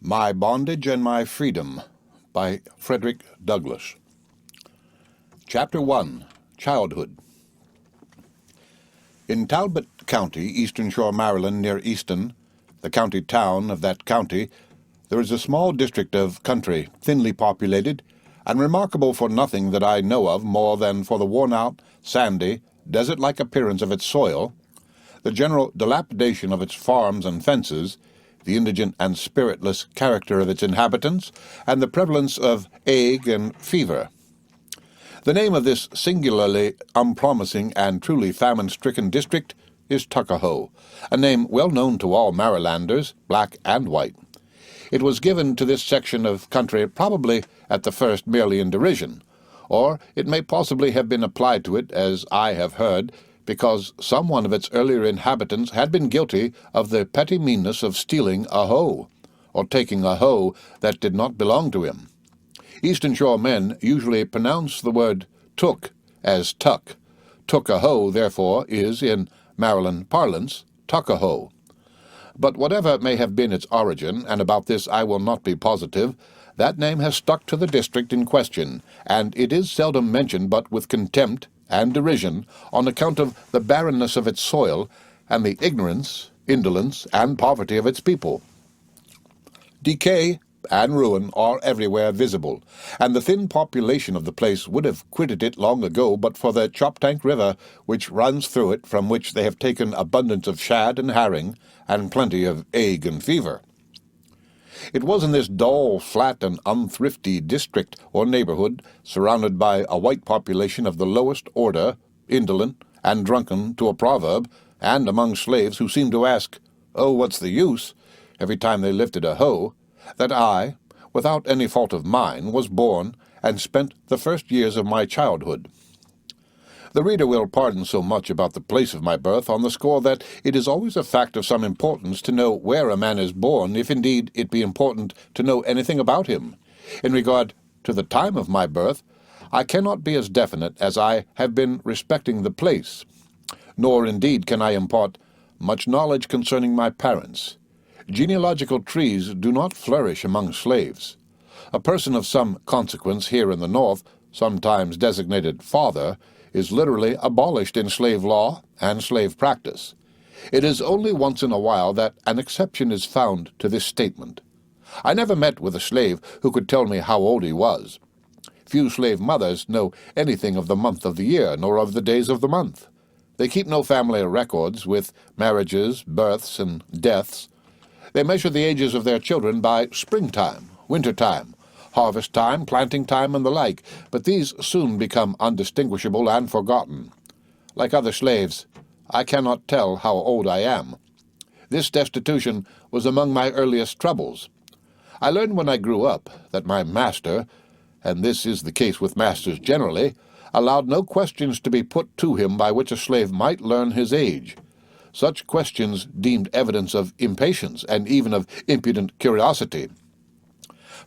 My Bondage and My Freedom by Frederick Douglass. Chapter 1. Childhood. In Talbot County, Eastern Shore, Maryland, near Easton, the county town of that county, there is a small district of country, thinly populated, and remarkable for nothing that I know of more than for the worn-out, sandy, desert-like appearance of its soil, the general dilapidation of its farms and fences, the indigent and spiritless character of its inhabitants, and the prevalence of ague and fever. The name of this singularly unpromising and truly famine-stricken district is Tuckahoe, a name well known to all Marylanders, black and white. It was given to this section of country probably at the first merely in derision, or it may possibly have been applied to it, as I have heard, because some one of its earlier inhabitants had been guilty of the petty meanness of stealing a hoe, or taking a hoe that did not belong to him. Eastern Shore men usually pronounce the word took as tuck. Took a hoe, therefore, is, in Maryland parlance, Tuckahoe. But whatever may have been its origin, and about this I will not be positive, that name has stuck to the district in question, and it is seldom mentioned but with contempt and derision on account of the barrenness of its soil and the ignorance, indolence, and poverty of its people. Decay and ruin are everywhere visible, and the thin population of the place would have quitted it long ago but for the Choptank River, which runs through it, from which they have taken abundance of shad and herring, and plenty of ague and fever. It was in this dull, flat, and unthrifty district or neighborhood, surrounded by a white population of the lowest order, indolent and drunken to a proverb, and among slaves who seemed to ask, "Oh, what's the use?" every time they lifted a hoe, that I, without any fault of mine, was born and spent the first years of my childhood. The reader will pardon so much about the place of my birth on the score that it is always a fact of some importance to know where a man is born, if indeed it be important to know anything about him. In regard to the time of my birth, I cannot be as definite as I have been respecting the place, nor indeed can I impart much knowledge concerning my parents. Genealogical trees do not flourish among slaves. A person of some consequence here in the North, sometimes designated father, is literally abolished in slave law and slave practice. It is only once in a while that an exception is found to this statement. I never met with a slave who could tell me how old he was. Few slave mothers know anything of the month of the year, nor of the days of the month. They keep no family records with marriages, births, and deaths. They measure the ages of their children by springtime, wintertime, harvest time, planting time, and the like, but these soon become undistinguishable and forgotten. Like other slaves, I cannot tell how old I am. This destitution was among my earliest troubles. I learned when I grew up that my master, and this is the case with masters generally, allowed no questions to be put to him by which a slave might learn his age. Such questions deemed evidence of impatience and even of impudent curiosity.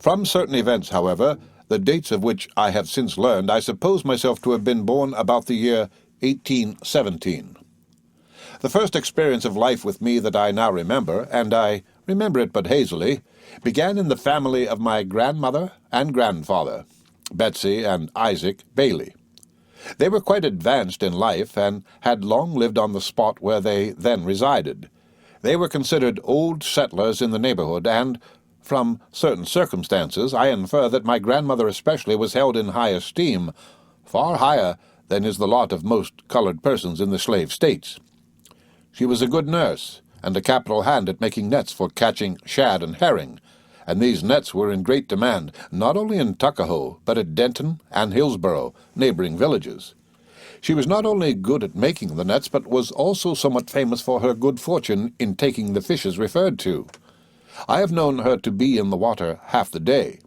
From certain events, however, the dates of which I have since learned, I suppose myself to have been born about the year 1817. The first experience of life with me that I now remember, and I remember it but hazily, began in the family of my grandmother and grandfather, Betsy and Isaac Bailey. They were quite advanced in life, and had long lived on the spot where they then resided. They were considered old settlers in the neighborhood, and from certain circumstances, I infer that my grandmother especially was held in high esteem, far higher than is the lot of most colored persons in the slave states. She was a good nurse, and a capital hand at making nets for catching shad and herring, and these nets were in great demand, not only in Tuckahoe, but at Denton and Hillsborough, neighboring villages. She was not only good at making the nets, but was also somewhat famous for her good fortune in taking the fishes referred to. I have known her to be in the water half the day.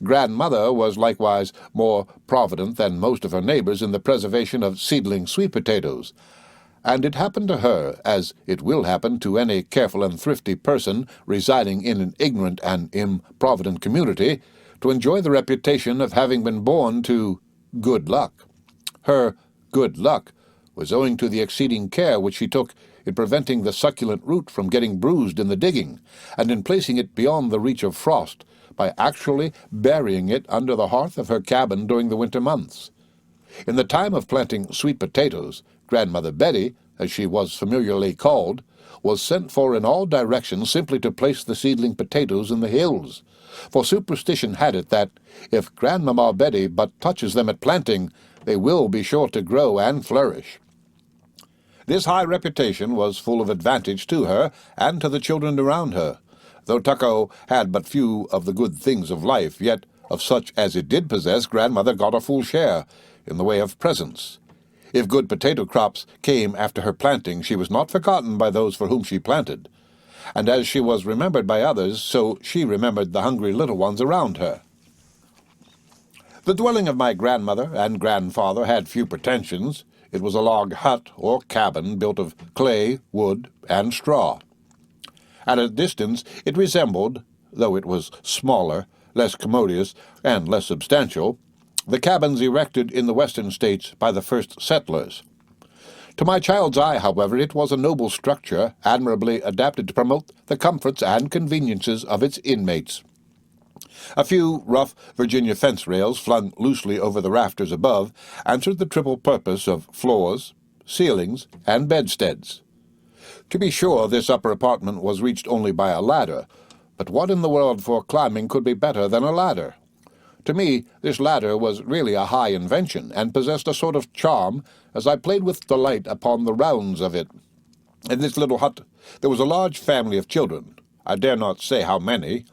Grandmother was likewise more provident than most of her neighbors in the preservation of seedling sweet potatoes, and it happened to her, as it will happen to any careful and thrifty person residing in an ignorant and improvident community, to enjoy the reputation of having been born to good luck. Her good luck was owing to the exceeding care which she took in preventing the succulent root from getting bruised in the digging, and in placing it beyond the reach of frost by actually burying it under the hearth of her cabin during the winter months. In the time of planting sweet potatoes, Grandmother Betty, as she was familiarly called, was sent for in all directions simply to place the seedling potatoes in the hills, for superstition had it that, if Grandmamma Betty but touches them at planting, they will be sure to grow and flourish. This high reputation was full of advantage to her and to the children around her. Though Tucko had but few of the good things of life, yet of such as it did possess, Grandmother got a full share, in the way of presents. If good potato crops came after her planting, she was not forgotten by those for whom she planted, and as she was remembered by others, so she remembered the hungry little ones around her. The dwelling of my grandmother and grandfather had few pretensions. It was a log hut or cabin built of clay, wood, and straw. At a distance it resembled, though it was smaller, less commodious, and less substantial, the cabins erected in the western states by the first settlers. To my child's eye, however, it was a noble structure, admirably adapted to promote the comforts and conveniences of its inmates. A few rough Virginia fence rails flung loosely over the rafters above answered the triple purpose of floors, ceilings, and bedsteads. To be sure, this upper apartment was reached only by a ladder, but what in the world for climbing could be better than a ladder? To me, this ladder was really a high invention, and possessed a sort of charm, as I played with delight upon the rounds of it. In this little hut there was a large family of children. I dare not say how many.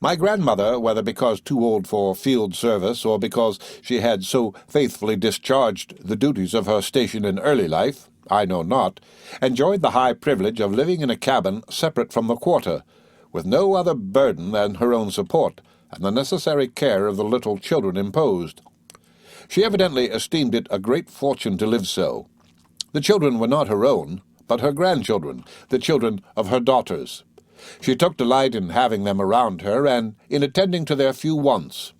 My grandmother, whether because too old for field service, or because she had so faithfully discharged the duties of her station in early life, I know not, enjoyed the high privilege of living in a cabin separate from the quarter, with no other burden than her own support, and the necessary care of the little children imposed. She evidently esteemed it a great fortune to live so. The children were not her own, but her grandchildren, the children of her daughters. She took delight in having them around her, and in attending to their few wants.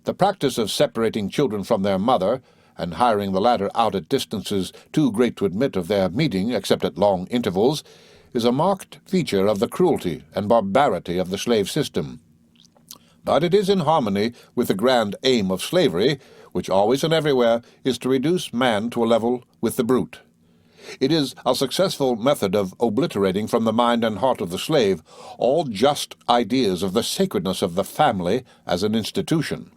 The practice of separating children from their mother, and hiring the latter out at distances too great to admit of their meeting except at long intervals, is a marked feature of the cruelty and barbarity of the slave system. But it is in harmony with the grand aim of slavery, which always and everywhere is to reduce man to a level with the brute. It is a successful method of obliterating from the mind and heart of the slave all just ideas of the sacredness of the family as an institution.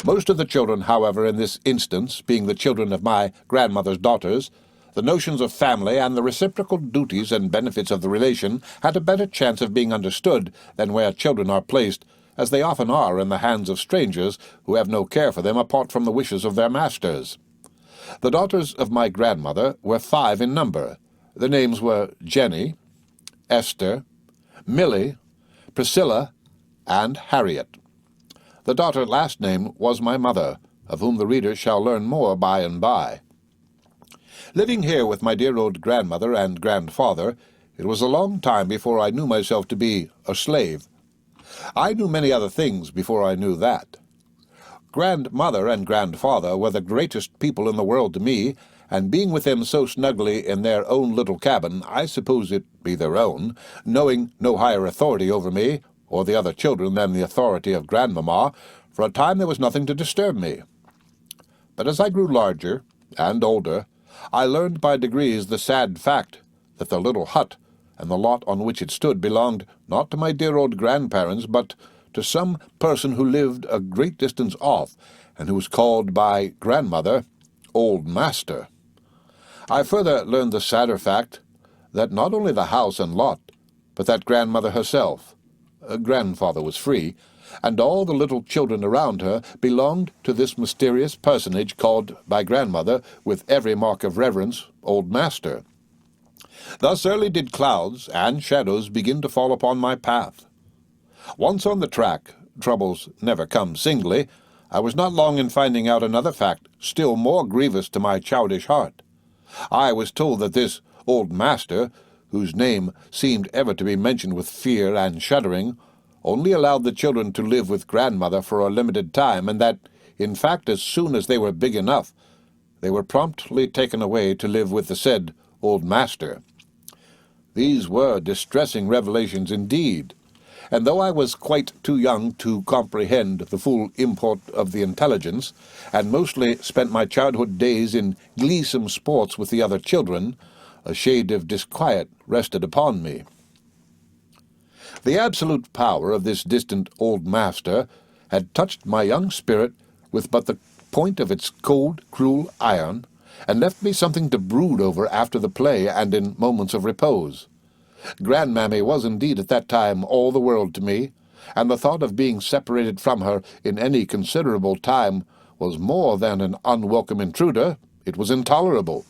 Most of the children, however, in this instance, being the children of my grandmother's daughters, the notions of family and the reciprocal duties and benefits of the relation had a better chance of being understood than where children are placed, as they often are, in the hands of strangers who have no care for them apart from the wishes of their masters. The daughters of my grandmother were 5 in number. Their names were Jenny, Esther, Millie, Priscilla, and Harriet. The daughter last named was my mother, of whom the reader shall learn more by and by. Living here with my dear old grandmother and grandfather, it was a long time before I knew myself to be a slave. I knew many other things before I knew that. Grandmother and grandfather were the greatest people in the world to me, and being with them so snugly in their own little cabin, I suppose it be their own, knowing no higher authority over me, or the other children, than the authority of grandmamma, for a time there was nothing to disturb me. But as I grew larger and older, I learned by degrees the sad fact that the little hut and the lot on which it stood belonged not to my dear old grandparents, but to some person who lived a great distance off, and who was called by grandmother Old Master. I further learned the sadder fact that not only the house and lot, but that grandmother herself, grandfather was free, and all the little children around her belonged to this mysterious personage called by grandmother, with every mark of reverence, Old Master. Thus early did clouds and shadows begin to fall upon my path. Once on the track, troubles never come singly, I was not long in finding out another fact still more grievous to my childish heart. I was told that this Old Master, whose name seemed ever to be mentioned with fear and shuddering, only allowed the children to live with grandmother for a limited time, and that, in fact, as soon as they were big enough, they were promptly taken away to live with the said old master. These were distressing revelations indeed, and though I was quite too young to comprehend the full import of the intelligence, and mostly spent my childhood days in gleesome sports with the other children, a shade of disquiet rested upon me. The absolute power of this distant old master had touched my young spirit with but the point of its cold, cruel iron, and left me something to brood over after the play and in moments of repose. Grandmammy was indeed at that time all the world to me, and the thought of being separated from her in any considerable time was more than an unwelcome intruder. It was intolerable.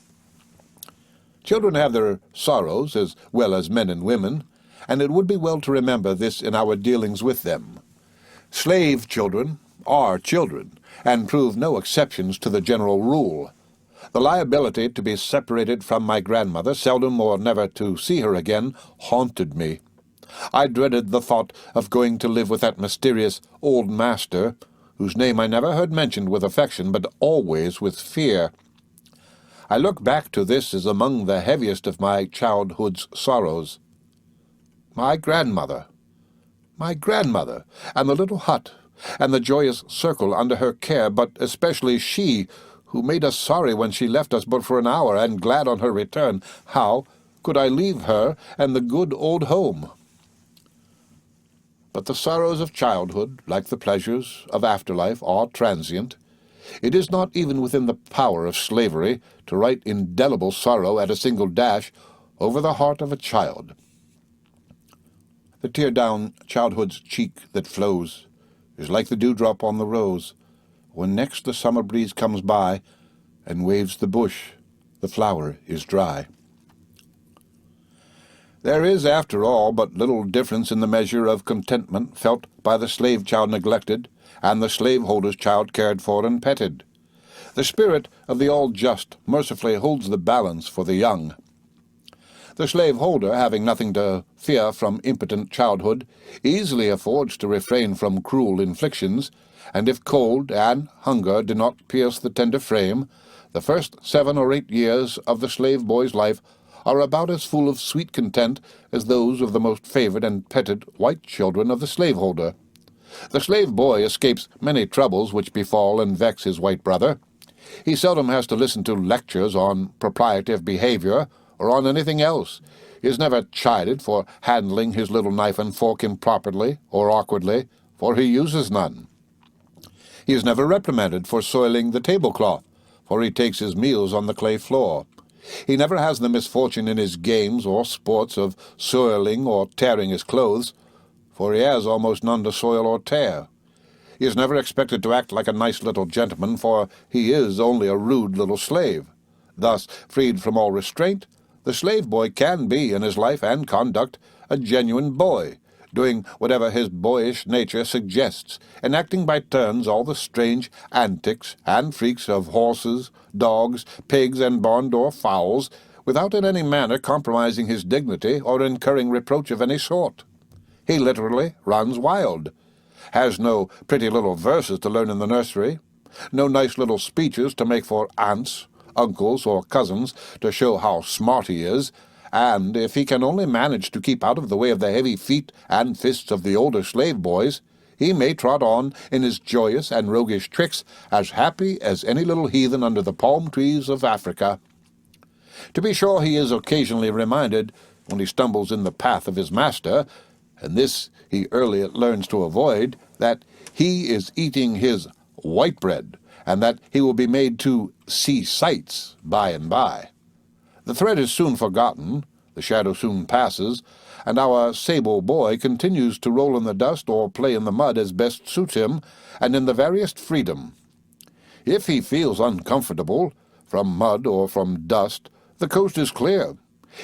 Children have their sorrows as well as men and women, and it would be well to remember this in our dealings with them. Slave children are children, and prove no exceptions to the general rule. The liability to be separated from my grandmother, seldom or never to see her again, haunted me. I dreaded the thought of going to live with that mysterious old master, whose name I never heard mentioned with affection, but always with fear. I look back to this as among the heaviest of my childhood's sorrows. My grandmother, and the little hut, and the joyous circle under her care, but especially she, who made us sorry when she left us but for an hour, and glad on her return. How could I leave her and the good old home? But the sorrows of childhood, like the pleasures of afterlife, are transient. It is not even within the power of slavery to write indelible sorrow at a single dash over the heart of a child. The tear down childhood's cheek that flows is like the dewdrop on the rose. When next the summer breeze comes by and waves the bush, the flower is dry. There is, after all, but little difference in the measure of contentment felt by the slave child neglected and the slaveholder's child cared for and petted. The spirit of the all-just mercifully holds the balance for the young. The slaveholder, having nothing to fear from impotent childhood, easily affords to refrain from cruel inflictions, and if cold and hunger do not pierce the tender frame, the first 7 or 8 years of the slave boy's life are about as full of sweet content as those of the most favored and petted white children of the slaveholder. The slave boy escapes many troubles which befall and vex his white brother. He seldom has to listen to lectures on propriety of behavior, or on anything else. He is never chided for handling his little knife and fork improperly or awkwardly, for he uses none. He is never reprimanded for soiling the tablecloth, for he takes his meals on the clay floor. He never has the misfortune in his games or sports of soiling or tearing his clothes, for he has almost none to soil or tear. He is never expected to act like a nice little gentleman, for he is only a rude little slave. Thus, freed from all restraint, the slave boy can be, in his life and conduct, a genuine boy, doing whatever his boyish nature suggests, enacting by turns all the strange antics and freaks of horses, dogs, pigs, and barn-door fowls, without in any manner compromising his dignity or incurring reproach of any sort. He literally runs wild, has no pretty little verses to learn in the nursery, no nice little speeches to make for aunts, uncles, or cousins to show how smart he is, and if he can only manage to keep out of the way of the heavy feet and fists of the older slave boys, he may trot on in his joyous and roguish tricks as happy as any little heathen under the palm trees of Africa. To be sure, he is occasionally reminded, when he stumbles in the path of his master, and this he early learns to avoid, that he is eating his white bread, and that he will be made to see sights by and by. The thread is soon forgotten, the shadow soon passes, and our sable boy continues to roll in the dust or play in the mud as best suits him, and in the veriest freedom. If he feels uncomfortable, from mud or from dust, the coast is clear.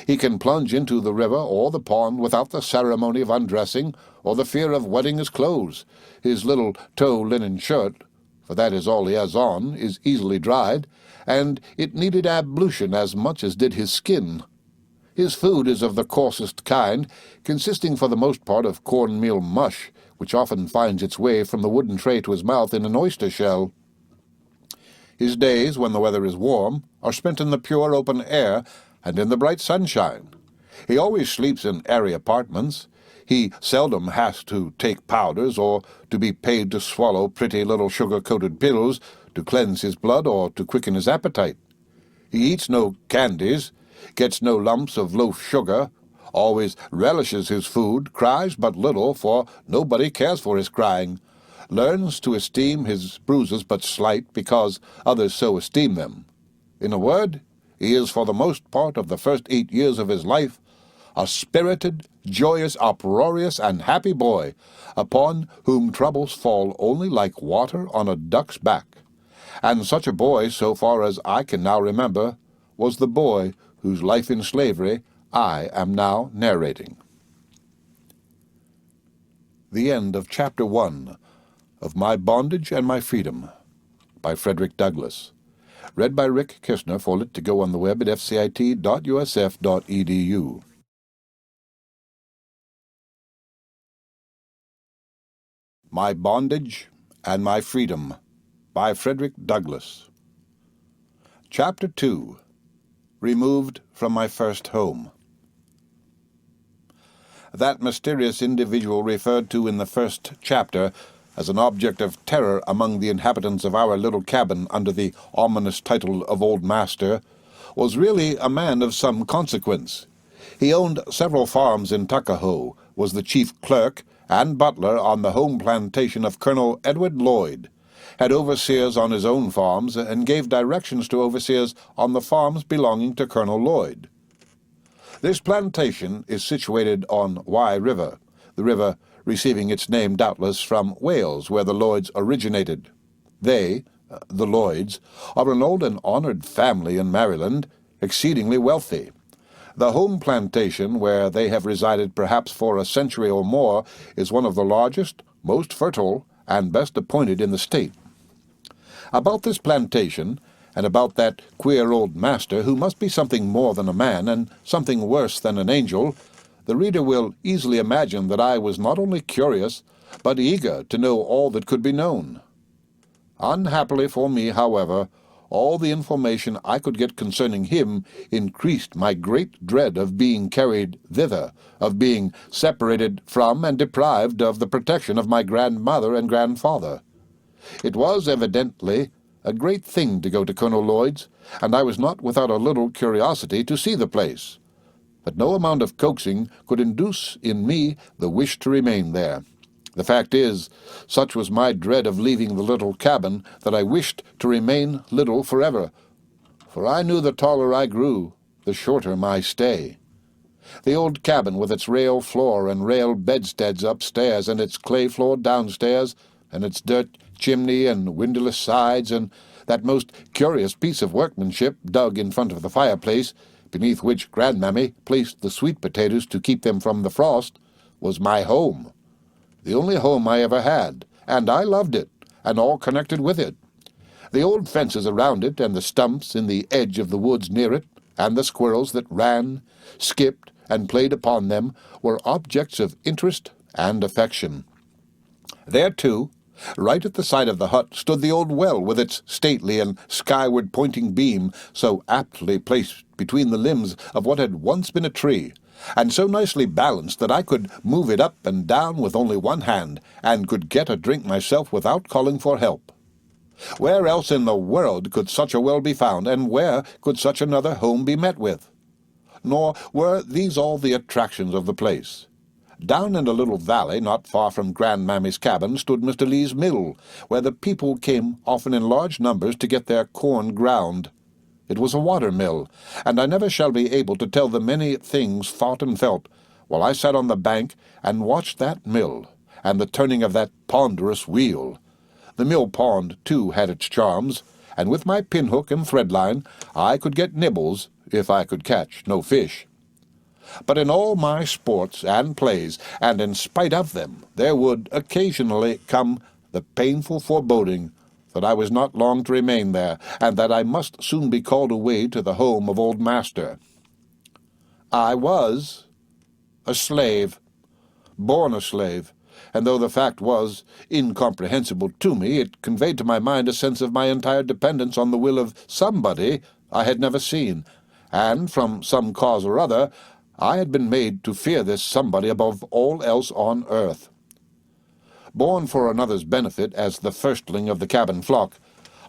He can plunge into the river or the pond without the ceremony of undressing or the fear of wetting his clothes. His little tow linen shirt, for that is all he has on, is easily dried, and it needed ablution as much as did his skin. His food is of the coarsest kind, consisting for the most part of cornmeal mush, which often finds its way from the wooden tray to his mouth in an oyster shell. His days, when the weather is warm, are spent in the pure open air, and in the bright sunshine. He always sleeps in airy apartments. He seldom has to take powders or to be paid to swallow pretty little sugar-coated pills to cleanse his blood or to quicken his appetite. He eats no candies, gets no lumps of loaf sugar, always relishes his food, cries but little, for nobody cares for his crying, learns to esteem his bruises but slight because others so esteem them. In a word, he is for the most part of the first 8 years of his life a spirited, joyous, uproarious, and happy boy, upon whom troubles fall only like water on a duck's back. And such a boy, so far as I can now remember, was the boy whose life in slavery I am now narrating. The end of Chapter 1 of My Bondage and My Freedom by Frederick Douglass. Read by Rick Kissner for Lit to Go on the web at fcit.usf.edu. My Bondage and My Freedom by Frederick Douglass. Chapter 2. Removed from My First Home. That mysterious individual referred to in the first chapter as an object of terror among the inhabitants of our little cabin under the ominous title of Old Master was really a man of some consequence. He owned several farms in Tuckahoe, was the chief clerk and butler on the home plantation of Colonel Edward Lloyd, had overseers on his own farms, and gave directions to overseers on the farms belonging to Colonel Lloyd. This plantation is situated on Wye River, the river receiving its name doubtless from Wales, where the Lloyds originated. They, the Lloyds, are an old and honored family in Maryland, exceedingly wealthy. The home plantation, where they have resided perhaps for a century or more, is one of the largest, most fertile, and best appointed in the state. About this plantation, and about that queer old master, who must be something more than a man, and something worse than an angel, the reader will easily imagine that I was not only curious, but eager to know all that could be known. Unhappily for me, however, all the information I could get concerning him increased my great dread of being carried thither, of being separated from and deprived of the protection of my grandmother and grandfather. It was evidently a great thing to go to Colonel Lloyd's, and I was not without a little curiosity to see the place. But no amount of coaxing could induce in me the wish to remain there. The fact is, such was my dread of leaving the little cabin that I wished to remain little forever, for I knew the taller I grew, the shorter my stay. The old cabin, with its rail floor and rail bedsteads upstairs, and its clay floor downstairs, and its dirt chimney and windowless sides, and that most curious piece of workmanship dug in front of the fireplace, beneath which Grandmammy placed the sweet potatoes to keep them from the frost, was my home. The only home I ever had, and I loved it, and all connected with it. The old fences around it, and the stumps in the edge of the woods near it, and the squirrels that ran, skipped, and played upon them, were objects of interest and affection. There, too, right at the side of the hut, stood the old well with its stately and skyward-pointing beam, so aptly placed between the limbs of what had once been a tree, and so nicely balanced that I could move it up and down with only one hand, and could get a drink myself without calling for help. Where else in the world could such a well be found, and where could such another home be met with? Nor were these all the attractions of the place. Down in a little valley, not far from Grandmammy's cabin, stood Mr. Lee's mill, where the people came often in large numbers to get their corn ground. It was a water mill, and I never shall be able to tell the many things thought and felt while I sat on the bank and watched that mill, and the turning of that ponderous wheel. The mill pond, too, had its charms, and with my pinhook and threadline I could get nibbles if I could catch no fish. But in all my sports and plays, and in spite of them, there would occasionally come the painful foreboding that I was not long to remain there, and that I must soon be called away to the home of old master. I was a slave, born a slave, and though the fact was incomprehensible to me, it conveyed to my mind a sense of my entire dependence on the will of somebody I had never seen, and from some cause or other I had been made to fear this somebody above all else on earth. Born for another's benefit as the firstling of the cabin flock,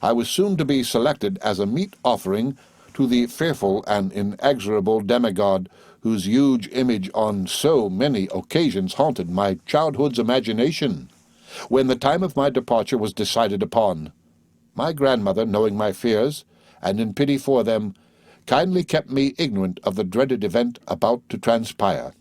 I was soon to be selected as a meat offering to the fearful and inexorable demigod whose huge image on so many occasions haunted my childhood's imagination. When the time of my departure was decided upon, my grandmother, knowing my fears, and in pity for them, kindly kept me ignorant of the dreaded event about to transpire.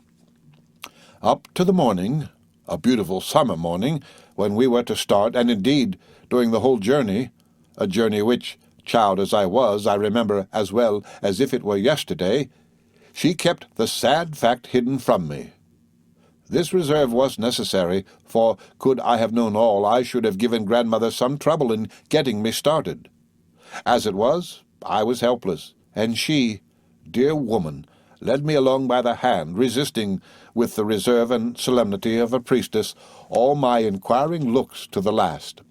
Up to the morning, a beautiful summer morning, when we were to start, and indeed during the whole journey, a journey which, child as I was, I remember as well as if it were yesterday, she kept the sad fact hidden from me. This reserve was necessary, for could I have known all, I should have given grandmother some trouble in getting me started. As it was, I was helpless, and she, dear woman, led me along by the hand, resisting, with the reserve and solemnity of a priestess, all my inquiring looks to the last.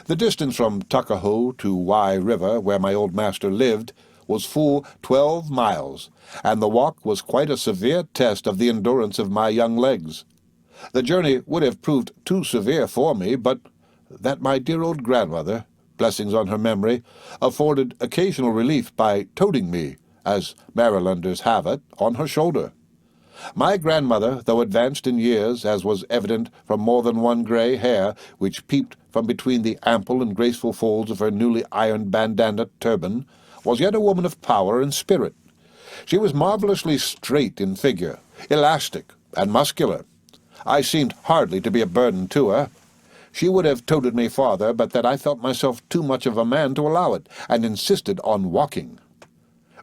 The distance from Tuckahoe to Wye River, where my old master lived, was full 12 miles, and the walk was quite a severe test of the endurance of my young legs. The journey would have proved too severe for me, but that my dear old grandmother, blessings on her memory, afforded occasional relief by toting me, as Marylanders have it, on her shoulder. My grandmother, though advanced in years, as was evident from more than one gray hair which peeped from between the ample and graceful folds of her newly ironed bandana turban, was yet a woman of power and spirit. She was marvelously straight in figure, elastic, and muscular. I seemed hardly to be a burden to her. She would have toted me farther, but that I felt myself too much of a man to allow it, and insisted on walking.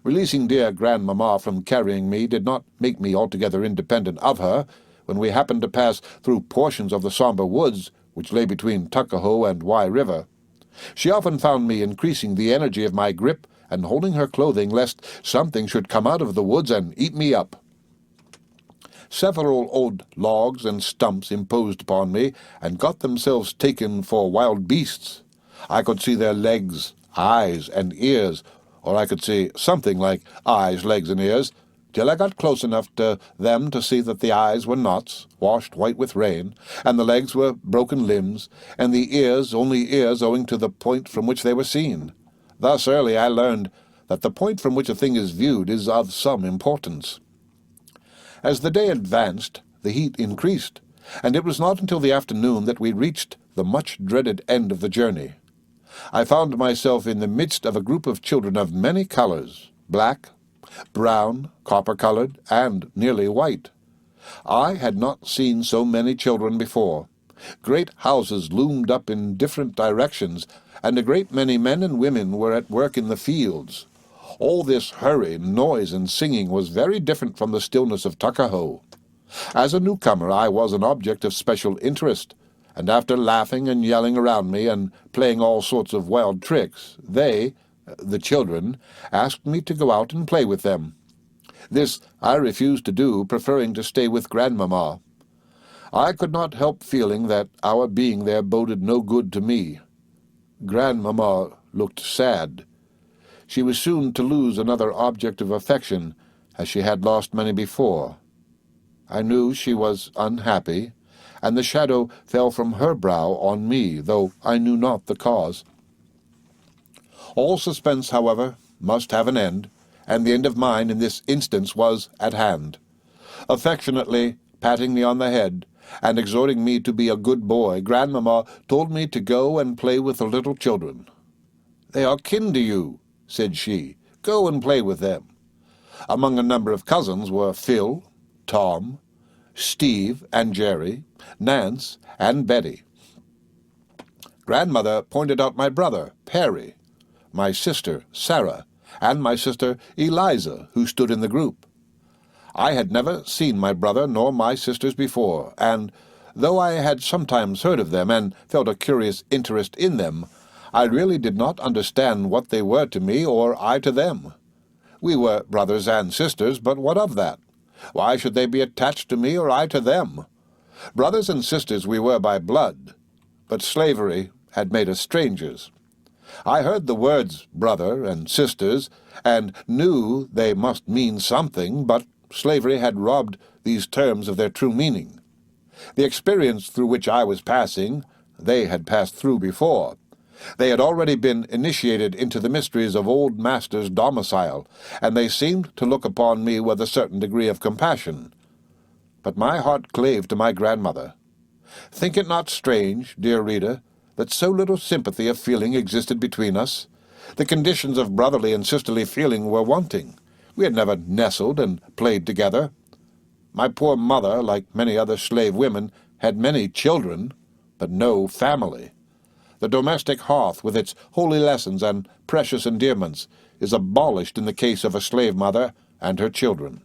Releasing dear grandmamma from carrying me did not make me altogether independent of her. When we happened to pass through portions of the sombre woods which lay between Tuckahoe and Wye River, she often found me increasing the energy of my grip and holding her clothing lest something should come out of the woods and eat me up. Several old logs and stumps imposed upon me, and got themselves taken for wild beasts. I could see their legs, eyes, and ears, or I could see something like eyes, legs, and ears, till I got close enough to them to see that the eyes were knots, washed white with rain, and the legs were broken limbs, and the ears only ears owing to the point from which they were seen. Thus early I learned that the point from which a thing is viewed is of some importance. As the day advanced, the heat increased, and it was not until the afternoon that we reached the much-dreaded end of the journey. I found myself in the midst of a group of children of many colors, black, brown, copper-colored, and nearly white. I had not seen so many children before. Great houses loomed up in different directions, and a great many men and women were at work in the fields. All this hurry, noise, and singing was very different from the stillness of Tuckahoe. As a newcomer, I was an object of special interest, and after laughing and yelling around me and playing all sorts of wild tricks, they, the children, asked me to go out and play with them. This I refused to do, preferring to stay with grandmamma. I could not help feeling that our being there boded no good to me. Grandmamma looked sad. She was soon to lose another object of affection, as she had lost many before. I knew she was unhappy, and the shadow fell from her brow on me, though I knew not the cause. All suspense, however, must have an end, and the end of mine in this instance was at hand. Affectionately patting me on the head, and exhorting me to be a good boy, grandmamma told me to go and play with the little children. "They are kin to you," said she. "Go and play with them." Among a number of cousins were Phil, Tom, Steve and Jerry, Nance and Betty. Grandmother pointed out my brother, Perry, my sister, Sarah, and my sister, Eliza, who stood in the group. I had never seen my brother nor my sisters before, and, though I had sometimes heard of them and felt a curious interest in them, I really did not understand what they were to me or I to them. We were brothers and sisters, but what of that? Why should they be attached to me or I to them? Brothers and sisters we were by blood, but slavery had made us strangers. I heard the words brother and sisters, and knew they must mean something, but slavery had robbed these terms of their true meaning. The experience through which I was passing, they had passed through before. They had already been initiated into the mysteries of old master's domicile, and they seemed to look upon me with a certain degree of compassion. But my heart clave to my grandmother. Think it not strange, dear reader, that so little sympathy of feeling existed between us. The conditions of brotherly and sisterly feeling were wanting. We had never nestled and played together. My poor mother, like many other slave women, had many children, but no family. The domestic hearth, with its holy lessons and precious endearments, is abolished in the case of a slave mother and her children.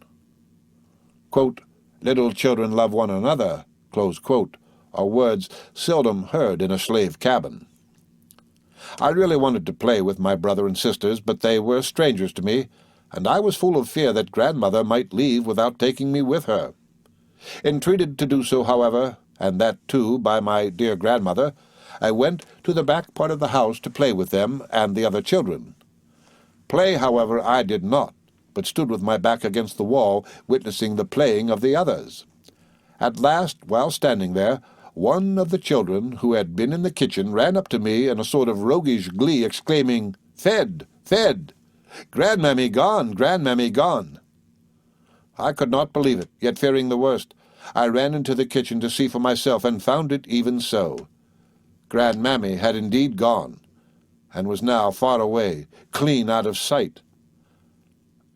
Quote, "Little children love one another," close quote, are words seldom heard in a slave cabin. I really wanted to play with my brother and sisters, but they were strangers to me, and I was full of fear that grandmother might leave without taking me with her. Entreated to do so, however, and that too by my dear grandmother, I went to the back part of the house to play with them and the other children. Play, however, I did not, but stood with my back against the wall, witnessing the playing of the others. At last, while standing there, one of the children, who had been in the kitchen, ran up to me in a sort of roguish glee, exclaiming, "Fed! Fed! Grandmammy gone! Grandmammy gone!" I could not believe it, yet fearing the worst, I ran into the kitchen to see for myself, and found it even so. Grandmammy had indeed gone, and was now far away, clean out of sight.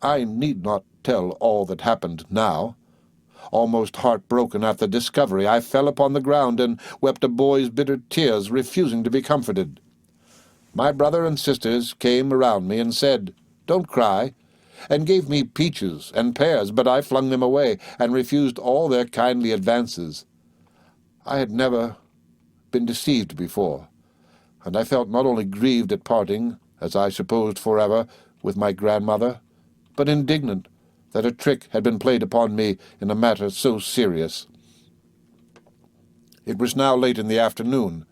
I need not tell all that happened now. Almost heartbroken at the discovery, I fell upon the ground and wept a boy's bitter tears, refusing to be comforted. My brother and sisters came around me and said, "Don't cry," and gave me peaches and pears, but I flung them away and refused all their kindly advances. I had never been deceived before, and I felt not only grieved at parting, as I supposed forever, with my grandmother, but indignant that a trick had been played upon me in a matter so serious. It was now late in the afternoon.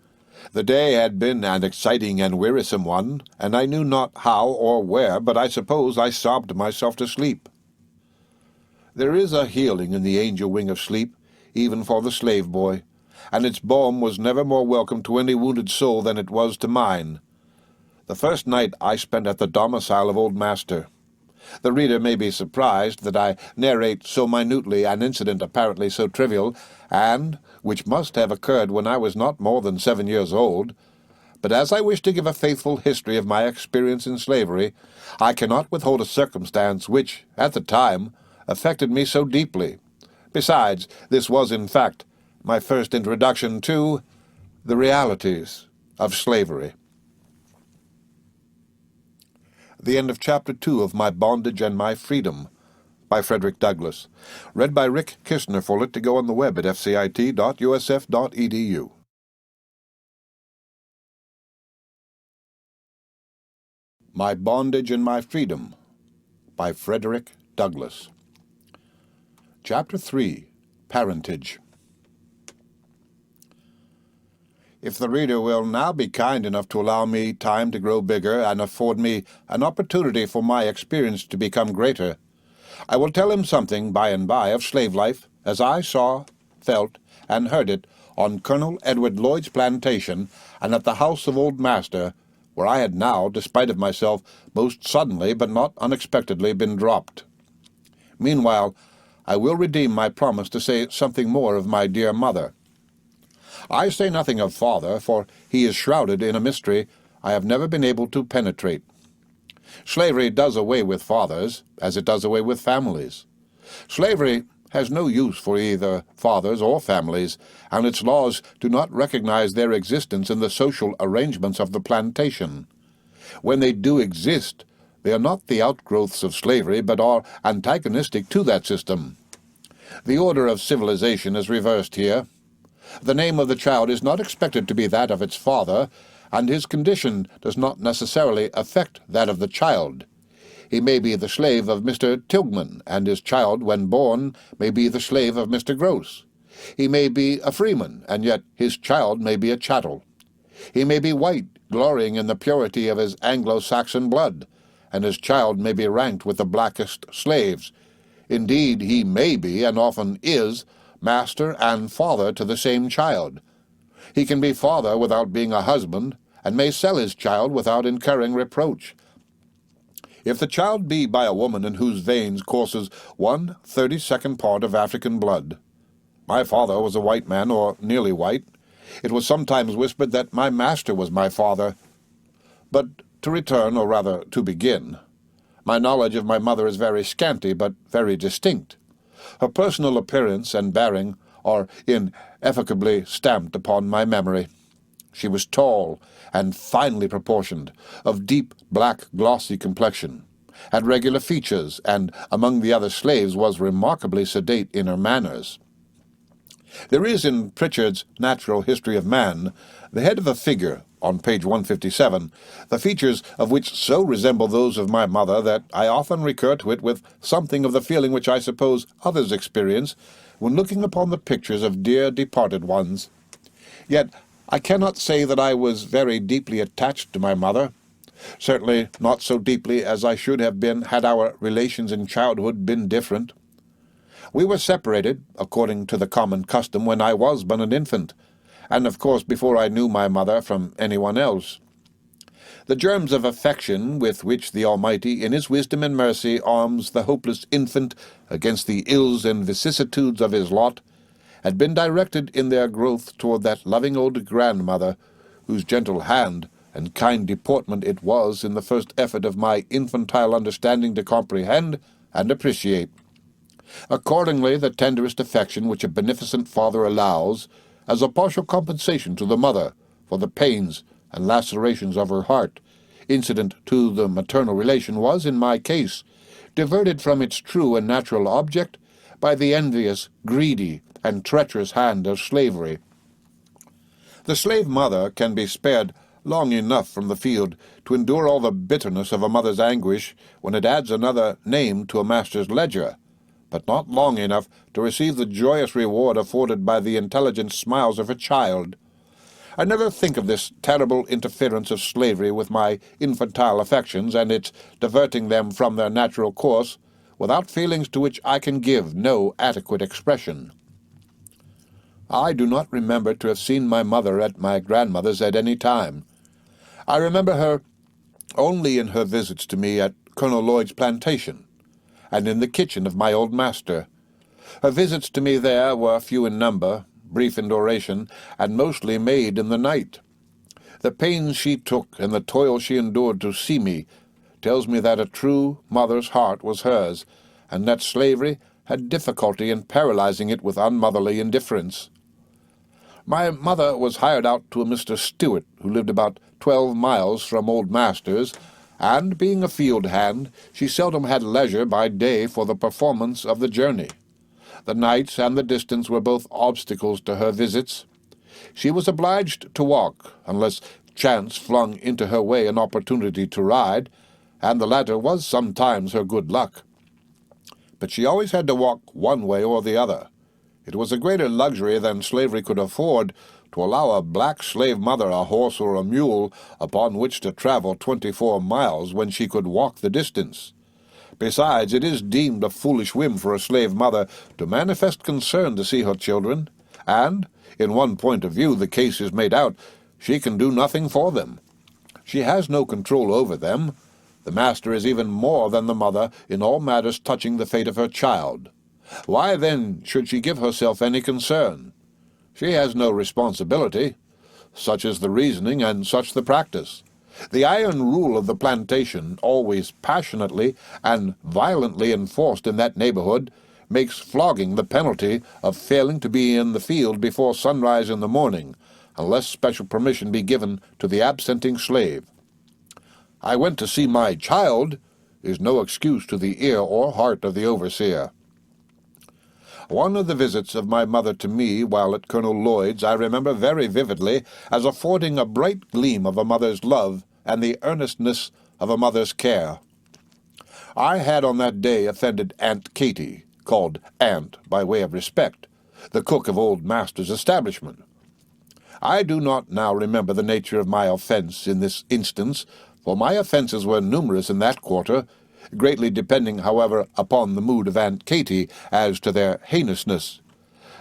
The day had been an exciting and wearisome one, and I knew not how or where, but I suppose I sobbed myself to sleep. There is a healing in the angel wing of sleep, even for the slave boy, and its balm was never more welcome to any wounded soul than it was to mine. The first night I spent at the domicile of old master. The reader may be surprised that I narrate so minutely an incident apparently so trivial, and which must have occurred when I was not more than 7 years old. But as I wish to give a faithful history of my experience in slavery, I cannot withhold a circumstance which, at the time, affected me so deeply. Besides, this was, in fact, my first introduction to the realities of slavery. The end of Chapter 2 of My Bondage and My Freedom by Frederick Douglass. Read by Rick Kissner for Lit to Go on the web at fcit.usf.edu. My Bondage and My Freedom by Frederick Douglass. Chapter 3. Parentage. If the reader will now be kind enough to allow me time to grow bigger and afford me an opportunity for my experience to become greater, I will tell him something by and by of slave life as I saw, felt, and heard it on Colonel Edward Lloyd's plantation and at the house of old master, where I had now, despite of myself, most suddenly but not unexpectedly been dropped. Meanwhile, I will redeem my promise to say something more of my dear mother. I say nothing of father, for he is shrouded in a mystery I have never been able to penetrate. Slavery does away with fathers, as it does away with families. Slavery has no use for either fathers or families, and its laws do not recognize their existence in the social arrangements of the plantation. When they do exist, they are not the outgrowths of slavery, but are antagonistic to that system. The order of civilization is reversed here. The name of the child is not expected to be that of its father, and his condition does not necessarily affect that of the child. He may be the slave of Mr. Tilghman, and his child, when born, may be the slave of Mr. Gross. He may be a freeman, and yet his child may be a chattel. He may be white, glorying in the purity of his Anglo-Saxon blood, and his child may be ranked with the blackest slaves. Indeed, he may be, and often is, master and father to the same child. He can be father without being a husband, and may sell his child without incurring reproach. If the child be by a woman in whose veins courses 1/32nd part of African blood. My father was a white man, or nearly white. It was sometimes whispered that my master was my father. But to return, or rather to begin, my knowledge of my mother is very scanty, but very distinct. Her personal appearance and bearing are ineffaceably stamped upon my memory. She was tall and finely proportioned, of deep black glossy complexion, had regular features, and among the other slaves was remarkably sedate in her manners. There is in Pritchard's Natural History of Man the head of a figure, on page 157, the features of which so resemble those of my mother that I often recur to it with something of the feeling which I suppose others experience when looking upon the pictures of dear departed ones. Yet I cannot say that I was very deeply attached to my mother, certainly not so deeply as I should have been had our relations in childhood been different. We were separated, according to the common custom, when I was but an infant, and of course before I knew my mother from anyone else. The germs of affection with which the Almighty, in his wisdom and mercy, arms the hopeless infant against the ills and vicissitudes of his lot, had been directed in their growth toward that loving old grandmother, whose gentle hand and kind deportment it was in the first effort of my infantile understanding to comprehend and appreciate. Accordingly, the tenderest affection which a beneficent father allows, as a partial compensation to the mother for the pains and lacerations of her heart, incident to the maternal relation, was, in my case, diverted from its true and natural object by the envious, greedy, and treacherous hand of slavery. The slave mother can be spared long enough from the field to endure all the bitterness of a mother's anguish when it adds another name to a master's ledger, but not long enough to receive the joyous reward afforded by the intelligent smiles of a child. I never think of this terrible interference of slavery with my infantile affections and its diverting them from their natural course without feelings to which I can give no adequate expression. I do not remember to have seen my mother at my grandmother's at any time. I remember her only in her visits to me at Colonel Lloyd's plantation, and in the kitchen of my old master. Her visits to me there were few in number, brief in duration, and mostly made in the night. The pains she took and the toil she endured to see me tells me that a true mother's heart was hers, and that slavery had difficulty in paralyzing it with unmotherly indifference. My mother was hired out to a Mr. Stewart, who lived about 12 miles from old master's, and, being a field hand, she seldom had leisure by day for the performance of the journey. The nights and the distance were both obstacles to her visits. She was obliged to walk, unless chance flung into her way an opportunity to ride, and the latter was sometimes her good luck. But she always had to walk one way or the other. It was a greater luxury than slavery could afford to allow a black slave mother a horse or a mule upon which to travel 24 miles when she could walk the distance. Besides, it is deemed a foolish whim for a slave mother to manifest concern to see her children, and, in one point of view, the case is made out, she can do nothing for them. She has no control over them. The master is even more than the mother in all matters touching the fate of her child. Why, then, should she give herself any concern? She has no responsibility. Such is the reasoning, and such the practice. The iron rule of the plantation, always passionately and violently enforced in that neighborhood, makes flogging the penalty of failing to be in the field before sunrise in the morning, unless special permission be given to the absenting slave. "I went to see my child" is no excuse to the ear or heart of the overseer. One of the visits of my mother to me while at Colonel Lloyd's I remember very vividly as affording a bright gleam of a mother's love and the earnestness of a mother's care. I had on that day offended Aunt Katy, called Aunt by way of respect, the cook of old master's establishment. I do not now remember the nature of my offence in this instance, for my offences were numerous in that quarter, greatly depending, however, upon the mood of Aunt Katy as to their heinousness.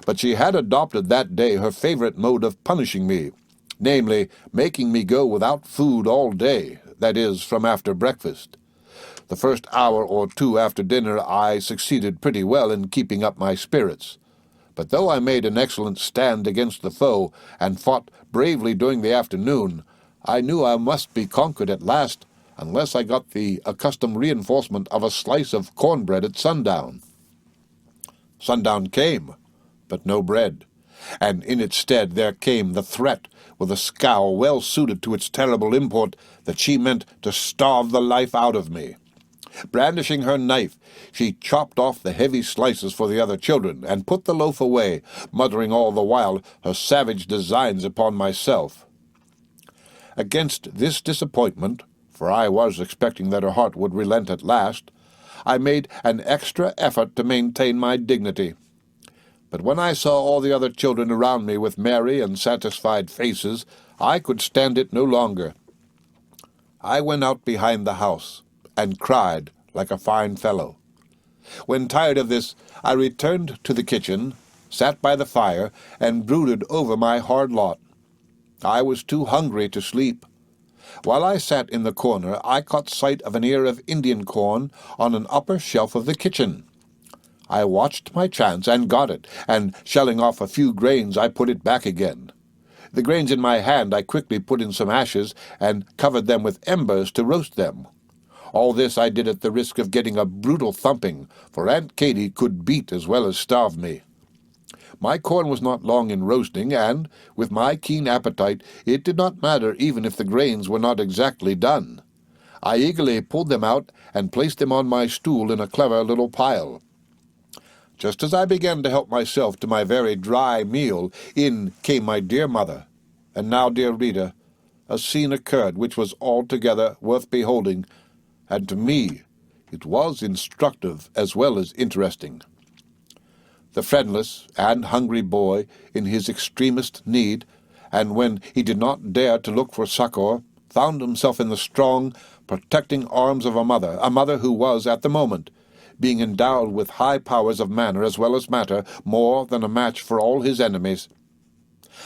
But she had adopted that day her favourite mode of punishing me, namely, making me go without food all day, that is, from after breakfast. The first hour or two after dinner I succeeded pretty well in keeping up my spirits. But though I made an excellent stand against the foe, and fought bravely during the afternoon, I knew I must be conquered at last, unless I got the accustomed reinforcement of a slice of cornbread at sundown. Sundown came, but no bread, and in its stead there came the threat, with a scowl well suited to its terrible import, that she meant to starve the life out of me. Brandishing her knife, she chopped off the heavy slices for the other children, and put the loaf away, muttering all the while her savage designs upon myself. Against this disappointment, for I was expecting that her heart would relent at last, I made an extra effort to maintain my dignity. But when I saw all the other children around me with merry and satisfied faces, I could stand it no longer. I went out behind the house, and cried like a fine fellow. When tired of this, I returned to the kitchen, sat by the fire, and brooded over my hard lot. I was too hungry to sleep. While I sat in the corner, I caught sight of an ear of Indian corn on an upper shelf of the kitchen. I watched my chance and got it, and shelling off a few grains, I put it back again. The grains in my hand I quickly put in some ashes, and covered them with embers to roast them. All this I did at the risk of getting a brutal thumping, for Aunt Katy could beat as well as starve me. My corn was not long in roasting, and, with my keen appetite, it did not matter even if the grains were not exactly done. I eagerly pulled them out and placed them on my stool in a clever little pile. Just as I began to help myself to my very dry meal, in came my dear mother. And now, dear reader, a scene occurred which was altogether worth beholding, and to me it was instructive as well as interesting. The friendless and hungry boy, in his extremest need, and when he did not dare to look for succor, found himself in the strong, protecting arms of a mother who was, at the moment, being endowed with high powers of manner as well as matter, more than a match for all his enemies.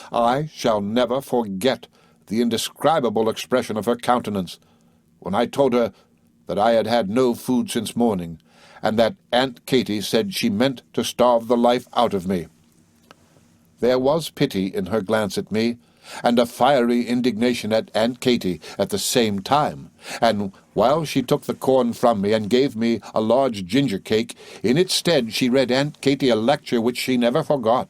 I shall never forget the indescribable expression of her countenance when I told her that I had had no food since morning, and that Aunt Katy said she meant to starve the life out of me. There was pity in her glance at me, and a fiery indignation at Aunt Katy at the same time, and while she took the corn from me and gave me a large ginger cake, in its stead she read Aunt Katy a lecture which she never forgot.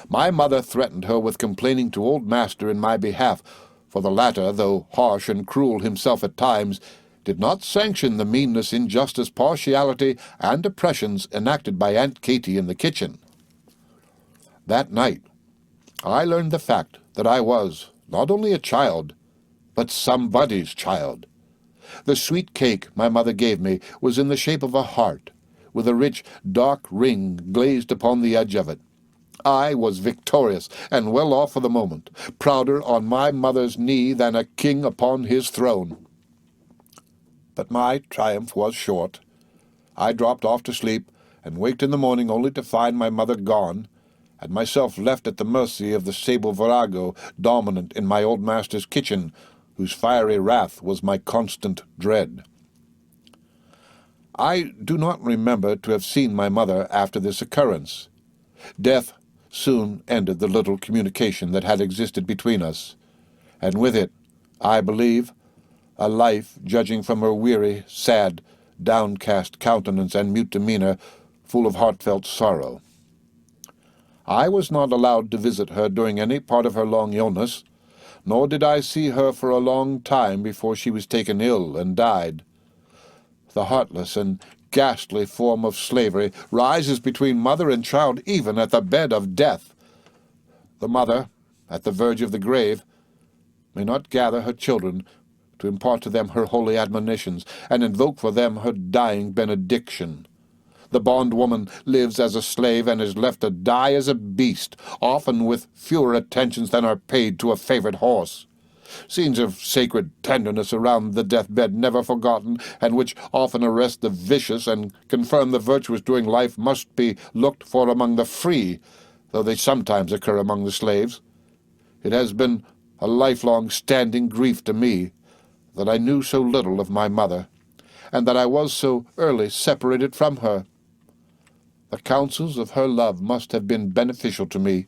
My mother threatened her with complaining to old master in my behalf, for the latter, though harsh and cruel himself at times, did not sanction the meanness, injustice, partiality, and oppressions enacted by Aunt Katy in the kitchen. That night I learned the fact that I was not only a child, but somebody's child. The sweet cake my mother gave me was in the shape of a heart, with a rich, dark ring glazed upon the edge of it. I was victorious, and well off for the moment, prouder on my mother's knee than a king upon his throne. But my triumph was short. I dropped off to sleep, and waked in the morning only to find my mother gone, and myself left at the mercy of the sable virago dominant in my old master's kitchen, whose fiery wrath was my constant dread. I do not remember to have seen my mother after this occurrence. Death soon ended the little communication that had existed between us, and with it, I believe, a life, judging from her weary, sad, downcast countenance and mute demeanor, full of heartfelt sorrow. I was not allowed to visit her during any part of her long illness, nor did I see her for a long time before she was taken ill and died. The heartless and ghastly form of slavery rises between mother and child even at the bed of death. The mother, at the verge of the grave, may not gather her children to impart to them her holy admonitions, and invoke for them her dying benediction. The bondwoman lives as a slave and is left to die as a beast, often with fewer attentions than are paid to a favorite horse. Scenes of sacred tenderness around the deathbed never forgotten, and which often arrest the vicious and confirm the virtuous during life, must be looked for among the free, though they sometimes occur among the slaves. It has been a lifelong standing grief to me that I knew so little of my mother, and that I was so early separated from her. The counsels of her love must have been beneficial to me.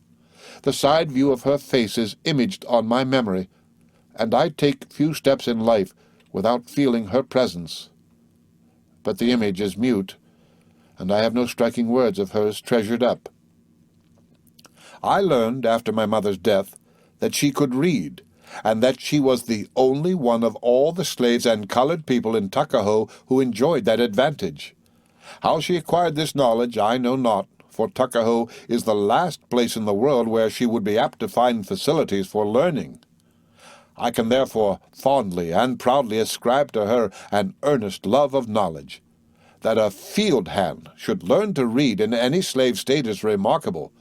The side view of her face is imaged on my memory, and I take few steps in life without feeling her presence. But the image is mute, and I have no striking words of hers treasured up. I learned, after my mother's death, that she could read, and that she was the only one of all the slaves and colored people in Tuckahoe who enjoyed that advantage. How she acquired this knowledge I know not, for Tuckahoe is the last place in the world where she would be apt to find facilities for learning. I can therefore fondly and proudly ascribe to her an earnest love of knowledge. That a field hand should learn to read in any slave state is remarkable,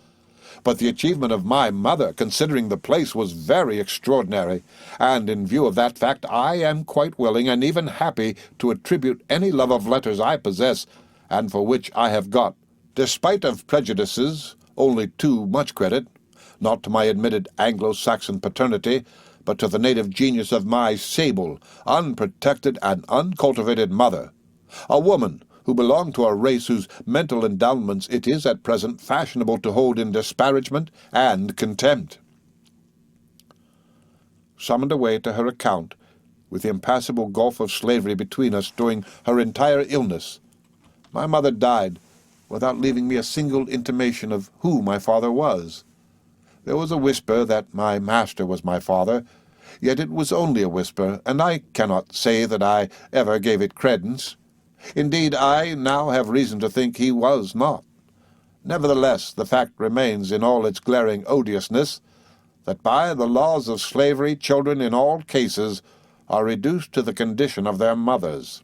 but the achievement of my mother, considering the place, was very extraordinary, and in view of that fact I am quite willing and even happy to attribute any love of letters I possess, and for which I have got, despite of prejudices, only too much credit, not to my admitted Anglo-Saxon paternity, but to the native genius of my sable, unprotected and uncultivated mother, a woman who belonged to a race whose mental endowments it is at present fashionable to hold in disparagement and contempt. Summoned away to her account, with the impassable gulf of slavery between us during her entire illness, my mother died without leaving me a single intimation of who my father was. There was a whisper that my master was my father, yet it was only a whisper, and I cannot say that I ever gave it credence. Indeed, I now have reason to think he was not. Nevertheless, the fact remains in all its glaring odiousness that by the laws of slavery children in all cases are reduced to the condition of their mothers.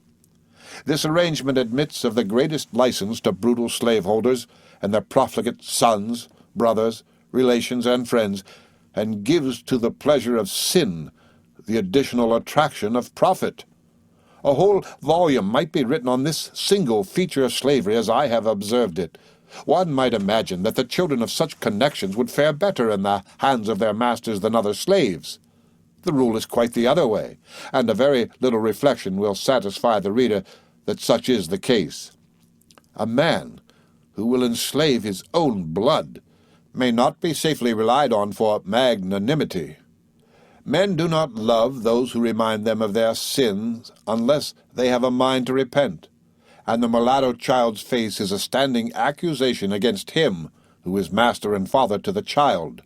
This arrangement admits of the greatest license to brutal slaveholders and their profligate sons, brothers, relations, and friends, and gives to the pleasure of sin the additional attraction of profit. A whole volume might be written on this single feature of slavery as I have observed it. One might imagine that the children of such connections would fare better in the hands of their masters than other slaves. The rule is quite the other way, and a very little reflection will satisfy the reader that such is the case. A man who will enslave his own blood may not be safely relied on for magnanimity. Men do not love those who remind them of their sins unless they have a mind to repent, and the mulatto child's face is a standing accusation against him who is master and father to the child.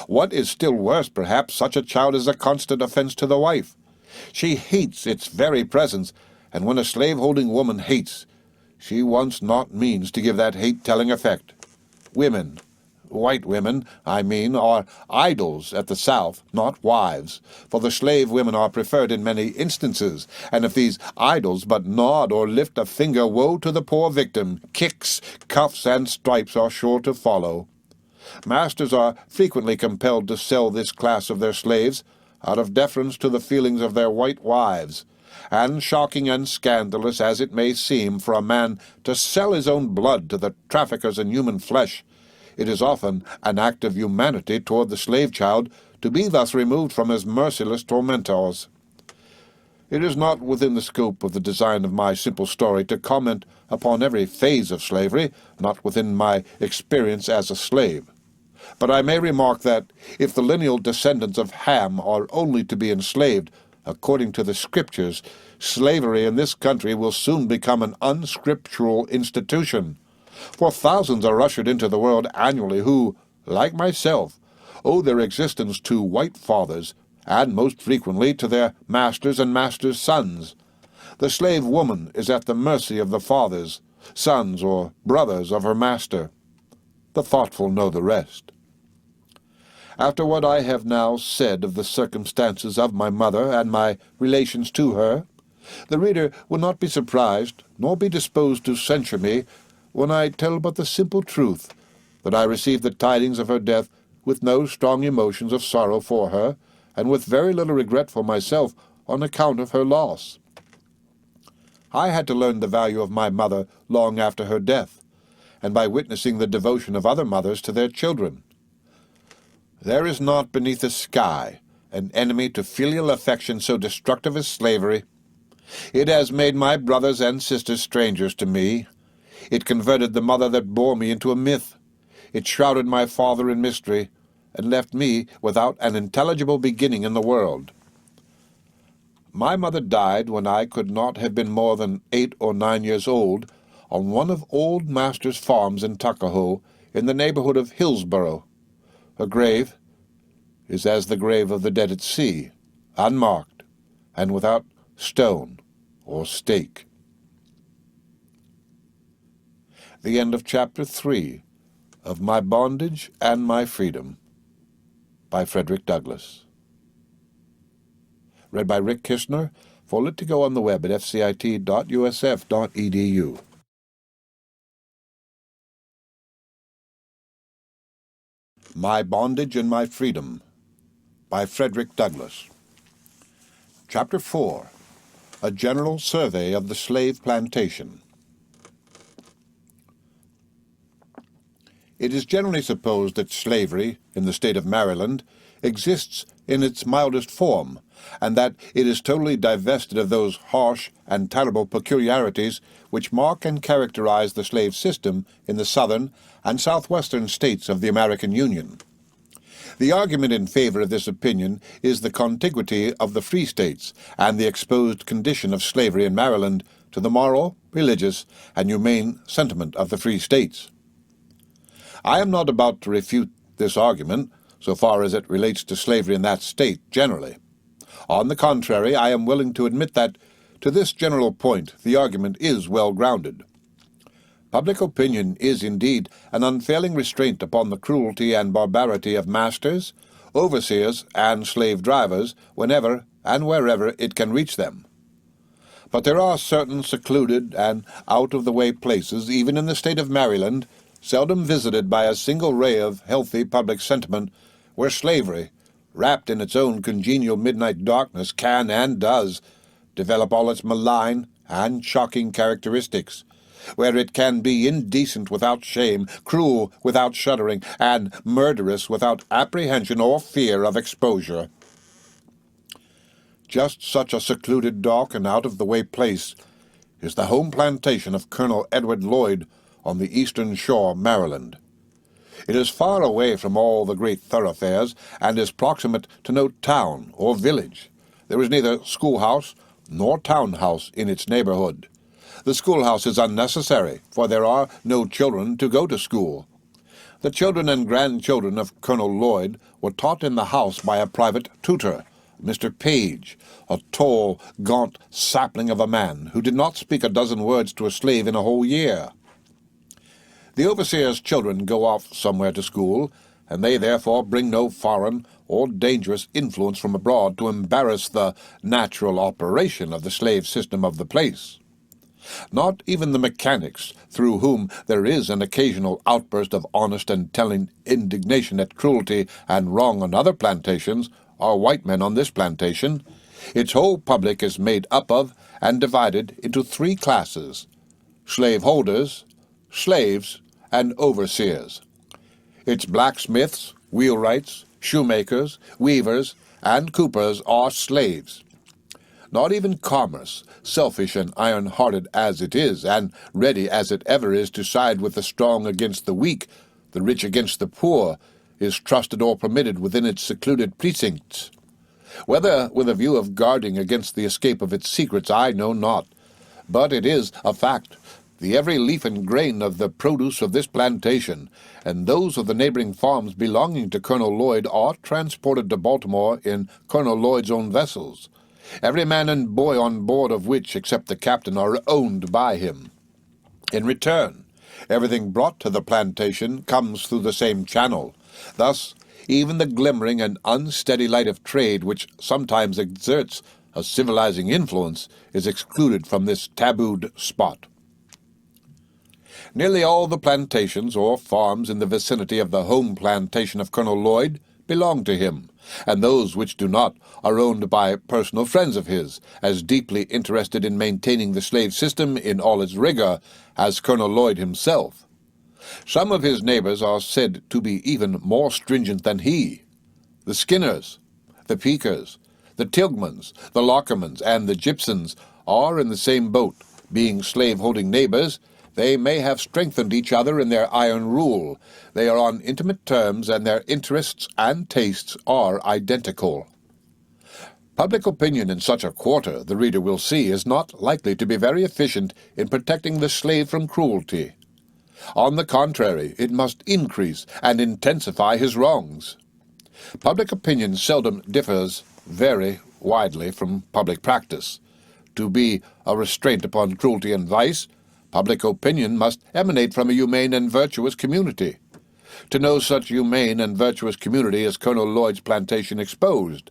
What is still worse, perhaps, such a child is a constant offense to the wife. She hates its very presence, and when a slave-holding woman hates, she wants not means to give that hate-telling effect. Women, white women, I mean, are idols at the South, not wives, for the slave women are preferred in many instances, and if these idols but nod or lift a finger, woe to the poor victim. Kicks, cuffs, and stripes are sure to follow. Masters are frequently compelled to sell this class of their slaves, out of deference to the feelings of their white wives, and shocking and scandalous as it may seem for a man to sell his own blood to the traffickers in human flesh, it is often an act of humanity toward the slave child to be thus removed from his merciless tormentors. It is not within the scope of the design of my simple story to comment upon every phase of slavery, not within my experience as a slave. But I may remark that, if the lineal descendants of Ham are only to be enslaved, according to the Scriptures, slavery in this country will soon become an unscriptural institution. For thousands are ushered into the world annually who, like myself, owe their existence to white fathers, and most frequently to their masters and masters' sons. The slave woman is at the mercy of the fathers, sons, or brothers of her master. The thoughtful know the rest. After what I have now said of the circumstances of my mother and my relations to her, the reader will not be surprised, nor be disposed to censure me, when I tell but the simple truth that I received the tidings of her death with no strong emotions of sorrow for her, and with very little regret for myself on account of her loss. I had to learn the value of my mother long after her death, and by witnessing the devotion of other mothers to their children. There is not beneath the sky an enemy to filial affection so destructive as slavery. It has made my brothers and sisters strangers to me. It converted the mother that bore me into a myth. It shrouded my father in mystery, and left me without an intelligible beginning in the world. My mother died when I could not have been more than 8 or 9 years old, on one of old master's farms in Tuckahoe, in the neighborhood of Hillsborough. Her grave is as the grave of the dead at sea, unmarked, and without stone or stake. The end of Chapter 3 of My Bondage and My Freedom by Frederick Douglass. Read by Rick Kissner, for Lit to Go on the web at fcit.usf.edu. My Bondage and My Freedom by Frederick Douglass. Chapter 4. A General Survey of the Slave Plantation. It is generally supposed that slavery, in the state of Maryland, exists in its mildest form, and that it is totally divested of those harsh and terrible peculiarities which mark and characterize the slave system in the southern and southwestern states of the American Union. The argument in favor of this opinion is the contiguity of the free states and the exposed condition of slavery in Maryland to the moral, religious, and humane sentiment of the free states. I am not about to refute this argument, so far as it relates to slavery in that state generally. On the contrary, I am willing to admit that, to this general point, the argument is well grounded. Public opinion is indeed an unfailing restraint upon the cruelty and barbarity of masters, overseers, and slave drivers whenever and wherever it can reach them. But there are certain secluded and out-of-the-way places, even in the state of Maryland, seldom visited by a single ray of healthy public sentiment, where slavery, wrapped in its own congenial midnight darkness, can and does develop all its malign and shocking characteristics, where it can be indecent without shame, cruel without shuddering, and murderous without apprehension or fear of exposure. Just such a secluded, dark, and out-of-the-way place is the home plantation of Colonel Edward Lloyd on the eastern shore of Maryland. It is far away from all the great thoroughfares, and is proximate to no town or village. There is neither schoolhouse nor townhouse in its neighborhood. The schoolhouse is unnecessary, for there are no children to go to school. The children and grandchildren of Colonel Lloyd were taught in the house by a private tutor, Mr. Page, a tall, gaunt sapling of a man who did not speak a dozen words to a slave in a whole year. The overseer's children go off somewhere to school, and they therefore bring no foreign or dangerous influence from abroad to embarrass the natural operation of the slave system of the place. Not even the mechanics, through whom there is an occasional outburst of honest and telling indignation at cruelty and wrong on other plantations, are white men on this plantation. Its whole public is made up of and divided into 3 classes: slaveholders, slaves, and overseers. Its blacksmiths, wheelwrights, shoemakers, weavers, and coopers are slaves. Not even commerce, selfish and iron-hearted as it is, and ready as it ever is to side with the strong against the weak, the rich against the poor, is trusted or permitted within its secluded precincts. Whether with a view of guarding against the escape of its secrets, I know not, but it is a fact. The every leaf and grain of the produce of this plantation, and those of the neighboring farms belonging to Colonel Lloyd, are transported to Baltimore in Colonel Lloyd's own vessels, every man and boy on board of which, except the captain, are owned by him. In return, everything brought to the plantation comes through the same channel. Thus, even the glimmering and unsteady light of trade, which sometimes exerts a civilizing influence, is excluded from this tabooed spot. Nearly all the plantations or farms in the vicinity of the home plantation of Colonel Lloyd belong to him, and those which do not are owned by personal friends of his, as deeply interested in maintaining the slave system in all its rigor as Colonel Lloyd himself. Some of his neighbors are said to be even more stringent than he. The Skinners, the Peakers, the Tilghmans, the Lockermans, and the Gibsons are in the same boat. Being slave-holding neighbors, they may have strengthened each other in their iron rule. They are on intimate terms, and their interests and tastes are identical. Public opinion in such a quarter, the reader will see, is not likely to be very efficient in protecting the slave from cruelty. On the contrary, it must increase and intensify his wrongs. Public opinion seldom differs very widely from public practice. To be a restraint upon cruelty and vice, public opinion must emanate from a humane and virtuous community. To no such humane and virtuous community is Colonel Lloyd's plantation exposed.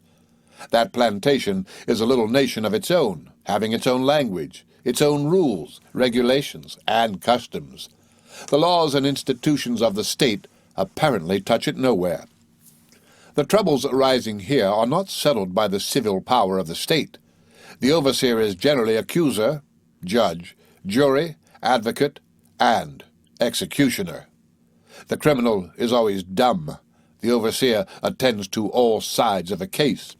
That plantation is a little nation of its own, having its own language, its own rules, regulations, and customs. The laws and institutions of the state apparently touch it nowhere. The troubles arising here are not settled by the civil power of the state. The overseer is generally accuser, judge, jury, advocate, and executioner. The criminal is always dumb. The overseer attends to all sides of a case.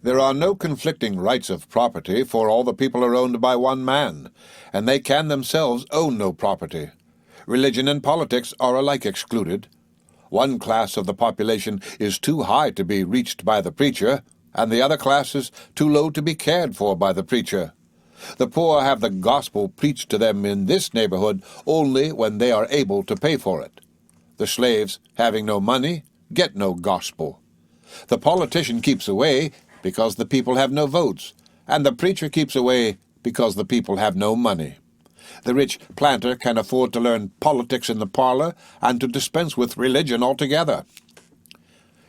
There are no conflicting rights of property, for all the people are owned by one man, and they can themselves own no property. Religion and politics are alike excluded. One class of the population is too high to be reached by the preacher, and the other class is too low to be cared for by the preacher. The poor have the gospel preached to them in this neighborhood only when they are able to pay for it. The slaves, having no money, get no gospel. The politician keeps away because the people have no votes, and the preacher keeps away because the people have no money. The rich planter can afford to learn politics in the parlor and to dispense with religion altogether.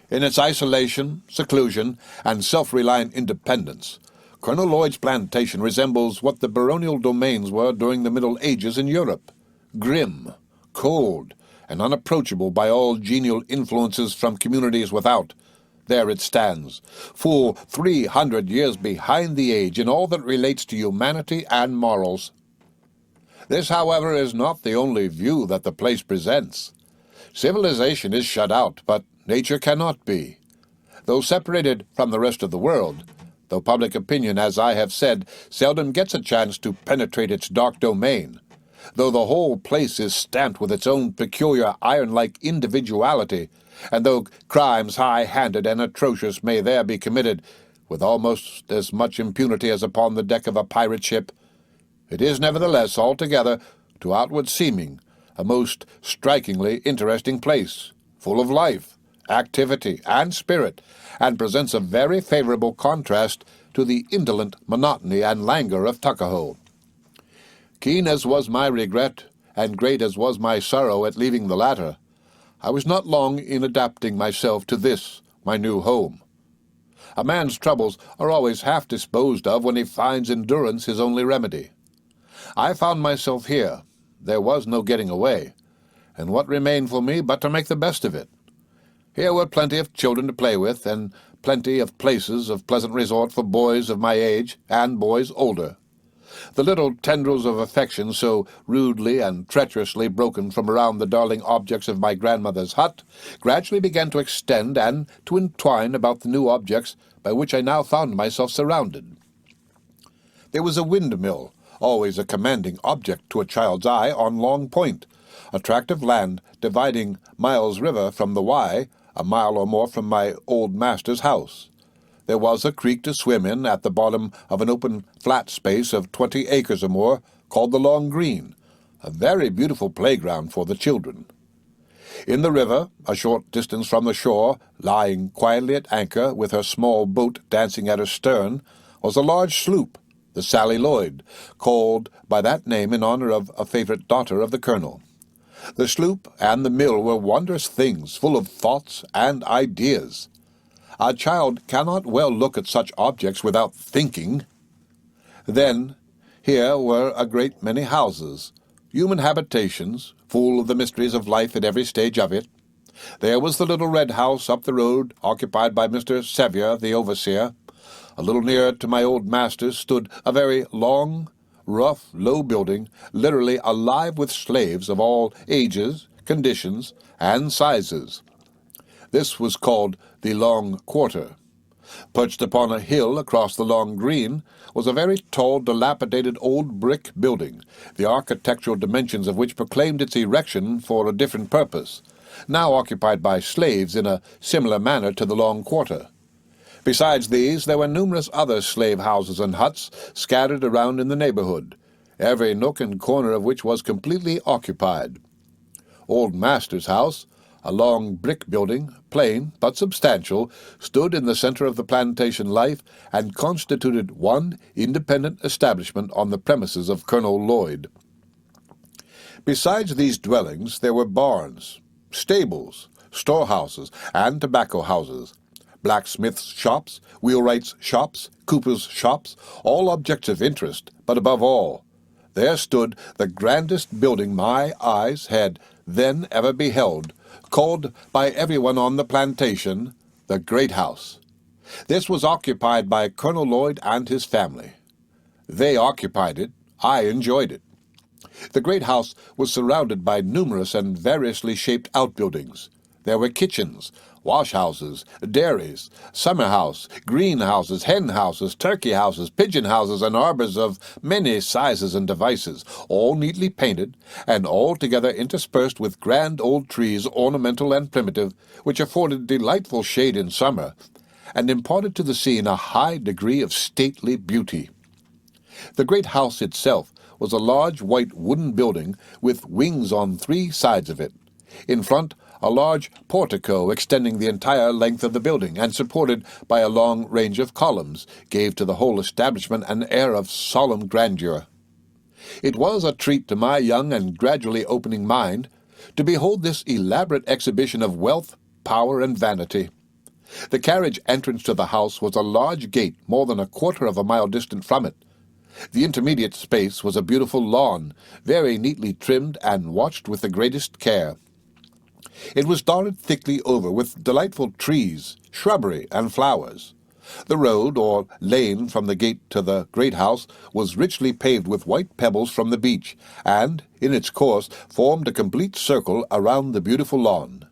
In its isolation, seclusion, and self-reliant independence, Colonel Lloyd's plantation resembles what the baronial domains were during the Middle Ages in Europe, grim, cold, and unapproachable by all genial influences from communities without. There it stands, full 300 years behind the age in all that relates to humanity and morals. This, however, is not the only view that the place presents. Civilization is shut out, but nature cannot be. Though separated from the rest of the world, though public opinion, as I have said, seldom gets a chance to penetrate its dark domain, though the whole place is stamped with its own peculiar iron-like individuality, and though crimes high-handed and atrocious may there be committed with almost as much impunity as upon the deck of a pirate ship, it is nevertheless altogether, to outward seeming, a most strikingly interesting place, full of life, activity, and spirit, and presents a very favorable contrast to the indolent monotony and languor of Tuckahoe. Keen as was my regret, and great as was my sorrow at leaving the latter, I was not long in adapting myself to this, my new home. A man's troubles are always half disposed of when he finds endurance his only remedy. I found myself here. There was no getting away, and what remained for me but to make the best of it? Here were plenty of children to play with, and plenty of places of pleasant resort for boys of my age and boys older. The little tendrils of affection so rudely and treacherously broken from around the darling objects of my grandmother's hut gradually began to extend and to entwine about the new objects by which I now found myself surrounded. There was a windmill, always a commanding object to a child's eye, on Long Point, a tract of land dividing Miles River from the Wye, a mile or more from my old master's house. There was a creek to swim in at the bottom of an open flat space of 20 acres or more, called the Long Green, a very beautiful playground for the children. In the river, a short distance from the shore, lying quietly at anchor with her small boat dancing at her stern, was a large sloop, the Sally Lloyd, called by that name in honor of a favorite daughter of the colonel. The sloop and the mill were wondrous things, full of thoughts and ideas. A child cannot well look at such objects without thinking. Then, here were a great many houses, human habitations, full of the mysteries of life at every stage of it. There was the little red house up the road, occupied by Mr. Sevier, the overseer. A little nearer to my old master's stood a very long, rough, low building, literally alive with slaves of all ages, conditions, and sizes. This was called the Long Quarter. Perched upon a hill across the long green was a very tall, dilapidated old brick building, the architectural dimensions of which proclaimed its erection for a different purpose, now occupied by slaves in a similar manner to the Long Quarter. Besides these, there were numerous other slave houses and huts scattered around in the neighborhood, every nook and corner of which was completely occupied. Old Master's house, a long brick building, plain but substantial, stood in the center of the plantation life and constituted one independent establishment on the premises of Colonel Lloyd. Besides these dwellings, there were barns, stables, storehouses, and tobacco houses, blacksmiths' shops, wheelwrights' shops, coopers' shops, all objects of interest, but above all, there stood the grandest building my eyes had then ever beheld, called by everyone on the plantation the Great House. This was occupied by Colonel Lloyd and his family. They occupied it, I enjoyed it. The Great House was surrounded by numerous and variously shaped outbuildings. There were kitchens, wash-houses, dairies, summer-house, greenhouses, hen-houses, turkey-houses, pigeon-houses, and arbors of many sizes and devices, all neatly painted, and all together interspersed with grand old trees, ornamental and primitive, which afforded delightful shade in summer, and imparted to the scene a high degree of stately beauty. The great house itself was a large white wooden building with wings on 3 sides of it. In front, a large portico extending the entire length of the building, and supported by a long range of columns, gave to the whole establishment an air of solemn grandeur. It was a treat to my young and gradually opening mind to behold this elaborate exhibition of wealth, power, and vanity. The carriage entrance to the house was a large gate more than a quarter of a mile distant from it. The intermediate space was a beautiful lawn, very neatly trimmed and watched with the greatest care. It was dotted thickly over with delightful trees, shrubbery, and flowers. The road, or lane from the gate to the great house, was richly paved with white pebbles from the beach, and, in its course, formed a complete circle around the beautiful lawn.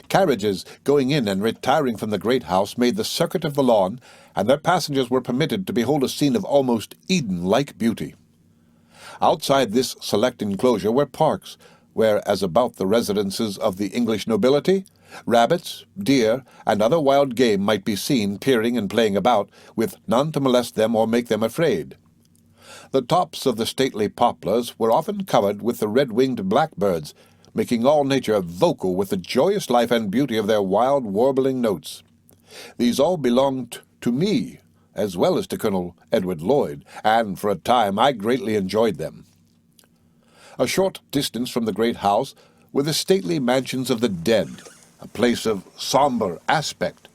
Carriages going in and retiring from the great house made the circuit of the lawn, and their passengers were permitted to behold a scene of almost Eden-like beauty. Outside this select enclosure were parks, where, as about the residences of the English nobility, rabbits, deer, and other wild game might be seen peering and playing about, with none to molest them or make them afraid. The tops of the stately poplars were often covered with the red-winged blackbirds, making all nature vocal with the joyous life and beauty of their wild warbling notes. These all belonged to me, as well as to Colonel Edward Lloyd, and for a time I greatly enjoyed them. A short distance from the great house were the stately mansions of the dead, a place of somber aspect.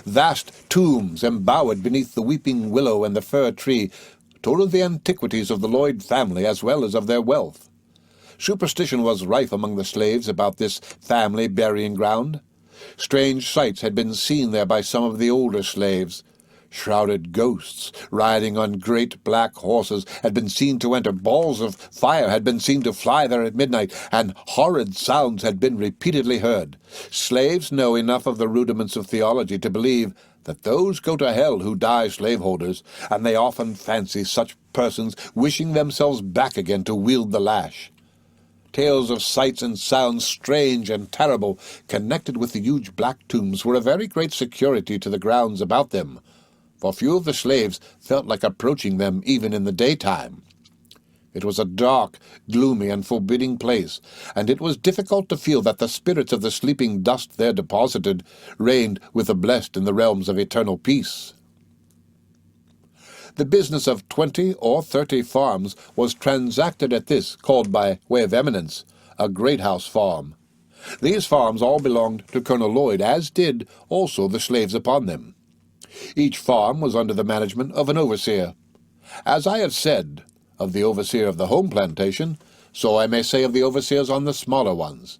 Vast tombs embowered beneath the weeping willow and the fir tree told of the antiquities of the Lloyd family as well as of their wealth. Superstition was rife among the slaves about this family burying ground. Strange sights had been seen there by some of the older slaves. Shrouded ghosts, riding on great black horses, had been seen to enter. Balls of fire had been seen to fly there at midnight, and horrid sounds had been repeatedly heard. Slaves know enough of the rudiments of theology to believe that those go to hell who die slaveholders, and they often fancy such persons wishing themselves back again to wield the lash. Tales of sights and sounds strange and terrible, connected with the huge black tombs, were a very great security to the grounds about them, for few of the slaves felt like approaching them even in the daytime. It was a dark, gloomy, and forbidding place, and it was difficult to feel that the spirits of the sleeping dust there deposited reigned with the blessed in the realms of eternal peace. The business of 20 or 30 farms was transacted at this, called by way of eminence, a great house farm. These farms all belonged to Colonel Lloyd, as did also the slaves upon them. Each farm was under the management of an overseer. As I have said of the overseer of the home plantation, So I may say of the overseers on the smaller ones.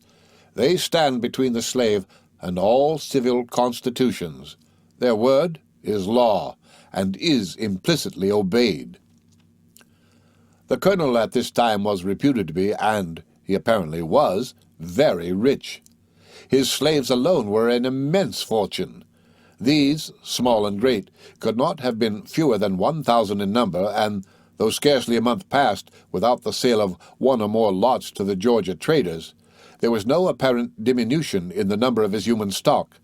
They stand between the slave and all civil constitutions. Their word is law, and is implicitly obeyed. The colonel at this time was reputed to be, and he apparently was, very rich. His slaves alone were an immense fortune. These, small and great, could not have been fewer than 1,000 in number, and though scarcely a month passed without the sale of one or more lots to the Georgia traders, there was no apparent diminution in the number of his human stock.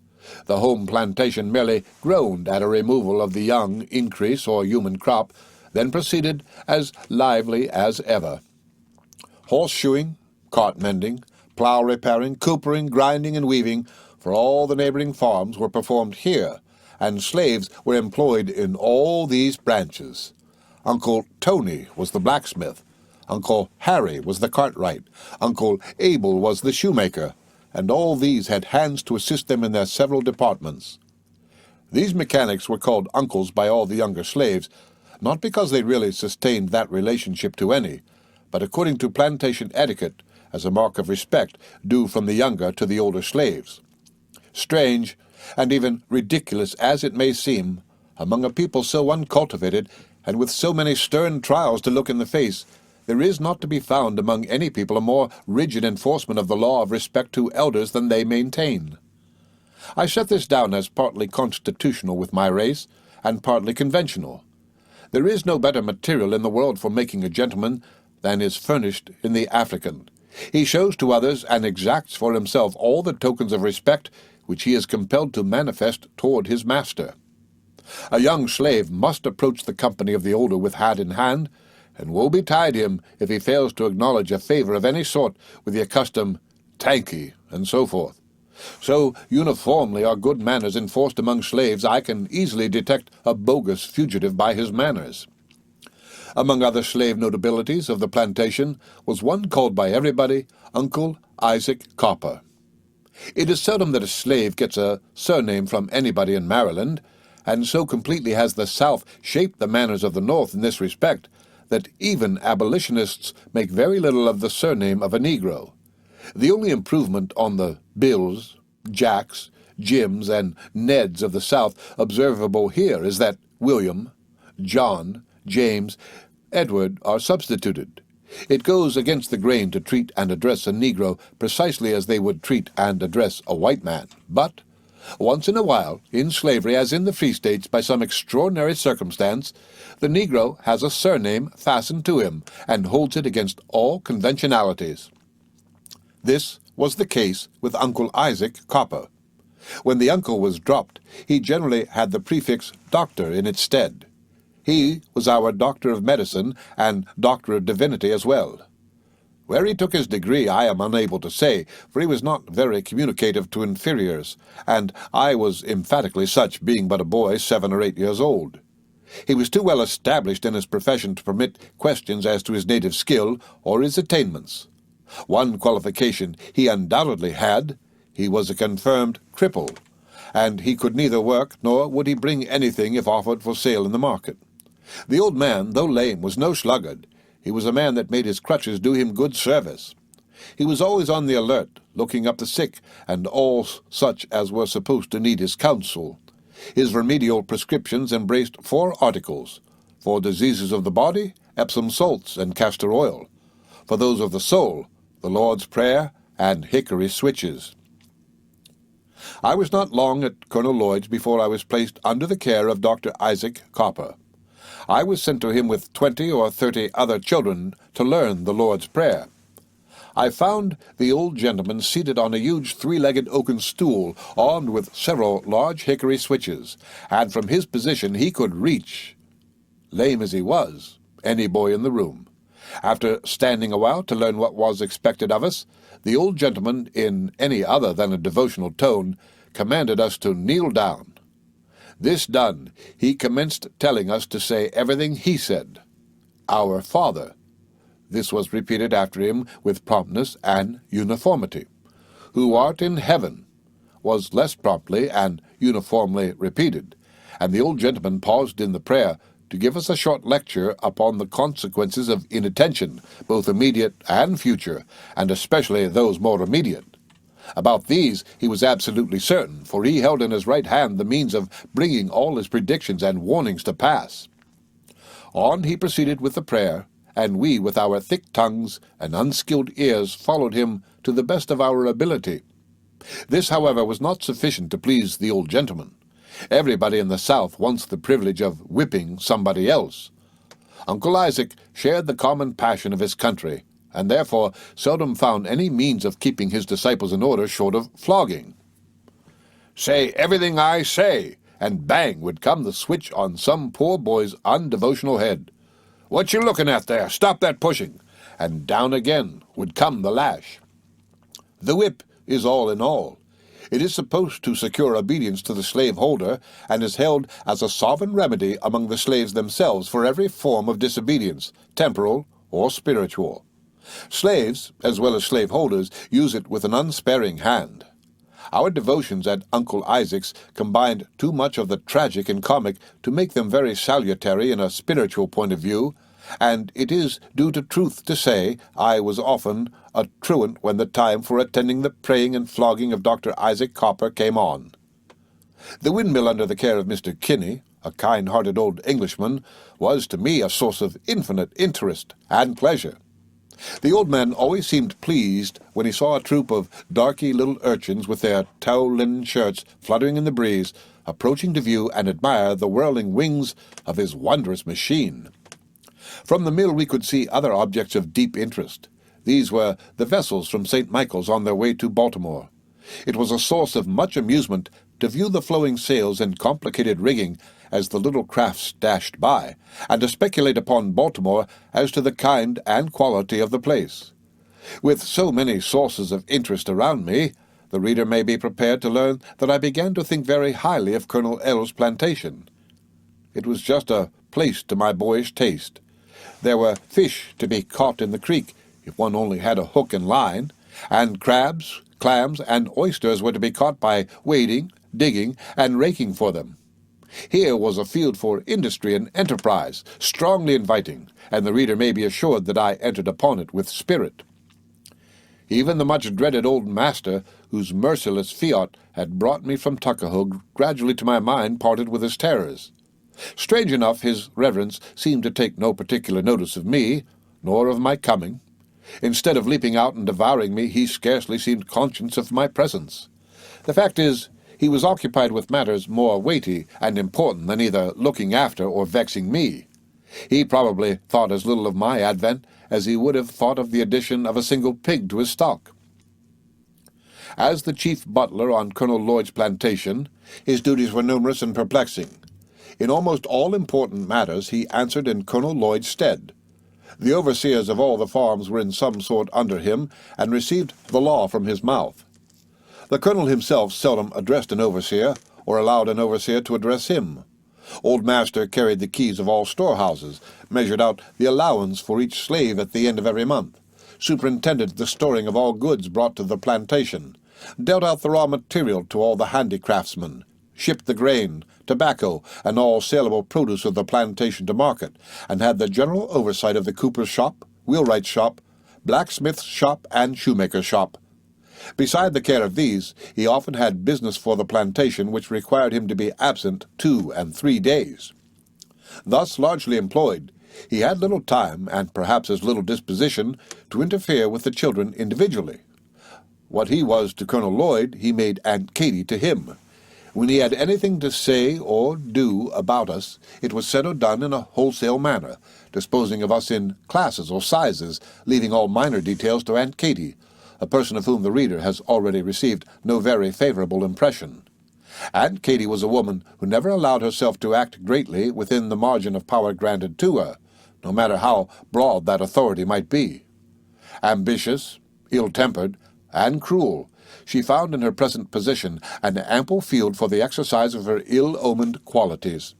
The home plantation merely groaned at a removal of the young increase or human crop, then proceeded as lively as ever. Horseshoeing, cart mending, plough repairing, coopering, grinding, and weaving for all the neighboring farms were performed here, and slaves were employed in all these branches. Uncle Tony was the blacksmith, Uncle Harry was the cartwright, Uncle Abel was the shoemaker, and all these had hands to assist them in their several departments. These mechanics were called uncles by all the younger slaves, not because they really sustained that relationship to any, but according to plantation etiquette, as a mark of respect due from the younger to the older slaves. Strange, and even ridiculous as it may seem, among a people so uncultivated, and with so many stern trials to look in the face, there is not to be found among any people a more rigid enforcement of the law of respect to elders than they maintain. I set this down as partly constitutional with my race, and partly conventional. There is no better material in the world for making a gentleman than is furnished in the African. He shows to others and exacts for himself all the tokens of respect which he is compelled to manifest toward his master. A young slave must approach the company of the older with hat in hand, and woe betide him if he fails to acknowledge a favor of any sort with the accustomed "Thank'ee," and so forth. So uniformly are good manners enforced among slaves, I can easily detect a bogus fugitive by his manners. Among other slave notabilities of the plantation was one called by everybody Uncle Isaac Copper. It is seldom that a slave gets a surname from anybody in Maryland, and so completely has the South shaped the manners of the North in this respect that even abolitionists make very little of the surname of a Negro. The only improvement on the Bills, Jacks, Jims, and Neds of the South observable here is that William, John, James, Edward are substituted. It goes against the grain to treat and address a Negro precisely as they would treat and address a white man. But once in a while, in slavery as in the Free States, by some extraordinary circumstance, the Negro has a surname fastened to him and holds it against all conventionalities. This was the case with Uncle Isaac Copper. When the uncle was dropped, he generally had the prefix Doctor in its stead. He was our Doctor of Medicine and Doctor of Divinity as well. Where he took his degree I am unable to say, for he was not very communicative to inferiors, and I was emphatically such, being but a boy 7 or 8 years old. He was too well established in his profession to permit questions as to his native skill or his attainments. One qualification he undoubtedly had: he was a confirmed cripple, and he could neither work nor would he bring anything if offered for sale in the market. The old man, though lame, was no sluggard. He was a man that made his crutches do him good service. He was always on the alert, looking up the sick, and all such as were supposed to need his counsel. His remedial prescriptions embraced 4 articles: for diseases of the body, Epsom salts and castor oil; for those of the soul, the Lord's Prayer and hickory switches. I was not long at Colonel Lloyd's before I was placed under the care of Dr. Isaac Copper. I was sent to him with 20 or 30 other children to learn the Lord's Prayer. I found the old gentleman seated on a huge 3-legged oaken stool, armed with several large hickory switches, and from his position he could reach, lame as he was, any boy in the room. After standing a while to learn what was expected of us, the old gentleman, in any other than a devotional tone, commanded us to kneel down. This done, he commenced telling us to say everything he said. Our Father. This was repeated after him with promptness and uniformity. Who art in heaven, was less promptly and uniformly repeated, and the old gentleman paused in the prayer to give us a short lecture upon the consequences of inattention, both immediate and future, and especially those more immediate. About these he was absolutely certain, for he held in his right hand the means of bringing all his predictions and warnings to pass. On he proceeded with the prayer, and we with our thick tongues and unskilled ears followed him to the best of our ability. This, however, was not sufficient to please the old gentleman. Everybody in the South wants the privilege of whipping somebody else. Uncle Isaac shared the common passion of his country, and therefore seldom found any means of keeping his disciples in order short of flogging. "Say everything I say," and bang would come the switch on some poor boy's undevotional head. "What you looking at there? Stop that pushing!" And down again would come the lash. The whip is all in all. It is supposed to secure obedience to the slaveholder, and is held as a sovereign remedy among the slaves themselves for every form of disobedience, temporal or spiritual. Slaves, as well as slaveholders, use it with an unsparing hand. Our devotions at Uncle Isaac's combined too much of the tragic and comic to make them very salutary in a spiritual point of view, and it is due to truth to say I was often a truant when the time for attending the praying and flogging of Dr. Isaac Copper came on. The windmill under the care of Mr. Kinney, a kind-hearted old Englishman, was to me a source of infinite interest and pleasure. The old man always seemed pleased when he saw a troop of darky little urchins with their tow linen shirts fluttering in the breeze, approaching to view and admire the whirling wings of his wondrous machine. From the mill we could see other objects of deep interest. These were the vessels from St. Michael's on their way to Baltimore. It was a source of much amusement to view the flowing sails and complicated rigging as the little crafts dashed by, and to speculate upon Baltimore as to the kind and quality of the place. With so many sources of interest around me, the reader may be prepared to learn that I began to think very highly of Colonel L's plantation. It was just a place to my boyish taste. There were fish to be caught in the creek, if one only had a hook and line, and crabs, clams, and oysters were to be caught by wading, digging, and raking for them. Here was a field for industry and enterprise, strongly inviting, and the reader may be assured that I entered upon it with spirit. Even the much-dreaded old master, whose merciless fiat had brought me from Tuckahoe, gradually to my mind parted with his terrors. Strange enough, his reverence seemed to take no particular notice of me, nor of my coming. Instead of leaping out and devouring me, he scarcely seemed conscious of my presence. The fact is, he was occupied with matters more weighty and important than either looking after or vexing me. He probably thought as little of my advent as he would have thought of the addition of a single pig to his stock. As the chief butler on Colonel Lloyd's plantation, his duties were numerous and perplexing. In almost all important matters he answered in Colonel Lloyd's stead. The overseers of all the farms were in some sort under him, and received the law from his mouth. The colonel himself seldom addressed an overseer, or allowed an overseer to address him. Old Master carried the keys of all storehouses, measured out the allowance for each slave at the end of every month, superintended the storing of all goods brought to the plantation, dealt out the raw material to all the handicraftsmen, shipped the grain, tobacco, and all saleable produce of the plantation to market, and had the general oversight of the cooper's shop, wheelwright's shop, blacksmith's shop, and shoemaker's shop. Beside the care of these, he often had business for the plantation which required him to be absent 2 and 3 days. Thus largely employed, he had little time, and perhaps as little disposition, to interfere with the children individually. What he was to Colonel Lloyd, he made Aunt Katy to him. When he had anything to say or do about us, it was said or done in a wholesale manner, disposing of us in classes or sizes, leaving all minor details to Aunt Katy, a person of whom the reader has already received no very favorable impression. Aunt Katy was a woman who never allowed herself to act greatly within the margin of power granted to her, no matter how broad that authority might be. Ambitious, ill-tempered, and cruel, she found in her present position an ample field for the exercise of her ill-omened qualities.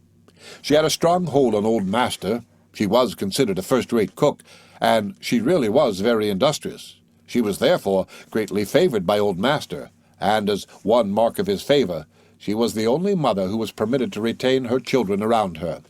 She had a strong hold on old Master. She was considered a first-rate cook, and she really was very industrious. She was therefore greatly favored by old Master, and as one mark of his favor, she was the only mother who was permitted to retain her children around her.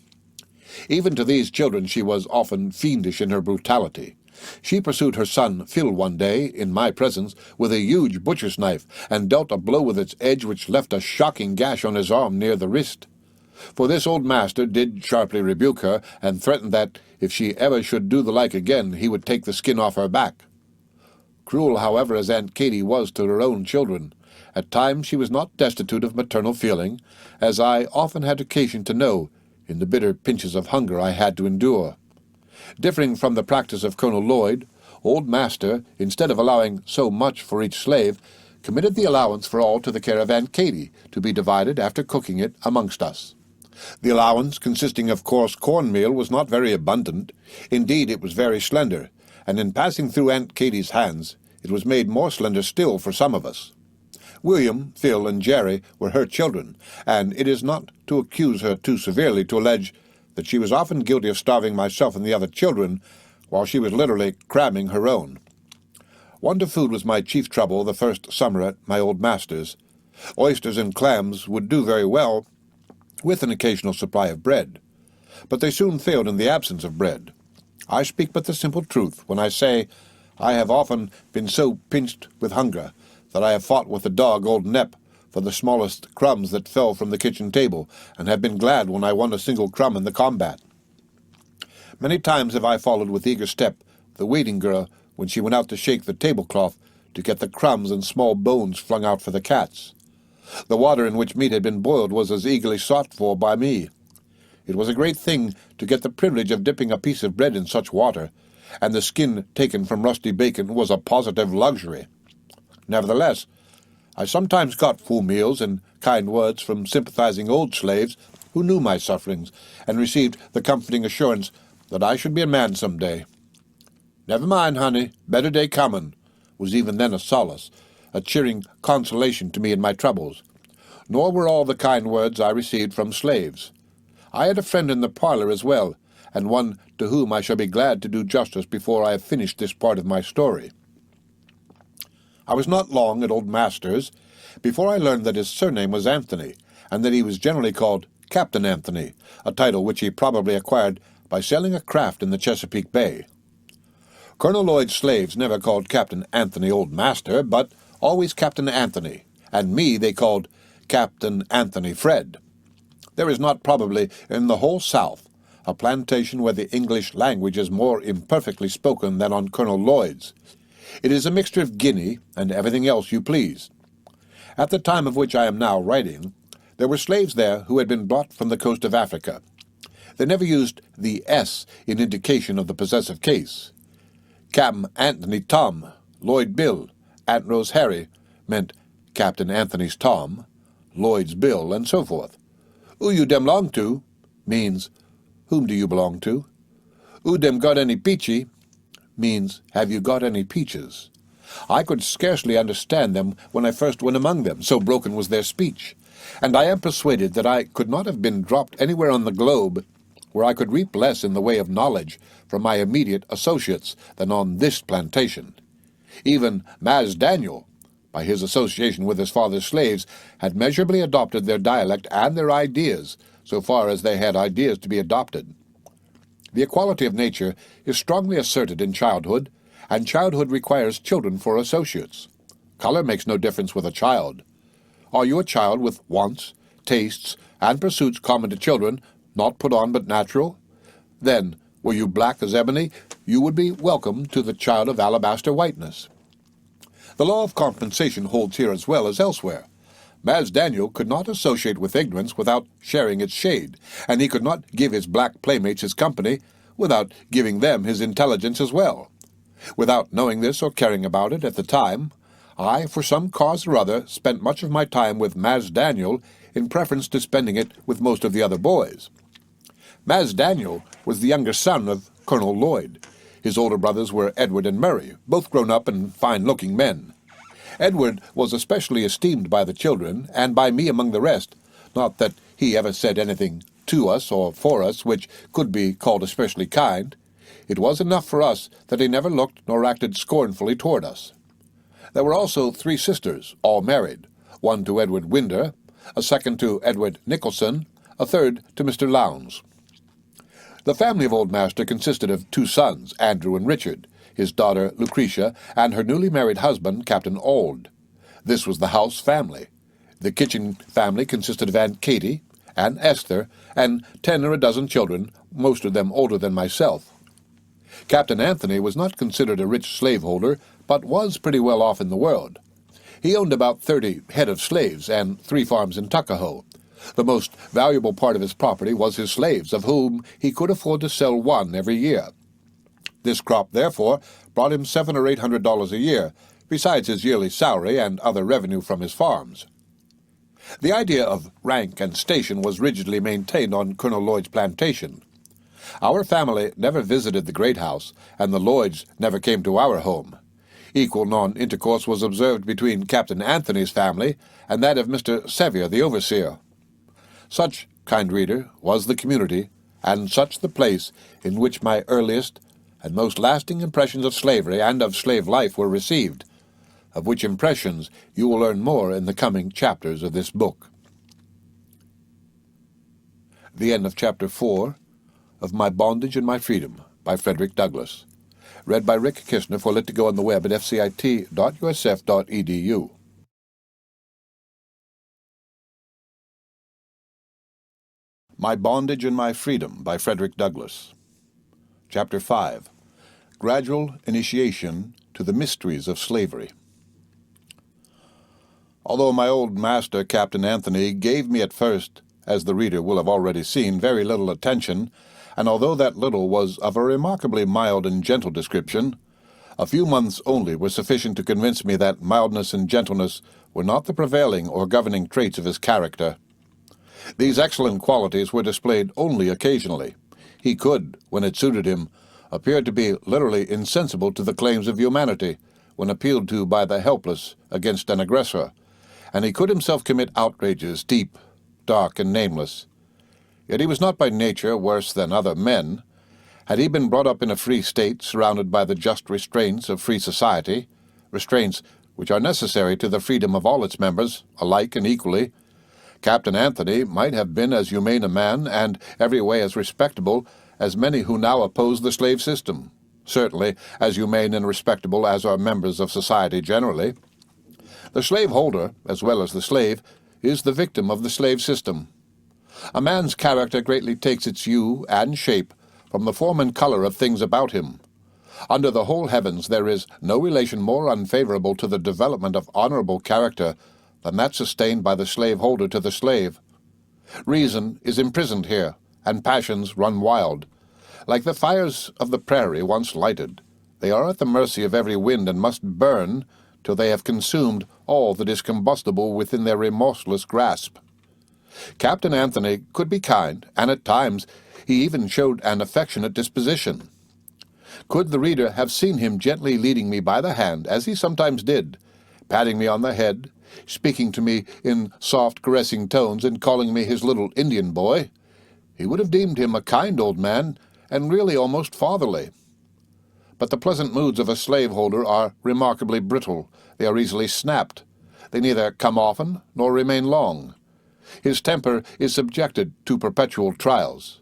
Even to these children she was often fiendish in her brutality. She pursued her son Phil one day, in my presence, with a huge butcher's knife, and dealt a blow with its edge which left a shocking gash on his arm near the wrist. For this old master did sharply rebuke her, and threatened that, if she ever should do the like again, he would take the skin off her back. Cruel, however, as Aunt Katy was to her own children, at times she was not destitute of maternal feeling, as I often had occasion to know in the bitter pinches of hunger I had to endure. Differing from the practice of Colonel Lloyd, old master, instead of allowing so much for each slave, committed the allowance for all to the care of Aunt Katy, to be divided after cooking it amongst us. The allowance, consisting of coarse cornmeal, was not very abundant. Indeed, it was very slender, and in passing through Aunt Katy's hands, it was made more slender still for some of us. William, Phil, and Jerry were her children, and it is not to accuse her too severely to allege that she was often guilty of starving myself and the other children, while she was literally cramming her own. Want of food was my chief trouble the first summer at my old master's. Oysters and clams would do very well, with an occasional supply of bread, but they soon failed in the absence of bread. I speak but the simple truth when I say I have often been so pinched with hunger that I have fought with the dog, old Nep, for the smallest crumbs that fell from the kitchen table, and have been glad when I won a single crumb in the combat. Many times have I followed with eager step the waiting girl when she went out to shake the tablecloth to get the crumbs and small bones flung out for the cats. The water in which meat had been boiled was as eagerly sought for by me. It was a great thing to get the privilege of dipping a piece of bread in such water, and the skin taken from rusty bacon was a positive luxury. Nevertheless, I sometimes got full meals and kind words from sympathizing old slaves who knew my sufferings, and received the comforting assurance that I should be a man some day. "Never mind, honey, better day comin'," was even then a solace, a cheering consolation to me in my troubles. Nor were all the kind words I received from slaves. I had a friend in the parlor as well, and one to whom I shall be glad to do justice before I have finished this part of my story. I was not long at old master's before I learned that his surname was Anthony, and that he was generally called Captain Anthony, a title which he probably acquired by sailing a craft in the Chesapeake Bay. Colonel Lloyd's slaves never called Captain Anthony old master, but always Captain Anthony, and me they called Captain Anthony Fred. There is not probably in the whole South a plantation where the English language is more imperfectly spoken than on Colonel Lloyd's. It is a mixture of Guinea and everything else you please. At the time of which I am now writing, there were slaves there who had been brought from the coast of Africa. They never used the S in indication of the possessive case. Captain Anthony Tom, Lloyd Bill, Aunt Rose Harry meant Captain Anthony's Tom, Lloyd's Bill, and so forth. "Who you dem long to?" means, "Whom do you belong to?" "Who dem got any peachy?" means, "Have you got any peaches?" I could scarcely understand them when I first went among them, so broken was their speech, and I am persuaded that I could not have been dropped anywhere on the globe where I could reap less in the way of knowledge from my immediate associates than on this plantation. Even Mas Daniel, by his association with his father's slaves, had measurably adopted their dialect and their ideas, so far as they had ideas to be adopted. The equality of nature is strongly asserted in childhood, and childhood requires children for associates. Color makes no difference with a child. Are you a child with wants, tastes, and pursuits common to children, not put on but natural? Then, were you black as ebony, you would be welcome to the child of alabaster whiteness. The law of compensation holds here as well as elsewhere. Mas Daniel could not associate with ignorance without sharing its shade, and he could not give his black playmates his company without giving them his intelligence as well. Without knowing this or caring about it at the time, I, for some cause or other, spent much of my time with Mas Daniel in preference to spending it with most of the other boys. Mas Daniel was the younger son of Colonel Lloyd. His older brothers were Edward and Murray, both grown up and fine-looking men. Edward was especially esteemed by the children, and by me among the rest, not that he ever said anything to us or for us which could be called especially kind. It was enough for us that he never looked nor acted scornfully toward us. There were also 3 sisters, all married, one to Edward Winder, a second to Edward Nicholson, a third to Mr. Lowndes. The family of Old Master consisted of two sons, Andrew and Richard, his daughter Lucretia, and her newly married husband, Captain Auld. This was the house family. The kitchen family consisted of Aunt Katy, Aunt Esther, and 10 or a dozen children, most of them older than myself. Captain Anthony was not considered a rich slaveholder, but was pretty well off in the world. He owned about 30 head of slaves and 3 farms in Tuckahoe. The most valuable part of his property was his slaves, of whom he could afford to sell one every year. This crop, therefore, brought him $700 or $800 a year, besides his yearly salary and other revenue from his farms. The idea of rank and station was rigidly maintained on Colonel Lloyd's plantation. Our family never visited the great house, and the Lloyds never came to our home. Equal non-intercourse was observed between Captain Anthony's family and that of Mr. Sevier, the overseer. Such, kind reader, was the community, and such the place in which my earliest and most lasting impressions of slavery and of slave life were received, of which impressions you will learn more in the coming chapters of this book. The end of Chapter 4 of My Bondage and My Freedom by Frederick Douglass. Read by Rick Kissner for Lit2Go on the web at fcit.usf.edu. My Bondage and My Freedom by Frederick Douglass. Chapter 5. Gradual Initiation to the Mysteries of Slavery. Although my old master, Captain Anthony, gave me at first, as the reader will have already seen, very little attention, and although that little was of a remarkably mild and gentle description, a few months only were sufficient to convince me that mildness and gentleness were not the prevailing or governing traits of his character. These excellent qualities were displayed only occasionally. He could, when it suited him, appear to be literally insensible to the claims of humanity when appealed to by the helpless against an aggressor, and he could himself commit outrages deep, dark, and nameless. Yet he was not by nature worse than other men. Had he been brought up in a free state, surrounded by the just restraints of free society, restraints which are necessary to the freedom of all its members, alike and equally, Captain Anthony might have been as humane a man, and every way as respectable, as many who now oppose the slave system, certainly as humane and respectable as are members of society generally. The slaveholder, as well as the slave, is the victim of the slave system. A man's character greatly takes its hue and shape from the form and color of things about him. Under the whole heavens there is no relation more unfavorable to the development of honorable character than that sustained by the slaveholder to the slave. Reason is imprisoned here, and passions run wild. Like the fires of the prairie once lighted, they are at the mercy of every wind and must burn till they have consumed all that is combustible within their remorseless grasp. Captain Anthony could be kind, and at times he even showed an affectionate disposition. Could the reader have seen him gently leading me by the hand, as he sometimes did, patting me on the head, speaking to me in soft, caressing tones, and calling me his little Indian boy, he would have deemed him a kind old man, and really almost fatherly. But the pleasant moods of a slaveholder are remarkably brittle. They are easily snapped. They neither come often nor remain long. His temper is subjected to perpetual trials.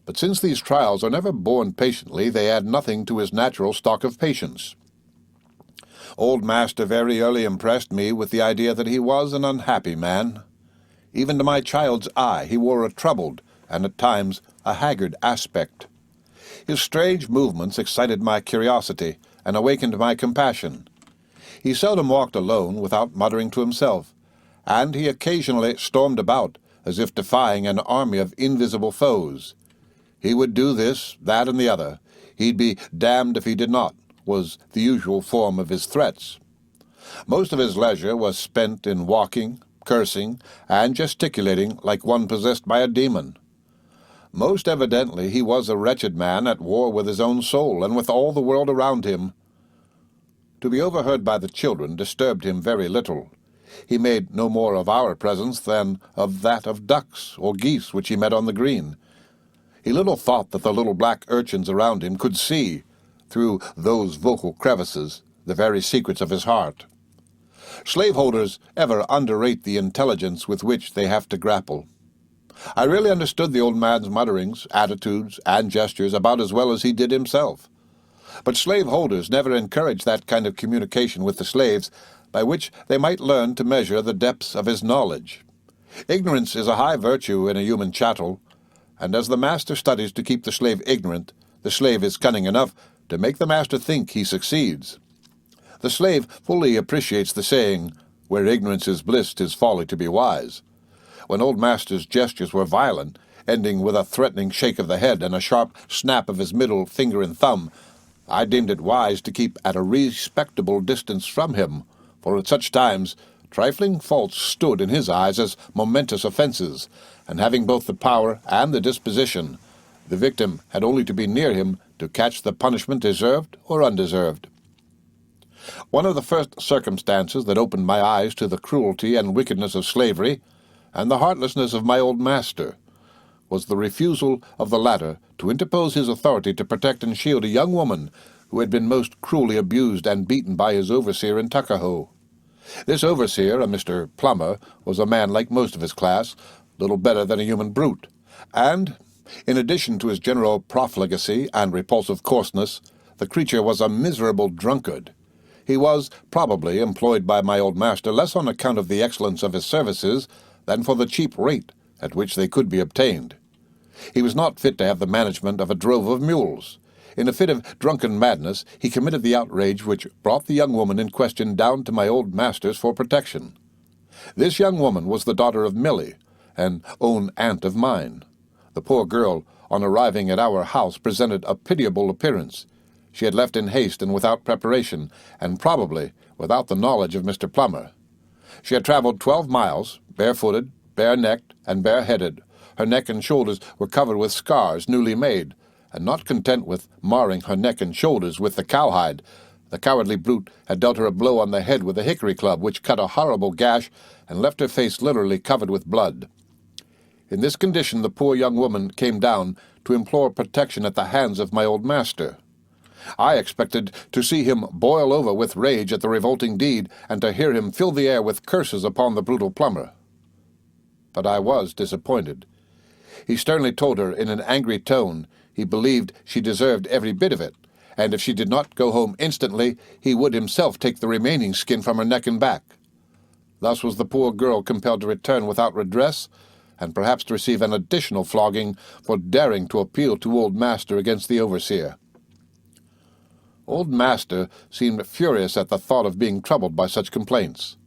But since these trials are never borne patiently, they add nothing to his natural stock of patience. Old Master very early impressed me with the idea that he was an unhappy man. Even to my child's eye he wore a troubled, and at times a haggard aspect. His strange movements excited my curiosity and awakened my compassion. He seldom walked alone without muttering to himself, and he occasionally stormed about as if defying an army of invisible foes. He would do this, that, and the other. He'd be damned if he did not, was the usual form of his threats. Most of his leisure was spent in walking, cursing, and gesticulating like one possessed by a demon. Most evidently he was a wretched man at war with his own soul and with all the world around him. To be overheard by the children disturbed him very little. He made no more of our presence than of that of ducks or geese which he met on the green. He little thought that the little black urchins around him could see, through those vocal crevices, the very secrets of his heart. Slaveholders ever underrate the intelligence with which they have to grapple. I really understood the old man's mutterings, attitudes, and gestures about as well as he did himself. But slaveholders never encouraged that kind of communication with the slaves by which they might learn to measure the depths of his knowledge. Ignorance is a high virtue in a human chattel, and as the master studies to keep the slave ignorant, the slave is cunning enough to make the master think he succeeds. The slave fully appreciates the saying, "Where ignorance is bliss, 'tis folly to be wise." When old master's gestures were violent, ending with a threatening shake of the head and a sharp snap of his middle finger and thumb, I deemed it wise to keep at a respectable distance from him, for at such times trifling faults stood in his eyes as momentous offenses, and having both the power and the disposition, the victim had only to be near him to catch the punishment deserved or undeserved. One of the first circumstances that opened my eyes to the cruelty and wickedness of slavery, and the heartlessness of my old master, was the refusal of the latter to interpose his authority to protect and shield a young woman who had been most cruelly abused and beaten by his overseer in Tuckahoe. This overseer, a Mr. Plummer, was a man like most of his class, little better than a human brute, and, in addition to his general profligacy and repulsive coarseness, the creature was a miserable drunkard. He was, probably, employed by my old master less on account of the excellence of his services than for the cheap rate at which they could be obtained. He was not fit to have the management of a drove of mules. In a fit of drunken madness, he committed the outrage which brought the young woman in question down to my old master's for protection. This young woman was the daughter of Millie, an own aunt of mine. The poor girl, on arriving at our house, presented a pitiable appearance. She had left in haste and without preparation, and probably without the knowledge of Mr. Plummer. She had traveled 12 miles, barefooted, bare-necked, and bareheaded. Her neck and shoulders were covered with scars newly made, and not content with marring her neck and shoulders with the cowhide, the cowardly brute had dealt her a blow on the head with a hickory club, which cut a horrible gash and left her face literally covered with blood. In this condition the poor young woman came down to implore protection at the hands of my old master. I expected to see him boil over with rage at the revolting deed, and to hear him fill the air with curses upon the brutal Plummer. But I was disappointed. He sternly told her in an angry tone he believed she deserved every bit of it, and if she did not go home instantly, he would himself take the remaining skin from her neck and back. Thus was the poor girl compelled to return without redress, and perhaps to receive an additional flogging for daring to appeal to old master against the overseer. Old master seemed furious at the thought of being troubled by such complaints.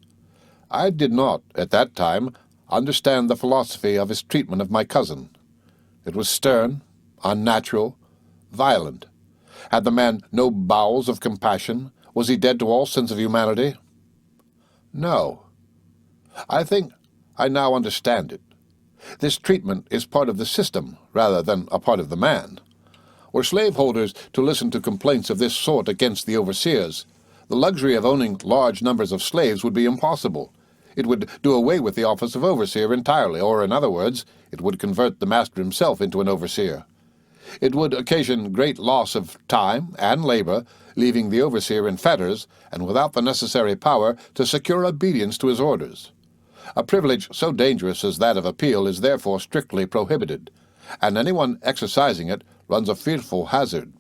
I did not, at that time, understand the philosophy of his treatment of my cousin. It was stern, unnatural, violent. Had the man no bowels of compassion? Was he dead to all sense of humanity? No. I think I now understand it. This treatment is part of the system rather than a part of the man. Were slaveholders to listen to complaints of this sort against the overseers, the luxury of owning large numbers of slaves would be impossible. It would do away with the office of overseer entirely, or, in other words, it would convert the master himself into an overseer. It would occasion great loss of time and labor, leaving the overseer in fetters and without the necessary power to secure obedience to his orders. A privilege so dangerous as that of appeal is therefore strictly prohibited, and anyone exercising it runs a fearful hazard.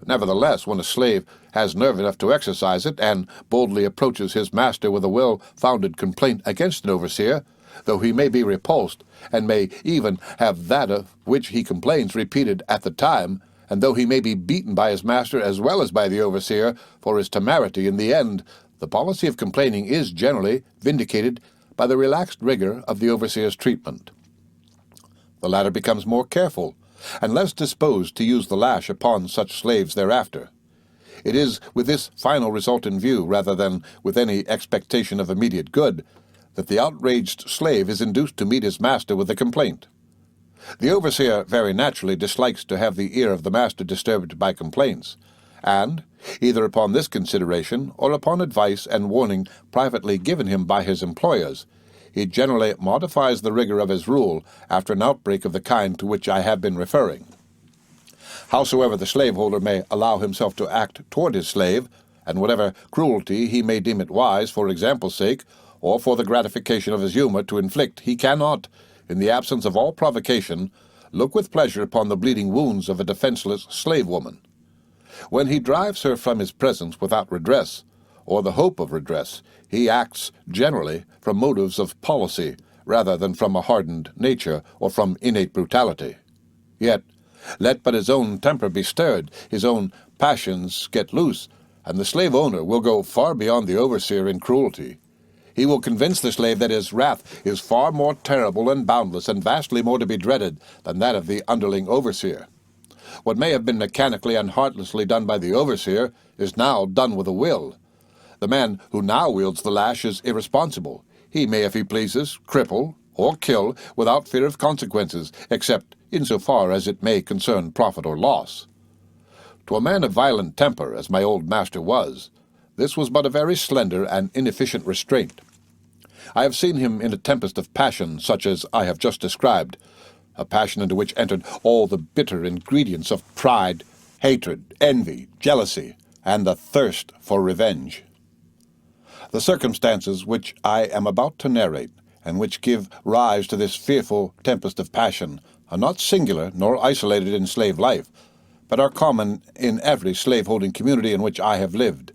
Nevertheless, when a slave has nerve enough to exercise it, and boldly approaches his master with a well-founded complaint against an overseer, though he may be repulsed, and may even have that of which he complains repeated at the time, and though he may be beaten by his master as well as by the overseer for his temerity, in the end, the policy of complaining is generally vindicated by the relaxed rigor of the overseer's treatment. The latter becomes more careful, and less disposed to use the lash upon such slaves thereafter. It is with this final result in view, rather than with any expectation of immediate good, that the outraged slave is induced to meet his master with a complaint. The overseer very naturally dislikes to have the ear of the master disturbed by complaints, and, either upon this consideration or upon advice and warning privately given him by his employers, he generally modifies the rigor of his rule after an outbreak of the kind to which I have been referring. Howsoever the slaveholder may allow himself to act toward his slave, and whatever cruelty he may deem it wise, for example's sake, or for the gratification of his humor, to inflict, he cannot, in the absence of all provocation, look with pleasure upon the bleeding wounds of a defenseless slave woman. When he drives her from his presence without redress, or the hope of redress, he acts generally from motives of policy, rather than from a hardened nature or from innate brutality. Yet, let but his own temper be stirred, his own passions get loose, and the slave owner will go far beyond the overseer in cruelty. He will convince the slave that his wrath is far more terrible and boundless and vastly more to be dreaded than that of the underling overseer. What may have been mechanically and heartlessly done by the overseer is now done with a will. The man who now wields the lash is irresponsible. He may, if he pleases, cripple or kill without fear of consequences, except insofar as it may concern profit or loss. To a man of violent temper, as my old master was, this was but a very slender and inefficient restraint. I have seen him in a tempest of passion such as I have just described, a passion into which entered all the bitter ingredients of pride, hatred, envy, jealousy, and the thirst for revenge. The circumstances which I am about to narrate, and which give rise to this fearful tempest of passion, are not singular nor isolated in slave life, but are common in every slaveholding community in which I have lived.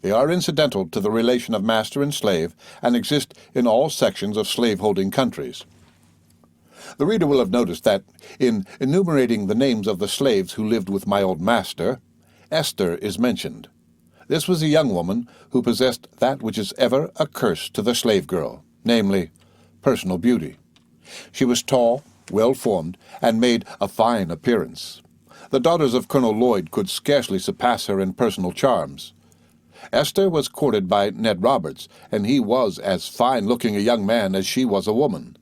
They are incidental to the relation of master and slave, and exist in all sections of slaveholding countries. The reader will have noticed that, in enumerating the names of the slaves who lived with my old master, Esther is mentioned. This was a young woman who possessed that which is ever a curse to the slave girl, namely, personal beauty. She was tall, well-formed, and made a fine appearance. The daughters of Colonel Lloyd could scarcely surpass her in personal charms. Esther was courted by Ned Roberts, and he was as fine-looking a young man as she was a woman.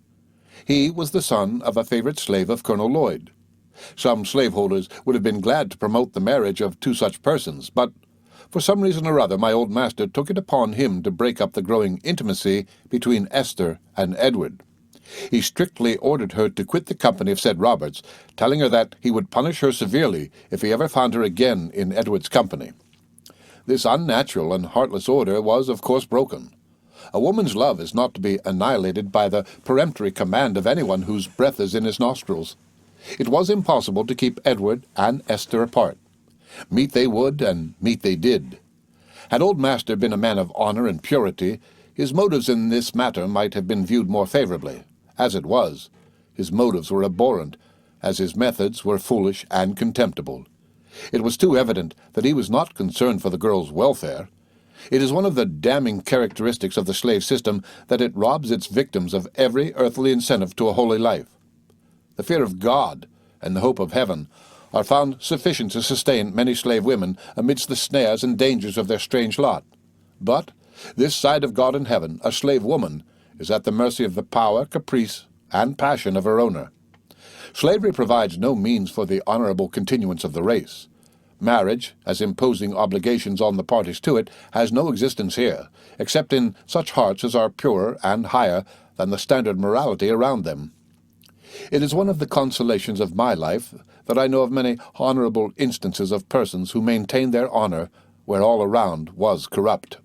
He was the son of a favorite slave of Colonel Lloyd. Some slaveholders would have been glad to promote the marriage of two such persons, but for some reason or other my old master took it upon him to break up the growing intimacy between Esther and Edward. He strictly ordered her to quit the company of said Roberts, telling her that he would punish her severely if he ever found her again in Edward's company. This unnatural and heartless order was, of course, broken. A woman's love is not to be annihilated by the peremptory command of anyone whose breath is in his nostrils. It was impossible to keep Edward and Esther apart. Meet they would, and meet they did. Had old master been a man of honor and purity, his motives in this matter might have been viewed more favorably. As it was, his motives were abhorrent, as his methods were foolish and contemptible. It was too evident that he was not concerned for the girl's welfare. It is one of the damning characteristics of the slave system that it robs its victims of every earthly incentive to a holy life. The fear of God and the hope of heaven are found sufficient to sustain many slave women amidst the snares and dangers of their strange lot. But this side of God and heaven, a slave woman is at the mercy of the power, caprice, and passion of her owner. Slavery provides no means for the honorable continuance of the race. Marriage, as imposing obligations on the parties to it, has no existence here, except in such hearts as are purer and higher than the standard morality around them. It is one of the consolations of my life that I know of many honorable instances of persons who maintained their honor where all around was corrupt.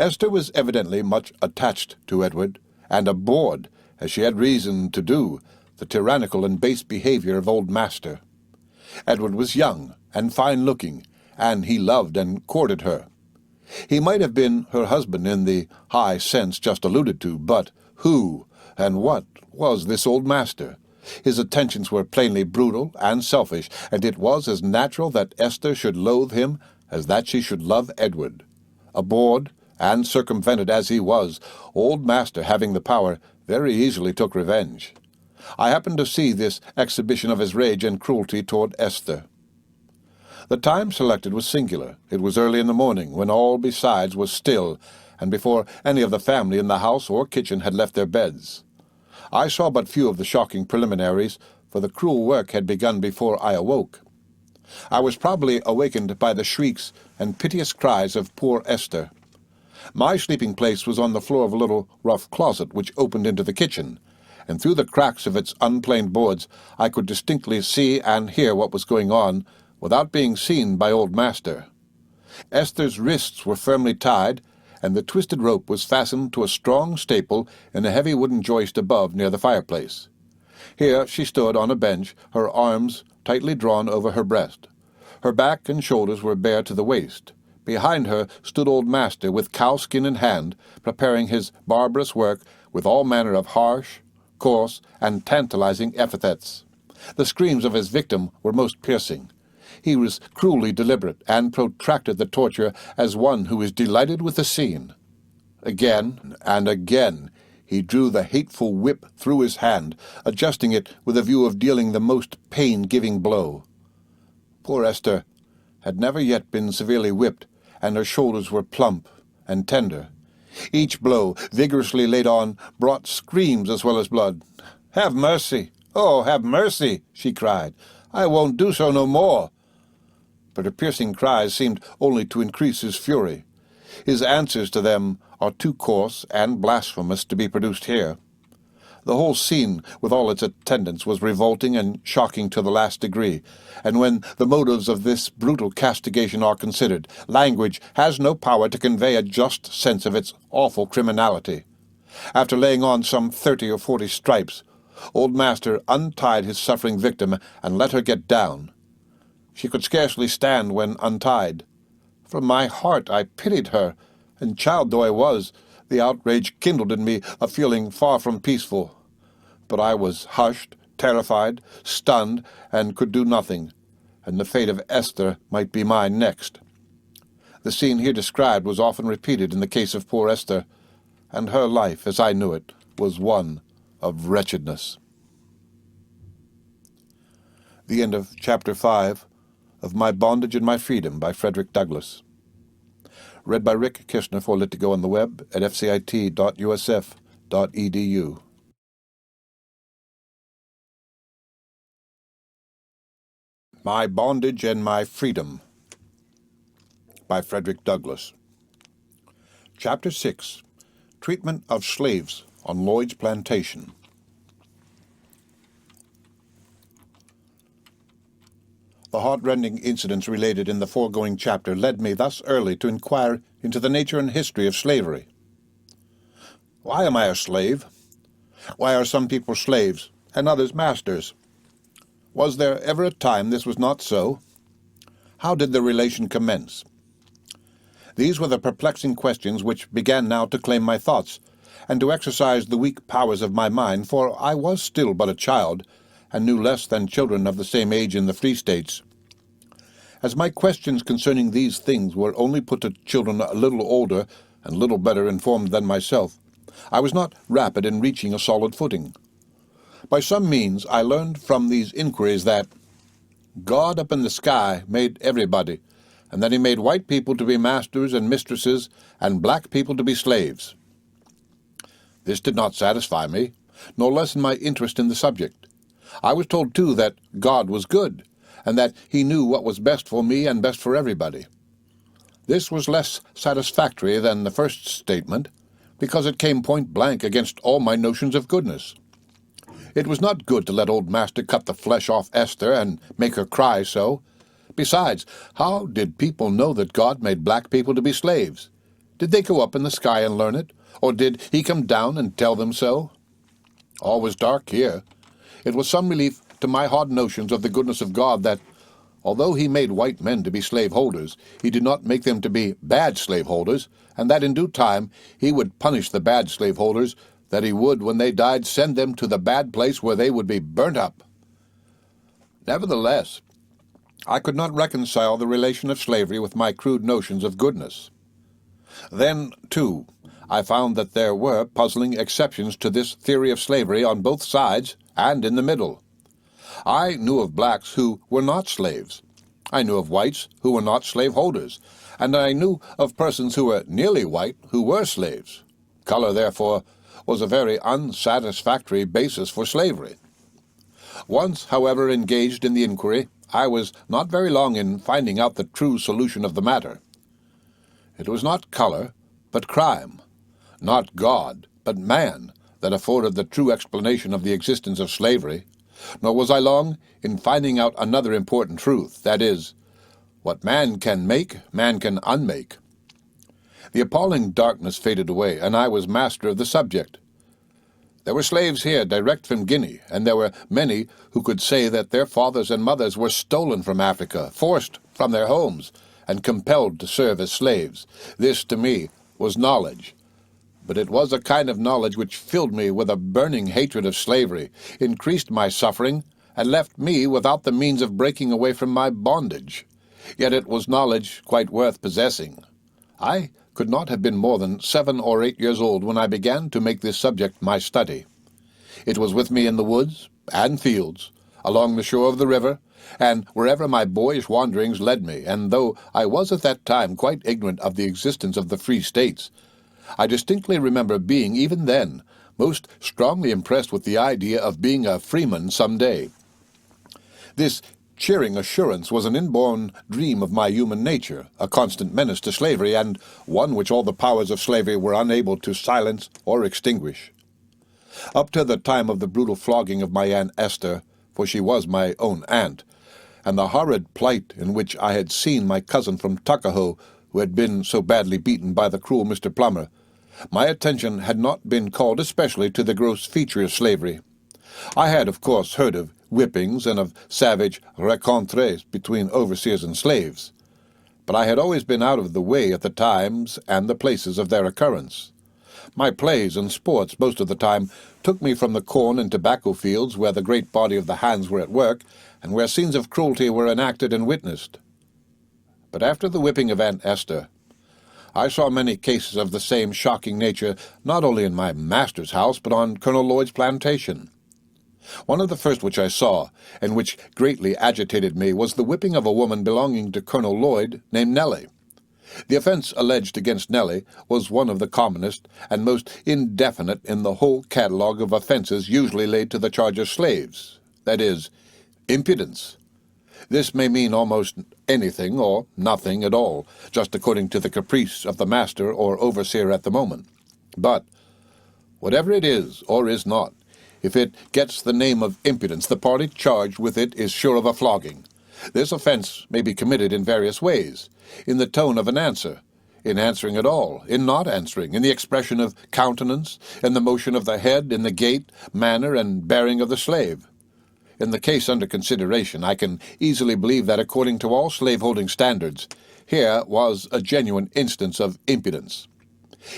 Esther was evidently much attached to Edward, and abhorred, as she had reason to do, the tyrannical and base behavior of old master. Edward was young and fine-looking, and he loved and courted her. He might have been her husband in the high sense just alluded to, but who and what was this old master? His attentions were plainly brutal and selfish, and it was as natural that Esther should loathe him as that she should love Edward. Abhorred and circumvented as he was, old master, having the power, very easily took revenge. I happened to see this exhibition of his rage and cruelty toward Esther. The time selected was singular. It was early in the morning, when all besides was still, and before any of the family in the house or kitchen had left their beds. I saw but few of the shocking preliminaries, for the cruel work had begun before I awoke. I was probably awakened by the shrieks and piteous cries of poor Esther. My sleeping place was on the floor of a little rough closet which opened into the kitchen, and through the cracks of its unplaned boards I could distinctly see and hear what was going on, without being seen by old master. Esther's wrists were firmly tied, and the twisted rope was fastened to a strong staple in a heavy wooden joist above near the fireplace. Here she stood on a bench, her arms tightly drawn over her breast. Her back and shoulders were bare to the waist. Behind her stood old master with cowskin in hand, preparing his barbarous work with all manner of harsh, coarse, and tantalizing epithets. The screams of his victim were most piercing. He was cruelly deliberate, and protracted the torture as one who is delighted with the scene. Again and again he drew the hateful whip through his hand, adjusting it with a view of dealing the most pain-giving blow. Poor Esther had never yet been severely whipped, and her shoulders were plump and tender. Each blow, vigorously laid on, brought screams as well as blood. "Have mercy! Oh, have mercy!" she cried. "I won't do so no more." But her piercing cries seemed only to increase his fury. His answers to them are too coarse and blasphemous to be produced here. The whole scene, with all its attendants, was revolting and shocking to the last degree, and when the motives of this brutal castigation are considered, language has no power to convey a just sense of its awful criminality. After laying on some 30 or 40 stripes, old master untied his suffering victim and let her get down. She could scarcely stand when untied. From my heart I pitied her, and child though I was, the outrage kindled in me a feeling far from peaceful. But I was hushed, terrified, stunned, and could do nothing, and the fate of Esther might be mine next. The scene here described was often repeated in the case of poor Esther, and her life, as I knew it, was one of wretchedness. The end of Chapter 5 of My Bondage and My Freedom by Frederick Douglass. Read by Rick Kissner for Lit2Go on the web at fcit.usf.edu. My Bondage and My Freedom by Frederick Douglass. Chapter 6. Treatment of Slaves on Lloyd's Plantation. The heart-rending incidents related in the foregoing chapter led me thus early to inquire into the nature and history of slavery. Why am I a slave? Why are some people slaves and others masters? Was there ever a time this was not so? How did the relation commence? These were the perplexing questions which began now to claim my thoughts, and to exercise the weak powers of my mind, for I was still but a child, and knew less than children of the same age in the Free States. As my questions concerning these things were only put to children a little older and little better informed than myself, I was not rapid in reaching a solid footing. By some means I learned from these inquiries that God up in the sky made everybody, and that he made white people to be masters and mistresses, and black people to be slaves. This did not satisfy me, nor lessen my interest in the subject. I was told, too, that God was good, and that he knew what was best for me and best for everybody. This was less satisfactory than the first statement, because it came point-blank against all my notions of goodness. It was not good to let old master cut the flesh off Esther and make her cry so. Besides, how did people know that God made black people to be slaves? Did they go up in the sky and learn it, or did he come down and tell them so? All was dark here. It was some relief to my hard notions of the goodness of God that, although he made white men to be slaveholders, he did not make them to be bad slaveholders, and that in due time he would punish the bad slaveholders, that he would, when they died, send them to the bad place where they would be burnt up. Nevertheless, I could not reconcile the relation of slavery with my crude notions of goodness. Then, too, I found that there were puzzling exceptions to this theory of slavery on both sides and in the middle. I knew of blacks who were not slaves. I knew of whites who were not slaveholders, and I knew of persons who were nearly white who were slaves. Color, therefore, was a very unsatisfactory basis for slavery. Once, however, engaged in the inquiry, I was not very long in finding out the true solution of the matter. It was not color, but crime, not God, but man, that afforded the true explanation of the existence of slavery, nor was I long in finding out another important truth, that is, what man can make, man can unmake. The appalling darkness faded away, and I was master of the subject. There were slaves here direct from Guinea, and there were many who could say that their fathers and mothers were stolen from Africa, forced from their homes, and compelled to serve as slaves. This, to me, was knowledge. But it was a kind of knowledge which filled me with a burning hatred of slavery, increased my suffering, and left me without the means of breaking away from my bondage. Yet it was knowledge quite worth possessing. I could not have been more than 7 or 8 years old when I began to make this subject my study. It was with me in the woods and fields, along the shore of the river, and wherever my boyish wanderings led me, and though I was at that time quite ignorant of the existence of the free states, I distinctly remember being, even then, most strongly impressed with the idea of being a freeman some day. This cheering assurance was an inborn dream of my human nature, a constant menace to slavery, and one which all the powers of slavery were unable to silence or extinguish. Up to the time of the brutal flogging of my Aunt Esther, for she was my own aunt, and the horrid plight in which I had seen my cousin from Tuckahoe, who had been so badly beaten by the cruel Mr. Plummer, my attention had not been called especially to the gross feature of slavery. I had, of course, heard of whippings and of savage rencontres between overseers and slaves, but I had always been out of the way at the times and the places of their occurrence. My plays and sports most of the time took me from the corn and tobacco fields where the great body of the hands were at work, and where scenes of cruelty were enacted and witnessed. But after the whipping of Aunt Esther, I saw many cases of the same shocking nature, not only in my master's house, but on Colonel Lloyd's plantation. One of the first which I saw, and which greatly agitated me, was the whipping of a woman belonging to Colonel Lloyd, named Nellie. The offense alleged against Nellie was one of the commonest and most indefinite in the whole catalogue of offences usually laid to the charge of slaves, that is, impudence. This may mean almost anything or nothing at all, just according to the caprice of the master or overseer at the moment. But whatever it is or is not, if it gets the name of impudence, the party charged with it is sure of a flogging. This offense may be committed in various ways: in the tone of an answer, in answering at all, in not answering, in the expression of countenance, in the motion of the head, in the gait, manner, and bearing of the slave. In the case under consideration, I can easily believe that according to all slaveholding standards, here was a genuine instance of impudence.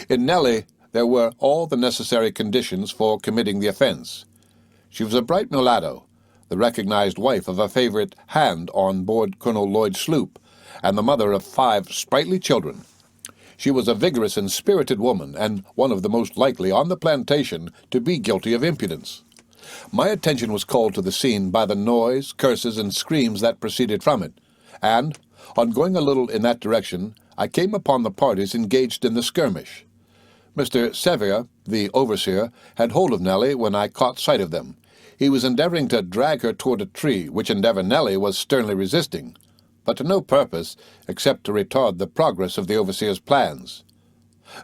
In Nellie, there were all the necessary conditions for committing the offense. She was a bright mulatto, the recognized wife of a favorite hand on board Colonel Lloyd's sloop, and the mother of 5 sprightly children. She was a vigorous and spirited woman, and one of the most likely on the plantation to be guilty of impudence. My attention was called to the scene by the noise, curses, and screams that proceeded from it, and, on going a little in that direction, I came upon the parties engaged in the skirmish. Mr. Sevier, the overseer, had hold of Nellie when I caught sight of them. He was endeavoring to drag her toward a tree, which endeavor Nellie was sternly resisting, but to no purpose except to retard the progress of the overseer's plans.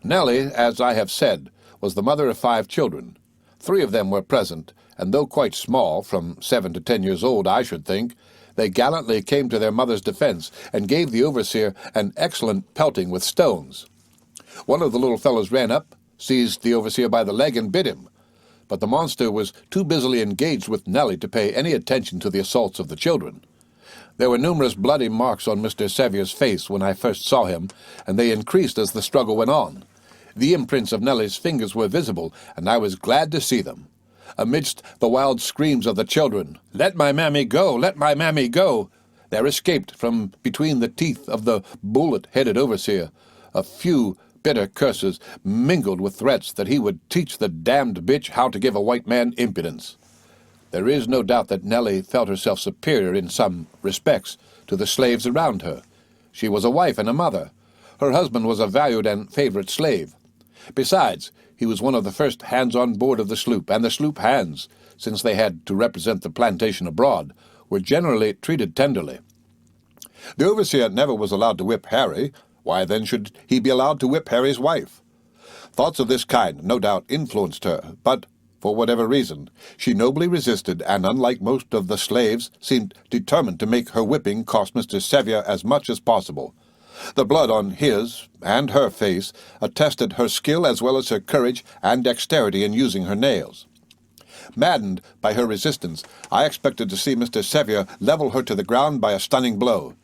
Nellie, as I have said, was the mother of 5 children. 3 of them were present, and though quite small, from 7 to 10 years old, I should think, they gallantly came to their mother's defense, and gave the overseer an excellent pelting with stones. One of the little fellows ran up, seized the overseer by the leg, and bit him, but the monster was too busily engaged with Nellie to pay any attention to the assaults of the children. There were numerous bloody marks on Mr. Sevier's face when I first saw him, and they increased as the struggle went on. The imprints of Nellie's fingers were visible, and I was glad to see them. Amidst the wild screams of the children, "Let my mammy go! Let my mammy go!" there escaped from between the teeth of the bullet-headed overseer a few bitter curses mingled with threats that he would teach the damned bitch how to give a white man impudence. There is no doubt that Nellie felt herself superior in some respects to the slaves around her. She was a wife and a mother. Her husband was a valued and favorite slave. Besides, he was one of the first hands on board of the sloop, and the sloop hands, since they had to represent the plantation abroad, were generally treated tenderly. The overseer never was allowed to whip Harry. Why then should he be allowed to whip Harry's wife? Thoughts of this kind no doubt influenced her, but, for whatever reason, she nobly resisted, and unlike most of the slaves, seemed determined to make her whipping cost Mr. Sevier as much as possible. The blood on his and her face attested her skill as well as her courage and dexterity in using her nails. Maddened by her resistance, I expected to see Mr. Sevier level her to the ground by a stunning blow.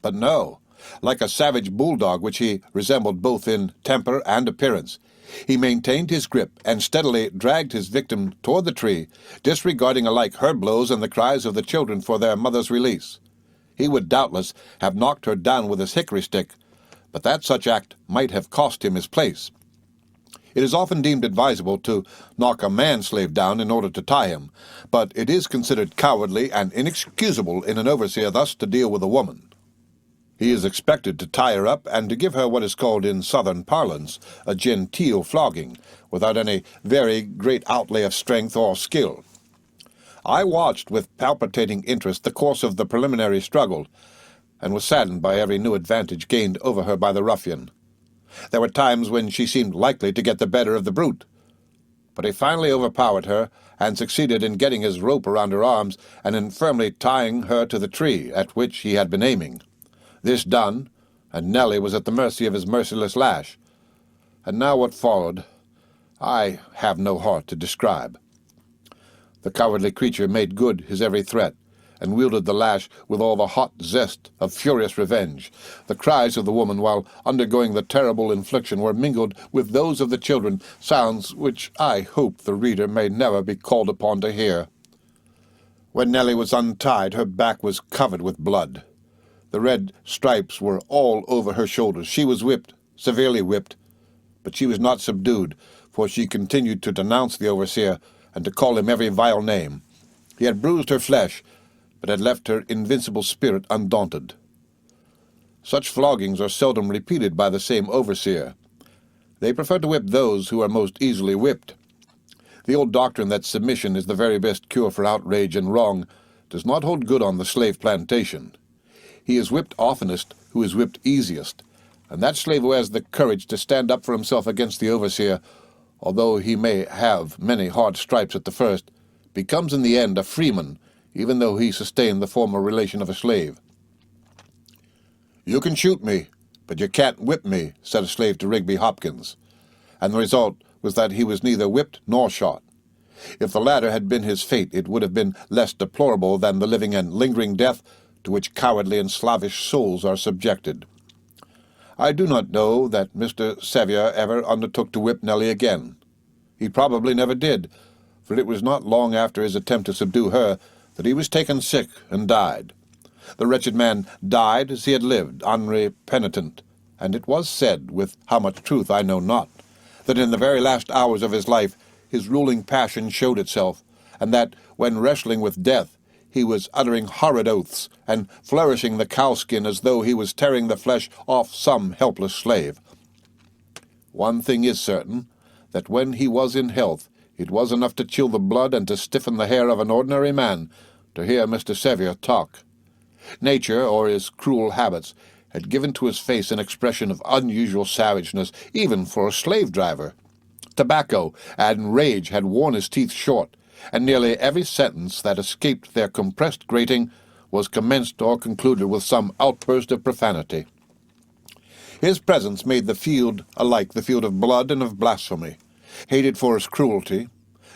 But no. Like a savage bulldog which he resembled both in temper and appearance, he maintained his grip and steadily dragged his victim toward the tree, disregarding alike her blows and the cries of the children for their mother's release. He would doubtless have knocked her down with his hickory stick, but that such act might have cost him his place. It is often deemed advisable to knock a man-slave down in order to tie him, but it is considered cowardly and inexcusable in an overseer thus to deal with a woman. He is expected to tie her up and to give her what is called in southern parlance a genteel flogging, without any very great outlay of strength or skill. I watched with palpitating interest the course of the preliminary struggle, and was saddened by every new advantage gained over her by the ruffian. There were times when she seemed likely to get the better of the brute, but he finally overpowered her and succeeded in getting his rope around her arms and in firmly tying her to the tree at which he had been aiming. This done, and Nellie was at the mercy of his merciless lash. And now what followed, I have no heart to describe. The cowardly creature made good his every threat, and wielded the lash with all the hot zest of furious revenge. The cries of the woman while undergoing the terrible infliction were mingled with those of the children, sounds which I hope the reader may never be called upon to hear. When Nellie was untied, her back was covered with blood. The red stripes were all over her shoulders. She was whipped, severely whipped, but she was not subdued, for she continued to denounce the overseer and to call him every vile name. He had bruised her flesh, but had left her invincible spirit undaunted. Such floggings are seldom repeated by the same overseer. They prefer to whip those who are most easily whipped. The old doctrine that submission is the very best cure for outrage and wrong does not hold good on the slave plantation. He is whipped oftenest who is whipped easiest, and that slave who has the courage to stand up for himself against the overseer, although he may have many hard stripes at the first, becomes in the end a freeman, even though he sustained the former relation of a slave. "You can shoot me, but you can't whip me," said a slave to Rigby Hopkins, and the result was that he was neither whipped nor shot. If the latter had been his fate, it would have been less deplorable than the living and lingering death to which cowardly and slavish souls are subjected. I do not know that Mr. Sevier ever undertook to whip Nellie again. He probably never did, for it was not long after his attempt to subdue her that he was taken sick and died. The wretched man died as he had lived, unrepentant, and it was said, with how much truth I know not, that in the very last hours of his life his ruling passion showed itself, and that, when wrestling with death, he was uttering horrid oaths and flourishing the cowskin as though he was tearing the flesh off some helpless slave. One thing is certain, that when he was in health, it was enough to chill the blood and to stiffen the hair of an ordinary man to hear Mr. Sevier talk. Nature, or his cruel habits, had given to his face an expression of unusual savageness, even for a slave-driver. Tobacco and rage had worn his teeth short, and nearly every sentence that escaped their compressed grating was commenced or concluded with some outburst of profanity. His presence made the field alike the field of blood and of blasphemy. Hated for his cruelty,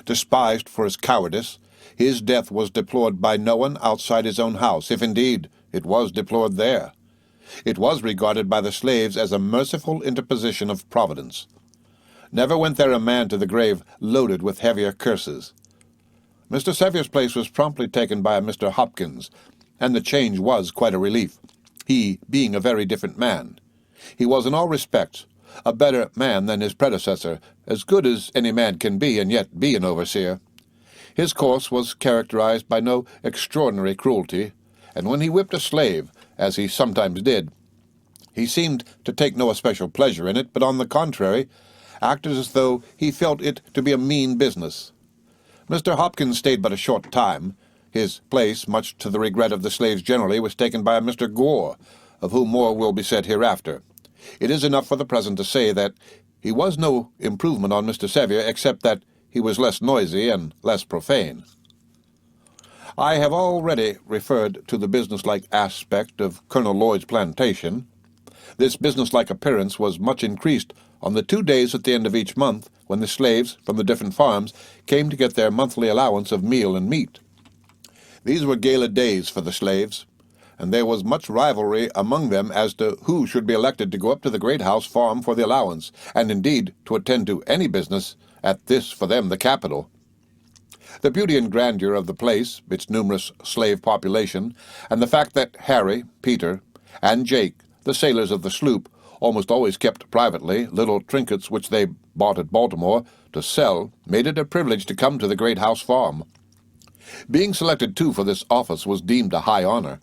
despised for his cowardice, his death was deplored by no one outside his own house, if indeed it was deplored there. It was regarded by the slaves as a merciful interposition of Providence. Never went there a man to the grave loaded with heavier curses. Mr. Sevier's place was promptly taken by a Mr. Hopkins, and the change was quite a relief, he being a very different man. He was in all respects a better man than his predecessor, as good as any man can be and yet be an overseer. His course was characterized by no extraordinary cruelty, and when he whipped a slave, as he sometimes did, he seemed to take no especial pleasure in it, but on the contrary, acted as though he felt it to be a mean business. Mr. Hopkins stayed but a short time. His place, much to the regret of the slaves generally, was taken by a Mr. Gore, of whom more will be said hereafter. It is enough for the present to say that he was no improvement on Mr. Sevier, except that he was less noisy and less profane. I have already referred to the businesslike aspect of Colonel Lloyd's plantation. This businesslike appearance was much increased on the 2 days at the end of each month when the slaves from the different farms came to get their monthly allowance of meal and meat. These were gala days for the slaves, and there was much rivalry among them as to who should be elected to go up to the great house farm for the allowance, and indeed to attend to any business at this, for them, the capital. The beauty and grandeur of the place, its numerous slave population, and the fact that Harry, Peter, and Jake, the sailors of the sloop, almost always kept privately little trinkets which they bought at Baltimore to sell, made it a privilege to come to the great house farm. Being selected, too, for this office was deemed a high honor.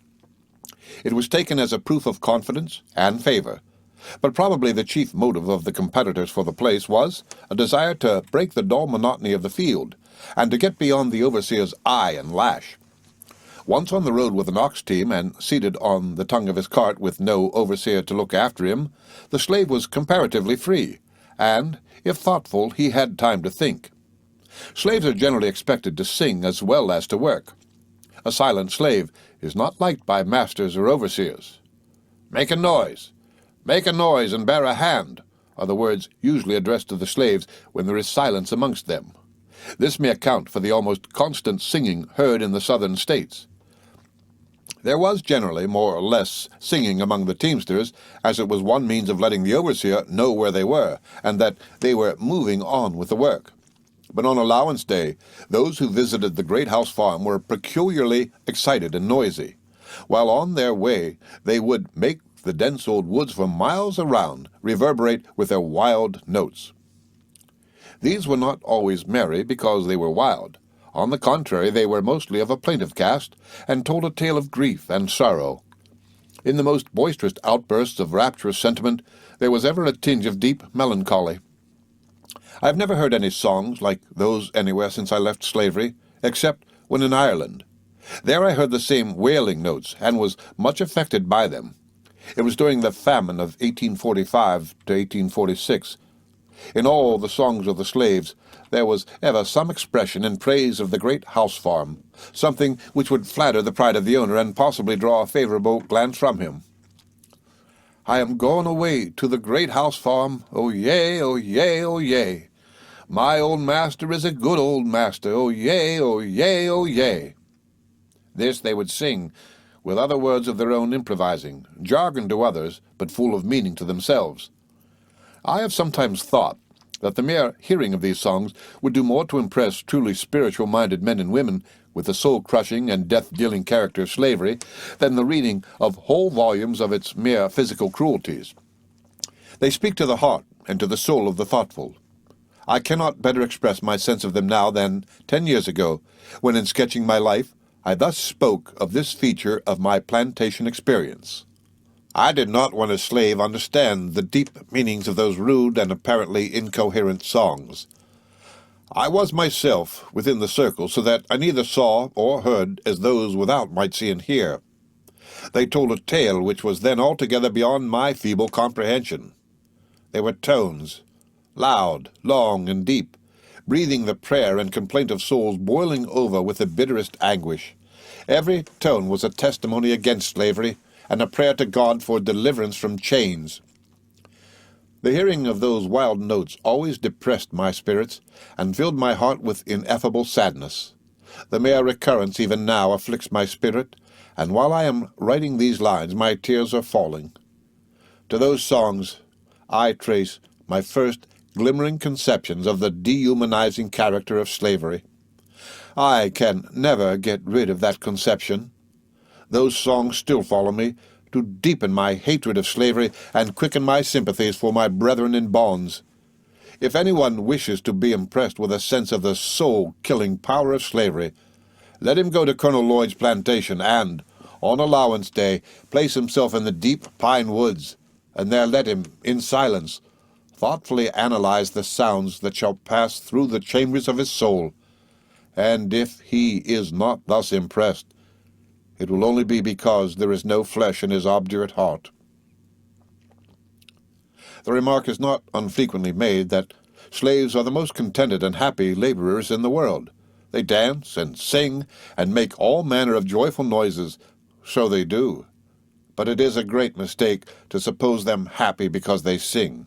It was taken as a proof of confidence and favor, but probably the chief motive of the competitors for the place was a desire to break the dull monotony of the field, and to get beyond the overseer's eye and lash. Once on the road with an ox team and seated on the tongue of his cart with no overseer to look after him, the slave was comparatively free, and, if thoughtful, he had time to think. Slaves are generally expected to sing as well as to work. A silent slave is not liked by masters or overseers. "Make a noise! Make a noise and bear a hand," are the words usually addressed to the slaves when there is silence amongst them. This may account for the almost constant singing heard in the southern states. There was generally more or less singing among the teamsters, as it was one means of letting the overseer know where they were, and that they were moving on with the work. But on allowance day, those who visited the great house farm were peculiarly excited and noisy. While on their way, they would make the dense old woods for miles around reverberate with their wild notes. These were not always merry because they were wild. On the contrary, they were mostly of a plaintive cast, and told a tale of grief and sorrow. In the most boisterous outbursts of rapturous sentiment, there was ever a tinge of deep melancholy. I have never heard any songs like those anywhere since I left slavery, except when in Ireland. There I heard the same wailing notes, and was much affected by them. It was during the famine of 1845 to 1846. In all the songs of the slaves, there was ever some expression in praise of the great house farm, something which would flatter the pride of the owner and possibly draw a favorable glance from him. "I am going away to the great house farm, oh yea, oh yea, oh yea. My old master is a good old master, oh yea, oh yea, oh yea." This they would sing, with other words of their own improvising, jargon to others, but full of meaning to themselves. I have sometimes thought that the mere hearing of these songs would do more to impress truly spiritual-minded men and women with the soul-crushing and death-dealing character of slavery than the reading of whole volumes of its mere physical cruelties. They speak to the heart and to the soul of the thoughtful. I cannot better express my sense of them now than 10 years ago, when in sketching my life I thus spoke of this feature of my plantation experience. I did not, when a slave, understand the deep meanings of those rude and apparently incoherent songs. I was myself within the circle, so that I neither saw or heard as those without might see and hear. They told a tale which was then altogether beyond my feeble comprehension. They were tones, loud, long, and deep, breathing the prayer and complaint of souls boiling over with the bitterest anguish. Every tone was a testimony against slavery, and a prayer to God for deliverance from chains. The hearing of those wild notes always depressed my spirits, and filled my heart with ineffable sadness. The mere recurrence even now afflicts my spirit, and while I am writing these lines my tears are falling. To those songs I trace my first glimmering conceptions of the dehumanizing character of slavery. I can never get rid of that conception. Those songs still follow me, to deepen my hatred of slavery and quicken my sympathies for my brethren in bonds. If anyone wishes to be impressed with a sense of the soul-killing power of slavery, let him go to Colonel Lloyd's plantation and, on allowance day, place himself in the deep pine woods, and there let him, in silence, thoughtfully analyze the sounds that shall pass through the chambers of his soul. And if he is not thus impressed, it will only be because there is no flesh in his obdurate heart. The remark is not unfrequently made that slaves are the most contented and happy laborers in the world. They dance and sing and make all manner of joyful noises. So they do. but it is a great mistake to suppose them happy because they sing.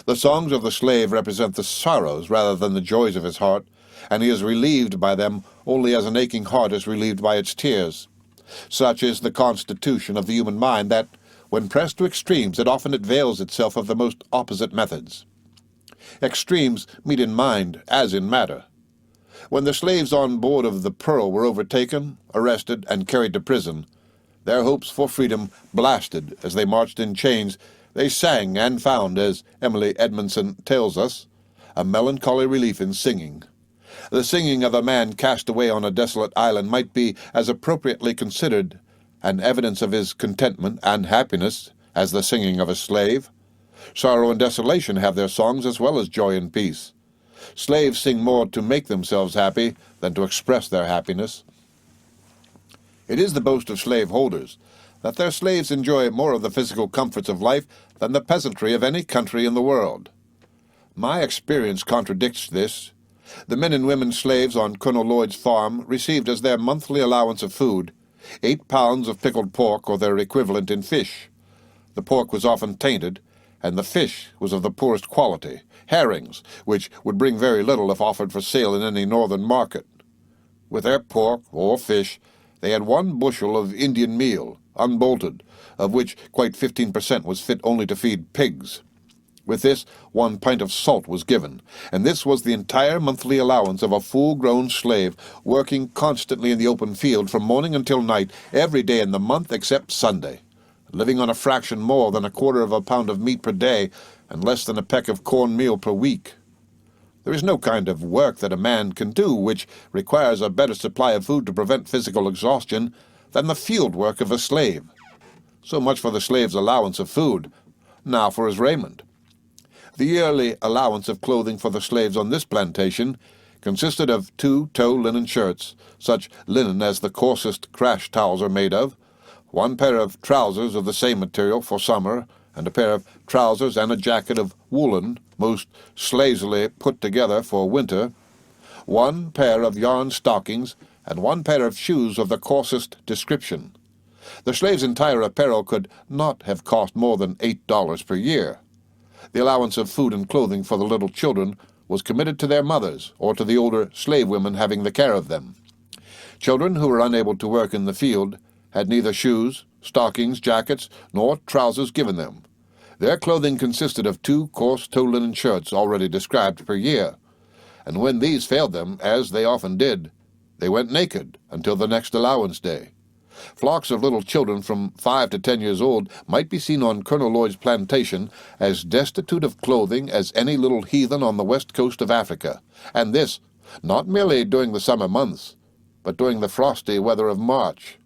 The songs of the slave represent the sorrows rather than the joys of his heart, and he is relieved by them only as an aching heart is relieved by its tears. Such is the constitution of the human mind that, when pressed to extremes, it often avails itself of the most opposite methods. Extremes meet in mind as in matter. When the slaves on board of the Pearl were overtaken, arrested, and carried to prison, their hopes for freedom blasted as they marched in chains, they sang and found, as Emily Edmondson tells us, a melancholy relief in singing. The singing of a man cast away on a desolate island might be as appropriately considered an evidence of his contentment and happiness as the singing of a slave. Sorrow and desolation have their songs as well as joy and peace. Slaves sing more to make themselves happy than to express their happiness. It is the boast of slaveholders that their slaves enjoy more of the physical comforts of life than the peasantry of any country in the world. My experience contradicts this. The men and women slaves on Colonel Lloyd's farm received as their monthly allowance of food 8 pounds of pickled pork or their equivalent in fish. The pork was often tainted, and the fish was of the poorest quality, herrings, which would bring very little if offered for sale in any northern market. With their pork or fish, they had 1 bushel of Indian meal, unbolted, of which quite 15% was fit only to feed pigs. With this, 1 pint of salt was given, and this was the entire monthly allowance of a full-grown slave working constantly in the open field from morning until night, every day in the month except Sunday, living on a fraction more than 1/4 of a pound of meat per day and less than a peck of cornmeal per week. There is no kind of work that a man can do which requires a better supply of food to prevent physical exhaustion than the field work of a slave. So much for the slave's allowance of food. Now for his raiment. The yearly allowance of clothing for the slaves on this plantation consisted of 2 tow linen shirts, such linen as the coarsest crash towels are made of, 1 pair of trousers of the same material for summer, and a pair of trousers and a jacket of woolen, most slavishly put together for winter, 1 pair of yarn stockings, and 1 pair of shoes of the coarsest description. The slave's entire apparel could not have cost more than $8 per year. The allowance of food and clothing for the little children was committed to their mothers or to the older slave women having the care of them. Children who were unable to work in the field had neither shoes, stockings, jackets, nor trousers given them. Their clothing consisted of 2 coarse tow linen shirts already described per year, and when these failed them, as they often did, they went naked until the next allowance day. Flocks of little children from 5 to 10 years old might be seen on Colonel Lloyd's plantation as destitute of clothing as any little heathen on the west coast of Africa, and this not merely during the summer months, but during the frosty weather of March.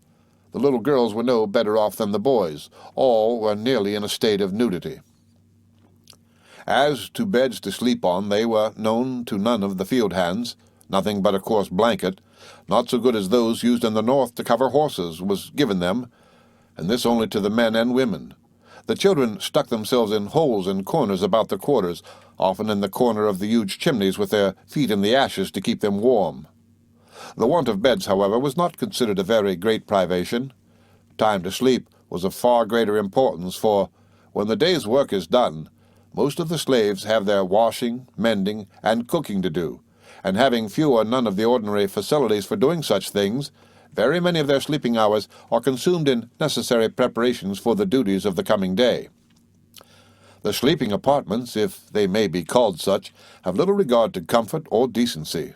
The little girls were no better off than the boys. All were nearly in a state of nudity. As to beds to sleep on, they were known to none of the field hands. Nothing but a coarse blanket, not so good as those used in the North to cover horses, was given them, and this only to the men and women. The children stuck themselves in holes and corners about the quarters, often in the corner of the huge chimneys with their feet in the ashes to keep them warm. The want of beds, however, was not considered a very great privation. Time to sleep was of far greater importance, for, when the day's work is done, most of the slaves have their washing, mending, and cooking to do, and having few or none of the ordinary facilities for doing such things, very many of their sleeping hours are consumed in necessary preparations for the duties of the coming day. The sleeping apartments, if they may be called such, have little regard to comfort or decency.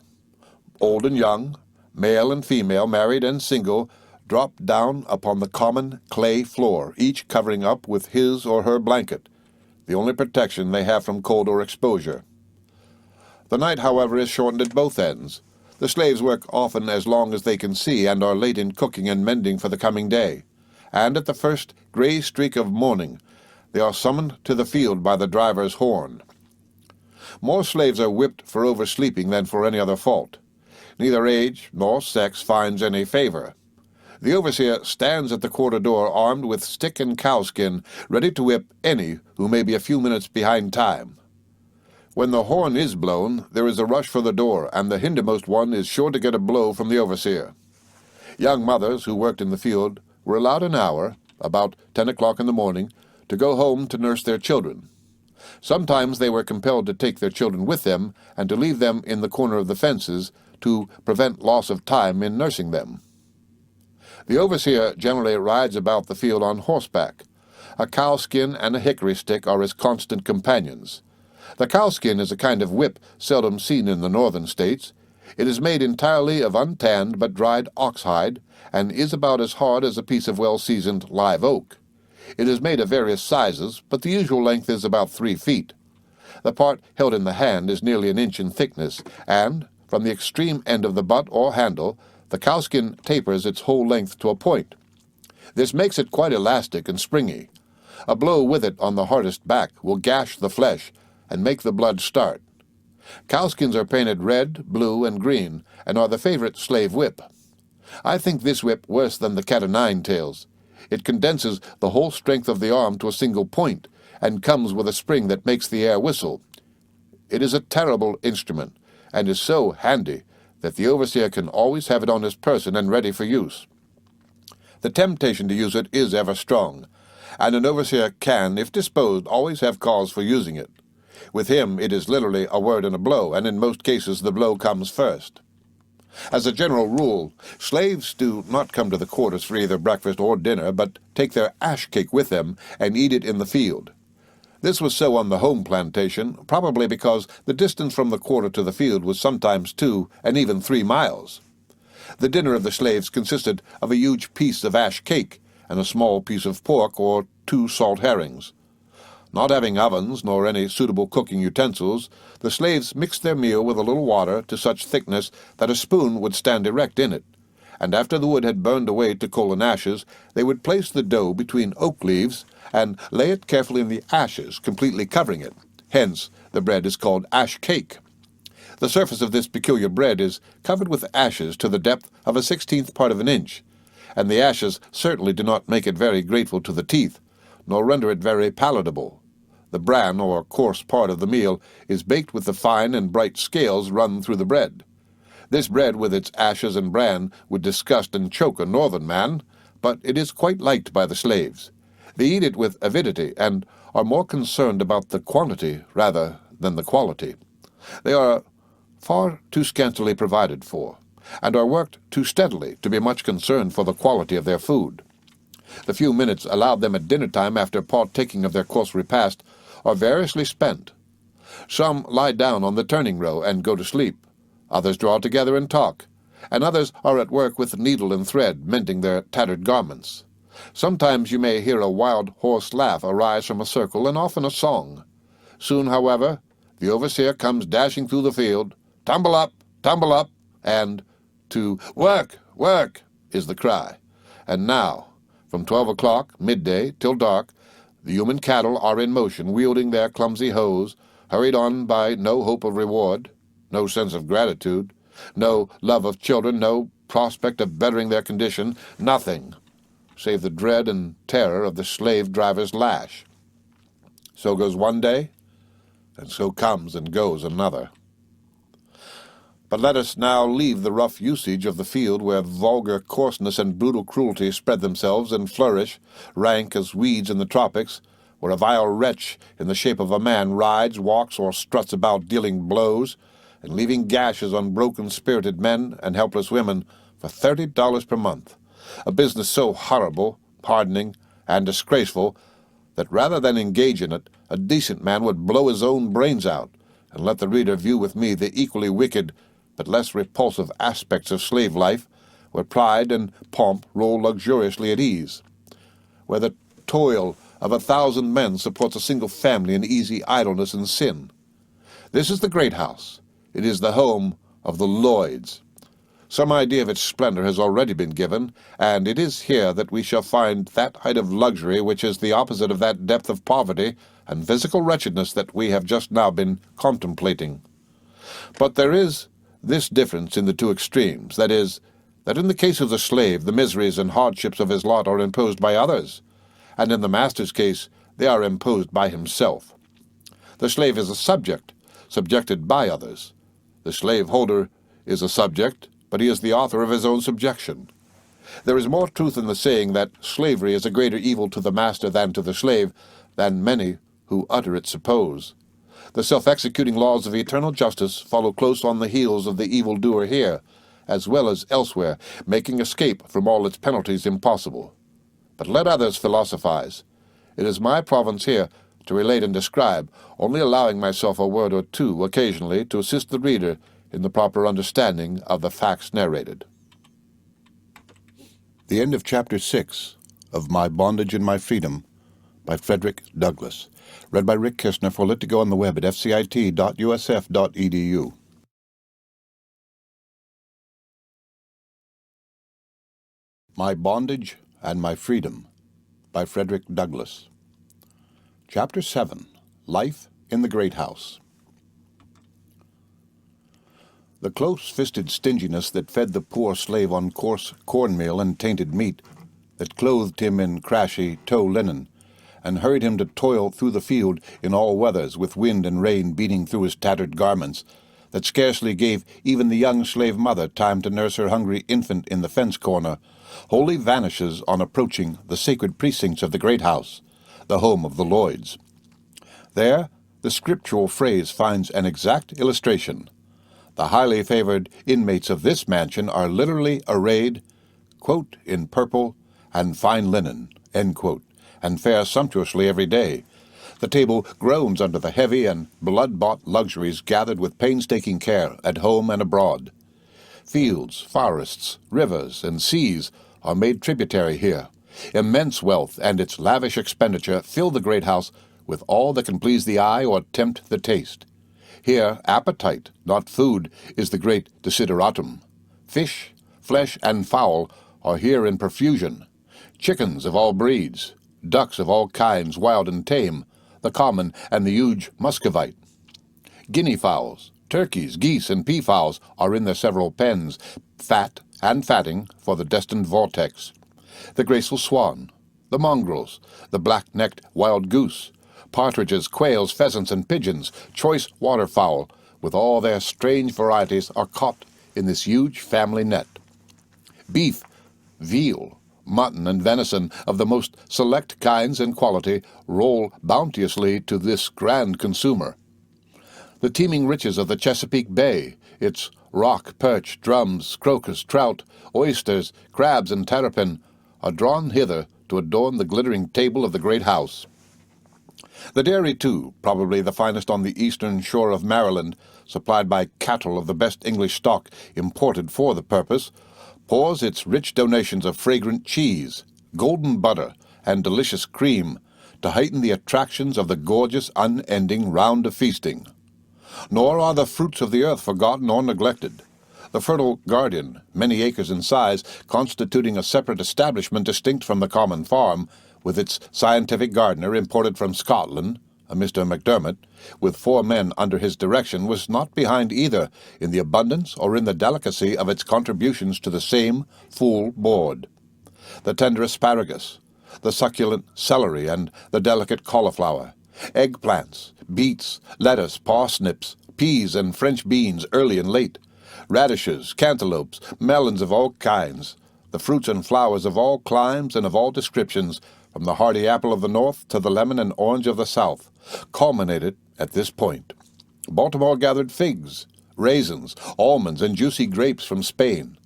Old and young, male and female, married and single, drop down upon the common clay floor, each covering up with his or her blanket, the only protection they have from cold or exposure. The night, however, is shortened at both ends. The slaves work often as long as they can see and are late in cooking and mending for the coming day, and at the first gray streak of morning they are summoned to the field by the driver's horn. More slaves are whipped for oversleeping than for any other fault. Neither age nor sex finds any favor. The overseer stands at the quarter door armed with stick and cowskin, ready to whip any who may be a few minutes behind time. When the horn is blown, there is a rush for the door, and the hindermost one is sure to get a blow from the overseer. Young mothers who worked in the field were allowed an hour, about 10 o'clock in the morning, to go home to nurse their children. Sometimes they were compelled to take their children with them and to leave them in the corner of the fences to prevent loss of time in nursing them. The overseer generally rides about the field on horseback. A cowskin and a hickory stick are his constant companions. The cowskin is a kind of whip seldom seen in the northern states. It is made entirely of untanned but dried oxhide, and is about as hard as a piece of well-seasoned live oak. It is made of various sizes, but the usual length is about 3 feet. The part held in the hand is nearly an inch in thickness, and, from the extreme end of the butt or handle, the cowskin tapers its whole length to a point. This makes it quite elastic and springy. A blow with it on the hardest back will gash the flesh and make the blood start. Cowskins are painted red, blue, and green, and are the favorite slave whip. I think this whip worse than the cat-o'-nine-tails. It condenses the whole strength of the arm to a single point, and comes with a spring that makes the air whistle. It is a terrible instrument, and is so handy that the overseer can always have it on his person and ready for use. The temptation to use it is ever strong, and an overseer can, if disposed, always have cause for using it. With him it is literally a word and a blow, and in most cases the blow comes first. As a general rule, slaves do not come to the quarters for either breakfast or dinner, but take their ash cake with them and eat it in the field. This was so on the home plantation, probably because the distance from the quarter to the field was sometimes 2 and even 3 miles. The dinner of the slaves consisted of a huge piece of ash cake and a small piece of pork or 2 salt herrings. Not having ovens nor any suitable cooking utensils, the slaves mixed their meal with a little water to such thickness that a spoon would stand erect in it, and after the wood had burned away to coal and ashes, they would place the dough between oak leaves and lay it carefully in the ashes, completely covering it. Hence, the bread is called ash cake. The surface of this peculiar bread is covered with ashes to the depth of a 16th part of an inch, and the ashes certainly do not make it very grateful to the teeth, nor render it very palatable. The bran, or coarse part of the meal, is baked with the fine and bright scales run through the bread. This bread, with its ashes and bran, would disgust and choke a northern man, but it is quite liked by the slaves. They eat it with avidity, and are more concerned about the quantity rather than the quality. They are far too scantily provided for, and are worked too steadily to be much concerned for the quality of their food. The few minutes allowed them at dinner-time after partaking of their coarse repast are variously spent. Some lie down on the turning row and go to sleep. Others draw together and talk, and others are at work with needle and thread, mending their tattered garments. Sometimes you may hear a wild, hoarse laugh arise from a circle, and often a song. Soon, however, the overseer comes dashing through the field. Tumble up, and to work, work, is the cry. And now, from 12 o'clock, midday, till dark, the human cattle are in motion, wielding their clumsy hoes, hurried on by no hope of reward, no sense of gratitude, no love of children, no prospect of bettering their condition, nothing, save the dread and terror of the slave-driver's lash. So goes one day, and so comes and goes another. But let us now leave the rough usage of the field where vulgar coarseness and brutal cruelty spread themselves and flourish, rank as weeds in the tropics, where a vile wretch in the shape of a man rides, walks, or struts about dealing blows, and leaving gashes on broken-spirited men and helpless women for $30 per month, a business so horrible, hardening, and disgraceful that rather than engage in it, a decent man would blow his own brains out, and let the reader view with me the equally wicked but less repulsive aspects of slave life, where pride and pomp roll luxuriously at ease, where the toil of 1,000 men supports a single family in easy idleness and sin. This is the great house. It is the home of the Lloyds. Some idea of its splendor has already been given, and it is here that we shall find that height of luxury which is the opposite of that depth of poverty and physical wretchedness that we have just now been contemplating. But there is this difference in the two extremes, that is, that in the case of the slave the miseries and hardships of his lot are imposed by others, and in the master's case they are imposed by himself. The slave is a subject, subjected by others. The slaveholder is a subject, but he is the author of his own subjection. There is more truth in the saying that slavery is a greater evil to the master than to the slave, than many who utter it suppose. The self-executing laws of eternal justice follow close on the heels of the evildoer here, as well as elsewhere, making escape from all its penalties impossible. But let others philosophize. It is my province here to relate and describe, only allowing myself a word or two occasionally to assist the reader in the proper understanding of the facts narrated. The end of Chapter 6 of My Bondage and My Freedom by Frederick Douglass. Read by Rick Kissner for Lit to Go on the web at fcit.usf.edu. My Bondage and My Freedom by Frederick Douglass. Chapter 7. Life in the Great House. The close-fisted stinginess that fed the poor slave on coarse cornmeal and tainted meat, that clothed him in crashy tow linen, and hurried him to toil through the field in all weathers with wind and rain beating through his tattered garments, that scarcely gave even the young slave mother time to nurse her hungry infant in the fence corner, wholly vanishes on approaching the sacred precincts of the great house, the home of the lloyds. There the scriptural phrase finds an exact illustration. The highly favored inmates of this mansion are literally arrayed, quote, in purple and fine linen, end quote, and fare sumptuously every day. The table groans under the heavy and blood-bought luxuries gathered with painstaking care at home and abroad. Fields, forests, rivers, and seas are made tributary here. Immense wealth and its lavish expenditure fill the great house with all that can please the eye or tempt the taste. Here appetite, not food, is the great desideratum. Fish, flesh, and fowl are here in profusion. Chickens of all breeds, ducks of all kinds, wild and tame, the common and the huge muscovite. Guinea fowls, turkeys, geese, and peafowls are in their several pens, fat and fatting for the destined vortex. The graceful swan, the mongrels, the black-necked wild goose, partridges, quails, pheasants, and pigeons, choice waterfowl, with all their strange varieties, are caught in this huge family net. Beef, veal, mutton, and venison of the most select kinds and quality roll bounteously to this grand consumer. The teeming riches of the Chesapeake Bay, its rock, perch, drums, crocus, trout, oysters, crabs, and terrapin, are drawn hither to adorn the glittering table of the great house. The dairy, too, probably the finest on the eastern shore of Maryland, supplied by cattle of the best English stock imported for the purpose, pours its rich donations of fragrant cheese, golden butter, and delicious cream to heighten the attractions of the gorgeous, unending round of feasting. Nor are the fruits of the earth forgotten or neglected. The fertile garden, many acres in size, constituting a separate establishment distinct from the common farm, with its scientific gardener imported from Scotland, a Mr. McDermott, with 4 men under his direction, was not behind either in the abundance or in the delicacy of its contributions to the same full board. The tender asparagus, the succulent celery, and the delicate cauliflower, eggplants, beets, lettuce, parsnips, peas, and French beans early and late, radishes, cantaloupes, melons of all kinds, the fruits and flowers of all climes and of all descriptions, from the hardy apple of the north to the lemon and orange of the south, culminated at this point. Baltimore gathered figs, raisins, almonds, and juicy grapes from Spain,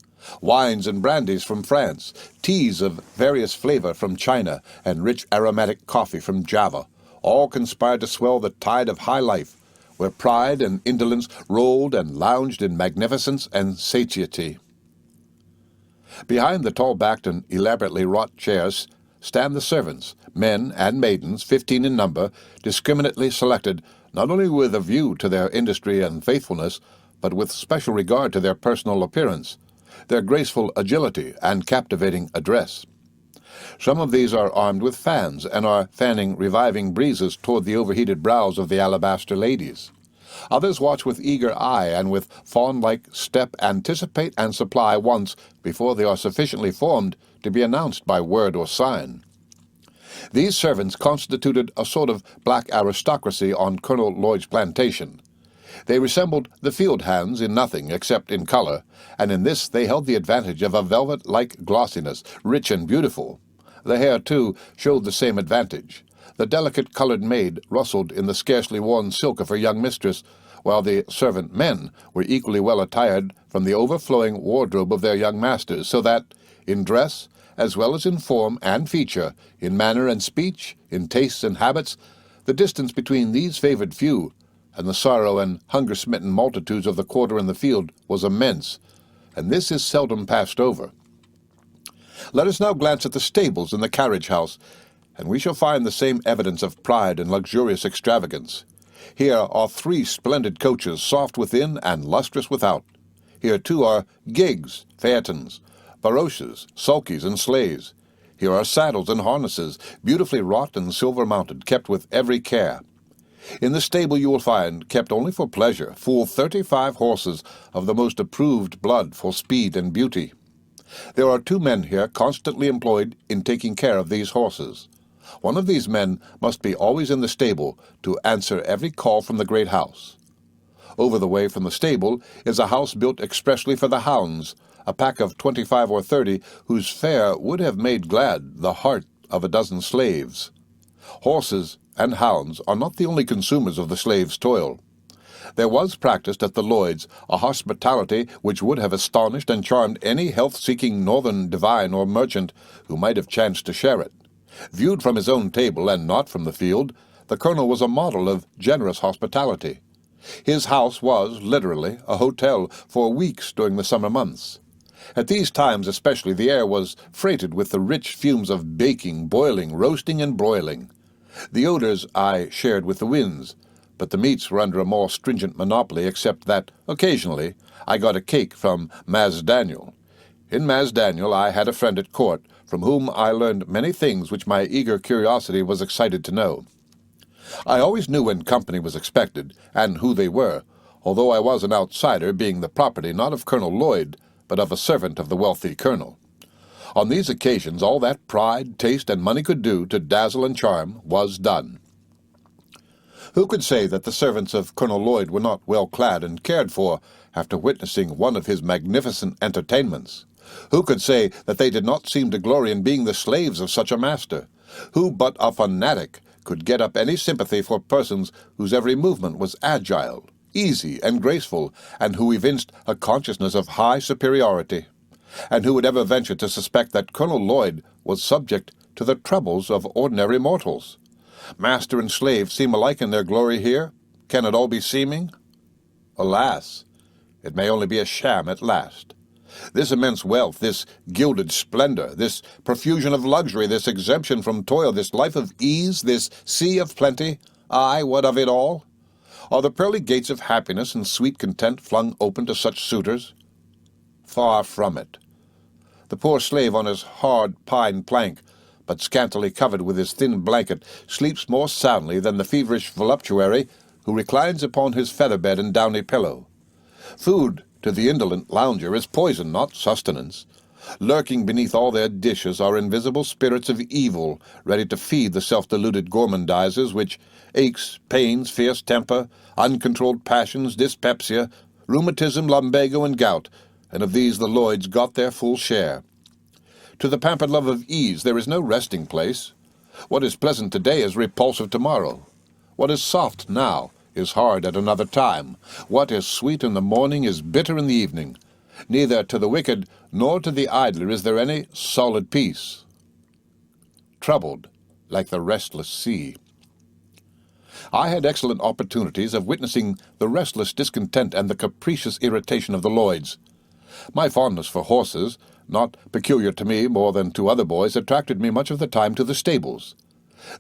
wines and brandies from France, teas of various flavor from China, and rich aromatic coffee from Java, all conspired to swell the tide of high life, where pride and indolence rolled and lounged in magnificence and satiety. Behind the tall-backed and elaborately wrought chairs stand the servants, men and maidens, 15 in number, discriminately selected not only with a view to their industry and faithfulness, but with special regard to their personal appearance, their graceful agility and captivating address. Some of these are armed with fans and are fanning reviving breezes toward the overheated brows of the alabaster ladies. Others watch with eager eye and with fawn-like step anticipate and supply wants before they are sufficiently formed to be announced by word or sign. These servants constituted a sort of black aristocracy on Colonel Lloyd's plantation. They resembled the field hands in nothing except in color, and in this they held the advantage of a velvet-like glossiness, rich and beautiful. The hair, too, showed the same advantage. The delicate-colored maid rustled in the scarcely worn silk of her young mistress, while the servant men were equally well attired from the overflowing wardrobe of their young masters, so that, in dress, as well as in form and feature, in manner and speech, in tastes and habits, the distance between these favored few and the sorrow and hunger-smitten multitudes of the quarter and the field was immense, and this is seldom passed over. Let us now glance at the stables in the carriage-house, and we shall find the same evidence of pride and luxurious extravagance. Here are 3 splendid coaches, soft within and lustrous without. Here, too, are gigs, phaetons, barouches, sulkies, and sleighs. Here are saddles and harnesses, beautifully wrought and silver-mounted, kept with every care. In the stable you will find, kept only for pleasure, full 35 horses of the most approved blood for speed and beauty. There are 2 men here constantly employed in taking care of these horses. One of these men must be always in the stable to answer every call from the great house. Over the way from the stable is a house built expressly for the hounds, a pack of 25 or 30 whose fare would have made glad the heart of a dozen slaves. Horses and hounds are not the only consumers of the slave's toil. There was practiced at the Lloyds a hospitality which would have astonished and charmed any health-seeking northern divine or merchant who might have chanced to share it. Viewed from his own table and not from the field, the colonel was a model of generous hospitality. His house was, literally, a hotel for weeks during the summer months. At these times especially the air was freighted with the rich fumes of baking, boiling, roasting, and broiling. The odors I shared with the winds, but the meats were under a more stringent monopoly, except that, occasionally, I got a cake from Mas Daniel. In Mas Daniel I had a friend at court, from whom I learned many things which my eager curiosity was excited to know. I always knew when company was expected, and who they were, although I was an outsider, being the property not of Colonel Lloyd, but of a servant of the wealthy colonel. On these occasions all that pride, taste, and money could do to dazzle and charm was done. Who could say that the servants of Colonel Lloyd were not well clad and cared for after witnessing one of his magnificent entertainments? Who could say that they did not seem to glory in being the slaves of such a master? Who but a fanatic could get up any sympathy for persons whose every movement was agile, easy, and graceful, and who evinced a consciousness of high superiority? And who would ever venture to suspect that Colonel Lloyd was subject to the troubles of ordinary mortals? Master and slave seem alike in their glory here. Can it all be seeming? Alas, it may only be a sham at last. This immense wealth, this gilded splendor, this profusion of luxury, this exemption from toil, this life of ease, this sea of plenty, aye, what of it all? Are the pearly gates of happiness and sweet content flung open to such suitors? Far from it. The poor slave on his hard pine plank, but scantily covered with his thin blanket, sleeps more soundly than the feverish voluptuary who reclines upon his feather-bed and downy pillow. Food to the indolent lounger is poison, not sustenance. Lurking beneath all their dishes are invisible spirits of evil, ready to feed the self-deluded gormandizers, which aches, pains, fierce temper, uncontrolled passions, dyspepsia, rheumatism, lumbago, and gout, and of these the Lloyds got their full share. To the pampered love of ease there is no resting place. What is pleasant today is repulsive tomorrow. What is soft now is hard at another time. What is sweet in the morning is bitter in the evening. Neither to the wicked nor to the idler is there any solid peace. Troubled like the restless sea. I had excellent opportunities of witnessing the restless discontent and the capricious irritation of the Lloyds. My fondness for horses, not peculiar to me more than to other boys, attracted me much of the time to the stables.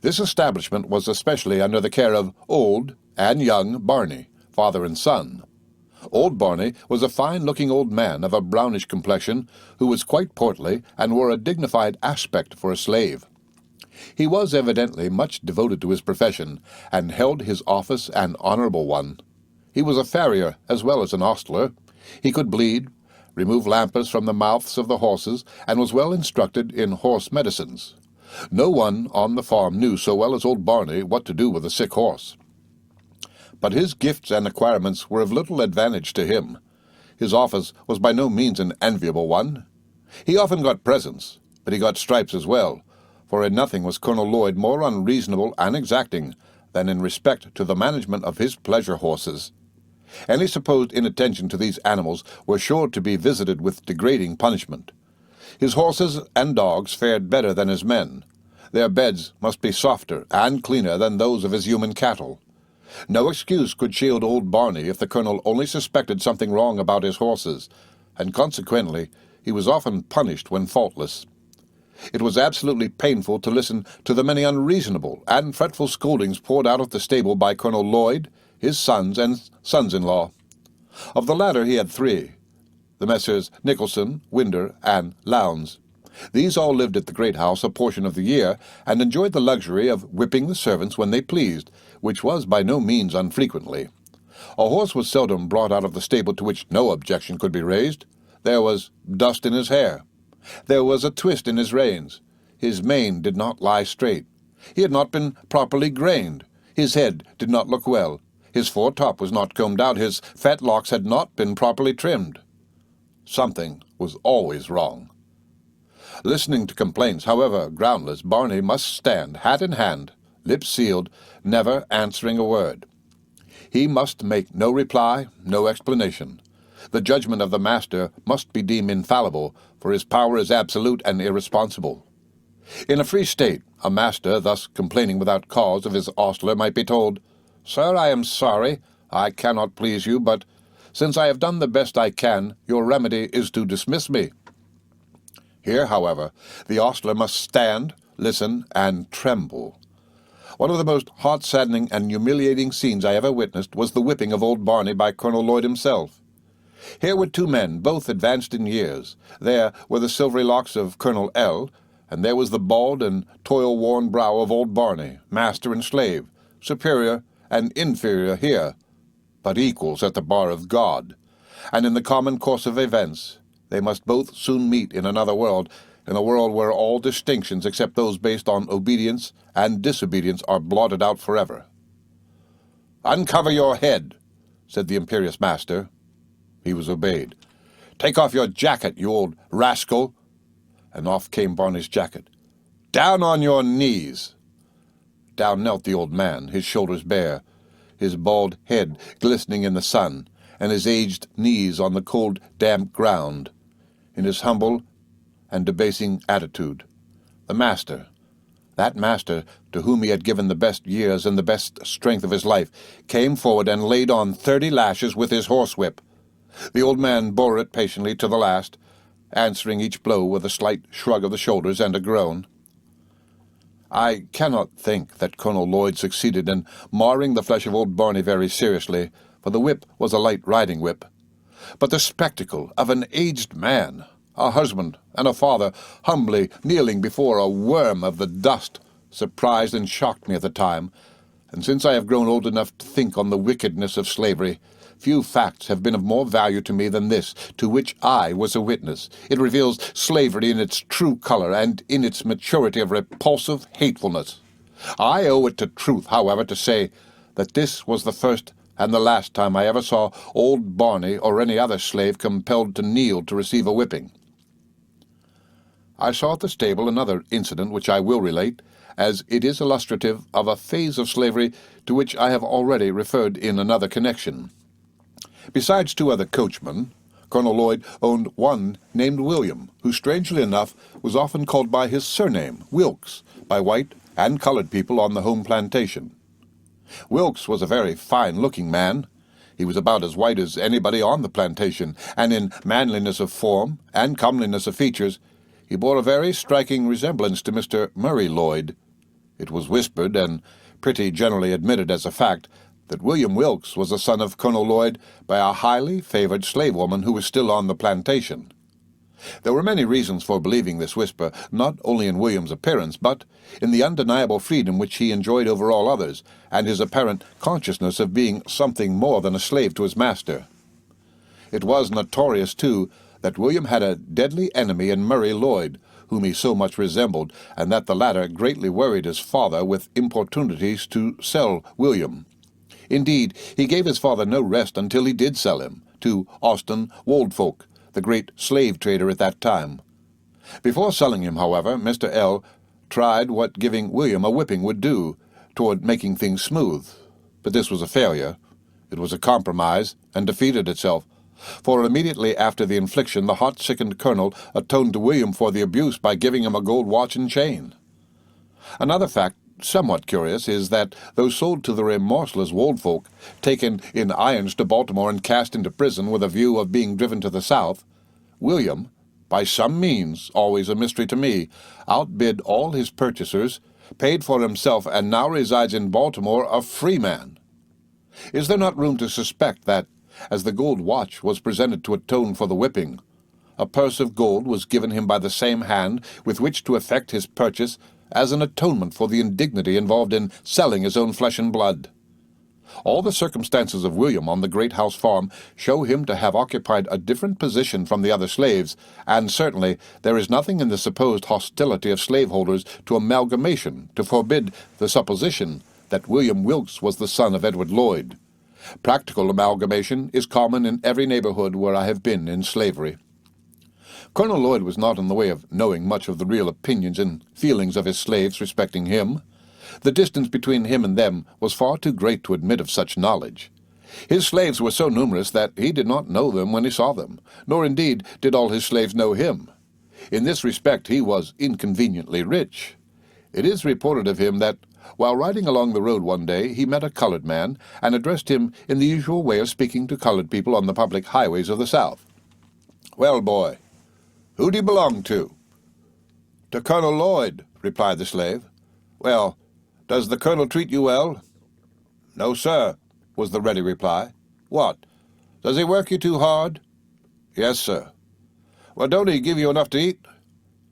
This establishment was especially under the care of old and young Barney, father and son. Old Barney was a fine-looking old man of a brownish complexion, who was quite portly and wore a dignified aspect for a slave. He was evidently much devoted to his profession, and held his office an honorable one. He was a farrier as well as an ostler. He could bleed, remove lampers from the mouths of the horses, and was well instructed in horse medicines. No one on the farm knew so well as old Barney what to do with a sick horse. But his gifts and acquirements were of little advantage to him. His office was by no means an enviable one. He often got presents, but he got stripes as well, for in nothing was Colonel Lloyd more unreasonable and exacting than in respect to the management of his pleasure horses. Any supposed inattention to these animals were sure to be visited with degrading punishment. His horses and dogs fared better than his men. Their beds must be softer and cleaner than those of his human cattle. No excuse could shield old Barney if the colonel only suspected something wrong about his horses, and consequently he was often punished when faultless. It was absolutely painful to listen to the many unreasonable and fretful scoldings poured out of the stable by Colonel Lloyd, his sons, and sons-in-law. Of the latter he had three, the Messrs. Nicholson, Winder, and Lowndes. These all lived at the great house a portion of the year, and enjoyed the luxury of whipping the servants when they pleased, which was by no means unfrequently. A horse was seldom brought out of the stable to which no objection could be raised. There was dust in his hair. There was a twist in his reins. His mane did not lie straight. He had not been properly grained. His head did not look well. His foretop was not combed out. His fat locks had not been properly trimmed. Something was always wrong. Listening to complaints, however groundless, Barney must stand, hat in hand, lips sealed, never answering a word. He must make no reply, no explanation. The judgment of the master must be deemed infallible, for his power is absolute and irresponsible. In a free state, a master, thus complaining without cause of his ostler, might be told, "Sir, I am sorry, I cannot please you, but since I have done the best I can, your remedy is to dismiss me." Here, however, the ostler must stand, listen, and tremble. One of the most heart-saddening and humiliating scenes I ever witnessed was the whipping of old Barney by Colonel Lloyd himself. Here were two men, both advanced in years. There were the silvery locks of Colonel L., and there was the bald and toil-worn brow of old Barney, master and slave, superior and inferior here, but equals at the bar of God. And in the common course of events, they must both soon meet in another world, in a world where all distinctions except those based on obedience and disobedience are blotted out forever. "Uncover your head," said the imperious master. He was obeyed. "Take off your jacket, you old rascal." And off came Barney's jacket. "Down on your knees." Down knelt the old man, his shoulders bare, his bald head glistening in the sun, and his aged knees on the cold, damp ground, in his humble and debasing attitude. The master, that master to whom he had given the best years and the best strength of his life, came forward and laid on 30 lashes with his horsewhip. The old man bore it patiently to the last, answering each blow with a slight shrug of the shoulders and a groan. I cannot think that Colonel Lloyd succeeded in marring the flesh of old Barney very seriously, for the whip was a light riding whip. But the spectacle of an aged man, a husband and a father, humbly kneeling before a worm of the dust, surprised and shocked me at the time, and since I have grown old enough to think on the wickedness of slavery, few facts have been of more value to me than this, to which I was a witness. It reveals slavery in its true color and in its maturity of repulsive hatefulness. I owe it to truth, however, to say that this was the first and the last time I ever saw old Barney or any other slave compelled to kneel to receive a whipping. I saw at the stable another incident which I will relate, as it is illustrative of a phase of slavery to which I have already referred in another connection. Besides two other coachmen, Colonel Lloyd owned one named William, who strangely enough was often called by his surname, Wilkes, by white and colored people on the home plantation. Wilkes was a very fine-looking man. He was about as white as anybody on the plantation, and in manliness of form and comeliness of features, he bore a very striking resemblance to Mr. Murray Lloyd. It was whispered, and pretty generally admitted as a fact, that William Wilkes was the son of Colonel Lloyd by a highly favored slave woman who was still on the plantation. There were many reasons for believing this whisper, not only in William's appearance, but in the undeniable freedom which he enjoyed over all others, and his apparent consciousness of being something more than a slave to his master. It was notorious, too, that William had a deadly enemy in Murray Lloyd, whom he so much resembled, and that the latter greatly worried his father with importunities to sell William. Indeed, he gave his father no rest until he did sell him to Austin Woldfolk, the great slave trader at that time. Before selling him, however, Mr. L. tried what giving William a whipping would do toward making things smooth. But this was a failure. It was a compromise, and defeated itself, for immediately after the infliction the heart-sickened colonel atoned to William for the abuse by giving him a gold watch and chain. Another fact, somewhat curious, is that though sold to the remorseless Woldfolk, taken in irons to Baltimore and cast into prison with a view of being driven to the South, William, by some means, always a mystery to me, outbid all his purchasers, paid for himself, and now resides in Baltimore a free man. Is there not room to suspect that, as the gold watch was presented to atone for the whipping, a purse of gold was given him by the same hand with which to effect his purchase as an atonement for the indignity involved in selling his own flesh and blood? All the circumstances of William on the great house farm show him to have occupied a different position from the other slaves, and certainly there is nothing in the supposed hostility of slaveholders to amalgamation to forbid the supposition that William Wilkes was the son of Edward Lloyd. Practical amalgamation is common in every neighborhood where I have been in slavery. Colonel Lloyd was not in the way of knowing much of the real opinions and feelings of his slaves respecting him. The distance between him and them was far too great to admit of such knowledge. His slaves were so numerous that he did not know them when he saw them, nor indeed did all his slaves know him. In this respect he was inconveniently rich. It is reported of him that, while riding along the road one day, he met a colored man, and addressed him in the usual way of speaking to colored people on the public highways of the South. "Well, boy, who do you belong to?" "To Colonel Lloyd," replied the slave. "Well, does the colonel treat you well?" "No, sir," was the ready reply. "What? Does he work you too hard?" "Yes, sir." "Well, don't he give you enough to eat?"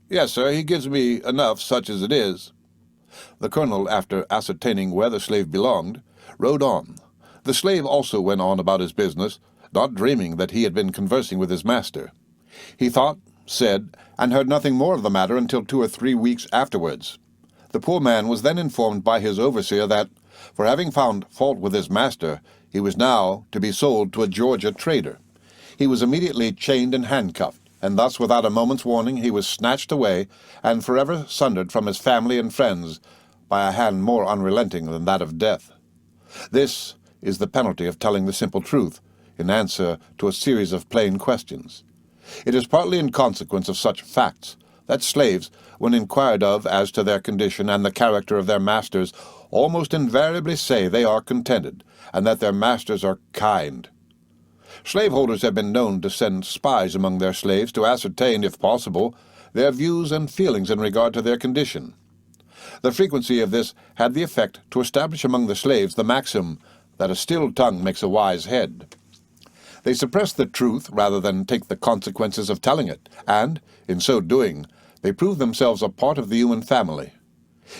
"Yes, sir, he gives me enough, such as it is." The colonel, after ascertaining where the slave belonged, rode on. The slave also went on about his business, not dreaming that he had been conversing with his master. He thought, said, and heard nothing more of the matter until 2 or 3 weeks afterwards. The poor man was then informed by his overseer that, for having found fault with his master, he was now to be sold to a Georgia trader. He was immediately chained and handcuffed, and thus without a moment's warning he was snatched away and forever sundered from his family and friends by a hand more unrelenting than that of death. This is the penalty of telling the simple truth in answer to a series of plain questions. It is partly in consequence of such facts that slaves, when inquired of as to their condition and the character of their masters, almost invariably say they are contented, and that their masters are kind. Slaveholders have been known to send spies among their slaves to ascertain, if possible, their views and feelings in regard to their condition. The frequency of this had the effect to establish among the slaves the maxim that a still tongue makes a wise head. They suppress the truth rather than take the consequences of telling it, and, in so doing, they prove themselves a part of the human family.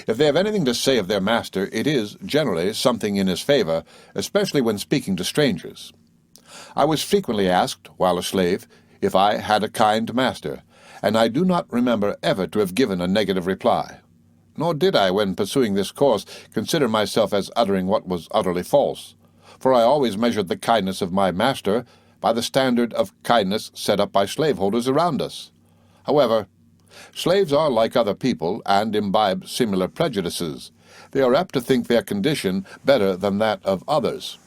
If they have anything to say of their master, it is, generally, something in his favor, especially when speaking to strangers. I was frequently asked, while a slave, if I had a kind master, and I do not remember ever to have given a negative reply. Nor did I, when pursuing this course, consider myself as uttering what was utterly false, for I always measured the kindness of my master by the standard of kindness set up by slaveholders around us. However, slaves are like other people, and imbibe similar prejudices. They are apt to think their condition better than that of others.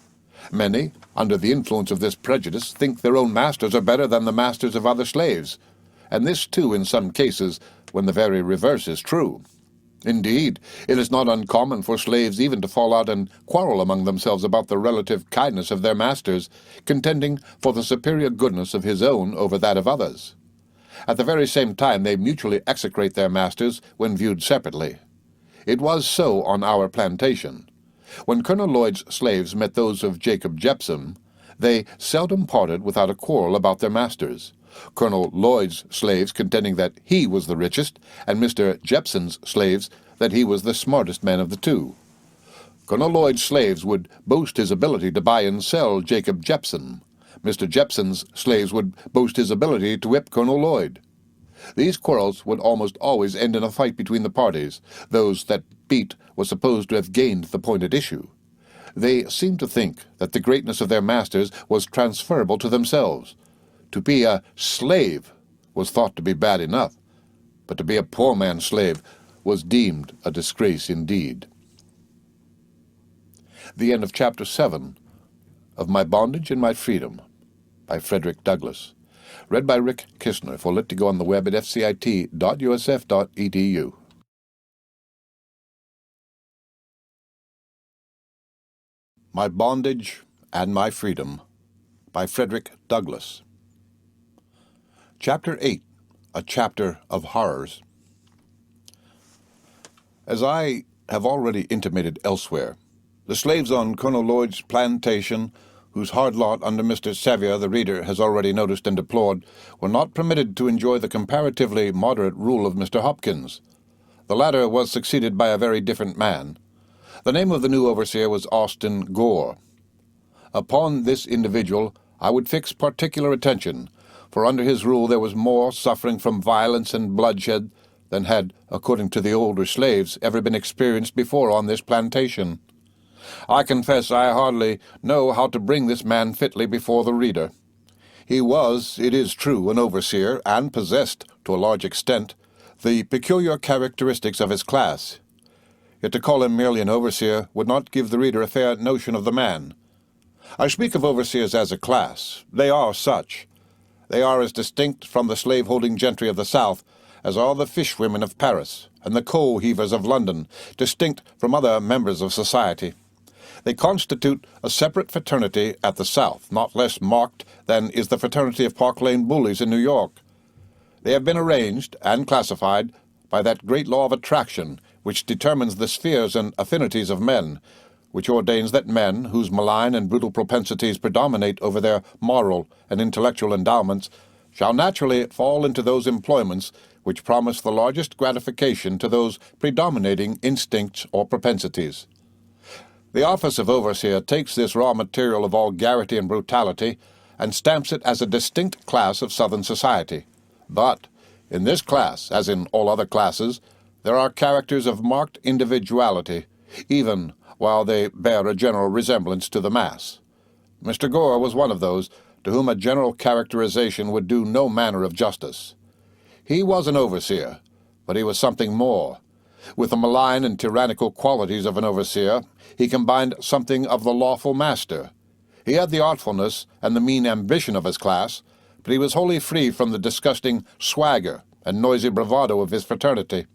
Many, under the influence of this prejudice, think their own masters are better than the masters of other slaves, and this, too, in some cases, when the very reverse is true. Indeed, it is not uncommon for slaves even to fall out and quarrel among themselves about the relative kindness of their masters, contending for the superior goodness of his own over that of others. At the very same time they mutually execrate their masters when viewed separately. It was so on our plantation. When Colonel Lloyd's slaves met those of Jacob Jepson, they seldom parted without a quarrel about their masters, Colonel Lloyd's slaves contending that he was the richest, and Mr. Jepson's slaves that he was the smartest man of the two. Colonel Lloyd's slaves would boast his ability to buy and sell Jacob Jepson. Mr. Jepson's slaves would boast his ability to whip Colonel Lloyd. These quarrels would almost always end in a fight between the parties. Those that beat were supposed to have gained the point at issue. They seemed to think that the greatness of their masters was transferable to themselves. To be a slave was thought to be bad enough, but to be a poor man's slave was deemed a disgrace indeed. The end of Chapter 7 of My Bondage and My Freedom by Frederick Douglass. Read by Rick Kissner for Lit to Go on the web at fcit.usf.edu. My Bondage and My Freedom by Frederick Douglass. Chapter 8, A Chapter of Horrors. As I have already intimated elsewhere, the slaves on Colonel Lloyd's plantation, whose hard lot under Mr. Sevier the reader has already noticed and deplored, were not permitted to enjoy the comparatively moderate rule of Mr. Hopkins. The latter was succeeded by a very different man. The name of the new overseer was Austin Gore. Upon this individual I would fix particular attention, for under his rule there was more suffering from violence and bloodshed than had, according to the older slaves, ever been experienced before on this plantation. I confess I hardly know how to bring this man fitly before the reader. He was, it is true, an overseer, and possessed, to a large extent, the peculiar characteristics of his class. Yet to call him merely an overseer would not give the reader a fair notion of the man. I speak of overseers as a class. They are such. They are as distinct from the slave-holding gentry of the South as are the fishwomen of Paris and the coal-heavers of London, distinct from other members of society. They constitute a separate fraternity at the South, not less marked than is the fraternity of Park Lane bullies in New York. They have been arranged and classified by that great law of attraction which determines the spheres and affinities of men, which ordains that men, whose malign and brutal propensities predominate over their moral and intellectual endowments, shall naturally fall into those employments which promise the largest gratification to those predominating instincts or propensities. The office of overseer takes this raw material of vulgarity and brutality and stamps it as a distinct class of Southern society. But in this class, as in all other classes, there are characters of marked individuality, even while they bear a general resemblance to the mass. Mr. Gore was one of those to whom a general characterization would do no manner of justice. He was an overseer, but he was something more. With the malign and tyrannical qualities of an overseer, he combined something of the lawful master. He had the artfulness and the mean ambition of his class, but he was wholly free from the disgusting swagger and noisy bravado of his fraternity.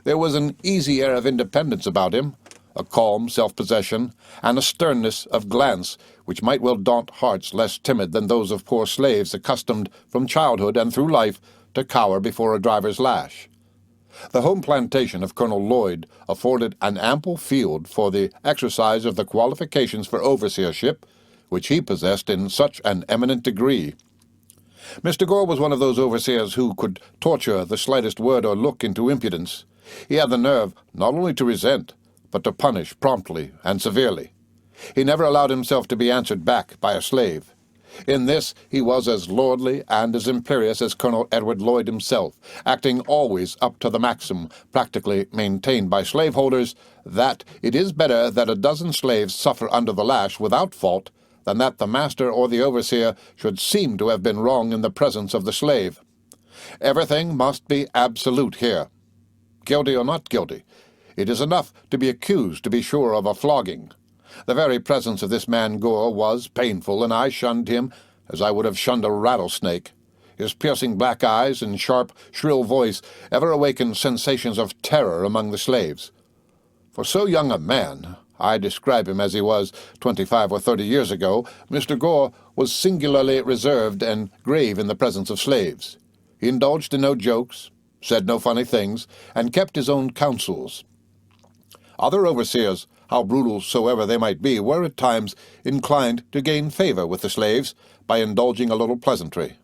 There was an easy air of independence about him, a calm self-possession, and a sternness of glance which might well daunt hearts less timid than those of poor slaves accustomed from childhood and through life to cower before a driver's lash. The home plantation of Colonel Lloyd afforded an ample field for the exercise of the qualifications for overseership, which he possessed in such an eminent degree. Mr. Gore was one of those overseers who could torture the slightest word or look into impudence. He had the nerve not only to resent, but to punish promptly and severely. He never allowed himself to be answered back by a slave. In this he was as lordly and as imperious as Colonel Edward Lloyd himself, acting always up to the maxim practically maintained by slaveholders that it is better that a dozen slaves suffer under the lash without fault than that the master or the overseer should seem to have been wrong in the presence of the slave. Everything must be absolute here. Guilty or not guilty, it is enough to be accused to be sure of a flogging. The very presence of this man Gore was painful, and I shunned him as I would have shunned a rattlesnake. His piercing black eyes and sharp, shrill voice ever awakened sensations of terror among the slaves. For so young a man, I describe him as he was 25 or 30 years ago, Mr. Gore was singularly reserved and grave in the presence of slaves. He indulged in no jokes, said no funny things, and kept his own counsels. Other overseers, how brutal soever they might be, were at times inclined to gain favor with the slaves by indulging a little pleasantry.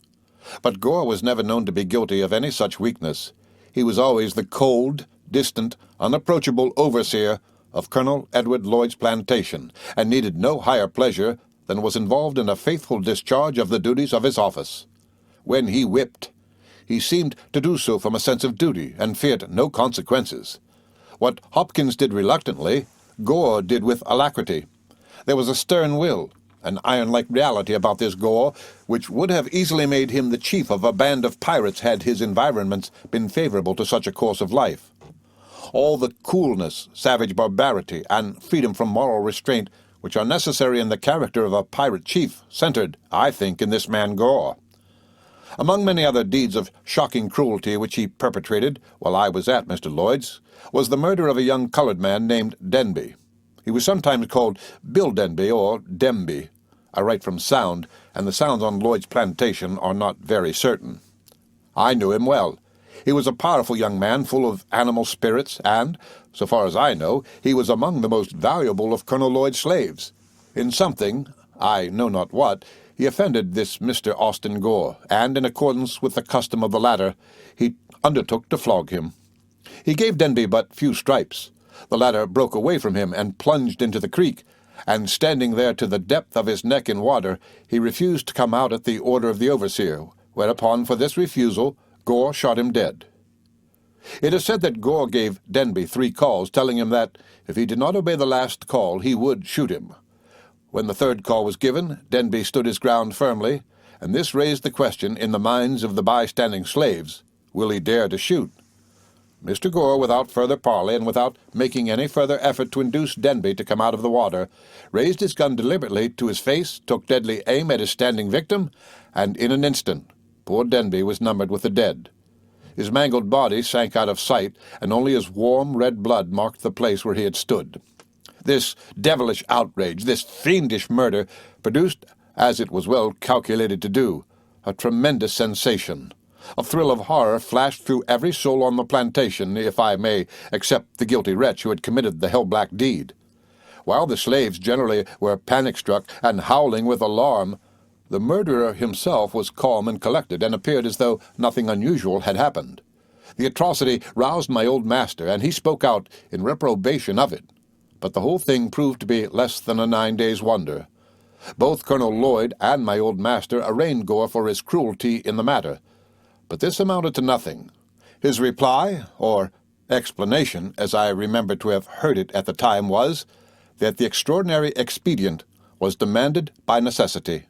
But Gore was never known to be guilty of any such weakness. He was always the cold, distant, unapproachable overseer of Colonel Edward Lloyd's plantation, and needed no higher pleasure than was involved in a faithful discharge of the duties of his office. When he whipped, he seemed to do so from a sense of duty, and feared no consequences. What Hopkins did reluctantly, Gore did with alacrity. There was a stern will, an iron-like reality about this Gore, which would have easily made him the chief of a band of pirates had his environments been favorable to such a course of life. All the coolness, savage barbarity, and freedom from moral restraint which are necessary in the character of a pirate chief centered, I think, in this man Gore. Among many other deeds of shocking cruelty which he perpetrated while I was at Mr. Lloyd's was the murder of a young colored man named Denby. He was sometimes called Bill Denby or Demby. I write from sound, and the sounds on Lloyd's plantation are not very certain. I knew him well. He was a powerful young man full of animal spirits, and, so far as I know, he was among the most valuable of Colonel Lloyd's slaves. In something, I know not what, he offended this Mr. Austin Gore, and in accordance with the custom of the latter, he undertook to flog him. He gave Denby but few stripes. The latter broke away from him and plunged into the creek, and standing there to the depth of his neck in water, he refused to come out at the order of the overseer, whereupon, for this refusal, Gore shot him dead. It is said that Gore gave Denby 3 calls, telling him that, if he did not obey the last call, he would shoot him. When the 3rd call was given, Denby stood his ground firmly, and this raised the question in the minds of the bystanding slaves, will he dare to shoot? Mr. Gore, without further parley and without making any further effort to induce Denby to come out of the water, raised his gun deliberately to his face, took deadly aim at his standing victim, and in an instant poor Denby was numbered with the dead. His mangled body sank out of sight, and only his warm red blood marked the place where he had stood. This devilish outrage, this fiendish murder, produced, as it was well calculated to do, a tremendous sensation. A thrill of horror flashed through every soul on the plantation, if I may except the guilty wretch who had committed the hell-black deed. While the slaves generally were panic-struck and howling with alarm, the murderer himself was calm and collected, and appeared as though nothing unusual had happened. The atrocity roused my old master, and he spoke out in reprobation of it. But the whole thing proved to be less than a 9-days' wonder. Both Colonel Lloyd and my old master arraigned Gore for his cruelty in the matter, but this amounted to nothing. His reply, or explanation, as I remember to have heard it at the time, was that the extraordinary expedient was demanded by necessity,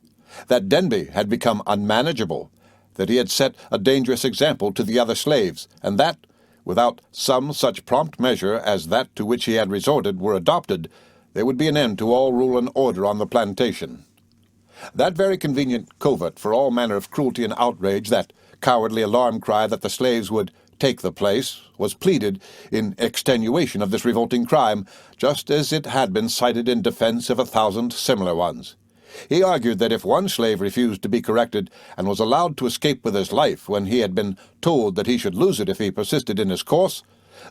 that Denby had become unmanageable, that he had set a dangerous example to the other slaves, and that, without some such prompt measure as that to which he had resorted were adopted, there would be an end to all rule and order on the plantation. That very convenient covert for all manner of cruelty and outrage, that cowardly alarm cry that the slaves would take the place, was pleaded in extenuation of this revolting crime, just as it had been cited in defense of 1,000 similar ones. He argued that if one slave refused to be corrected and was allowed to escape with his life when he had been told that he should lose it if he persisted in his course,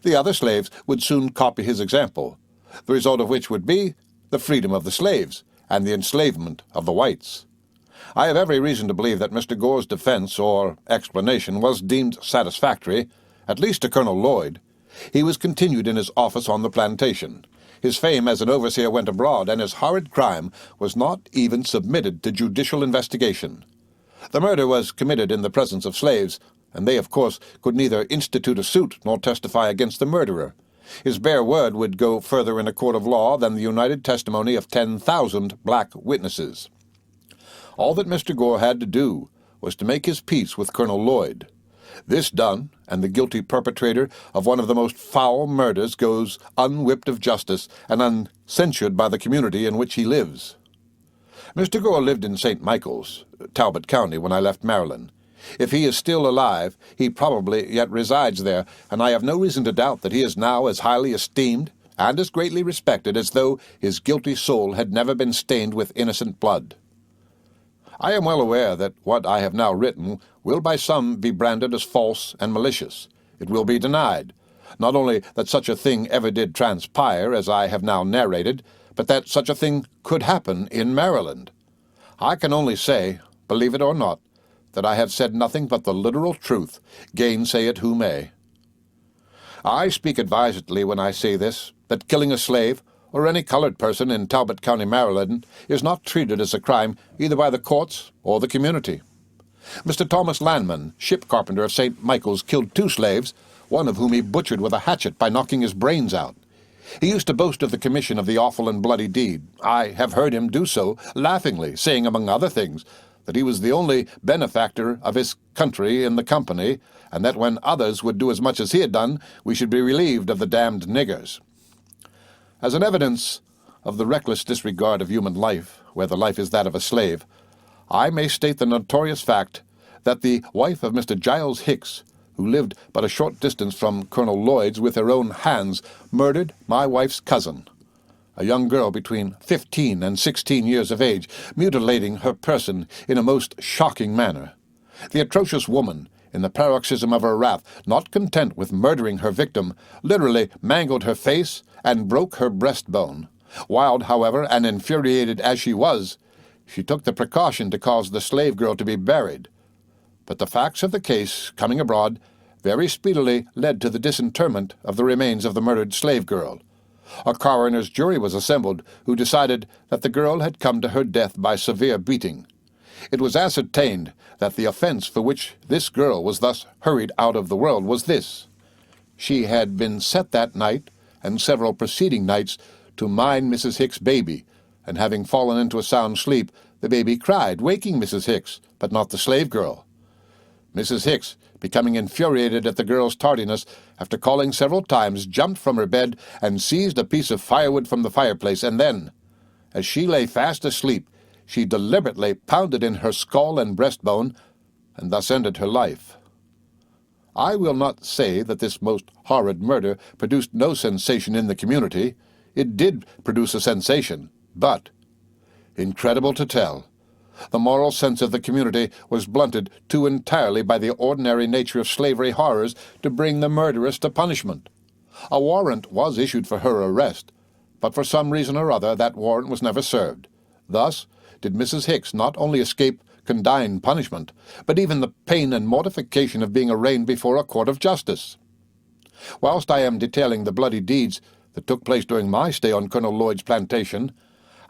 the other slaves would soon copy his example, the result of which would be the freedom of the slaves and the enslavement of the whites. I have every reason to believe that Mr. Gore's defense, or explanation, was deemed satisfactory, at least to Colonel Lloyd. He was continued in his office on the plantation. His fame as an overseer went abroad, and his horrid crime was not even submitted to judicial investigation. The murder was committed in the presence of slaves, and they, of course, could neither institute a suit nor testify against the murderer. His bare word would go further in a court of law than the united testimony of 10,000 black witnesses. All that Mr. Gore had to do was to make his peace with Colonel Lloyd. This done, and the guilty perpetrator of one of the most foul murders goes unwhipped of justice and uncensured by the community in which he lives. Mr. Gore lived in St. Michael's, Talbot County, when I left Maryland. If he is still alive, he probably yet resides there, and I have no reason to doubt that he is now as highly esteemed and as greatly respected as though his guilty soul had never been stained with innocent blood. I am well aware that what I have now written will by some be branded as false and malicious. It will be denied, not only that such a thing ever did transpire, as I have now narrated, but that such a thing could happen in Maryland. I can only say, believe it or not, that I have said nothing but the literal truth, gainsay it who may. I speak advisedly when I say this, that killing a slave, or any colored person in Talbot County, Maryland, is not treated as a crime either by the courts or the community. Mr. Thomas Landman, ship carpenter of St. Michael's, killed 2 slaves, one of whom he butchered with a hatchet by knocking his brains out. He used to boast of the commission of the awful and bloody deed. I have heard him do so, laughingly, saying, among other things, that he was the only benefactor of his country in the company, and that when others would do as much as he had done, we should be relieved of the damned niggers. As an evidence of the reckless disregard of human life, where the life is that of a slave, I may state the notorious fact that the wife of Mr. Giles Hicks, who lived but a short distance from Colonel Lloyd's, with her own hands murdered my wife's cousin, a young girl between 15 and 16 years of age, mutilating her person in a most shocking manner. The atrocious woman, in the paroxysm of her wrath, not content with murdering her victim, literally mangled her face and broke her breastbone. Wild, however, and infuriated as she was, she took the precaution to cause the slave girl to be buried. But the facts of the case, coming abroad, very speedily led to the disinterment of the remains of the murdered slave girl. A coroner's jury was assembled, who decided that the girl had come to her death by severe beating. It was ascertained that the offense for which this girl was thus hurried out of the world was this: she had been set that night, and several preceding nights, to mind Mrs. Hicks's baby, and having fallen into a sound sleep, the baby cried, waking Mrs. Hicks, but not the slave girl. Mrs. Hicks, becoming infuriated at the girl's tardiness, after calling several times, jumped from her bed and seized a piece of firewood from the fireplace, and then, as she lay fast asleep, she deliberately pounded in her skull and breastbone, and thus ended her life. I will not say that this most horrid murder produced no sensation in the community. It did produce a sensation, but, incredible to tell, the moral sense of the community was blunted too entirely by the ordinary nature of slavery horrors to bring the murderess to punishment. A warrant was issued for her arrest, but for some reason or other that warrant was never served. Thus did Mrs. Hicks not only escape condign punishment, but even the pain and mortification of being arraigned before a court of justice. Whilst I am detailing the bloody deeds that took place during my stay on Colonel Lloyd's plantation,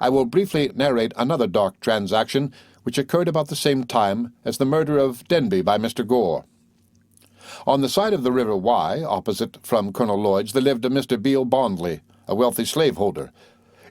I will briefly narrate another dark transaction which occurred about the same time as the murder of Denby by Mr. Gore. On the side of the River Wye, opposite from Colonel Lloyd's, there lived a Mr. Beale Bondley, a wealthy slaveholder.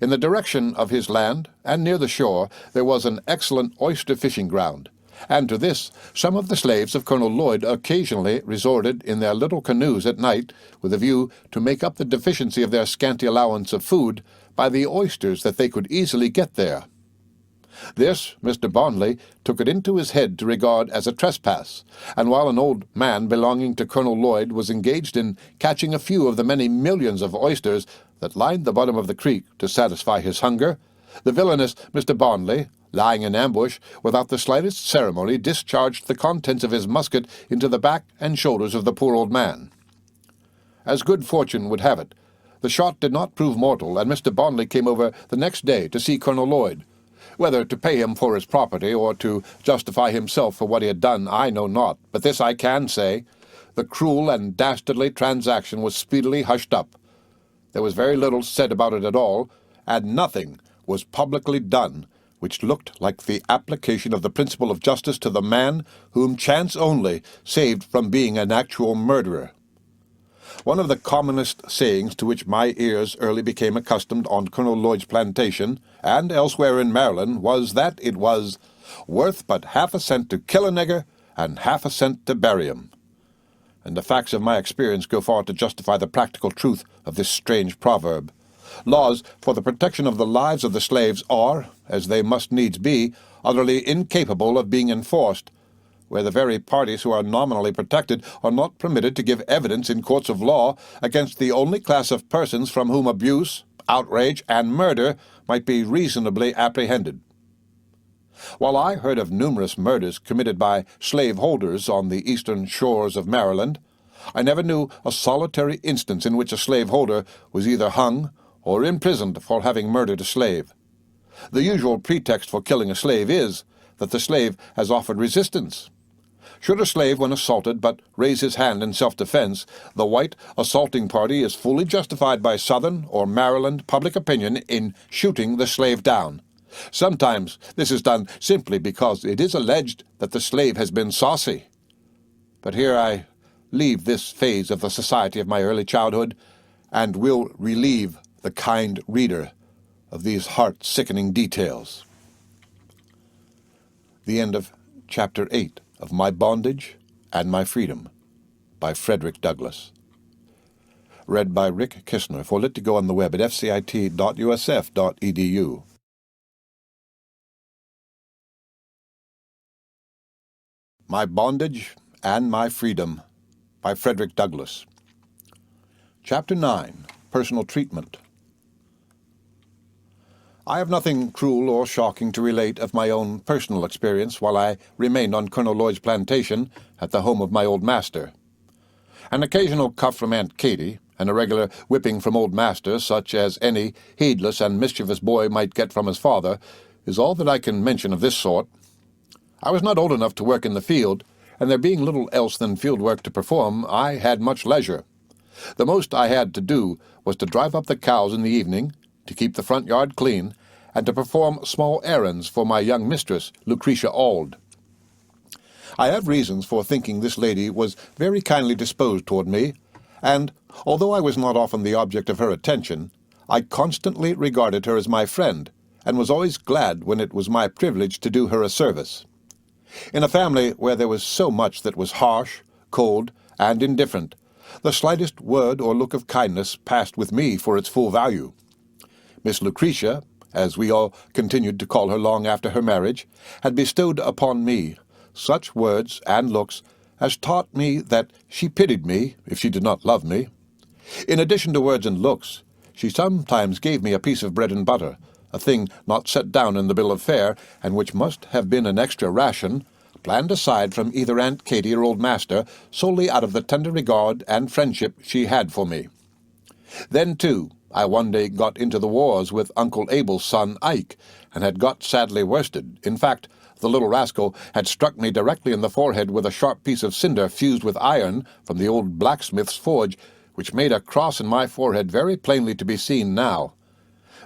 In the direction of his land, and near the shore, there was an excellent oyster fishing ground, and to this some of the slaves of Colonel Lloyd occasionally resorted in their little canoes at night, with a view to make up the deficiency of their scanty allowance of food by the oysters that they could easily get there. This Mr. Bondley took it into his head to regard as a trespass, and while an old man belonging to Colonel Lloyd was engaged in catching a few of the many millions of oysters that lined the bottom of the creek to satisfy his hunger, the villainous Mr. Bondley, lying in ambush, without the slightest ceremony, discharged the contents of his musket into the back and shoulders of the poor old man. As good fortune would have it, the shot did not prove mortal, and Mr. Bondley came over the next day to see Colonel Lloyd. Whether to pay him for his property or to justify himself for what he had done, I know not, but this I can say: the cruel and dastardly transaction was speedily hushed up. There was very little said about it at all, and nothing was publicly done which looked like the application of the principle of justice to the man whom chance only saved from being an actual murderer. One of the commonest sayings to which my ears early became accustomed on Colonel Lloyd's plantation, and elsewhere in Maryland, was that it was worth but half a cent to kill a nigger and half a cent to bury him. And the facts of my experience go far to justify the practical truth of this strange proverb. Laws for the protection of the lives of the slaves are, as they must needs be, utterly incapable of being enforced, where the very parties who are nominally protected are not permitted to give evidence in courts of law against the only class of persons from whom abuse, outrage, and murder might be reasonably apprehended. While I heard of numerous murders committed by slaveholders on the eastern shores of Maryland, I never knew a solitary instance in which a slaveholder was either hung or imprisoned for having murdered a slave. The usual pretext for killing a slave is that the slave has offered resistance. Should a slave, when assaulted, but raise his hand in self-defense, the white assaulting party is fully justified by Southern or Maryland public opinion in shooting the slave down. Sometimes this is done simply because it is alleged that the slave has been saucy. But here I leave this phase of the society of my early childhood, and will relieve the kind reader of these heart-sickening details. The end of Chapter 8 of My Bondage and My Freedom by Frederick Douglass. Read by Rick Kissner for Lit to Go on the web at fcit.usf.edu. My Bondage and My Freedom by Frederick Douglass. Chapter 9. Personal Treatment. I have nothing cruel or shocking to relate of my own personal experience while I remained on Colonel Lloyd's plantation at the home of my old master. An occasional cuff from Aunt Katy, and a regular whipping from old master, such as any heedless and mischievous boy might get from his father, is all that I can mention of this sort. I was not old enough to work in the field, and there being little else than field work to perform, I had much leisure. The most I had to do was to drive up the cows in the evening, to keep the front yard clean, and to perform small errands for my young mistress, Lucretia Auld. I have reasons for thinking this lady was very kindly disposed toward me, and, although I was not often the object of her attention, I constantly regarded her as my friend, and was always glad when it was my privilege to do her a service. In a family where there was so much that was harsh, cold, and indifferent, the slightest word or look of kindness passed with me for its full value. Miss Lucretia, as we all continued to call her long after her marriage, had bestowed upon me such words and looks as taught me that she pitied me if she did not love me. In addition to words and looks, she sometimes gave me a piece of bread and butter, a thing not set down in the bill of fare, and which must have been an extra ration, planned aside from either Aunt Katy or old master, solely out of the tender regard and friendship she had for me. Then, too, I one day got into the wars with Uncle Abel's son Ike, and had got sadly worsted. In fact, the little rascal had struck me directly in the forehead with a sharp piece of cinder fused with iron from the old blacksmith's forge, which made a cross in my forehead very plainly to be seen now.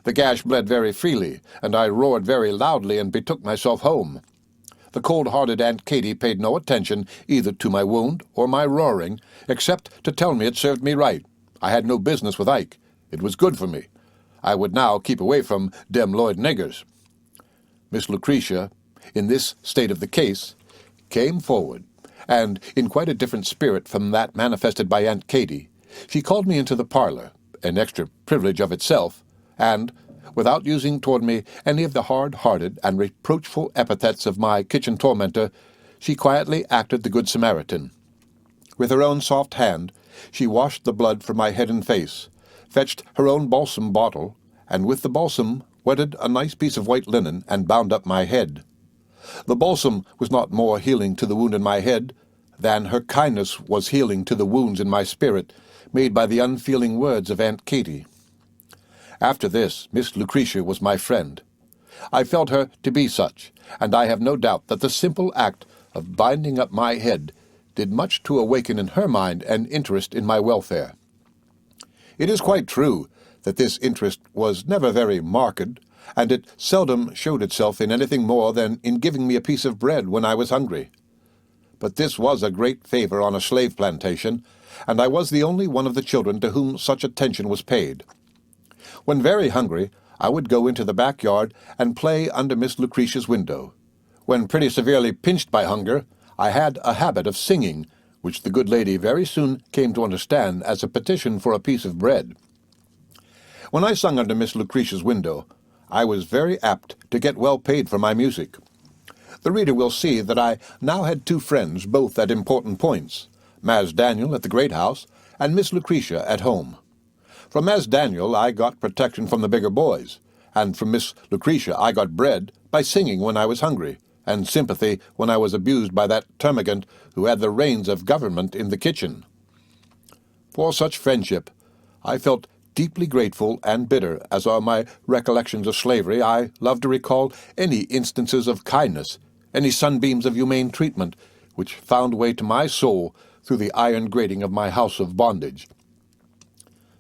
The gash bled very freely, and I roared very loudly and betook myself home. The cold-hearted Aunt Katy paid no attention either to my wound or my roaring, except to tell me it served me right. I had no business with Ike. It was good for me. I would now keep away from dem Lloyd niggers. Miss Lucretia, in this state of the case, came forward, and, in quite a different spirit from that manifested by Aunt Katy, she called me into the parlor, an extra privilege of itself, and, without using toward me any of the hard-hearted and reproachful epithets of my kitchen tormentor, she quietly acted the Good Samaritan. With her own soft hand, she washed the blood from my head and face, fetched her own balsam bottle, and with the balsam wetted a nice piece of white linen and bound up my head. The balsam was not more healing to the wound in my head than her kindness was healing to the wounds in my spirit made by the unfeeling words of Aunt Katy. After this, Miss Lucretia was my friend. I felt her to be such, and I have no doubt that the simple act of binding up my head did much to awaken in her mind an interest in my welfare. It is quite true that this interest was never very marked, and it seldom showed itself in anything more than in giving me a piece of bread when I was hungry. But this was a great favor on a slave plantation, and I was the only one of the children to whom such attention was paid. When very hungry, I would go into the backyard and play under Miss Lucretia's window. When pretty severely pinched by hunger, I had a habit of singing, which the good lady very soon came to understand as a petition for a piece of bread. When I sung under Miss Lucretia's window, I was very apt to get well paid for my music. The reader will see that I now had two friends, both at important points, Mas Daniel at the great house, and Miss Lucretia at home. From Mas Daniel I got protection from the bigger boys, and from Miss Lucretia I got bread by singing when I was hungry, and sympathy when I was abused by that termagant who had the reins of government in the kitchen. For such friendship I felt deeply grateful and bitter as are my recollections of slavery. I love to recall any instances of kindness, any sunbeams of humane treatment, which found way to my soul through the iron grating of my house of bondage.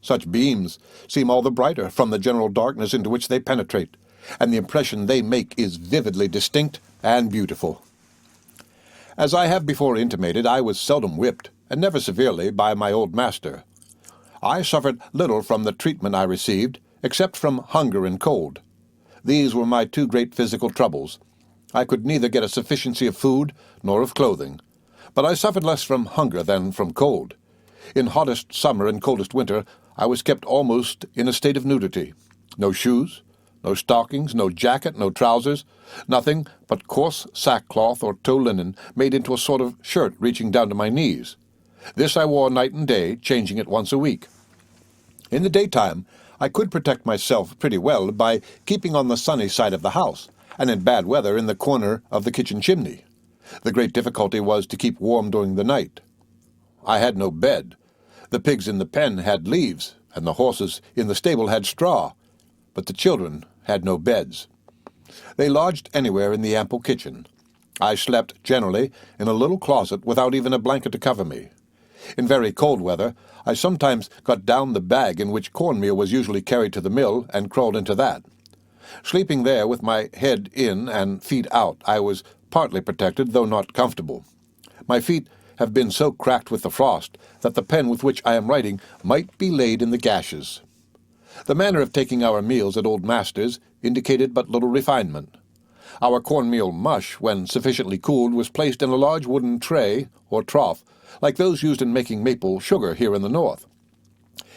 Such beams seem all the brighter from the general darkness into which they penetrate, and the impression they make is vividly distinct and beautiful. As I have before intimated, I was seldom whipped, and never severely, by my old master. I suffered little from the treatment I received, except from hunger and cold. These were my two great physical troubles. I could neither get a sufficiency of food nor of clothing, but I suffered less from hunger than from cold. In hottest summer and coldest winter, I was kept almost in a state of nudity. No shoes, no stockings, no jacket, no trousers, nothing but coarse sackcloth or tow linen made into a sort of shirt reaching down to my knees. This I wore night and day, changing it once a week. In the daytime, I could protect myself pretty well by keeping on the sunny side of the house, and in bad weather in the corner of the kitchen chimney. The great difficulty was to keep warm during the night. I had no bed. The pigs in the pen had leaves, and the horses in the stable had straw, but the children had no beds. They lodged anywhere in the ample kitchen. I slept, generally, in a little closet without even a blanket to cover me. In very cold weather, I sometimes got down the bag in which cornmeal was usually carried to the mill and crawled into that. Sleeping there with my head in and feet out, I was partly protected, though not comfortable. My feet have been so cracked with the frost that the pen with which I am writing might be laid in the gashes. The manner of taking our meals at old Master's indicated but little refinement. Our cornmeal mush, when sufficiently cooled, was placed in a large wooden tray or trough, like those used in making maple sugar here in the north.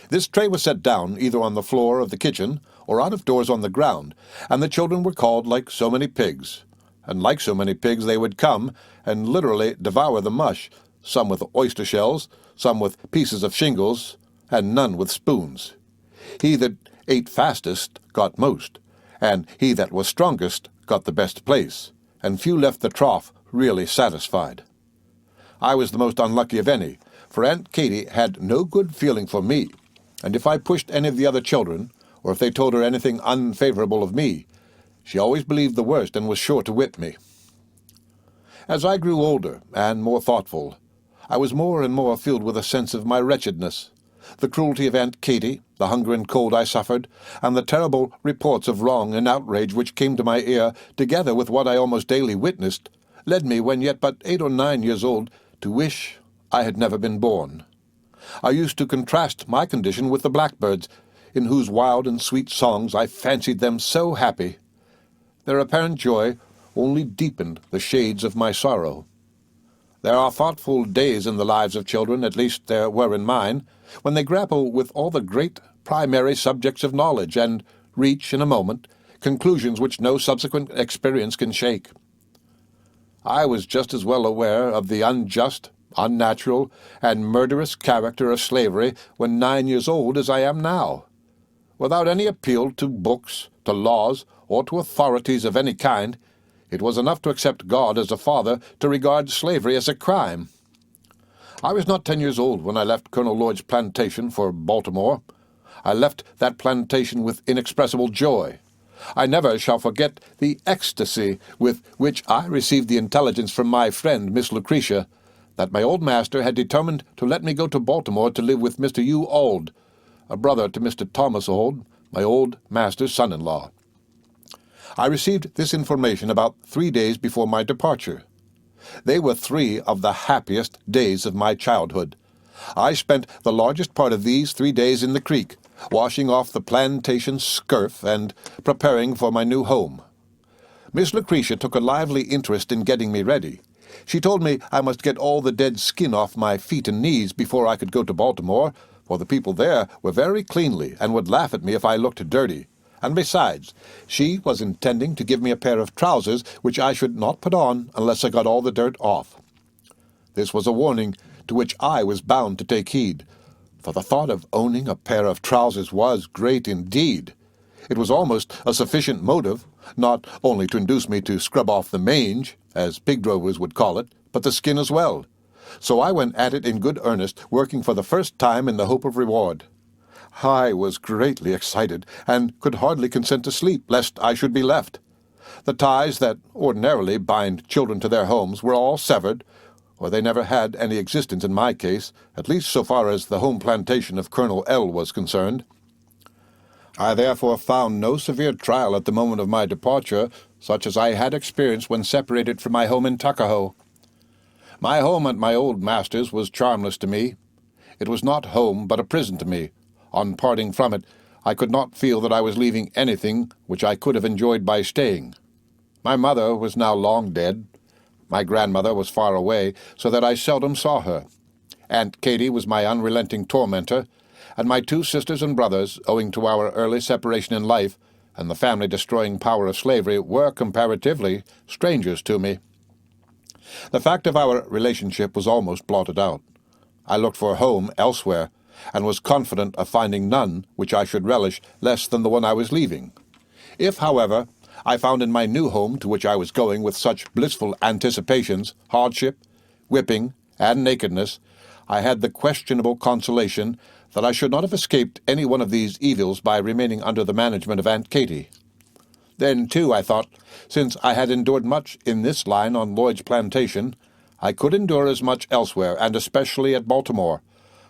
This tray was set down either on the floor of the kitchen or out of doors on the ground, and the children were called like so many pigs. And like so many pigs they would come and literally devour the mush, some with oyster shells, some with pieces of shingles, and none with spoons. He that ate fastest got most, and he that was strongest got the best place, and few left the trough really satisfied. I was the most unlucky of any, for Aunt Katy had no good feeling for me, and if I pushed any of the other children, or if they told her anything unfavorable of me, she always believed the worst and was sure to whip me. As I grew older and more thoughtful, I was more and more filled with a sense of my wretchedness. The cruelty of Aunt Katy, the hunger and cold I suffered, and the terrible reports of wrong and outrage which came to my ear, together with what I almost daily witnessed, led me, when yet but 8 or 9 years old, to wish I had never been born. I used to contrast my condition with the blackbirds, in whose wild and sweet songs I fancied them so happy. Their apparent joy only deepened the shades of my sorrow. There are thoughtful days in the lives of children, at least there were in mine, when they grapple with all the great primary subjects of knowledge and reach, in a moment, conclusions which no subsequent experience can shake. I was just as well aware of the unjust, unnatural, and murderous character of slavery when 9 years old as I am now. Without any appeal to books, to laws, or to authorities of any kind, it was enough to accept God as a father to regard slavery as a crime. I was not 10 years old when I left Colonel Lloyd's plantation for Baltimore. I left that plantation with inexpressible joy. I never shall forget the ecstasy with which I received the intelligence from my friend, Miss Lucretia, that my old master had determined to let me go to Baltimore to live with Mr. Hugh Auld, a brother to Mr. Thomas Auld, my old master's son-in-law. I received this information about 3 days before my departure. They were 3 of the happiest days of my childhood. I spent the largest part of these 3 days in the creek, washing off the plantation scurf and preparing for my new home. Miss Lucretia took a lively interest in getting me ready. She told me I must get all the dead skin off my feet and knees before I could go to Baltimore, for the people there were very cleanly and would laugh at me if I looked dirty. And besides, she was intending to give me a pair of trousers which I should not put on unless I got all the dirt off. This was a warning to which I was bound to take heed, for the thought of owning a pair of trousers was great indeed. It was almost a sufficient motive, not only to induce me to scrub off the mange, as pig drovers would call it, but the skin as well. So I went at it in good earnest, working for the first time in the hope of reward. I was greatly excited, and could hardly consent to sleep, lest I should be left. The ties that ordinarily bind children to their homes were all severed, or they never had any existence in my case, at least so far as the home plantation of Colonel L. was concerned. I therefore found no severe trial at the moment of my departure, such as I had experienced when separated from my home in Tuckahoe. My home at my old master's was charmless to me. it was not home but a prison to me. On parting from it, I could not feel that I was leaving anything which I could have enjoyed by staying. My mother was now long dead. My grandmother was far away, so that I seldom saw her. Aunt Katy was my unrelenting tormentor, and my 2 sisters and brothers, owing to our early separation in life and the family-destroying power of slavery, were comparatively strangers to me. The fact of our relationship was almost blotted out. I looked for a home elsewhere, and was confident of finding none which I should relish less than the one I was leaving. If, however, I found in my new home, to which I was going with such blissful anticipations, hardship, whipping, and nakedness, I had the questionable consolation that I should not have escaped any one of these evils by remaining under the management of Aunt Katy. Then, too, I thought, since I had endured much in this line on Lloyd's plantation, I could endure as much elsewhere, and especially at Baltimore,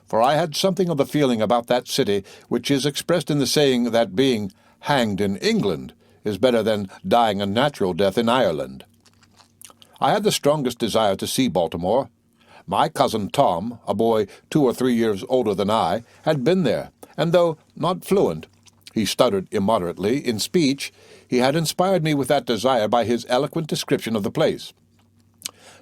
for I had something of the feeling about that city which is expressed in the saying that being hanged in England is better than dying a natural death in Ireland. I had the strongest desire to see Baltimore. My cousin Tom, a boy 2 or 3 years older than I, had been there, and though not fluent, he stuttered immoderately in speech, he had inspired me with that desire by his eloquent description of the place.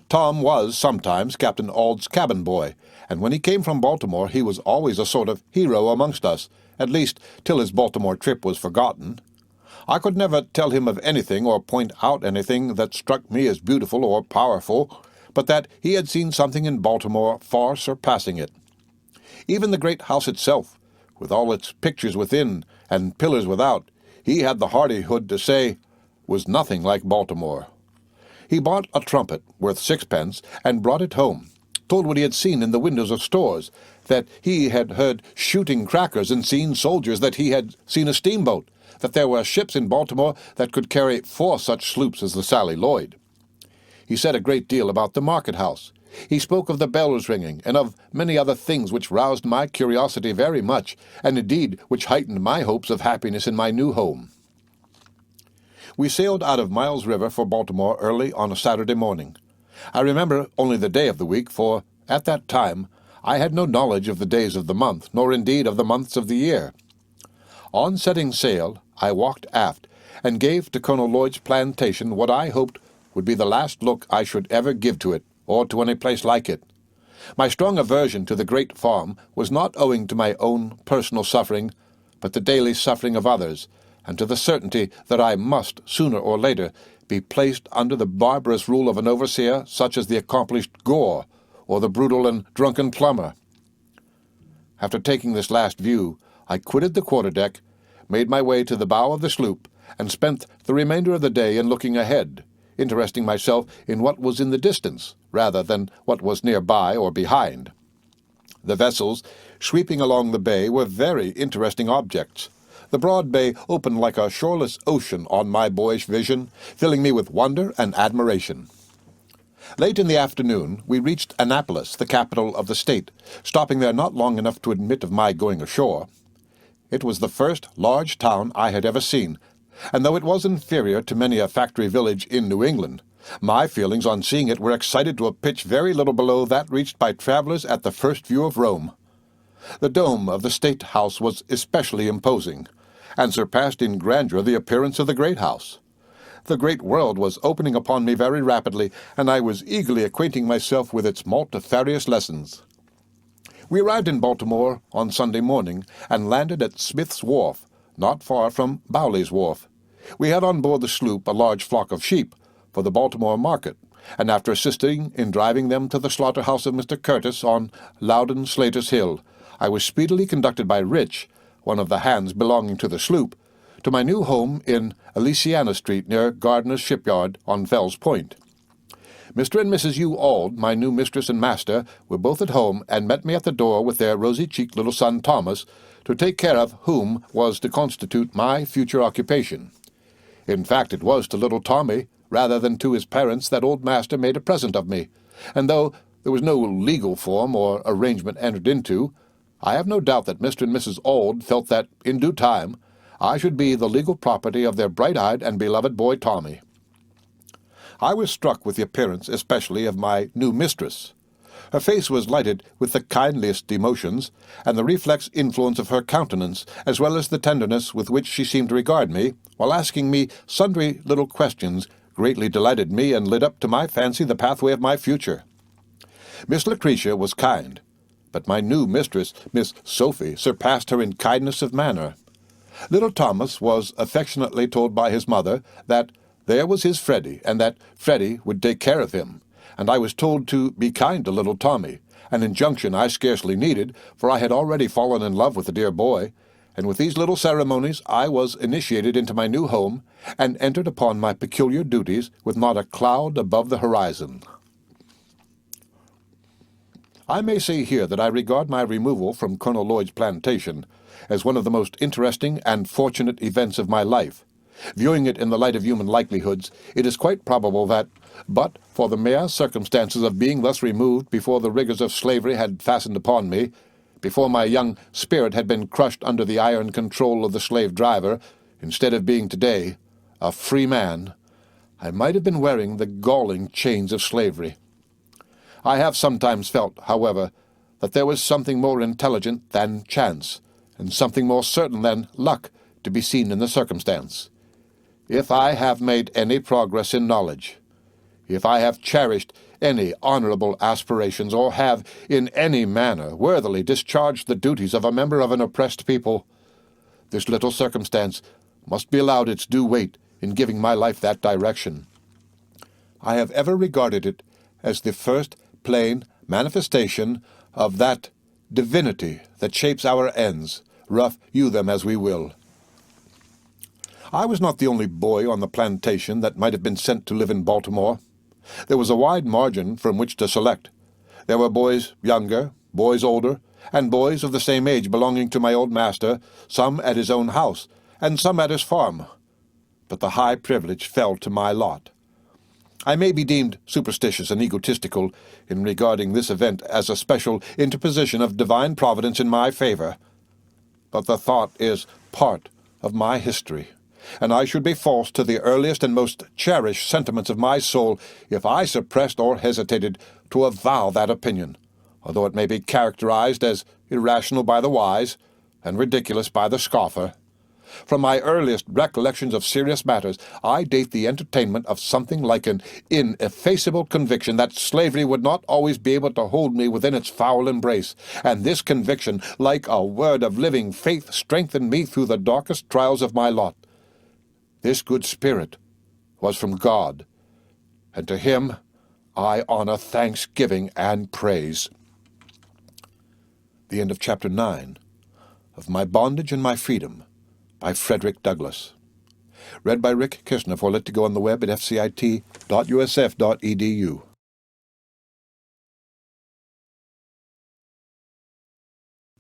Tom was sometimes Captain Auld's cabin boy, and when he came from Baltimore he was always a sort of hero amongst us, at least till his Baltimore trip was forgotten. I could never tell him of anything or point out anything that struck me as beautiful or powerful, but that he had seen something in Baltimore far surpassing it. Even the great house itself, with all its pictures within and pillars without, he had the hardihood to say, was nothing like Baltimore. He bought a trumpet worth 6 pence and brought it home, told what he had seen in the windows of stores, that he had heard shooting crackers and seen soldiers, that he had seen a steamboat, that there were ships in Baltimore that could carry 4 such sloops as the Sally Lloyd. He said a great deal about the market house. He spoke of the bells ringing, and of many other things which roused my curiosity very much, and indeed which heightened my hopes of happiness in my new home. We sailed out of Miles River for Baltimore early on a Saturday morning. I remember only the day of the week, for at that time I had no knowledge of the days of the month, nor indeed of the months of the year. On setting sail, I walked aft, and gave to Colonel Lloyd's plantation what I hoped would be the last look I should ever give to it, or to any place like it. My strong aversion to the great farm was not owing to my own personal suffering, but the daily suffering of others, and to the certainty that I must, sooner or later, be placed under the barbarous rule of an overseer such as the accomplished Gore, or the brutal and drunken Plummer. After taking this last view, I quitted the quarter-deck, made my way to the bow of the sloop, and spent the remainder of the day in looking ahead, interesting myself in what was in the distance, rather than what was nearby or behind. The vessels, sweeping along the bay, were very interesting objects. The broad bay opened like a shoreless ocean on my boyish vision, filling me with wonder and admiration. Late in the afternoon, we reached Annapolis, the capital of the state, stopping there not long enough to admit of my going ashore. It was the first large town I had ever seen, and though it was inferior to many a factory village in New England, my feelings on seeing it were excited to a pitch very little below that reached by travelers at the first view of Rome. The dome of the State House was especially imposing, and surpassed in grandeur the appearance of the Great House. The great world was opening upon me very rapidly, and I was eagerly acquainting myself with its multifarious lessons. We arrived in Baltimore on Sunday morning, and landed at Smith's Wharf, not far from Bowley's Wharf. We had on board the sloop a large flock of sheep for the Baltimore market, and after assisting in driving them to the slaughterhouse of Mr. Curtis on Loudon Slater's Hill, I was speedily conducted by Rich, one of the hands belonging to the sloop, to my new home in Elysiana Street near Gardner's Shipyard on Fell's Point. Mr. and Mrs. U. Auld, my new mistress and master, were both at home, and met me at the door with their rosy-cheeked little son Thomas, to take care of whom was to constitute my future occupation. In fact, it was to little Tommy, rather than to his parents, that old master made a present of me, and though there was no legal form or arrangement entered into, I have no doubt that Mr. and Mrs. Auld felt that, in due time, I should be the legal property of their bright-eyed and beloved boy Tommy. I was struck with the appearance, especially of my new mistress. Her face was lighted with the kindliest emotions, and the reflex influence of her countenance, as well as the tenderness with which she seemed to regard me, while asking me sundry little questions, greatly delighted me and lit up to my fancy the pathway of my future. Miss Lucretia was kind, but my new mistress, Miss Sophie, surpassed her in kindness of manner. Little Thomas was affectionately told by his mother that there was his Freddie, and that Freddie would take care of him, and I was told to be kind to little Tommy, an injunction I scarcely needed, for I had already fallen in love with the dear boy, and with these little ceremonies I was initiated into my new home, and entered upon my peculiar duties with not a cloud above the horizon. I may say here that I regard my removal from Colonel Lloyd's plantation as one of the most interesting and fortunate events of my life. Viewing it in the light of human likelihoods, it is quite probable that, but for the mere circumstances of being thus removed before the rigors of slavery had fastened upon me, before my young spirit had been crushed under the iron control of the slave-driver, instead of being today a free man, I might have been wearing the galling chains of slavery. I have sometimes felt, however, that there was something more intelligent than chance, and something more certain than luck to be seen in the circumstance. If I have made any progress in knowledge, if I have cherished any honorable aspirations, or have in any manner worthily discharged the duties of a member of an oppressed people, this little circumstance must be allowed its due weight in giving my life that direction. I have ever regarded it as the first plain manifestation of that divinity that shapes our ends, rough hew them as we will. I was not the only boy on the plantation that might have been sent to live in Baltimore. There was a wide margin from which to select. There were boys younger, boys older, and boys of the same age belonging to my old master, some at his own house, and some at his farm. But the high privilege fell to my lot. I may be deemed superstitious and egotistical in regarding this event as a special interposition of divine providence in my favor, but the thought is part of my history, and I should be false to the earliest and most cherished sentiments of my soul if I suppressed or hesitated to avow that opinion, although it may be characterized as irrational by the wise and ridiculous by the scoffer. From my earliest recollections of serious matters, I date the entertainment of something like an ineffaceable conviction that slavery would not always be able to hold me within its foul embrace, and this conviction, like a word of living faith, strengthened me through the darkest trials of my lot. This good spirit was from God, and to him I honor thanksgiving and praise. The end of Chapter 9 of My Bondage and My Freedom by Frederick Douglass. Read by Rick Kissner for Lit to Go on the web at fcit.usf.edu.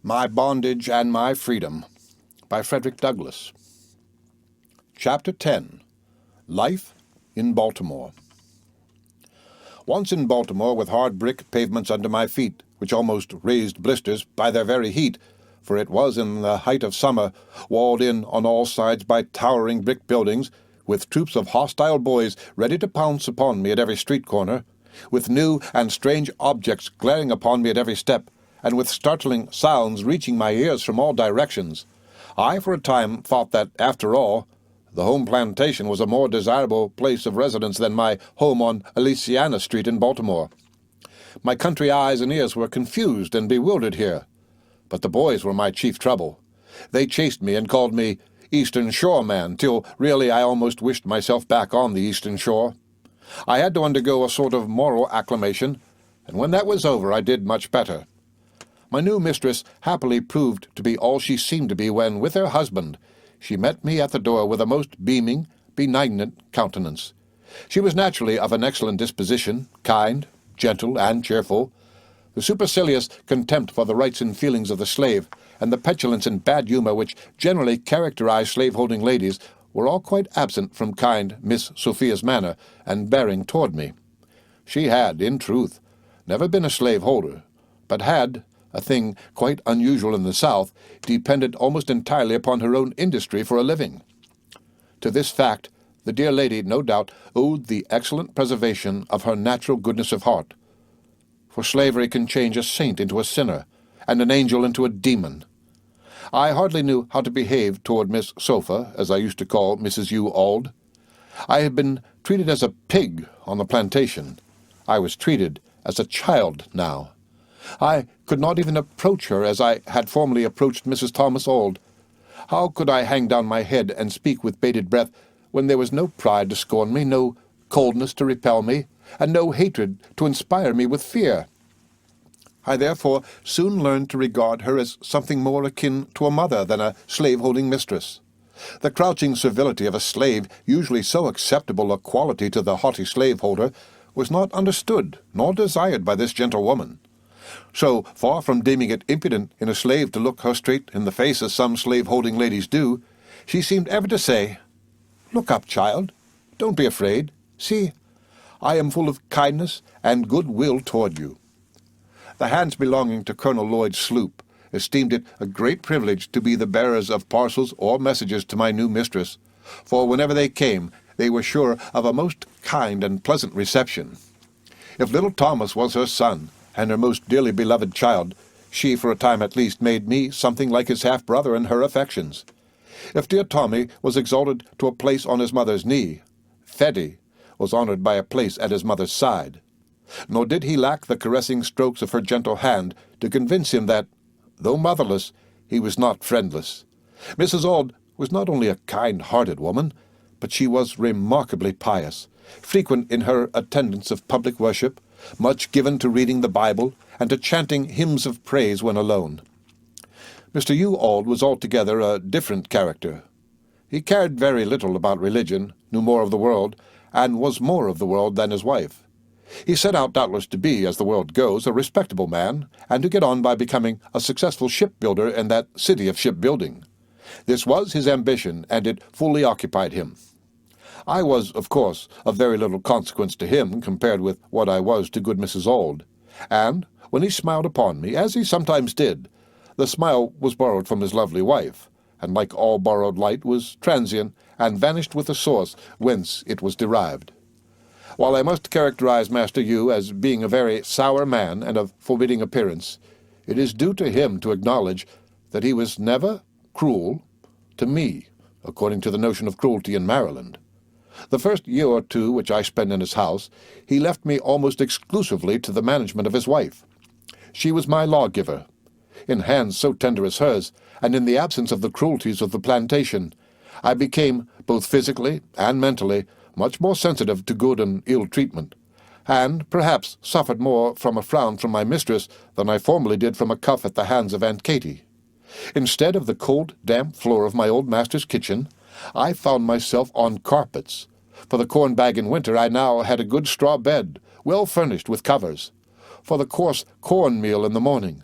My Bondage and My Freedom by Frederick Douglass. Chapter 10. Life in Baltimore. Once in Baltimore, with hard brick pavements under my feet, which almost raised blisters by their very heat, for it was in the height of summer, walled in on all sides by towering brick buildings, with troops of hostile boys ready to pounce upon me at every street corner, with new and strange objects glaring upon me at every step, and with startling sounds reaching my ears from all directions, I for a time thought that, after all, the home plantation was a more desirable place of residence than my home on Elysiana Street in Baltimore. My country eyes and ears were confused and bewildered here, but the boys were my chief trouble. They chased me and called me Eastern Shore man, till really I almost wished myself back on the Eastern Shore. I had to undergo a sort of moral acclimation, and when that was over I did much better. My new mistress happily proved to be all she seemed to be when, with her husband, she met me at the door with a most beaming, benignant countenance. She was naturally of an excellent disposition, kind, gentle, and cheerful. The supercilious contempt for the rights and feelings of the slave, and the petulance and bad humor which generally characterize slaveholding ladies, were all quite absent from kind Miss Sophia's manner and bearing toward me. She had, in truth, never been a slaveholder, but had, a thing quite unusual in the South, depended almost entirely upon her own industry for a living. To this fact the dear lady no doubt owed the excellent preservation of her natural goodness of heart, for slavery can change a saint into a sinner, and an angel into a demon. I hardly knew how to behave toward Miss Sofa, as I used to call Mrs. U. Auld. I had been treated as a pig on the plantation. I was treated as a child now. I could not even approach her as I had formerly approached Mrs. Thomas Auld. How could I hang down my head and speak with bated breath when there was no pride to scorn me, no coldness to repel me, and no hatred to inspire me with fear? I therefore soon learned to regard her as something more akin to a mother than a slave-holding mistress. The crouching servility of a slave, usually so acceptable a quality to the haughty slaveholder, was not understood nor desired by this gentlewoman. So, far from deeming it impudent in a slave to look her straight in the face as some slave-holding ladies do, she seemed ever to say, "Look up, child. Don't be afraid. See, I am full of kindness and good will toward you." The hands belonging to Colonel Lloyd's sloop esteemed it a great privilege to be the bearers of parcels or messages to my new mistress, for whenever they came, they were sure of a most kind and pleasant reception. If little Thomas was her son, and her most dearly beloved child, she, for a time at least, made me something like his half-brother in her affections. If dear Tommy was exalted to a place on his mother's knee, Freddy was honored by a place at his mother's side. Nor did he lack the caressing strokes of her gentle hand to convince him that, though motherless, he was not friendless. Mrs. Auld was not only a kind-hearted woman, but she was remarkably pious, frequent in her attendance of public worship, much given to reading the Bible and to chanting hymns of praise when alone. Mr. U. Auld was altogether a different character. He cared very little about religion, knew more of the world, and was more of the world than his wife. He set out doubtless to be, as the world goes, a respectable man, and to get on by becoming a successful shipbuilder in that city of shipbuilding. This was his ambition, and it fully occupied him. I was, of course, of very little consequence to him compared with what I was to good Mrs. Auld, and when he smiled upon me, as he sometimes did, the smile was borrowed from his lovely wife, and like all borrowed light was transient and vanished with the source whence it was derived. While I must characterize Master U as being a very sour man and of forbidding appearance, it is due to him to acknowledge that he was never cruel to me, according to the notion of cruelty in Maryland. The first year or two which I spent in his house, he left me almost exclusively to the management of his wife. She was my lawgiver. In hands so tender as hers, and in the absence of the cruelties of the plantation, I became, both physically and mentally, much more sensitive to good and ill treatment, and perhaps suffered more from a frown from my mistress than I formerly did from a cuff at the hands of Aunt Katy. Instead of the cold, damp floor of my old master's kitchen, I found myself on carpets. For the corn bag in winter I now had a good straw bed, well furnished with covers. For the coarse corn meal in the morning,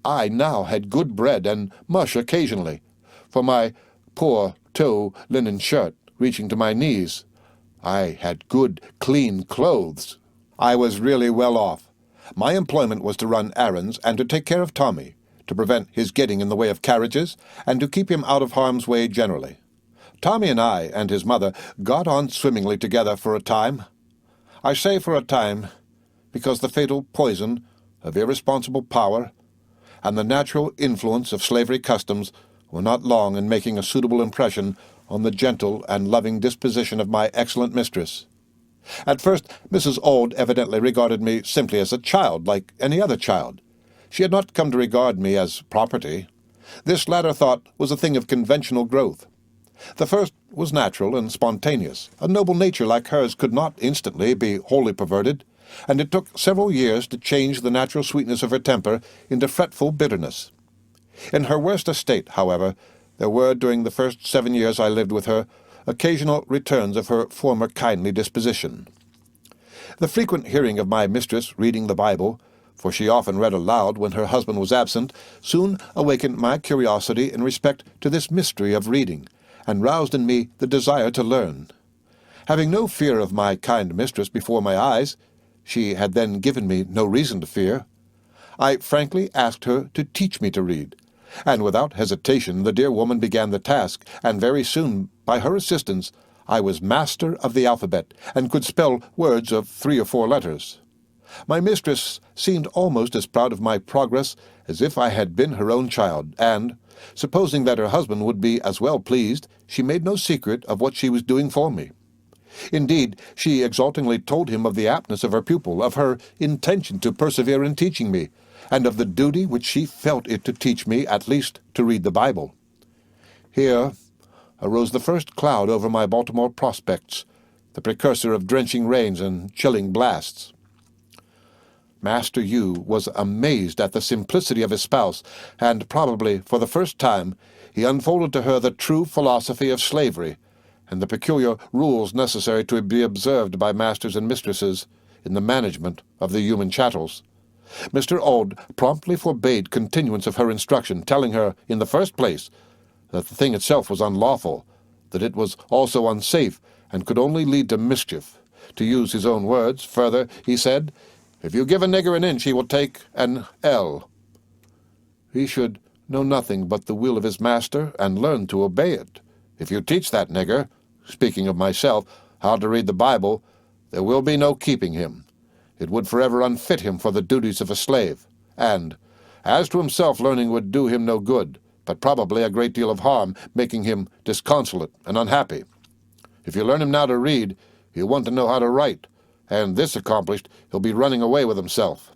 I now had good bread and mush occasionally. For my poor tow linen shirt, reaching to my knees, I had good, clean clothes. I was really well off. My employment was to run errands and to take care of Tommy, to prevent his getting in the way of carriages, and to keep him out of harm's way generally. Tommy and I and his mother got on swimmingly together for a time. I say for a time, because the fatal poison of irresponsible power and the natural influence of slavery customs were not long in making a suitable impression on the gentle and loving disposition of my excellent mistress. At first, Mrs. Auld evidently regarded me simply as a child, like any other child. She had not come to regard me as property. This latter thought was a thing of conventional growth. The first was natural and spontaneous. A noble nature like hers could not instantly be wholly perverted, and it took several years to change the natural sweetness of her temper into fretful bitterness. In her worst estate, however, there were, during the first 7 years I lived with her, occasional returns of her former kindly disposition. The frequent hearing of my mistress reading the Bible, for she often read aloud when her husband was absent, soon awakened my curiosity in respect to this mystery of reading, and roused in me the desire to learn. Having no fear of my kind mistress before my eyes, she had then given me no reason to fear, I frankly asked her to teach me to read, and without hesitation the dear woman began the task, and very soon, by her assistance, I was master of the alphabet, and could spell words of 3 or 4 letters. My mistress seemed almost as proud of my progress as if I had been her own child, and, supposing that her husband would be as well pleased, she made no secret of what she was doing for me. Indeed, she exultingly told him of the aptness of her pupil, of her intention to persevere in teaching me, and of the duty which she felt it to teach me at least to read the Bible. Here arose the first cloud over my Baltimore prospects, the precursor of drenching rains and chilling blasts. Master Hugh was amazed at the simplicity of his spouse, and probably for the first time he unfolded to her the true philosophy of slavery, and the peculiar rules necessary to be observed by masters and mistresses in the management of the human chattels. Mr. Auld promptly forbade continuance of her instruction, telling her, in the first place, that the thing itself was unlawful, that it was also unsafe, and could only lead to mischief. To use his own words, further, he said, "If you give a nigger an inch, he will take an ell." He should know nothing but the will of his master, and learn to obey it. If you teach that nigger, speaking of myself, how to read the Bible, there will be no keeping him. It would forever unfit him for the duties of a slave, and, as to himself, learning would do him no good, but probably a great deal of harm, making him disconsolate and unhappy. If you learn him now to read, he'll want to know how to write, and this accomplished, he'll be running away with himself.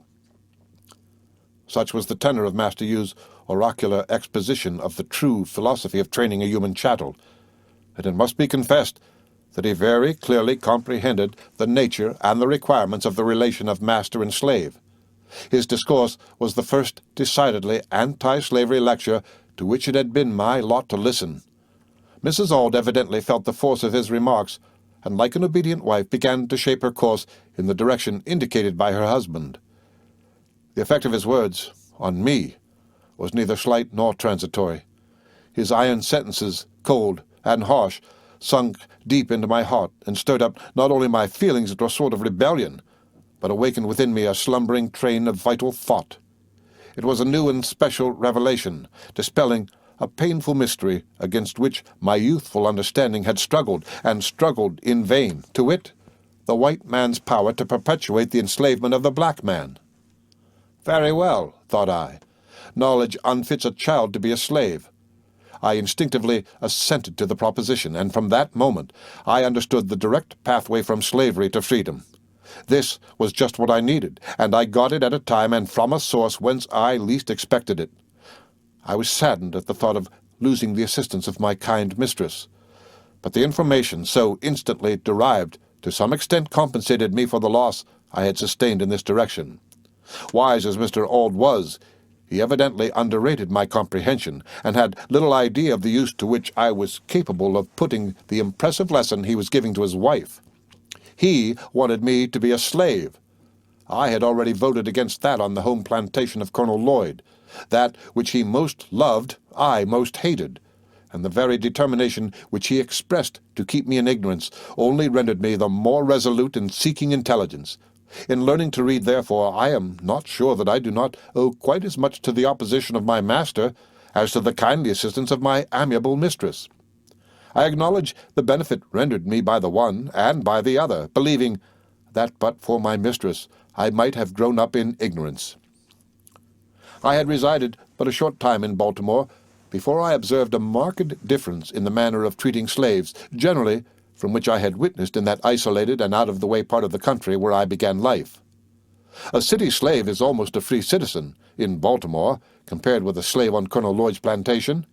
Such was the tenor of Master Hugh's oracular exposition of the true philosophy of training a human chattel, and it must be confessed that he very clearly comprehended the nature and the requirements of the relation of master and slave. His discourse was the first decidedly anti-slavery lecture to which it had been my lot to listen. Mrs. Auld evidently felt the force of his remarks, and like an obedient wife began to shape her course in the direction indicated by her husband. The effect of his words on me was neither slight nor transitory. His iron sentences, cold and harsh, sunk deep into my heart and stirred up not only my feelings into a sort of rebellion, but awakened within me a slumbering train of vital thought. It was a new and special revelation, dispelling a painful mystery against which my youthful understanding had struggled, and struggled in vain, to wit, the white man's power to perpetuate the enslavement of the black man. Very well, thought I. Knowledge unfits a child to be a slave. I instinctively assented to the proposition, and from that moment I understood the direct pathway from slavery to freedom. This was just what I needed, and I got it at a time and from a source whence I least expected it. I was saddened at the thought of losing the assistance of my kind mistress, but the information so instantly derived to some extent compensated me for the loss I had sustained in this direction. Wise as Mr. Auld was, he evidently underrated my comprehension, and had little idea of the use to which I was capable of putting the impressive lesson he was giving to his wife. He wanted me to be a slave. I had already voted against that on the home plantation of Colonel Lloyd. That which he most loved, I most hated, and the very determination which he expressed to keep me in ignorance only rendered me the more resolute in seeking intelligence. In learning to read, therefore, I am not sure that I do not owe quite as much to the opposition of my master as to the kindly assistance of my amiable mistress. I acknowledge the benefit rendered me by the one and by the other, believing that but for my mistress I might have grown up in ignorance. I had resided but a short time in Baltimore before I observed a marked difference in the manner of treating slaves, generally, from which I had witnessed in that isolated and out-of-the-way part of the country where I began life. A city slave is almost a free citizen in Baltimore, compared with a slave on Colonel Lloyd's plantation,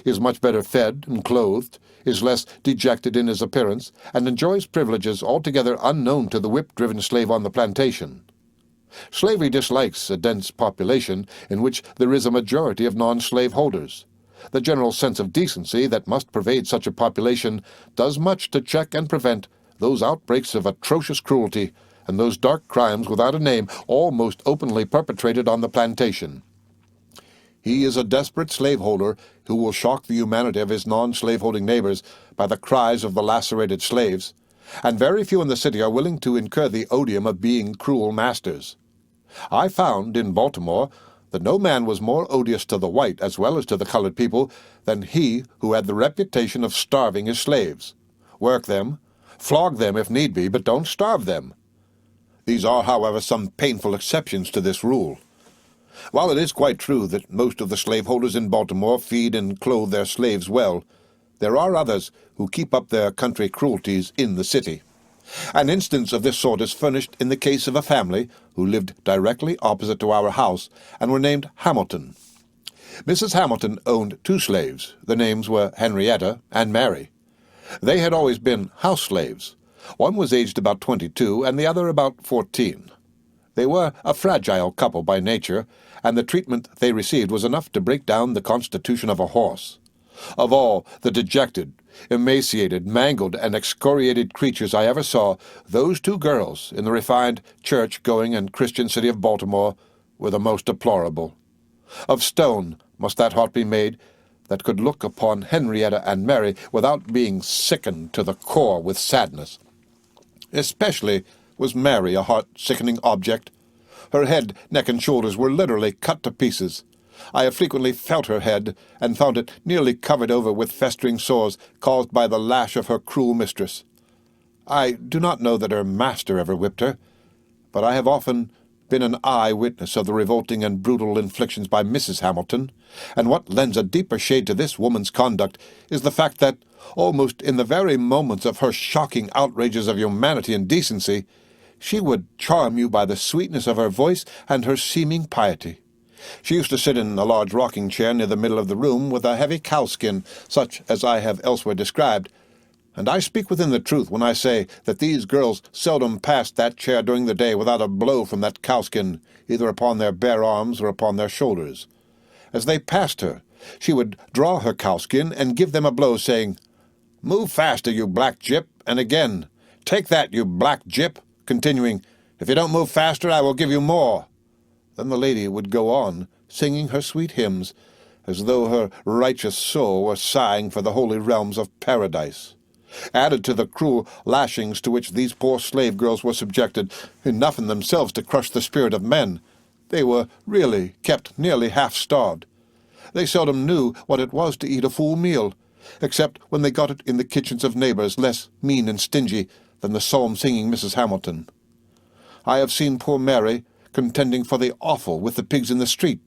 is much better fed and clothed, is less dejected in his appearance, and enjoys privileges altogether unknown to the whip-driven slave on the plantation. Slavery dislikes a dense population in which there is a majority of non-slaveholders. The general sense of decency that must pervade such a population does much to check and prevent those outbreaks of atrocious cruelty and those dark crimes without a name almost openly perpetrated on the plantation. He is a desperate slaveholder who will shock the humanity of his non-slaveholding neighbors by the cries of the lacerated slaves, and very few in the city are willing to incur the odium of being cruel masters. I found in Baltimore that no man was more odious to the white as well as to the colored people than he who had the reputation of starving his slaves. Work them, flog them if need be, but don't starve them. These are, however, some painful exceptions to this rule. While it is quite true that most of the slaveholders in Baltimore feed and clothe their slaves well, there are others who keep up their country cruelties in the city. An instance of this sort is furnished in the case of a family who lived directly opposite to our house and were named Hamilton. Mrs. Hamilton owned 2 slaves. The names were Henrietta and Mary. They had always been house slaves. One was aged about 22 and the other about 14. They were a fragile couple by nature, and the treatment they received was enough to break down the constitution of a horse. Of all the dejected, emaciated, mangled, and excoriated creatures I ever saw, those 2 girls in the refined, church-going, and Christian city of Baltimore were the most deplorable. Of stone must that heart be made that could look upon Henrietta and Mary without being sickened to the core with sadness. Especially was Mary a heart-sickening object. Her head, neck, and shoulders were literally cut to pieces. I have frequently felt her head, and found it nearly covered over with festering sores caused by the lash of her cruel mistress. I do not know that her master ever whipped her, but I have often been an eye-witness of the revolting and brutal inflictions by Mrs. Hamilton, and what lends a deeper shade to this woman's conduct is the fact that, almost in the very moments of her shocking outrages of humanity and decency, she would charm you by the sweetness of her voice and her seeming piety. She used to sit in a large rocking chair near the middle of the room with a heavy cowskin, such as I have elsewhere described, and I speak within the truth when I say that these girls seldom passed that chair during the day without a blow from that cowskin, either upon their bare arms or upon their shoulders. As they passed her, she would draw her cowskin and give them a blow, saying, "Move faster, you black gyp," and again, "Take that, you black gyp," continuing, "If you don't move faster, I will give you more." Then the lady would go on, singing her sweet hymns, as though her righteous soul were sighing for the holy realms of paradise. Added to the cruel lashings to which these poor slave girls were subjected, enough in themselves to crush the spirit of men, they were really kept nearly half-starved. They seldom knew what it was to eat a full meal, except when they got it in the kitchens of neighbors less mean and stingy than the psalm-singing Mrs. Hamilton. I have seen poor Mary contending for the offal with the pigs in the street.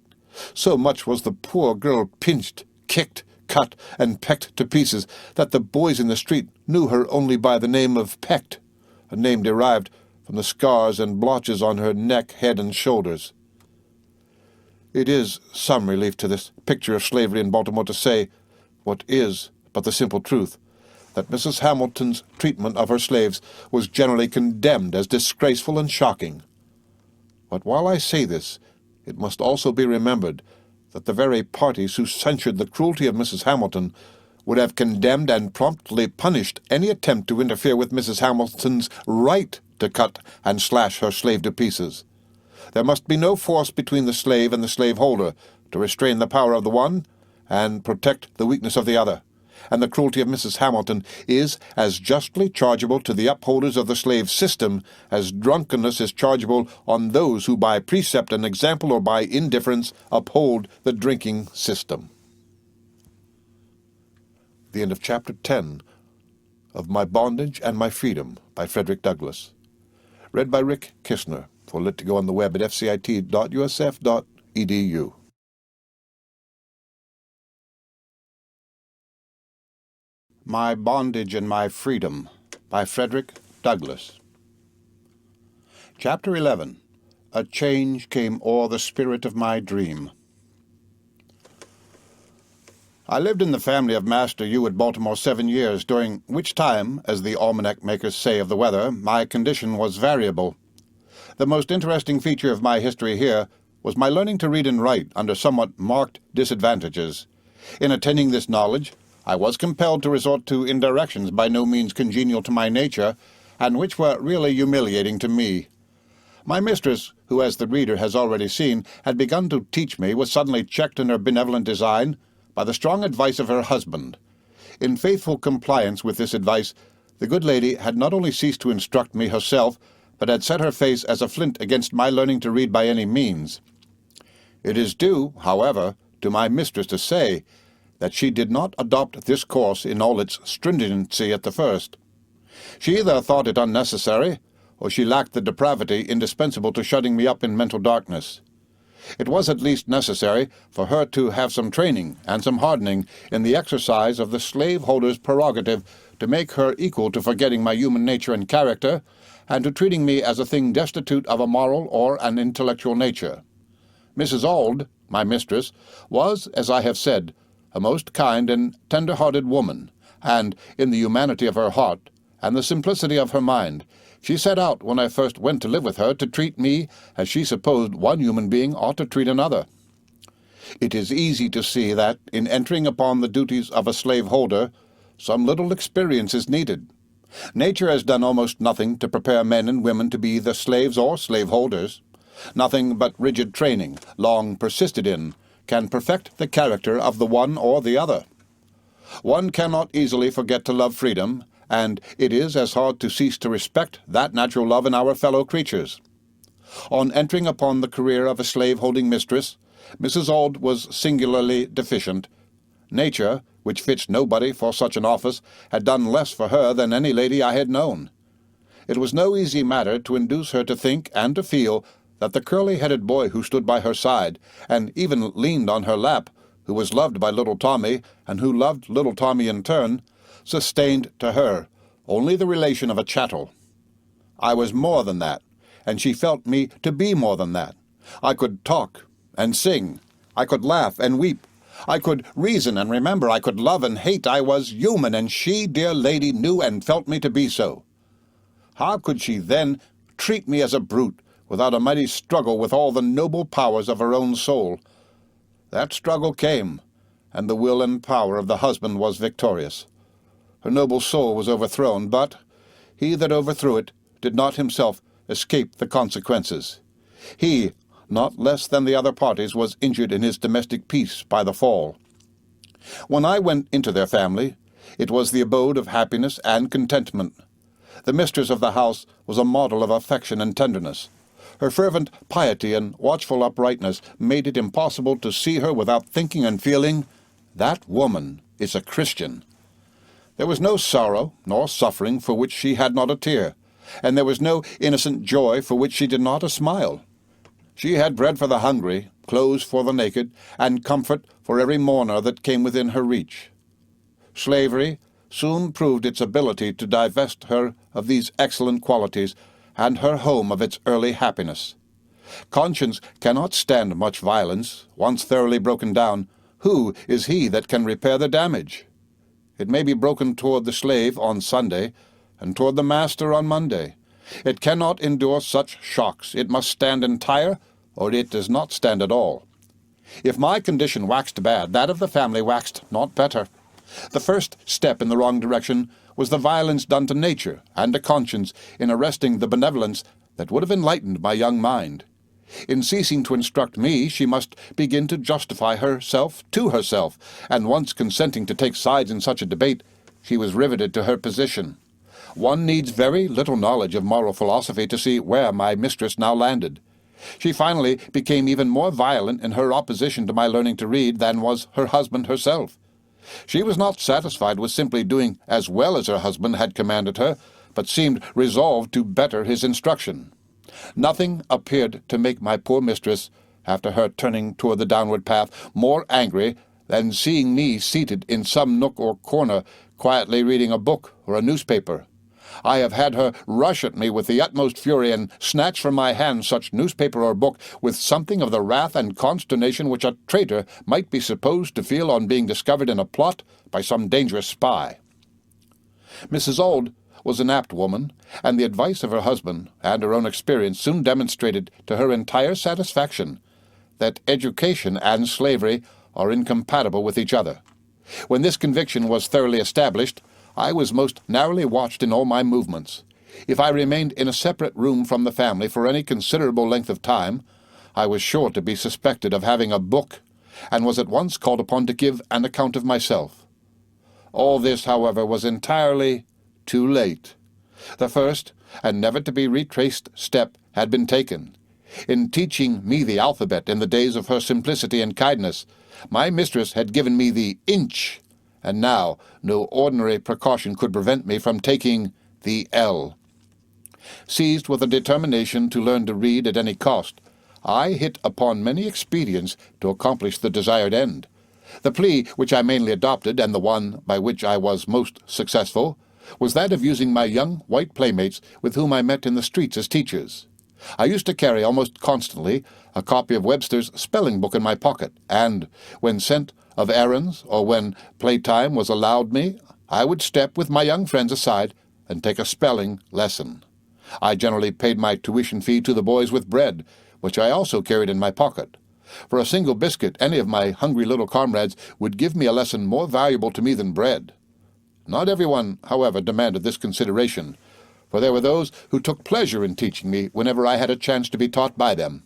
So much was the poor girl pinched, kicked, cut, and pecked to pieces that the boys in the street knew her only by the name of Pecked, a name derived from the scars and blotches on her neck, head, and shoulders. It is some relief to this picture of slavery in Baltimore to say, what is but the simple truth, that Mrs. Hamilton's treatment of her slaves was generally condemned as disgraceful and shocking. But while I say this, it must also be remembered that the very parties who censured the cruelty of Mrs. Hamilton would have condemned and promptly punished any attempt to interfere with Mrs. Hamilton's right to cut and slash her slave to pieces. There must be no force between the slave and the slaveholder to restrain the power of the one and protect the weakness of the other, and the cruelty of Mrs. Hamilton is as justly chargeable to the upholders of the slave system as drunkenness is chargeable on those who by precept and example or by indifference uphold the drinking system. The end of Chapter 10 of My Bondage and My Freedom by Frederick Douglass. Read by Rick Kissner for Lit to Go on the web at fcit.usf.edu. My Bondage and My Freedom by Frederick Douglass. Chapter 11. A Change Came O'er the Spirit of My Dream. I lived in the family of Master U at Baltimore 7 years, during which time, as the almanac makers say of the weather, my condition was variable. The most interesting feature of my history here was my learning to read and write under somewhat marked disadvantages. In attaining this knowledge, I was compelled to resort to indirections by no means congenial to my nature, and which were really humiliating to me. My mistress, who, as the reader has already seen, had begun to teach me, was suddenly checked in her benevolent design by the strong advice of her husband. In faithful compliance with this advice, the good lady had not only ceased to instruct me herself, but had set her face as a flint against my learning to read by any means. It is due, however, to my mistress to say that she did not adopt this course in all its stringency at the first. She either thought it unnecessary, or she lacked the depravity indispensable to shutting me up in mental darkness. It was at least necessary for her to have some training and some hardening in the exercise of the slaveholder's prerogative to make her equal to forgetting my human nature and character, and to treating me as a thing destitute of a moral or an intellectual nature. Mrs. Auld, my mistress, was, as I have said, a most kind and tender-hearted woman, and, in the humanity of her heart and the simplicity of her mind, she set out when I first went to live with her to treat me as she supposed one human being ought to treat another. It is easy to see that, in entering upon the duties of a slaveholder, some little experience is needed. Nature has done almost nothing to prepare men and women to be either slaves or slaveholders. Nothing but rigid training, long persisted in, can perfect the character of the one or the other. One cannot easily forget to love freedom, and it is as hard to cease to respect that natural love in our fellow creatures. On entering upon the career of a slave-holding mistress, Mrs. Auld was singularly deficient. Nature, which fits nobody for such an office, had done less for her than any lady I had known. It was no easy matter to induce her to think and to feel that the curly-headed boy who stood by her side, and even leaned on her lap, who was loved by little Tommy, and who loved little Tommy in turn, sustained to her only the relation of a chattel. I was more than that, and she felt me to be more than that. I could talk and sing. I could laugh and weep. I could reason and remember. I could love and hate. I was human, and she, dear lady, knew and felt me to be so. How could she then treat me as a brute, without a mighty struggle with all the noble powers of her own soul? That struggle came, and the will and power of the husband was victorious. Her noble soul was overthrown, but he that overthrew it did not himself escape the consequences. He, not less than the other parties, was injured in his domestic peace by the fall. When I went into their family, it was the abode of happiness and contentment. The mistress of the house was a model of affection and tenderness. Her fervent piety and watchful uprightness made it impossible to see her without thinking and feeling, "That woman is a Christian." There was no sorrow nor suffering for which she had not a tear, and there was no innocent joy for which she did not a smile. She had bread for the hungry, clothes for the naked, and comfort for every mourner that came within her reach. Slavery soon proved its ability to divest her of these excellent qualities, and her home of its early happiness. Conscience cannot stand much violence. Once thoroughly broken down, who is he that can repair the damage? It may be broken toward the slave on Sunday, and toward the master on Monday. It cannot endure such shocks. It must stand entire, or it does not stand at all. If my condition waxed bad, that of the family waxed not better. The first step in the wrong direction was the violence done to nature and to conscience in arresting the benevolence that would have enlightened my young mind. In ceasing to instruct me, she must begin to justify herself to herself, and once consenting to take sides in such a debate, she was riveted to her position. One needs very little knowledge of moral philosophy to see where my mistress now landed. She finally became even more violent in her opposition to my learning to read than was her husband herself. She was not satisfied with simply doing as well as her husband had commanded her, but seemed resolved to better his instruction. Nothing appeared to make my poor mistress, after her turning toward the downward path, more angry than seeing me seated in some nook or corner, quietly reading a book or a newspaper. I have had her rush at me with the utmost fury, and snatch from my hand such newspaper or book with something of the wrath and consternation which a traitor might be supposed to feel on being discovered in a plot by some dangerous spy. Mrs. Auld was an apt woman, and the advice of her husband and her own experience soon demonstrated to her entire satisfaction that education and slavery are incompatible with each other. When this conviction was thoroughly established, I was most narrowly watched in all my movements. If I remained in a separate room from the family for any considerable length of time, I was sure to be suspected of having a book, and was at once called upon to give an account of myself. All this, however, was entirely too late. The first, and never to be retraced, step had been taken. In teaching me the alphabet in the days of her simplicity and kindness, my mistress had given me the inch, and now no ordinary precaution could prevent me from taking the L. Seized with a determination to learn to read at any cost, I hit upon many expedients to accomplish the desired end. The plea which I mainly adopted, and the one by which I was most successful, was that of using my young white playmates with whom I met in the streets as teachers. I used to carry almost constantly a copy of Webster's spelling book in my pocket, and, when sent of errands or when playtime was allowed me, I would step with my young friends aside and take a spelling lesson. I generally paid my tuition fee to the boys with bread, which I also carried in my pocket. For a single biscuit, any of my hungry little comrades would give me a lesson more valuable to me than bread. Not everyone, however, demanded this consideration, for there were those who took pleasure in teaching me whenever I had a chance to be taught by them.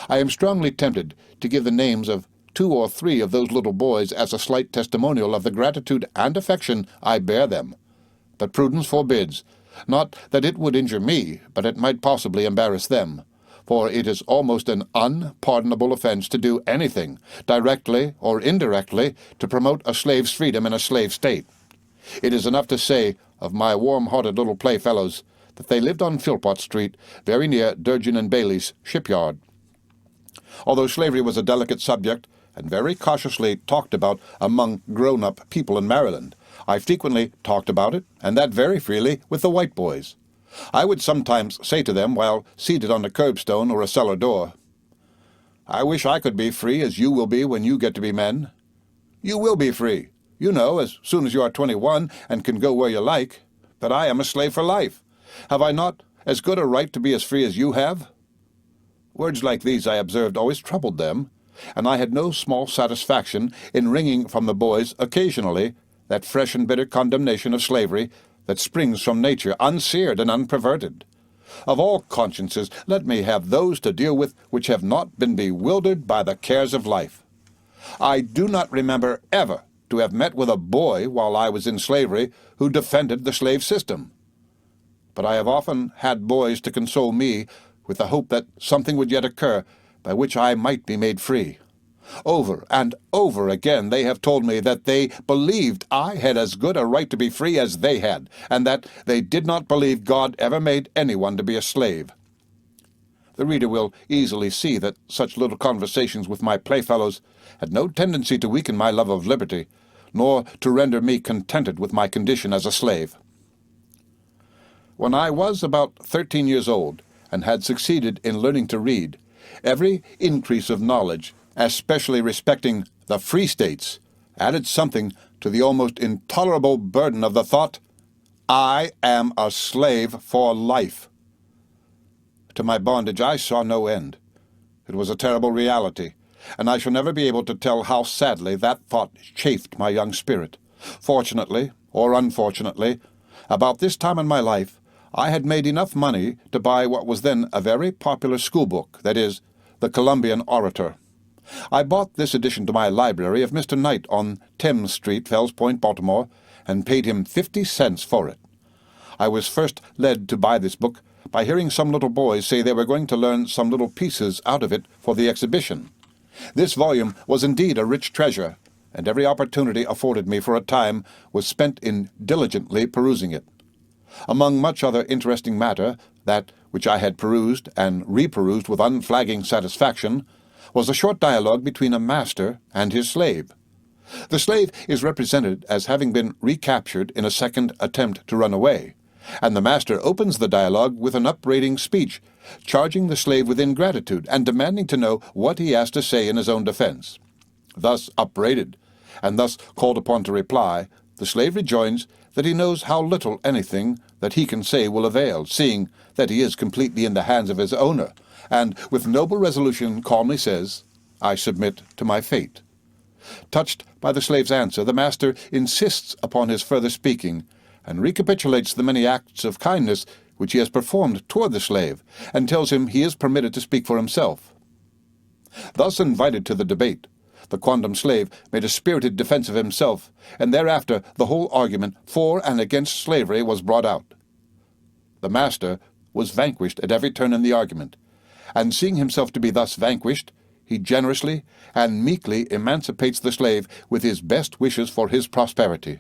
I am strongly tempted to give the names of 2 or 3 of those little boys as a slight testimonial of the gratitude and affection I bear them. But prudence forbids, not that it would injure me, but it might possibly embarrass them, for it is almost an unpardonable offense to do anything, directly or indirectly, to promote a slave's freedom in a slave state. It is enough to say of my warm-hearted little playfellows that they lived on Philpott Street, very near Durgin and Bailey's shipyard. Although slavery was a delicate subject, and very cautiously talked about among grown-up people in Maryland, I frequently talked about it, and that very freely, with the white boys. I would sometimes say to them, while seated on a curbstone or a cellar door, "I wish I could be free as you will be when you get to be men. You will be free, you know, as soon as you are 21 and can go where you like. But I am a slave for life. Have I not as good a right to be as free as you have?" Words like these, I observed, always troubled them, and I had no small satisfaction in wringing from the boys occasionally that fresh and bitter condemnation of slavery that springs from nature, unseared and unperverted. Of all consciences, let me have those to deal with which have not been bewildered by the cares of life. I do not remember ever to have met with a boy while I was in slavery who defended the slave system. But I have often had boys to console me with the hope that something would yet occur by which I might be made free. Over and over again they have told me that they believed I had as good a right to be free as they had, and that they did not believe God ever made anyone to be a slave. The reader will easily see that such little conversations with my playfellows had no tendency to weaken my love of liberty, nor to render me contented with my condition as a slave. When I was about 13 years old, and had succeeded in learning to read, every increase of knowledge, especially respecting the free states, added something to the almost intolerable burden of the thought, "I am a slave for life." To my bondage I saw no end. It was a terrible reality, and I shall never be able to tell how sadly that thought chafed my young spirit. Fortunately, or unfortunately, about this time in my life, I had made enough money to buy what was then a very popular schoolbook, that is, the Columbian Orator. I bought this edition to my library of Mr. Knight on Thames Street, Fells Point, Baltimore, and paid him 50 cents for it. I was first led to buy this book by hearing some little boys say they were going to learn some little pieces out of it for the exhibition. This volume was indeed a rich treasure, and every opportunity afforded me for a time was spent in diligently perusing it. Among much other interesting matter, that which I had perused and reperused with unflagging satisfaction was a short dialogue between a master and his slave. The slave is represented as having been recaptured in a second attempt to run away, and the master opens the dialogue with an upbraiding speech, charging the slave with ingratitude and demanding to know what he has to say in his own defense. Thus upbraided, and thus called upon to reply, the slave rejoins that he knows how little anything that he can say will avail, seeing that he is completely in the hands of his owner, and with noble resolution calmly says, "I submit to my fate." Touched by the slave's answer, the master insists upon his further speaking, and recapitulates the many acts of kindness which he has performed toward the slave, and tells him he is permitted to speak for himself. Thus invited to the debate, the quondam slave made a spirited defense of himself, and thereafter the whole argument for and against slavery was brought out. The master was vanquished at every turn in the argument, and seeing himself to be thus vanquished, he generously and meekly emancipates the slave with his best wishes for his prosperity.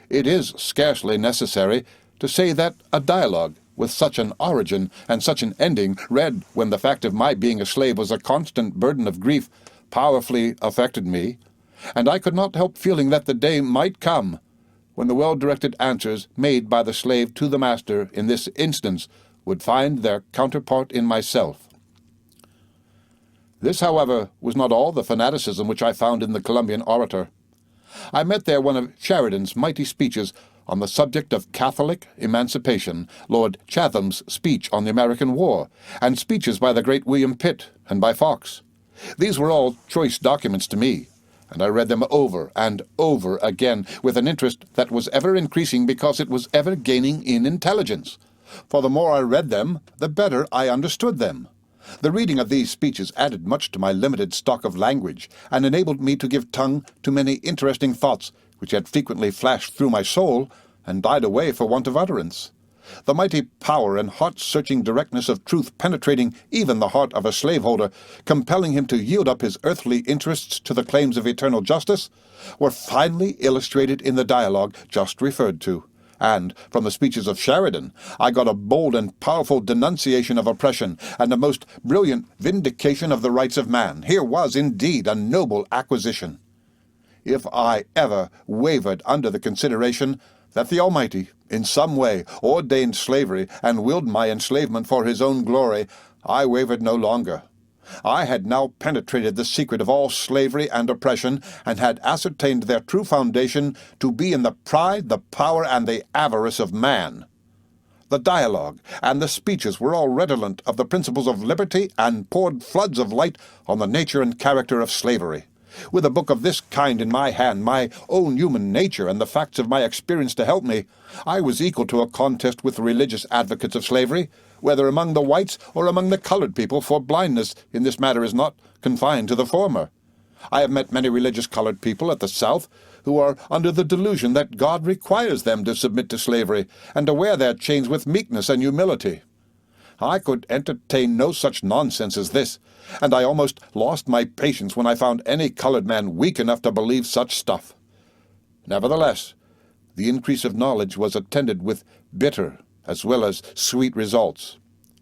It is scarcely necessary to say that a dialogue with such an origin and such an ending, read when the fact of my being a slave was a constant burden of grief, powerfully affected me, and I could not help feeling that the day might come when the well-directed answers made by the slave to the master in this instance would find their counterpart in myself. This, however, was not all the fanaticism which I found in the Columbian orator. I met there one of Sheridan's mighty speeches on the subject of Catholic emancipation, Lord Chatham's speech on the American War, and speeches by the great William Pitt and by Fox. These were all choice documents to me, and I read them over and over again with an interest that was ever increasing because it was ever gaining in intelligence. For the more I read them, the better I understood them. The reading of these speeches added much to my limited stock of language, and enabled me to give tongue to many interesting thoughts which had frequently flashed through my soul and died away for want of utterance. The mighty power and heart-searching directness of truth penetrating even the heart of a slaveholder, compelling him to yield up his earthly interests to the claims of eternal justice, were finely illustrated in the dialogue just referred to. And from the speeches of Sheridan, I got a bold and powerful denunciation of oppression, and a most brilliant vindication of the rights of man. Here was indeed a noble acquisition. If I ever wavered under the consideration that the Almighty, in some way, ordained slavery and willed my enslavement for his own glory, I wavered no longer. I had now penetrated the secret of all slavery and oppression, and had ascertained their true foundation to be in the pride, the power, and the avarice of man. The dialogue and the speeches were all redolent of the principles of liberty, and poured floods of light on the nature and character of slavery. With a book of this kind in my hand, my own human nature and the facts of my experience to help me, I was equal to a contest with the religious advocates of slavery, whether among the whites or among the colored people, for blindness in this matter is not confined to the former. I have met many religious colored people at the South who are under the delusion that God requires them to submit to slavery, and to wear their chains with meekness and humility. I could entertain no such nonsense as this, and I almost lost my patience when I found any colored man weak enough to believe such stuff. Nevertheless, the increase of knowledge was attended with bitter as well as sweet results.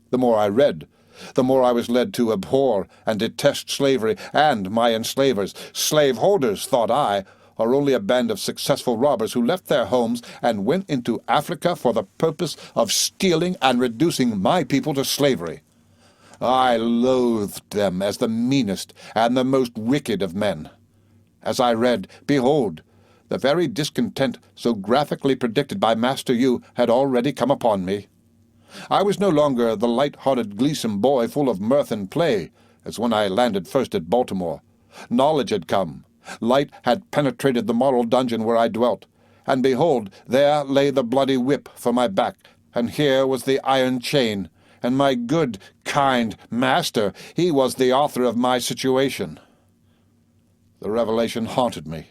The more I read, the more I was led to abhor and detest slavery and my enslavers. Slaveholders, thought I, are only a band of successful robbers who left their homes and went into Africa for the purpose of stealing and reducing my people to slavery. I loathed them as the meanest and the most wicked of men. As I read, behold, the very discontent so graphically predicted by Master Hugh had already come upon me. I was no longer the light-hearted, gleesome boy full of mirth and play, as when I landed first at Baltimore. Knowledge had come. Light had penetrated the moral dungeon where I dwelt, and behold, there lay the bloody whip for my back, and here was the iron chain, and my good, kind master, he was the author of my situation. The revelation haunted me,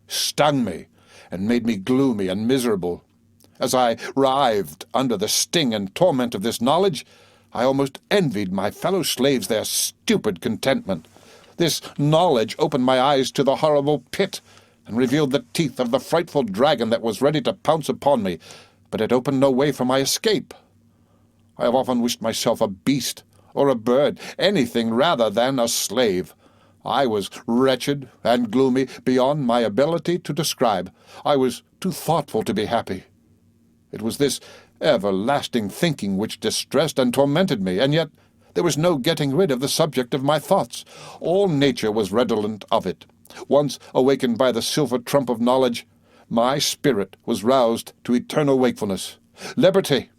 stung me, and made me gloomy and miserable. As I writhed under the sting and torment of this knowledge, I almost envied my fellow slaves their stupid contentment. This knowledge opened my eyes to the horrible pit, and revealed the teeth of the frightful dragon that was ready to pounce upon me, but it opened no way for my escape. I have often wished myself a beast, or a bird, anything rather than a slave. I was wretched and gloomy beyond my ability to describe. I was too thoughtful to be happy. It was this everlasting thinking which distressed and tormented me, and yet there was no getting rid of the subject of my thoughts. All nature was redolent of it. Once awakened by the silver trump of knowledge, my spirit was roused to eternal wakefulness. Liberty,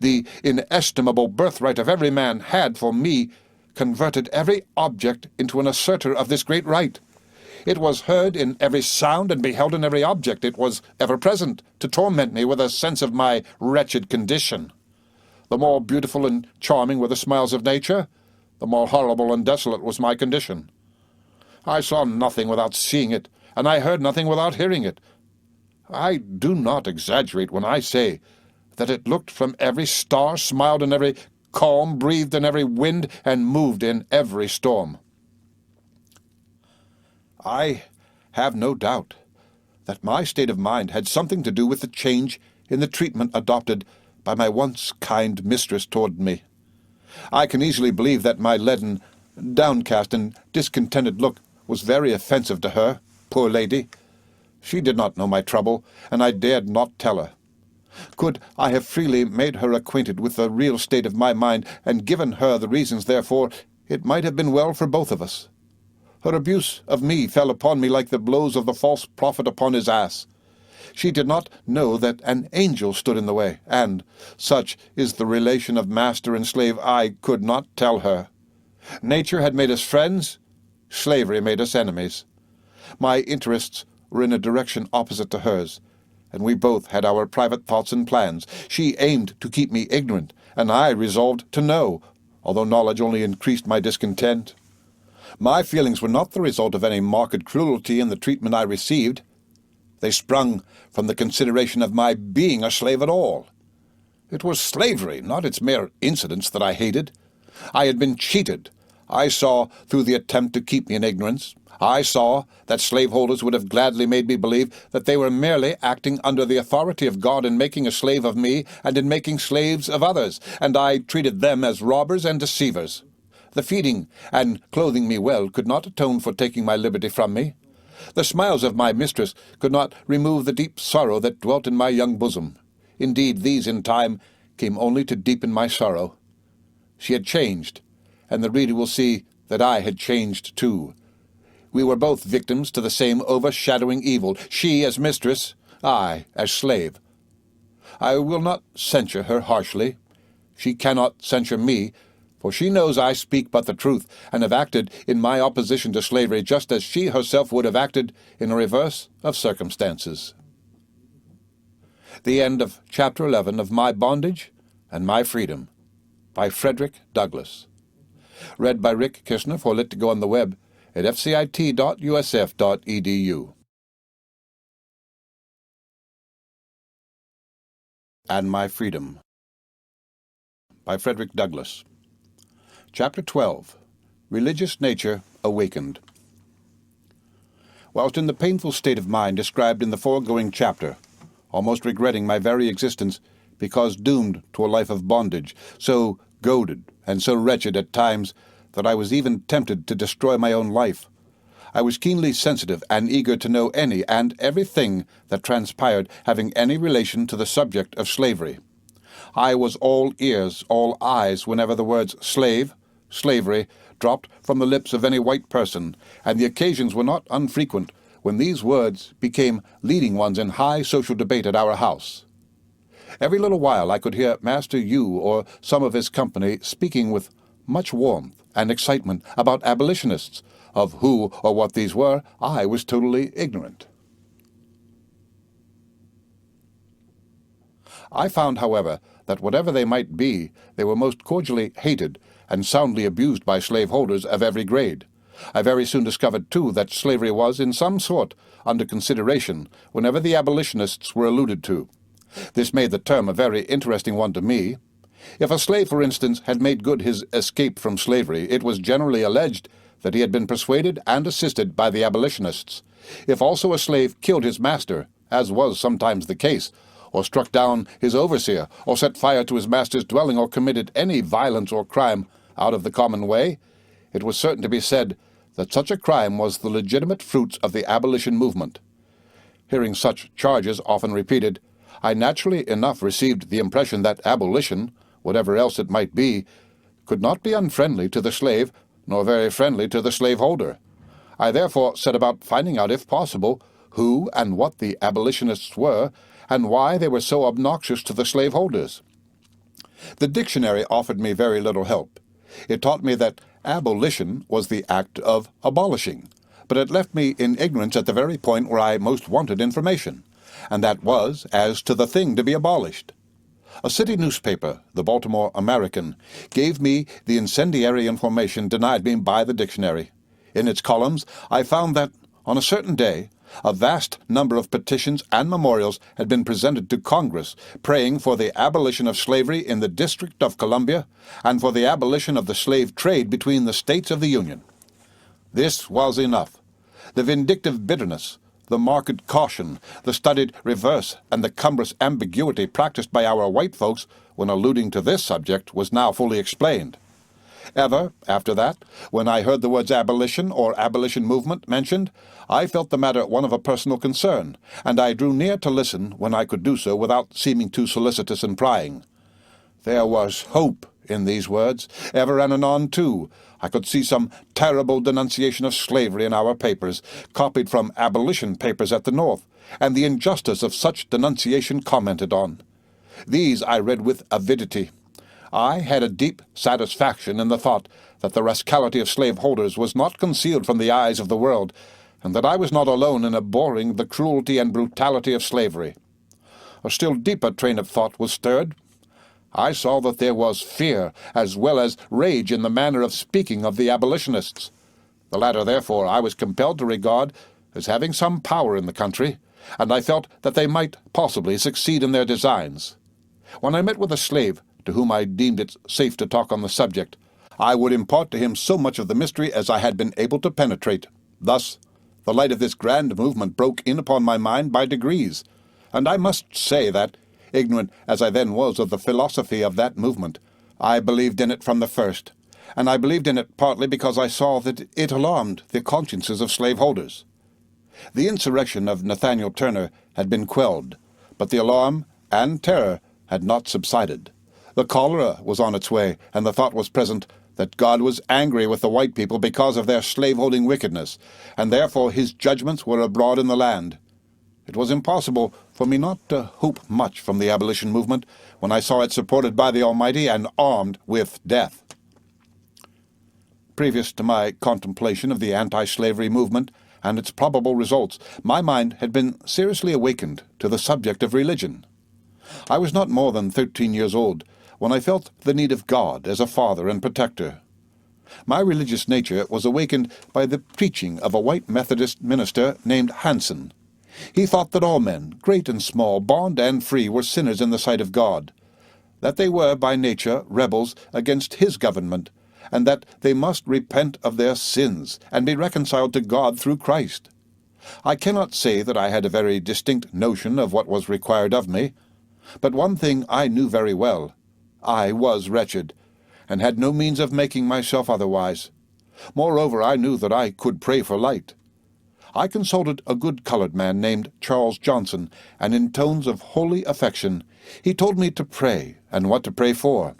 the inestimable birthright of every man, had, for me, converted every object into an assertor of this great right. It was heard in every sound and beheld in every object. It was ever present to torment me with a sense of my wretched condition. The more beautiful and charming were the smiles of nature, the more horrible and desolate was my condition. I saw nothing without seeing it, and I heard nothing without hearing it. I do not exaggerate when I say that it looked from every star, smiled in every calm, breathed in every wind, and moved in every storm. I have no doubt that my state of mind had something to do with the change in the treatment adopted by my once kind mistress toward me. I can easily believe that my leaden, downcast, and discontented look was very offensive to her, poor lady. She did not know my trouble, and I dared not tell her. Could I have freely made her acquainted with the real state of my mind, and given her the reasons therefor, it might have been well for both of us. Her abuse of me fell upon me like the blows of the false prophet upon his ass. She did not know that an angel stood in the way, and, such is the relation of master and slave, I could not tell her. Nature had made us friends, slavery made us enemies. My interests were in a direction opposite to hers, and we both had our private thoughts and plans. She aimed to keep me ignorant, and I resolved to know, although knowledge only increased my discontent. My feelings were not the result of any marked cruelty in the treatment I received. They sprung from the consideration of my being a slave at all. It was slavery, not its mere incidents, that I hated. I had been cheated. I saw through the attempt to keep me in ignorance. I saw that slaveholders would have gladly made me believe that they were merely acting under the authority of God in making a slave of me and in making slaves of others, and I treated them as robbers and deceivers. The feeding and clothing me well could not atone for taking my liberty from me. The smiles of my mistress could not remove the deep sorrow that dwelt in my young bosom. Indeed, these in time came only to deepen my sorrow. She had changed, and the reader will see that I had changed too. We were both victims to the same overshadowing evil, she as mistress, I as slave. I will not censure her harshly. She cannot censure me, for she knows I speak but the truth, and have acted in my opposition to slavery just as she herself would have acted in a reverse of circumstances. The end of Chapter 11 of My Bondage and My Freedom by Frederick Douglass. Read by Rick Kissner for Lit to Go on the web at fcit.usf.edu. And My Freedom by Frederick Douglass. Chapter 12. Religious Nature Awakened. Whilst in the painful state of mind described in the foregoing chapter, almost regretting my very existence because doomed to a life of bondage, so goaded and so wretched at times that I was even tempted to destroy my own life, I was keenly sensitive and eager to know any and everything that transpired having any relation to the subject of slavery. I was all ears, all eyes, whenever the words slave, slavery, dropped from the lips of any white person, and the occasions were not unfrequent when these words became leading ones in high social debate at our house. Every little while I could hear Master Hugh or some of his company speaking with much warmth and excitement about abolitionists, of who or what these were I was totally ignorant. I found, however, that whatever they might be, they were most cordially hated and soundly abused by slaveholders of every grade. I very soon discovered, too, that slavery was, in some sort, under consideration whenever the abolitionists were alluded to. This made the term a very interesting one to me. If a slave, for instance, had made good his escape from slavery, it was generally alleged that he had been persuaded and assisted by the abolitionists. If also a slave killed his master, as was sometimes the case, or struck down his overseer, or set fire to his master's dwelling, or committed any violence or crime out of the common way, it was certain to be said that such a crime was the legitimate fruits of the abolition movement. Hearing such charges often repeated, I naturally enough received the impression that abolition, whatever else it might be, could not be unfriendly to the slave, nor very friendly to the slaveholder. I therefore set about finding out, if possible, who and what the abolitionists were, and why they were so obnoxious to the slaveholders. The dictionary offered me very little help. It taught me that abolition was the act of abolishing, but it left me in ignorance at the very point where I most wanted information, and that was as to the thing to be abolished. A city newspaper, the Baltimore American, gave me the incendiary information denied me by the dictionary. In its columns I found that, on a certain day, a vast number of petitions and memorials had been presented to Congress praying for the abolition of slavery in the District of Columbia and for the abolition of the slave trade between the states of the Union. This was enough. The vindictive bitterness The marked caution, the studied reverse, and the cumbrous ambiguity practiced by our white folks when alluding to this subject was now fully explained. Ever, after that, when I heard the words abolition or abolition movement mentioned, I felt the matter one of a personal concern, and I drew near to listen when I could do so without seeming too solicitous and prying. There was hope in these words, ever and anon, too. I could see some terrible denunciation of slavery in our papers, copied from abolition papers at the North, and the injustice of such denunciation commented on. These I read with avidity. I had a deep satisfaction in the thought that the rascality of slaveholders was not concealed from the eyes of the world, and that I was not alone in abhorring the cruelty and brutality of slavery. A still deeper train of thought was stirred. I saw that there was fear as well as rage in the manner of speaking of the abolitionists. The latter, therefore, I was compelled to regard as having some power in the country, and I felt that they might possibly succeed in their designs. When I met with a slave to whom I deemed it safe to talk on the subject, I would impart to him so much of the mystery as I had been able to penetrate. Thus, the light of this grand movement broke in upon my mind by degrees, and I must say that, ignorant as I then was of the philosophy of that movement, I believed in it from the first, and I believed in it partly because I saw that it alarmed the consciences of slaveholders. The insurrection of Nathaniel Turner had been quelled, but the alarm and terror had not subsided. The cholera was on its way, and the thought was present that God was angry with the white people because of their slaveholding wickedness, and therefore his judgments were abroad in the land. It was impossible for me not to hope much from the abolition movement when I saw it supported by the Almighty and armed with death. Previous to my contemplation of the anti-slavery movement and its probable results, my mind had been seriously awakened to the subject of religion. I was not more than 13 years old when I felt the need of God as a father and protector. My religious nature was awakened by the preaching of a white Methodist minister named Hanson. He thought that all men, great and small, bond and free, were sinners in the sight of God, that they were by nature rebels against his government, and that they must repent of their sins and be reconciled to God through Christ. I cannot say that I had a very distinct notion of what was required of me, but one thing I knew very well. I was wretched, and had no means of making myself otherwise. Moreover, I knew that I could pray for light. I consulted a good colored man named Charles Johnson, and in tones of holy affection he told me to pray, and what to pray for.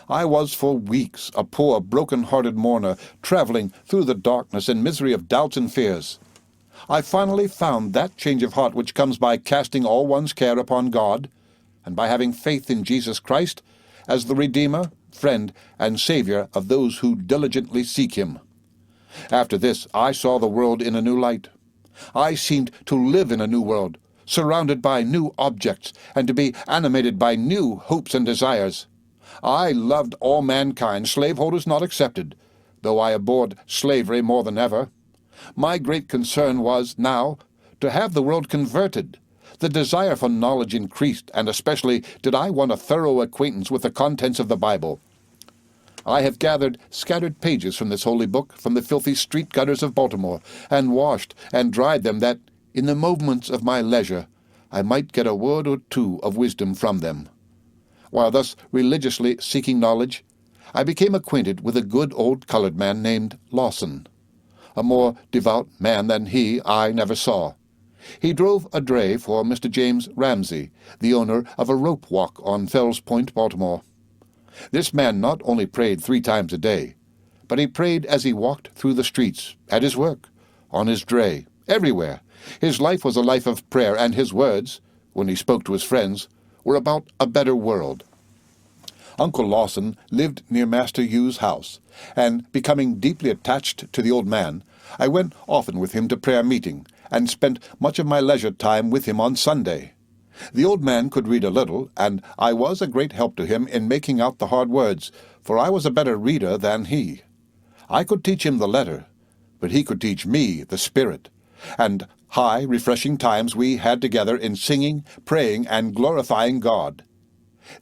I was for weeks a poor, broken-hearted mourner, traveling through the darkness and misery of doubts and fears. I finally found that change of heart which comes by casting all one's care upon God, and by having faith in Jesus Christ as the Redeemer, friend, and Savior of those who diligently seek him. After this, I saw the world in a new light. I seemed to live in a new world, surrounded by new objects, and to be animated by new hopes and desires. I loved all mankind, slaveholders not excepted, though I abhorred slavery more than ever. My great concern was, now, to have the world converted. The desire for knowledge increased, and especially did I want a thorough acquaintance with the contents of the Bible. I have gathered scattered pages from this holy book from the filthy street gutters of Baltimore, and washed and dried them that, in the moments of my leisure, I might get a word or two of wisdom from them. While thus religiously seeking knowledge, I became acquainted with a good old colored man named Lawson. A more devout man than he I never saw. He drove a dray for Mr. James Ramsey, the owner of a rope walk on Fells Point, Baltimore. This man not only prayed 3 times a day, but he prayed as he walked through the streets, at his work, on his dray, everywhere. His life was a life of prayer, and his words, when he spoke to his friends, were about a better world. Uncle Lawson lived near Master Hugh's house, and, becoming deeply attached to the old man, I went often with him to prayer meeting, and spent much of my leisure time with him on Sunday. The old man could read a little, and I was a great help to him in making out the hard words, for I was a better reader than he. I could teach him the letter, but he could teach me the spirit, and high, refreshing times we had together in singing, praying, and glorifying God.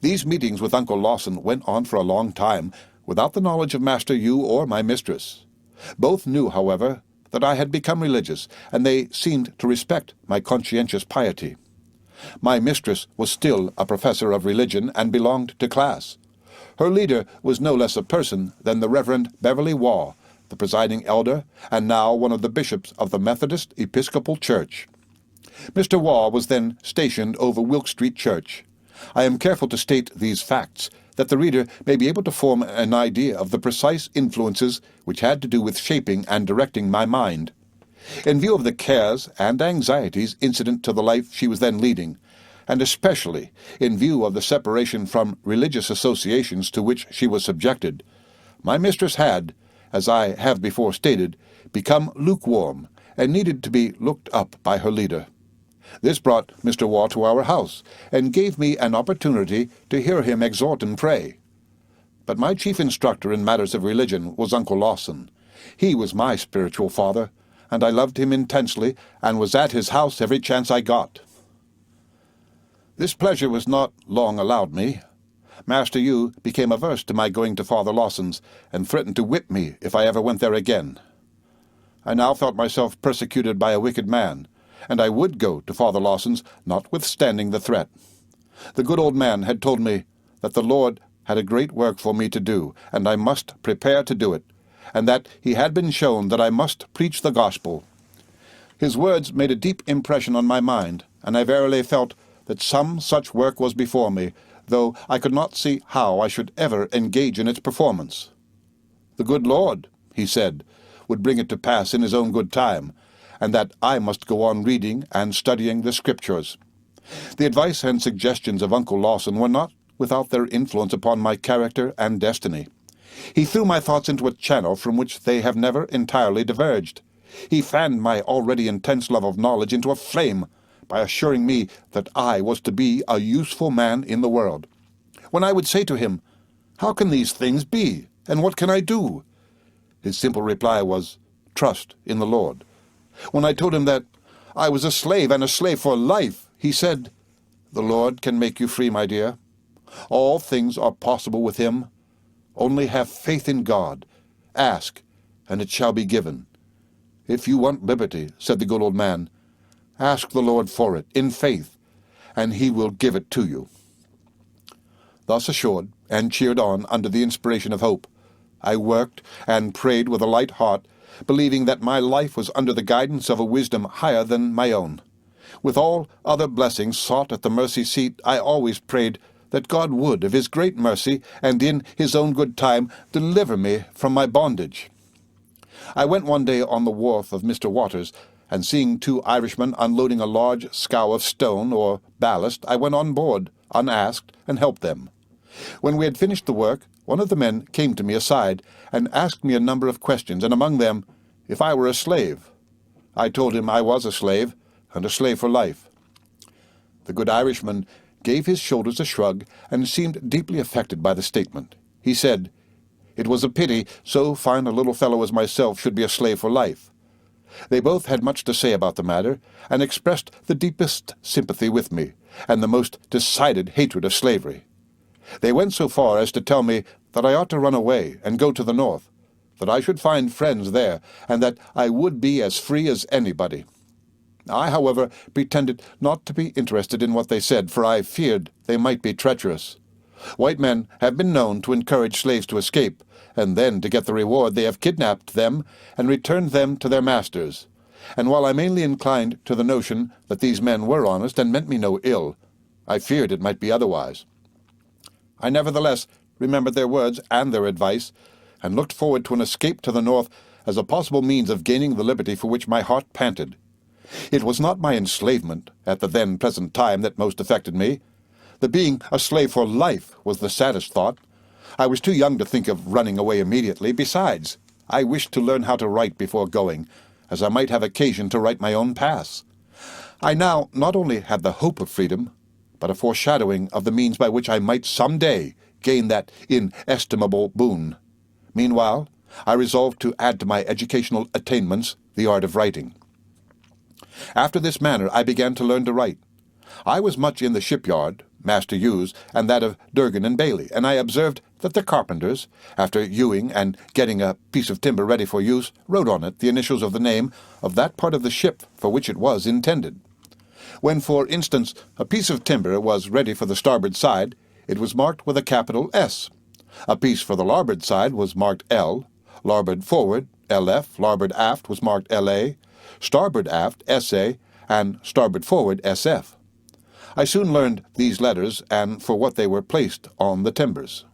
These meetings with Uncle Lawson went on for a long time, without the knowledge of Master Hugh or my mistress. Both knew, however, that I had become religious, and they seemed to respect my conscientious piety. My mistress was still a professor of religion and belonged to class. Her leader was no less a person than the Reverend Beverly Waugh, the presiding elder, and now one of the bishops of the Methodist Episcopal Church. Mr. Waugh was then stationed over Wilk Street Church. I am careful to state these facts, that the reader may be able to form an idea of the precise influences which had to do with shaping and directing my mind. In view of the cares and anxieties incident to the life she was then leading, and especially in view of the separation from religious associations to which she was subjected, my mistress had, as I have before stated, become lukewarm, and needed to be looked up by her leader. This brought Mr. Waugh to our house, and gave me an opportunity to hear him exhort and pray. But my chief instructor in matters of religion was Uncle Lawson. He was my spiritual father, and I loved him intensely, and was at his house every chance I got. This pleasure was not long allowed me. Master Hugh became averse to my going to Father Lawson's, and threatened to whip me if I ever went there again. I now felt myself persecuted by a wicked man, and I would go to Father Lawson's, notwithstanding the threat. The good old man had told me that the Lord had a great work for me to do, and I must prepare to do it, and that he had been shown that I must preach the gospel. His words made a deep impression on my mind, and I verily felt that some such work was before me, though I could not see how I should ever engage in its performance. The good Lord, he said, would bring it to pass in his own good time, and that I must go on reading and studying the Scriptures. The advice and suggestions of Uncle Lawson were not without their influence upon my character and destiny. He threw my thoughts into a channel from which they have never entirely diverged. He fanned my already intense love of knowledge into a flame by assuring me that I was to be a useful man in the world. When I would say to him, "How can these things be, and what can I do?" his simple reply was, "Trust in the Lord." When I told him that I was a slave, and a slave for life, he said, "The Lord can make you free, my dear. All things are possible with him. Only have faith in God. Ask, and it shall be given." "If you want liberty," said the good old man, "ask the Lord for it, in faith, and he will give it to you." Thus assured, and cheered on under the inspiration of hope, I worked and prayed with a light heart, believing that my life was under the guidance of a wisdom higher than my own. With all other blessings sought at the mercy seat, I always prayed that God would, of his great mercy, and in his own good time, deliver me from my bondage. I went one day on the wharf of Mr. Waters, and seeing two Irishmen unloading a large scow of stone or ballast, I went on board, unasked, and helped them. When we had finished the work, one of the men came to me aside, and asked me a number of questions, and among them, if I were a slave. I told him I was a slave, and a slave for life. The good Irishman gave his shoulders a shrug, and seemed deeply affected by the statement. He said, "It was a pity so fine a little fellow as myself should be a slave for life." They both had much to say about the matter, and expressed the deepest sympathy with me, and the most decided hatred of slavery. They went so far as to tell me that I ought to run away and go to the North, that I should find friends there, and that I would be as free as anybody. I, however, pretended not to be interested in what they said, for I feared they might be treacherous. White men have been known to encourage slaves to escape, and then, to get the reward, they have kidnapped them and returned them to their masters. And while I mainly inclined to the notion that these men were honest and meant me no ill, I feared it might be otherwise. I nevertheless remembered their words and their advice, and looked forward to an escape to the North as a possible means of gaining the liberty for which my heart panted. It was not my enslavement at the then present time that most affected me. The being a slave for life was the saddest thought. I was too young to think of running away immediately. Besides, I wished to learn how to write before going, as I might have occasion to write my own pass. I now not only had the hope of freedom, but a foreshadowing of the means by which I might some day gain that inestimable boon. Meanwhile, I resolved to add to my educational attainments the art of writing. After this manner I began to learn to write. I was much in the shipyard, Master Hugh's, and that of Durgan and Bailey, and I observed that the carpenters, after hewing and getting a piece of timber ready for use, wrote on it the initials of the name of that part of the ship for which it was intended. When, for instance, a piece of timber was ready for the starboard side, it was marked with a capital S. A piece for the larboard side was marked L, larboard forward, LF, larboard aft was marked LA, starboard aft, SA, and starboard forward, SF. I soon learned these letters and for what they were placed on the timbers.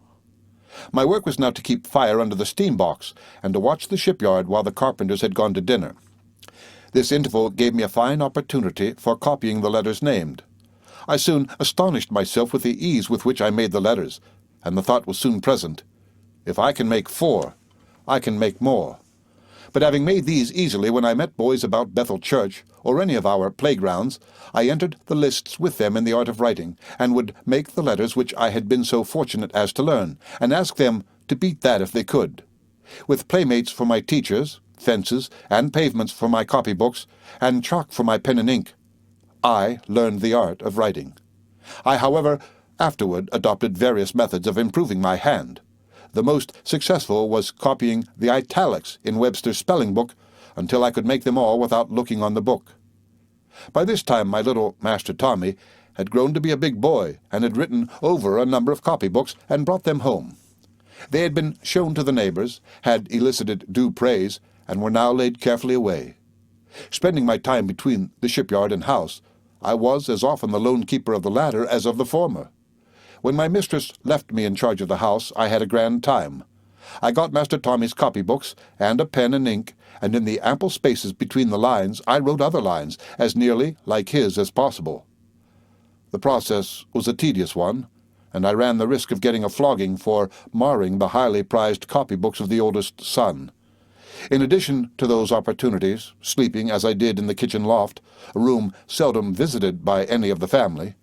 My work was now to keep fire under the steam box and to watch the shipyard while the carpenters had gone to dinner. This interval gave me a fine opportunity for copying the letters named. I soon astonished myself with the ease with which I made the letters, and the thought was soon present, if I can make 4, I can make more. But having made these easily, when I met boys about Bethel Church, or any of our playgrounds, I entered the lists with them in the art of writing, and would make the letters which I had been so fortunate as to learn, and ask them to beat that if they could. With playmates for my teachers, fences, and pavements for my copybooks, and chalk for my pen and ink, I learned the art of writing. I, however, afterward adopted various methods of improving my hand. The most successful was copying the italics in Webster's spelling book until I could make them all without looking on the book. By this time my little Master Tommy had grown to be a big boy and had written over a number of copybooks and brought them home. They had been shown to the neighbors, had elicited due praise, and were now laid carefully away. Spending my time between the shipyard and house, I was as often the lone keeper of the latter as of the former. When my mistress left me in charge of the house, I had a grand time. I got Master Tommy's copybooks and a pen and ink, and in the ample spaces between the lines I wrote other lines, as nearly like his as possible. The process was a tedious one, and I ran the risk of getting a flogging for marring the highly prized copybooks of the oldest son. In addition to those opportunities, sleeping as I did in the kitchen loft, a room seldom visited by any of the family,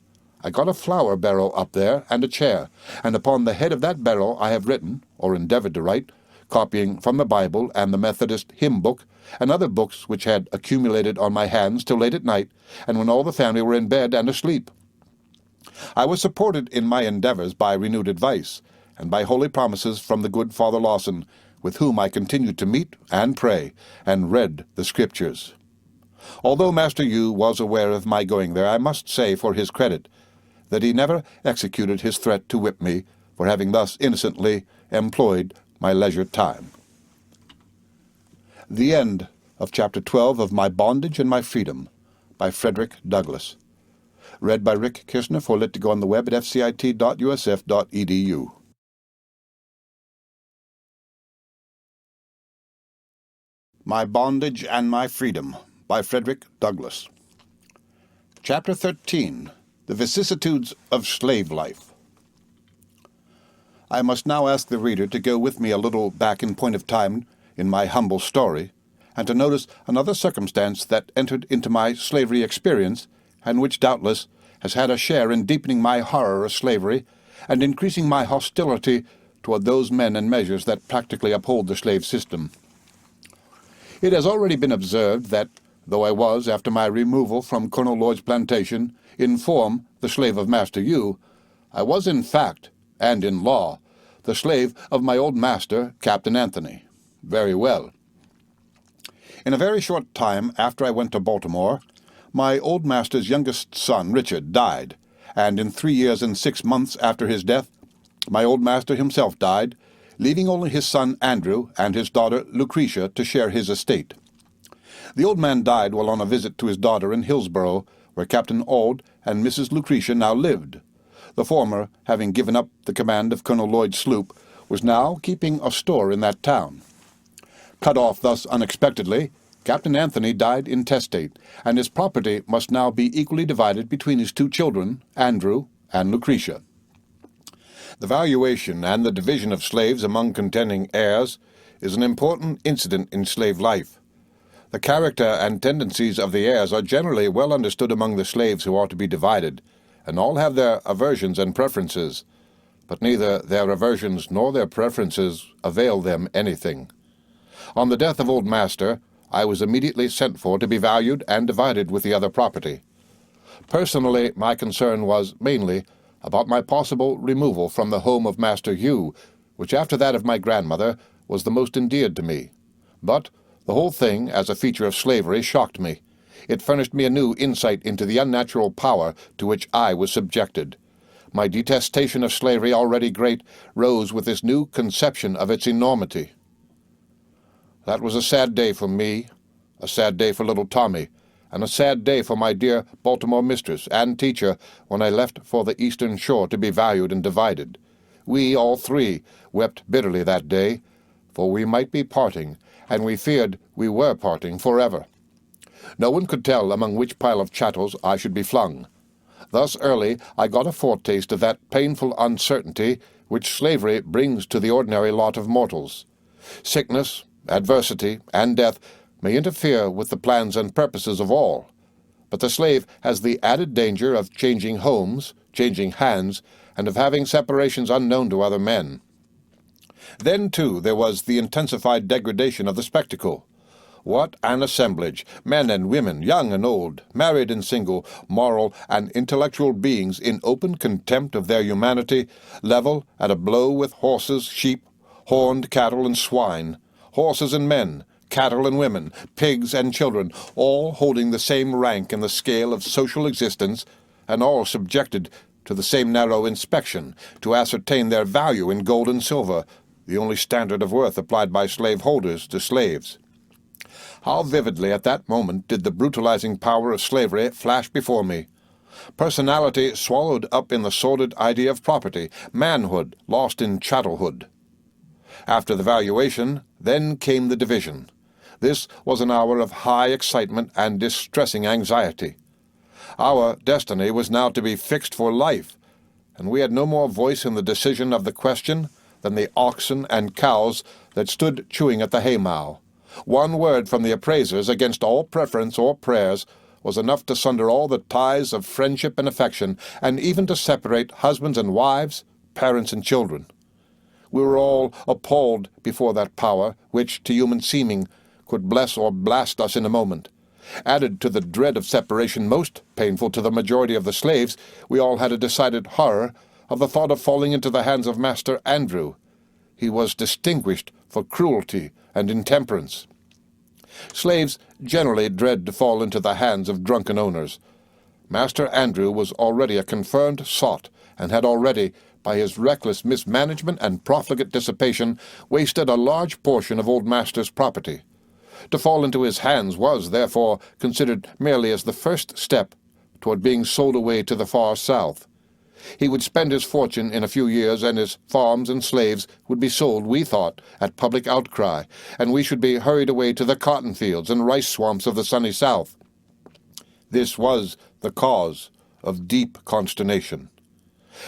I got a flour barrel up there and a chair, and upon the head of that barrel I have written, or endeavored to write, copying from the Bible and the Methodist hymn book, and other books which had accumulated on my hands till late at night, and when all the family were in bed and asleep. I was supported in my endeavors by renewed advice, and by holy promises from the good Father Lawson, with whom I continued to meet and pray, and read the Scriptures. Although Master Hugh was aware of my going there, I must say, for his credit, that he never executed his threat to whip me for having thus innocently employed my leisure time. The end of Chapter 12 of My Bondage and My Freedom by Frederick Douglass. Read by Rick Kissner for Lit to Go on the web at fcit.usf.edu. My Bondage and My Freedom by Frederick Douglass. Chapter 13. The vicissitudes of slave life. I must now ask the reader to go with me a little back in point of time in my humble story, and to notice another circumstance that entered into my slavery experience, and which doubtless has had a share in deepening my horror of slavery and increasing my hostility toward those men and measures that practically uphold the slave system. It has already been observed that, though I was, after my removal from Colonel Lloyd's plantation, in form the slave of Master Hugh, I was in fact, and in law, the slave of my old master, Captain Anthony. Very well. In a very short time after I went to Baltimore, my old master's youngest son, Richard, died, and in 3 years and 6 months after his death, my old master himself died, leaving only his son Andrew and his daughter Lucretia to share his estate. The old man died while on a visit to his daughter in Hillsborough, where Captain Auld and Mrs. Lucretia now lived. The former, having given up the command of Colonel Lloyd's sloop, was now keeping a store in that town. Cut off thus unexpectedly, Captain Anthony died intestate, and his property must now be equally divided between his 2 children, Andrew and Lucretia. The valuation and the division of slaves among contending heirs is an important incident in slave life. The character and tendencies of the heirs are generally well understood among the slaves who are to be divided, and all have their aversions and preferences, but neither their aversions nor their preferences avail them anything. On the death of old master, I was immediately sent for to be valued and divided with the other property. Personally, my concern was mainly about my possible removal from the home of Master Hugh, which after that of my grandmother was the most endeared to me. But the whole thing, as a feature of slavery, shocked me. It furnished me a new insight into the unnatural power to which I was subjected. My detestation of slavery, already great, rose with this new conception of its enormity. That was a sad day for me, a sad day for little Tommy, and a sad day for my dear Baltimore mistress and teacher when I left for the Eastern Shore to be valued and divided. We, all three, wept bitterly that day, for we might be parting, and we feared we were parting forever. No one could tell among which pile of chattels I should be flung. Thus early I got a foretaste of that painful uncertainty which slavery brings to the ordinary lot of mortals. Sickness, adversity, and death may interfere with the plans and purposes of all, but the slave has the added danger of changing homes, changing hands, and of having separations unknown to other men. Then, too, there was the intensified degradation of the spectacle. What an assemblage! Men and women, young and old, married and single, moral and intellectual beings in open contempt of their humanity, level at a blow with horses, sheep, horned cattle and swine, horses and men, cattle and women, pigs and children, all holding the same rank in the scale of social existence, and all subjected to the same narrow inspection, to ascertain their value in gold and silver, the only standard of worth applied by slaveholders to slaves. How vividly at that moment did the brutalizing power of slavery flash before me. Personality swallowed up in the sordid idea of property, manhood lost in chattelhood. After the valuation, then came the division. This was an hour of high excitement and distressing anxiety. Our destiny was now to be fixed for life, and we had no more voice in the decision of the question than the oxen and cows that stood chewing at the haymow. One word from the appraisers against all preference or prayers was enough to sunder all the ties of friendship and affection, and even to separate husbands and wives, parents and children. We were all appalled before that power, which, to human seeming, could bless or blast us in a moment. Added to the dread of separation most painful to the majority of the slaves, we all had a decided horror of the thought of falling into the hands of Master Andrew. He was distinguished for cruelty and intemperance. Slaves generally dread to fall into the hands of drunken owners. Master Andrew was already a confirmed sot, and had already, by his reckless mismanagement and profligate dissipation, wasted a large portion of old Master's property. To fall into his hands was, therefore, considered merely as the first step toward being sold away to the far south. He would spend his fortune in a few years, and his farms and slaves would be sold, we thought, at public outcry, and we should be hurried away to the cotton fields and rice swamps of the sunny South. This was the cause of deep consternation.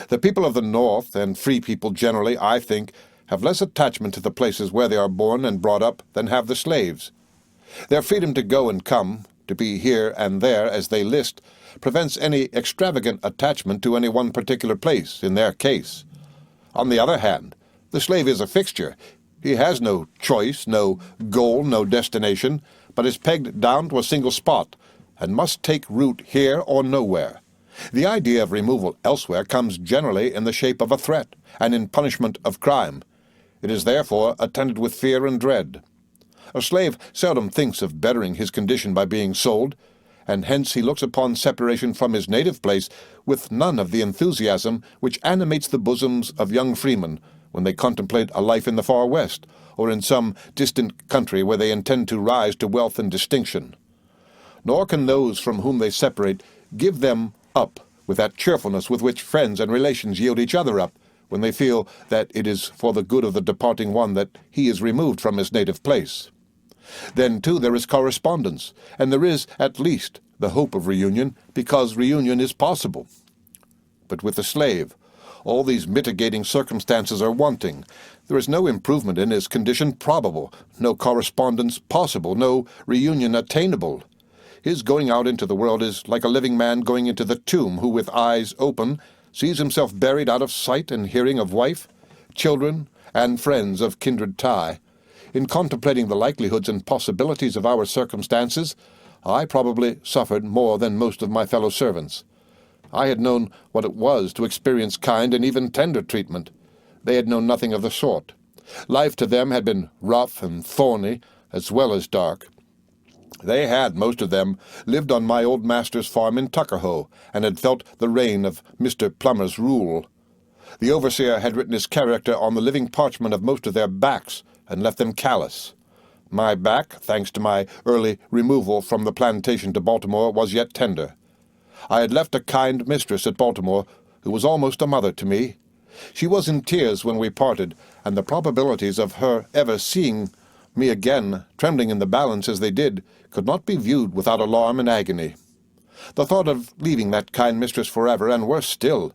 The people of the North, and free people generally, I think, have less attachment to the places where they are born and brought up than have the slaves. Their freedom to go and come, to be here and there as they list, prevents any extravagant attachment to any one particular place, in their case. On the other hand, the slave is a fixture. He has no choice, no goal, no destination, but is pegged down to a single spot, and must take root here or nowhere. The idea of removal elsewhere comes generally in the shape of a threat, and in punishment of crime. It is therefore attended with fear and dread. A slave seldom thinks of bettering his condition by being sold, and hence he looks upon separation from his native place with none of the enthusiasm which animates the bosoms of young freemen when they contemplate a life in the far West, or in some distant country where they intend to rise to wealth and distinction. Nor can those from whom they separate give them up with that cheerfulness with which friends and relations yield each other up when they feel that it is for the good of the departing one that he is removed from his native place. Then, too, there is correspondence, and there is, at least, the hope of reunion, because reunion is possible. But with the slave, all these mitigating circumstances are wanting. There is no improvement in his condition probable, no correspondence possible, no reunion attainable. His going out into the world is like a living man going into the tomb, who, with eyes open, sees himself buried out of sight and hearing of wife, children, and friends of kindred tie. In contemplating the likelihoods and possibilities of our circumstances, I probably suffered more than most of my fellow servants. I had known what it was to experience kind and even tender treatment. They had known nothing of the sort. Life to them had been rough and thorny, as well as dark. They had, most of them, lived on my old master's farm in Tuckahoe, and had felt the reign of Mr. Plummer's rule. The overseer had written his character on the living parchment of most of their backs, and left them callous. My back, thanks to my early removal from the plantation to Baltimore, was yet tender. I had left a kind mistress at Baltimore, who was almost a mother to me. She was in tears when we parted, and the probabilities of her ever seeing me again, trembling in the balance as they did, could not be viewed without alarm and agony. The thought of leaving that kind mistress forever, and worse still,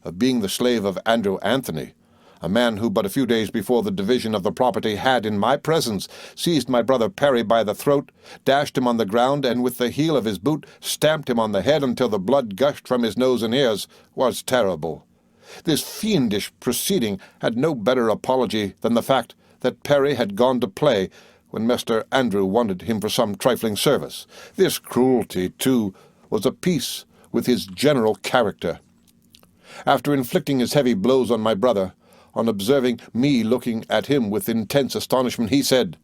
of being the slave of Andrew Anthony, a man who but a few days before the division of the property had, in my presence, seized my brother Perry by the throat, dashed him on the ground, and with the heel of his boot stamped him on the head until the blood gushed from his nose and ears, was terrible. This fiendish proceeding had no better apology than the fact that Perry had gone to play when Mr. Andrew wanted him for some trifling service. This cruelty, too, was a piece with his general character. After inflicting his heavy blows on my brother, on observing me looking at him with intense astonishment, he said,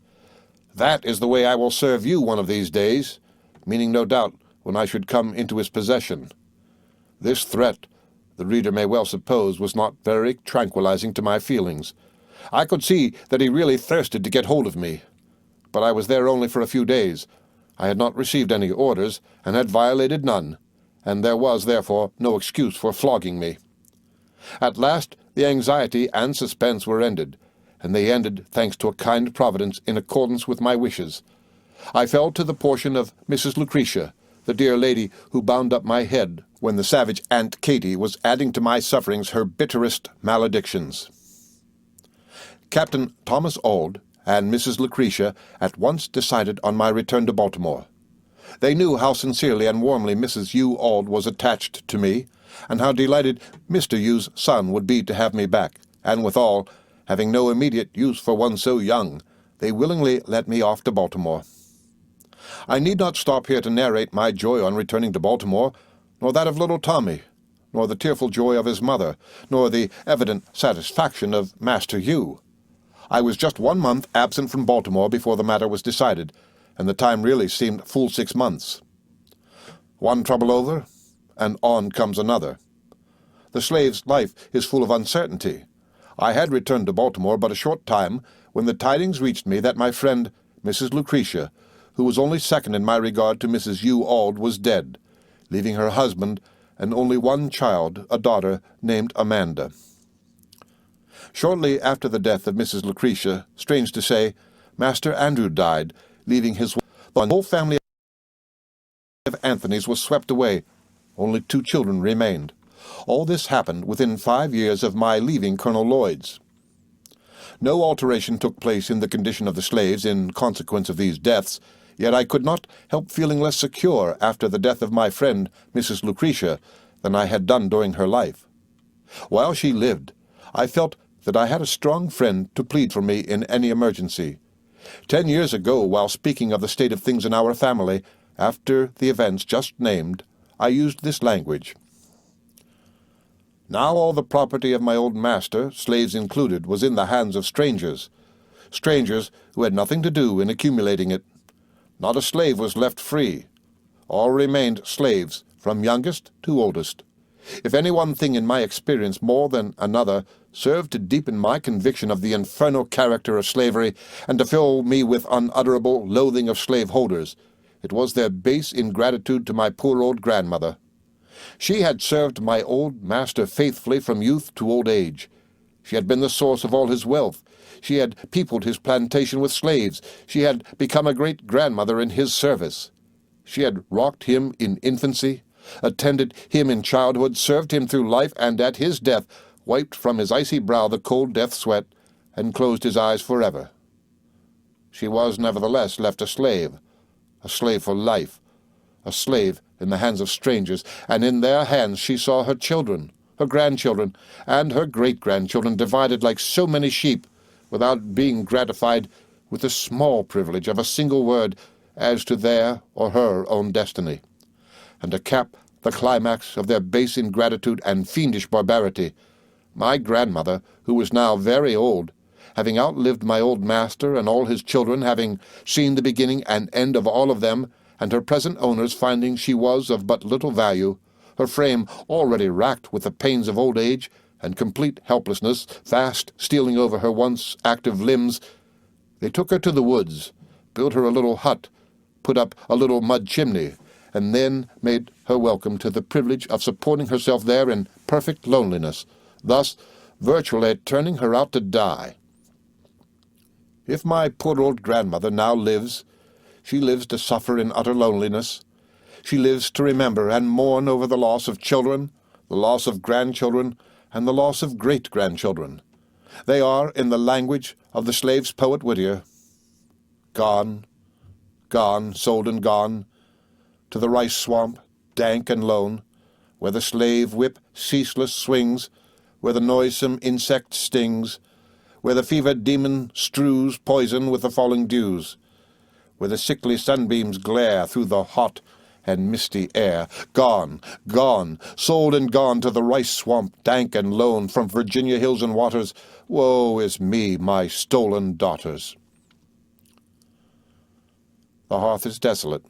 "That is the way I will serve you one of these days," meaning, no doubt, when I should come into his possession. This threat, the reader may well suppose, was not very tranquilizing to my feelings. I could see that he really thirsted to get hold of me. But I was there only for a few days. I had not received any orders, and had violated none, and there was, therefore, no excuse for flogging me. At last the anxiety and suspense were ended, and they ended thanks to a kind providence in accordance with my wishes. I fell to the portion of Mrs. Lucretia, the dear lady who bound up my head when the savage Aunt Katy was adding to my sufferings her bitterest maledictions. Captain Thomas Auld and Mrs. Lucretia at once decided on my return to Baltimore. They knew how sincerely and warmly Mrs. Hugh Auld was attached to me, and how delighted Mr. Hugh's son would be to have me back, and withal, having no immediate use for one so young, they willingly let me off to Baltimore. I need not stop here to narrate my joy on returning to Baltimore, nor that of little Tommy, nor the tearful joy of his mother, nor the evident satisfaction of Master Hugh. I was just 1 month absent from Baltimore before the matter was decided, and the time really seemed full 6 months. One trouble over, and on comes another. The slave's life is full of uncertainty. I had returned to Baltimore but a short time when the tidings reached me that my friend, Mrs. Lucretia, who was only second in my regard to Mrs. Hugh Auld, was dead, leaving her husband and only one child, a daughter named Amanda. Shortly after the death of Mrs. Lucretia, strange to say, Master Andrew died, leaving his wife. The whole family of Anthony's was swept away. Only 2 children remained. All this happened within 5 years of my leaving Colonel Lloyd's. No alteration took place in the condition of the slaves in consequence of these deaths, yet I could not help feeling less secure after the death of my friend, Mrs. Lucretia, than I had done during her life. While she lived, I felt that I had a strong friend to plead for me in any emergency. 10 years ago, while speaking of the state of things in our family, after the events just named, I used this language. Now all the property of my old master, slaves included, was in the hands of strangers who had nothing to do in accumulating it. Not a slave was left free. All remained slaves, from youngest to oldest. If any one thing in my experience more than another served to deepen my conviction of the infernal character of slavery, and to fill me with unutterable loathing of slaveholders, it was their base ingratitude to my poor old grandmother. She had served my old master faithfully from youth to old age. She had been the source of all his wealth. She had peopled his plantation with slaves. She had become a great-grandmother in his service. She had rocked him in infancy, attended him in childhood, served him through life, and at his death wiped from his icy brow the cold death sweat, and closed his eyes forever. She was nevertheless left a slave for life, a slave in the hands of strangers, and in their hands she saw her children, her grandchildren, and her great-grandchildren divided like so many sheep, without being gratified with the small privilege of a single word as to their or her own destiny. And to cap the climax of their base ingratitude and fiendish barbarity. My grandmother, who was now very old, having outlived my old master and all his children, having seen the beginning and end of all of them, and her present owners finding she was of but little value, her frame already racked with the pains of old age, and complete helplessness fast stealing over her once active limbs, they took her to the woods, built her a little hut, put up a little mud chimney, and then made her welcome to the privilege of supporting herself there in perfect loneliness, thus virtually turning her out to die. If my poor old grandmother now lives, she lives to suffer in utter loneliness. She lives to remember and mourn over the loss of children, the loss of grandchildren, and the loss of great-grandchildren. They are, in the language of the slave's poet Whittier, gone, gone, sold and gone, to the rice swamp, dank and lone, where the slave whip ceaseless swings, where the noisome insect stings, where the fevered demon strews poison with the falling dews, where the sickly sunbeams glare through the hot and misty air. Gone, gone, sold and gone to the rice swamp, dank and lone, from Virginia hills and waters. Woe is me, my stolen daughters. The hearth is desolate.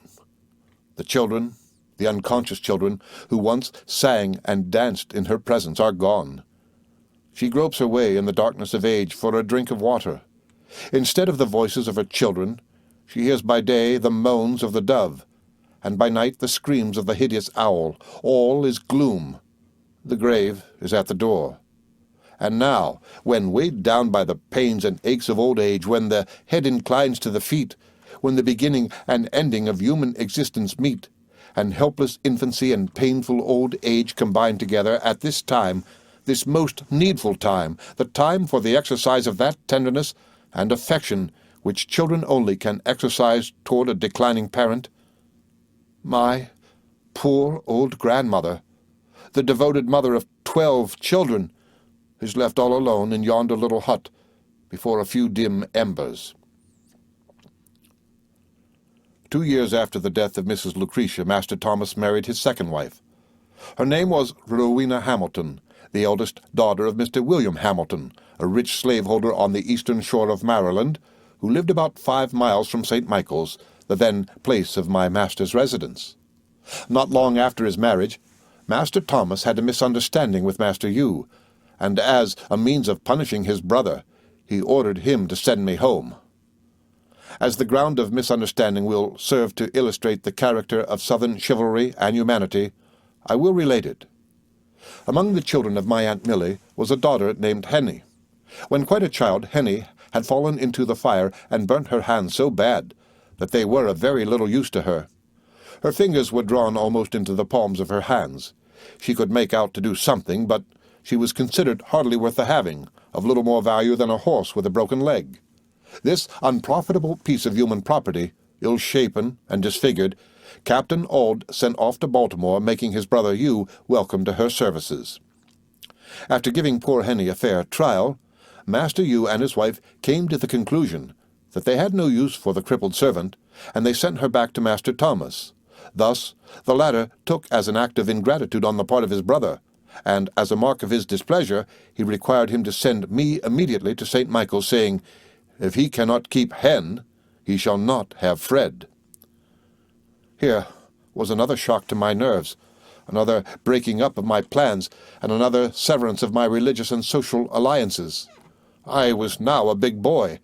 The children, the unconscious children, who once sang and danced in her presence, are gone. She gropes her way in the darkness of age for a drink of water. Instead of the voices of her children, she hears by day the moans of the dove, and by night the screams of the hideous owl. All is gloom. The grave is at the door. And now, when weighed down by the pains and aches of old age, when the head inclines to the feet, when the beginning and ending of human existence meet, and helpless infancy and painful old age combine together, at this time, this most needful time, the time for the exercise of that tenderness and affection which children only can exercise toward a declining parent, my poor old grandmother, the devoted mother of 12 children, is left all alone in yonder little hut before a few dim embers. 2 years after the death of Mrs. Lucretia, Master Thomas married his second wife. Her name was Rowena Hamilton, the eldest daughter of Mr. William Hamilton, a rich slaveholder on the eastern shore of Maryland, who lived about 5 miles from St. Michael's, the then place of my master's residence. Not long after his marriage, Master Thomas had a misunderstanding with Master Hugh, and as a means of punishing his brother, he ordered him to send me home. As the ground of misunderstanding will serve to illustrate the character of Southern chivalry and humanity, I will relate it. Among the children of my Aunt Millie was a daughter named Henny. When quite a child, Henny had fallen into the fire and burnt her hands so bad that they were of very little use to her. Her fingers were drawn almost into the palms of her hands. She could make out to do something, but she was considered hardly worth the having, of little more value than a horse with a broken leg. This unprofitable piece of human property, ill-shapen and disfigured, Captain Auld sent off to Baltimore, making his brother Hugh welcome to her services. After giving poor Henny a fair trial, Master Hugh and his wife came to the conclusion that they had no use for the crippled servant, and they sent her back to Master Thomas. Thus the latter took as an act of ingratitude on the part of his brother, and as a mark of his displeasure he required him to send me immediately to St. Michael's, saying, "If he cannot keep Hen, he shall not have Fred." Here was another shock to my nerves, another breaking up of my plans, and another severance of my religious and social alliances. I was now a big boy.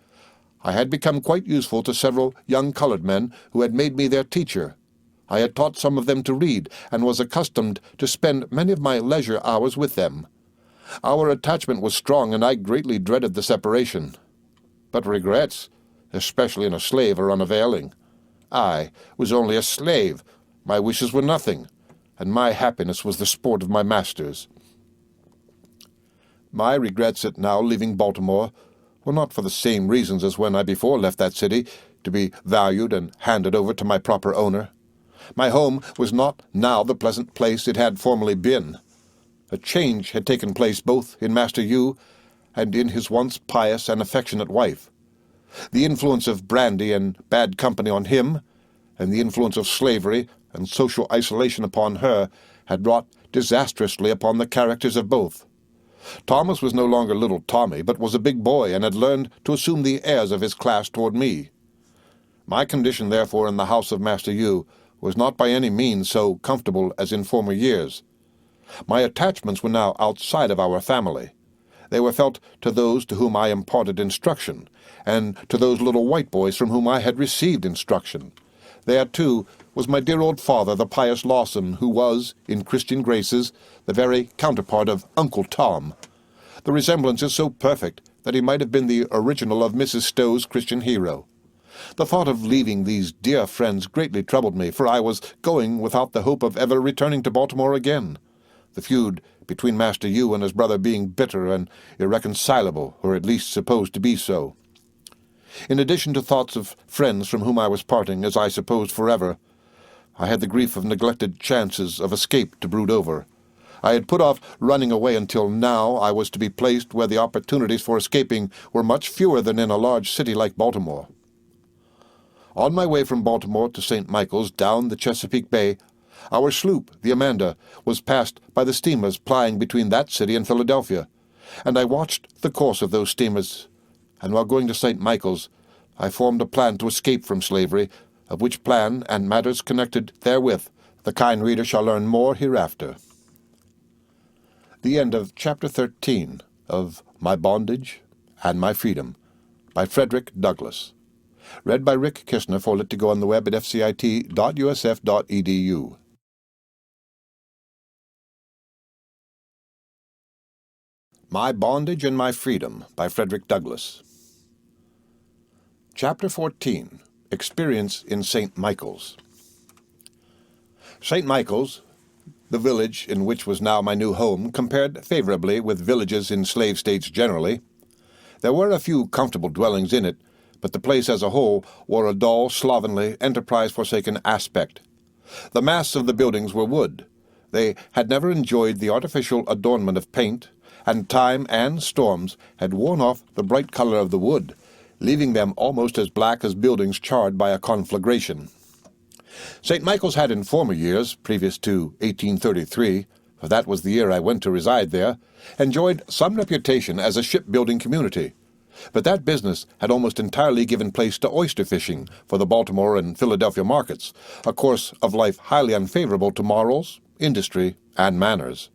I had become quite useful to several young colored men who had made me their teacher. I had taught some of them to read, and was accustomed to spend many of my leisure hours with them. Our attachment was strong, and I greatly dreaded the separation. But regrets, especially in a slave, are unavailing. I was only a slave, my wishes were nothing, and my happiness was the sport of my masters. My regrets at now leaving Baltimore were not for the same reasons as when I before left that city, to be valued and handed over to my proper owner. My home was not now the pleasant place it had formerly been. A change had taken place both in Master Hugh and in his once pious and affectionate wife. The influence of brandy and bad company on him, and the influence of slavery and social isolation upon her, had wrought disastrously upon the characters of both. Thomas was no longer little Tommy, but was a big boy and had learned to assume the airs of his class toward me. My condition, therefore, in the house of Master Hugh was not by any means so comfortable as in former years. My attachments were now outside of our family. They were felt to those to whom I imparted instruction, and to those little white boys from whom I had received instruction. There, too, was my dear old father, the pious Lawson, who was, in Christian graces, the very counterpart of Uncle Tom. The resemblance is so perfect that he might have been the original of Mrs. Stowe's Christian hero. The thought of leaving these dear friends greatly troubled me, for I was going without the hope of ever returning to Baltimore again, the feud between Master Hugh and his brother being bitter and irreconcilable, or at least supposed to be so. In addition to thoughts of friends from whom I was parting, as I supposed forever, I had the grief of neglected chances of escape to brood over. I had put off running away until now I was to be placed where the opportunities for escaping were much fewer than in a large city like Baltimore. On my way from Baltimore to St. Michael's down the Chesapeake Bay, our sloop, the Amanda, was passed by the steamers plying between that city and Philadelphia, and I watched the course of those steamers, and while going to St. Michael's, I formed a plan to escape from slavery, of which plan and matters connected therewith the kind reader shall learn more hereafter. The end of Chapter 13 of My Bondage and My Freedom by Frederick Douglass. Read by Rick Kissner for Lit to Go on the web at fcit.usf.edu. My Bondage and My Freedom by Frederick Douglass. Chapter 14. Experience in St. Michael's. St. Michael's, the village in which was now my new home, compared favorably with villages in slave states generally. There were a few comfortable dwellings in it, but the place as a whole wore a dull, slovenly, enterprise-forsaken aspect. The mass of the buildings were wood. They had never enjoyed the artificial adornment of paint, and time and storms had worn off the bright color of the wood, leaving them almost as black as buildings charred by a conflagration. St. Michael's had in former years, previous to 1833, for that was the year I went to reside there, enjoyed some reputation as a shipbuilding community. But that business had almost entirely given place to oyster fishing for the Baltimore and Philadelphia markets, a course of life highly unfavorable to morals, industry, and manners.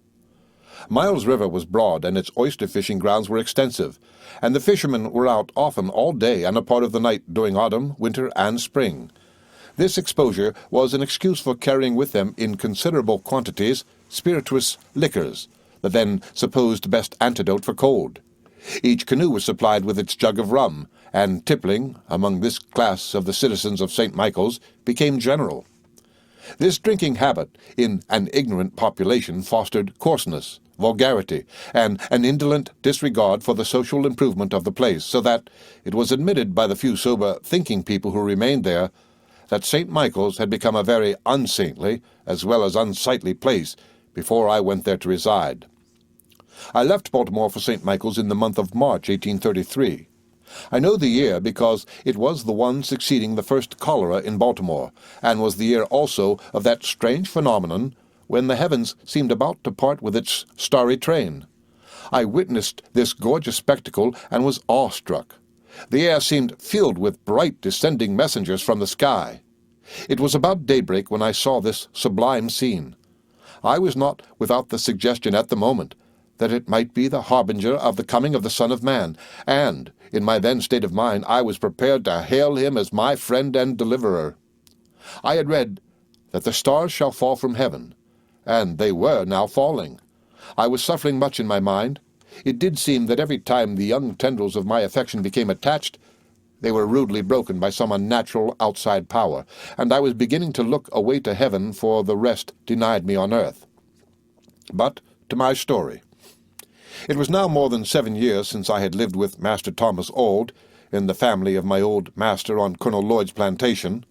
Miles River was broad, and its oyster fishing grounds were extensive, and the fishermen were out often all day and a part of the night during autumn, winter, and spring. This exposure was an excuse for carrying with them in considerable quantities spirituous liquors, the then supposed best antidote for cold. Each canoe was supplied with its jug of rum, and tippling, among this class of the citizens of St. Michael's, became general. This drinking habit in an ignorant population fostered coarseness, vulgarity, and an indolent disregard for the social improvement of the place, so that it was admitted by the few sober-thinking people who remained there that St. Michael's had become a very unsaintly as well as unsightly place before I went there to reside. I left Baltimore for St. Michael's in the month of March, 1833. I know the year because it was the one succeeding the first cholera in Baltimore, and was the year also of that strange phenomenon when the heavens seemed about to part with its starry train. I witnessed this gorgeous spectacle and was awestruck. The air seemed filled with bright descending messengers from the sky. It was about daybreak when I saw this sublime scene. I was not without the suggestion at the moment that it might be the harbinger of the coming of the Son of Man, and, in my then state of mind, I was prepared to hail him as my friend and deliverer. I had read that the stars shall fall from heaven, and they were now falling. I was suffering much in my mind. It did seem that every time the young tendrils of my affection became attached, they were rudely broken by some unnatural outside power, and I was beginning to look away to heaven for the rest denied me on earth. But to my story. It was now more than 7 years since I had lived with Master Thomas Auld in the family of my old master on Colonel Lloyd's plantation.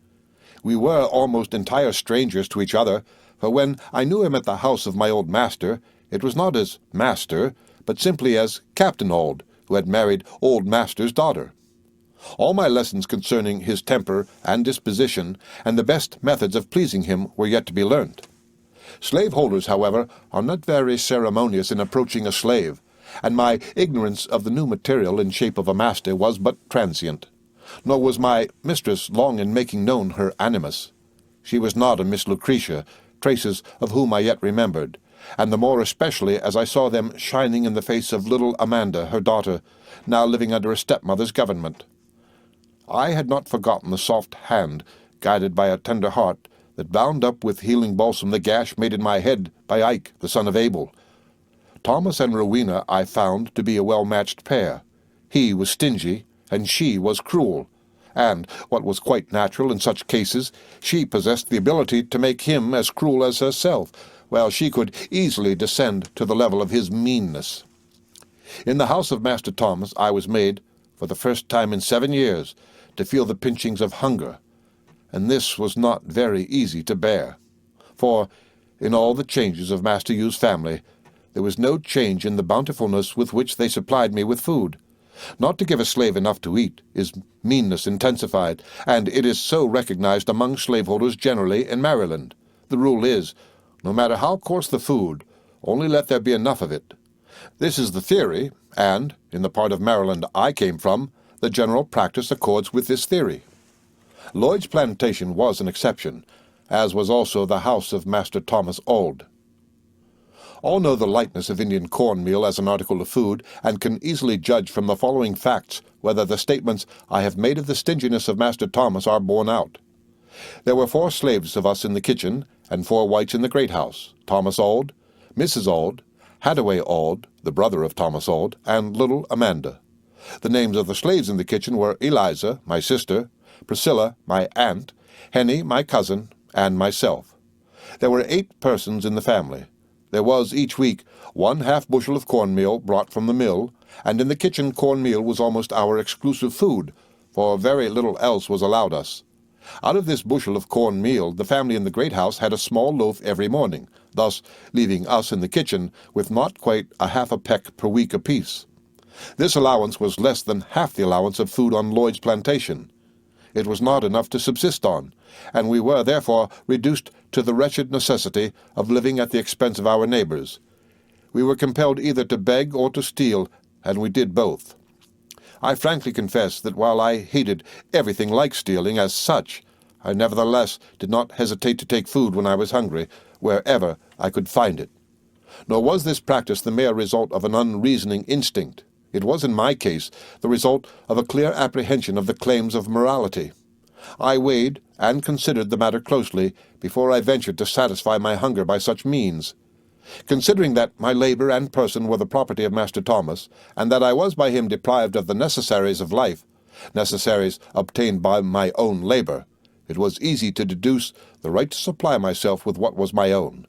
We were almost entire strangers to each other, for when I knew him at the house of my old master, it was not as master, but simply as Captain Auld, who had married old master's daughter. All my lessons concerning his temper and disposition, and the best methods of pleasing him, were yet to be learnt. Slaveholders, however, are not very ceremonious in approaching a slave, and my ignorance of the new material in shape of a master was but transient. Nor was my mistress long in making known her animus. She was not a Miss Lucretia, traces of whom I yet remembered, and the more especially as I saw them shining in the face of little Amanda, her daughter, now living under a stepmother's government. I had not forgotten the soft hand, guided by a tender heart, that bound up with healing balsam the gash made in my head by Ike, the son of Abel. Thomas and Rowena I found to be a well-matched pair. He was stingy, and she was cruel, and, what was quite natural in such cases, she possessed the ability to make him as cruel as herself, while she could easily descend to the level of his meanness. In the house of Master Thomas I was made, for the first time in 7 years, to feel the pinchings of hunger, and this was not very easy to bear. For, in all the changes of Master Hugh's family, there was no change in the bountifulness with which they supplied me with food. Not to give a slave enough to eat is meanness intensified, and it is so recognized among slaveholders generally in Maryland. The rule is, no matter how coarse the food, only let there be enough of it. This is the theory, and, in the part of Maryland I came from, the general practice accords with this theory. Lloyd's plantation was an exception, as was also the house of Master Thomas Auld. All know the lightness of Indian cornmeal as an article of food, and can easily judge from the following facts whether the statements I have made of the stinginess of Master Thomas are borne out. There were 4 slaves of us in the kitchen, and 4 whites in the great house: Thomas Auld, Mrs. Auld, Hadaway Auld, the brother of Thomas Auld, and little Amanda. The names of the slaves in the kitchen were Eliza, my sister, Priscilla, my aunt, Henny, my cousin, and myself. There were 8 persons in the family. There was each week 1/2 bushel of cornmeal brought from the mill, and in the kitchen cornmeal was almost our exclusive food, for very little else was allowed us. Out of this bushel of cornmeal the family in the great house had a small loaf every morning, thus leaving us in the kitchen with not quite a half a peck per week apiece. This allowance was less than half the allowance of food on Lloyd's plantation. It was not enough to subsist on, and we were therefore reduced to the wretched necessity of living at the expense of our neighbors. We were compelled either to beg or to steal, and we did both. I frankly confess that while I hated everything like stealing as such, I nevertheless did not hesitate to take food when I was hungry, wherever I could find it. Nor was this practice the mere result of an unreasoning instinct. It was, in my case, the result of a clear apprehension of the claims of morality. I weighed and considered the matter closely before I ventured to satisfy my hunger by such means. Considering that my labor and person were the property of Master Thomas, and that I was by him deprived of the necessaries of life, necessaries obtained by my own labor, it was easy to deduce the right to supply myself with what was my own.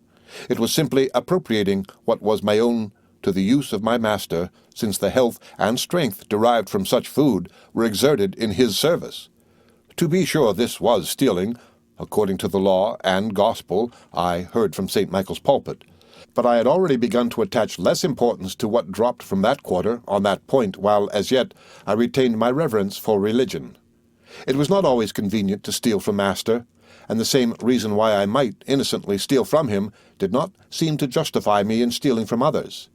It was simply appropriating what was my own to the use of my master, since the health and strength derived from such food were exerted in his service. To be sure, this was stealing, according to the law and gospel I heard from St. Michael's pulpit, but I had already begun to attach less importance to what dropped from that quarter on that point, while as yet I retained my reverence for religion. It was not always convenient to steal from master, and the same reason why I might innocently steal from him did not seem to justify me in stealing from others.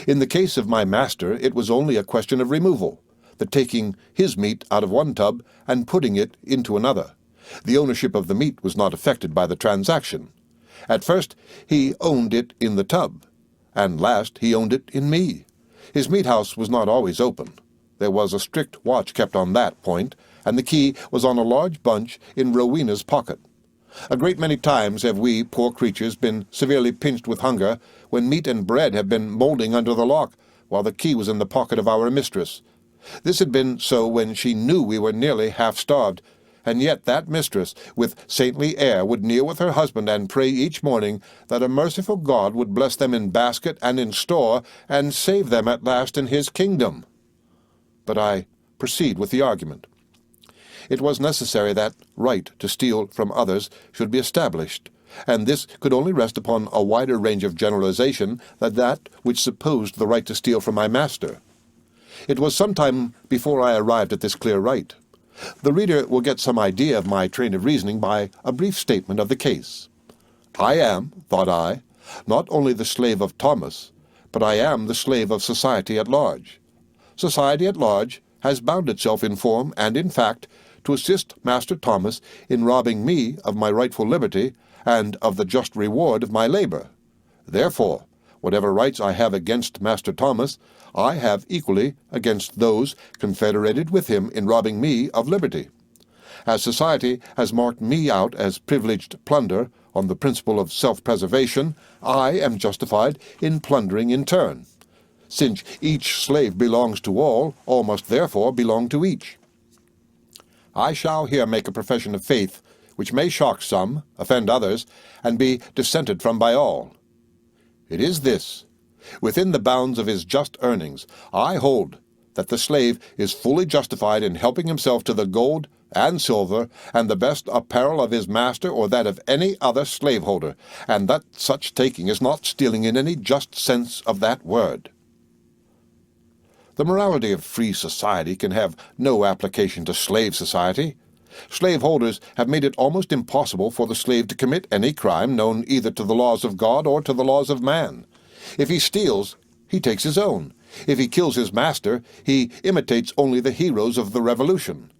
In the case of my master, it was only a question of removal, the taking his meat out of one tub and putting it into another. The ownership of the meat was not affected by the transaction. At first he owned it in the tub, and last he owned it in me. His meat-house was not always open. There was a strict watch kept on that point, and the key was on a large bunch in Rowena's pocket. A great many times have we, poor creatures, been severely pinched with hunger, when meat and bread have been moulding under the lock, while the key was in the pocket of our mistress. This had been so when she knew we were nearly half-starved, and yet that mistress, with saintly air, would kneel with her husband and pray each morning that a merciful God would bless them in basket and in store, and save them at last in his kingdom. But I proceed with the argument. It was necessary that right to steal from others should be established, and this could only rest upon a wider range of generalization than that which supposed the right to steal from my master. It was some time before I arrived at this clear right. The reader will get some idea of my train of reasoning by a brief statement of the case. I am, thought I, not only the slave of Thomas, but I am the slave of society at large. Society at large has bound itself in form and in fact to assist Master Thomas in robbing me of my rightful liberty and of the just reward of my labor. Therefore, whatever rights I have against Master Thomas, I have equally against those confederated with him in robbing me of liberty. As society has marked me out as privileged plunder on the principle of self-preservation, I am justified in plundering in turn. Since each slave belongs to all must therefore belong to each. I shall here make a profession of faith, which may shock some, offend others, and be dissented from by all. It is this: within the bounds of his just earnings, I hold that the slave is fully justified in helping himself to the gold and silver and the best apparel of his master or that of any other slaveholder, and that such taking is not stealing in any just sense of that word. The morality of free society can have no application to slave society. Slaveholders have made it almost impossible for the slave to commit any crime known either to the laws of God or to the laws of man. If he steals, he takes his own. If he kills his master, he imitates only the heroes of the Revolution.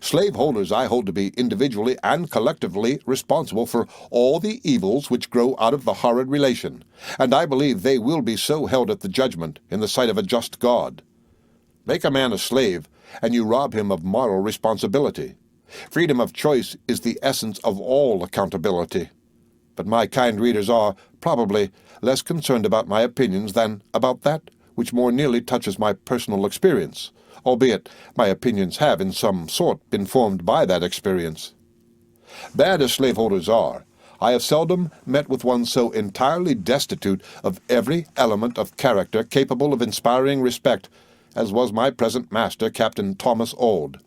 Slaveholders I hold to be individually and collectively responsible for all the evils which grow out of the horrid relation, and I believe they will be so held at the judgment in the sight of a just God. Make a man a slave, and you rob him of moral responsibility. Freedom of choice is the essence of all accountability. But my kind readers are, probably, less concerned about my opinions than about that which more nearly touches my personal experience, albeit my opinions have in some sort been formed by that experience. Bad as slaveholders are, I have seldom met with one so entirely destitute of every element of character capable of inspiring respect as was my present master, Captain Thomas Auld.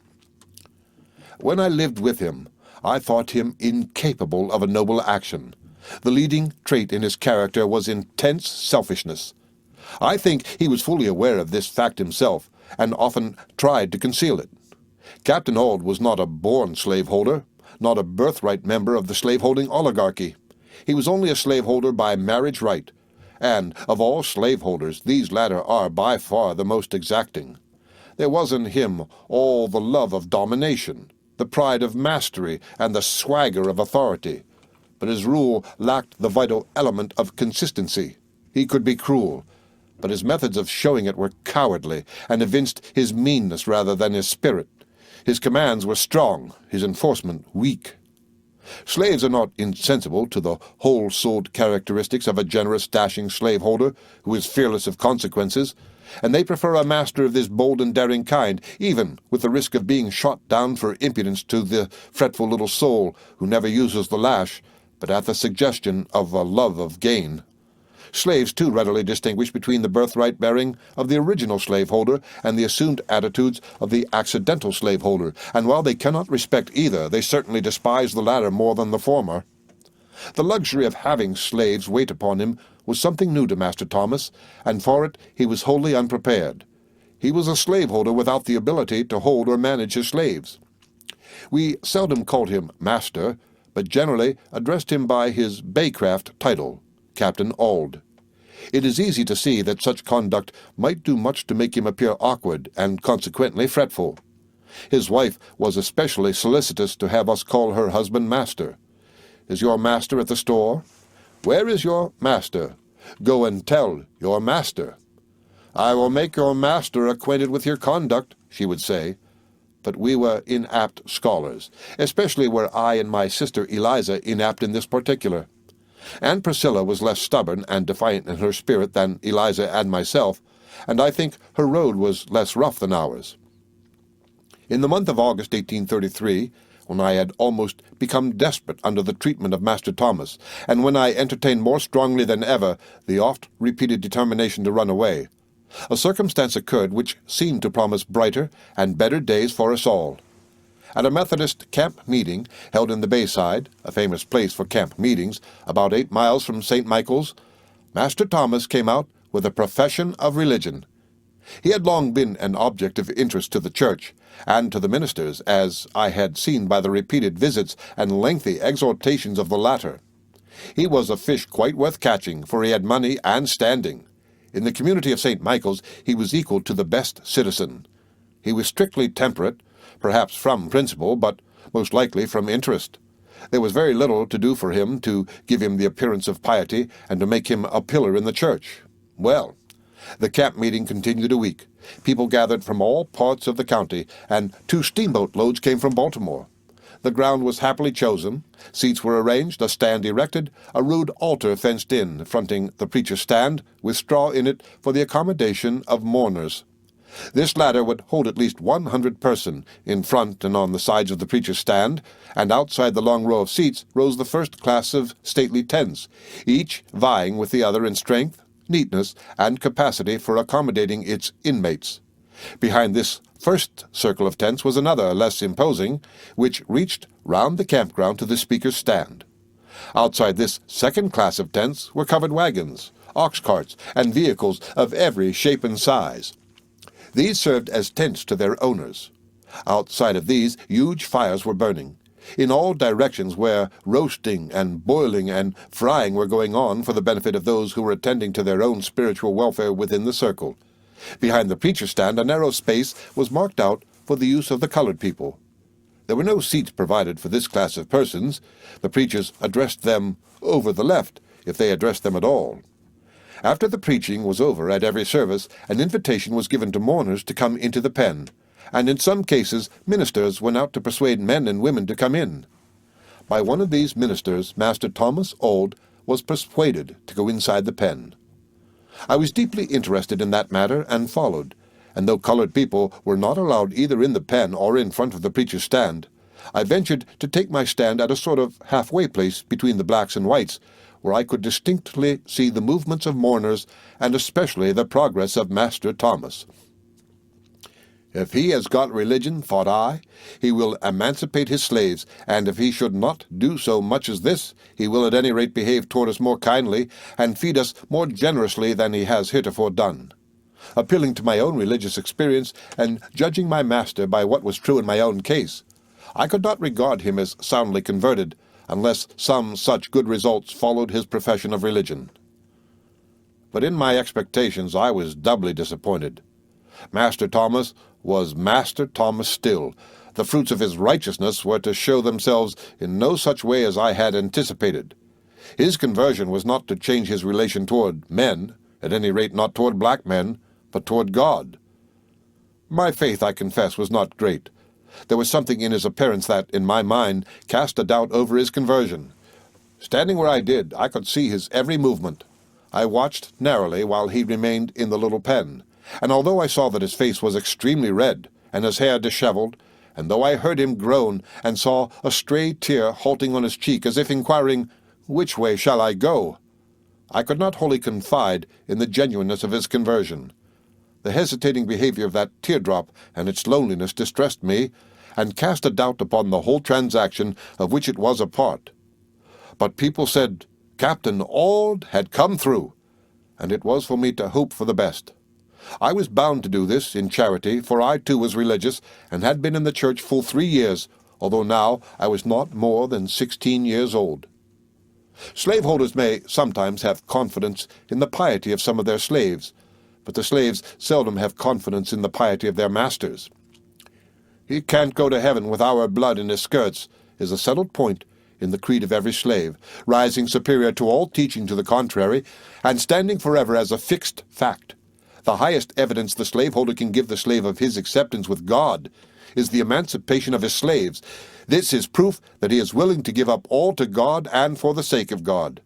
When I lived with him, I thought him incapable of a noble action. The leading trait in his character was intense selfishness. I think he was fully aware of this fact himself, and often tried to conceal it. Captain Auld was not a born slaveholder, not a birthright member of the slaveholding oligarchy. He was only a slaveholder by marriage right, and of all slaveholders these latter are by far the most exacting. There was in him all the love of domination, the pride of mastery, and the swagger of authority. But his rule lacked the vital element of consistency. He could be cruel, but his methods of showing it were cowardly, and evinced his meanness rather than his spirit. His commands were strong, his enforcement weak. Slaves are not insensible to the whole-souled characteristics of a generous, dashing slaveholder who is fearless of consequences, and they prefer a master of this bold and daring kind, even with the risk of being shot down for impudence, to the fretful little soul who never uses the lash, but at the suggestion of a love of gain. Slaves too readily distinguish between the birthright bearing of the original slaveholder and the assumed attitudes of the accidental slaveholder, and while they cannot respect either, they certainly despise the latter more than the former. The luxury of having slaves wait upon him was something new to Master Thomas, and for it he was wholly unprepared. He was a slaveholder without the ability to hold or manage his slaves. We seldom called him master, but generally addressed him by his Baycraft title, Captain Auld. It is easy to see that such conduct might do much to make him appear awkward and consequently fretful. His wife was especially solicitous to have us call her husband master. Is your master at the store? Where is your master? Go and tell your master. I will make your master acquainted with your conduct, she would say. But we were inapt scholars, especially were I and my sister Eliza inapt in this particular. Aunt Priscilla was less stubborn and defiant in her spirit than Eliza and myself, and I think her road was less rough than ours. In the month of August 1833, when I had almost become desperate under the treatment of Master Thomas, and when I entertained more strongly than ever the oft-repeated determination to run away, a circumstance occurred which seemed to promise brighter and better days for us all. At a Methodist camp meeting held in the Bayside, a famous place for camp meetings, about 8 miles from St. Michael's, Master Thomas came out with a profession of religion. He had long been an object of interest to the church, and to the ministers, as I had seen by the repeated visits and lengthy exhortations of the latter. He was a fish quite worth catching, for he had money and standing. In the community of St. Michael's he was equal to the best citizen. He was strictly temperate, perhaps from principle, but most likely from interest. There was very little to do for him to give him the appearance of piety and to make him a pillar in the church. Well, the camp meeting continued a week. People gathered from all parts of the county, and 2 steamboat loads came from Baltimore. The ground was happily chosen, seats were arranged, a stand erected, a rude altar fenced in, fronting the preacher's stand, with straw in it for the accommodation of mourners. This latter would hold at least 100 persons in front and on the sides of the preacher's stand, and outside the long row of seats rose the first class of stately tents, each vying with the other in strength, neatness, and capacity for accommodating its inmates. Behind this first circle of tents was another, less imposing, which reached round the campground to the speaker's stand. Outside this second class of tents were covered wagons, ox carts, and vehicles of every shape and size. These served as tents to their owners. Outside of these, huge fires were burning. In all directions where roasting and boiling and frying were going on for the benefit of those who were attending to their own spiritual welfare within the circle. Behind the preacher's stand, a narrow space was marked out for the use of the colored people. There were no seats provided for this class of persons. The preachers addressed them over the left, if they addressed them at all. After the preaching was over at every service, an invitation was given to mourners to come into the pen, and in some cases ministers went out to persuade men and women to come in. By one of these ministers, Master Thomas Auld, was persuaded to go inside the pen. I was deeply interested in that matter and followed, and though colored people were not allowed either in the pen or in front of the preacher's stand, I ventured to take my stand at a sort of halfway place between the blacks and whites, where I could distinctly see the movements of mourners, and especially the progress of Master Thomas. If he has got religion, thought I, he will emancipate his slaves, and if he should not do so much as this, he will at any rate behave toward us more kindly, and feed us more generously than he has heretofore done. Appealing to my own religious experience, and judging my master by what was true in my own case, I could not regard him as soundly converted, unless some such good results followed his profession of religion. But in my expectations I was doubly disappointed. Master Thomas was Master Thomas still. The fruits of his righteousness were to show themselves in no such way as I had anticipated. His conversion was not to change his relation toward men, at any rate not toward black men, but toward God. My faith, I confess, was not great. There was something in his appearance that, in my mind, cast a doubt over his conversion. Standing where I did, I could see his every movement. I watched narrowly while he remained in the little pen, and although I saw that his face was extremely red, and his hair disheveled, and though I heard him groan, and saw a stray tear halting on his cheek, as if inquiring, "Which way shall I go?" I could not wholly confide in the genuineness of his conversion. The hesitating behavior of that teardrop and its loneliness distressed me, and cast a doubt upon the whole transaction of which it was a part. But people said Captain Auld had come through, and it was for me to hope for the best. I was bound to do this in charity, for I too was religious, and had been in the church full 3 years, although now I was not more than 16 years old. Slaveholders may sometimes have confidence in the piety of some of their slaves, but the slaves seldom have confidence in the piety of their masters. "He can't go to heaven with our blood in his skirts," is a settled point in the creed of every slave, rising superior to all teaching to the contrary, and standing forever as a fixed fact. The highest evidence the slaveholder can give the slave of his acceptance with God is the emancipation of his slaves. This is proof that he is willing to give up all to God and for the sake of God.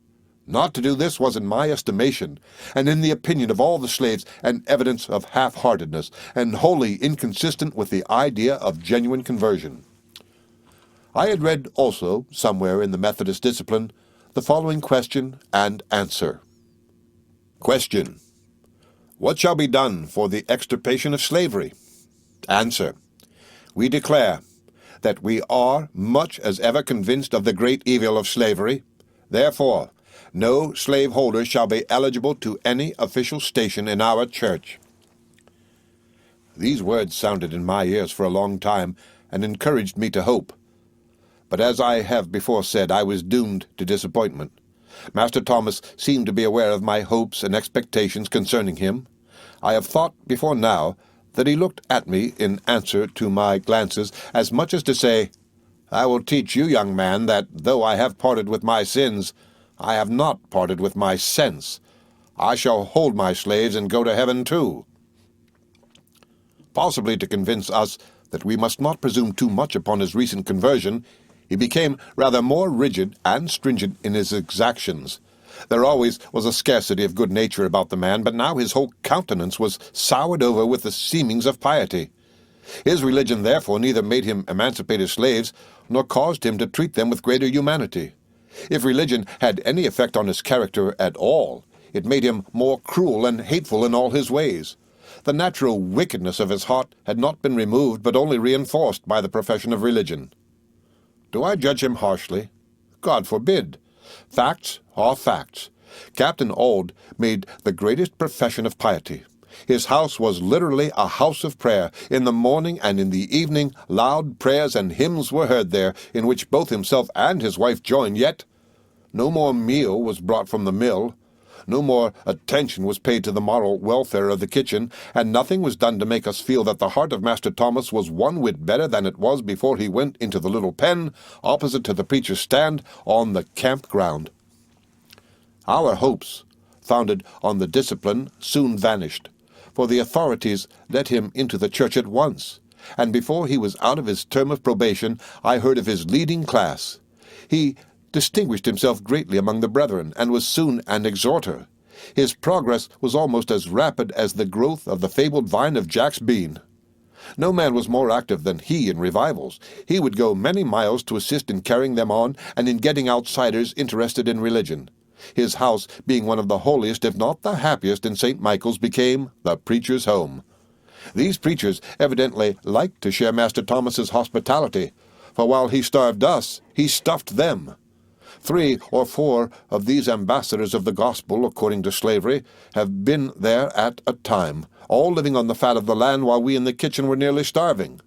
Not to do this was, in my estimation, and in the opinion of all the slaves, an evidence of half-heartedness, and wholly inconsistent with the idea of genuine conversion. I had read also, somewhere in the Methodist discipline, the following question and answer. Question: What shall be done for the extirpation of slavery? Answer: We declare that we are much as ever convinced of the great evil of slavery. Therefore, no slaveholder shall be eligible to any official station in our church. These words sounded in my ears for a long time, and encouraged me to hope. But as I have before said, I was doomed to disappointment. Master Thomas seemed to be aware of my hopes and expectations concerning him. I have thought before now that he looked at me in answer to my glances as much as to say, "I will teach you, young man, that though I have parted with my sins, I have not parted with my sense. I shall hold my slaves and go to heaven too." Possibly to convince us that we must not presume too much upon his recent conversion, he became rather more rigid and stringent in his exactions. There always was a scarcity of good nature about the man, but now his whole countenance was soured over with the seemings of piety. His religion, therefore, neither made him emancipate his slaves, nor caused him to treat them with greater humanity. If religion had any effect on his character at all, it made him more cruel and hateful in all his ways. The natural wickedness of his heart had not been removed, but only reinforced by the profession of religion. Do I judge him harshly? God forbid. Facts are facts. Captain Auld made the greatest profession of piety. His house was literally a house of prayer. In the morning and in the evening, loud prayers and hymns were heard there, in which both himself and his wife joined, yet no more meal was brought from the mill, no more attention was paid to the moral welfare of the kitchen, and nothing was done to make us feel that the heart of Master Thomas was one whit better than it was before he went into the little pen, opposite to the preacher's stand, on the campground. Our hopes, founded on the discipline, soon vanished, for the authorities let him into the church at once, and before he was out of his term of probation, I heard of his leading class. He distinguished himself greatly among the brethren, and was soon an exhorter. His progress was almost as rapid as the growth of the fabled vine of Jack's bean. No man was more active than he in revivals. He would go many miles to assist in carrying them on, and in getting outsiders interested in religion. His house, being one of the holiest, if not the happiest, in St. Michael's, became the preacher's home. These preachers evidently liked to share Master Thomas's hospitality, for while he starved us, he stuffed them. 3 or 4 of these ambassadors of the gospel, according to slavery, have been there at a time, all living on the fat of the land while we in the kitchen were nearly starving.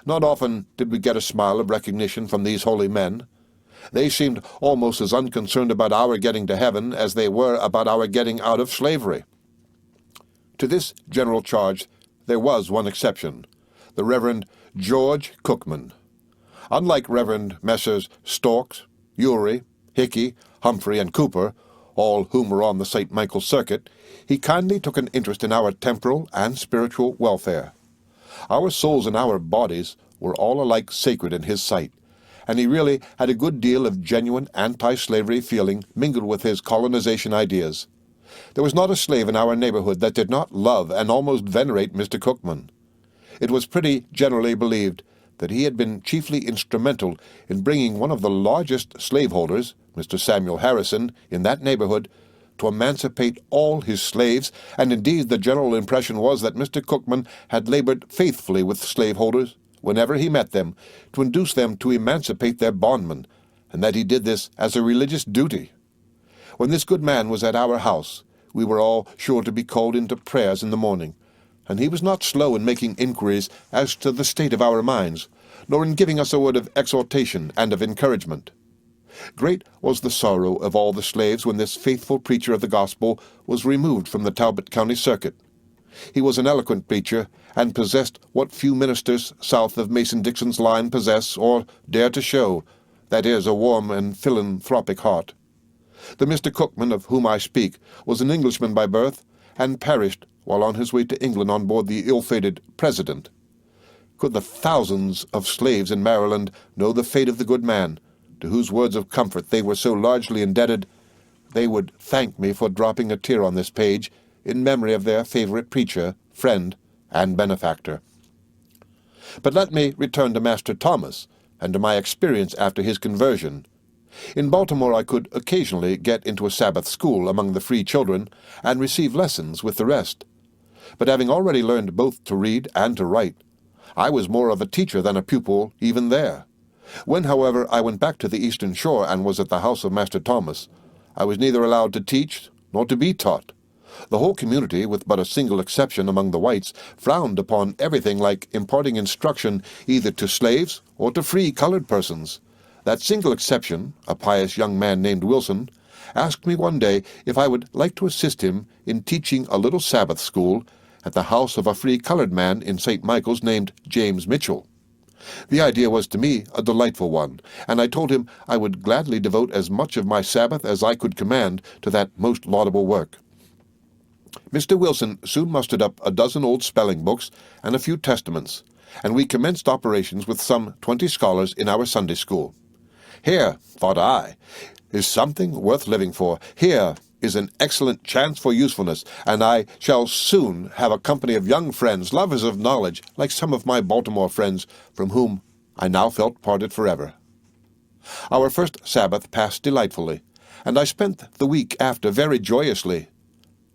Not often did we get a smile of recognition from these holy men. They seemed almost as unconcerned about our getting to heaven as they were about our getting out of slavery. To this general charge there was one exception, the Reverend George Cookman. Unlike Reverend Messrs. Storks, Urey, Hickey, Humphrey, and Cooper, all whom were on the St. Michael's circuit, he kindly took an interest in our temporal and spiritual welfare. Our souls and our bodies were all alike sacred in his sight, and he really had a good deal of genuine anti-slavery feeling mingled with his colonization ideas. There was not a slave in our neighborhood that did not love and almost venerate Mr. Cookman. It was pretty generally believed that he had been chiefly instrumental in bringing one of the largest slaveholders, Mr. Samuel Harrison, in that neighborhood, to emancipate all his slaves, and indeed the general impression was that Mr. Cookman had labored faithfully with slaveholders, whenever he met them, to induce them to emancipate their bondmen, and that he did this as a religious duty. When this good man was at our house, we were all sure to be called into prayers in the morning, and he was not slow in making inquiries as to the state of our minds, nor in giving us a word of exhortation and of encouragement. Great was the sorrow of all the slaves when this faithful preacher of the gospel was removed from the Talbot County circuit. He was an eloquent preacher, and possessed what few ministers south of Mason-Dixon's line possess or dare to show, that is, a warm and philanthropic heart. The Mr. Cookman of whom I speak was an Englishman by birth, and perished while on his way to England on board the ill-fated President. Could the thousands of slaves in Maryland know the fate of the good man, to whose words of comfort they were so largely indebted, they would thank me for dropping a tear on this page in memory of their favorite preacher, friend, and benefactor. But let me return to Master Thomas, and to my experience after his conversion. In Baltimore I could occasionally get into a Sabbath school among the free children, and receive lessons with the rest. But having already learned both to read and to write, I was more of a teacher than a pupil even there. When, however, I went back to the Eastern Shore and was at the house of Master Thomas, I was neither allowed to teach nor to be taught. The whole community, with but a single exception among the whites, frowned upon everything like imparting instruction either to slaves or to free colored persons. That single exception, a pious young man named Wilson, asked me one day if I would like to assist him in teaching a little Sabbath school at the house of a free colored man in St. Michael's named James Mitchell. The idea was to me a delightful one, and I told him I would gladly devote as much of my Sabbath as I could command to that most laudable work. Mr. Wilson soon mustered up a dozen old spelling books and a few testaments, and we commenced operations with some 20 scholars in our Sunday school. Here, thought I, is something worth living for. Here is an excellent chance for usefulness, and I shall soon have a company of young friends, lovers of knowledge, like some of my Baltimore friends, from whom I now felt parted forever. Our first Sabbath passed delightfully, and I spent the week after very joyously.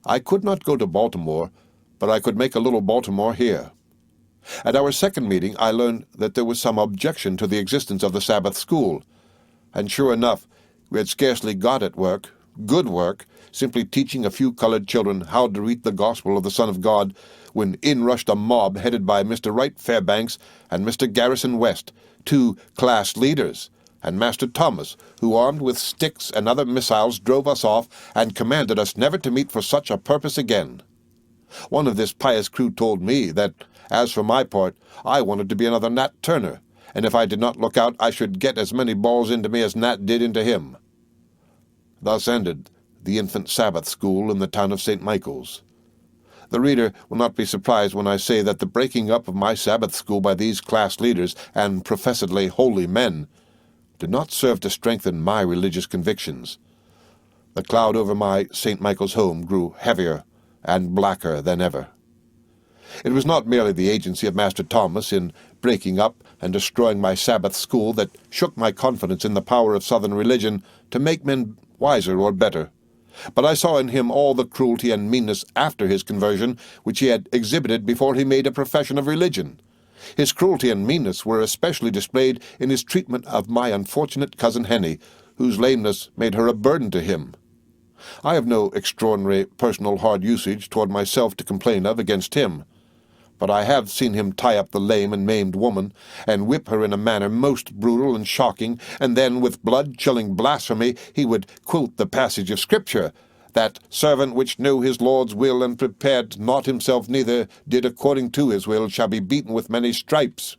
I could not go to Baltimore, but I could make a little Baltimore here. At our second meeting I learned that there was some objection to the existence of the Sabbath school, and sure enough, we had scarcely got at work, good work, simply teaching a few colored children how to read the gospel of the Son of God, when in rushed a mob headed by Mr. Wright Fairbanks and Mr. Garrison West, two class leaders, and Master Thomas, who, armed with sticks and other missiles, drove us off and commanded us never to meet for such a purpose again. One of this pious crew told me that, as for my part, I wanted to be another Nat Turner, and if I did not look out I should get as many balls into me as Nat did into him. Thus ended the infant Sabbath school in the town of St. Michael's. The reader will not be surprised when I say that the breaking up of my Sabbath school by these class leaders and professedly holy men did not serve to strengthen my religious convictions. The cloud over my St. Michael's home grew heavier and blacker than ever. It was not merely the agency of Master Thomas in breaking up and destroying my Sabbath school that shook my confidence in the power of Southern religion to make men wiser or better, but I saw in him all the cruelty and meanness after his conversion which he had exhibited before he made a profession of religion. His cruelty and meanness were especially displayed in his treatment of my unfortunate cousin Henny, whose lameness made her a burden to him. I have no extraordinary personal hard usage toward myself to complain of against him, but I have seen him tie up the lame and maimed woman, and whip her in a manner most brutal and shocking, and then, with blood-chilling blasphemy, he would quote the passage of Scripture, "That servant which knew his Lord's will and prepared not himself neither did according to his will shall be beaten with many stripes."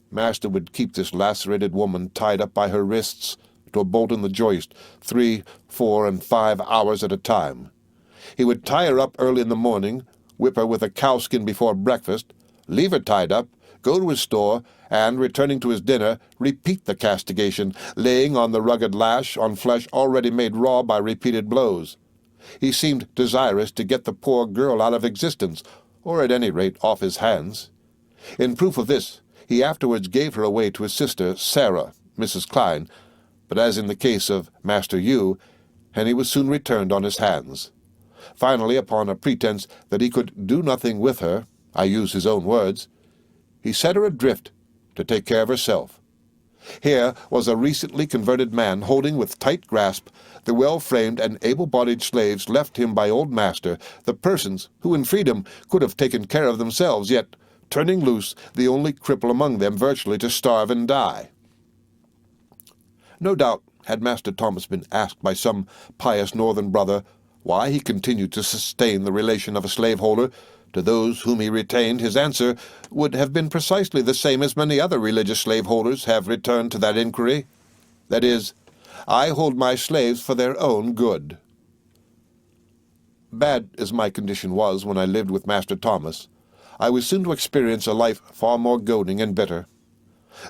Master would keep this lacerated woman tied up by her wrists to a bolt in the joist 3, 4, and 5 hours at a time. He would tie her up early in the morning, whip her with a cowskin before breakfast, leave her tied up, go to his store, and, returning to his dinner, repeat the castigation, laying on the rugged lash on flesh already made raw by repeated blows. He seemed desirous to get the poor girl out of existence, or at any rate off his hands. In proof of this, he afterwards gave her away to his sister, Sarah, Mrs. Klein, but as in the case of Master Hugh, Henny was soon returned on his hands. Finally, upon a pretense that he could do nothing with her, I use his own words, he set her adrift to take care of herself. Here was a recently converted man holding with tight grasp the well-framed and able-bodied slaves left him by old Master, the persons who in freedom could have taken care of themselves, yet turning loose the only cripple among them virtually to starve and die. No doubt, had Master Thomas been asked by some pious northern brother why he continued to sustain the relation of a slaveholder to those whom he retained, his answer would have been precisely the same as many other religious slaveholders have returned to that inquiry. That is, I hold my slaves for their own good. Bad as my condition was when I lived with Master Thomas, I was soon to experience a life far more goading and bitter.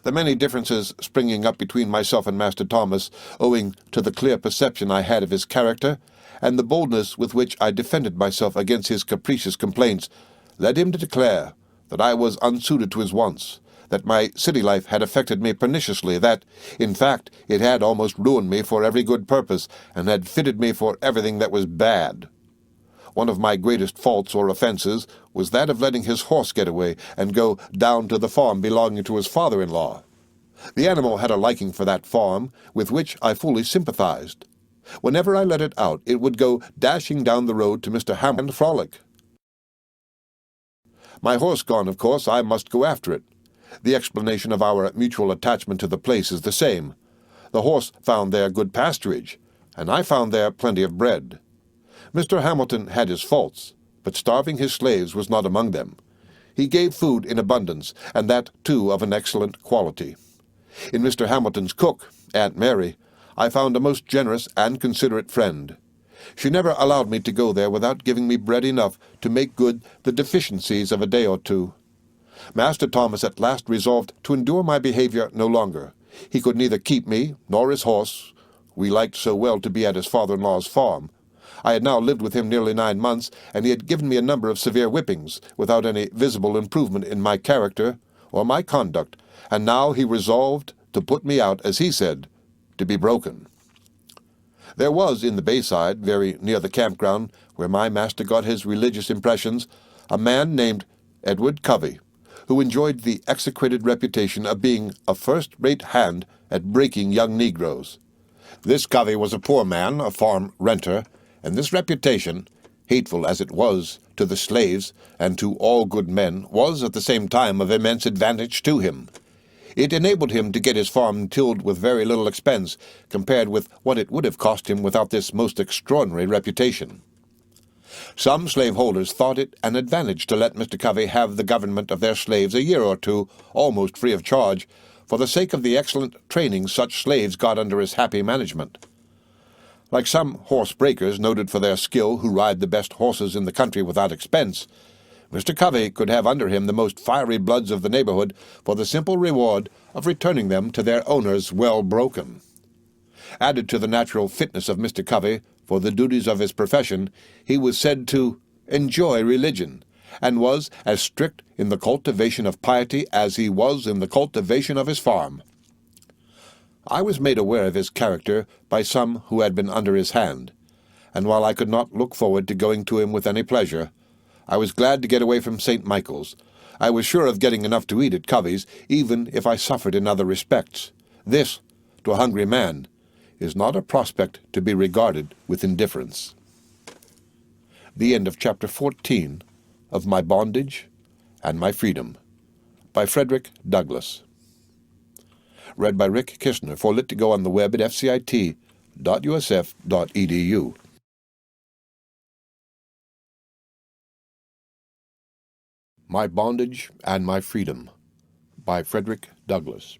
The many differences springing up between myself and Master Thomas, owing to the clear perception I had of his character, and the boldness with which I defended myself against his capricious complaints, led him to declare that I was unsuited to his wants, that my city life had affected me perniciously, that, in fact, it had almost ruined me for every good purpose, and had fitted me for everything that was bad. One of my greatest faults or offenses was that of letting his horse get away and go down to the farm belonging to his father-in-law. The animal had a liking for that farm, with which I fully sympathized. Whenever I let it out, it would go dashing down the road to Mr. Ham and frolic. My horse gone, of course, I must go after it. The explanation of our mutual attachment to the place is the same. The horse found there good pasturage, and I found there plenty of bread. Mr. Hamilton had his faults, but starving his slaves was not among them. He gave food in abundance, and that, too, of an excellent quality. In Mr. Hamilton's cook, Aunt Mary, I found a most generous and considerate friend. She never allowed me to go there without giving me bread enough to make good the deficiencies of a day or two. Master Thomas at last resolved to endure my behavior no longer. He could neither keep me nor his horse. We liked so well to be at his father-in-law's farm. I had now lived with him nearly 9 months, and he had given me a number of severe whippings, without any visible improvement in my character or my conduct, and now he resolved to put me out, as he said, to be broken. There was in the Bayside, very near the campground where my master got his religious impressions, a man named Edward Covey, who enjoyed the execrated reputation of being a first-rate hand at breaking young negroes. This Covey was a poor man, a farm renter, and this reputation, hateful as it was to the slaves and to all good men, was at the same time of immense advantage to him. It enabled him to get his farm tilled with very little expense, compared with what it would have cost him without this most extraordinary reputation. Some slaveholders thought it an advantage to let Mr. Covey have the government of their slaves a year or two, almost free of charge, for the sake of the excellent training such slaves got under his happy management. Like some horse breakers noted for their skill who ride the best horses in the country without expense, Mr. Covey could have under him the most fiery bloods of the neighborhood for the simple reward of returning them to their owners well broken. Added to the natural fitness of Mr. Covey for the duties of his profession, he was said to enjoy religion, and was as strict in the cultivation of piety as he was in the cultivation of his farm. I was made aware of his character by some who had been under his hand, and while I could not look forward to going to him with any pleasure, I was glad to get away from St. Michael's. I was sure of getting enough to eat at Covey's, even if I suffered in other respects. This, to a hungry man, is not a prospect to be regarded with indifference. The end of Chapter 14 of My Bondage and My Freedom, by Frederick Douglass. Read by Rick Kissner for Lit2Go on the web at fcit.usf.edu. My Bondage and My Freedom, by Frederick Douglass.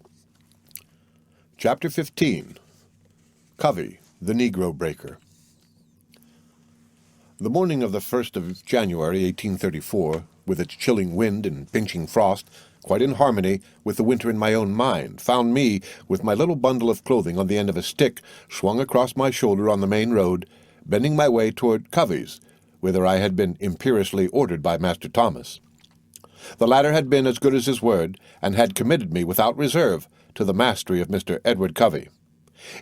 Chapter 15. Covey, the Negro Breaker. The morning of the 1st of January, 1834, with its chilling wind and pinching frost, quite in harmony with the winter in my own mind, found me, with my little bundle of clothing on the end of a stick, swung across my shoulder on the main road, bending my way toward Covey's, whither I had been imperiously ordered by Master Thomas. The latter had been as good as his word, and had committed me without reserve to the mastery of Mr. Edward Covey.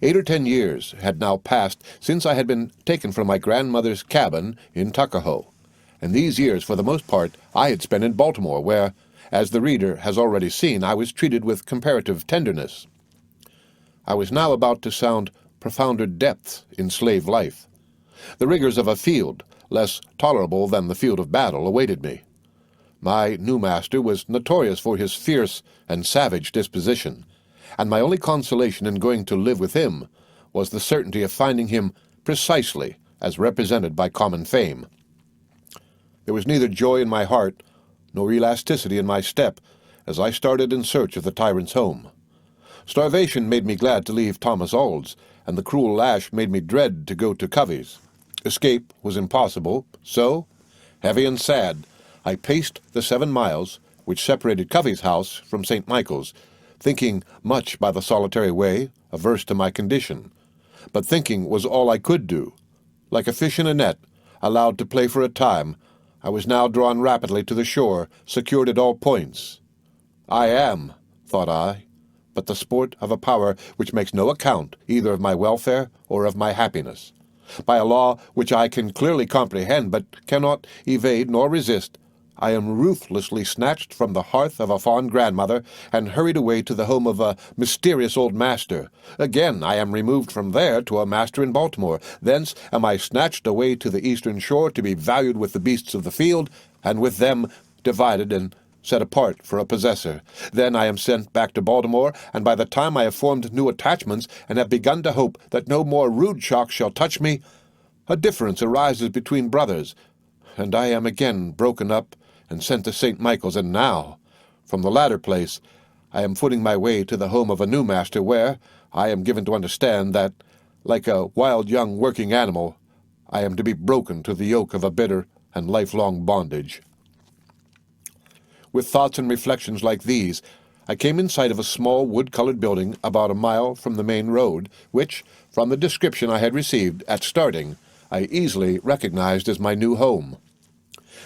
8 or 10 years had now passed since I had been taken from my grandmother's cabin in Tuckahoe, and these years, for the most part, I had spent in Baltimore, where, as the reader has already seen, I was treated with comparative tenderness. I was now about to sound profounder depths in slave life. The rigors of a field, less tolerable than the field of battle, awaited me. My new master was notorious for his fierce and savage disposition, and my only consolation in going to live with him was the certainty of finding him precisely as represented by common fame. There was neither joy in my heart nor elasticity in my step as I started in search of the tyrant's home. Starvation made me glad to leave Thomas Auld's, and the cruel lash made me dread to go to Covey's. Escape was impossible, so, heavy and sad, I paced the 7 miles which separated Covey's house from St. Michael's, thinking much by the solitary way, averse to my condition. But thinking was all I could do. Like a fish in a net, allowed to play for a time, I was now drawn rapidly to the shore, secured at all points. I am, thought I, but the sport of a power which makes no account either of my welfare or of my happiness. By a law which I can clearly comprehend, but cannot evade nor resist, I am ruthlessly snatched from the hearth of a fond grandmother and hurried away to the home of a mysterious old master. Again I am removed from there to a master in Baltimore. Thence am I snatched away to the eastern shore to be valued with the beasts of the field, and with them divided and set apart for a possessor. Then I am sent back to Baltimore, and by the time I have formed new attachments and have begun to hope that no more rude shocks shall touch me, a difference arises between brothers, and I am again broken up and sent to St. Michael's, and now, from the latter place, I am footing my way to the home of a new master, where I am given to understand that, like a wild young working animal, I am to be broken to the yoke of a bitter and lifelong bondage. With thoughts and reflections like these, I came in sight of a small wood-colored building about a mile from the main road, which, from the description I had received at starting, I easily recognized as my new home.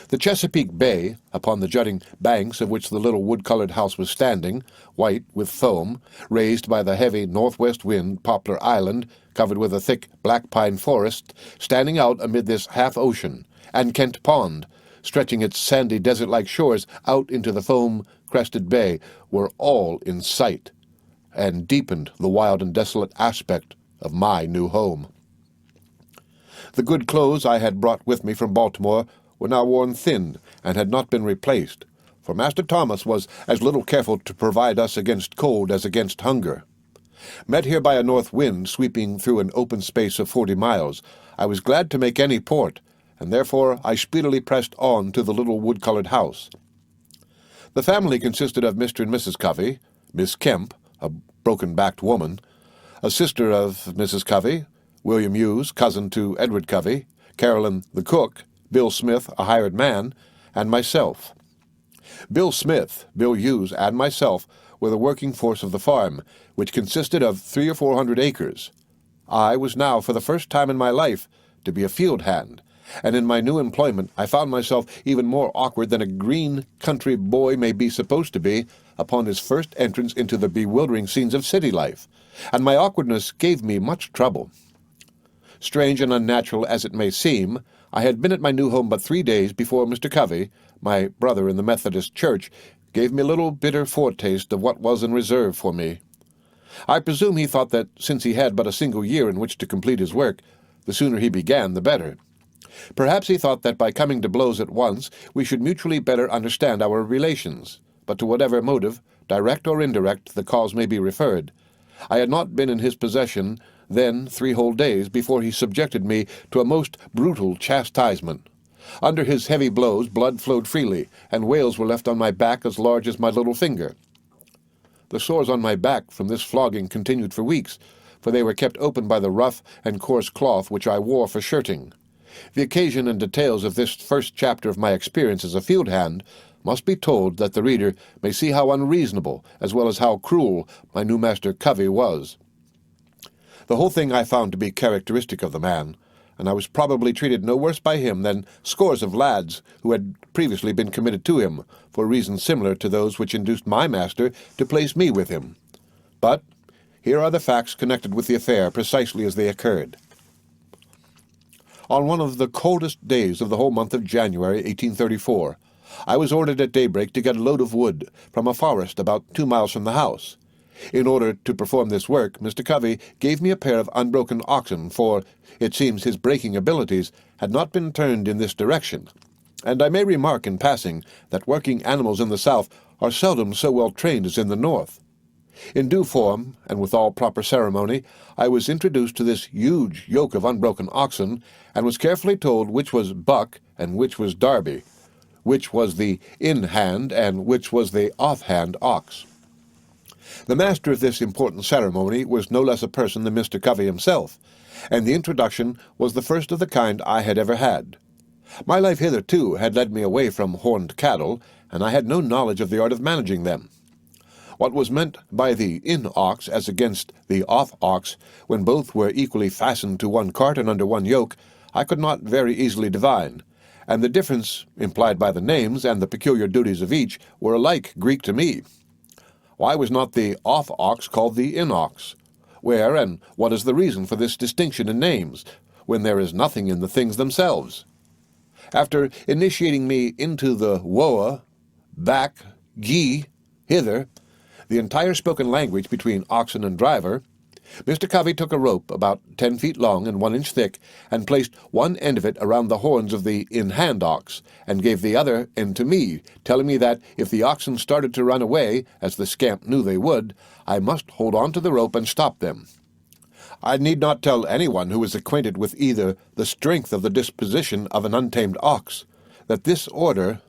The Chesapeake Bay, upon the jutting banks of which the little wood-colored house was standing, white with foam, raised by the heavy northwest wind, Poplar Island, covered with a thick black pine forest, standing out amid this half-ocean, and Kent Pond, stretching its sandy desert-like shores out into the foam-crested bay, were all in sight, and deepened the wild and desolate aspect of my new home. The good clothes I had brought with me from Baltimore were now worn thin, and had not been replaced, for Master Thomas was as little careful to provide us against cold as against hunger. Met here by a north wind sweeping through an open space of 40 miles, I was glad to make any port, and therefore I speedily pressed on to the little wood-colored house. The family consisted of Mr. and Mrs. Covey, Miss Kemp, a broken-backed woman, a sister of Mrs. Covey, William Hughes, cousin to Edward Covey, Carolyn the cook, Bill Smith, a hired man, and myself. Bill Smith, Bill Hughes, and myself were the working force of the farm, which consisted of 300 or 400 acres. I was now, for the first time in my life, to be a field hand, and in my new employment I found myself even more awkward than a green country boy may be supposed to be upon his first entrance into the bewildering scenes of city life, and my awkwardness gave me much trouble. Strange and unnatural as it may seem, I had been at my new home but 3 days before Mr. Covey, my brother in the Methodist Church, gave me a little bitter foretaste of what was in reserve for me. I presume he thought that, since he had but a single year in which to complete his work, the sooner he began the better. Perhaps he thought that by coming to blows at once we should mutually better understand our relations, but to whatever motive, direct or indirect, the cause may be referred, I had not been in his possession then 3 whole days before he subjected me to a most brutal chastisement. Under his heavy blows blood flowed freely, and wales were left on my back as large as my little finger. The sores on my back from this flogging continued for weeks, for they were kept open by the rough and coarse cloth which I wore for shirting. The occasion and details of this first chapter of my experience as a field hand must be told that the reader may see how unreasonable, as well as how cruel, my new master Covey was. The whole thing I found to be characteristic of the man, and I was probably treated no worse by him than scores of lads who had previously been committed to him, for reasons similar to those which induced my master to place me with him. But here are the facts connected with the affair precisely as they occurred. On one of the coldest days of the whole month of January, 1834, I was ordered at daybreak to get a load of wood from a forest about 2 miles from the house. In order to perform this work, Mr. Covey gave me a pair of unbroken oxen, for it seems his breaking abilities had not been turned in this direction. And I may remark in passing that working animals in the South are seldom so well trained as in the North. In due form, and with all proper ceremony, I was introduced to this huge yoke of unbroken oxen, and was carefully told which was Buck and which was Darby, which was the in-hand and which was the off-hand ox. The master of this important ceremony was no less a person than Mr. Covey himself, and the introduction was the first of the kind I had ever had. My life hitherto had led me away from horned cattle, and I had no knowledge of the art of managing them. What was meant by the in-ox as against the off-ox, when both were equally fastened to one cart and under one yoke, I could not very easily divine, and the difference implied by the names and the peculiar duties of each were alike Greek to me. Why was not the off-ox called the in-ox? Where and what is the reason for this distinction in names, when there is nothing in the things themselves? After initiating me into the woa, back, gee, hither, the entire spoken language between oxen and driver, Mr. Covey took a rope about 10 feet long and 1 inch thick, and placed one end of it around the horns of the in-hand ox, and gave the other end to me, telling me that if the oxen started to run away, as the scamp knew they would, I must hold on to the rope and stop them. I need not tell anyone who is acquainted with either the strength of the disposition of an untamed ox that this order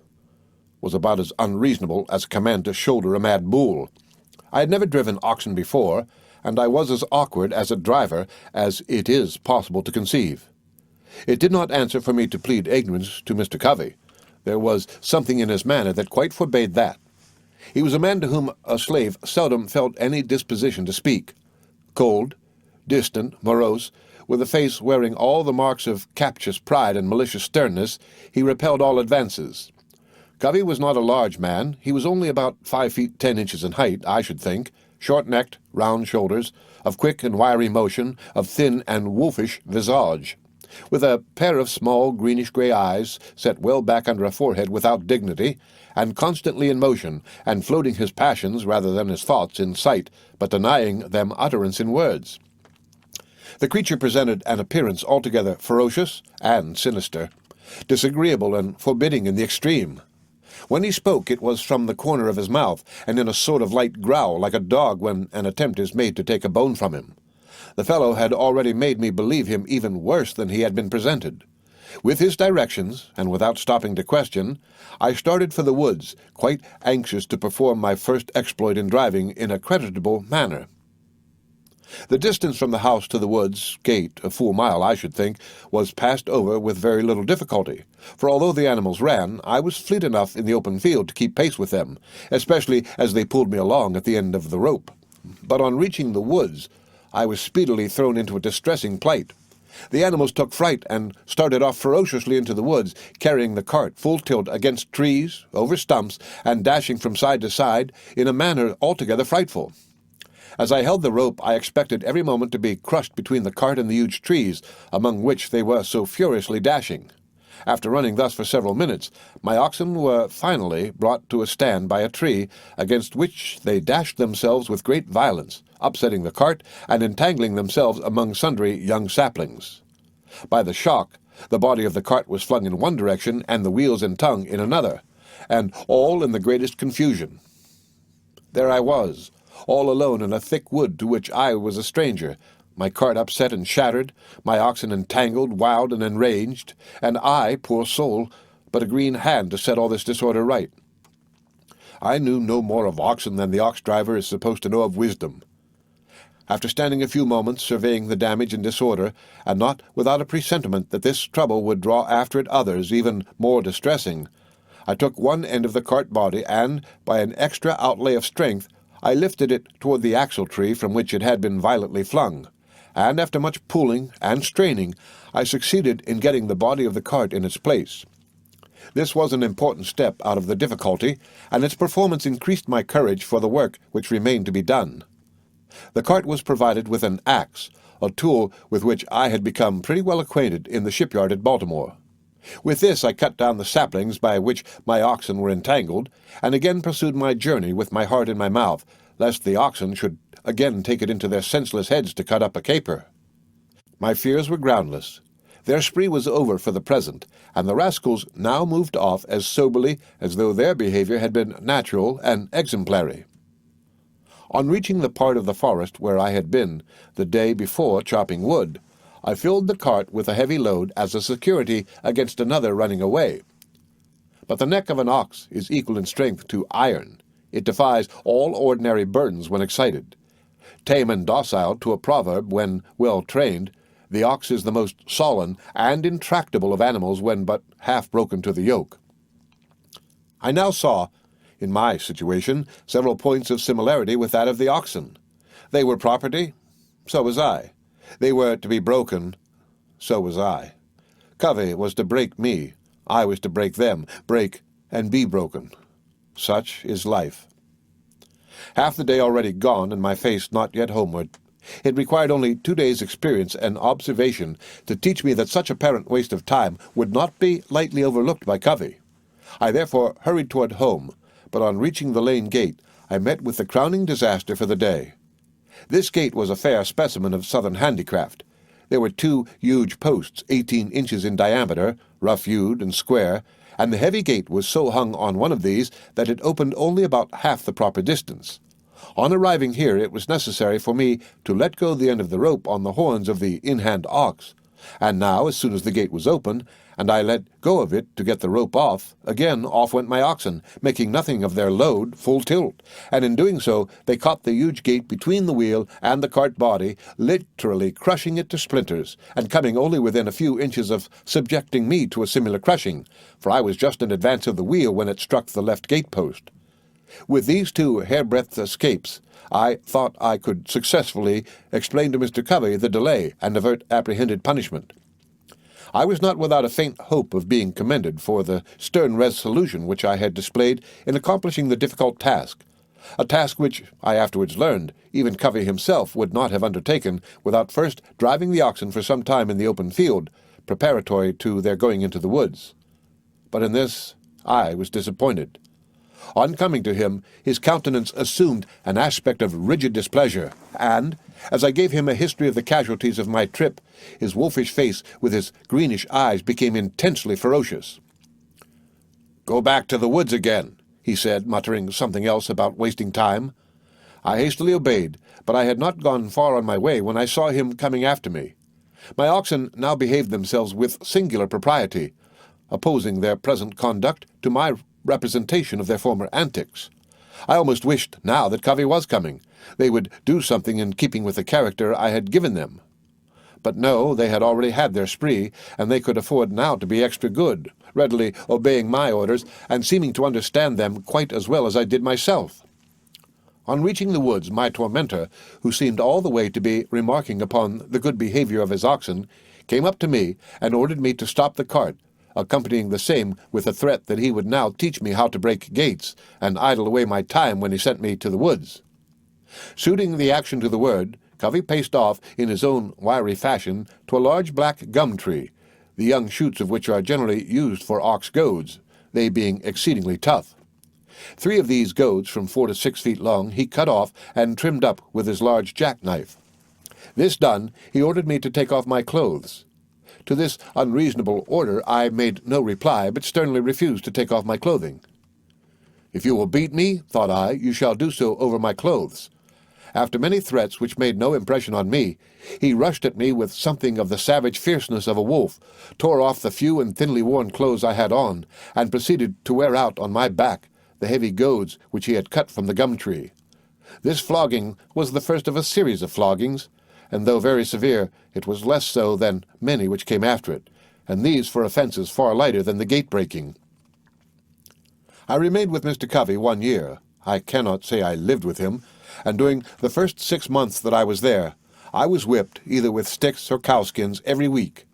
was about as unreasonable as a command to shoulder a mad bull. I had never driven oxen before, and I was as awkward as a driver as it is possible to conceive. It did not answer for me to plead ignorance to Mr. Covey. There was something in his manner that quite forbade that. He was a man to whom a slave seldom felt any disposition to speak. Cold, distant, morose, with a face wearing all the marks of captious pride and malicious sternness, he repelled all advances. Covey was not a large man. He was only about 5 feet 10 inches in height, I should think, short-necked, round shoulders, of quick and wiry motion, of thin and wolfish visage, with a pair of small greenish-grey eyes set well back under a forehead without dignity, and constantly in motion, and floating his passions rather than his thoughts in sight, but denying them utterance in words. The creature presented an appearance altogether ferocious and sinister, disagreeable and forbidding in the extreme. When he spoke, it was from the corner of his mouth, and in a sort of light growl, like a dog when an attempt is made to take a bone from him. The fellow had already made me believe him even worse than he had been presented. With his directions, and without stopping to question, I started for the woods, quite anxious to perform my first exploit in driving in a creditable manner. The distance from the house to the woods gate, a full mile, I should think, was passed over with very little difficulty, for although the animals ran, I was fleet enough in the open field to keep pace with them, especially as they pulled me along at the end of the rope. But on reaching the woods, I was speedily thrown into a distressing plight. The animals took fright and started off ferociously into the woods, carrying the cart full tilt against trees, over stumps, and dashing from side to side in a manner altogether frightful. As I held the rope, I expected every moment to be crushed between the cart and the huge trees, among which they were so furiously dashing. After running thus for several minutes, my oxen were finally brought to a stand by a tree, against which they dashed themselves with great violence, upsetting the cart and entangling themselves among sundry young saplings. By the shock, the body of the cart was flung in one direction and the wheels and tongue in another, and all in the greatest confusion. There I was, all alone in a thick wood to which I was a stranger, my cart upset and shattered, my oxen entangled, wild and enraged, and I, poor soul, but a green hand to set all this disorder right. I knew no more of oxen than the ox-driver is supposed to know of wisdom. After standing a few moments surveying the damage and disorder, and not without a presentiment that this trouble would draw after it others even more distressing, I took one end of the cart body, and, by an extra outlay of strength, I lifted it toward the axle tree from which it had been violently flung, and after much pulling and straining, I succeeded in getting the body of the cart in its place. This was an important step out of the difficulty, and its performance increased my courage for the work which remained to be done. The cart was provided with an axe, a tool with which I had become pretty well acquainted in the shipyard at Baltimore. With this I cut down the saplings by which my oxen were entangled, and again pursued my journey with my heart in my mouth, lest the oxen should again take it into their senseless heads to cut up a caper. My fears were groundless. Their spree was over for the present, and the rascals now moved off as soberly as though their behavior had been natural and exemplary. On reaching the part of the forest where I had been the day before chopping wood, I filled the cart with a heavy load as a security against another running away. But the neck of an ox is equal in strength to iron. It defies all ordinary burdens when excited. Tame and docile to a proverb when well trained, the ox is the most sullen and intractable of animals when but half broken to the yoke. I now saw, in my situation, several points of similarity with that of the oxen. They were property, so was I. They were to be broken, so was I. Covey was to break me, I was to break them, break and be broken. Such is life. Half the day already gone, and my face not yet homeward. It required only 2 days' experience and observation to teach me that such apparent waste of time would not be lightly overlooked by Covey. I therefore hurried toward home, but on reaching the lane gate, I met with the crowning disaster for the day. This gate was a fair specimen of southern handicraft. There were 2 huge posts, 18 inches in diameter, rough-hewed and square, and the heavy gate was so hung on one of these that it opened only about half the proper distance. On arriving here, it was necessary for me to let go the end of the rope on the horns of the in-hand ox, and now, as soon as the gate was open, and I let go of it to get the rope off, again off went my oxen, making nothing of their load full tilt, and in doing so they caught the huge gate between the wheel and the cart body, literally crushing it to splinters, and coming only within a few inches of subjecting me to a similar crushing, for I was just in advance of the wheel when it struck the left gate post. With these 2 hairbreadth escapes, I thought I could successfully explain to Mr. Covey the delay and avert apprehended punishment. I was not without a faint hope of being commended for the stern resolution which I had displayed in accomplishing the difficult task, a task which, I afterwards learned, even Covey himself would not have undertaken without first driving the oxen for some time in the open field, preparatory to their going into the woods. But in this I was disappointed. On coming to him, his countenance assumed an aspect of rigid displeasure, and, as I gave him a history of the casualties of my trip, his wolfish face with his greenish eyes became intensely ferocious. "Go back to the woods again," he said, muttering something else about wasting time. I hastily obeyed, but I had not gone far on my way when I saw him coming after me. My oxen now behaved themselves with singular propriety, opposing their present conduct to my representation of their former antics. I almost wished now that Covey was coming. They would do something in keeping with the character I had given them. But no, they had already had their spree, and they could afford now to be extra good, readily obeying my orders, and seeming to understand them quite as well as I did myself. On reaching the woods, my tormentor, who seemed all the way to be remarking upon the good behavior of his oxen, came up to me and ordered me to stop the cart, accompanying the same with a threat that he would now teach me how to break gates and idle away my time when he sent me to the woods. Suiting the action to the word, Covey paced off in his own wiry fashion to a large black gum tree, the young shoots of which are generally used for ox goads, they being exceedingly tough. 3 of these goads, from 4 to 6 feet long, he cut off and trimmed up with his large jackknife. This done, he ordered me to take off my clothes. To this unreasonable order I made no reply, but sternly refused to take off my clothing. "If you will beat me," thought I, "you shall do so over my clothes." After many threats which made no impression on me, he rushed at me with something of the savage fierceness of a wolf, tore off the few and thinly worn clothes I had on, and proceeded to wear out on my back the heavy goads which he had cut from the gum tree. This flogging was the first of a series of floggings, and though very severe, it was less so than many which came after it, and these for offences far lighter than the gate-breaking. I remained with Mr. Covey 1 year. I cannot say I lived with him, and during the first 6 months that I was there, I was whipped either with sticks or cowskins every week.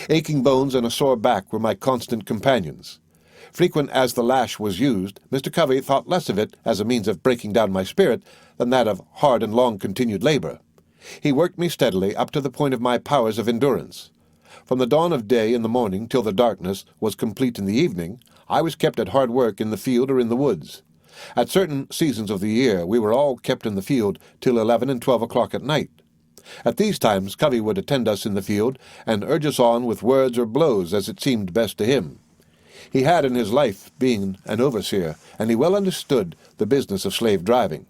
Aching bones and a sore back were my constant companions. Frequent as the lash was used, Mr. Covey thought less of it as a means of breaking down my spirit than that of hard and long-continued labor. He worked me steadily up to the point of my powers of endurance. From the dawn of day in the morning till the darkness was complete in the evening, I was kept at hard work in the field or in the woods. At certain seasons of the year we were all kept in the field till 11 and 12 o'clock at night. At these times Covey would attend us in the field and urge us on with words or blows as it seemed best to him. He had in his life been an overseer, and he well understood the business of slave driving.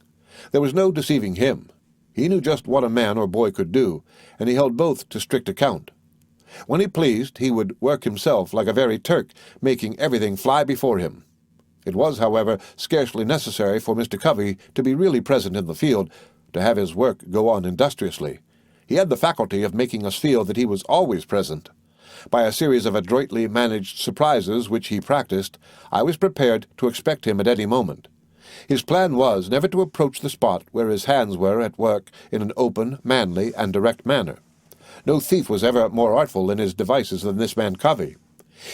There was no deceiving him. He knew just what a man or boy could do, and he held both to strict account. When he pleased, he would work himself like a very Turk, making everything fly before him. It was, however, scarcely necessary for Mr. Covey to be really present in the field to have his work go on industriously. He had the faculty of making us feel that he was always present. By a series of adroitly managed surprises which he practiced, I was prepared to expect him at any moment. His plan was never to approach the spot where his hands were at work in an open, manly, and direct manner. No thief was ever more artful in his devices than this man Covey.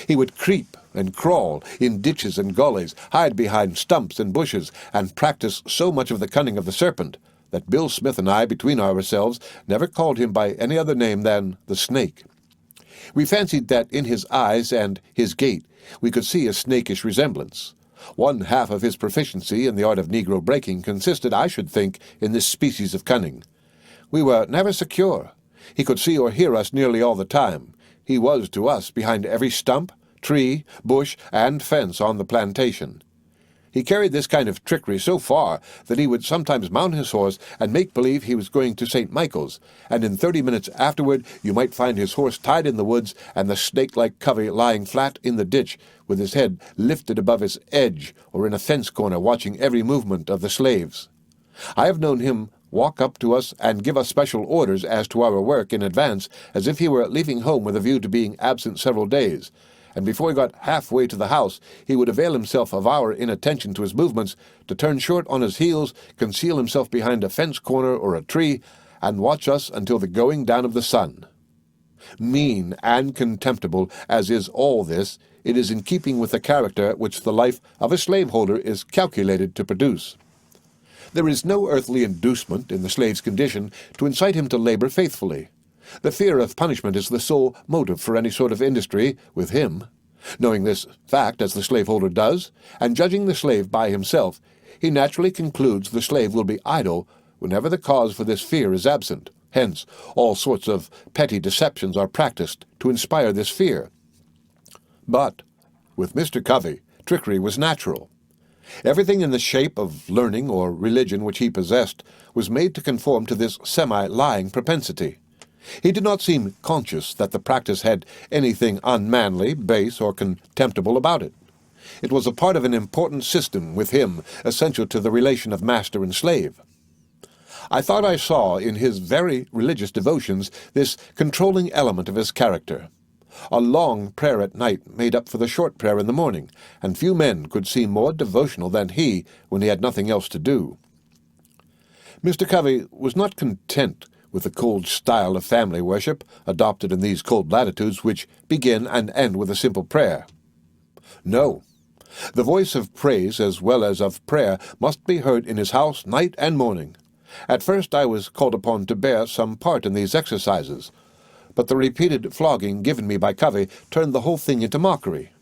He would creep and crawl in ditches and gullies, hide behind stumps and bushes, and practice so much of the cunning of the serpent that Bill Smith and I, between ourselves, never called him by any other name than the snake. We fancied that in his eyes and his gait we could see a snakish resemblance. One half of his proficiency in the art of negro breaking consisted, I should think, in this species of cunning. We were never secure. He could see or hear us nearly all the time. He was to us behind every stump, tree, bush, and fence on the plantation. He carried this kind of trickery so far that he would sometimes mount his horse and make believe he was going to St. Michael's, and in 30 minutes afterward you might find his horse tied in the woods and the snake-like Covey lying flat in the ditch with his head lifted above his edge or in a fence corner watching every movement of the slaves. I have known him walk up to us and give us special orders as to our work in advance, as if he were leaving home with a view to being absent several days, and before he got halfway to the house he would avail himself of our inattention to his movements to turn short on his heels, conceal himself behind a fence corner or a tree, and watch us until the going down of the sun. Mean and contemptible as is all this, it is in keeping with the character which the life of a slaveholder is calculated to produce. There is no earthly inducement in the slave's condition to incite him to labor faithfully. The fear of punishment is the sole motive for any sort of industry with him. Knowing this fact as the slaveholder does, and judging the slave by himself, he naturally concludes the slave will be idle whenever the cause for this fear is absent. Hence, all sorts of petty deceptions are practiced to inspire this fear. But with Mr. Covey, trickery was natural. Everything in the shape of learning or religion which he possessed was made to conform to this semi-lying propensity. He did not seem conscious that the practice had anything unmanly, base, or contemptible about it. It was a part of an important system with him, essential to the relation of master and slave. I thought I saw in his very religious devotions this controlling element of his character. A long prayer at night made up for the short prayer in the morning, and few men could seem more devotional than he when he had nothing else to do. Mr. Covey was not content with the cold style of family worship adopted in these cold latitudes, which begin and end with a simple prayer. No, the voice of praise as well as of prayer must be heard in his house night and morning. At first I was called upon to bear some part in these exercises, but the repeated flogging given me by Covey turned the whole thing into mockery.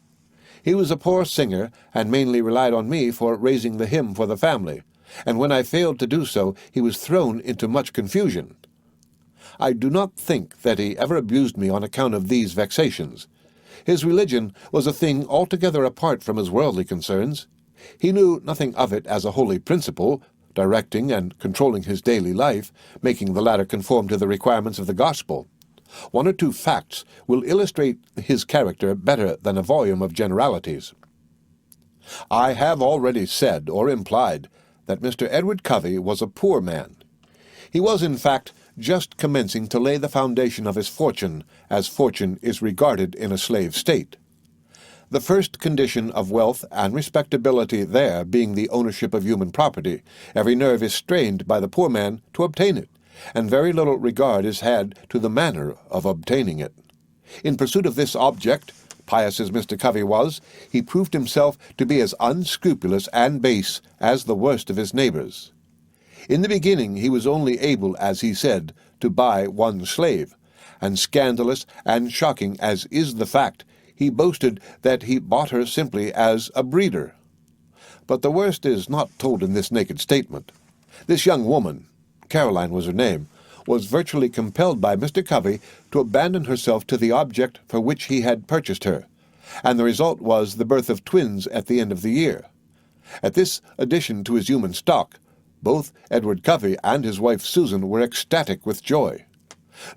He was a poor singer, and mainly relied on me for raising the hymn for the family, and when I failed to do so, he was thrown into much confusion. I do not think that he ever abused me on account of these vexations. His religion was a thing altogether apart from his worldly concerns. He knew nothing of it as a holy principle, directing and controlling his daily life, making the latter conform to the requirements of the gospel. One or two facts will illustrate his character better than a volume of generalities. I have already said or implied that Mr. Edward Covey was a poor man. He was, in fact, just commencing to lay the foundation of his fortune, as fortune is regarded in a slave state. The first condition of wealth and respectability there being the ownership of human property, every nerve is strained by the poor man to obtain it, and very little regard is had to the manner of obtaining it. In pursuit of this object, pious as Mr. Covey was, he proved himself to be as unscrupulous and base as the worst of his neighbors. In the beginning he was only able, as he said, to buy one slave, and scandalous and shocking as is the fact, he boasted that he bought her simply as a breeder. But the worst is not told in this naked statement. This young woman, Caroline was her name, was virtually compelled by Mr. Covey to abandon herself to the object for which he had purchased her, and the result was the birth of twins at the end of the year. At this addition to his human stock, both Edward Covey and his wife Susan were ecstatic with joy.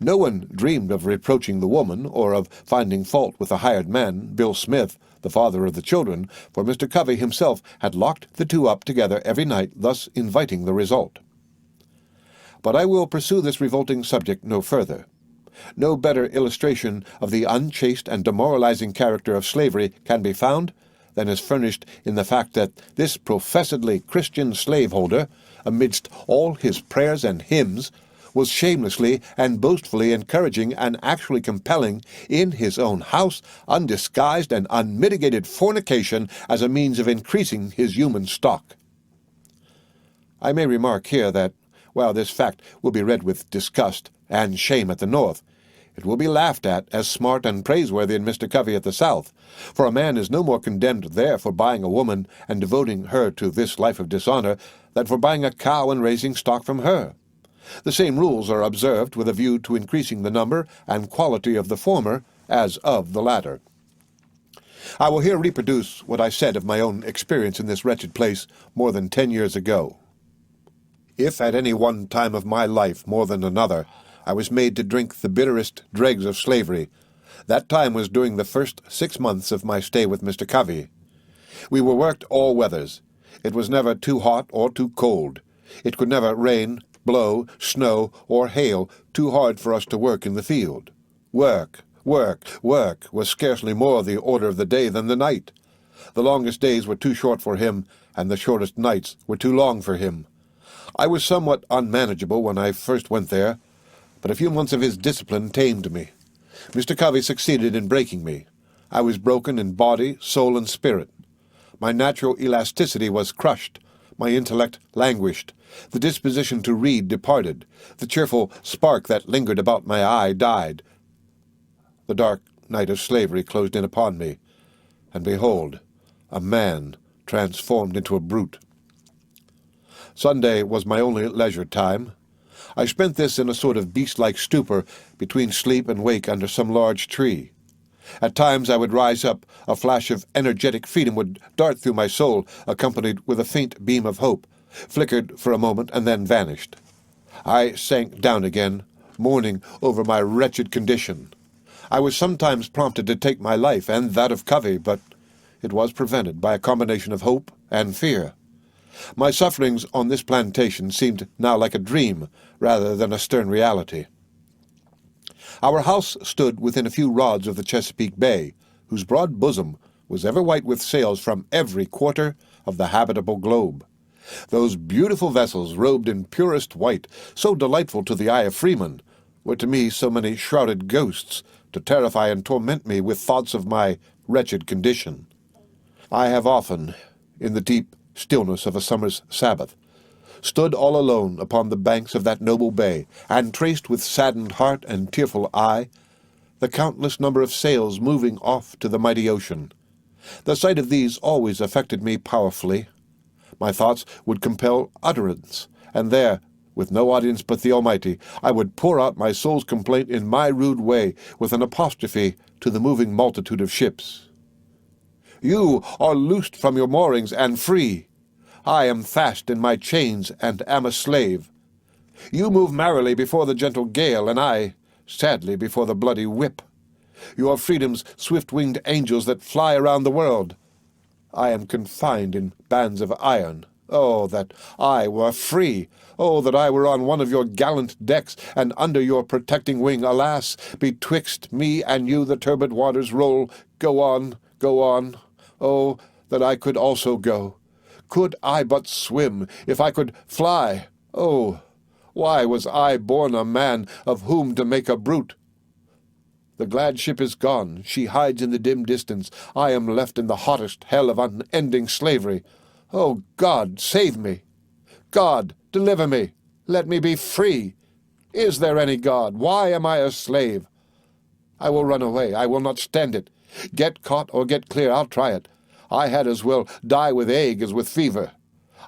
No one dreamed of reproaching the woman or of finding fault with the hired man, Bill Smith, the father of the children, for Mr. Covey himself had locked the two up together every night, thus inviting the result. But I will pursue this revolting subject no further. No better illustration of the unchaste and demoralizing character of slavery can be found than is furnished in the fact that this professedly Christian slaveholder, amidst all his prayers and hymns, was shamelessly and boastfully encouraging and actually compelling in his own house undisguised and unmitigated fornication as a means of increasing his human stock. I may remark here that, while this fact will be read with disgust and shame at the North, it will be laughed at as smart and praiseworthy in Mr. Covey at the South, for a man is no more condemned there for buying a woman and devoting her to this life of dishonor than for buying a cow and raising stock from her. The same rules are observed with a view to increasing the number and quality of the former as of the latter. I will here reproduce what I said of my own experience in this wretched place more than 10 years ago. If at any one time of my life more than another I was made to drink the bitterest dregs of slavery, that time was during the first 6 months of my stay with Mr. Covey. We were worked all weathers. It was never too hot or too cold. It could never rain, blow, snow, or hail too hard for us to work in the field. Work, work, work was scarcely more the order of the day than the night. The longest days were too short for him, and the shortest nights were too long for him. I was somewhat unmanageable when I first went there, but a few months of his discipline tamed me. Mr. Covey succeeded in breaking me. I was broken in body, soul, and spirit. My natural elasticity was crushed. My intellect languished. The disposition to read departed. The cheerful spark that lingered about my eye died. The dark night of slavery closed in upon me, and behold, a man transformed into a brute. Sunday was my only leisure time. I spent this in a sort of beast-like stupor between sleep and wake under some large tree. At times I would rise up, a flash of energetic freedom would dart through my soul, accompanied with a faint beam of hope, flickered for a moment, and then vanished. I sank down again, mourning over my wretched condition. I was sometimes prompted to take my life and that of Covey, but it was prevented by a combination of hope and fear. My sufferings on this plantation seemed now like a dream rather than a stern reality. Our house stood within a few rods of the Chesapeake Bay, whose broad bosom was ever white with sails from every quarter of the habitable globe. Those beautiful vessels, robed in purest white, so delightful to the eye of freemen, were to me so many shrouded ghosts to terrify and torment me with thoughts of my wretched condition. I have often, in the deep stillness of a summer's Sabbath, stood all alone upon the banks of that noble bay, and traced with saddened heart and tearful eye the countless number of sails moving off to the mighty ocean. The sight of these always affected me powerfully. My thoughts would compel utterance, and there, with no audience but the Almighty, I would pour out my soul's complaint in my rude way, with an apostrophe to the moving multitude of ships. You are loosed from your moorings and free. I am fast in my chains and am a slave. You move merrily before the gentle gale, and I, sadly, before the bloody whip. You are freedom's swift-winged angels that fly around the world. I am confined in bands of iron. Oh, that I were free! Oh, that I were on one of your gallant decks, and under your protecting wing. Alas, betwixt me and you the turbid waters roll. Go on, go on. Oh, that I could also go. Could I but swim, if I could fly! Oh, why was I born a man, of whom to make a brute? The glad ship is gone, she hides in the dim distance. I am left in the hottest hell of unending slavery. Oh, God, save me! God, deliver me! Let me be free! Is there any God? Why am I a slave? I will run away. I will not stand it. Get caught or get clear, I'll try it. I had as well die with ague as with fever.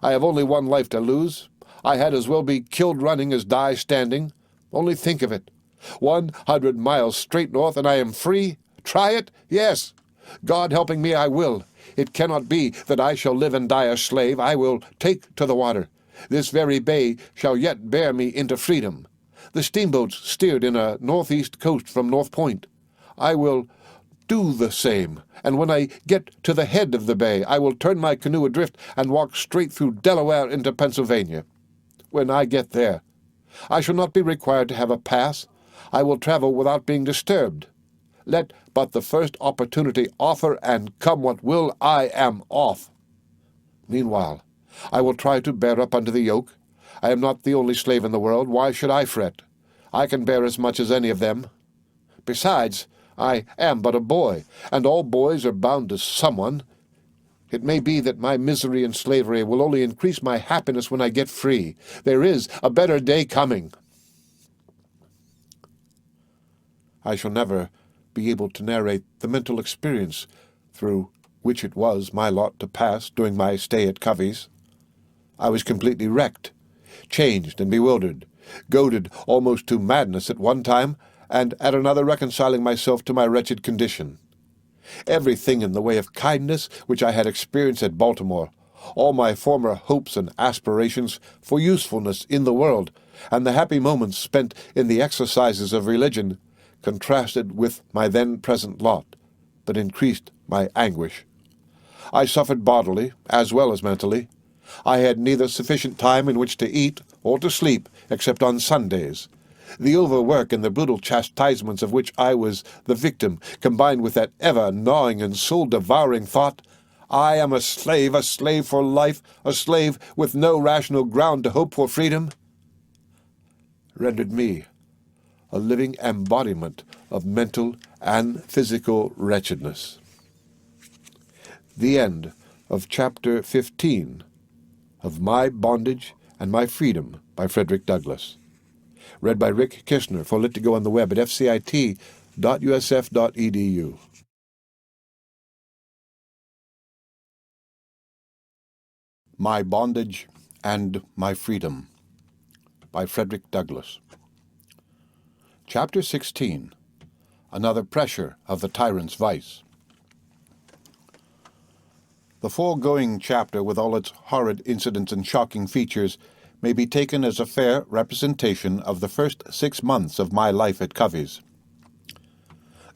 I have only one life to lose. I had as well be killed running as die standing. Only think of it. 100 miles straight north, and I am free. Try it? Yes. God helping me, I will. It cannot be that I shall live and die a slave. I will take to the water. This very bay shall yet bear me into freedom. The steamboats steered in a northeast coast from North Point. I will do the same, and when I get to the head of the bay, I will turn my canoe adrift and walk straight through Delaware into Pennsylvania. When I get there, I shall not be required to have a pass. I will travel without being disturbed. Let but the first opportunity offer, and come what will, I am off. Meanwhile, I will try to bear up under the yoke. I am not the only slave in the world. Why should I fret? I can bear as much as any of them. Besides, I am but a boy, and all boys are bound to someone. It may be that my misery and slavery will only increase my happiness when I get free. There is a better day coming. I shall never be able to narrate the mental experience through which it was my lot to pass during my stay at Covey's. I was completely wrecked, changed and bewildered, goaded almost to madness at one time, and at another reconciling myself to my wretched condition. Everything in the way of kindness which I had experienced at Baltimore, all my former hopes and aspirations for usefulness in the world, and the happy moments spent in the exercises of religion, contrasted with my then present lot, but increased my anguish. I suffered bodily as well as mentally. I had neither sufficient time in which to eat or to sleep except on Sundays. The overwork and the brutal chastisements of which I was the victim, combined with that ever-gnawing and soul-devouring thought, I am a slave for life, a slave with no rational ground to hope for freedom, rendered me a living embodiment of mental and physical wretchedness. The end of Chapter 15 of My Bondage and My Freedom by Frederick Douglass. Read by Rick Kissner for Lit to Go on the web at fcit.usf.edu. My Bondage and My Freedom by Frederick Douglass. Chapter 16. Another Pressure of the Tyrant's Vice. The foregoing chapter, with all its horrid incidents and shocking features, may be taken as a fair representation of the first 6 months of my life at Covey's.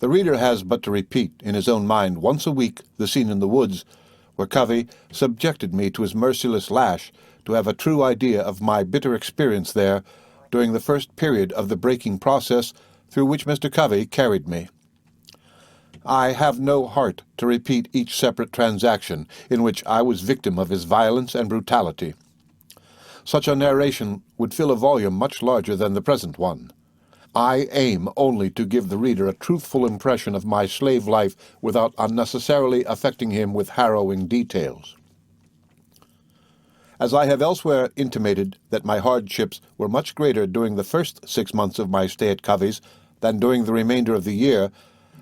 The reader has but to repeat in his own mind once a week the scene in the woods, where Covey subjected me to his merciless lash, to have a true idea of my bitter experience there during the first period of the breaking process through which Mr. Covey carried me. I have no heart to repeat each separate transaction in which I was victim of his violence and brutality. Such a narration would fill a volume much larger than the present one. I aim only to give the reader a truthful impression of my slave life without unnecessarily affecting him with harrowing details. As I have elsewhere intimated that my hardships were much greater during the first 6 months of my stay at Covey's than during the remainder of the year,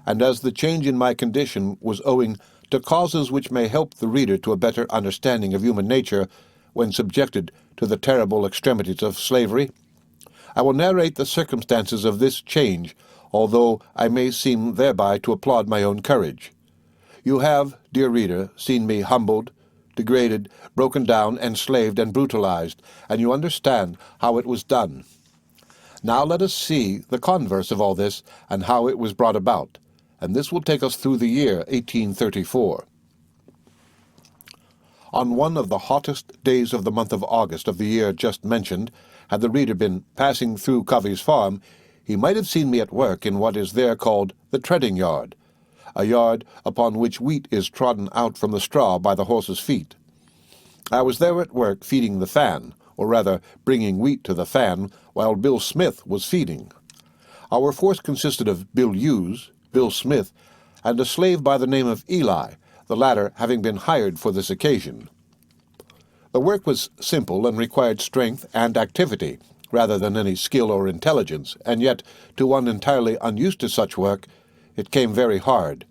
and as the change in my condition was owing to causes which may help the reader to a better understanding of human nature when subjected to the terrible extremities of slavery, I will narrate the circumstances of this change, although I may seem thereby to applaud my own courage. You have, dear reader, seen me humbled, degraded, broken down, enslaved, and brutalized, and you understand how it was done. Now let us see the converse of all this, and how it was brought about, and this will take us through the year 1834. On one of the hottest days of the month of August of the year just mentioned, had the reader been passing through Covey's farm, he might have seen me at work in what is there called the treading yard, a yard upon which wheat is trodden out from the straw by the horses' feet. I was there at work feeding the fan, or rather bringing wheat to the fan, while Bill Smith was feeding. Our force consisted of Bill Hughes, Bill Smith, and a slave by the name of Eli, the latter having been hired for this occasion. The work was simple and required strength and activity, rather than any skill or intelligence, and yet, to one entirely unused to such work, it came very hard.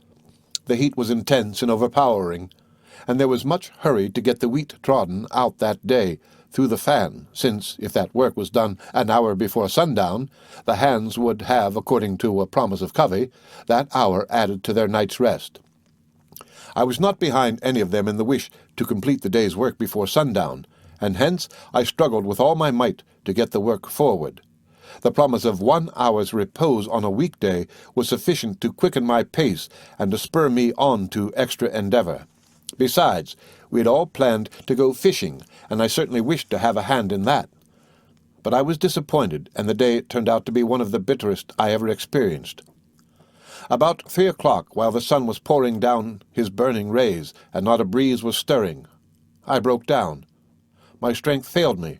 The heat was intense and overpowering, and there was much hurry to get the wheat trodden out that day through the fan, since, if that work was done an hour before sundown, the hands would have, according to a promise of Covey, that hour added to their night's rest. I was not behind any of them in the wish to complete the day's work before sundown, and hence I struggled with all my might to get the work forward. The promise of 1 hour's repose on a weekday was sufficient to quicken my pace and to spur me on to extra endeavor. Besides, we had all planned to go fishing, and I certainly wished to have a hand in that. But I was disappointed, and the day turned out to be one of the bitterest I ever experienced. About 3 o'clock, while the sun was pouring down his burning rays, and not a breeze was stirring, I broke down. My strength failed me.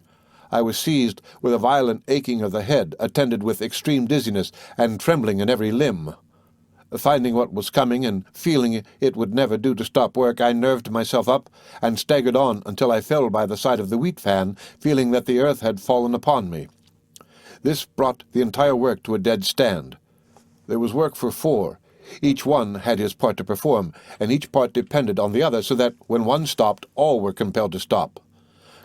I was seized with a violent aching of the head, attended with extreme dizziness and trembling in every limb. Finding what was coming, and feeling it would never do to stop work, I nerved myself up and staggered on until I fell by the side of the wheat fan, feeling that the earth had fallen upon me. This brought the entire work to a dead stand. There was work for 4. Each one had his part to perform, and each part depended on the other, so that when one stopped, all were compelled to stop.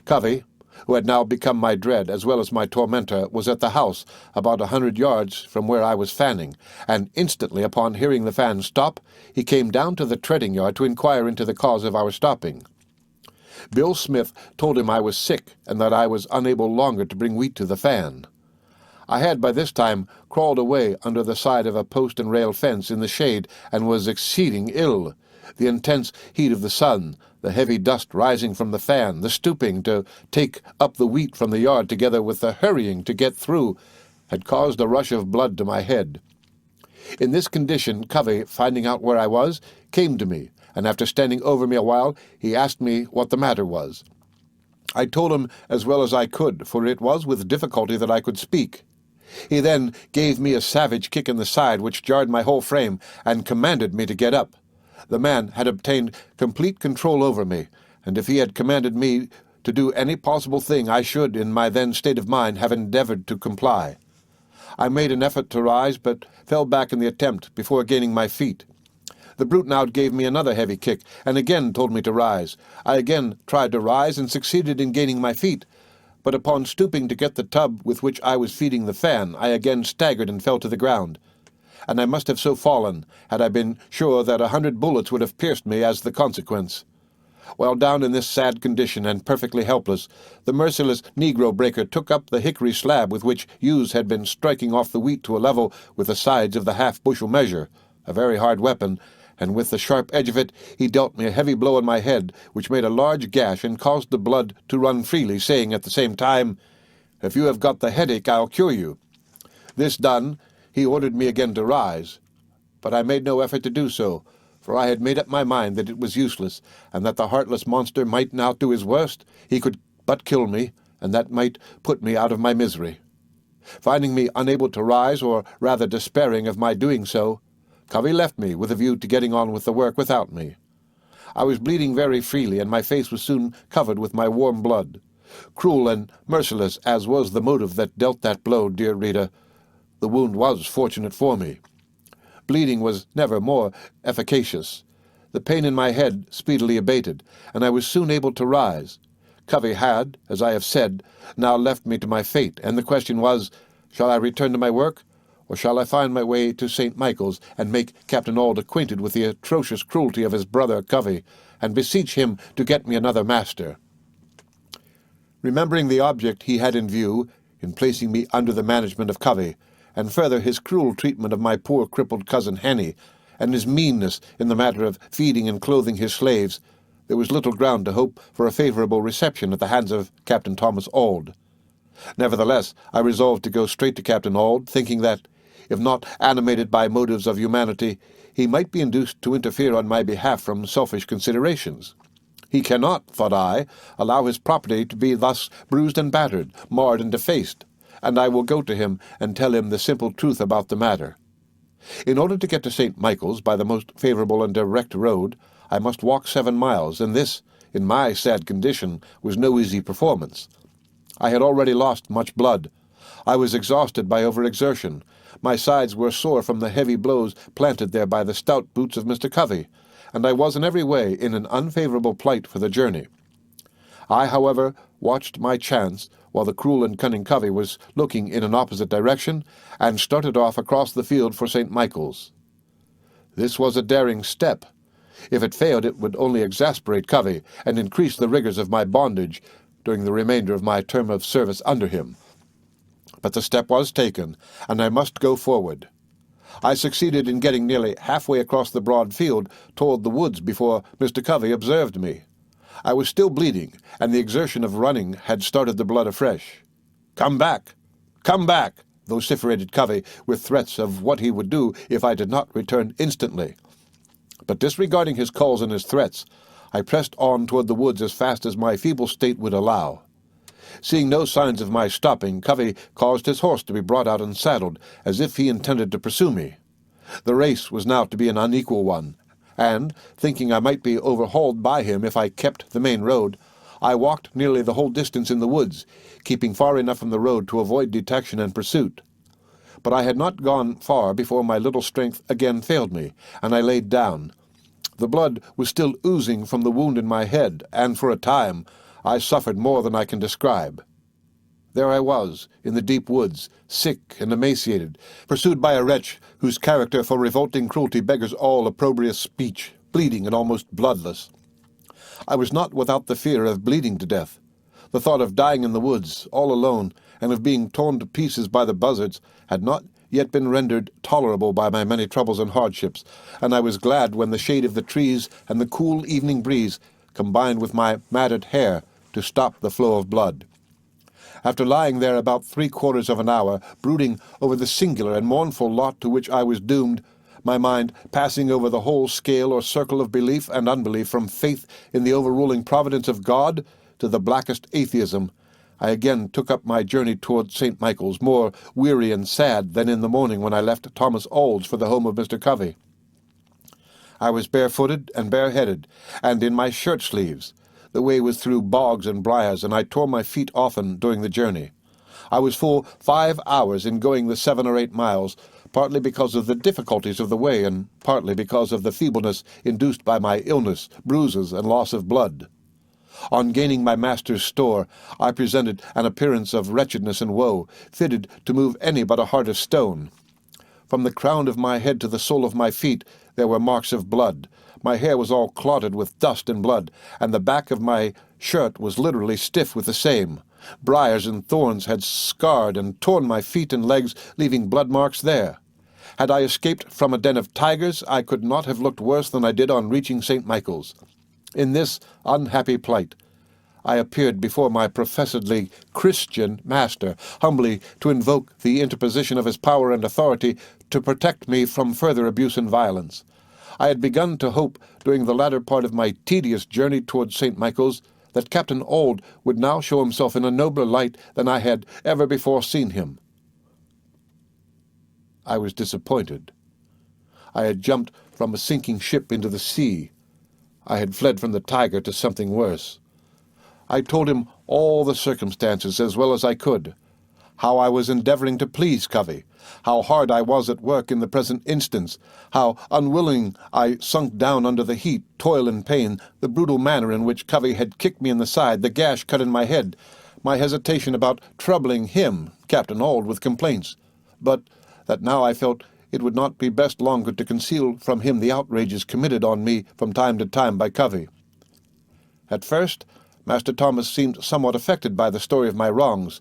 Covey, who had now become my dread as well as my tormentor, was at the house about 100 yards from where I was fanning, and instantly upon hearing the fan stop, he came down to the treading yard to inquire into the cause of our stopping. Bill Smith told him I was sick and that I was unable longer to bring wheat to the fan. I had by this time crawled away under the side of a post and rail fence in the shade and was exceeding ill. The intense heat of the sun, the heavy dust rising from the fan, the stooping to take up the wheat from the yard together with the hurrying to get through, had caused a rush of blood to my head. In this condition, Covey, finding out where I was, came to me, and after standing over me a while, he asked me what the matter was. I told him as well as I could, for it was with difficulty that I could speak. He then gave me a savage kick in the side which jarred my whole frame, and commanded me to get up. The man had obtained complete control over me, and if he had commanded me to do any possible thing, I should, in my then state of mind, have endeavored to comply. I made an effort to rise, but fell back in the attempt before gaining my feet. The brute now gave me another heavy kick, and again told me to rise. I again tried to rise, and succeeded in gaining my feet, but upon stooping to get the tub with which I was feeding the fan, I again staggered and fell to the ground. And I must have so fallen, had I been sure that 100 bullets would have pierced me as the consequence. While down in this sad condition and perfectly helpless, the merciless negro breaker took up the hickory slab with which Hughes had been striking off the wheat to a level with the sides of the half-bushel measure, a very hard weapon, and with the sharp edge of it he dealt me a heavy blow on my head, which made a large gash and caused the blood to run freely, saying at the same time, "If you have got the headache, I'll cure you." This done, he ordered me again to rise, but I made no effort to do so, for I had made up my mind that it was useless, and that the heartless monster might now do his worst. He could but kill me, and that might put me out of my misery. Finding me unable to rise, or rather despairing of my doing so, Covey left me with a view to getting on with the work without me. I was bleeding very freely, and my face was soon covered with my warm blood. Cruel and merciless as was the motive that dealt that blow, dear reader, the wound was fortunate for me. Bleeding was never more efficacious. The pain in my head speedily abated, and I was soon able to rise. Covey had, as I have said, now left me to my fate, and the question was, shall I return to my work, or shall I find my way to St. Michael's and make Captain Auld acquainted with the atrocious cruelty of his brother Covey, and beseech him to get me another master? Remembering the object he had in view, in placing me under the management of Covey, and further his cruel treatment of my poor crippled cousin Henny, and his meanness in the matter of feeding and clothing his slaves, there was little ground to hope for a favorable reception at the hands of Captain Thomas Auld. Nevertheless, I resolved to go straight to Captain Auld, thinking that, if not animated by motives of humanity, he might be induced to interfere on my behalf from selfish considerations. He cannot, thought I, allow his property to be thus bruised and battered, marred and defaced, and I will go to him and tell him the simple truth about the matter. In order to get to St. Michael's by the most favorable and direct road, I must walk 7 miles, and this, in my sad condition, was no easy performance. I had already lost much blood. I was exhausted by overexertion. My sides were sore from the heavy blows planted there by the stout boots of Mr. Covey, and I was in every way in an unfavorable plight for the journey. I, however, watched my chance while the cruel and cunning Covey was looking in an opposite direction, and started off across the field for St. Michael's. This was a daring step. If it failed, it would only exasperate Covey and increase the rigors of my bondage during the remainder of my term of service under him. But the step was taken, and I must go forward. I succeeded in getting nearly halfway across the broad field toward the woods before Mr. Covey observed me. I was still bleeding, and the exertion of running had started the blood afresh. "Come back! Come back!" vociferated Covey, with threats of what he would do if I did not return instantly. But disregarding his calls and his threats, I pressed on toward the woods as fast as my feeble state would allow. Seeing no signs of my stopping, Covey caused his horse to be brought out and saddled, as if he intended to pursue me. The race was now to be an unequal one, and, thinking I might be overhauled by him if I kept the main road, I walked nearly the whole distance in the woods, keeping far enough from the road to avoid detection and pursuit. But I had not gone far before my little strength again failed me, and I laid down. The blood was still oozing from the wound in my head, and for a time I suffered more than I can describe. There I was, in the deep woods, sick and emaciated, pursued by a wretch whose character for revolting cruelty beggars all opprobrious speech, bleeding and almost bloodless. I was not without the fear of bleeding to death. The thought of dying in the woods, all alone, and of being torn to pieces by the buzzards, had not yet been rendered tolerable by my many troubles and hardships, and I was glad when the shade of the trees and the cool evening breeze combined with my matted hair to stop the flow of blood. After lying there about 3/4 of an hour, brooding over the singular and mournful lot to which I was doomed, my mind passing over the whole scale or circle of belief and unbelief, from faith in the overruling providence of God to the blackest atheism, I again took up my journey toward St. Michael's, more weary and sad than in the morning when I left Thomas Auld's for the home of Mr. Covey. I was barefooted and bareheaded, and in my shirt-sleeves. The way was through bogs and briars, and I tore my feet often during the journey. I was full 5 hours in going the 7 or 8 miles, partly because of the difficulties of the way, and partly because of the feebleness induced by my illness, bruises, and loss of blood. On gaining my master's store, I presented an appearance of wretchedness and woe, fitted to move any but a heart of stone. From the crown of my head to the sole of my feet there were marks of blood. My hair was all clotted with dust and blood, and the back of my shirt was literally stiff with the same. Briars and thorns had scarred and torn my feet and legs, leaving blood marks there. Had I escaped from a den of tigers, I could not have looked worse than I did on reaching St. Michael's. In this unhappy plight, I appeared before my professedly Christian master, humbly to invoke the interposition of his power and authority to protect me from further abuse and violence. I had begun to hope, during the latter part of my tedious journey towards St. Michael's, that Captain Auld would now show himself in a nobler light than I had ever before seen him. I was disappointed. I had jumped from a sinking ship into the sea. I had fled from the tiger to something worse. I told him all the circumstances as well as I could, how I was endeavoring to please Covey, how hard I was at work in the present instance, how unwilling I sunk down under the heat, toil, and pain, the brutal manner in which Covey had kicked me in the side, the gash cut in my head, my hesitation about troubling him, Captain Auld, with complaints, but that now I felt it would not be best longer to conceal from him the outrages committed on me from time to time by Covey. At first, Master Thomas seemed somewhat affected by the story of my wrongs,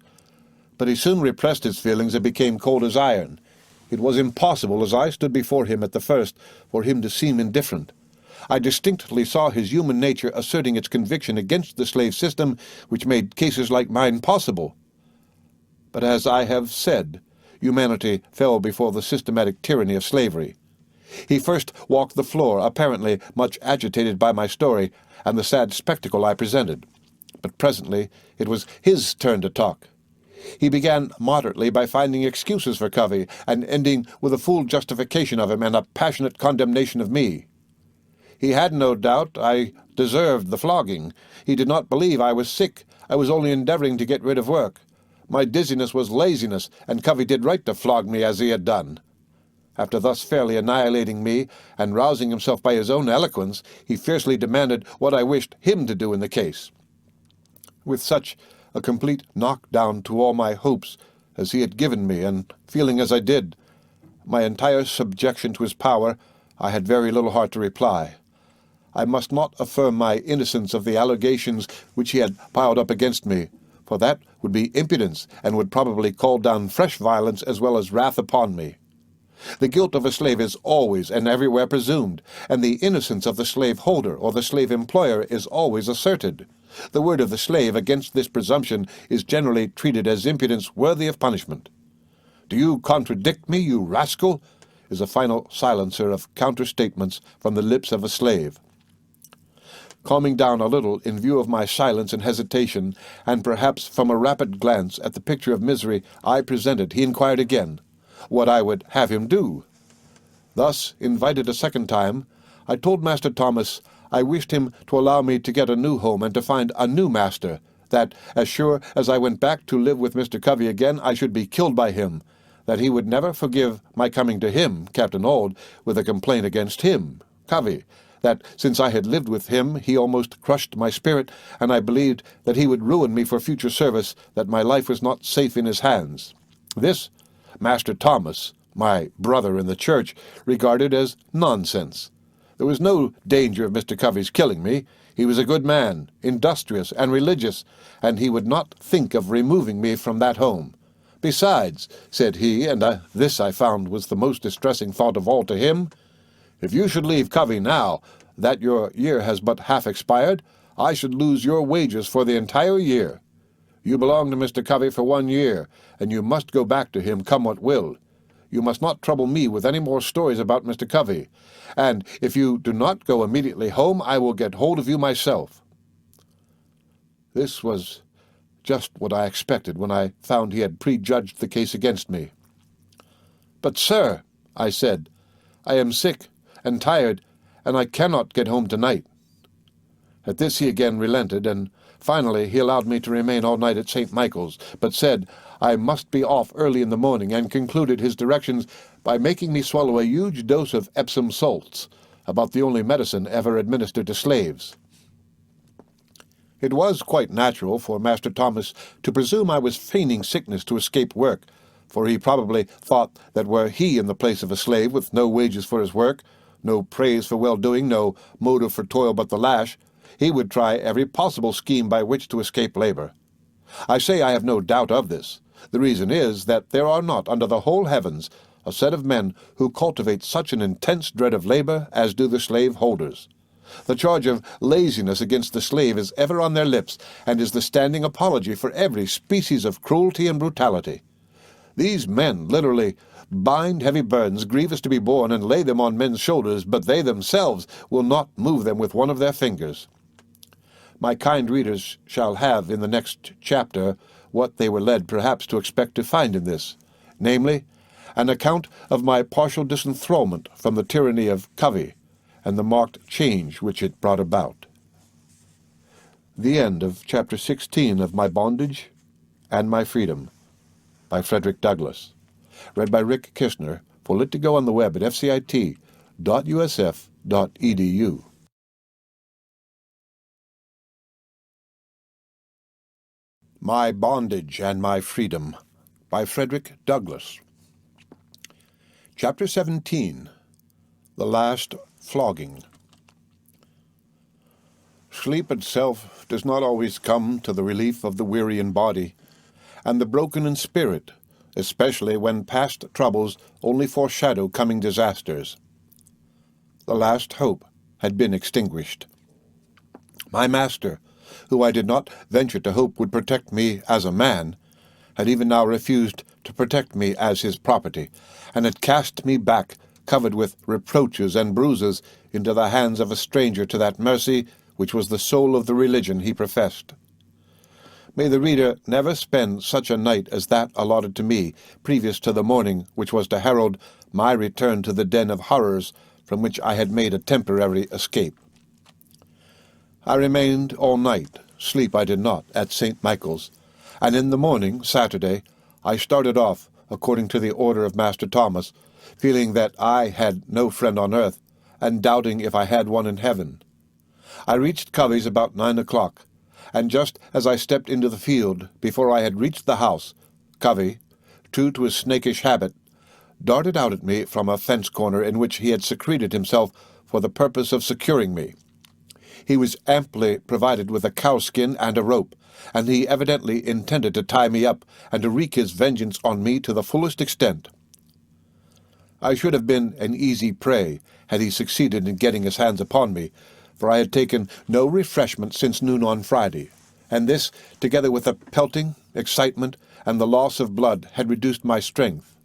but he soon repressed his feelings and became cold as iron. It was impossible, as I stood before him at the first, for him to seem indifferent. I distinctly saw his human nature asserting its conviction against the slave system, which made cases like mine possible. But as I have said, humanity fell before the systematic tyranny of slavery. He first walked the floor, apparently much agitated by my story and the sad spectacle I presented. But presently it was his turn to talk. He began moderately by finding excuses for Covey, and ending with a full justification of him and a passionate condemnation of me. He had no doubt I deserved the flogging. He did not believe I was sick. I was only endeavoring to get rid of work. My dizziness was laziness, and Covey did right to flog me as he had done. After thus fairly annihilating me, and rousing himself by his own eloquence, he fiercely demanded what I wished him to do in the case. With such a complete knock-down to all my hopes as he had given me, and feeling as I did my entire subjection to his power, I had very little heart to reply. I must not affirm my innocence of the allegations which he had piled up against me, for that would be impudence, and would probably call down fresh violence as well as wrath upon me. The guilt of a slave is always and everywhere presumed, and the innocence of the slaveholder or the slave employer is always asserted. The word of the slave against this presumption is generally treated as impudence worthy of punishment. "Do you contradict me, you rascal?" is a final silencer of counter-statements from the lips of a slave. Calming down a little in view of my silence and hesitation, and perhaps from a rapid glance at the picture of misery I presented, he inquired again what I would have him do. Thus, invited a second time, I told Master Thomas I wished him to allow me to get a new home and to find a new master, that, as sure as I went back to live with Mr. Covey again, I should be killed by him, that he would never forgive my coming to him, Captain Auld, with a complaint against him, Covey, that since I had lived with him he almost crushed my spirit, and I believed that he would ruin me for future service, that my life was not safe in his hands. This Master Thomas, my brother in the church, regarded as nonsense. There was no danger of Mr. Covey's killing me. He was a good man, industrious and religious, and he would not think of removing me from that home. Besides, said he, and this I found was the most distressing thought of all to him, if you should leave Covey now, that your year has but half expired, I should lose your wages for the entire year. You belong to Mr. Covey for 1 year, and you must go back to him, come what will. You must not trouble me with any more stories about Mr. Covey, and if you do not go immediately home, I will get hold of you myself. This was just what I expected when I found he had prejudged the case against me. But, sir, I said, I am sick and tired, and I cannot get home tonight. At this he again relented, and finally he allowed me to remain all night at St. Michael's, but said I must be off early in the morning, and concluded his directions by making me swallow a huge dose of Epsom salts, about the only medicine ever administered to slaves. It was quite natural for Master Thomas to presume I was feigning sickness to escape work, for he probably thought that were he in the place of a slave, with no wages for his work, no praise for well-doing, no motive for toil but the lash, he would try every possible scheme by which to escape labor. I say I have no doubt of this. The reason is that there are not under the whole heavens a set of men who cultivate such an intense dread of labor as do the slaveholders. The charge of laziness against the slave is ever on their lips, and is the standing apology for every species of cruelty and brutality. These men literally bind heavy burdens grievous to be borne and lay them on men's shoulders, but they themselves will not move them with one of their fingers. My kind readers shall have in the next chapter what they were led perhaps to expect to find in this, namely, an account of my partial disenthrallment from the tyranny of Covey, and the marked change which it brought about. The end of Chapter 16 of My Bondage and My Freedom, by Frederick Douglass. Read by Rick Kissner, for Lit to Go on the web at fcit.usf.edu. My Bondage and My Freedom, by Frederick Douglass. Chapter 17. The Last Flogging. Sleep itself does not always come to the relief of the weary in body, and the broken in spirit, especially when past troubles only foreshadow coming disasters. The last hope had been extinguished. My master, who I did not venture to hope would protect me as a man, had even now refused to protect me as his property, and had cast me back, covered with reproaches and bruises, into the hands of a stranger to that mercy which was the soul of the religion he professed. May the reader never spend such a night as that allotted to me, previous to the morning which was to herald my return to the den of horrors from which I had made a temporary escape. I remained all night, sleep I did not, at St. Michael's, and in the morning, Saturday, I started off, according to the order of Master Thomas, feeling that I had no friend on earth, and doubting if I had one in heaven. I reached Covey's about 9 o'clock, and just as I stepped into the field, before I had reached the house, Covey, true to his snakish habit, darted out at me from a fence corner in which he had secreted himself for the purpose of securing me. He was amply provided with a cowskin and a rope, and he evidently intended to tie me up and to wreak his vengeance on me to the fullest extent. I should have been an easy prey had he succeeded in getting his hands upon me, for I had taken no refreshment since noon on Friday, and this, together with the pelting, excitement, and the loss of blood, had reduced my strength.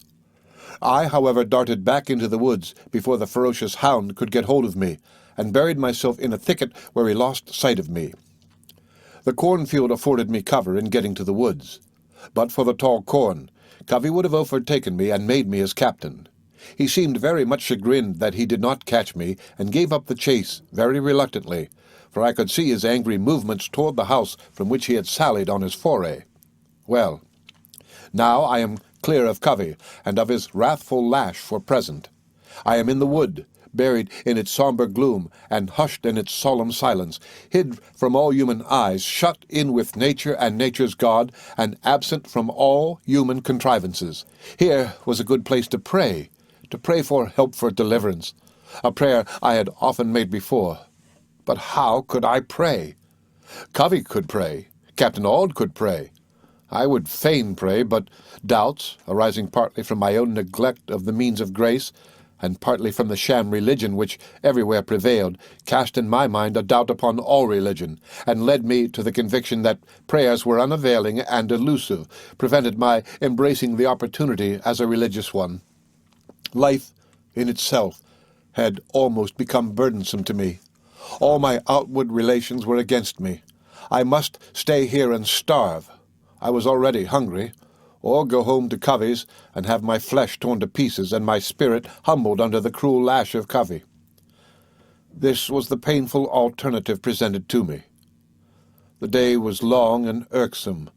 I, however, darted back into the woods before the ferocious hound could get hold of me, and buried myself in a thicket where he lost sight of me. The cornfield afforded me cover in getting to the woods. But for the tall corn, Covey would have overtaken me and made me his captain. He seemed very much chagrined that he did not catch me, and gave up the chase very reluctantly, for I could see his angry movements toward the house from which he had sallied on his foray. Well, now I am clear of Covey, and of his wrathful lash for present. I am in the wood, buried in its somber gloom, and hushed in its solemn silence, hid from all human eyes, shut in with nature and nature's God, and absent from all human contrivances. Here was a good place to pray for help for deliverance, a prayer I had often made before. But how could I pray? Covey could pray. Captain Auld could pray. I would fain pray, but doubts, arising partly from my own neglect of the means of grace, and partly from the sham religion which everywhere prevailed, cast in my mind a doubt upon all religion, and led me to the conviction that prayers were unavailing and elusive, prevented my embracing the opportunity as a religious one. Life, in itself, had almost become burdensome to me. All my outward relations were against me. I must stay here and starve. I was already hungry, or go home to Covey's and have my flesh torn to pieces and my spirit humbled under the cruel lash of Covey. This was the painful alternative presented to me. The day was long and irksome.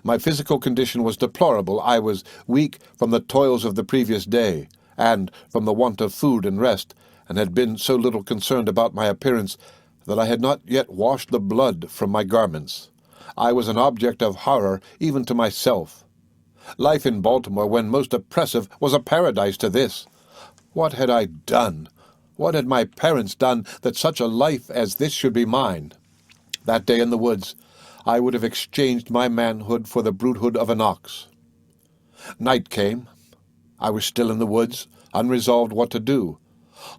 My physical condition was deplorable. I was weak from the toils of the previous day, and from the want of food and rest, and had been so little concerned about my appearance that I had not yet washed the blood from my garments. I was an object of horror even to myself. Life in Baltimore, when most oppressive, was a paradise to this. What had I done? What had my parents done that such a life as this should be mine? That day in the woods, I would have exchanged my manhood for the brutehood of an ox. Night came. I was still in the woods, unresolved what to do.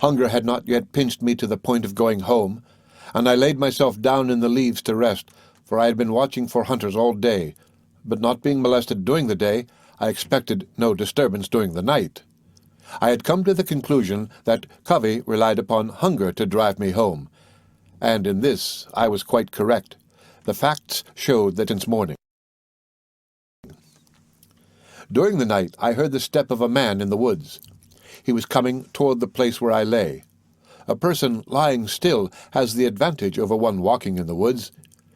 Hunger had not yet pinched me to the point of going home, and I laid myself down in the leaves to rest, for I had been watching for hunters all day, but not being molested during the day, I expected no disturbance during the night. I had come to the conclusion that Covey relied upon hunger to drive me home, and in this I was quite correct. The facts showed that since morning. During the night I heard the step of a man in the woods. He was coming toward the place where I lay. A person lying still has the advantage over one walking in the woods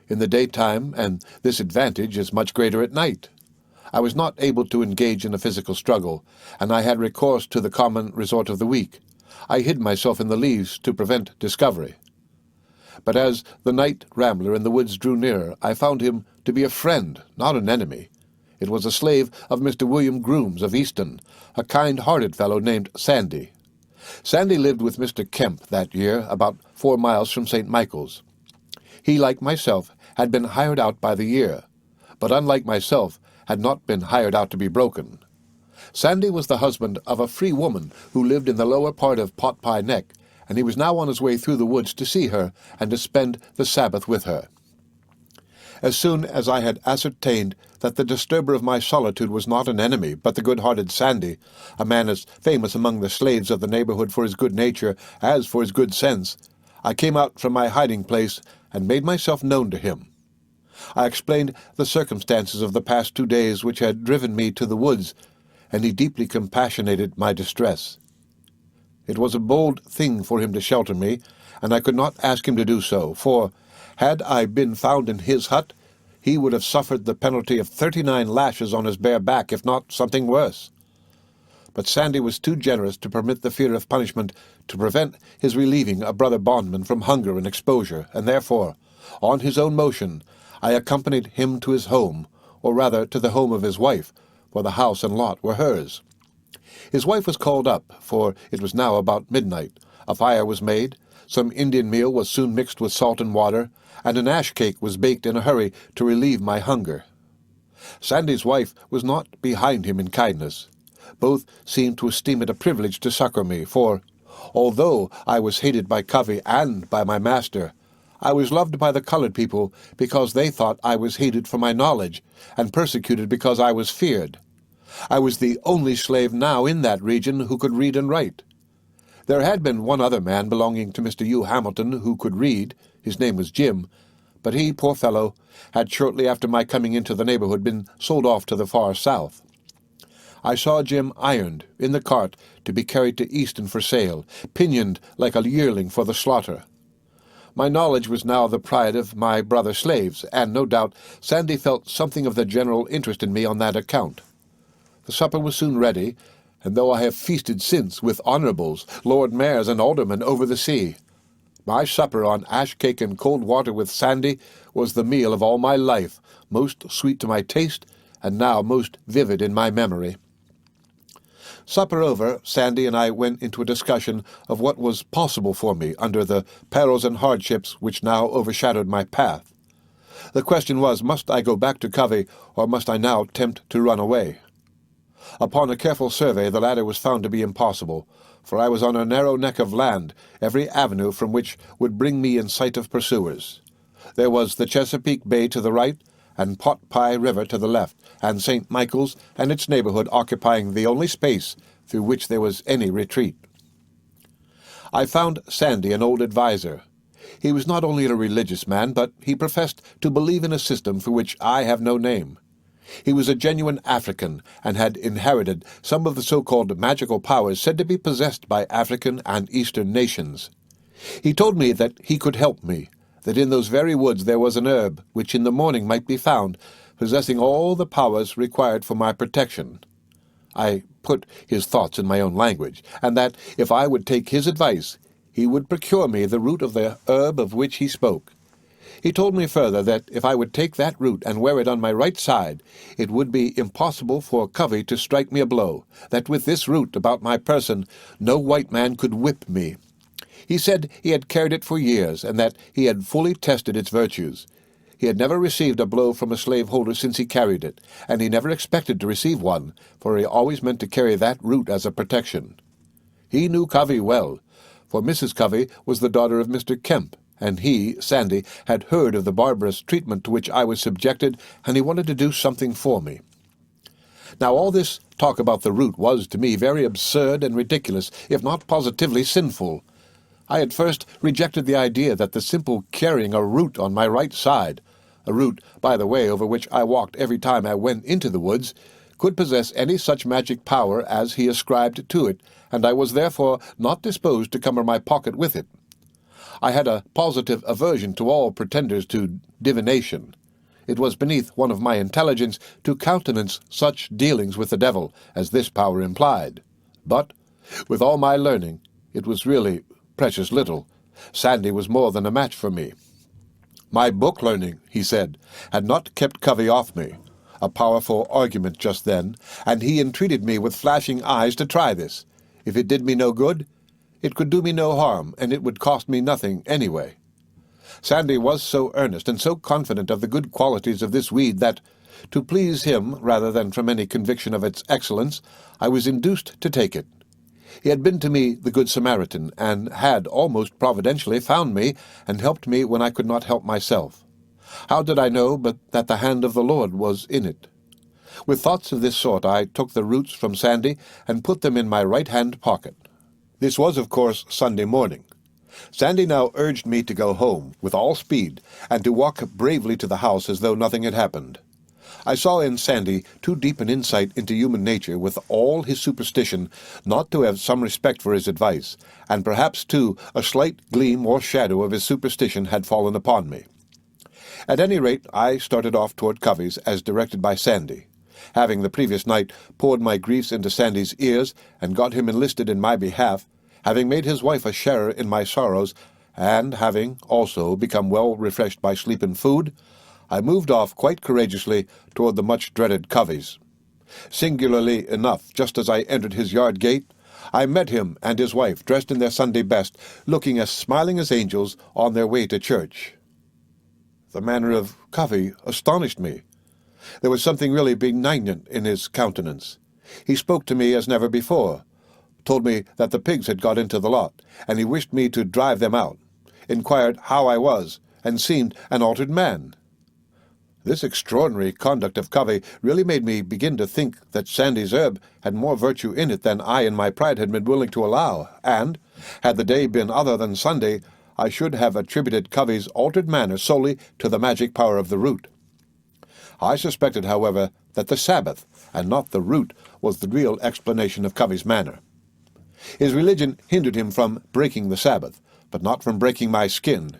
in the daytime, and this advantage is much greater at night. I was not able to engage in a physical struggle, and I had recourse to the common resort of the weak. I hid myself in the leaves to prevent discovery. But as the night rambler in the woods drew nearer, I found him to be a friend, not an enemy. It was a slave of Mr. William Groom's of Easton, a kind-hearted fellow named Sandy. Sandy lived with Mr. Kemp that year, about 4 miles from St. Michael's. He, like myself, had been hired out by the year, but unlike myself, had not been hired out to be broken. Sandy was the husband of a free woman who lived in the lower part of Pot-Pie Neck, and he was now on his way through the woods to see her and to spend the Sabbath with her. As soon as I had ascertained that the disturber of my solitude was not an enemy, but the good-hearted Sandy, a man as famous among the slaves of the neighborhood for his good nature as for his good sense, I came out from my hiding-place and made myself known to him. I explained the circumstances of the past 2 days which had driven me to the woods, and he deeply compassionated my distress. It was a bold thing for him to shelter me, and I could not ask him to do so, for, had I been found in his hut, he would have suffered the penalty of 39 lashes on his bare back, if not something worse. But Sandy was too generous to permit the fear of punishment to prevent his relieving a brother bondman from hunger and exposure, and therefore, on his own motion, I accompanied him to his home, or rather to the home of his wife, for the house and lot were hers. His wife was called up, for it was now about midnight. A fire was made, some Indian meal was soon mixed with salt and water, and an ash cake was baked in a hurry to relieve my hunger. Sandy's wife was not behind him in kindness. Both seemed to esteem it a privilege to succor me, for, although I was hated by Covey and by my master, I was loved by the colored people because they thought I was hated for my knowledge, and persecuted because I was feared. I was the only slave now in that region who could read and write. There had been one other man belonging to Mr. Hugh Hamilton who could read. His name was Jim, but he, poor fellow, had shortly after my coming into the neighborhood been sold off to the far south. I saw Jim ironed in the cart to be carried to Easton for sale, pinioned like a yearling for the slaughter. My knowledge was now the pride of my brother slaves, and no doubt Sandy felt something of the general interest in me on that account. The supper was soon ready, and though I have feasted since with honorables, lord mayors and aldermen over the sea, my supper on ash cake and cold water with Sandy was the meal of all my life, most sweet to my taste, and now most vivid in my memory. Supper over, Sandy and I went into a discussion of what was possible for me under the perils and hardships which now overshadowed my path. The question was, must I go back to Covey, or must I now attempt to run away? Upon a careful survey, the latter was found to be impossible, for I was on a narrow neck of land, every avenue from which would bring me in sight of pursuers. There was the Chesapeake Bay to the right, and Pot Pie River to the left, and St. Michael's and its neighborhood occupying the only space through which there was any retreat. I found Sandy an old adviser. He was not only a religious man, but he professed to believe in a system for which I have no name. He was a genuine African, and had inherited some of the so-called magical powers said to be possessed by African and Eastern nations. He told me that he could help me, that in those very woods there was an herb which in the morning might be found, possessing all the powers required for my protection. I put his thoughts in my own language, and that, if I would take his advice, he would procure me the root of the herb of which he spoke. He told me further that if I would take that root and wear it on my right side, it would be impossible for Covey to strike me a blow, that with this root about my person no white man could whip me. He said he had carried it for years, and that he had fully tested its virtues. He had never received a blow from a slaveholder since he carried it, and he never expected to receive one, for he always meant to carry that root as a protection. He knew Covey well, for Mrs. Covey was the daughter of Mr. Kemp, and he, Sandy, had heard of the barbarous treatment to which I was subjected, and he wanted to do something for me. Now all this talk about the root was to me very absurd and ridiculous, if not positively sinful. I at first rejected the idea that the simple carrying a root on my right side, a root, by the way, over which I walked every time I went into the woods, could possess any such magic power as he ascribed to it, and I was therefore not disposed to cumber my pocket with it. I had a positive aversion to all pretenders to divination. It was beneath one of my intelligence to countenance such dealings with the devil as this power implied. But, with all my learning, it was really precious little. Sandy was more than a match for me. My book learning, he said, had not kept Covey off me, a powerful argument just then, and he entreated me with flashing eyes to try this. If it did me no good, it could do me no harm, and it would cost me nothing anyway. Sandy was so earnest and so confident of the good qualities of this weed that, to please him rather than from any conviction of its excellence, I was induced to take it. He had been to me the Good Samaritan, and had almost providentially found me, and helped me when I could not help myself. How did I know but that the hand of the Lord was in it? With thoughts of this sort I took the roots from Sandy, and put them in my right-hand pocket. This was, of course, Sunday morning. Sandy now urged me to go home with all speed, and to walk bravely to the house as though nothing had happened. I saw in Sandy too deep an insight into human nature, with all his superstition, not to have some respect for his advice, and perhaps, too, a slight gleam or shadow of his superstition had fallen upon me. At any rate, I started off toward Covey's as directed by Sandy. Having the previous night poured my griefs into Sandy's ears, and got him enlisted in my behalf, having made his wife a sharer in my sorrows, and having also become well refreshed by sleep and food, I moved off quite courageously toward the much-dreaded Covey's. Singularly enough, just as I entered his yard gate, I met him and his wife, dressed in their Sunday best, looking as smiling as angels on their way to church. The manner of Covey astonished me. There was something really benignant in his countenance. He spoke to me as never before, told me that the pigs had got into the lot, and he wished me to drive them out, inquired how I was, and seemed an altered man. This extraordinary conduct of Covey really made me begin to think that Sandy's herb had more virtue in it than I in my pride had been willing to allow, and, had the day been other than Sunday, I should have attributed Covey's altered manner solely to the magic power of the root. I suspected, however, that the Sabbath, and not the root, was the real explanation of Covey's manner. His religion hindered him from breaking the Sabbath, but not from breaking my skin.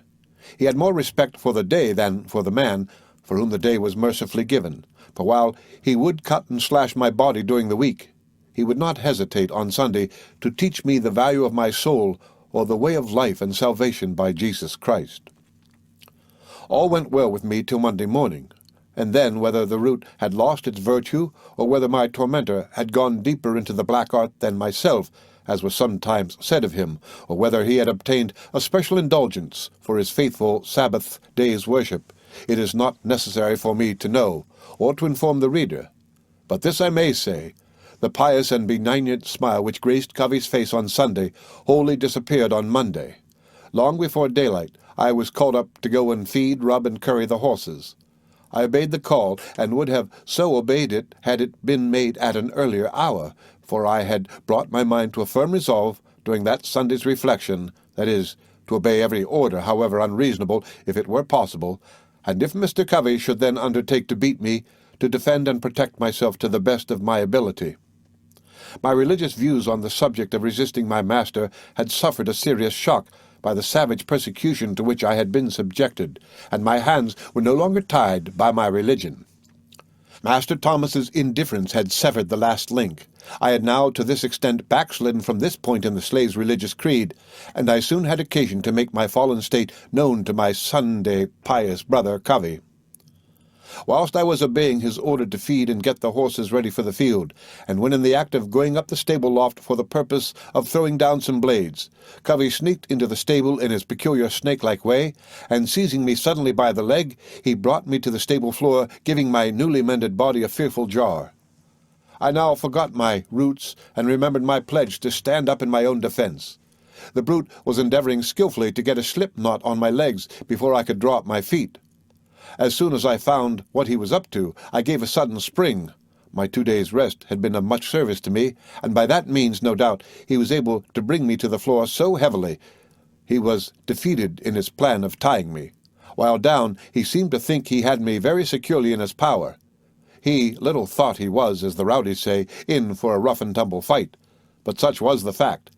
He had more respect for the day than for the man, for whom the day was mercifully given, for while he would cut and slash my body during the week, he would not hesitate on Sunday to teach me the value of my soul or the way of life and salvation by Jesus Christ. All went well with me till Monday morning, and then whether the root had lost its virtue, or whether my tormentor had gone deeper into the black art than myself, as was sometimes said of him, or whether he had obtained a special indulgence for his faithful Sabbath day's worship, it is not necessary for me to know, or to inform the reader. But this I may say, the pious and benignant smile which graced Covey's face on Sunday wholly disappeared on Monday. Long before daylight, I was called up to go and feed, rub, and curry the horses. I obeyed the call, and would have so obeyed it had it been made at an earlier hour, for I had brought my mind to a firm resolve during that Sunday's reflection, that is, to obey every order, however unreasonable, if it were possible, and if Mr. Covey should then undertake to beat me, to defend and protect myself to the best of my ability. My religious views on the subject of resisting my master had suffered a serious shock by the savage persecution to which I had been subjected, and my hands were no longer tied by my religion. Master Thomas's indifference had severed the last link. I had now to this extent backslidden from this point in the slave's religious creed, and I soon had occasion to make my fallen state known to my Sunday pious brother Covey. Whilst I was obeying his order to feed and get the horses ready for the field, and when in the act of going up the stable loft for the purpose of throwing down some blades, Covey sneaked into the stable in his peculiar snake-like way, and seizing me suddenly by the leg, he brought me to the stable floor, giving my newly mended body a fearful jar. I now forgot my roots, and remembered my pledge to stand up in my own defense. The brute was endeavoring skilfully to get a slip knot on my legs before I could draw up my feet. As soon as I found what he was up to, I gave a sudden spring. My 2 days' rest had been of much service to me, and by that means, no doubt, he was able to bring me to the floor so heavily. He was defeated in his plan of tying me. While down, he seemed to think he had me very securely in his power. He little thought he was, as the rowdies say, in for a rough-and-tumble fight. But such was the fact.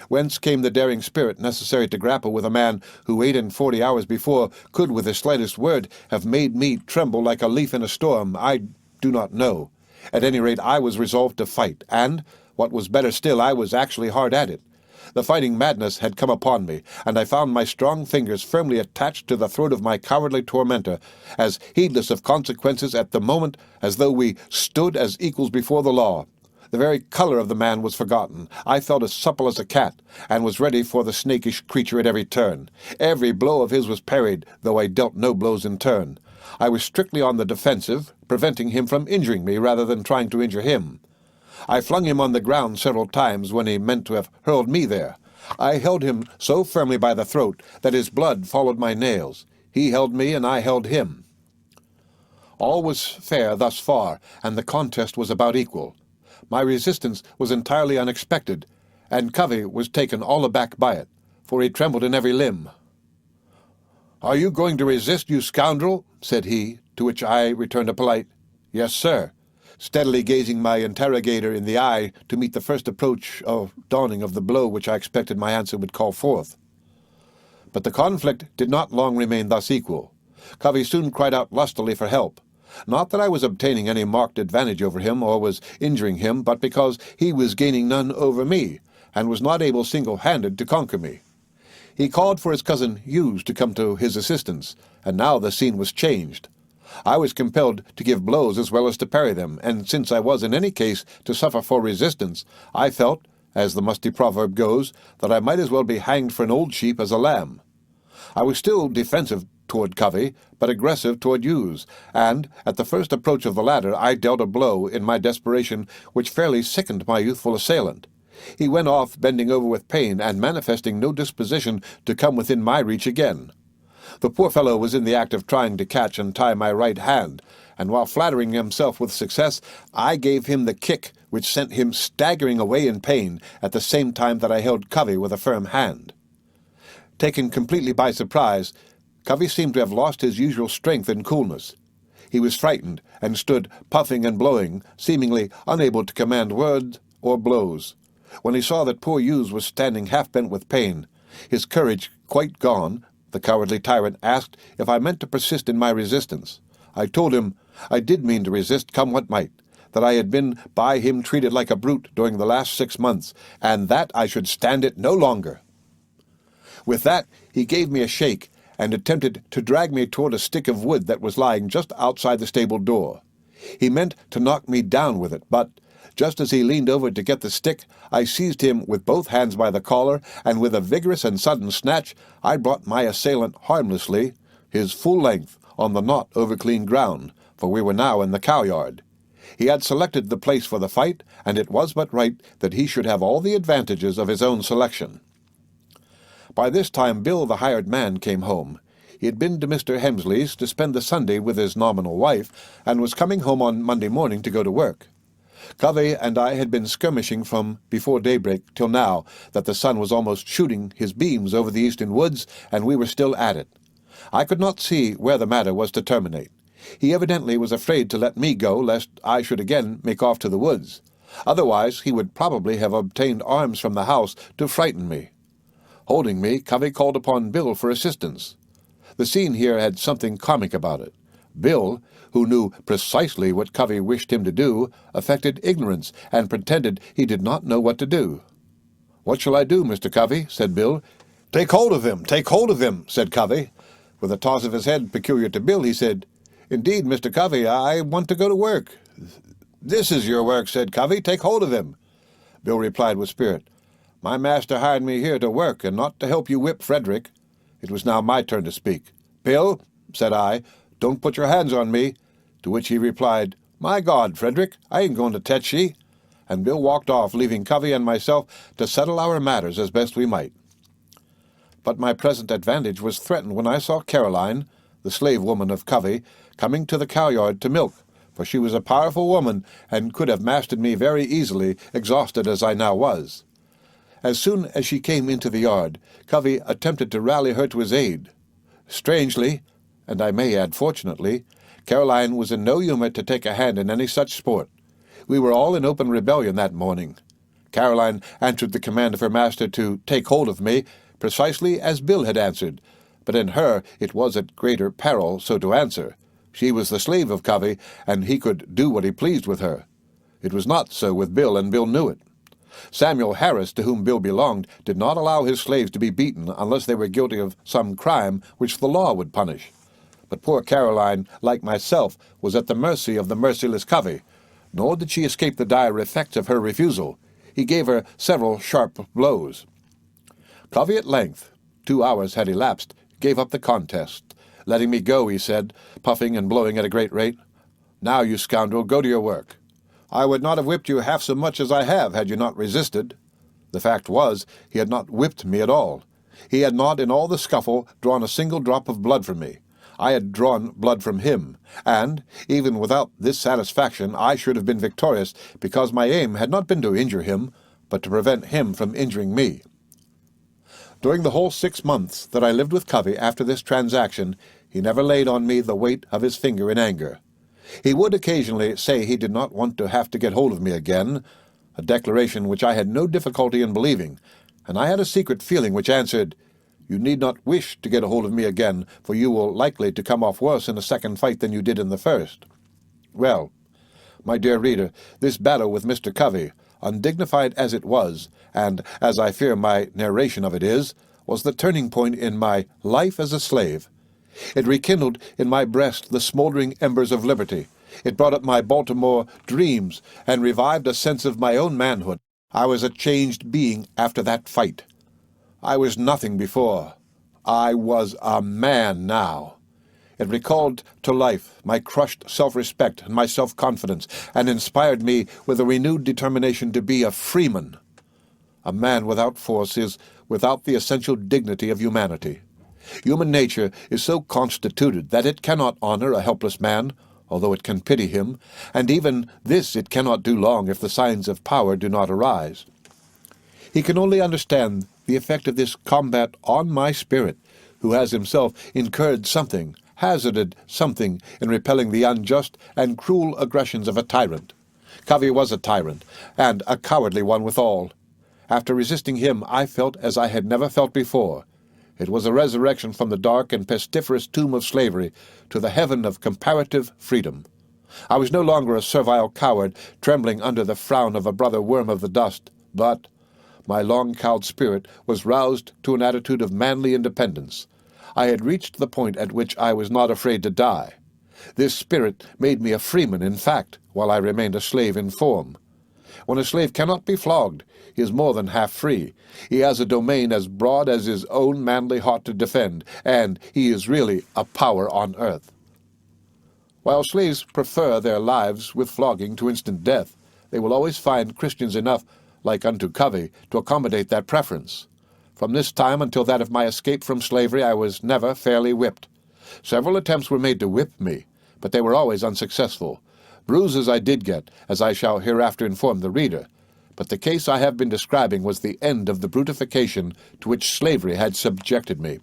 Whence came the daring spirit necessary to grapple with a man who 48 hours before could with the slightest word have made me tremble like a leaf in a storm, I do not know. At any rate, I was resolved to fight, and, what was better still, I was actually hard at it. The fighting madness had come upon me, and I found my strong fingers firmly attached to the throat of my cowardly tormentor, as heedless of consequences at the moment as though we stood as equals before the law. The very color of the man was forgotten. I felt as supple as a cat, and was ready for the snakish creature at every turn. Every blow of his was parried, though I dealt no blows in turn. I was strictly on the defensive, preventing him from injuring me rather than trying to injure him. I flung him on the ground several times when he meant to have hurled me there. I held him so firmly by the throat that his blood followed my nails. He held me, and I held him. All was fair thus far, and the contest was about equal. My resistance was entirely unexpected, and Covey was taken all aback by it, for he trembled in every limb. "Are you going to resist, you scoundrel?" said he, to which I returned a polite, "Yes, sir," steadily gazing my interrogator in the eye to meet the first approach or dawning of the blow which I expected my answer would call forth. But the conflict did not long remain thus equal. Covey soon cried out lustily for help. Not that I was obtaining any marked advantage over him, or was injuring him, but because he was gaining none over me, and was not able single-handed to conquer me. He called for his cousin Hughes to come to his assistance, and now the scene was changed. I was compelled to give blows as well as to parry them, and since I was in any case to suffer for resistance, I felt, as the musty proverb goes, that I might as well be hanged for an old sheep as a lamb. I was still defensive toward Covey, but aggressive toward Hughes, and, at the first approach of the latter, I dealt a blow in my desperation which fairly sickened my youthful assailant. He went off, bending over with pain, and manifesting no disposition to come within my reach again. The poor fellow was in the act of trying to catch and tie my right hand, and while flattering himself with success, I gave him the kick which sent him staggering away in pain, at the same time that I held Covey with a firm hand. Taken completely by surprise, Covey seemed to have lost his usual strength and coolness. He was frightened, and stood puffing and blowing, seemingly unable to command words or blows. When he saw that poor Hughes was standing half-bent with pain, his courage quite gone, the cowardly tyrant asked if I meant to persist in my resistance. I told him I did mean to resist, come what might, that I had been by him treated like a brute during the last 6 months, and that I should stand it no longer. With that, he gave me a shake, and attempted to drag me toward a stick of wood that was lying just outside the stable door. He meant to knock me down with it, but just as he leaned over to get the stick, I seized him with both hands by the collar, and with a vigorous and sudden snatch, I brought my assailant harmlessly, his full length, on the not over-clean ground, for we were now in the cow-yard. He had selected the place for the fight, and it was but right that he should have all the advantages of his own selection. By this time Bill, the hired man, came home. He had been to Mr. Hemsley's to spend the Sunday with his nominal wife, and was coming home on Monday morning to go to work. Covey and I had been skirmishing from before daybreak till now that the sun was almost shooting his beams over the eastern woods, and we were still at it. I could not see where the matter was to terminate. He evidently was afraid to let me go, lest I should again make off to the woods. Otherwise he would probably have obtained arms from the house to frighten me. Holding me, Covey called upon Bill for assistance. The scene here had something comic about it. Bill, who knew precisely what Covey wished him to do, affected ignorance, and pretended he did not know what to do. "What shall I do, Mr. Covey?" said Bill. "Take hold of him, take hold of him," said Covey. With a toss of his head peculiar to Bill, he said, "Indeed, Mr. Covey, I want to go to work." "This is your work," said Covey. "Take hold of him." Bill replied with spirit, "My master hired me here to work, and not to help you whip Frederick." It was now my turn to speak. "Bill," said I, "don't put your hands on me." To which he replied, "My God, Frederick, I ain't going to tetch ye." And Bill walked off, leaving Covey and myself to settle our matters as best we might. But my present advantage was threatened when I saw Caroline, the slave woman of Covey, coming to the cow-yard to milk, for she was a powerful woman, and could have mastered me very easily, exhausted as I now was. As soon as she came into the yard, Covey attempted to rally her to his aid. Strangely, and I may add fortunately, Caroline was in no humor to take a hand in any such sport. We were all in open rebellion that morning. Caroline answered the command of her master to take hold of me, precisely as Bill had answered, but in her it was at greater peril so to answer. She was the slave of Covey, and he could do what he pleased with her. It was not so with Bill, and Bill knew it. Samuel Harris, to whom Bill belonged, did not allow his slaves to be beaten unless they were guilty of some crime which the law would punish. But poor Caroline, like myself, was at the mercy of the merciless Covey, nor did she escape the dire effects of her refusal. He gave her several sharp blows. Covey at length, 2 hours had elapsed, gave up the contest. "Letting me go," he said, puffing and blowing at a great rate. "Now, you scoundrel, go to your work. I would not have whipped you half so much as I have, had you not resisted." The fact was, he had not whipped me at all. He had not, in all the scuffle, drawn a single drop of blood from me. I had drawn blood from him, and, even without this satisfaction, I should have been victorious, because my aim had not been to injure him, but to prevent him from injuring me. During the whole 6 months that I lived with Covey after this transaction, he never laid on me the weight of his finger in anger. He would occasionally say he did not want to have to get hold of me again, a declaration which I had no difficulty in believing, and I had a secret feeling which answered, "You need not wish to get hold of me again, for you will likely to come off worse in a second fight than you did in the first." Well, my dear reader, this battle with Mr. Covey, undignified as it was, and as I fear my narration of it is, was the turning point in my life as a slave. It rekindled in my breast the smoldering embers of liberty. It brought up my Baltimore dreams, and revived a sense of my own manhood. I was a changed being after that fight. I was nothing before. I was a man now. It recalled to life my crushed self-respect and my self-confidence, and inspired me with a renewed determination to be a freeman. A man without force is without the essential dignity of humanity. Human nature is so constituted that it cannot honor a helpless man, although it can pity him, and even this it cannot do long if the signs of power do not arise. He can only understand the effect of this combat on my spirit, who has himself incurred something, hazarded something in repelling the unjust and cruel aggressions of a tyrant. Covey was a tyrant, and a cowardly one withal. After resisting him, I felt as I had never felt before. It was a resurrection from the dark and pestiferous tomb of slavery to the heaven of comparative freedom. I was no longer a servile coward, trembling under the frown of a brother worm of the dust, but my long-cowed spirit was roused to an attitude of manly independence. I had reached the point at which I was not afraid to die. This spirit made me a freeman in fact, while I remained a slave in form. When a slave cannot be flogged, he is more than half free. He has a domain as broad as his own manly heart to defend, and he is really a power on earth. While slaves prefer their lives with flogging to instant death, they will always find Christians enough, like unto Covey, to accommodate that preference. From this time until that of my escape from slavery, I was never fairly whipped. Several attempts were made to whip me, but they were always unsuccessful. Bruises I did get, as I shall hereafter inform the reader, but the case I have been describing was the end of the brutification to which slavery had subjected me.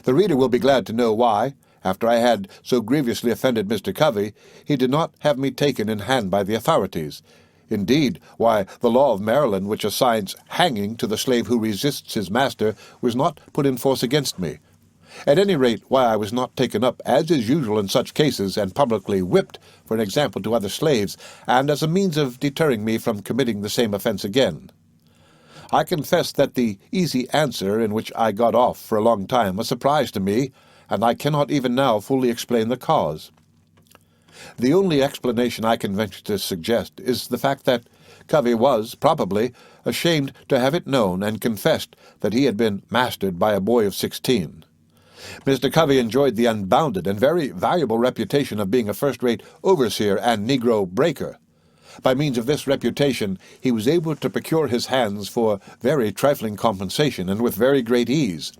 The reader will be glad to know why, after I had so grievously offended Mr. Covey, he did not have me taken in hand by the authorities. Indeed, why, the law of Maryland, which assigns hanging to the slave who resists his master, was not put in force against me. At any rate, why I was not taken up, as is usual in such cases, and publicly whipped for an example to other slaves, and as a means of deterring me from committing the same offense again. I confess that the easy answer in which I got off for a long time was a surprise to me, and I cannot even now fully explain the cause. The only explanation I can venture to suggest is the fact that Covey was, probably, ashamed to have it known and confessed that he had been mastered by a boy of 16. Mr. Covey enjoyed the unbounded and very valuable reputation of being a first-rate overseer and negro breaker. By means of this reputation, he was able to procure his hands for very trifling compensation and with very great ease.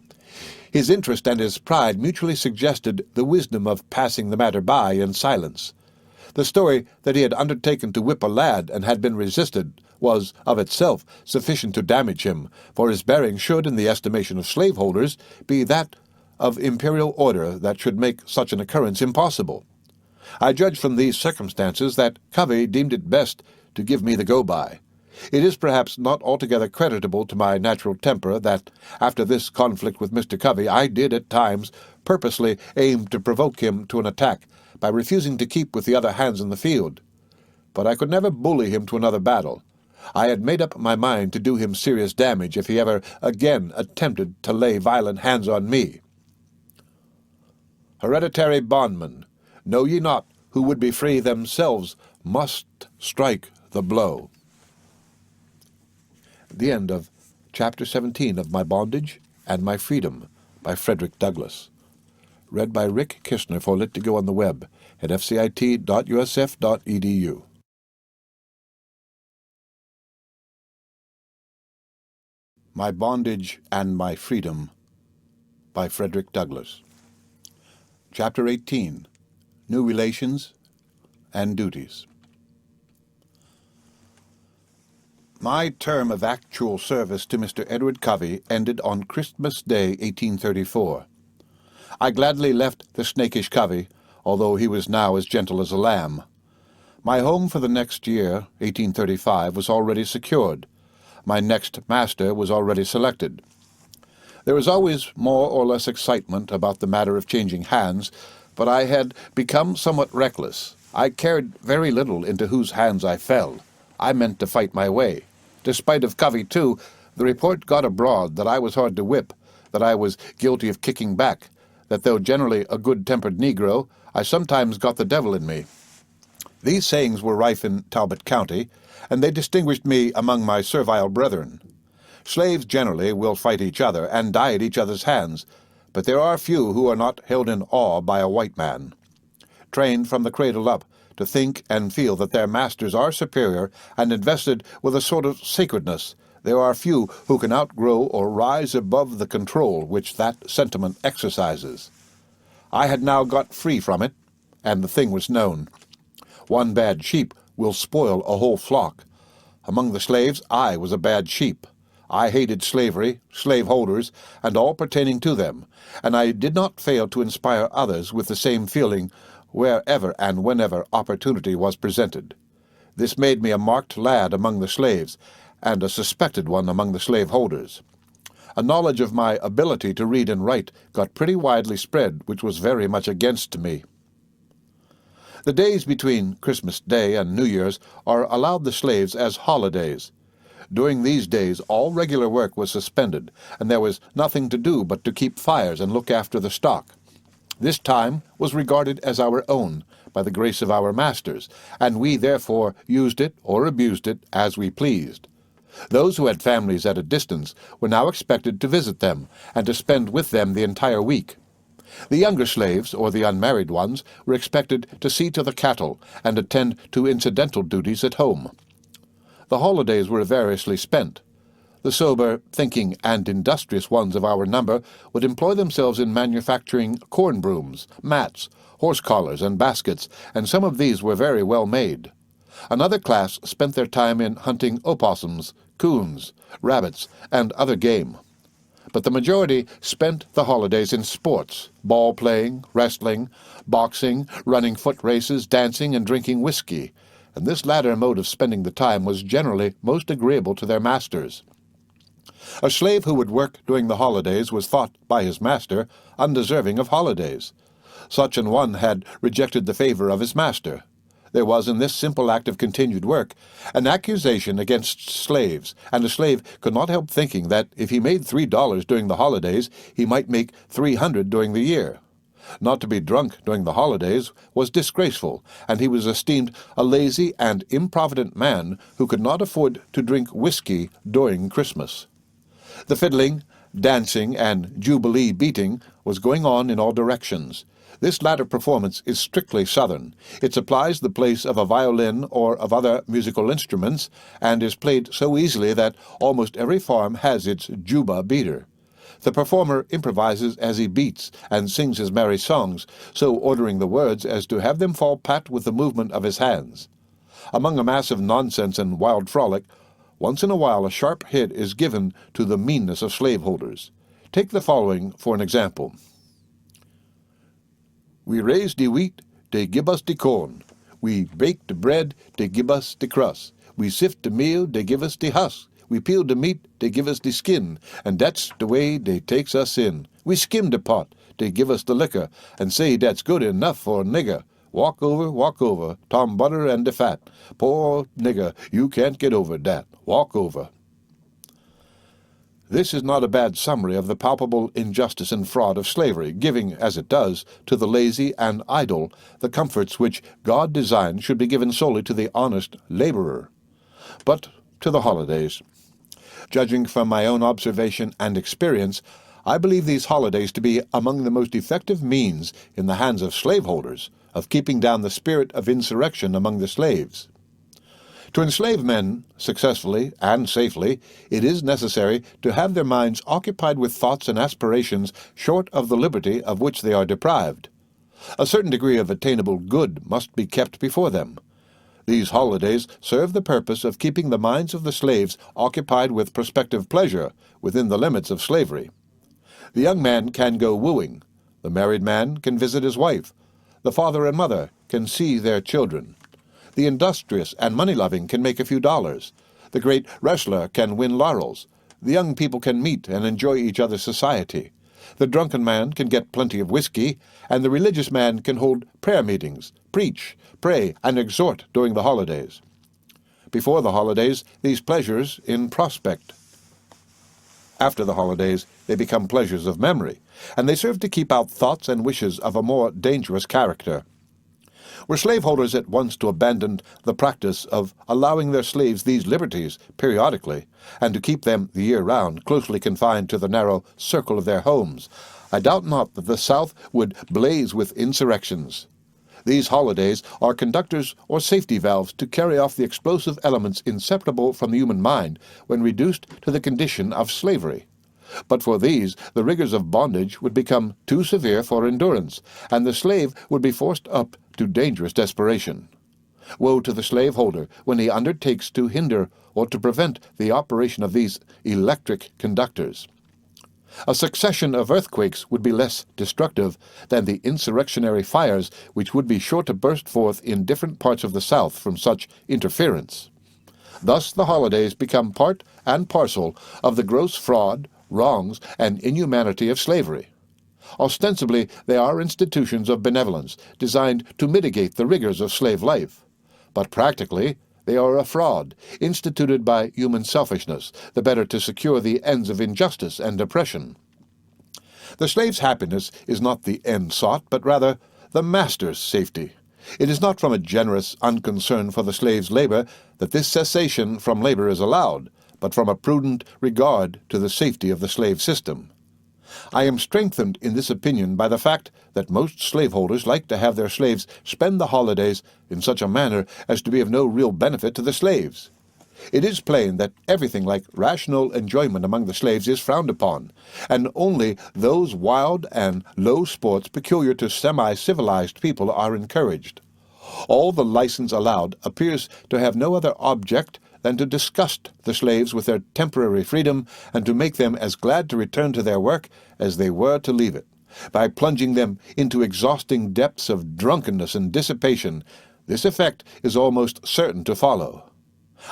His interest and his pride mutually suggested the wisdom of passing the matter by in silence. The story that he had undertaken to whip a lad and had been resisted was, of itself, sufficient to damage him, for his bearing should, in the estimation of slaveholders, be that of imperial order that should make such an occurrence impossible. I judge from these circumstances that Covey deemed it best to give me the go-by. It is perhaps not altogether creditable to my natural temper that, after this conflict with Mr. Covey, I did at times purposely aim to provoke him to an attack by refusing to keep with the other hands in the field. But I could never bully him to another battle. I had made up my mind to do him serious damage if he ever again attempted to lay violent hands on me. Hereditary bondmen, know ye not, who would be free themselves must strike the blow. The end of Chapter 17 of My Bondage and My Freedom by Frederick Douglass. Read by Rick Kissner for Lit to Go on the web at fcit.usf.edu. My Bondage and My Freedom by Frederick Douglass. Chapter 18. New Relations and Duties. My term of actual service to Mr. Edward Covey ended on Christmas Day, 1834. I gladly left the snakish Covey, although he was now as gentle as a lamb. My home for the next year, 1835, was already secured. My next master was already selected. There was always more or less excitement about the matter of changing hands, but I had become somewhat reckless. I cared very little into whose hands I fell. I meant to fight my way. Despite of Covey, too, the report got abroad that I was hard to whip, that I was guilty of kicking back, that though generally a good-tempered negro, I sometimes got the devil in me. These sayings were rife in Talbot County, and they distinguished me among my servile brethren. Slaves generally will fight each other and die at each other's hands, but there are few who are not held in awe by a white man. Trained from the cradle up to think and feel that their masters are superior and invested with a sort of sacredness, there are few who can outgrow or rise above the control which that sentiment exercises. I had now got free from it, and the thing was known. One bad sheep will spoil a whole flock. Among the slaves, I was a bad sheep. I hated slavery, slaveholders, and all pertaining to them, and I did not fail to inspire others with the same feeling wherever and whenever opportunity was presented. This made me a marked lad among the slaves, and a suspected one among the slaveholders. A knowledge of my ability to read and write got pretty widely spread, which was very much against me. The days between Christmas Day and New Year's are allowed the slaves as holidays. During these days all regular work was suspended, and there was nothing to do but to keep fires and look after the stock. This time was regarded as our own, by the grace of our masters, and we therefore used it or abused it as we pleased. Those who had families at a distance were now expected to visit them, and to spend with them the entire week. The younger slaves, or the unmarried ones, were expected to see to the cattle, and attend to incidental duties at home. The holidays were variously spent. The sober, thinking, and industrious ones of our number would employ themselves in manufacturing corn brooms, mats, horse collars, and baskets, and some of these were very well made. Another class spent their time in hunting opossums, coons, rabbits, and other game. But the majority spent the holidays in sports, ball-playing, wrestling, boxing, running foot races, dancing, and drinking whiskey, and this latter mode of spending the time was generally most agreeable to their masters. A slave who would work during the holidays was thought by his master undeserving of holidays. Such an one had rejected the favor of his master. There was in this simple act of continued work an accusation against slaves, and a slave could not help thinking that if he made $3 during the holidays, he might make $300 during the year. Not to be drunk during the holidays was disgraceful, and he was esteemed a lazy and improvident man who could not afford to drink whiskey during Christmas. The fiddling, dancing, and jubilee beating was going on in all directions. This latter performance is strictly Southern. It supplies the place of a violin or of other musical instruments, and is played so easily that almost every farm has its juba beater. The performer improvises as he beats, and sings his merry songs, so ordering the words as to have them fall pat with the movement of his hands. Among a mass of nonsense and wild frolic, once in a while a sharp hit is given to the meanness of slaveholders. Take the following for an example. We raise de wheat, dey give us de corn. We bake de bread, dey give us de crust. We sift de meal, dey give us de husk. We peel de meat, dey give us de skin, and dat's de way dey takes us in. We skim de pot, dey give us de liquor, and say dat's good enough for a nigger. Walk over, Tom butter and de fat. Poor nigger, you can't get over dat. Walk over. This is not a bad summary of the palpable injustice and fraud of slavery, giving, as it does, to the lazy and idle the comforts which God designed should be given solely to the honest laborer. But to the holidays. Judging from my own observation and experience, I believe these holidays to be among the most effective means, in the hands of slaveholders, of keeping down the spirit of insurrection among the slaves. To enslave men successfully and safely, it is necessary to have their minds occupied with thoughts and aspirations short of the liberty of which they are deprived. A certain degree of attainable good must be kept before them. These holidays serve the purpose of keeping the minds of the slaves occupied with prospective pleasure within the limits of slavery. The young man can go wooing. The married man can visit his wife. The father and mother can see their children. The industrious and money-loving can make a few dollars. The great wrestler can win laurels. The young people can meet and enjoy each other's society. The drunken man can get plenty of whiskey, and the religious man can hold prayer meetings, preach, pray, and exhort during the holidays. Before the holidays, these pleasures in prospect. After the holidays, they become pleasures of memory, and they serve to keep out thoughts and wishes of a more dangerous character. Were slaveholders at once to abandon the practice of allowing their slaves these liberties periodically, and to keep them the year round closely confined to the narrow circle of their homes, I doubt not that the South would blaze with insurrections. These holidays are conductors or safety valves to carry off the explosive elements inseparable from the human mind when reduced to the condition of slavery. But for these, the rigors of bondage would become too severe for endurance, and the slave would be forced up to dangerous desperation. Woe to the slaveholder when he undertakes to hinder or to prevent the operation of these electric conductors. A succession of earthquakes would be less destructive than the insurrectionary fires which would be sure to burst forth in different parts of the South from such interference. Thus the holidays become part and parcel of the gross fraud, wrongs, and inhumanity of slavery. Ostensibly, they are institutions of benevolence designed to mitigate the rigors of slave life. But practically, they are a fraud, instituted by human selfishness, the better to secure the ends of injustice and oppression. The slave's happiness is not the end sought, but rather the master's safety. It is not from a generous unconcern for the slave's labor that this cessation from labor is allowed, but from a prudent regard to the safety of the slave system. I am strengthened in this opinion by the fact that most slaveholders like to have their slaves spend the holidays in such a manner as to be of no real benefit to the slaves. It is plain that everything like rational enjoyment among the slaves is frowned upon, and only those wild and low sports peculiar to semi-civilized people are encouraged. All the license allowed appears to have no other object than to disgust the slaves with their temporary freedom and to make them as glad to return to their work as they were to leave it. By plunging them into exhausting depths of drunkenness and dissipation, this effect is almost certain to follow.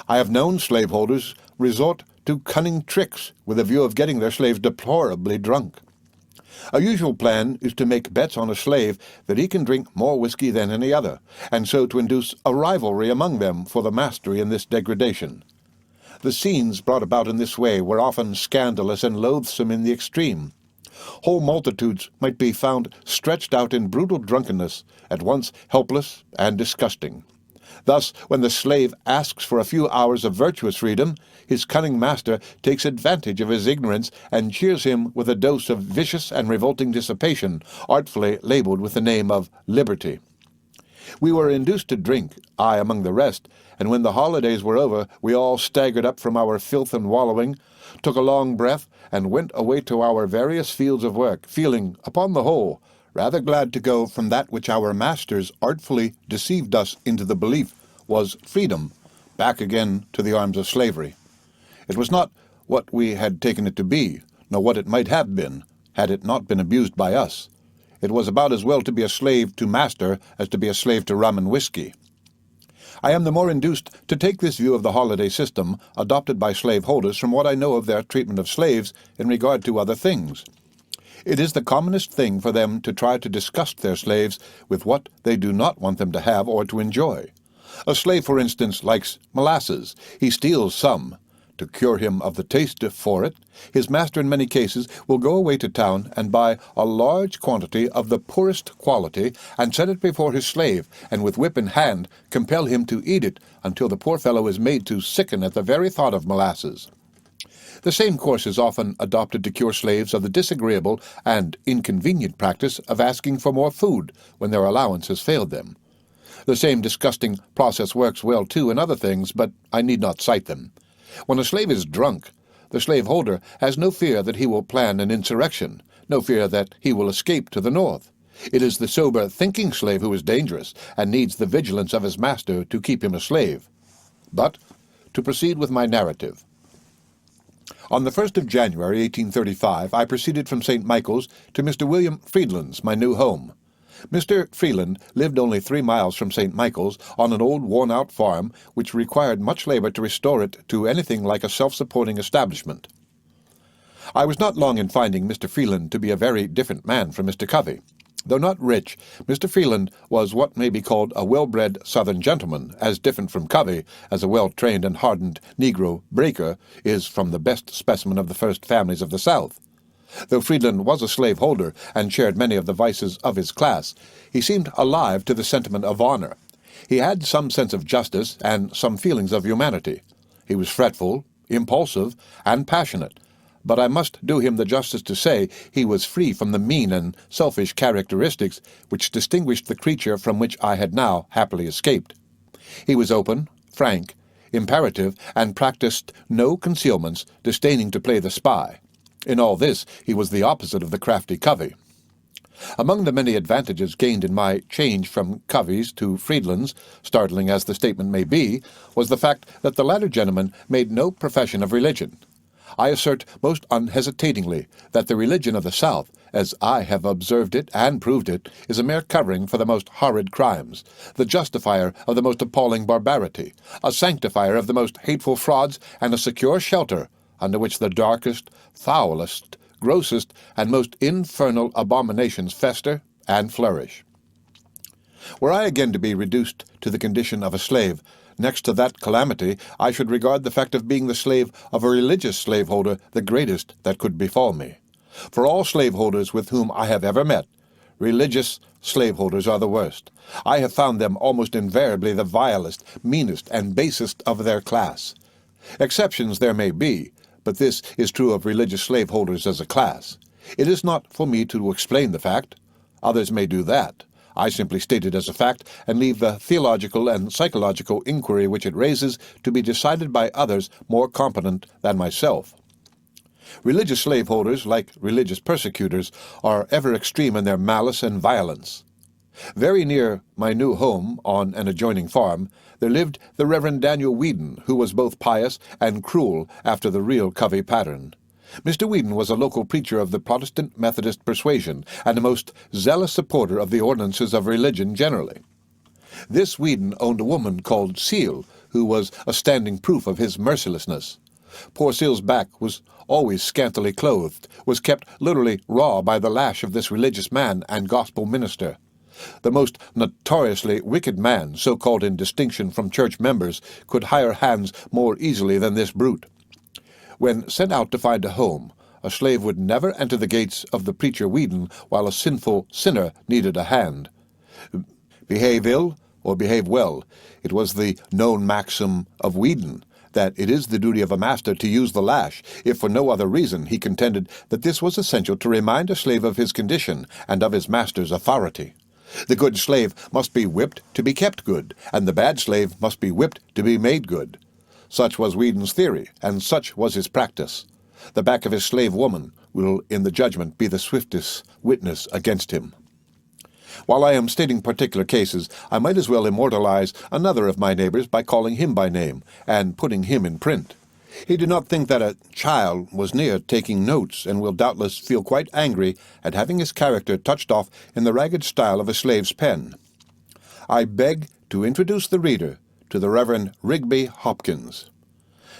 I have known slaveholders resort to cunning tricks with a view of getting their slaves deplorably drunk. A usual plan is to make bets on a slave that he can drink more whiskey than any other, and so to induce a rivalry among them for the mastery in this degradation. The scenes brought about in this way were often scandalous and loathsome in the extreme. Whole multitudes might be found stretched out in brutal drunkenness, at once helpless and disgusting. Thus, when the slave asks for a few hours of virtuous freedom, his cunning master takes advantage of his ignorance and cheers him with a dose of vicious and revolting dissipation, artfully labeled with the name of liberty. We were induced to drink, I among the rest, and when the holidays were over, we all staggered up from our filth and wallowing, took a long breath, and went away to our various fields of work, feeling, upon the whole, rather glad to go from that which our masters artfully deceived us into the belief was freedom, back again to the arms of slavery. It was not what we had taken it to be, nor what it might have been, had it not been abused by us. It was about as well to be a slave to master as to be a slave to rum and whiskey. I am the more induced to take this view of the holiday system adopted by slaveholders from what I know of their treatment of slaves in regard to other things. It is the commonest thing for them to try to disgust their slaves with what they do not want them to have or to enjoy. A slave, for instance, likes molasses. He steals some. To cure him of the taste for it, his master in many cases will go away to town and buy a large quantity of the poorest quality and set it before his slave, and with whip in hand compel him to eat it until the poor fellow is made to sicken at the very thought of molasses. The same course is often adopted to cure slaves of the disagreeable and inconvenient practice of asking for more food when their allowance has failed them. The same disgusting process works well, too, in other things, but I need not cite them. When a slave is drunk, the slaveholder has no fear that he will plan an insurrection, no fear that he will escape to the north. It is the sober, thinking slave who is dangerous and needs the vigilance of his master to keep him a slave. But, to proceed with my narrative. On the 1st of January, 1835, I proceeded from St. Michael's to Mr. William Freeland's, my new home. Mr. Freeland lived only 3 miles from St. Michael's on an old worn-out farm which required much labor to restore it to anything like a self-supporting establishment. I was not long in finding Mr. Freeland to be a very different man from Mr. Covey. Though not rich, Mr. Freeland was what may be called a well-bred Southern gentleman, as different from Covey as a well-trained and hardened Negro breaker is from the best specimen of the first families of the South. Though Freeland was a slaveholder and shared many of the vices of his class, he seemed alive to the sentiment of honor. He had some sense of justice and some feelings of humanity. He was fretful, impulsive, and passionate, but I must do him the justice to say he was free from the mean and selfish characteristics which distinguished the creature from which I had now happily escaped. He was open, frank, imperative, and practiced no concealments, disdaining to play the spy. In all this he was the opposite of the crafty Covey. Among the many advantages gained in my change from Covey's to Freeland's, startling as the statement may be, was the fact that the latter gentleman made no profession of religion. I assert most unhesitatingly that the religion of the South, as I have observed it and proved it, is a mere covering for the most horrid crimes, the justifier of the most appalling barbarity, a sanctifier of the most hateful frauds, and a secure shelter under which the darkest, foulest, grossest and most infernal abominations fester and flourish. Were I again to be reduced to the condition of a slave, next to that calamity I should regard the fact of being the slave of a religious slaveholder the greatest that could befall me. For all slaveholders with whom I have ever met, religious slaveholders are the worst. I have found them almost invariably the vilest, meanest, and basest of their class. Exceptions there may be, but this is true of religious slaveholders as a class. It is not for me to explain the fact. Others may do that. I simply state it as a fact and leave the theological and psychological inquiry which it raises to be decided by others more competent than myself. Religious slaveholders, like religious persecutors, are ever extreme in their malice and violence. Very near my new home, on an adjoining farm, there lived the Reverend Daniel Whedon, who was both pious and cruel after the real Covey pattern. Mr. Whedon was a local preacher of the Protestant Methodist persuasion, and a most zealous supporter of the ordinances of religion generally. This Whedon owned a woman called Seal, who was a standing proof of his mercilessness. Poor Seal's back was always scantily clothed, was kept literally raw by the lash of this religious man and gospel minister. The most notoriously wicked man, so called in distinction from church members, could hire hands more easily than this brute. When sent out to find a home, a slave would never enter the gates of the preacher Whedon while a sinful sinner needed a hand. Behave ill or behave well. It was the known maxim of Whedon that it is the duty of a master to use the lash, if for no other reason he contended that this was essential to remind a slave of his condition and of his master's authority. The good slave must be whipped to be kept good, and the bad slave must be whipped to be made good. Such was Whedon's theory, and such was his practice. The back of his slave woman will in the judgment be the swiftest witness against him. While I am stating particular cases, I might as well immortalize another of my neighbors by calling him by name, and putting him in print. He did not think that a child was near taking notes, and will doubtless feel quite angry at having his character touched off in the ragged style of a slave's pen. I beg to introduce the reader to the Reverend Rigby Hopkins.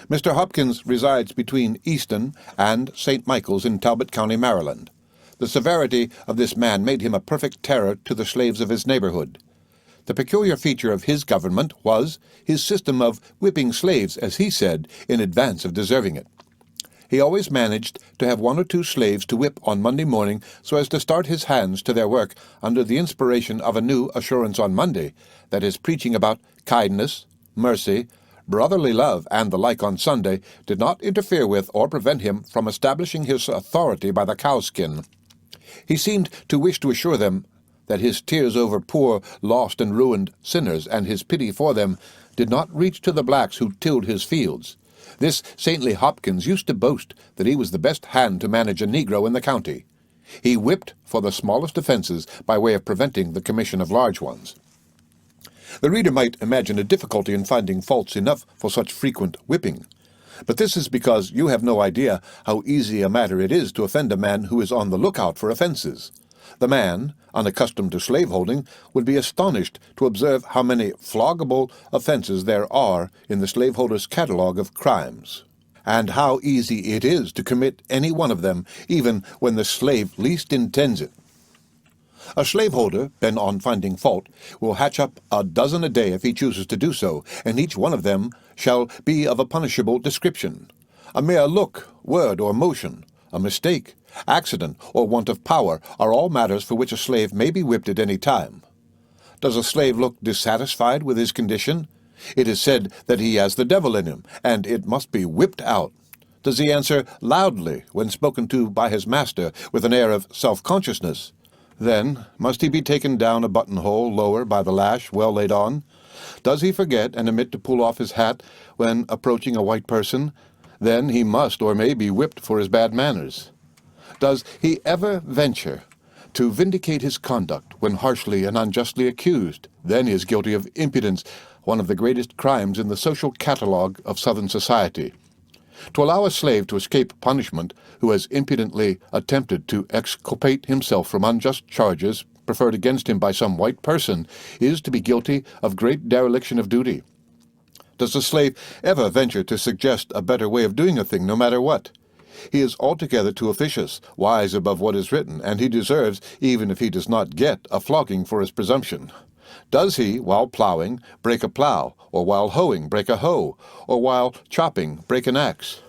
Mr. Hopkins resides between Easton and St. Michael's in Talbot County, Maryland. The severity of this man made him a perfect terror to the slaves of his neighborhood. The peculiar feature of his government was his system of whipping slaves, as he said, in advance of deserving it. He always managed to have one or two slaves to whip on Monday morning so as to start his hands to their work under the inspiration of a new assurance on Monday, that his preaching about kindness, mercy, brotherly love, and the like on Sunday did not interfere with or prevent him from establishing his authority by the cowskin. He seemed to wish to assure them that his tears over poor, lost, and ruined sinners and his pity for them did not reach to the blacks who tilled his fields. This saintly Hopkins used to boast that he was the best hand to manage a negro in the county. He whipped for the smallest offenses by way of preventing the commission of large ones. The reader might imagine a difficulty in finding faults enough for such frequent whipping. But this is because you have no idea how easy a matter it is to offend a man who is on the lookout for offenses. The man, unaccustomed to slaveholding, would be astonished to observe how many floggable offenses there are in the slaveholder's catalogue of crimes, and how easy it is to commit any one of them, even when the slave least intends it. A slaveholder, bent on finding fault, will hatch up a dozen a day if he chooses to do so, and each one of them shall be of a punishable description. A mere look, word, or motion, a mistake, accident, or want of power are all matters for which a slave may be whipped at any time. Does a slave look dissatisfied with his condition? It is said that he has the devil in him, and it must be whipped out. Does he answer loudly when spoken to by his master with an air of self-consciousness? Then must he be taken down a buttonhole lower by the lash well laid on? Does he forget and omit to pull off his hat when approaching a white person? Then he must or may be whipped for his bad manners. Does he ever venture to vindicate his conduct when harshly and unjustly accused? Then he is guilty of impudence, one of the greatest crimes in the social catalogue of Southern society. To allow a slave to escape punishment who has impudently attempted to exculpate himself from unjust charges preferred against him by some white person is to be guilty of great dereliction of duty. Does a slave ever venture to suggest a better way of doing a thing, no matter what? He is altogether too officious, wise above what is written, and he deserves, even if he does not get, a flogging for his presumption. Does he, while plowing, break a plow, or while hoeing, break a hoe, or while chopping, break an axe?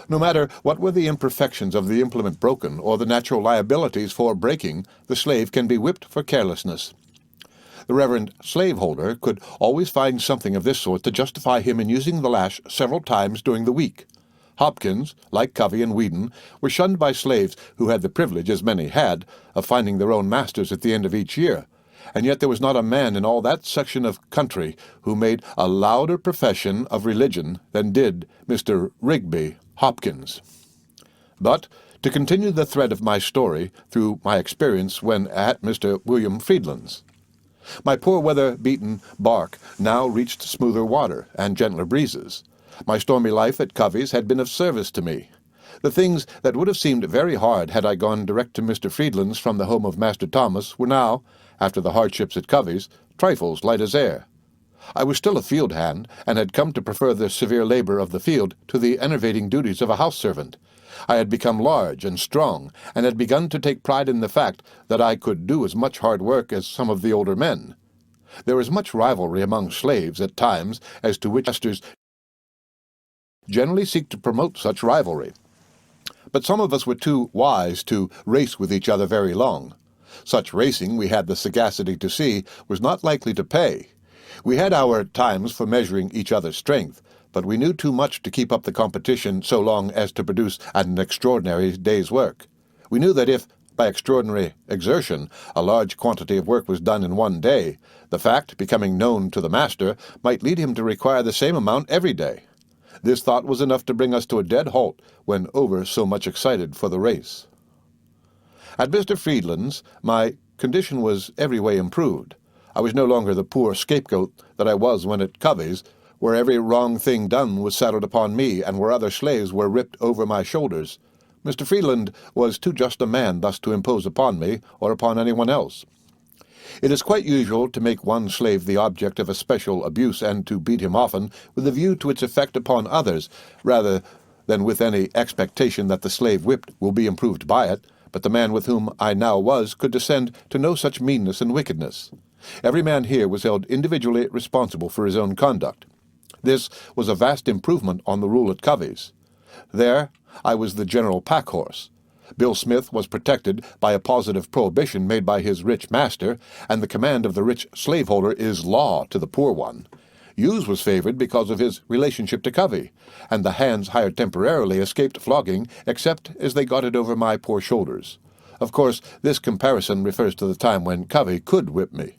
No matter what were the imperfections of the implement broken, or the natural liabilities for breaking, the slave can be whipped for carelessness. The reverend slaveholder could always find something of this sort to justify him in using the lash several times during the week. Hopkins, like Covey and Whedon, were shunned by slaves who had the privilege, as many had, of finding their own masters at the end of each year, and yet there was not a man in all that section of country who made a louder profession of religion than did Mr. Rigby Hopkins. But, to continue the thread of my story through my experience when at Mr. William Friedland's. My poor weather-beaten bark now reached smoother water and gentler breezes. My stormy life at Covey's had been of service to me. The things that would have seemed very hard had I gone direct to Mr. Friedland's from the home of Master Thomas were now, after the hardships at Covey's, trifles light as air. I was still a field hand, and had come to prefer the severe labor of the field to the enervating duties of a house servant. I had become large and strong, and had begun to take pride in the fact that I could do as much hard work as some of the older men. There was much rivalry among slaves at times as to which masters generally seek to promote such rivalry. But some of us were too wise to race with each other very long. Such racing, we had the sagacity to see, was not likely to pay. We had our times for measuring each other's strength, but we knew too much to keep up the competition so long as to produce an extraordinary day's work. We knew that if, by extraordinary exertion, a large quantity of work was done in one day, the fact, becoming known to the master, might lead him to require the same amount every day. This thought was enough to bring us to a dead halt when over so much excited for the race. At Mr. Friedland's, my condition was every way improved. I was no longer the poor scapegoat that I was when at Covey's, where every wrong thing done was saddled upon me, and where other slaves were ripped over my shoulders. Mr. Friedland was too just a man thus to impose upon me, or upon anyone else. It is quite usual to make one slave the object of a special abuse, and to beat him often, with a view to its effect upon others, rather than with any expectation that the slave whipped will be improved by it. But the man with whom I now was could descend to no such meanness and wickedness. Every man here was held individually responsible for his own conduct. This was a vast improvement on the rule at Covey's. There I was the general pack-horse. Bill Smith was protected by a positive prohibition made by his rich master, and the command of the rich slaveholder is law to the poor one. Hughes was favored because of his relationship to Covey, and the hands hired temporarily escaped flogging except as they got it over my poor shoulders. Of course, this comparison refers to the time when Covey could whip me.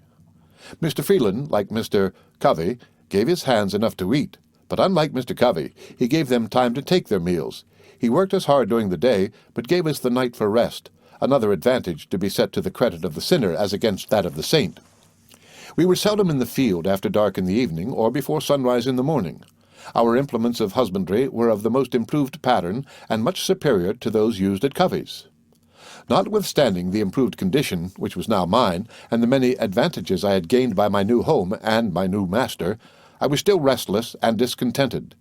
Mr. Freeland, like Mr. Covey, gave his hands enough to eat, but unlike Mr. Covey, he gave them time to take their meals. He worked us hard during the day, but gave us the night for rest, another advantage to be set to the credit of the sinner as against that of the saint. We were seldom in the field after dark in the evening, or before sunrise in the morning. Our implements of husbandry were of the most improved pattern, and much superior to those used at Covey's. Notwithstanding the improved condition, which was now mine, and the many advantages I had gained by my new home and my new master, I was still restless and discontented.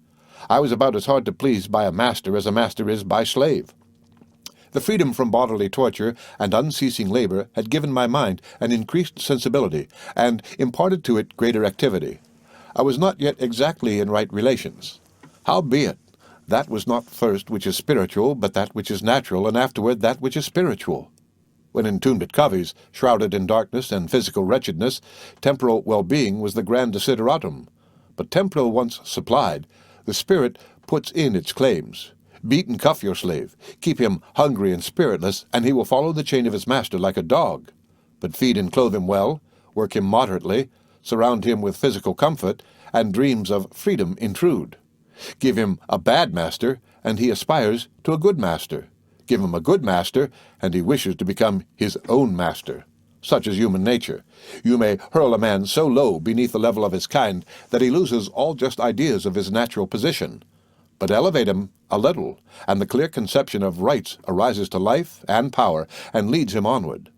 I was about as hard to please by a master as a master is by slave. The freedom from bodily torture and unceasing labor had given my mind an increased sensibility, and imparted to it greater activity. I was not yet exactly in right relations. Howbeit, that was not first which is spiritual, but that which is natural, and afterward that which is spiritual. When entombed at Covey's, shrouded in darkness and physical wretchedness, temporal well-being was the grand desideratum. But temporal once supplied, the spirit puts in its claims. Beat and cuff your slave, keep him hungry and spiritless, and he will follow the chain of his master like a dog. But feed and clothe him well, work him moderately, surround him with physical comfort, and dreams of freedom intrude. Give him a bad master, and he aspires to a good master. Give him a good master, and he wishes to become his own master. Such is human nature. You may hurl a man so low beneath the level of his kind that he loses all just ideas of his natural position. But elevate him a little, and the clear conception of rights arises to life and power, and leads him onward.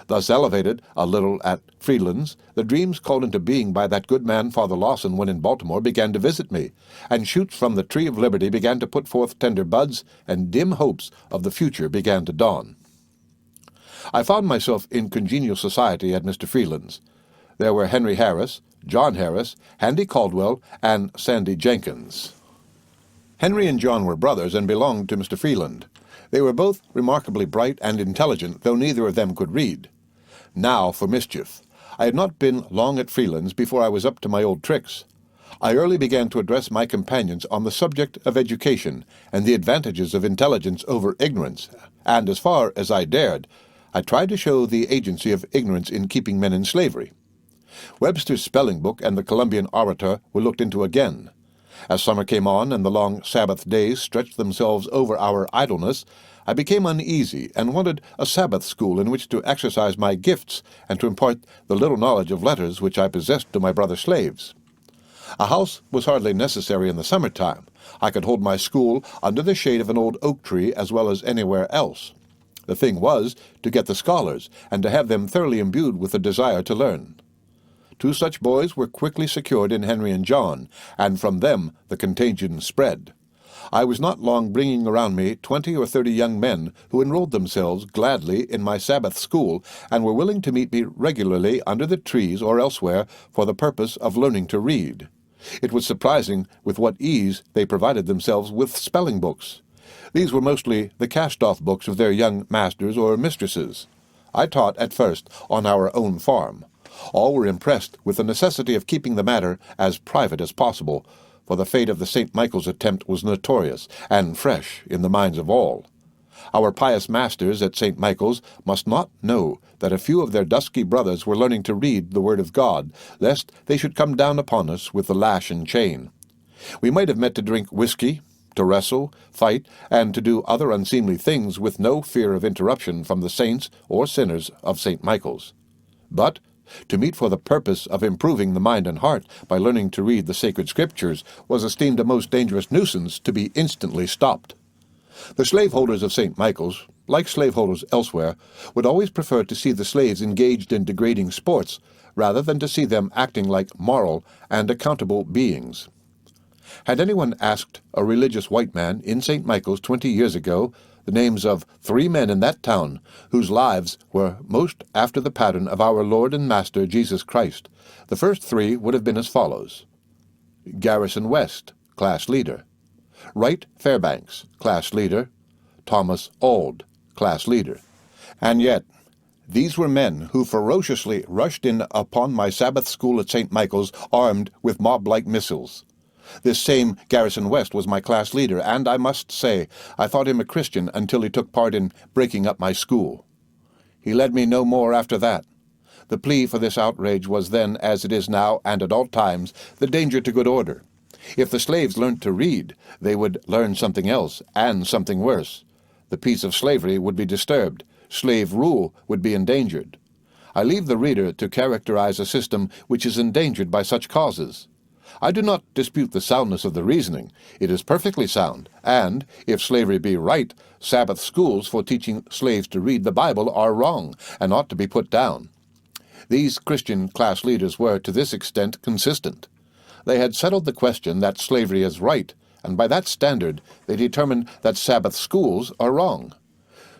Thus elevated a little at Freeland's, the dreams called into being by that good man Father Lawson when in Baltimore began to visit me, and shoots from the tree of liberty began to put forth tender buds, and dim hopes of the future began to dawn. I found myself in congenial society at Mr. Freeland's. There were Henry Harris, John Harris, Handy Caldwell, and Sandy Jenkins. Henry and John were brothers and belonged to Mr. Freeland. They were both remarkably bright and intelligent, though neither of them could read. Now for mischief. I had not been long at Freeland's before I was up to my old tricks. I early began to address my companions on the subject of education and the advantages of intelligence over ignorance, and as far as I dared, I tried to show the agency of ignorance in keeping men in slavery. Webster's spelling book and the Columbian Orator were looked into again. As summer came on and the long Sabbath days stretched themselves over our idleness, I became uneasy and wanted a Sabbath school in which to exercise my gifts and to impart the little knowledge of letters which I possessed to my brother slaves. A house was hardly necessary in the summer-time. I could hold my school under the shade of an old oak tree as well as anywhere else. The thing was to get the scholars, and to have them thoroughly imbued with a desire to learn. 2 such boys were quickly secured in Henry and John, and from them the contagion spread. I was not long bringing around me 20 or 30 young men who enrolled themselves gladly in my Sabbath school, and were willing to meet me regularly under the trees or elsewhere for the purpose of learning to read. It was surprising with what ease they provided themselves with spelling books. These were mostly the cast-off books of their young masters or mistresses. I taught at first on our own farm. All were impressed with the necessity of keeping the matter as private as possible, for the fate of the St. Michael's attempt was notorious and fresh in the minds of all. Our pious masters at St. Michael's must not know that a few of their dusky brothers were learning to read the Word of God, lest they should come down upon us with the lash and chain. We might have met to drink whiskey, to wrestle, fight, and to do other unseemly things with no fear of interruption from the saints or sinners of St. Michael's. But to meet for the purpose of improving the mind and heart by learning to read the sacred Scriptures was esteemed a most dangerous nuisance to be instantly stopped. The slaveholders of St. Michael's, like slaveholders elsewhere, would always prefer to see the slaves engaged in degrading sports rather than to see them acting like moral and accountable beings. Had anyone asked a religious white man in St. Michael's 20 years ago the names of 3 men in that town whose lives were most after the pattern of our Lord and Master Jesus Christ, the first 3 would have been as follows: Garrison West, class leader; Wright Fairbanks, class leader; Thomas Auld, class leader. And yet, these were men who ferociously rushed in upon my Sabbath school at St. Michael's armed with mob-like missiles. This same Garrison West was my class leader, and I must say I thought him a Christian until he took part in breaking up my school. He led me no more after that. The plea for this outrage was then, as it is now, and at all times, the danger to good order. If the slaves learnt to read, they would learn something else, and something worse. The peace of slavery would be disturbed. Slave rule would be endangered. I leave the reader to characterize a system which is endangered by such causes. I do not dispute the soundness of the reasoning. It is perfectly sound, and, if slavery be right, Sabbath schools for teaching slaves to read the Bible are wrong, and ought to be put down. These Christian class leaders were, to this extent, consistent. They had settled the question that slavery is right, and by that standard they determined that Sabbath schools are wrong.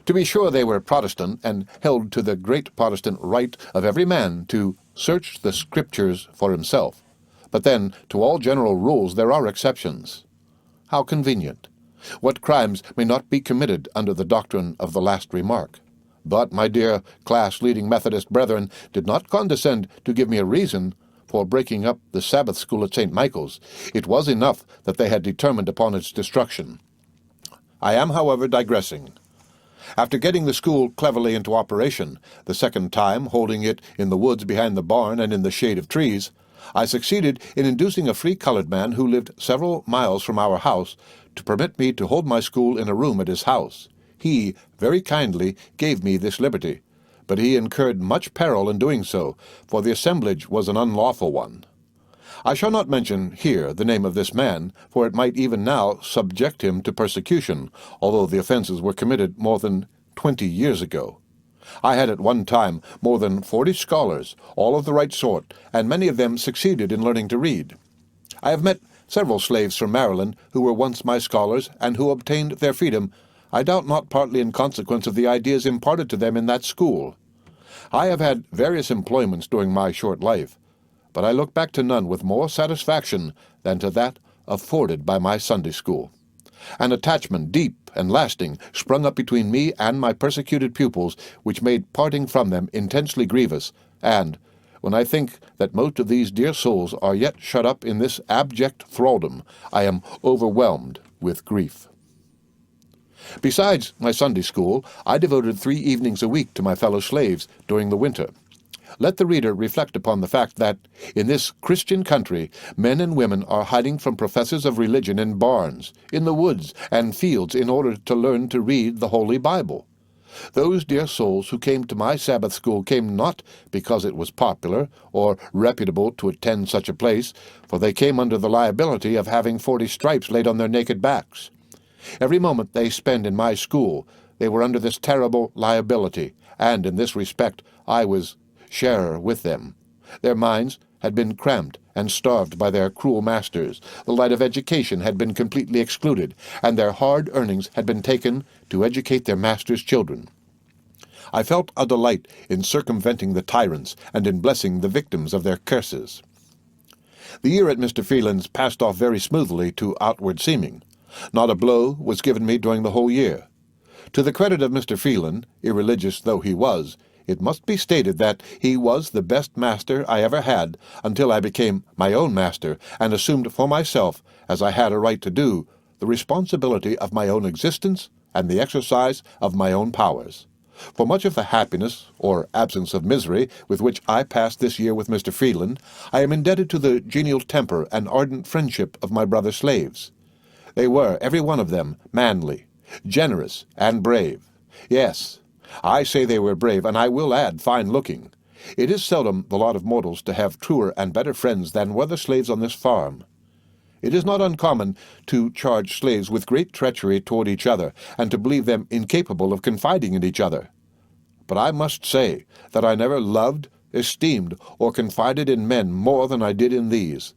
To be sure, they were Protestant, and held to the great Protestant right of every man to search the Scriptures for himself. But then, to all general rules there are exceptions. How convenient! What crimes may not be committed under the doctrine of the last remark? But my dear class-leading Methodist brethren did not condescend to give me a reason for breaking up the Sabbath school at St. Michael's. It was enough that they had determined upon its destruction. I am, however, digressing. After getting the school cleverly into operation, the second time holding it in the woods behind the barn and in the shade of trees, I succeeded in inducing a free colored man who lived several miles from our house to permit me to hold my school in a room at his house. He very kindly gave me this liberty, but he incurred much peril in doing so, for the assemblage was an unlawful one. I shall not mention here the name of this man, for it might even now subject him to persecution, although the offenses were committed more than 20 years ago. I had at one time more than 40 scholars, all of the right sort, and many of them succeeded in learning to read. I have met several slaves from Maryland who were once my scholars and who obtained their freedom, I doubt not partly in consequence of the ideas imparted to them in that school. I have had various employments during my short life, but I look back to none with more satisfaction than to that afforded by my Sunday school. An attachment deep and lasting sprung up between me and my persecuted pupils, which made parting from them intensely grievous, and, when I think that most of these dear souls are yet shut up in this abject thraldom, I am overwhelmed with grief. Besides my Sunday school, I devoted 3 evenings a week to my fellow slaves during the winter. Let the reader reflect upon the fact that, in this Christian country, men and women are hiding from professors of religion in barns, in the woods and fields in order to learn to read the Holy Bible. Those dear souls who came to my Sabbath school came not because it was popular or reputable to attend such a place, for they came under the liability of having 40 stripes laid on their naked backs. Every moment they spent in my school, they were under this terrible liability, and in this respect I was sharer with them. Their minds had been cramped and starved by their cruel masters. The light of education had been completely excluded, and their hard earnings had been taken to educate their masters' children. I felt a delight in circumventing the tyrants and in blessing the victims of their curses. The year at Mr. Freeland's passed off very smoothly to outward seeming. Not a blow was given me during the whole year. To the credit of Mr. Freeland, irreligious though he was, it must be stated that he was the best master I ever had until I became my own master and assumed for myself, as I had a right to do, the responsibility of my own existence and the exercise of my own powers. For much of the happiness, or absence of misery, with which I passed this year with Mr. Freeland, I am indebted to the genial temper and ardent friendship of my brother slaves. They were, every one of them, manly, generous, and brave. Yes, I say they were brave, and I will add fine-looking. It is seldom the lot of mortals to have truer and better friends than were the slaves on this farm. It is not uncommon to charge slaves with great treachery toward each other, and to believe them incapable of confiding in each other. But I must say that I never loved, esteemed, or confided in men more than I did in these.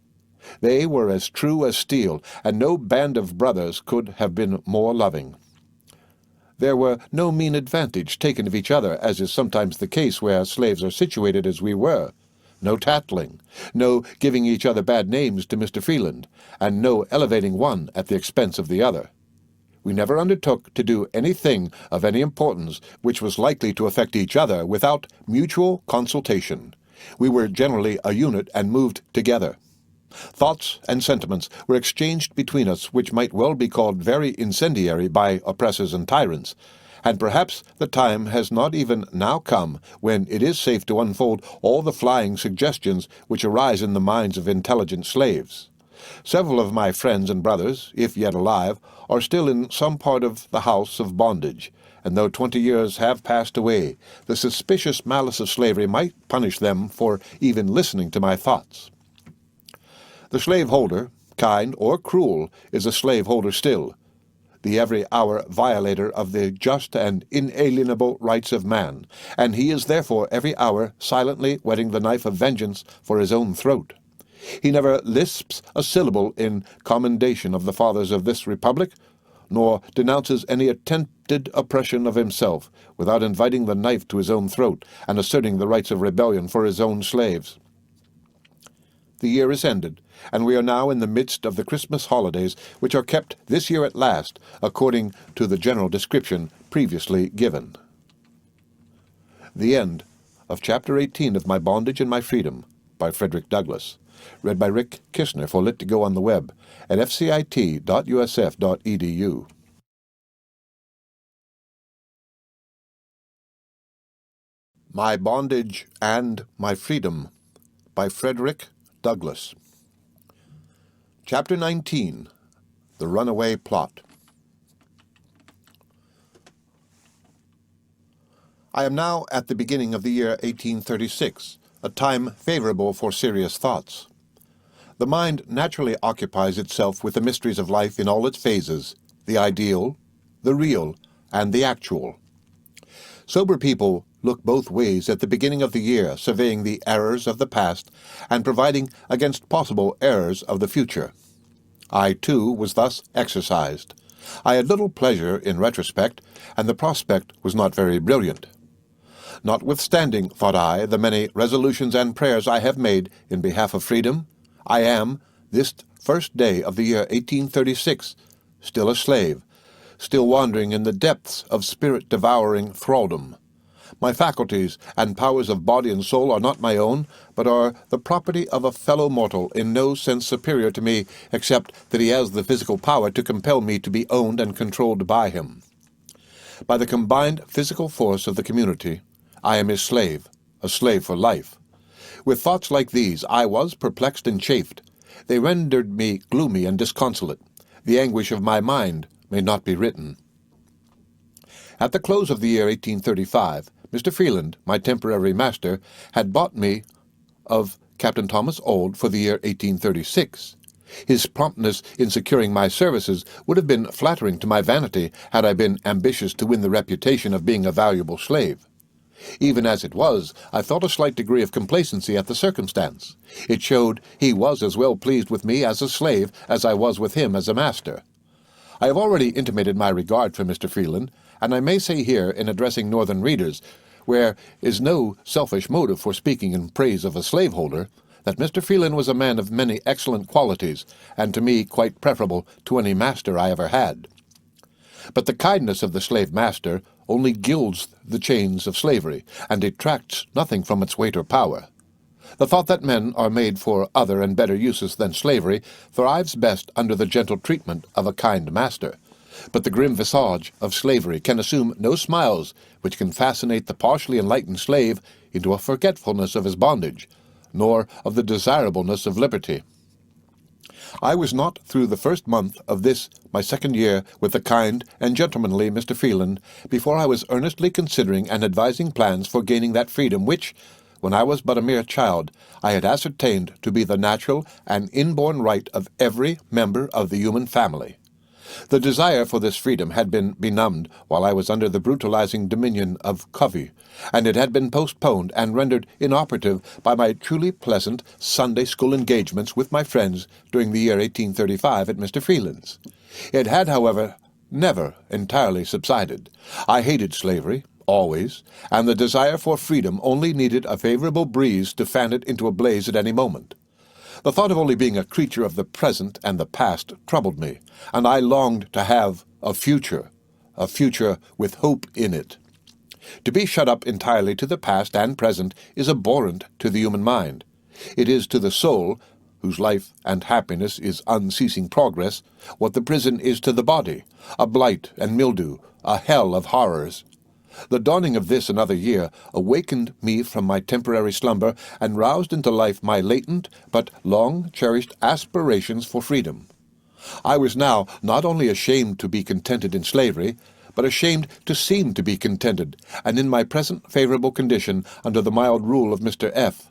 They were as true as steel, and no band of brothers could have been more loving. There were no mean advantage taken of each other, as is sometimes the case where slaves are situated as we were. No tattling, no giving each other bad names to Mr. Freeland, and no elevating one at the expense of the other. We never undertook to do anything of any importance which was likely to affect each other without mutual consultation. We were generally a unit and moved together. Thoughts and sentiments were exchanged between us which might well be called very incendiary by oppressors and tyrants, and perhaps the time has not even now come when it is safe to unfold all the flying suggestions which arise in the minds of intelligent slaves. Several of my friends and brothers, if yet alive, are still in some part of the house of bondage, and though 20 years have passed away, the suspicious malice of slavery might punish them for even listening to my thoughts. The slaveholder, kind or cruel, is a slaveholder still, the every hour violator of the just and inalienable rights of man, and he is therefore every hour silently whetting the knife of vengeance for his own throat. He never lisps a syllable in commendation of the fathers of this republic, nor denounces any attempted oppression of himself, without inviting the knife to his own throat, and asserting the rights of rebellion for his own slaves. The year is ended, and we are now in the midst of the Christmas holidays, which are kept this year at last, according to the general description previously given. The end of Chapter 18 of My Bondage and My Freedom, by Frederick Douglass. Read by Rick Kissner for Lit2Go on the web at fcit.usf.edu. My Bondage and My Freedom, by Frederick Douglass. Chapter 19. The Runaway Plot. I am now at the beginning of the year 1836, a time favorable for serious thoughts. The mind naturally occupies itself with the mysteries of life in all its phases, the ideal, the real, and the actual. Sober people look both ways at the beginning of the year, surveying the errors of the past and providing against possible errors of the future. I, too, was thus exercised. I had little pleasure in retrospect, and the prospect was not very brilliant. Notwithstanding, thought I, the many resolutions and prayers I have made in behalf of freedom, I am, this first day of the year 1836, still a slave, still wandering in the depths of spirit-devouring thraldom. My faculties and powers of body and soul are not my own, but are the property of a fellow mortal in no sense superior to me, except that he has the physical power to compel me to be owned and controlled by him. By the combined physical force of the community, I am his slave, a slave for life. With thoughts like these, I was perplexed and chafed. They rendered me gloomy and disconsolate. The anguish of my mind may not be written. At the close of the year 1835, Mr. Freeland, my temporary master, had bought me of Captain Thomas Auld for the year 1836. His promptness in securing my services would have been flattering to my vanity had I been ambitious to win the reputation of being a valuable slave. Even as it was, I felt a slight degree of complacency at the circumstance. It showed he was as well pleased with me as a slave as I was with him as a master. I have already intimated my regard for Mr. Freeland, and I may say here, in addressing Northern readers, where is no selfish motive for speaking in praise of a slaveholder, that Mr. Freeland was a man of many excellent qualities, and to me quite preferable to any master I ever had. But the kindness of the slave master only gilds the chains of slavery, and detracts nothing from its weight or power. The thought that men are made for other and better uses than slavery thrives best under the gentle treatment of a kind master. But the grim visage of slavery can assume no smiles which can fascinate the partially enlightened slave into a forgetfulness of his bondage, nor of the desirableness of liberty. I was not through the first month of this my second year with the kind and gentlemanly Mr. Freeland before I was earnestly considering and advising plans for gaining that freedom which, when I was but a mere child, I had ascertained to be the natural and inborn right of every member of the human family. The desire for this freedom had been benumbed while I was under the brutalizing dominion of Covey, and it had been postponed and rendered inoperative by my truly pleasant Sunday school engagements with my friends during the year 1835 at Mr. Freeland's. It had, however, never entirely subsided. I hated slavery, always, and the desire for freedom only needed a favorable breeze to fan it into a blaze at any moment. The thought of only being a creature of the present and the past troubled me, and I longed to have a future with hope in it. To be shut up entirely to the past and present is abhorrent to the human mind. It is to the soul, whose life and happiness is unceasing progress, what the prison is to the body, a blight and mildew, a hell of horrors. The dawning of this another year awakened me from my temporary slumber and roused into life my latent but long-cherished aspirations for freedom. I was now not only ashamed to be contented in slavery, but ashamed to seem to be contented, and in my present favorable condition under the mild rule of Mr. F.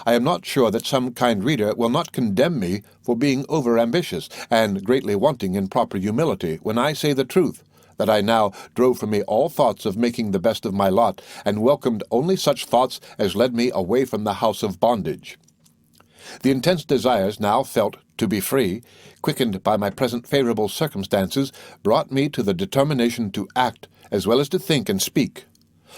I am not sure that some kind reader will not condemn me for being over-ambitious and greatly wanting in proper humility when I say the truth, that I now drove from me all thoughts of making the best of my lot, and welcomed only such thoughts as led me away from the house of bondage. The intense desires now felt to be free, quickened by my present favorable circumstances, brought me to the determination to act as well as to think and speak.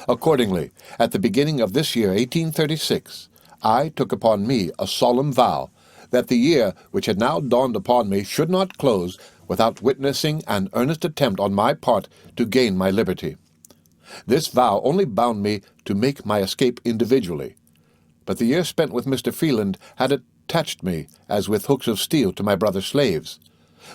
Accordingly, at the beginning of this year 1836, I took upon me a solemn vow that the year which had now dawned upon me should not close without witnessing an earnest attempt on my part to gain my liberty. This vow only bound me to make my escape individually, but the year spent with Mr. Freeland had attached me as with hooks of steel to my brother slaves.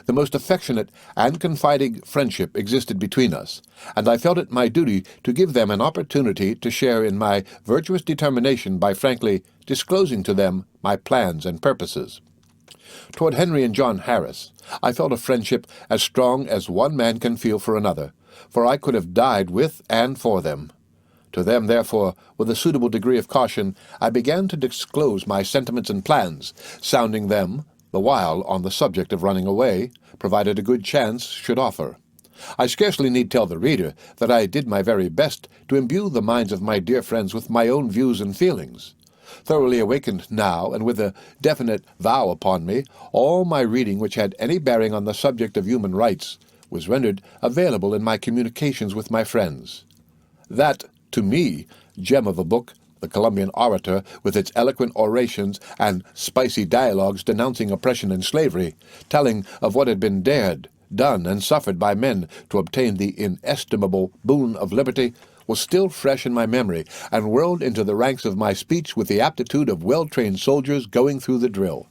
The most affectionate and confiding friendship existed between us, and I felt it my duty to give them an opportunity to share in my virtuous determination by frankly disclosing to them my plans and purposes. Toward Henry and John Harris, I felt a friendship as strong as one man can feel for another, for I could have died with and for them. To them, therefore, with a suitable degree of caution, I began to disclose my sentiments and plans, sounding them, the while, on the subject of running away, provided a good chance should offer. I scarcely need tell the reader that I did my very best to imbue the minds of my dear friends with my own views and feelings. Thoroughly awakened now, and with a definite vow upon me, all my reading which had any bearing on the subject of human rights was rendered available in my communications with my friends. That, to me, gem of a book, the Columbian Orator, with its eloquent orations and spicy dialogues denouncing oppression and slavery, telling of what had been dared, done, and suffered by men to obtain the inestimable boon of liberty, was still fresh in my memory, and whirled into the ranks of my speech with the aptitude of well-trained soldiers going through the drill.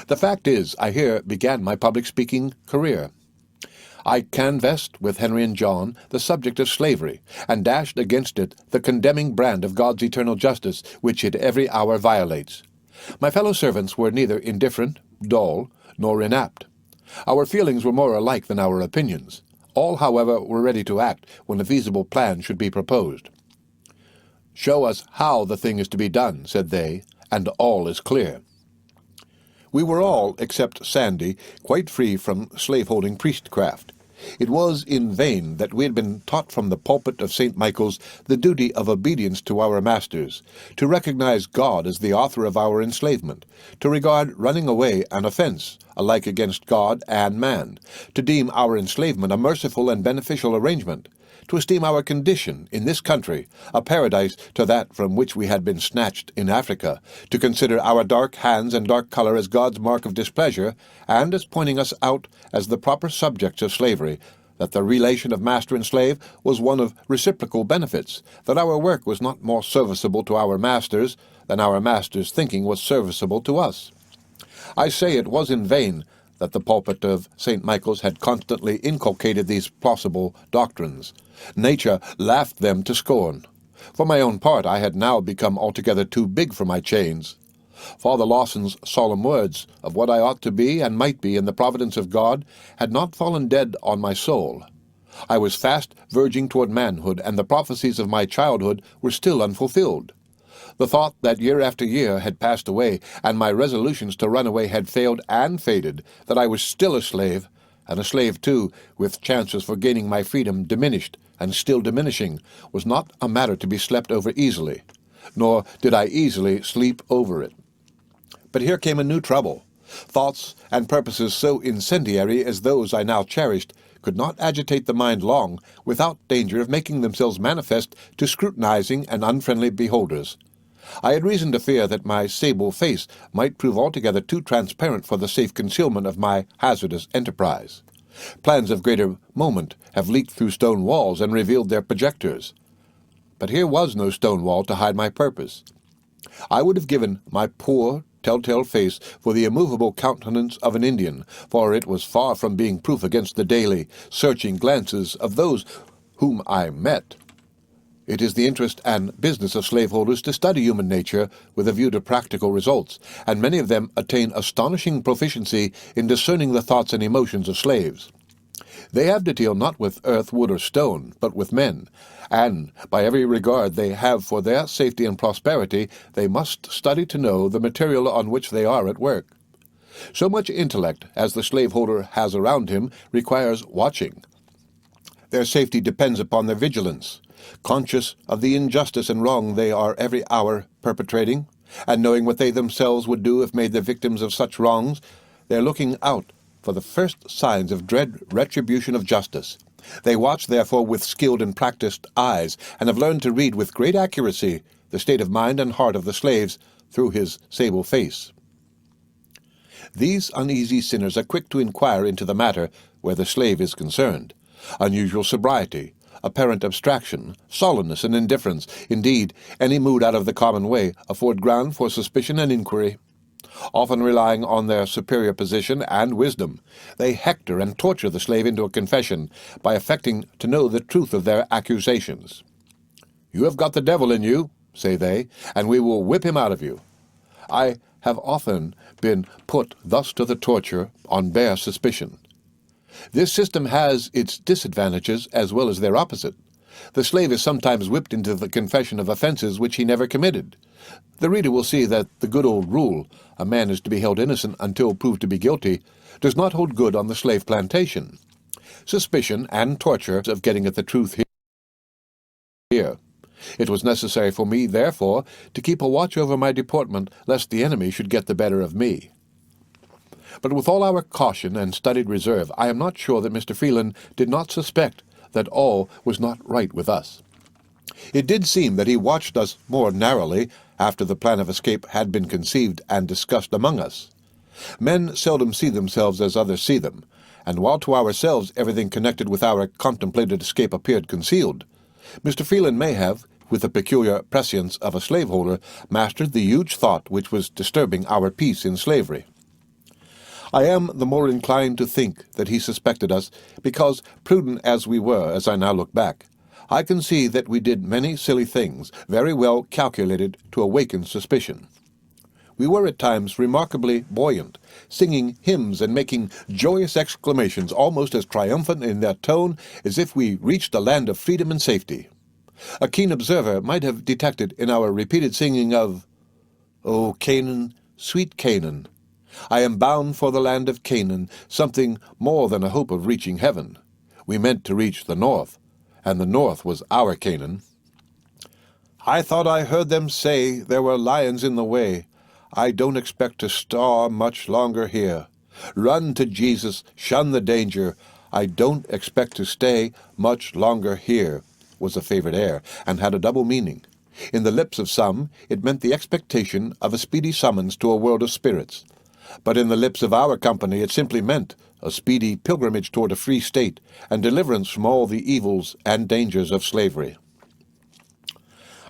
The fact is, I here began my public speaking career. I canvassed with Henry and John the subject of slavery, and dashed against it the condemning brand of God's eternal justice, which it every hour violates. My fellow servants were neither indifferent, dull, nor inapt. Our feelings were more alike than our opinions. All, however, were ready to act when a feasible plan should be proposed. "Show us how the thing is to be done," said they, "and all is clear." We were all, except Sandy, quite free from slaveholding priestcraft. It was in vain that we had been taught from the pulpit of St. Michael's the duty of obedience to our masters, to recognize God as the author of our enslavement, to regard running away an offense, alike against God and man, to deem our enslavement a merciful and beneficial arrangement, to esteem our condition in this country a paradise to that from which we had been snatched in Africa, to consider our dark hands and dark color as God's mark of displeasure, and as pointing us out as the proper subjects of slavery, that the relation of master and slave was one of reciprocal benefits, that our work was not more serviceable to our masters than our masters' thinking was serviceable to us. I say it was in vain that the pulpit of St. Michael's had constantly inculcated these plausible doctrines. Nature laughed them to scorn. For my own part, I had now become altogether too big for my chains. Father Lawson's solemn words of what I ought to be and might be in the providence of God had not fallen dead on my soul. I was fast verging toward manhood, and the prophecies of my childhood were still unfulfilled. The thought that year after year had passed away, and my resolutions to run away had failed and faded, that I was still a slave, and a slave too, with chances for gaining my freedom diminished and still diminishing, was not a matter to be slept over easily, nor did I easily sleep over it. But here came a new trouble. Thoughts and purposes so incendiary as those I now cherished could not agitate the mind long without danger of making themselves manifest to scrutinizing and unfriendly beholders. I had reason to fear that my sable face might prove altogether too transparent for the safe concealment of my hazardous enterprise. Plans of greater moment have leaked through stone walls and revealed their projectors. But here was no stone wall to hide my purpose. I would have given my poor, telltale face for the immovable countenance of an Indian, for it was far from being proof against the daily, searching glances of those whom I met. It is the interest and business of slaveholders to study human nature with a view to practical results, and many of them attain astonishing proficiency in discerning the thoughts and emotions of slaves. They have to deal not with earth, wood, or stone, but with men, and by every regard they have for their safety and prosperity, they must study to know the material on which they are at work. So much intellect as the slaveholder has around him requires watching. Their safety depends upon their vigilance. Conscious of the injustice and wrong they are every hour perpetrating, and knowing what they themselves would do if made the victims of such wrongs, they are looking out for the first signs of dread retribution of justice. They watch, therefore, with skilled and practiced eyes, and have learned to read with great accuracy the state of mind and heart of the slaves through his sable face. These uneasy sinners are quick to inquire into the matter where the slave is concerned. Unusual sobriety, apparent abstraction, sullenness, and indifference, indeed, any mood out of the common way, afford ground for suspicion and inquiry. Often relying on their superior position and wisdom, they hector and torture the slave into a confession by affecting to know the truth of their accusations. "You have got the devil in you," say they, "and we will whip him out of you." I have often been put thus to the torture on bare suspicion. This system has its disadvantages as well as their opposite. The slave is sometimes whipped into the confession of offenses which he never committed. The reader will see that the good old rule, a man is to be held innocent until proved to be guilty, does not hold good on the slave plantation. suspicion, and torture of getting at the truth here. It was necessary for me, therefore, to keep a watch over my deportment, lest the enemy should get the better of me. But with all our caution and studied reserve, I am not sure that Mr. Freeland did not suspect that all was not right with us. It did seem that he watched us more narrowly after the plan of escape had been conceived and discussed among us. Men seldom see themselves as others see them, and while to ourselves everything connected with our contemplated escape appeared concealed, Mr. Freeland may have, with the peculiar prescience of a slaveholder, mastered the huge thought which was disturbing our peace in slavery. I am the more inclined to think that he suspected us, because, prudent as we were, as I now look back, I can see that we did many silly things, very well calculated to awaken suspicion. We were at times remarkably buoyant, singing hymns and making joyous exclamations, almost as triumphant in their tone as if we reached a land of freedom and safety. A keen observer might have detected in our repeated singing of, "O Canaan, sweet Canaan, I am bound for the land of Canaan," something more than a hope of reaching heaven. We meant to reach the north, and the north was our Canaan. "I thought I heard them say there were lions in the way. I don't expect to starve much longer here. Run to Jesus, shun the danger. I don't expect to stay much longer here," was a favorite air, and had a double meaning. In the lips of some, it meant the expectation of a speedy summons to a world of spirits. But in the lips of our company it simply meant a speedy pilgrimage toward a free state, and deliverance from all the evils and dangers of slavery.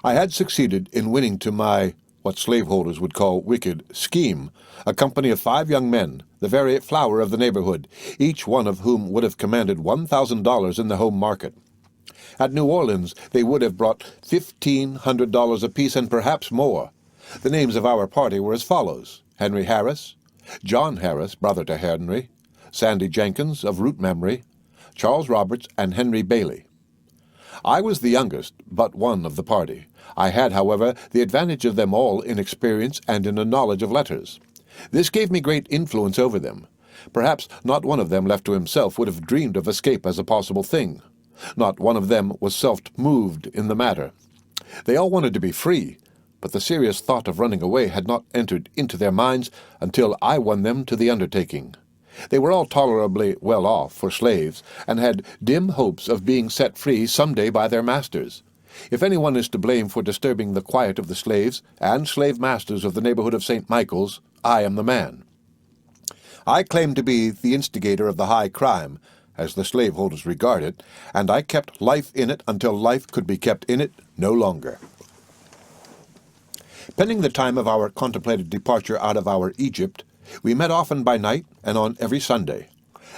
I had succeeded in winning to my, what slaveholders would call wicked, scheme, a company of 5 young men, the very flower of the neighborhood, each one of whom would have commanded $1,000 in the home market. At New Orleans they would have brought $1,500 apiece, and perhaps more. The names of our party were as follows: Henry Harris, John Harris, brother to Henry, Sandy Jenkins of root memory, Charles Roberts, and Henry Bailey. I was the youngest, but one of the party. I had, however, the advantage of them all in experience and in a knowledge of letters. This gave me great influence over them. Perhaps not one of them left to himself would have dreamed of escape as a possible thing. Not one of them was self-moved in the matter. They all wanted to be free, but the serious thought of running away had not entered into their minds until I won them to the undertaking. They were all tolerably well off for slaves, and had dim hopes of being set free some day by their masters. If anyone is to blame for disturbing the quiet of the slaves and slave masters of the neighborhood of St. Michael's, I am the man. I claim to be the instigator of the high crime, as the slaveholders regard it, and I kept life in it until life could be kept in it no longer. Pending the time of our contemplated departure out of our Egypt, we met often by night and on every Sunday.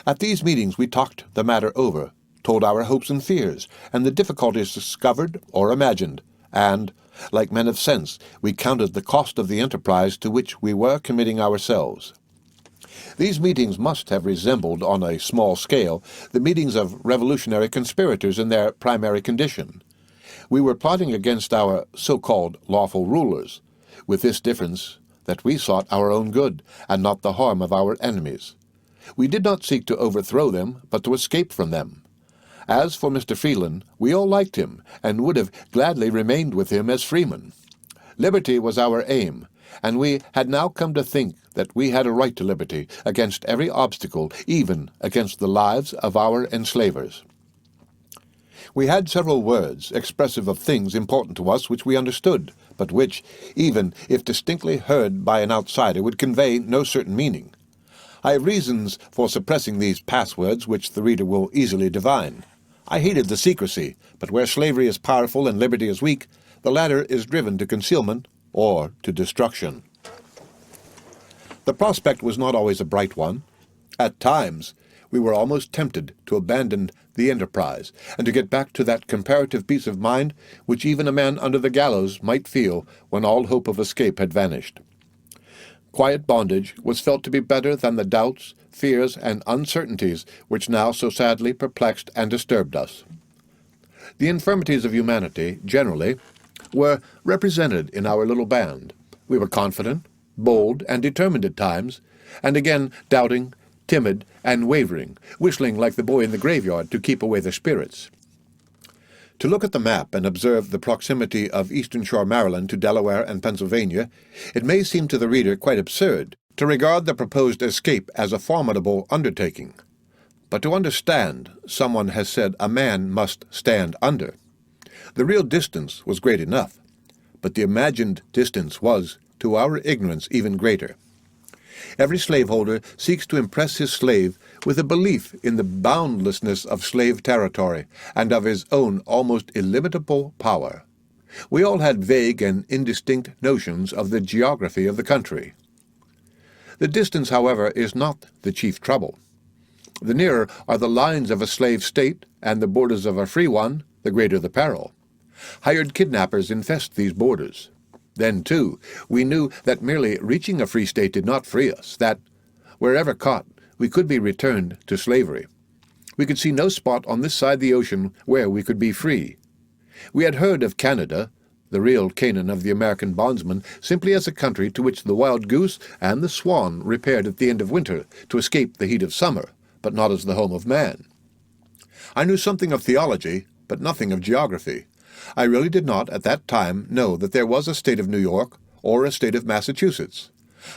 At these meetings we talked the matter over, told our hopes and fears, and the difficulties discovered or imagined, and, like men of sense, we counted the cost of the enterprise to which we were committing ourselves. These meetings must have resembled, on a small scale, the meetings of revolutionary conspirators in their primary condition. We were plotting against our so-called lawful rulers, with this difference that we sought our own good, and not the harm of our enemies. We did not seek to overthrow them, but to escape from them. As for Mr. Freeland, we all liked him, and would have gladly remained with him as freemen. Liberty was our aim, and we had now come to think that we had a right to liberty against every obstacle, even against the lives of our enslavers. We had several words expressive of things important to us which we understood, but which, even if distinctly heard by an outsider, would convey no certain meaning. I have reasons for suppressing these passwords which the reader will easily divine. I hated the secrecy, but where slavery is powerful and liberty is weak, the latter is driven to concealment or to destruction. The prospect was not always a bright one. At times, we were almost tempted to abandon the enterprise, and to get back to that comparative peace of mind which even a man under the gallows might feel when all hope of escape had vanished. Quiet bondage was felt to be better than the doubts, fears, and uncertainties which now so sadly perplexed and disturbed us. The infirmities of humanity, generally, were represented in our little band. We were confident, bold, and determined at times, and again doubting, timid and wavering, whistling like the boy in the graveyard to keep away the spirits. To look at the map and observe the proximity of Eastern Shore Maryland to Delaware and Pennsylvania, it may seem to the reader quite absurd to regard the proposed escape as a formidable undertaking. But to understand, someone has said a man must stand under. The real distance was great enough, but the imagined distance was, to our ignorance, even greater. Every slaveholder seeks to impress his slave with a belief in the boundlessness of slave territory and of his own almost illimitable power. We all had vague and indistinct notions of the geography of the country. The distance, however, is not the chief trouble. The nearer are the lines of a slave state and the borders of a free one, the greater the peril. Hired kidnappers infest these borders. Then, too, we knew that merely reaching a free state did not free us, that, wherever caught, we could be returned to slavery. We could see no spot on this side the ocean where we could be free. We had heard of Canada, the real Canaan of the American bondsman, simply as a country to which the wild goose and the swan repaired at the end of winter to escape the heat of summer, but not as the home of man. I knew something of theology, but nothing of geography. I really did not at that time know that there was a state of New York or a state of Massachusetts.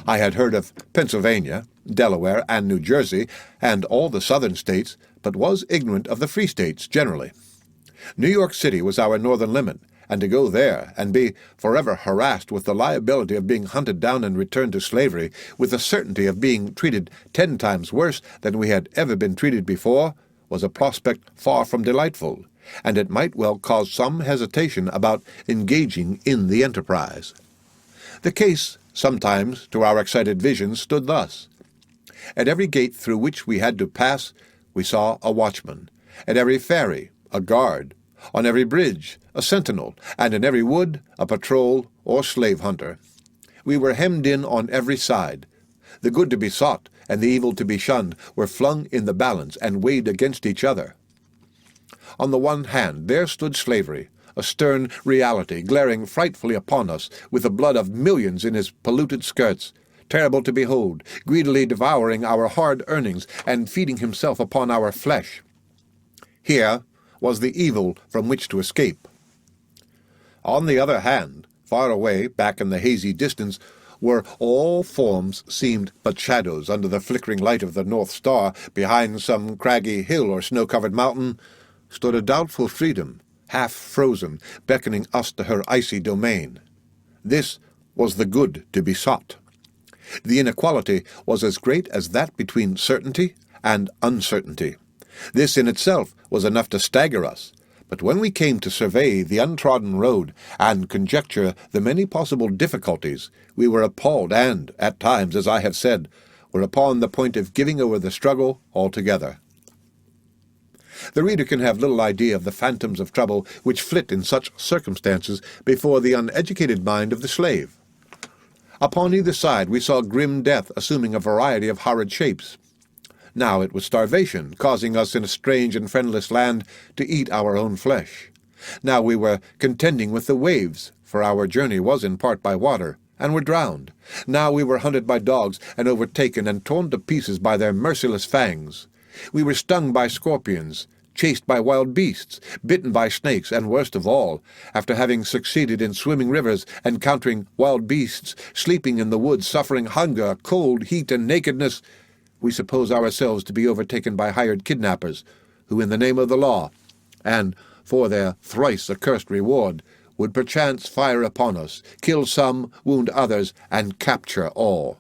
I had heard of Pennsylvania, Delaware, and New Jersey, and all the southern states, but was ignorant of the free states generally. New York City was our northern limit, and to go there and be forever harassed with the liability of being hunted down and returned to slavery, with the certainty of being treated 10 times worse than we had ever been treated before, was a prospect far from delightful, and it might well cause some hesitation about engaging in the enterprise. The case, sometimes, to our excited vision, stood thus. At every gate through which we had to pass, we saw a watchman. At every ferry, a guard. On every bridge, a sentinel, and in every wood, a patrol or slave hunter. We were hemmed in on every side. The good to be sought and the evil to be shunned were flung in the balance and weighed against each other. On the one hand, there stood slavery, a stern reality glaring frightfully upon us with the blood of millions in his polluted skirts, terrible to behold, greedily devouring our hard earnings and feeding himself upon our flesh. Here was the evil from which to escape. On the other hand, far away, back in the hazy distance, where all forms seemed but shadows under the flickering light of the North Star, behind some craggy hill or snow-covered mountain, stood a doubtful freedom, half frozen, beckoning us to her icy domain. This was the good to be sought. The inequality was as great as that between certainty and uncertainty. This in itself was enough to stagger us, but when we came to survey the untrodden road and conjecture the many possible difficulties, we were appalled and, at times, as I have said, were upon the point of giving over the struggle altogether. The reader can have little idea of the phantoms of trouble which flit in such circumstances before the uneducated mind of the slave. Upon either side we saw grim death assuming a variety of horrid shapes. Now it was starvation, causing us in a strange and friendless land to eat our own flesh. Now we were contending with the waves, for our journey was in part by water, and were drowned. Now we were hunted by dogs and overtaken and torn to pieces by their merciless fangs. We were stung by scorpions, chased by wild beasts, bitten by snakes, and worst of all, after having succeeded in swimming rivers, encountering wild beasts, sleeping in the woods, suffering hunger, cold, heat, and nakedness, we suppose ourselves to be overtaken by hired kidnappers, who in the name of the law, and for their thrice accursed reward, would perchance fire upon us, kill some, wound others, and capture all.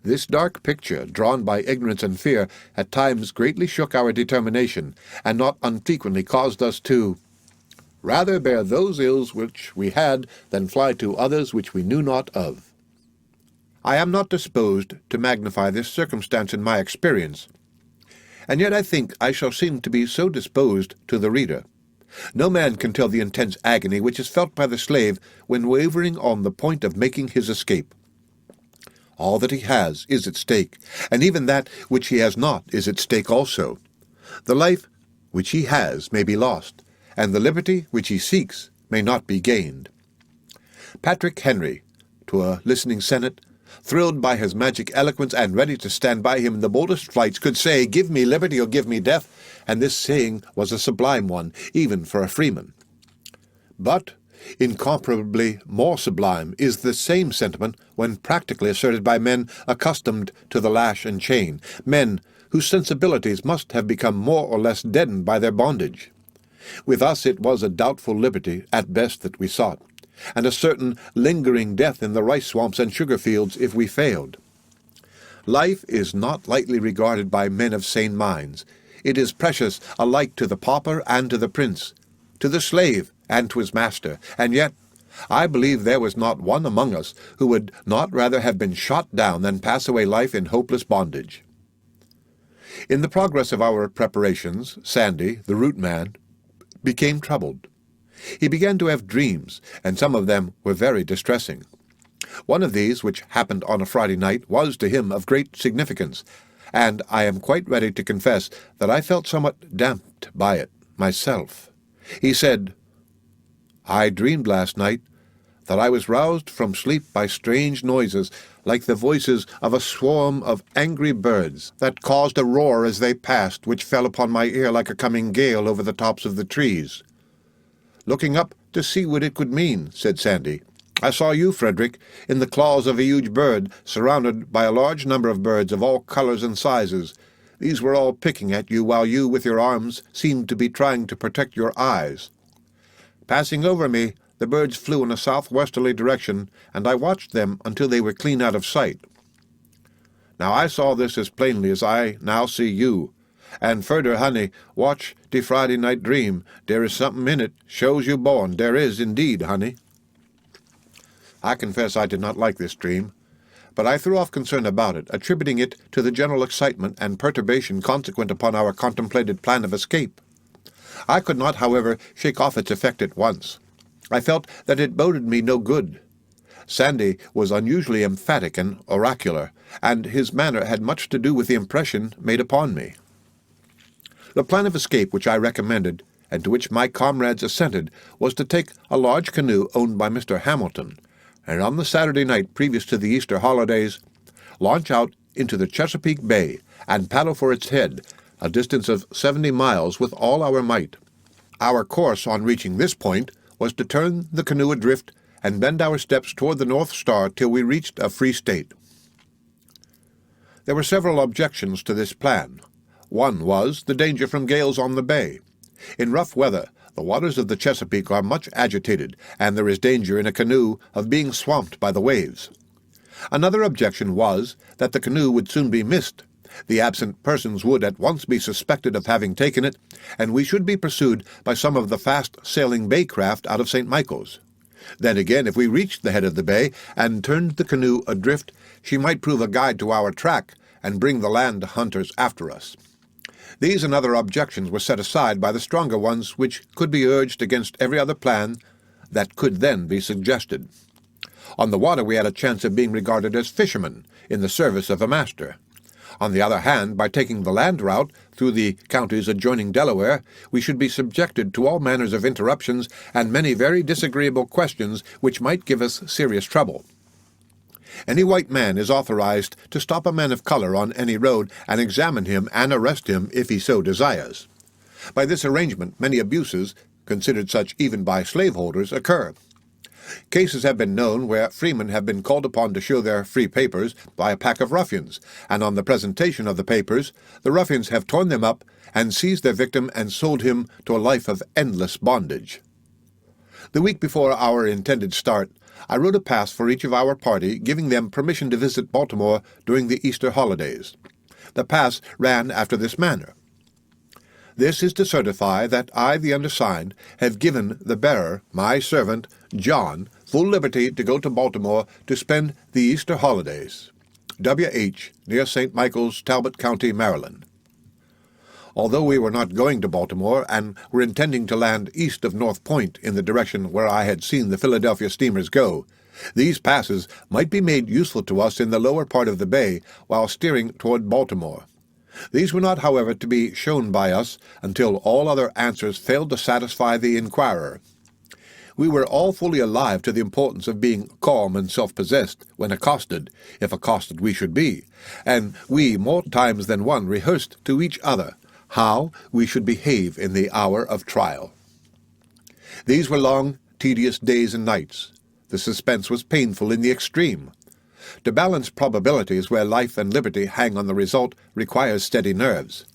This dark picture, drawn by ignorance and fear, at times greatly shook our determination, and not unfrequently caused us to rather bear those ills which we had than fly to others which we knew not of. I am not disposed to magnify this circumstance in my experience, and yet I think I shall seem to be so disposed to the reader. No man can tell the intense agony which is felt by the slave when wavering on the point of making his escape. All that he has is at stake, and even that which he has not is at stake also. The life which he has may be lost, and the liberty which he seeks may not be gained. Patrick Henry, to a listening Senate, thrilled by his magic eloquence and ready to stand by him in the boldest flights, could say, "Give me liberty or give me death," and this saying was a sublime one, even for a freeman. But incomparably more sublime is the same sentiment when practically asserted by men accustomed to the lash and chain, men whose sensibilities must have become more or less deadened by their bondage. With us it was a doubtful liberty at best that we sought, and a certain lingering death in the rice swamps and sugar fields if we failed. Life is not lightly regarded by men of sane minds. It is precious alike to the pauper and to the prince, to the slave and to his master, and yet I believe there was not one among us who would not rather have been shot down than pass away life in hopeless bondage. In the progress of our preparations, Sandy, the root man, became troubled. He began to have dreams, and some of them were very distressing. One of these, which happened on a Friday night, was to him of great significance, and I am quite ready to confess that I felt somewhat damped by it myself. He said, "I dreamed last night that I was roused from sleep by strange noises, like the voices of a swarm of angry birds, that caused a roar as they passed, which fell upon my ear like a coming gale over the tops of the trees. Looking up to see what it could mean," said Sandy, "I saw you, Frederick, in the claws of a huge bird, surrounded by a large number of birds of all colors and sizes. These were all picking at you, while you, with your arms, seemed to be trying to protect your eyes. Passing over me, the birds flew in a southwesterly direction, and I watched them until they were clean out of sight. Now I saw this as plainly as I now see you. And further, honey, watch de Friday night dream. There is something in it, shows you born. There is indeed, honey." I confess I did not like this dream, but I threw off concern about it, attributing it to the general excitement and perturbation consequent upon our contemplated plan of escape. I could not, however, shake off its effect at once. I felt that it boded me no good. Sandy was unusually emphatic and oracular, and his manner had much to do with the impression made upon me. The plan of escape which I recommended, and to which my comrades assented, was to take a large canoe owned by Mr. Hamilton, and on the Saturday night previous to the Easter holidays, launch out into the Chesapeake Bay and paddle for its head, a distance of 70 miles, with all our might. Our course on reaching this point was to turn the canoe adrift and bend our steps toward the North Star till we reached a free state. There were several objections to this plan. One was the danger from gales on the bay. In rough weather, the waters of the Chesapeake are much agitated, and there is danger in a canoe of being swamped by the waves. Another objection was that the canoe would soon be missed. The absent persons would at once be suspected of having taken it, and we should be pursued by some of the fast-sailing bay craft out of St. Michael's. Then again, if we reached the head of the bay and turned the canoe adrift, she might prove a guide to our track and bring the land hunters after us. These and other objections were set aside by the stronger ones which could be urged against every other plan that could then be suggested. On the water we had a chance of being regarded as fishermen in the service of a master. On the other hand, by taking the land route through the counties adjoining Delaware, we should be subjected to all manners of interruptions and many very disagreeable questions which might give us serious trouble. Any white man is authorized to stop a man of color on any road and examine him and arrest him if he so desires. By this arrangement, many abuses, considered such even by slaveholders, occur. Cases have been known where freemen have been called upon to show their free papers by a pack of ruffians, and on the presentation of the papers, the ruffians have torn them up and seized their victim and sold him to a life of endless bondage. The week before our intended start, I wrote a pass for each of our party, giving them permission to visit Baltimore during the Easter holidays. The pass ran after this manner. This is to certify that I, the undersigned, have given the bearer, my servant, John, full liberty to go to Baltimore to spend the Easter holidays. W.H., near St. Michael's, Talbot County, Maryland. Although we were not going to Baltimore, and were intending to land east of North Point in the direction where I had seen the Philadelphia steamers go, these passes might be made useful to us in the lower part of the bay while steering toward Baltimore. These were not, however, to be shown by us until all other answers failed to satisfy the inquirer. We were all fully alive to the importance of being calm and self-possessed when accosted, if accosted we should be, and we more times than one rehearsed to each other how we should behave in the hour of trial. These were long, tedious days and nights. The suspense was painful in the extreme. To balance probabilities where life and liberty hang on the result requires steady nerves.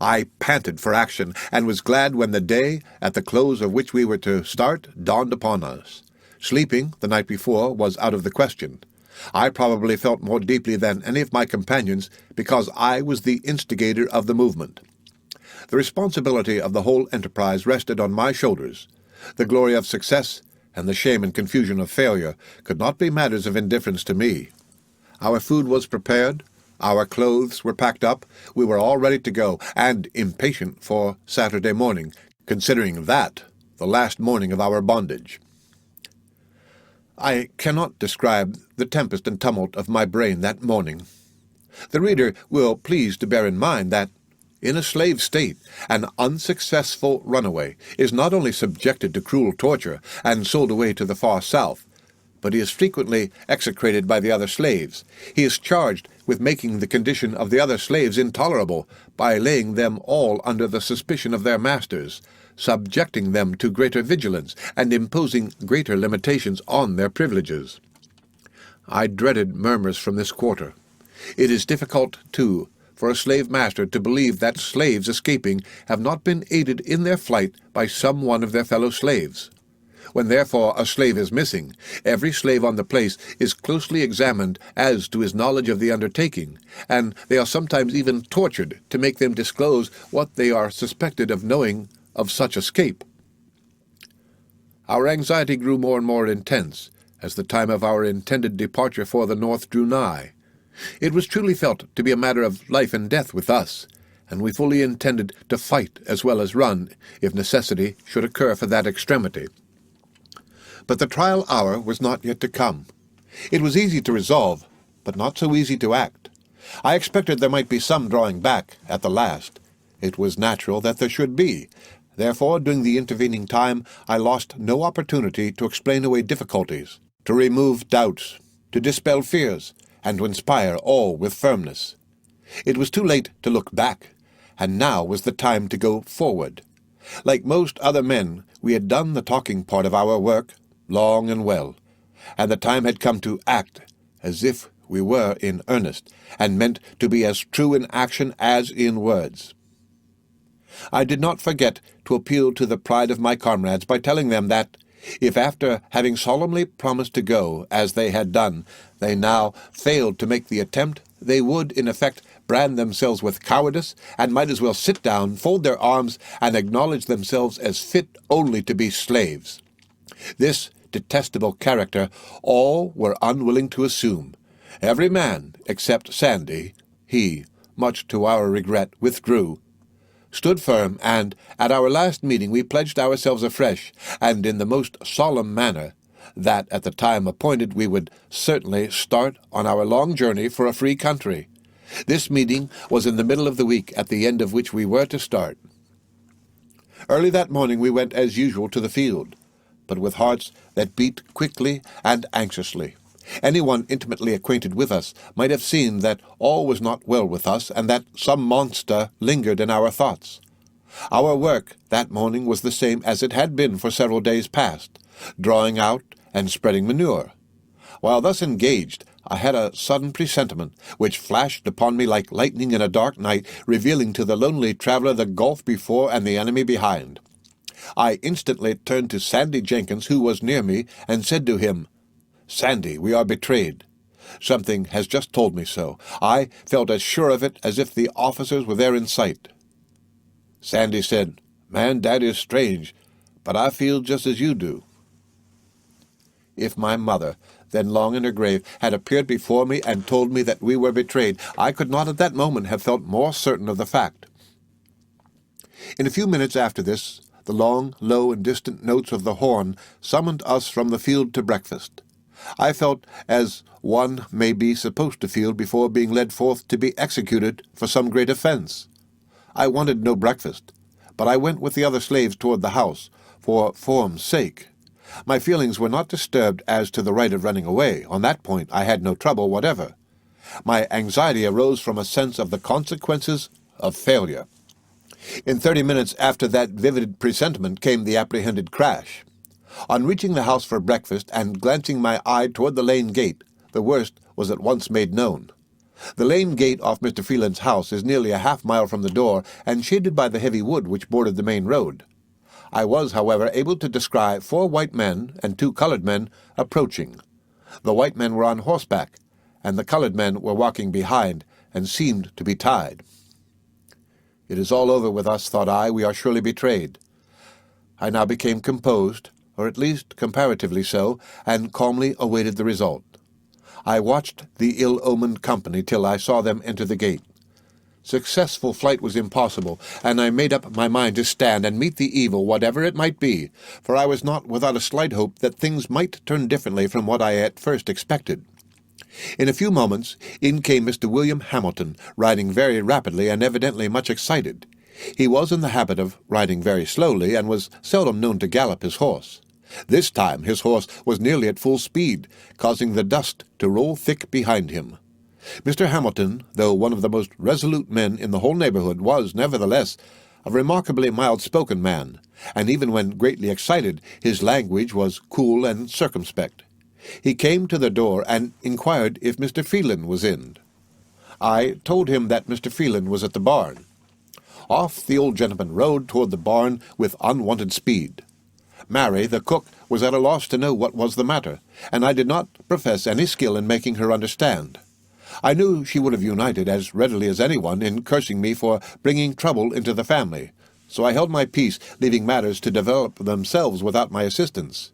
I panted for action, and was glad when the day, at the close of which we were to start, dawned upon us. Sleeping the night before was out of the question. I probably felt more deeply than any of my companions because I was the instigator of the movement. The responsibility of the whole enterprise rested on my shoulders. The glory of success and the shame and confusion of failure could not be matters of indifference to me. Our food was prepared, our clothes were packed up, we were all ready to go, and impatient for Saturday morning, considering that the last morning of our bondage. I cannot describe the tempest and tumult of my brain that morning. The reader will please to bear in mind that, in a slave state, an unsuccessful runaway is not only subjected to cruel torture and sold away to the far south, but he is frequently execrated by the other slaves. He is charged with making the condition of the other slaves intolerable by laying them all under the suspicion of their masters, subjecting them to greater vigilance, and imposing greater limitations on their privileges. I dreaded murmurs from this quarter. It is difficult, too, for a slave master to believe that slaves escaping have not been aided in their flight by some one of their fellow slaves. When therefore a slave is missing, every slave on the place is closely examined as to his knowledge of the undertaking, and they are sometimes even tortured to make them disclose what they are suspected of knowing of such escape. Our anxiety grew more and more intense as the time of our intended departure for the North drew nigh. It was truly felt to be a matter of life and death with us, and we fully intended to fight as well as run, if necessity should occur for that extremity. But the trial hour was not yet to come. It was easy to resolve, but not so easy to act. I expected there might be some drawing back at the last. It was natural that there should be. Therefore, during the intervening time, I lost no opportunity to explain away difficulties, to remove doubts, to dispel fears, and to inspire all with firmness. It was too late to look back, and now was the time to go forward. Like most other men, we had done the talking part of our work long and well, and the time had come to act as if we were in earnest, and meant to be as true in action as in words. I did not forget to appeal to the pride of my comrades by telling them that, if after having solemnly promised to go, as they had done, they now failed to make the attempt, they would, in effect, brand themselves with cowardice, and might as well sit down, fold their arms, and acknowledge themselves as fit only to be slaves. This detestable character all were unwilling to assume. Every man, except Sandy, he, much to our regret, withdrew, stood firm, and at our last meeting we pledged ourselves afresh, and in the most solemn manner, that at the time appointed we would certainly start on our long journey for a free country. This meeting was in the middle of the week, at the end of which we were to start. Early that morning we went as usual to the field, but with hearts that beat quickly and anxiously. Anyone intimately acquainted with us might have seen that all was not well with us, and that some monster lingered in our thoughts. Our work that morning was the same as it had been for several days past, drawing out and spreading manure. While thus engaged, I had a sudden presentiment, which flashed upon me like lightning in a dark night, revealing to the lonely traveler the gulf before and the enemy behind. I instantly turned to Sandy Jenkins, who was near me, and said to him, "Sandy, we are betrayed. Something has just told me so. I felt as sure of it as if the officers were there in sight." Sandy said, "Man, that is strange, but I feel just as you do." If my mother, then long in her grave, had appeared before me and told me that we were betrayed, I could not at that moment have felt more certain of the fact. In a few minutes after this, the long, low, and distant notes of the horn summoned us from the field to breakfast. I felt as one may be supposed to feel before being led forth to be executed for some great offense. I wanted no breakfast, but I went with the other slaves toward the house, for form's sake. My feelings were not disturbed as to the right of running away. On that point I had no trouble whatever. My anxiety arose from a sense of the consequences of failure. In 30 minutes after that vivid presentiment came the apprehended crash. On reaching the house for breakfast and glancing my eye toward the lane gate, the worst was at once made known. The lane gate off Mr. Freeland's house is nearly a half-mile from the door and shaded by the heavy wood which bordered the main road. I was, however, able to descry 4 white men and 2 colored men approaching. The white men were on horseback, and the colored men were walking behind and seemed to be tied. It is all over with us, thought I. We are surely betrayed. I now became composed, or at least comparatively so, and calmly awaited the result. I watched the ill-omened company till I saw them enter the gate. Successful flight was impossible, and I made up my mind to stand and meet the evil, whatever it might be, for I was not without a slight hope that things might turn differently from what I at first expected. In a few moments in came Mr. William Hamilton, riding very rapidly and evidently much excited. He was in the habit of riding very slowly, and was seldom known to gallop his horse. This time his horse was nearly at full speed, causing the dust to roll thick behind him. Mr. Hamilton, though one of the most resolute men in the whole neighborhood, was, nevertheless, a remarkably mild-spoken man, and even when greatly excited his language was cool and circumspect. He came to the door and inquired if Mr. Freeland was in. I told him that Mr. Freeland was at the barn. Off the old gentleman rode toward the barn with unwonted speed. Mary, the cook, was at a loss to know what was the matter, and I did not profess any skill in making her understand. I knew she would have united as readily as anyone in cursing me for bringing trouble into the family, so I held my peace, leaving matters to develop themselves without my assistance.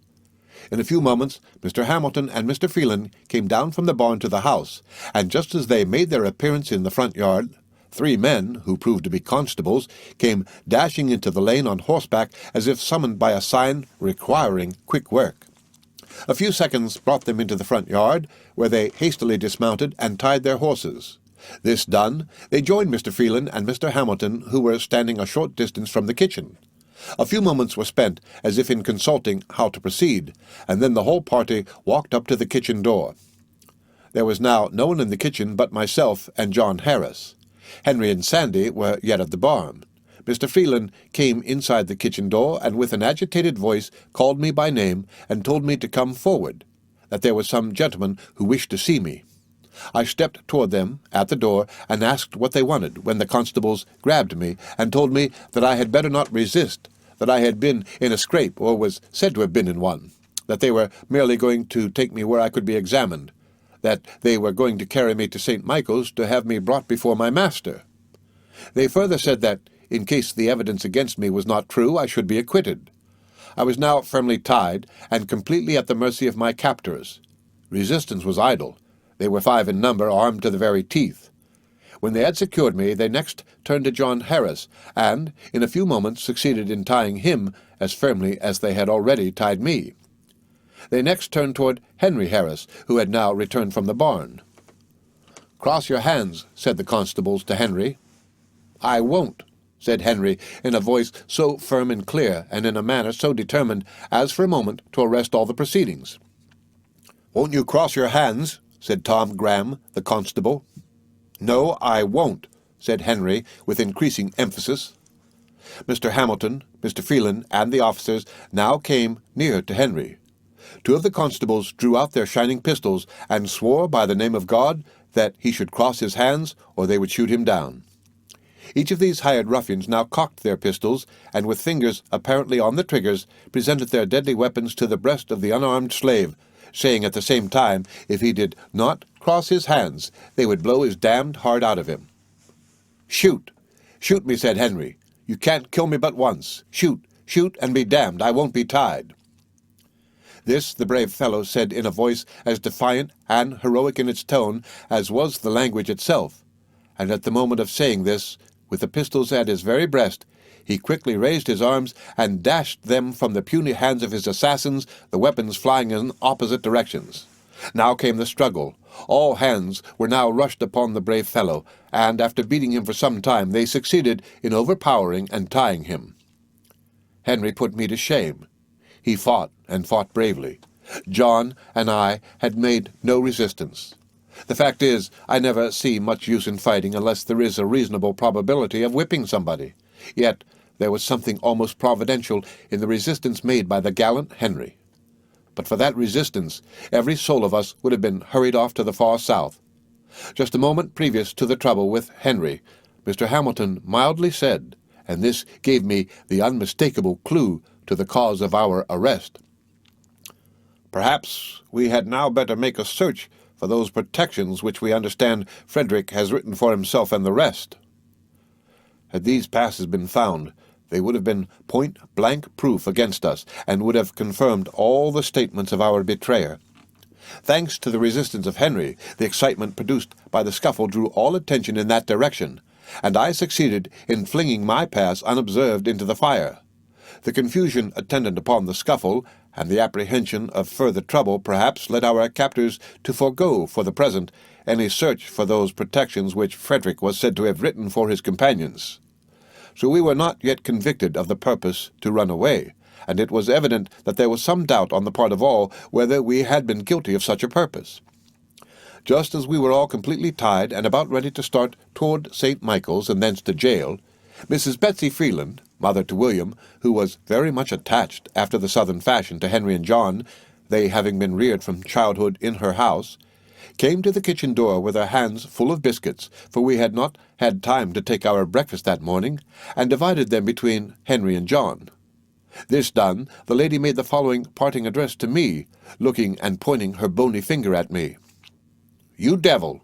In a few moments Mr. Hamilton and Mr. Freeland came down from the barn to the house, and just as they made their appearance in the front yard, 3 men, who proved to be constables, came dashing into the lane on horseback as if summoned by a sign requiring quick work. A few seconds brought them into the front yard, where they hastily dismounted and tied their horses. This done, they joined Mr. Freeland and Mr. Hamilton, who were standing a short distance from the kitchen. A few moments were spent, as if in consulting how to proceed, and then the whole party walked up to the kitchen door. There was now no one in the kitchen but myself and John Harris. Henry and Sandy were yet at the barn. Mr. Freeland came inside the kitchen door, and with an agitated voice called me by name and told me to come forward, that there was some gentleman who wished to see me. I stepped toward them at the door and asked what they wanted, when the constables grabbed me and told me that I had better not resist, that I had been in a scrape, or was said to have been in one, that they were merely going to take me where I could be examined, that they were going to carry me to St. Michael's to have me brought before my master. They further said that, in case the evidence against me was not true, I should be acquitted. I was now firmly tied, and completely at the mercy of my captors. Resistance was idle. They were 5 in number, armed to the very teeth. When they had secured me, they next turned to John Harris, and, in a few moments, succeeded in tying him as firmly as they had already tied me. They next turned toward Henry Harris, who had now returned from the barn. "Cross your hands," said the constables to Henry. "I won't," said Henry, in a voice so firm and clear, and in a manner so determined as for a moment to arrest all the proceedings. "Won't you cross your hands?" said Tom Graham, the constable. "No, I won't," said Henry, with increasing emphasis. Mr. Hamilton, Mr. Freeland, and the officers now came near to Henry. 2 of the constables drew out their shining pistols and swore by the name of God that he should cross his hands or they would shoot him down. Each of these hired ruffians now cocked their pistols, and with fingers apparently on the triggers, presented their deadly weapons to the breast of the unarmed slave, saying at the same time, if he did not cross his hands, they would blow his damned heart out of him. "Shoot! Shoot me," said Henry. "You can't kill me but once. Shoot! Shoot, and be damned, I won't be tied." This the brave fellow said in a voice as defiant and heroic in its tone as was the language itself, and at the moment of saying this, with the pistols at his very breast, he quickly raised his arms and dashed them from the puny hands of his assassins, the weapons flying in opposite directions. Now came the struggle. All hands were now rushed upon the brave fellow, and after beating him for some time, they succeeded in overpowering and tying him. Henry put me to shame. He fought, and fought bravely. John and I had made no resistance. The fact is, I never see much use in fighting unless there is a reasonable probability of whipping somebody. Yet there was something almost providential in the resistance made by the gallant Henry. But for that resistance, every soul of us would have been hurried off to the far south. Just a moment previous to the trouble with Henry, Mr. Hamilton mildly said, and this gave me the unmistakable clue to the cause of our arrest, "Perhaps we had now better make a search for those protections which we understand Frederick has written for himself and the rest." Had these passes been found, they would have been point-blank proof against us, and would have confirmed all the statements of our betrayer. Thanks to the resistance of Henry, the excitement produced by the scuffle drew all attention in that direction, and I succeeded in flinging my pass unobserved into the fire. The confusion attendant upon the scuffle, and the apprehension of further trouble, perhaps led our captors to forego, for the present, any search for those protections which Frederick was said to have written for his companions. So we were not yet convicted of the purpose to run away, and it was evident that there was some doubt on the part of all whether we had been guilty of such a purpose. Just as we were all completely tied and about ready to start toward St. Michael's and thence to jail, Mrs. Betsy Freeland, mother to William, who was very much attached, after the Southern fashion, to Henry and John, they having been reared from childhood in her house, came to the kitchen door with her hands full of biscuits, for we had not had time to take our breakfast that morning, and divided them between Henry and John. This done, the lady made the following parting address to me, looking and pointing her bony finger at me. "You devil!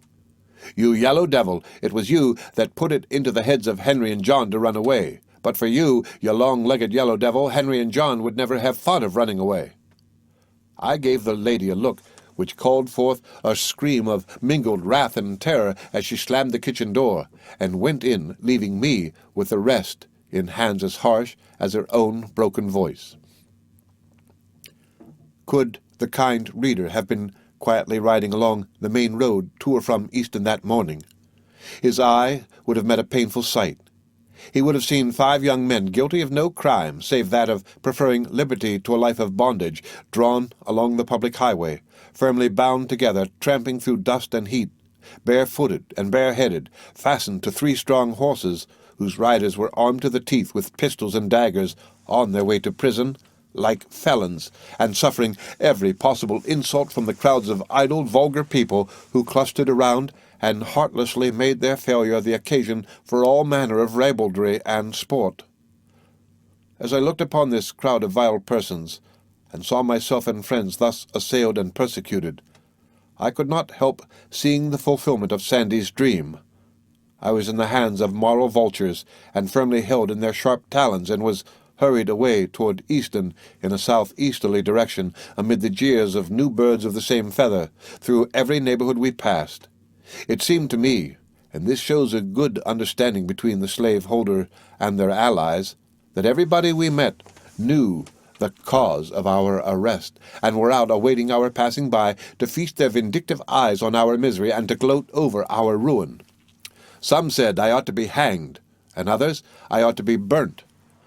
You yellow devil, it was you that put it into the heads of Henry and John to run away. But for you, you long-legged yellow devil, Henry and John would never have thought of running away." I gave the lady a look which called forth a scream of mingled wrath and terror as she slammed the kitchen door, and went in, leaving me with the rest in hands as harsh as her own broken voice. Could the kind reader have been quietly riding along the main road to or from Easton that morning, his eye would have met a painful sight. He would have seen 5 young men guilty of no crime save that of preferring liberty to a life of bondage, drawn along the public highway, firmly bound together, tramping through dust and heat, barefooted and bareheaded, fastened to 3 strong horses, whose riders were armed to the teeth with pistols and daggers, on their way to prison, like felons, and suffering every possible insult from the crowds of idle, vulgar people who clustered around and heartlessly made their failure the occasion for all manner of ribaldry and sport. As I looked upon this crowd of vile persons, and saw myself and friends thus assailed and persecuted, I could not help seeing the fulfillment of Sandy's dream. I was in the hands of moral vultures, and firmly held in their sharp talons, and was hurried away toward Easton in a southeasterly direction, amid the jeers of new birds of the same feather, through every neighborhood we passed. It seemed to me, and this shows a good understanding between the slaveholder and their allies, that everybody we met knew the cause of our arrest, and were out awaiting our passing by to feast their vindictive eyes on our misery and to gloat over our ruin. Some said I ought to be hanged, and others I ought to be burnt.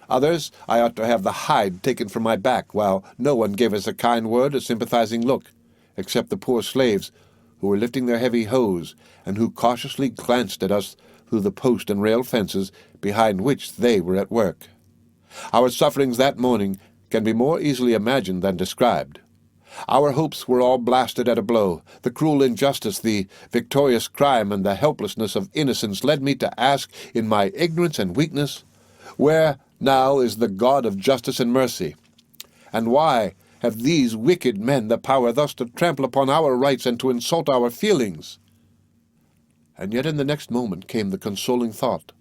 Others I ought to have the hide taken from my back, while no one gave us a kind word or sympathizing look, except the poor slaves who were lifting their heavy hoes, and who cautiously glanced at us through the post and rail fences behind which they were at work. Our sufferings that morning can be more easily imagined than described. Our hopes were all blasted at a blow. The cruel injustice, the victorious crime, and the helplessness of innocence led me to ask, in my ignorance and weakness, where now is the God of justice and mercy? And why have these wicked men the power thus to trample upon our rights and to insult our feelings? And yet in the next moment came the consoling thought,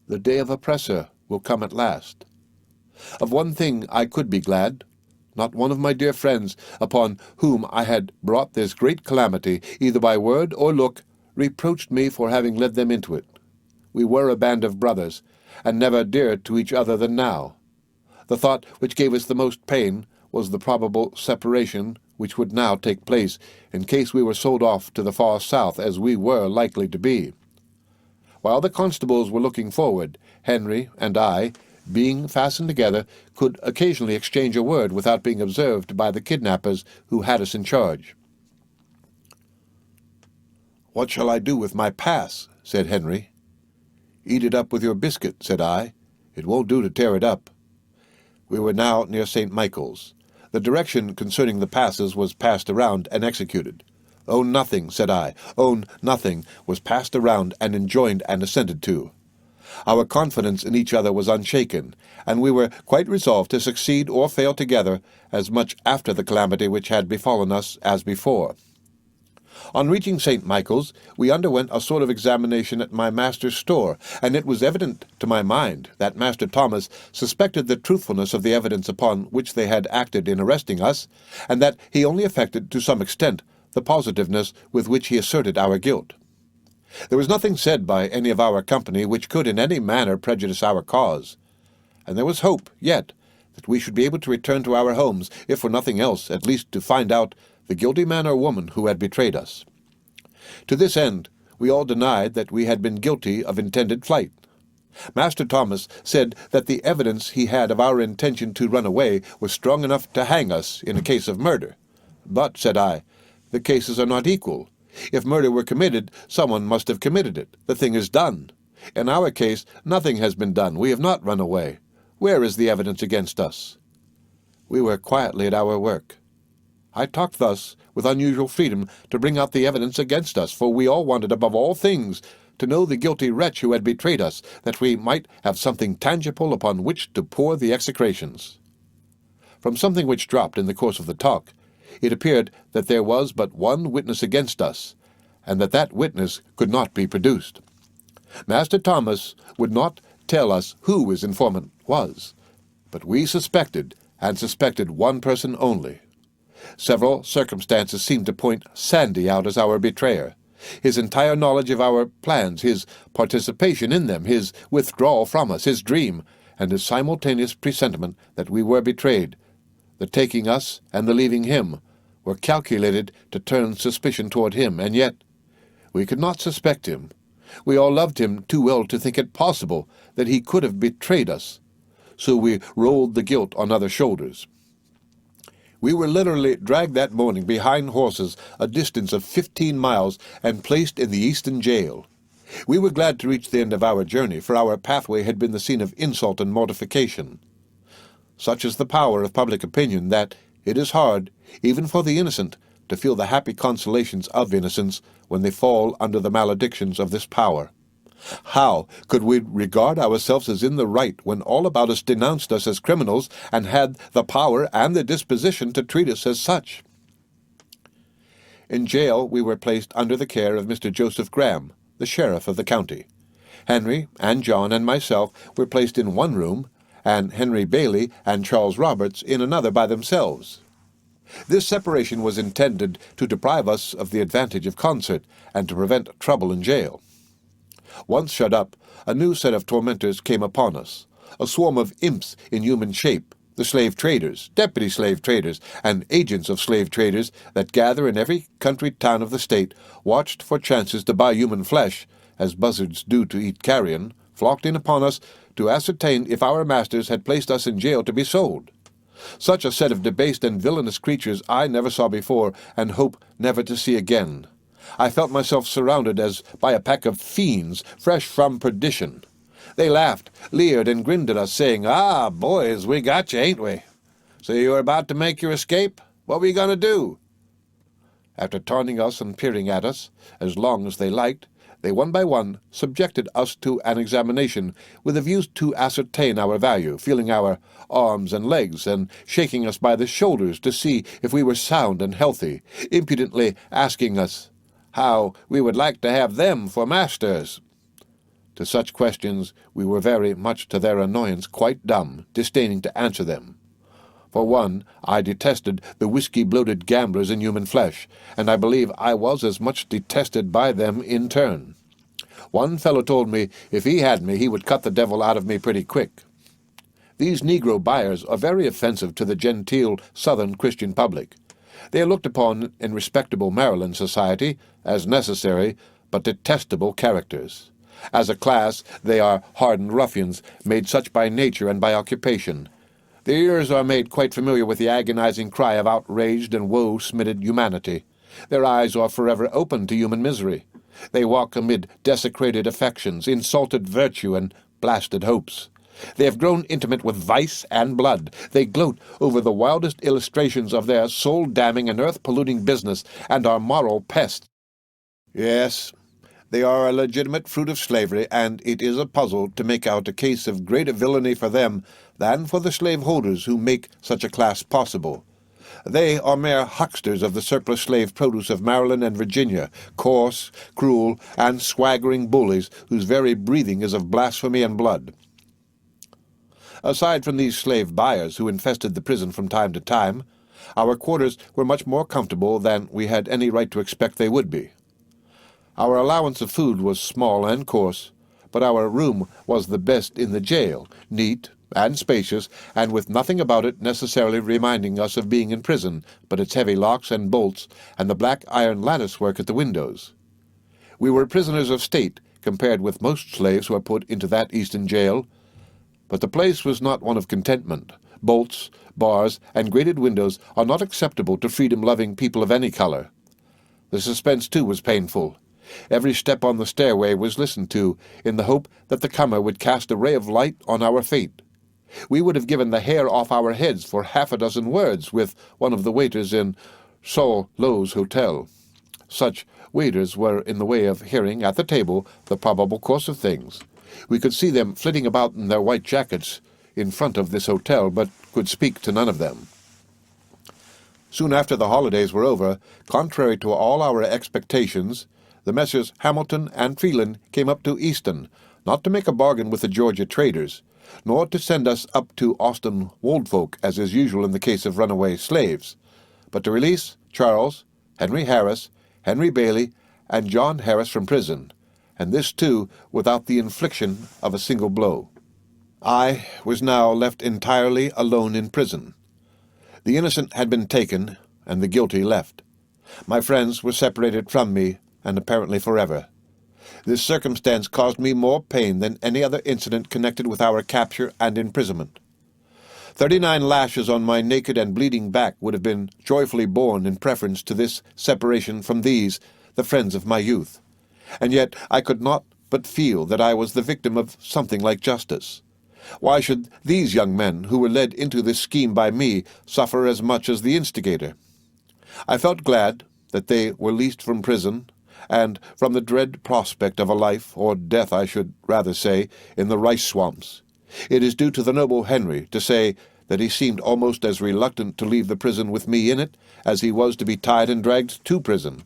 the day of oppressor will come at last. Of one thing I could be glad. Not one of my dear friends, upon whom I had brought this great calamity, either by word or look, reproached me for having led them into it. We were a band of brothers, and never dearer to each other than now. The thought which gave us the most pain was the probable separation which would now take place, in case we were sold off to the far south, as we were likely to be. While the constables were looking forward, Henry and I, being fastened together, could occasionally exchange a word without being observed by the kidnappers who had us in charge. "What shall I do with my pass?" said Henry. "Eat it up with your biscuit," said I. "It won't do to tear it up." We were now near St. Michael's. The direction concerning the passes was passed around and executed. "Own nothing," said I. "Own nothing," was passed around and enjoined and assented to. Our confidence in each other was unshaken, and we were quite resolved to succeed or fail together as much after the calamity which had befallen us as before. On reaching St. Michael's, we underwent a sort of examination at my master's store, and it was evident to my mind that Master Thomas suspected the truthfulness of the evidence upon which they had acted in arresting us, and that he only affected to some extent the positiveness with which he asserted our guilt. There was nothing said by any of our company which could in any manner prejudice our cause, and there was hope yet that we should be able to return to our homes, if for nothing else, at least to find out the guilty man or woman who had betrayed us. To this end, we all denied that we had been guilty of intended flight. Master Thomas said that the evidence he had of our intention to run away was strong enough to hang us in a case of murder. "But," said I, "the cases are not equal. If murder were committed, someone must have committed it. The thing is done. In our case, nothing has been done. We have not run away. Where is the evidence against us?" We were quietly at our work. I talked thus with unusual freedom to bring out the evidence against us, for we all wanted above all things to know the guilty wretch who had betrayed us, that we might have something tangible upon which to pour the execrations. From something which dropped in the course of the talk, it appeared that there was but one witness against us, and that that witness could not be produced. Master Thomas would not tell us who his informant was, but we suspected, and suspected one person only. Several circumstances seemed to point Sandy out as our betrayer. His entire knowledge of our plans, his participation in them, his withdrawal from us, his dream, and his simultaneous presentiment that we were betrayed, the taking us and the leaving him, were calculated to turn suspicion toward him, and yet we could not suspect him. We all loved him too well to think it possible that he could have betrayed us, so we rolled the guilt on other shoulders. We were literally dragged that morning behind horses a distance of 15 miles and placed in the Easton jail. We were glad to reach the end of our journey, for our pathway had been the scene of insult and mortification. Such is the power of public opinion that it is hard, even for the innocent, to feel the happy consolations of innocence when they fall under the maledictions of this power. How could we regard ourselves as in the right when all about us denounced us as criminals and had the power and the disposition to treat us as such? In jail we were placed under the care of Mr. Joseph Graham, the sheriff of the county. Henry and John and myself were placed in one room, and Henry Bailey and Charles Roberts in another by themselves. This separation was intended to deprive us of the advantage of concert and to prevent trouble in jail. Once shut up, a new set of tormentors came upon us, a swarm of imps in human shape, the slave traders, deputy slave traders, and agents of slave traders that gather in every country town of the state, watched for chances to buy human flesh, as buzzards do to eat carrion, flocked in upon us to ascertain if our masters had placed us in jail to be sold. Such a set of debased and villainous creatures I never saw before, and hope never to see again. I felt myself surrounded as by a pack of fiends fresh from perdition. They laughed, leered, and grinned at us, saying, "Ah, boys, we got you, ain't we? So you were about to make your escape? What were you going to do?" After taunting us and peering at us, as long as they liked, they one by one subjected us to an examination, with a view to ascertain our value, feeling our arms and legs, and shaking us by the shoulders to see if we were sound and healthy, impudently asking us how we would like to have them for masters. To such questions we were very much to their annoyance quite dumb, disdaining to answer them. For one, I detested the whiskey-bloated gamblers in human flesh, and I believe I was as much detested by them in turn. One fellow told me if he had me, he would cut the devil out of me pretty quick. These Negro buyers are very offensive to the genteel Southern Christian public. They are looked upon in respectable Maryland society as necessary but detestable characters. As a class, they are hardened ruffians, made such by nature and by occupation. Their ears are made quite familiar with the agonizing cry of outraged and woe-smitted humanity. Their eyes are forever open to human misery. They walk amid desecrated affections, insulted virtue, and blasted hopes. They have grown intimate with vice and blood. They gloat over the wildest illustrations of their soul-damning and earth-polluting business, and are moral pests. Yes, they are a legitimate fruit of slavery, and it is a puzzle to make out a case of greater villainy for them than for the slaveholders who make such a class possible. They are mere hucksters of the surplus slave produce of Maryland and Virginia, coarse, cruel, and swaggering bullies whose very breathing is of blasphemy and blood. Aside from these slave buyers who infested the prison from time to time, our quarters were much more comfortable than we had any right to expect they would be. Our allowance of food was small and coarse, but our room was the best in the jail, neat and spacious, and with nothing about it necessarily reminding us of being in prison, but its heavy locks and bolts and the black iron lattice-work at the windows. We were prisoners of state compared with most slaves who are put into that Eastern jail, but the place was not one of contentment. Bolts, bars, and grated windows are not acceptable to freedom-loving people of any color. The suspense, too, was painful. Every step on the stairway was listened to, in the hope that the comer would cast a ray of light on our fate. We would have given the hair off our heads for half a dozen words with one of the waiters in Sol Lo's hotel. Such waiters were in the way of hearing, at the table, the probable course of things. We could see them flitting about in their white jackets in front of this hotel, but could speak to none of them. Soon after the holidays were over, contrary to all our expectations, the Messrs. Hamilton and Phelan came up to Easton, not to make a bargain with the Georgia traders, nor to send us up to Austin Woldfolk, as is usual in the case of runaway slaves, but to release Charles, Henry Harris, Henry Bailey, and John Harris from prison, and this, too, without the infliction of a single blow. I was now left entirely alone in prison. The innocent had been taken, and the guilty left. My friends were separated from me, and apparently forever. This circumstance caused me more pain than any other incident connected with our capture and imprisonment. 39 lashes on my naked and bleeding back would have been joyfully borne in preference to this separation from these, the friends of my youth. And yet I could not but feel that I was the victim of something like justice. Why should these young men, who were led into this scheme by me, suffer as much as the instigator? I felt glad that they were leased from prison, and from the dread prospect of a life, or death I should rather say, in the rice swamps. It is due to the noble Henry to say that he seemed almost as reluctant to leave the prison with me in it as he was to be tied and dragged to prison.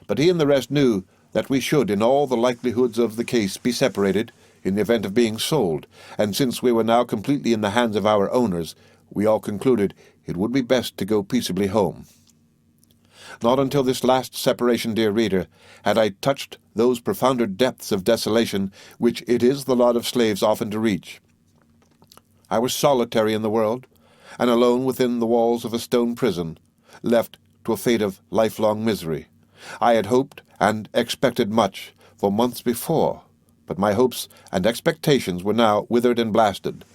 But he and the rest knew that we should, in all the likelihoods of the case, be separated in the event of being sold, and since we were now completely in the hands of our owners, we all concluded it would be best to go peaceably home. Not until this last separation, dear reader, had I touched those profounder depths of desolation which it is the lot of slaves often to reach. I was solitary in the world, and alone within the walls of a stone prison, left to a fate of lifelong misery. I had hoped and expected much for months before, but my hopes and expectations were now withered and blasted.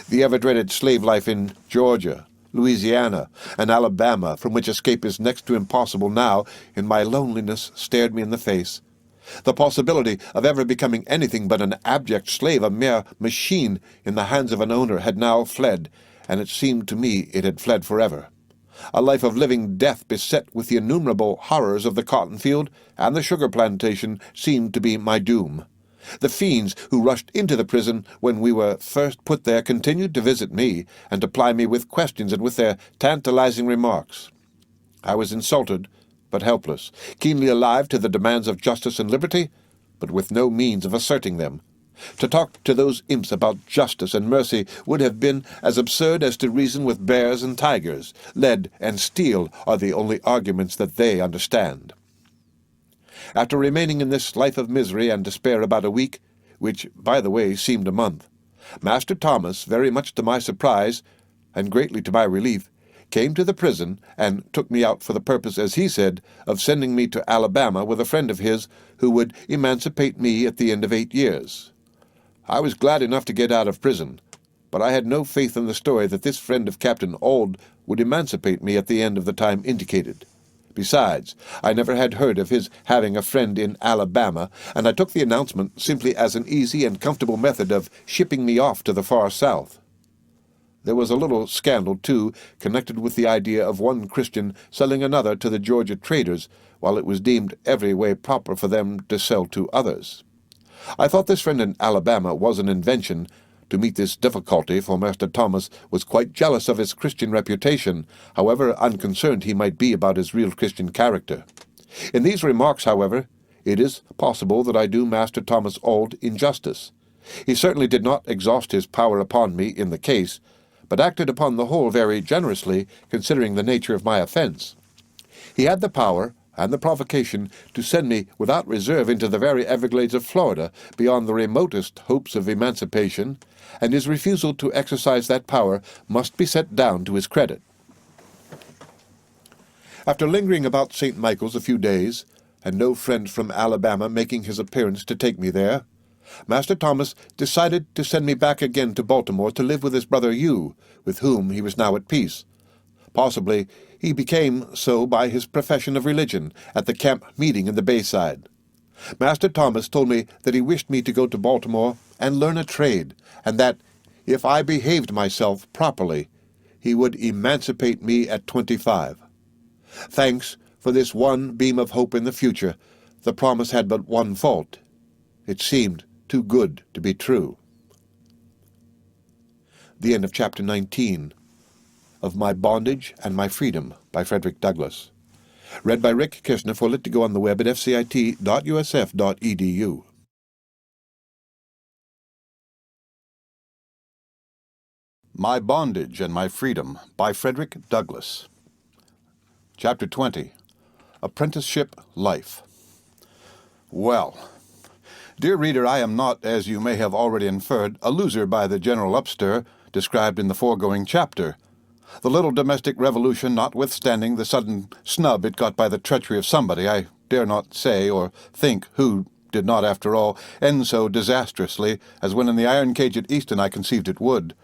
The ever-dreaded slave life in Georgia, Louisiana, and Alabama, from which escape is next to impossible now, in my loneliness stared me in the face. The possibility of ever becoming anything but an abject slave, a mere machine in the hands of an owner, had now fled, and it seemed to me it had fled forever. A life of living death beset with the innumerable horrors of the cotton field and the sugar plantation seemed to be my doom. The fiends who rushed into the prison when we were first put there continued to visit me and to ply me with questions and with their tantalizing remarks. I was insulted, but helpless, keenly alive to the demands of justice and liberty, but with no means of asserting them. To talk to those imps about justice and mercy would have been as absurd as to reason with bears and tigers. Lead and steel are the only arguments that they understand. After remaining in this life of misery and despair about a week, which, by the way, seemed a month, Master Thomas, very much to my surprise, and greatly to my relief, came to the prison and took me out for the purpose, as he said, of sending me to Alabama with a friend of his who would emancipate me at the end of 8 years. I was glad enough to get out of prison, but I had no faith in the story that this friend of Captain Auld would emancipate me at the end of the time indicated. Besides, I never had heard of his having a friend in Alabama, and I took the announcement simply as an easy and comfortable method of shipping me off to the far South. There was a little scandal, too, connected with the idea of one Christian selling another to the Georgia traders, while it was deemed every way proper for them to sell to others. I thought this friend in Alabama was an invention to meet this difficulty, for Master Thomas was quite jealous of his Christian reputation, however unconcerned he might be about his real Christian character. In these remarks, however, it is possible that I do Master Thomas Auld injustice. He certainly did not exhaust his power upon me in the case, but acted upon the whole very generously, considering the nature of my offense. He had the power and the provocation to send me without reserve into the very Everglades of Florida, beyond the remotest hopes of emancipation, and his refusal to exercise that power must be set down to his credit. After lingering about St. Michael's a few days, and no friend from Alabama making his appearance to take me there, Master Thomas decided to send me back again to Baltimore to live with his brother Hugh, with whom he was now at peace. Possibly he became so by his profession of religion at the camp meeting in the Bayside. Master Thomas told me that he wished me to go to Baltimore and learn a trade, and that, if I behaved myself properly, he would emancipate me at 25. Thanks for this one beam of hope in the future, the promise had but one fault. It seemed too good to be true. The end of Chapter 19 of My Bondage and My Freedom by Frederick Douglass. Read by Rick Kissner for Lit to Go on the web at fcit.usf.edu. My Bondage and My Freedom by Frederick Douglass. Chapter 20. Apprenticeship Life. Well, dear reader, I am not, as you may have already inferred, a loser by the general upstir described in the foregoing chapter. The little domestic revolution notwithstanding the sudden snub it got by the treachery of somebody, I dare not say or think who, did not, after all, end so disastrously as when in the iron cage at Easton I conceived it would.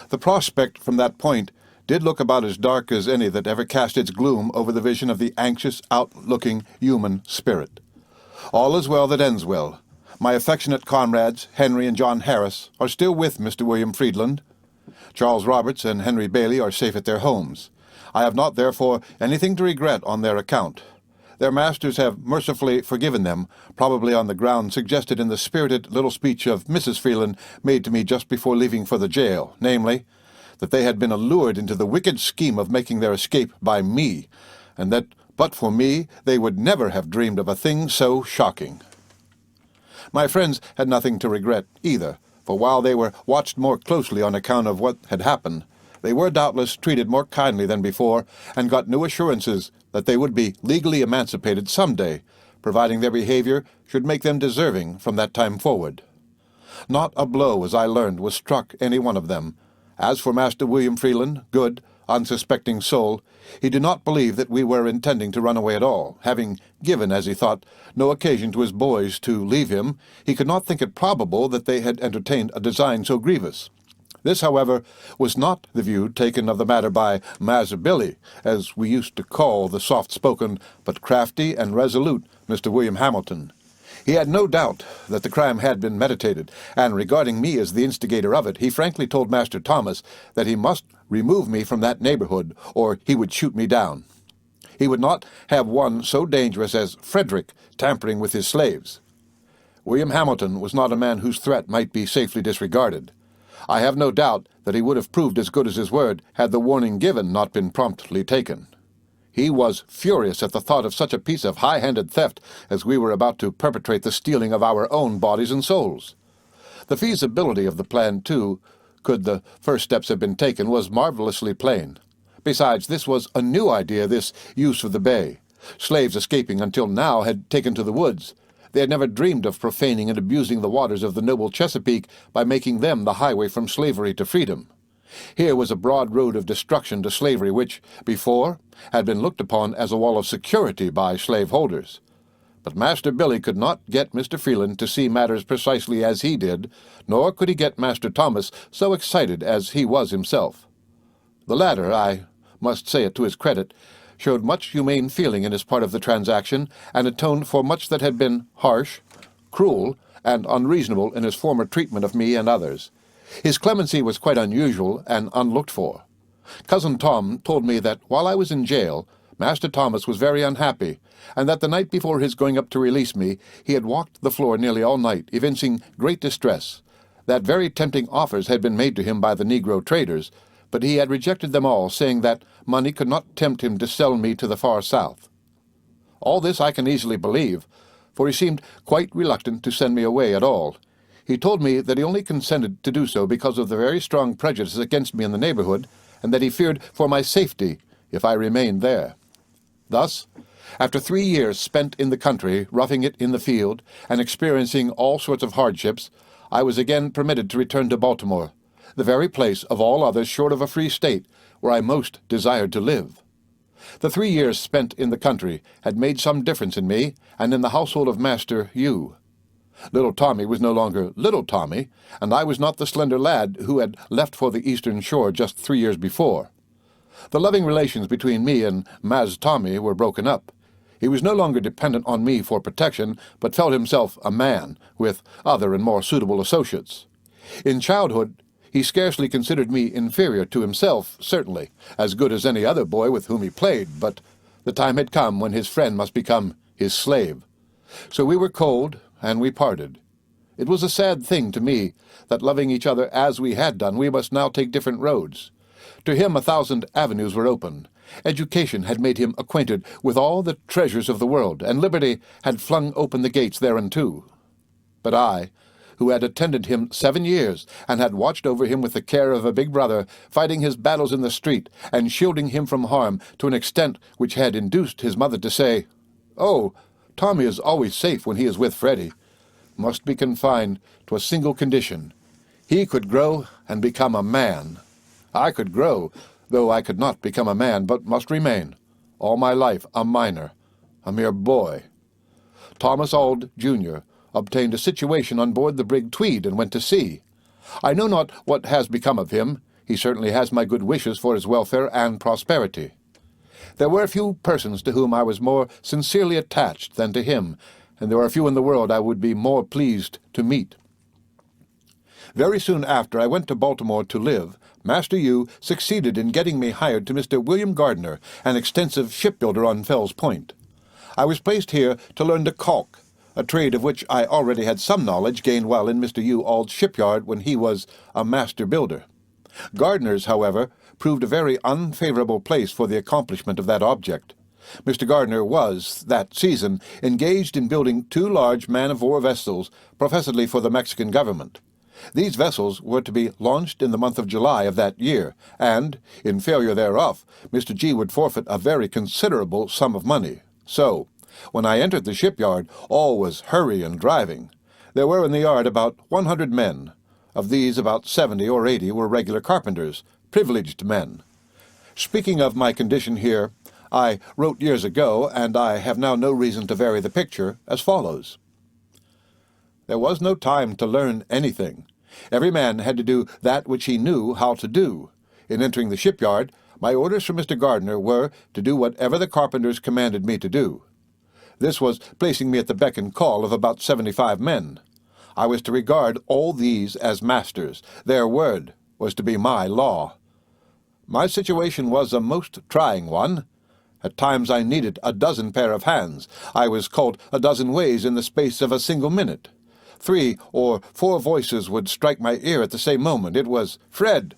The prospect from that point did look about as dark as any that ever cast its gloom over the vision of the anxious, out-looking human spirit. All is well that ends well. My affectionate comrades, Henry and John Harris, are still with Mr. William Friedland. Charles Roberts and Henry Bailey are safe at their homes. I have not, therefore, anything to regret on their account. Their masters have mercifully forgiven them, probably on the ground suggested in the spirited little speech of Mrs. Freeland made to me just before leaving for the jail, namely, that they had been allured into the wicked scheme of making their escape by me, and that, but for me, they would never have dreamed of a thing so shocking. My friends had nothing to regret either, for while they were watched more closely on account of what had happened, they were doubtless treated more kindly than before, and got new assurances that they would be legally emancipated some day, providing their behavior should make them deserving from that time forward. Not a blow, as I learned, was struck any one of them. As for Master William Freeland, good, unsuspecting soul, he did not believe that we were intending to run away at all. Having given, as he thought, no occasion to his boys to leave him, he could not think it probable that they had entertained a design so grievous. This, however, was not the view taken of the matter by Master Billy, as we used to call the soft-spoken but crafty and resolute Mr. William Hamilton. He had no doubt that the crime had been meditated, and regarding me as the instigator of it, he frankly told Master Thomas that he must remove me from that neighborhood, or he would shoot me down. He would not have one so dangerous as Frederick tampering with his slaves. William Hamilton was not a man whose threat might be safely disregarded. I have no doubt that he would have proved as good as his word had the warning given not been promptly taken. He was furious at the thought of such a piece of high-handed theft as we were about to perpetrate the stealing of our own bodies and souls. The feasibility of the plan, too, could the first steps have been taken, was marvelously plain. Besides, this was a new idea, this use of the bay. Slaves escaping until now had taken to the woods. They had never dreamed of profaning and abusing the waters of the noble Chesapeake by making them the highway from slavery to freedom. Here was a broad road of destruction to slavery which, before, had been looked upon as a wall of security by slaveholders. But Master Billy could not get Mr. Freeland to see matters precisely as he did, nor could he get Master Thomas so excited as he was himself. The latter, I must say it to his credit, showed much humane feeling in his part of the transaction, and atoned for much that had been harsh, cruel, and unreasonable in his former treatment of me and others. His clemency was quite unusual and unlooked for. Cousin Tom told me that while I was in jail, Master Thomas was very unhappy, and that the night before his going up to release me, he had walked the floor nearly all night, evincing great distress. That very tempting offers had been made to him by the negro traders, but he had rejected them all, saying that money could not tempt him to sell me to the far south. All this I can easily believe, for he seemed quite reluctant to send me away at all. He told me that he only consented to do so because of the very strong prejudice against me in the neighborhood, and that he feared for my safety if I remained there. Thus, after 3 years spent in the country, roughing it in the field, and experiencing all sorts of hardships, I was again permitted to return to Baltimore, the very place of all others short of a free state where I most desired to live. The 3 years spent in the country had made some difference in me and in the household of Master U. Little Tommy was no longer little Tommy, and I was not the slender lad who had left for the eastern shore just 3 years before. The loving relations between me and Mas Tommy were broken up. He was no longer dependent on me for protection, but felt himself a man, with other and more suitable associates. In childhood, he scarcely considered me inferior to himself, certainly, as good as any other boy with whom he played, but the time had come when his friend must become his slave. So we were cold, and we parted. It was a sad thing to me that, loving each other as we had done, we must now take different roads. To him 1,000 avenues were open. Education had made him acquainted with all the treasures of the world, and liberty had flung open the gates thereunto. But I, who had attended him 7 years, and had watched over him with the care of a big brother, fighting his battles in the street, and shielding him from harm to an extent which had induced his mother to say, "Oh, Tommy is always safe when he is with Freddie," must be confined to a single condition. He could grow and become a man. I could grow, though I could not become a man, but must remain, all my life, a minor, a mere boy. Thomas Auld, Jr., obtained a situation on board the brig Tweed and went to sea. I know not what has become of him. He certainly has my good wishes for his welfare and prosperity. There were few persons to whom I was more sincerely attached than to him, and there are few in the world I would be more pleased to meet. Very soon after I went to Baltimore to live, Master U succeeded in getting me hired to Mr. William Gardner, an extensive shipbuilder on Fell's Point. I was placed here to learn to caulk, a trade of which I already had some knowledge gained while in Mr. U. Auld's shipyard when he was a master builder. Gardner's, however, proved a very unfavorable place for the accomplishment of that object. Mr. Gardner was, that season, engaged in building 2 large man-of-war vessels, professedly for the Mexican government. These vessels were to be launched in the month of July of that year, and, in failure thereof, Mr. G. would forfeit a very considerable sum of money. So, when I entered the shipyard, all was hurry and driving. There were in the yard about 100 men. Of these, about 70 or 80 were regular carpenters, privileged men. Speaking of my condition here, I wrote years ago, and I have now no reason to vary the picture, as follows. There was no time to learn anything. Every man had to do that which he knew how to do. In entering the shipyard, my orders from Mr. Gardner were to do whatever the carpenters commanded me to do. This was placing me at the beck and call of about 75 men. I was to regard all these as masters. Their word was to be my law. My situation was a most trying one. At times I needed a dozen pair of hands. I was called a dozen ways in the space of a single minute. 3 or 4 voices would strike my ear at the same moment. It was, "Fred,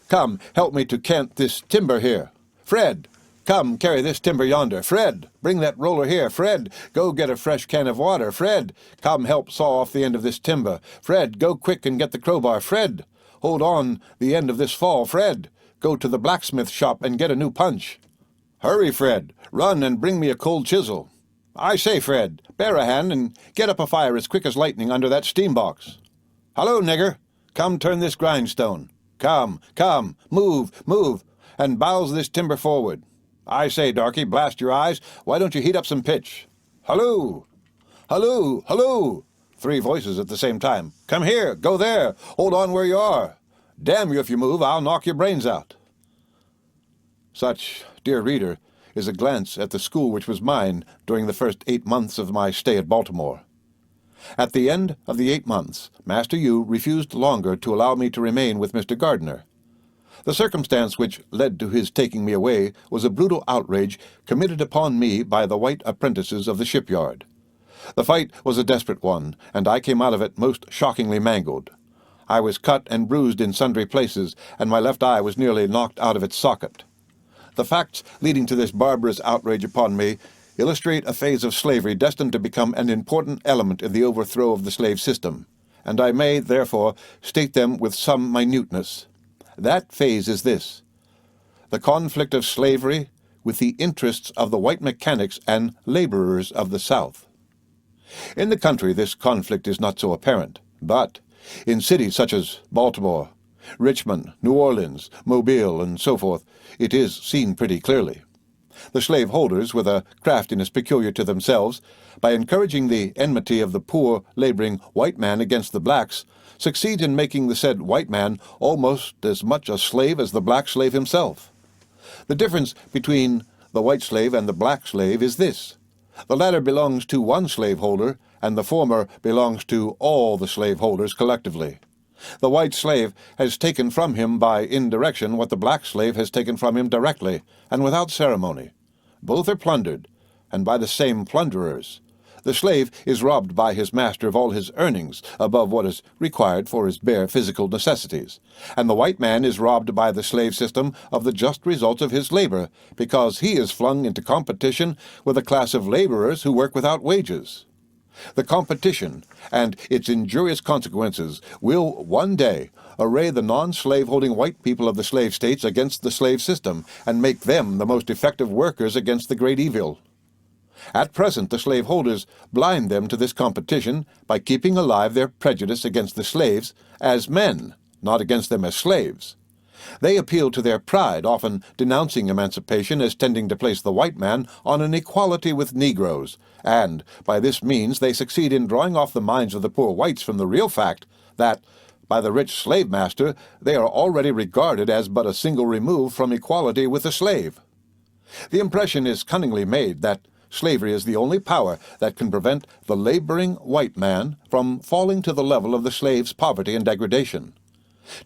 come, help me to cant this timber here. Fred, come, carry this timber yonder. Fred, bring that roller here. Fred, go get a fresh can of water. Fred, come help saw off the end of this timber. Fred, go quick and get the crowbar. Fred, hold on the end of this fall. Fred, go to the blacksmith shop and get a new punch. Hurry, Fred, run and bring me a cold chisel. I say, Fred, bear a hand and get up a fire as quick as lightning under that steam box. Hello, nigger, come turn this grindstone. Come, come, move, move, and bowse this timber forward. I say, darky, blast your eyes, why don't you heat up some pitch? Halloo! Halloo! Halloo! 3 voices at the same time. Come here, go there, hold on where you are. Damn you if you move, I'll knock your brains out. Such, dear reader, is a glance at the school which was mine during the first 8 months of my stay at Baltimore. At the end of the 8 months, Master Yu refused longer to allow me to remain with Mr. Gardner. The circumstance which led to his taking me away was a brutal outrage committed upon me by the white apprentices of the shipyard. The fight was a desperate one, and I came out of it most shockingly mangled. I was cut and bruised in sundry places, and my left eye was nearly knocked out of its socket. The facts leading to this barbarous outrage upon me illustrate a phase of slavery destined to become an important element in the overthrow of the slave system, and I may, therefore, state them with some minuteness. That phase is this: the conflict of slavery with the interests of the white mechanics and laborers of the South. In the country this conflict is not so apparent, but in cities such as Baltimore, Richmond, New Orleans, Mobile, and so forth, it is seen pretty clearly. The slaveholders, with a craftiness peculiar to themselves, by encouraging the enmity of the poor laboring white man against the blacks, succeed in making the said white man almost as much a slave as the black slave himself. The difference between the white slave and the black slave is this: the latter belongs to one slaveholder, and the former belongs to all the slaveholders collectively. The white slave has taken from him by indirection what the black slave has taken from him directly, and without ceremony. Both are plundered, and by the same plunderers. The slave is robbed by his master of all his earnings above what is required for his bare physical necessities, and the white man is robbed by the slave system of the just results of his labor, because he is flung into competition with a class of laborers who work without wages. The competition and its injurious consequences will one day array the non-slave-holding white people of the slave states against the slave system and make them the most effective workers against the great evil. At present, the slaveholders blind them to this competition by keeping alive their prejudice against the slaves as men, not against them as slaves. They appeal to their pride, often denouncing emancipation as tending to place the white man on an equality with Negroes, and by this means they succeed in drawing off the minds of the poor whites from the real fact that, by the rich slave master, they are already regarded as but a single remove from equality with the slave. The impression is cunningly made that slavery is the only power that can prevent the laboring white man from falling to the level of the slave's poverty and degradation.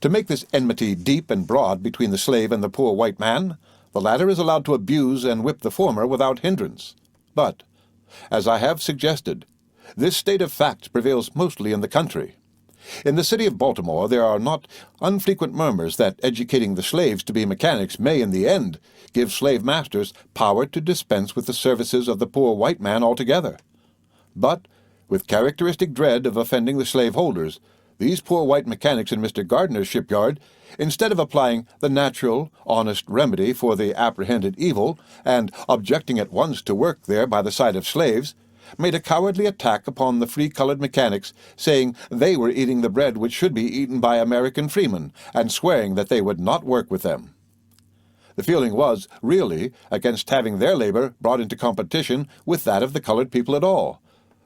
To make this enmity deep and broad between the slave and the poor white man, the latter is allowed to abuse and whip the former without hindrance. But, as I have suggested, this state of facts prevails mostly in the country. In the city of Baltimore there are not unfrequent murmurs that educating the slaves to be mechanics may, in the end, give slave masters power to dispense with the services of the poor white man altogether. But, with characteristic dread of offending the slaveholders, these poor white mechanics in Mr. Gardner's shipyard, instead of applying the natural, honest remedy for the apprehended evil, and objecting at once to work there by the side of slaves, made a cowardly attack upon the free-colored mechanics, saying they were eating the bread which should be eaten by American freemen, and swearing that they would not work with them. The feeling was, really, against having their labor brought into competition with that of the colored people at all.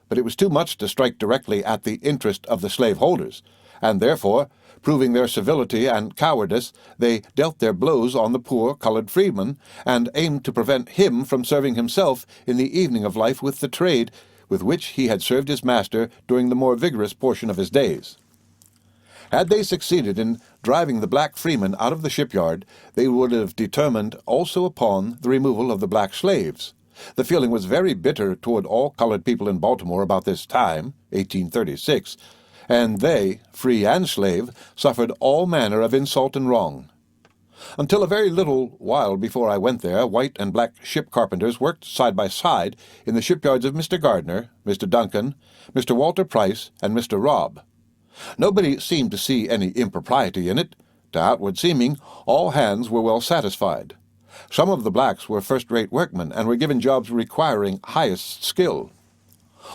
But it was too much to strike directly at the interest of the slaveholders, and therefore, proving their civility and cowardice, they dealt their blows on the poor colored freedman, and aimed to prevent him from serving himself in the evening of life with the trade with which he had served his master during the more vigorous portion of his days. Had they succeeded in driving the black freemen out of the shipyard, they would have determined also upon the removal of the black slaves. The feeling was very bitter toward all colored people in Baltimore about this time, 1836, and they, free and slave, suffered all manner of insult and wrong. Until a very little while before I went there, white and black ship carpenters worked side by side in the shipyards of Mr. Gardner, Mr. Duncan, Mr. Walter Price, and Mr. Robb. Nobody seemed to see any impropriety in it. To outward seeming, all hands were well satisfied. Some of the blacks were first-rate workmen and were given jobs requiring highest skill.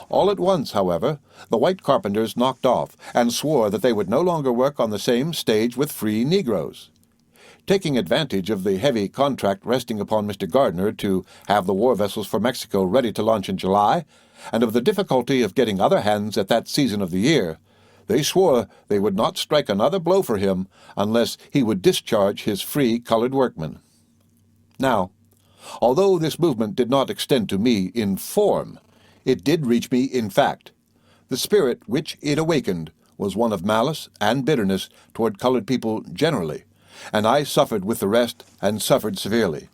All at once, however, the white carpenters knocked off and swore that they would no longer work on the same stage with free Negroes. Taking advantage of the heavy contract resting upon Mr. Gardner to have the war vessels for Mexico ready to launch in July, and of the difficulty of getting other hands at that season of the year, they swore they would not strike another blow for him unless he would discharge his free colored workmen. Now, although this movement did not extend to me in form, it did reach me in fact. The spirit which it awakened was one of malice and bitterness toward colored people generally, and I suffered with the rest, and suffered severely.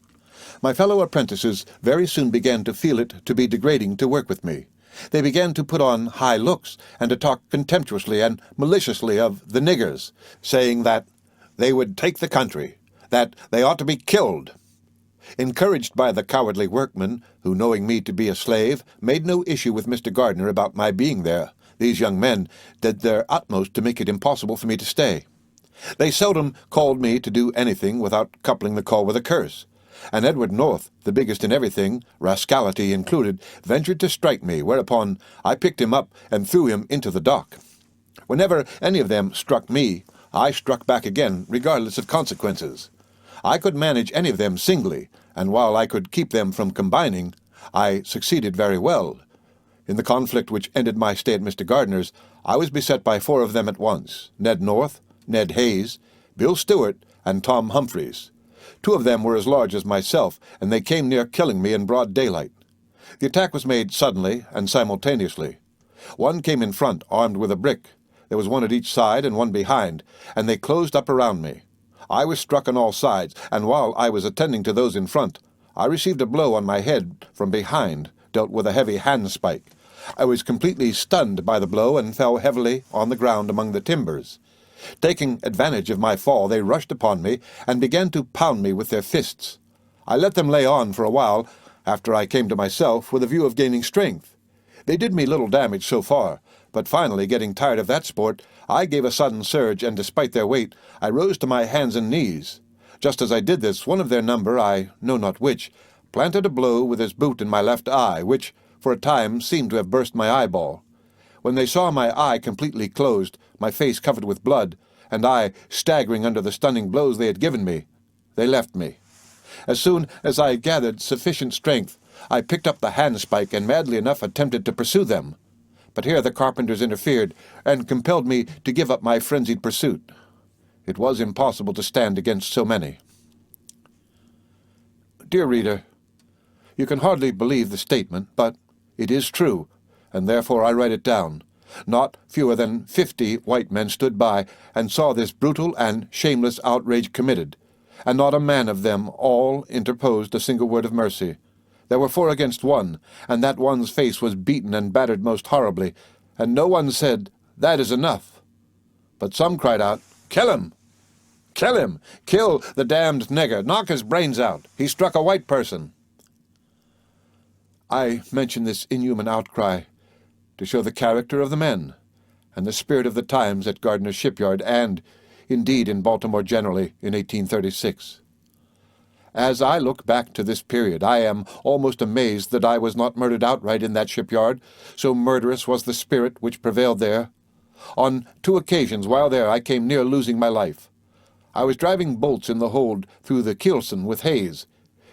My fellow apprentices very soon began to feel it to be degrading to work with me. They began to put on high looks, and to talk contemptuously and maliciously of the niggers, saying that they would take the country, that they ought to be killed. Encouraged by the cowardly workmen, who, knowing me to be a slave, made no issue with Mr. Gardner about my being there, these young men did their utmost to make it impossible for me to stay. They seldom called me to do anything without coupling the call with a curse, and Edward North, the biggest in everything, rascality included, ventured to strike me, whereupon I picked him up and threw him into the dock. Whenever any of them struck me, I struck back again, regardless of consequences. I could manage any of them singly, and while I could keep them from combining, I succeeded very well. In the conflict which ended my stay at Mr. Gardner's, I was beset by 4 of them at once, Ned North, Ned Hayes, Bill Stewart, and Tom Humphreys. 2 of them were as large as myself, and they came near killing me in broad daylight. The attack was made suddenly and simultaneously. One came in front, armed with a brick. There was one at each side and one behind, and they closed up around me. I was struck on all sides, and while I was attending to those in front, I received a blow on my head from behind, dealt with a heavy handspike. I was completely stunned by the blow and fell heavily on the ground among the timbers. Taking advantage of my fall, they rushed upon me and began to pound me with their fists. I let them lay on for a while, after I came to myself, with a view of gaining strength. They did me little damage so far, but finally, getting tired of that sport, I gave a sudden surge, and despite their weight, I rose to my hands and knees. Just as I did this, one of their number, I know not which, planted a blow with his boot in my left eye, which, for a time, seemed to have burst my eyeball. When they saw my eye completely closed, my face covered with blood, and I staggering under the stunning blows they had given me, they left me. As soon as I had gathered sufficient strength, I picked up the handspike and madly enough attempted to pursue them. But here the carpenters interfered and compelled me to give up my frenzied pursuit. It was impossible to stand against so many. Dear reader, you can hardly believe the statement, but it is true, and therefore I write it down. Not fewer than 50 white men stood by and saw this brutal and shameless outrage committed, and not a man of them all interposed a single word of mercy. There were 4 against 1, and that one's face was beaten and battered most horribly, and no one said, "That is enough." But some cried out, "Kill him! Kill him! Kill the damned nigger! Knock his brains out! He struck a white person!" I mention this inhuman outcry to show the character of the men, and the spirit of the times at Gardner's shipyard, and, indeed, in Baltimore generally, in 1836. As I look back to this period, I am almost amazed that I was not murdered outright in that shipyard, so murderous was the spirit which prevailed there. On 2 occasions while there I came near losing my life. I was driving bolts in the hold through the keelson with Hayes.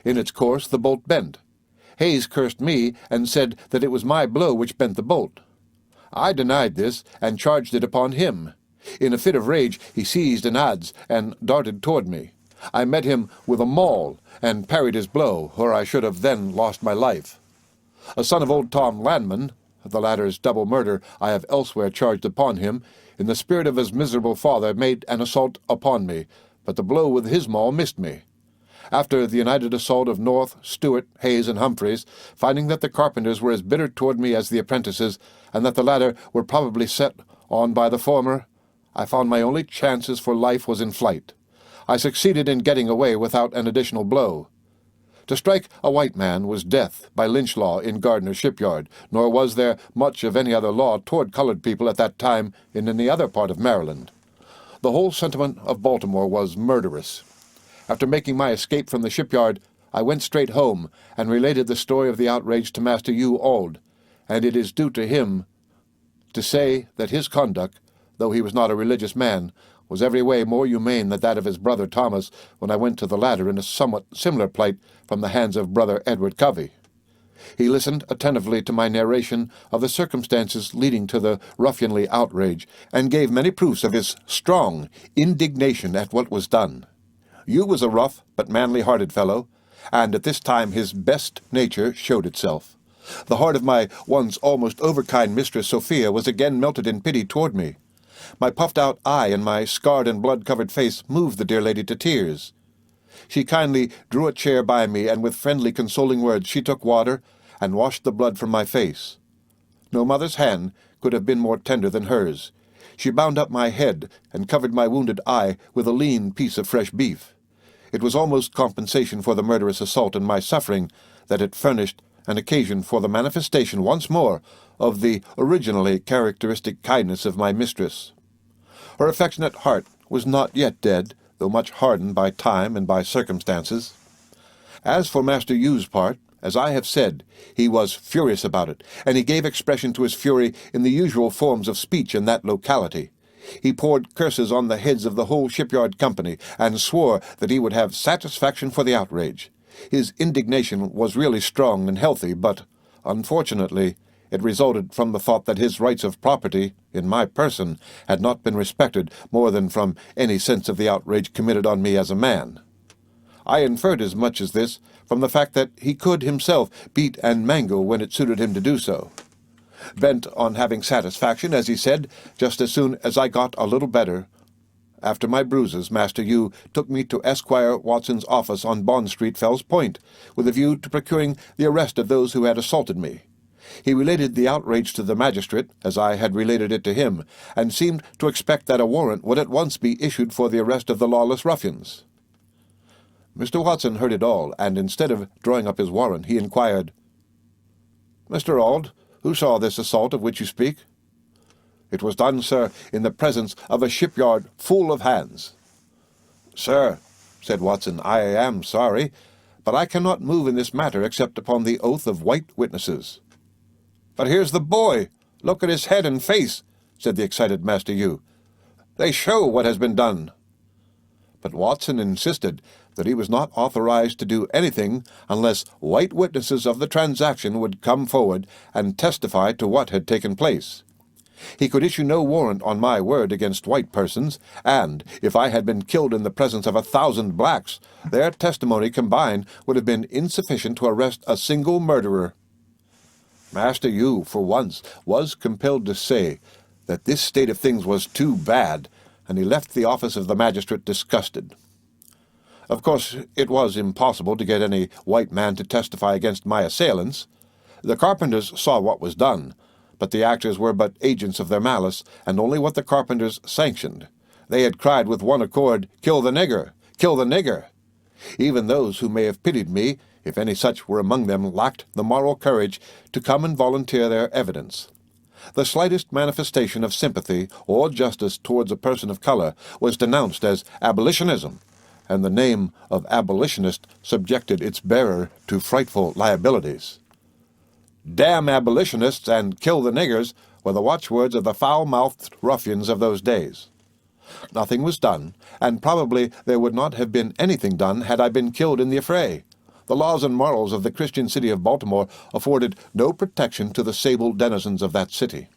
In its course the bolt bent. Hayes cursed me and said that it was my blow which bent the bolt. I denied this and charged it upon him. In a fit of rage he seized an adze and darted toward me. I met him with a maul and parried his blow, or I should have then lost my life. A son of old Tom Landman, the latter's double murder I have elsewhere charged upon him, in the spirit of his miserable father made an assault upon me, but the blow with his maul missed me. After the united assault of North, Stewart, Hayes, and Humphreys, finding that the carpenters were as bitter toward me as the apprentices, and that the latter were probably set on by the former, I found my only chances for life was in flight. I succeeded in getting away without an additional blow. To strike a white man was death by lynch law in Gardner's shipyard, nor was there much of any other law toward colored people at that time in any other part of Maryland. The whole sentiment of Baltimore was murderous. After making my escape from the shipyard, I went straight home and related the story of the outrage to Master Hugh Auld, and it is due to him to say that his conduct, though he was not a religious man, was every way more humane than that of his brother Thomas when I went to the latter in a somewhat similar plight from the hands of brother Edward Covey. He listened attentively to my narration of the circumstances leading to the ruffianly outrage, and gave many proofs of his strong indignation at what was done. Hugh was a rough but manly-hearted fellow, and at this time his best nature showed itself. The heart of my once almost overkind mistress Sophia was again melted in pity toward me. My puffed-out eye and my scarred and blood-covered face moved the dear lady to tears. She kindly drew a chair by me, and with friendly, consoling words she took water and washed the blood from my face. No mother's hand could have been more tender than hers. She bound up my head and covered my wounded eye with a lean piece of fresh beef. It was almost compensation for the murderous assault and my suffering that it furnished an occasion for the manifestation once more of the originally characteristic kindness of my mistress. Her affectionate heart was not yet dead, though much hardened by time and by circumstances. As for Master Hugh's part, as I have said, he was furious about it, and he gave expression to his fury in the usual forms of speech in that locality. He poured curses on the heads of the whole shipyard company, and swore that he would have satisfaction for the outrage. His indignation was really strong and healthy, but, unfortunately, it resulted from the thought that his rights of property in my person had not been respected more than from any sense of the outrage committed on me as a man. I inferred as much as this from the fact that he could himself beat and mangle when it suited him to do so. Bent on having satisfaction, as he said, just as soon as I got a little better, after my bruises, Master Hugh took me to Esquire Watson's office on Bond Street, Fells Point, with a view to procuring the arrest of those who had assaulted me. He related the outrage to the magistrate, as I had related it to him, and seemed to expect that a warrant would at once be issued for the arrest of the lawless ruffians. Mr. Watson heard it all, and instead of drawing up his warrant, he inquired, "Mr. Auld, who saw this assault of which you speak?" "It was done, sir, in the presence of a shipyard full of hands." "Sir," said Watson, "I am sorry, but I cannot move in this matter except upon the oath of white witnesses." "But here's the boy. Look at his head and face," said the excited Master Hugh. "They show what has been done." But Watson insisted that he was not authorized to do anything unless white witnesses of the transaction would come forward and testify to what had taken place. He could issue no warrant on my word against white persons, and if I had been killed in the presence of 1,000 blacks, their testimony combined would have been insufficient to arrest a single murderer. Master Hugh, for once, was compelled to say that this state of things was too bad, and he left the office of the magistrate disgusted. Of course, it was impossible to get any white man to testify against my assailants. The carpenters saw what was done, but the actors were but agents of their malice, and only what the carpenters sanctioned. They had cried with one accord, "Kill the nigger! Kill the nigger!" Even those who may have pitied me, if any such were among them, lacked the moral courage to come and volunteer their evidence. The slightest manifestation of sympathy or justice towards a person of color was denounced as abolitionism, and the name of abolitionist subjected its bearer to frightful liabilities. "Damn abolitionists and kill the niggers" were the watchwords of the foul-mouthed ruffians of those days. Nothing was done, and probably there would not have been anything done had I been killed in the affray. The laws and morals of the Christian city of Baltimore afforded no protection to the sable denizens of that city.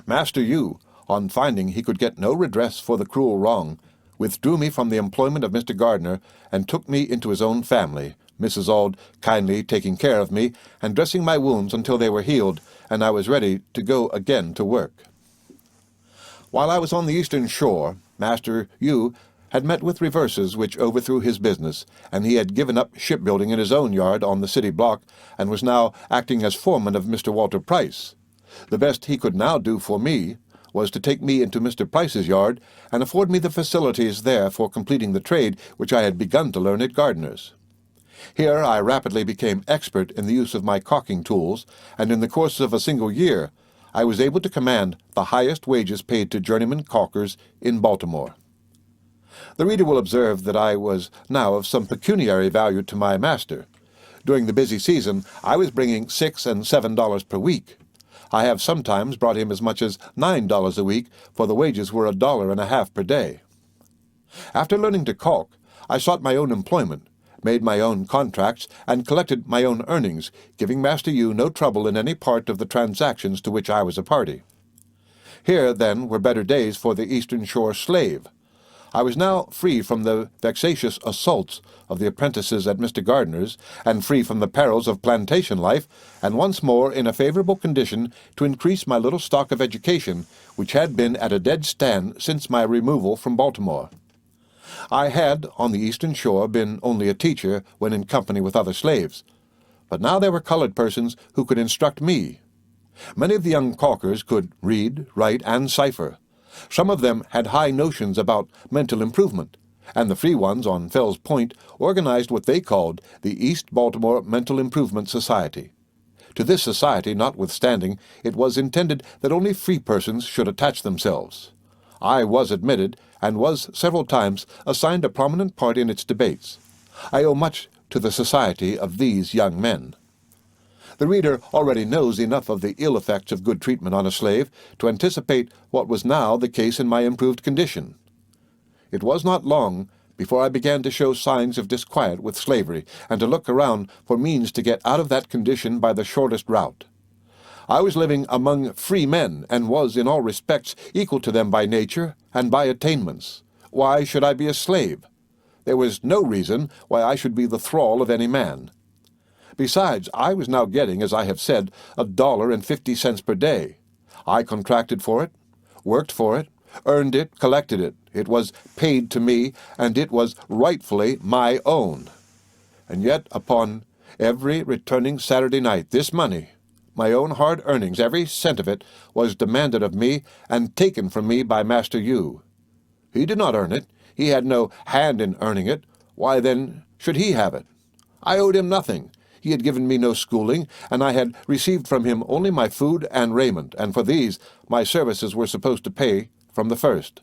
Master Hugh, on finding he could get no redress for the cruel wrong, withdrew me from the employment of Mr. Gardner and took me into his own family, Mrs. Auld kindly taking care of me and dressing my wounds until they were healed, and I was ready to go again to work. While I was on the eastern shore, Master Hugh had met with reverses which overthrew his business, and he had given up shipbuilding in his own yard on the city block, and was now acting as foreman of Mr. Walter Price. The best he could now do for me was to take me into Mr. Price's yard and afford me the facilities there for completing the trade which I had begun to learn at Gardner's. Here I rapidly became expert in the use of my caulking tools, and in the course of a single year I was able to command the highest wages paid to journeyman caulkers in Baltimore. The reader will observe that I was now of some pecuniary value to my master. During the busy season, I was bringing $6 and $7 per week. I have sometimes brought him as much as $9 a week, for the wages were $1.50 per day. After learning to caulk, I sought my own employment, made my own contracts, and collected my own earnings, giving Master Yu no trouble in any part of the transactions to which I was a party. Here, then, were better days for the Eastern Shore slave. I was now free from the vexatious assaults of the apprentices at Mr. Gardner's, and free from the perils of plantation life, and once more in a favorable condition to increase my little stock of education, which had been at a dead stand since my removal from Baltimore. I had, on the Eastern Shore, been only a teacher when in company with other slaves, but now there were colored persons who could instruct me. Many of the young caulkers could read, write, and cipher. Some of them had high notions about mental improvement, and the free ones on Fell's Point organized what they called the East Baltimore Mental Improvement Society. To this society, notwithstanding, it was intended that only free persons should attach themselves. I was admitted, and was several times assigned a prominent part in its debates. I owe much to the society of these young men. The reader already knows enough of the ill effects of good treatment on a slave to anticipate what was now the case in my improved condition. It was not long before I began to show signs of disquiet with slavery, and to look around for means to get out of that condition by the shortest route. I was living among free men, and was in all respects equal to them by nature and by attainments. Why should I be a slave? There was no reason why I should be the thrall of any man. Besides, I was now getting, as I have said, $1.50 per day. I contracted for it, worked for it, earned it, collected it. It was paid to me, and it was rightfully my own. And yet, upon every returning Saturday night, this money, my own hard earnings, every cent of it, was demanded of me and taken from me by Master Yu. He did not earn it. He had no hand in earning it. Why, then, should he have it? I owed him nothing. He had given me no schooling, and I had received from him only my food and raiment, and for these my services were supposed to pay from the first.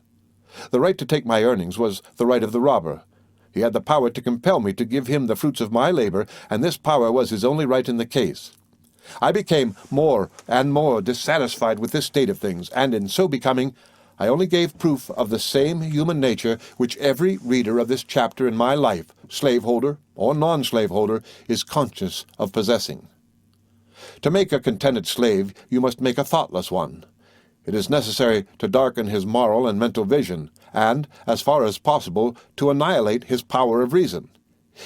The right to take my earnings was the right of the robber. He had the power to compel me to give him the fruits of my labor, and this power was his only right in the case. I became more and more dissatisfied with this state of things, and in so becoming, I only gave proof of the same human nature which every reader of this chapter in my life, slaveholder or non-slaveholder, is conscious of possessing. To make a contented slave, you must make a thoughtless one. It is necessary to darken his moral and mental vision, and, as far as possible, to annihilate his power of reason.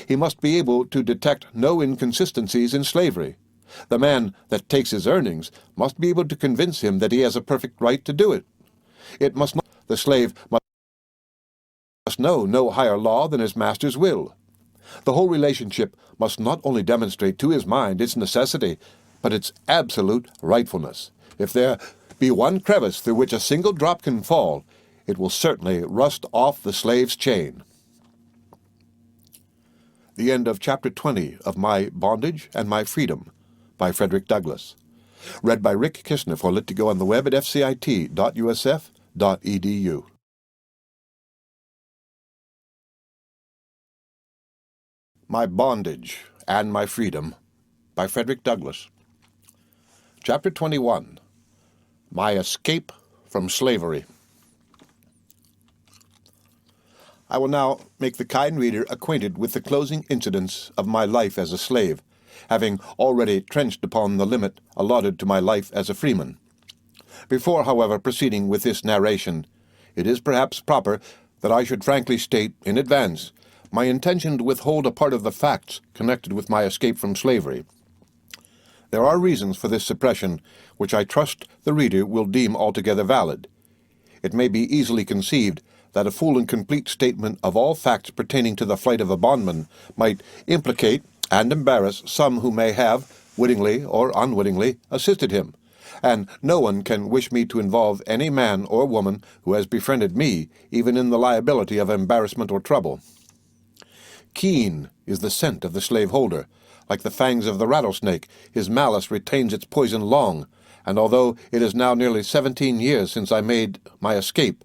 He must be able to detect no inconsistencies in slavery. The man that takes his earnings must be able to convince him that he has a perfect right to do it. The slave must know no higher law than his master's will. The whole relationship must not only demonstrate to his mind its necessity, but its absolute rightfulness. If there be one crevice through which a single drop can fall, it will certainly rust off the slave's chain. The end of Chapter 20 of My Bondage and My Freedom by Frederick Douglass. Read by Rick Kissner for Lit to Go on the web at fcit.usf.edu. My Bondage and My Freedom by Frederick Douglass. Chapter 21. My Escape from Slavery. I will now make the kind reader acquainted with the closing incidents of my life as a slave, having already trenched upon the limit allotted to my life as a freeman. Before, however, proceeding with this narration, it is perhaps proper that I should frankly state, in advance, my intention to withhold a part of the facts connected with my escape from slavery. There are reasons for this suppression, which I trust the reader will deem altogether valid. It may be easily conceived that a full and complete statement of all facts pertaining to the flight of a bondman might implicate and embarrass some who may have, wittingly or unwittingly, assisted him, and no one can wish me to involve any man or woman who has befriended me, even in the liability of embarrassment or trouble. Keen is the scent of the slaveholder. Like the fangs of the rattlesnake, his malice retains its poison long, and although it is now nearly 17 years since I made my escape,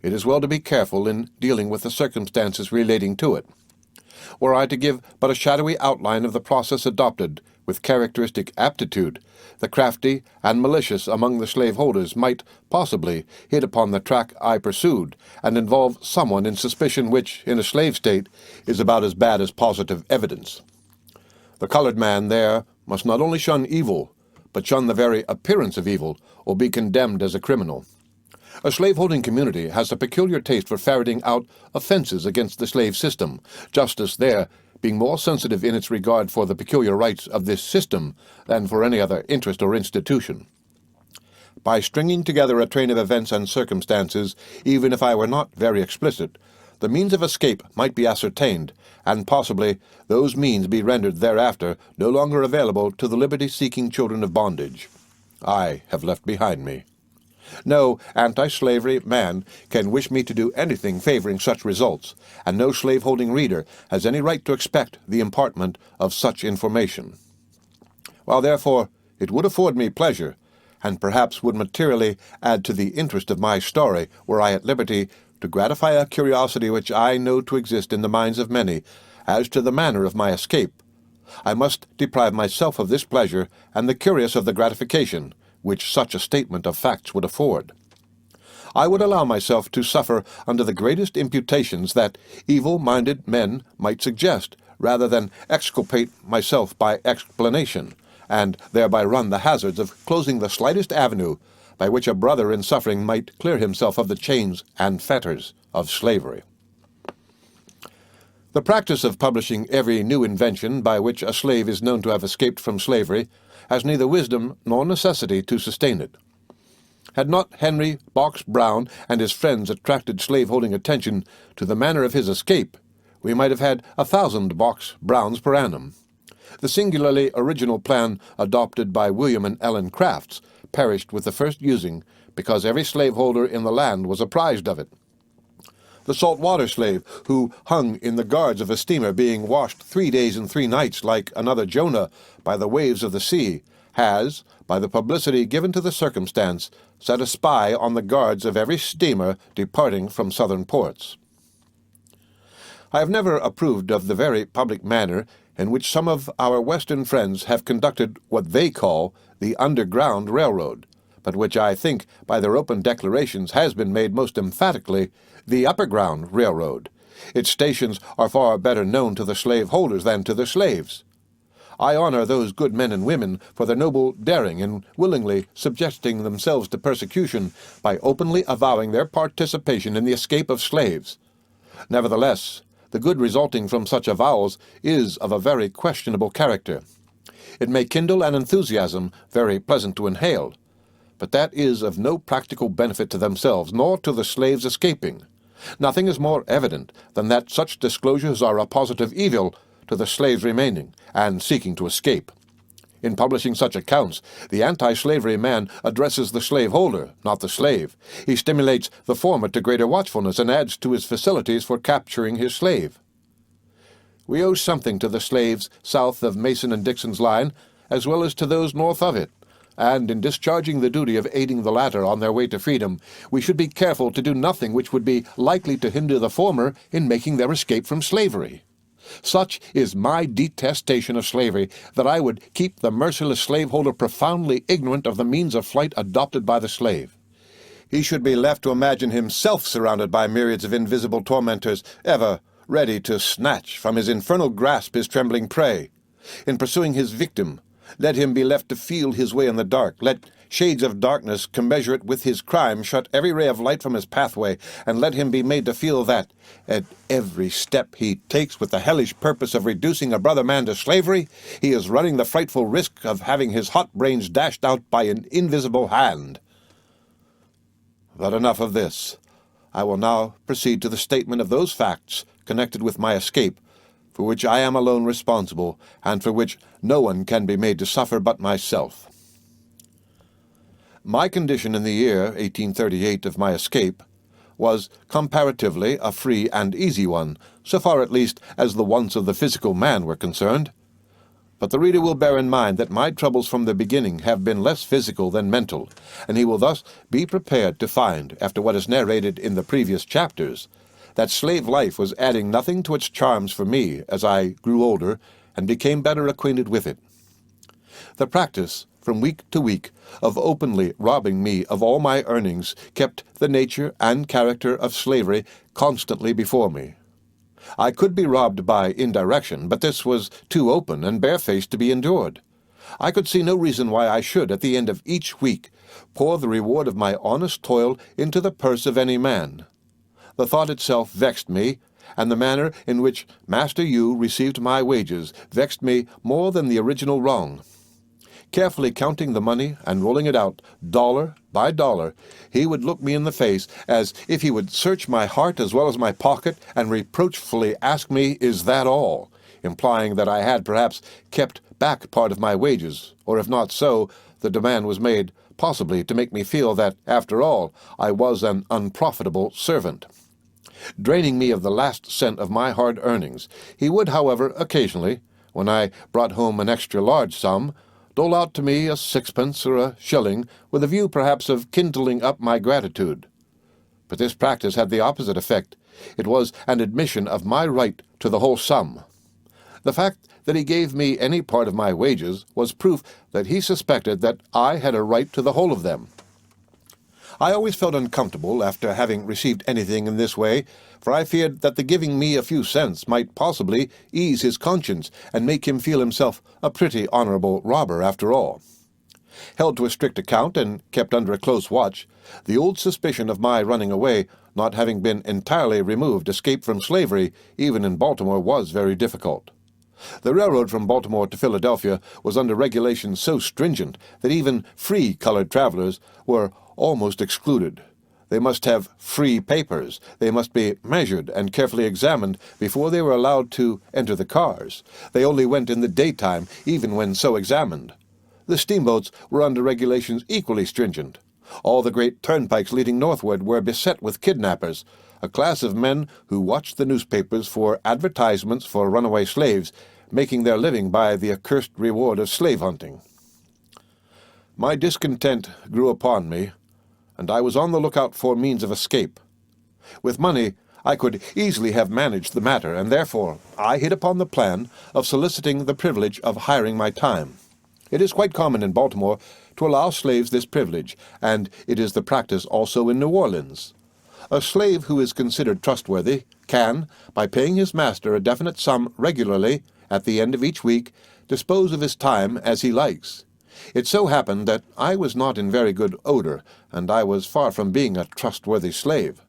it is well to be careful in dealing with the circumstances relating to it. Were I to give but a shadowy outline of the process adopted, with characteristic aptitude, the crafty and malicious among the slaveholders might possibly hit upon the track I pursued, and involve someone in suspicion which, in a slave state, is about as bad as positive evidence. The colored man there must not only shun evil, but shun the very appearance of evil, or be condemned as a criminal. A slaveholding community has a peculiar taste for ferreting out offenses against the slave system, justice there being more sensitive in its regard for the peculiar rights of this system than for any other interest or institution. By stringing together a train of events and circumstances, even if I were not very explicit, the means of escape might be ascertained, and possibly those means be rendered thereafter no longer available to the liberty-seeking children of bondage I have left behind me. No anti-slavery man can wish me to do anything favoring such results, and no slaveholding reader has any right to expect the impartment of such information. While therefore it would afford me pleasure, and perhaps would materially add to the interest of my story were I at liberty to gratify a curiosity which I know to exist in the minds of many as to the manner of my escape, I must deprive myself of this pleasure and the curious of the gratification which such a statement of facts would afford. I would allow myself to suffer under the greatest imputations that evil-minded men might suggest, rather than exculpate myself by explanation, and thereby run the hazards of closing the slightest avenue by which a brother in suffering might clear himself of the chains and fetters of slavery. The practice of publishing every new invention by which a slave is known to have escaped from slavery has neither wisdom nor necessity to sustain it. Had not Henry Box Brown and his friends attracted slaveholding attention to the manner of his escape, we might have had 1,000 Box Browns per annum. The singularly original plan adopted by William and Ellen Crafts perished with the first using because every slaveholder in the land was apprised of it. The saltwater slave, who hung in the guards of a steamer being washed 3 days and 3 nights like another Jonah by the waves of the sea, has, by the publicity given to the circumstance, set a spy on the guards of every steamer departing from southern ports. I have never approved of the very public manner in which some of our Western friends have conducted what they call the Underground Railroad, but which I think by their open declarations has been made most emphatically the Upperground Railroad. Its stations are far better known to the slaveholders than to the slaves. I honor those good men and women for their noble daring in willingly subjecting themselves to persecution by openly avowing their participation in the escape of slaves. Nevertheless, the good resulting from such avowals is of a very questionable character. It may kindle an enthusiasm very pleasant to inhale, but that is of no practical benefit to themselves, nor to the slaves escaping. Nothing is more evident than that such disclosures are a positive evil to the slaves remaining, and seeking to escape. In publishing such accounts, the anti-slavery man addresses the slaveholder, not the slave. He stimulates the former to greater watchfulness, and adds to his facilities for capturing his slave. We owe something to the slaves south of Mason and Dixon's line, as well as to those north of it, and in discharging the duty of aiding the latter on their way to freedom, we should be careful to do nothing which would be likely to hinder the former in making their escape from slavery. Such is my detestation of slavery that I would keep the merciless slaveholder profoundly ignorant of the means of flight adopted by the slave. He should be left to imagine himself surrounded by myriads of invisible tormentors, ever ready to snatch from his infernal grasp his trembling prey. In pursuing his victim, let him be left to feel his way in the dark. Let shades of darkness commensurate with his crime shut every ray of light from his pathway, and let him be made to feel that, at every step he takes with the hellish purpose of reducing a brother man to slavery, he is running the frightful risk of having his hot brains dashed out by an invisible hand. But enough of this. I will now proceed to the statement of those facts connected with my escape, for which I am alone responsible, and for which no one can be made to suffer but myself. My condition in the year 1838 of my escape was comparatively a free and easy one, so far at least as the wants of the physical man were concerned. But the reader will bear in mind that my troubles from the beginning have been less physical than mental, and he will thus be prepared to find, after what is narrated in the previous chapters, that slave life was adding nothing to its charms for me as I grew older and became better acquainted with it. The practice, from week to week, of openly robbing me of all my earnings kept the nature and character of slavery constantly before me. I could be robbed by indirection, but this was too open and barefaced to be endured. I could see no reason why I should, at the end of each week, pour the reward of my honest toil into the purse of any man. The thought itself vexed me, and the manner in which Master Yu received my wages vexed me more than the original wrong. Carefully counting the money and rolling it out, dollar by dollar, he would look me in the face as if he would search my heart as well as my pocket and reproachfully ask me, "Is that all?" implying that I had perhaps kept back part of my wages, or if not so, the demand was made possibly to make me feel that, after all, I was an unprofitable servant. Draining me of the last cent of my hard earnings, he would, however, occasionally, when I brought home an extra large sum, dole out to me a sixpence or a shilling, with a view perhaps of kindling up my gratitude. But this practice had the opposite effect. It was an admission of my right to the whole sum. The fact that he gave me any part of my wages was proof that he suspected that I had a right to the whole of them. I always felt uncomfortable after having received anything in this way, for I feared that the giving me a few cents might possibly ease his conscience and make him feel himself a pretty honorable robber after all. Held to a strict account and kept under a close watch, the old suspicion of my running away, not having been entirely removed, escape from slavery, even in Baltimore, was very difficult. The railroad from Baltimore to Philadelphia was under regulations so stringent that even free colored travelers were almost excluded. They must have free papers. They must be measured and carefully examined before they were allowed to enter the cars. They only went in the daytime, even when so examined. The steamboats were under regulations equally stringent. All the great turnpikes leading northward were beset with kidnappers, a class of men who watched the newspapers for advertisements for runaway slaves, making their living by the accursed reward of slave hunting. My discontent grew upon me, and I was on the lookout for means of escape. With money, I could easily have managed the matter, and therefore I hit upon the plan of soliciting the privilege of hiring my time. It is quite common in Baltimore to allow slaves this privilege, and it is the practice also in New Orleans. A slave who is considered trustworthy can, by paying his master a definite sum regularly at the end of each week, dispose of his time as he likes. It so happened that I was not in very good odor, and I was far from being a trustworthy slave.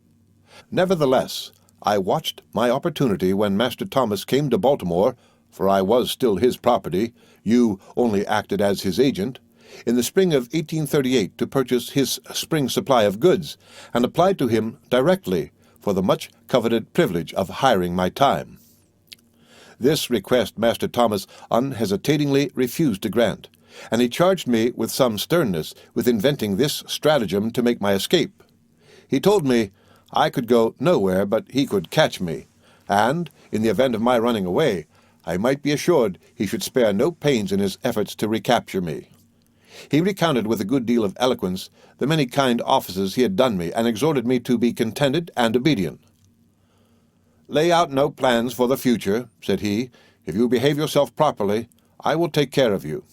Nevertheless, I watched my opportunity when Master Thomas came to Baltimore, for I was still his property, you only acted as his agent, in the spring of 1838 to purchase his spring supply of goods, and applied to him directly for the much-coveted privilege of hiring my time. This request Master Thomas unhesitatingly refused to grant, and he charged me with some sternness with inventing this stratagem to make my escape. He told me I could go nowhere but he could catch me, and, in the event of my running away, I might be assured he should spare no pains in his efforts to recapture me. He recounted with a good deal of eloquence the many kind offices he had done me, and exhorted me to be contented and obedient. "Lay out no plans for the future," said he. "If you behave yourself properly, I will take care of you."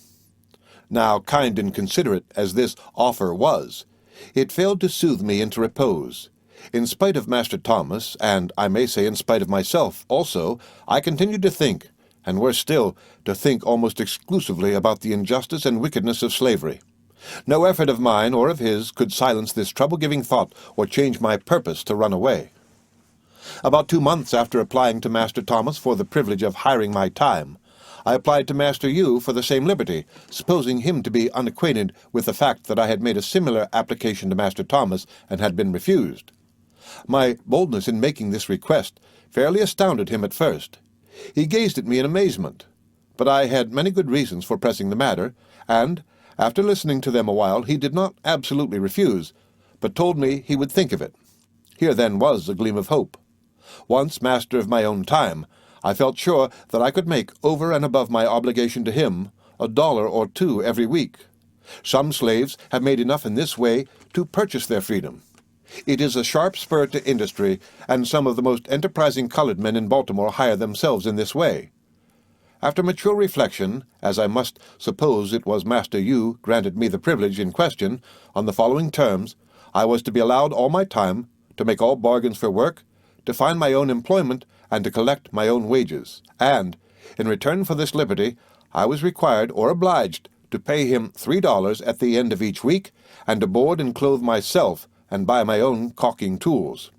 Now, kind and considerate as this offer was, it failed to soothe me into repose. In spite of Master Thomas, and I may say in spite of myself also, I continued to think, and worse still, to think almost exclusively about the injustice and wickedness of slavery. No effort of mine or of his could silence this trouble-giving thought or change my purpose to run away. About 2 months after applying to Master Thomas for the privilege of hiring my time, I applied to Master Yu for the same liberty, supposing him to be unacquainted with the fact that I had made a similar application to Master Thomas and had been refused. My boldness in making this request fairly astounded him at first. He gazed at me in amazement, but I had many good reasons for pressing the matter, and, after listening to them a while, he did not absolutely refuse, but told me he would think of it. Here then was a gleam of hope. Once master of my own time, I felt sure that I could make, over and above my obligation to him, $1 or $2 every week. Some slaves have made enough in this way to purchase their freedom. It is a sharp spur to industry, and some of the most enterprising colored men in Baltimore hire themselves in this way. After mature reflection, as I must suppose it was Master Yu granted me the privilege in question, on the following terms, I was to be allowed all my time, to make all bargains for work, to find my own employment, and to collect my own wages, and, in return for this liberty, I was required or obliged to pay him $3 at the end of each week, and to board and clothe myself, and buy my own caulking tools.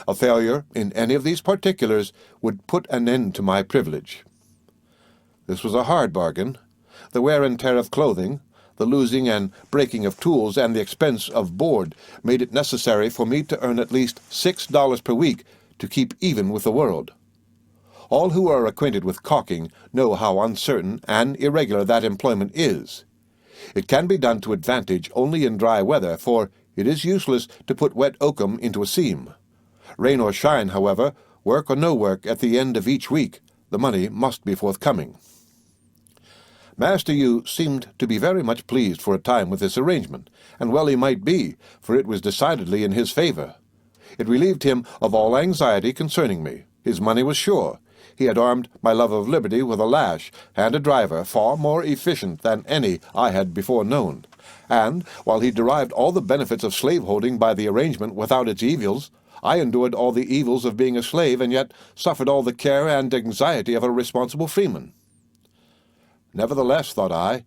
A failure in any of these particulars would put an end to my privilege. This was a hard bargain. The wear and tear of clothing, the losing and breaking of tools, and the expense of board made it necessary for me to earn at least $6 per week to keep even with the world. All who are acquainted with caulking know how uncertain and irregular that employment is. It can be done to advantage only in dry weather, for it is useless to put wet oakum into a seam. Rain or shine, however, work or no work, at the end of each week, the money must be forthcoming. Master Yu seemed to be very much pleased for a time with this arrangement, and well he might be, for it was decidedly in his favor. It relieved him of all anxiety concerning me. His money was sure. He had armed my love of liberty with a lash and a driver far more efficient than any I had before known, and, while he derived all the benefits of slaveholding by the arrangement without its evils, I endured all the evils of being a slave, and yet suffered all the care and anxiety of a responsible freeman. Nevertheless, thought I,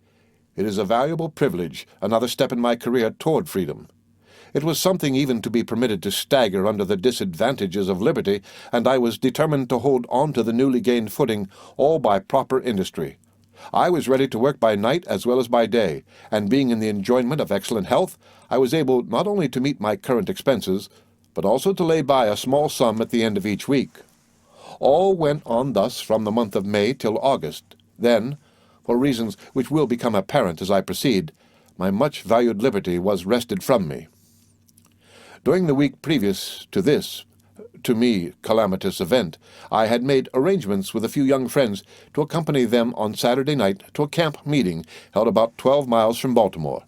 it is a valuable privilege, another step in my career toward freedom. It was something even to be permitted to stagger under the disadvantages of liberty, and I was determined to hold on to the newly gained footing, all by proper industry. I was ready to work by night as well as by day, and being in the enjoyment of excellent health, I was able not only to meet my current expenses, but also to lay by a small sum at the end of each week. All went on thus from the month of May till August. Then, for reasons which will become apparent as I proceed, my much-valued liberty was wrested from me. During the week previous to this, to me, calamitous event, I had made arrangements with a few young friends to accompany them on Saturday night to a camp meeting held about 12 miles from Baltimore.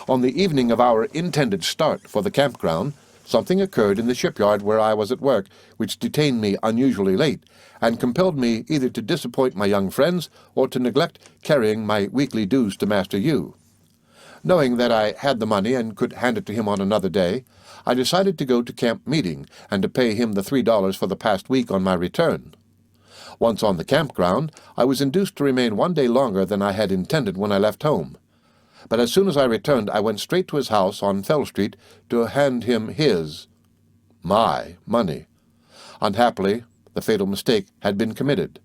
On the evening of our intended start for the campground, something occurred in the shipyard where I was at work which detained me unusually late, and compelled me either to disappoint my young friends or to neglect carrying my weekly dues to Master Yu. Knowing that I had the money and could hand it to him on another day, I decided to go to camp meeting and to pay him the $3 for the past week on my return. Once on the campground, I was induced to remain 1 day longer than I had intended when I left home. But as soon as I returned, I went straight to his house on Fell Street to hand him my money. Unhappily, the fatal mistake had been committed.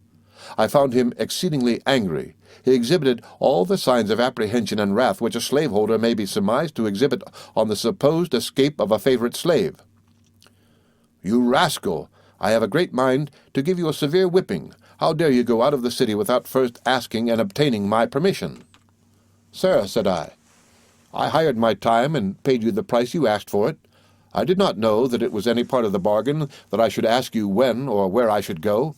I found him exceedingly angry. He exhibited all the signs of apprehension and wrath which a slaveholder may be surmised to exhibit on the supposed escape of a favorite slave. "You rascal! I have a great mind to give you a severe whipping. How dare you go out of the city without first asking and obtaining my permission?" "Sir," said I hired my time and paid you the price you asked for it. I did not know that it was any part of the bargain that I should ask you when or where I should go."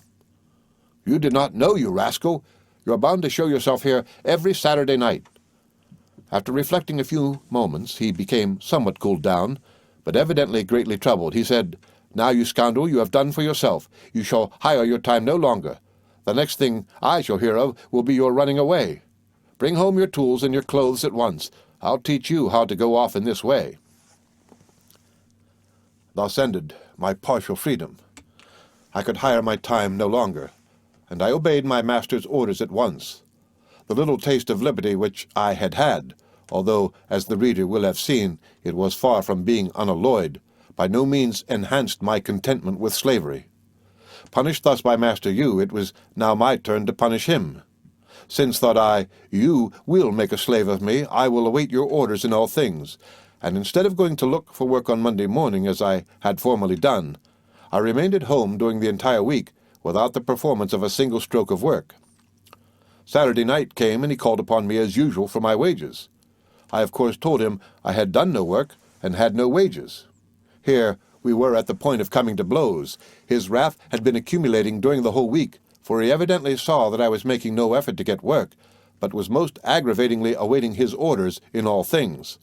"You did not know, you rascal! You are bound to show yourself here every Saturday night." After reflecting a few moments, he became somewhat cooled down, but evidently greatly troubled. He said, "Now, you scoundrel, you have done for yourself. You shall hire your time no longer. The next thing I shall hear of will be your running away. Bring home your tools and your clothes at once. I'll teach you how to go off in this way." Thus ended my partial freedom. I could hire my time no longer, and I obeyed my master's orders at once. The little taste of liberty which I had had, although, as the reader will have seen, it was far from being unalloyed, by no means enhanced my contentment with slavery. Punished thus by Master Yu, it was now my turn to punish him. Since, thought I, you will make a slave of me, I will await your orders in all things, and instead of going to look for work on Monday morning, as I had formerly done, I remained at home during the entire week, without the performance of a single stroke of work. Saturday night came, and he called upon me as usual for my wages. I of course told him I had done no work, and had no wages. Here we were at the point of coming to blows. His wrath had been accumulating during the whole week, for he evidently saw that I was making no effort to get work, but was most aggravatingly awaiting his orders in all things.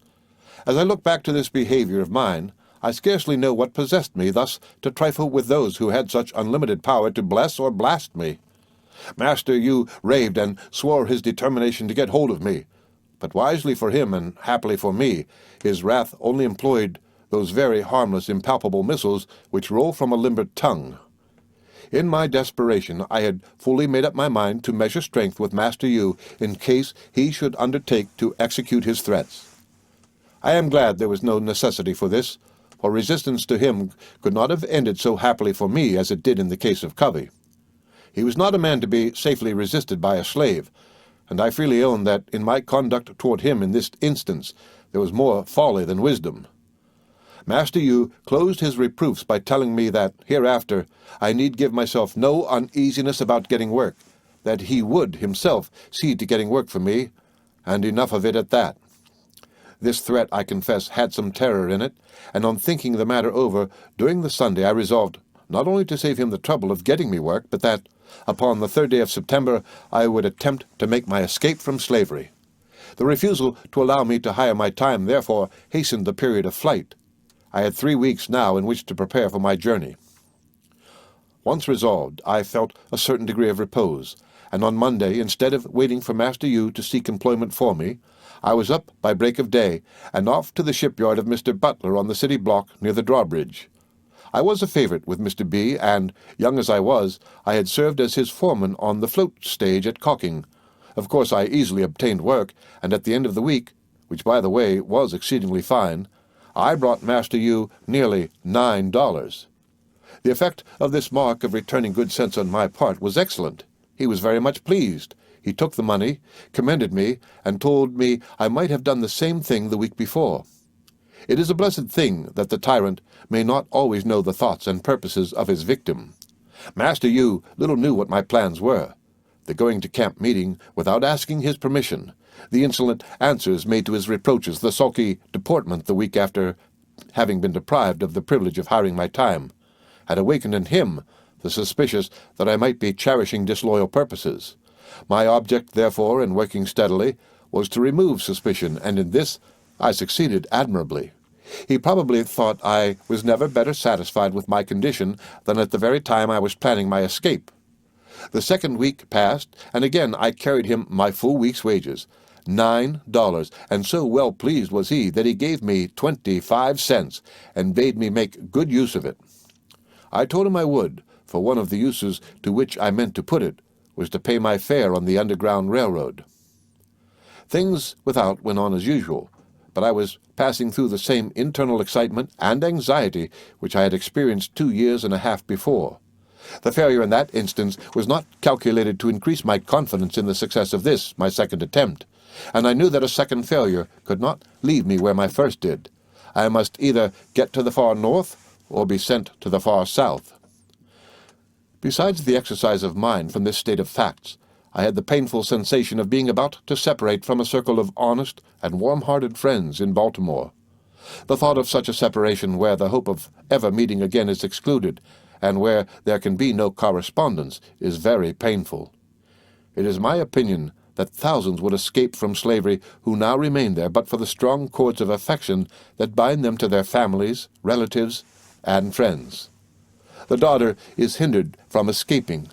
As I look back to this behavior of mine, I scarcely know what possessed me thus to trifle with those who had such unlimited power to bless or blast me. Master Yu raved and swore his determination to get hold of me, but wisely for him and happily for me, his wrath only employed those very harmless, impalpable missiles which roll from a limber tongue. In my desperation, I had fully made up my mind to measure strength with Master Yu in case he should undertake to execute his threats. I am glad there was no necessity for this, for resistance to him could not have ended so happily for me as it did in the case of Covey. He was not a man to be safely resisted by a slave, and I freely own that in my conduct toward him in this instance there was more folly than wisdom. Master Yu closed his reproofs by telling me that, hereafter, I need give myself no uneasiness about getting work, that he would himself see to getting work for me, and enough of it at that. This threat, I confess, had some terror in it, and on thinking the matter over during the Sunday I resolved not only to save him the trouble of getting me work, but that, upon the 3rd day of September, I would attempt to make my escape from slavery. The refusal to allow me to hire my time therefore hastened the period of flight. I had 3 weeks now in which to prepare for my journey. Once resolved, I felt a certain degree of repose, and on Monday, instead of waiting for Master Yu to seek employment for me, I was up by break of day and off to the shipyard of Mr. Butler on the city block near the drawbridge. I was a favorite with Mr. B, and, young as I was, I had served as his foreman on the float stage at caulking. Of course I easily obtained work, and at the end of the week, which by the way was exceedingly fine, I brought Master Yu nearly $9. The effect of this mark of returning good sense on my part was excellent. He was very much pleased. He took the money, commended me, and told me I might have done the same thing the week before. It is a blessed thing that the tyrant may not always know the thoughts and purposes of his victim. Master Yu little knew what my plans were. The going to camp meeting without asking his permission, the insolent answers made to his reproaches, the sulky deportment the week after having been deprived of the privilege of hiring my time, had awakened in him the suspicion that I might be cherishing disloyal purposes. My object, therefore, in working steadily, was to remove suspicion, and in this I succeeded admirably. He probably thought I was never better satisfied with my condition than at the very time I was planning my escape. The 2nd week passed, and again I carried him my full week's wages, $9, and so well pleased was he that he gave me 25 cents, and bade me make good use of it. I told him I would, for one of the uses to which I meant to put it was to pay my fare on the Underground Railroad. Things without went on as usual, but I was passing through the same internal excitement and anxiety which I had experienced 2 years and a half before. The failure in that instance was not calculated to increase my confidence in the success of this, my 2nd attempt, and I knew that a second failure could not leave me where my first did. I must either get to the far north or be sent to the far south. Besides the exercise of mind from this state of facts, I had the painful sensation of being about to separate from a circle of honest and warm-hearted friends in Baltimore. The thought of such a separation where the hope of ever meeting again is excluded, and where there can be no correspondence, is very painful. It is my opinion that thousands would escape from slavery who now remain there but for the strong cords of affection that bind them to their families, relatives, and friends. The daughter is hindered from escaping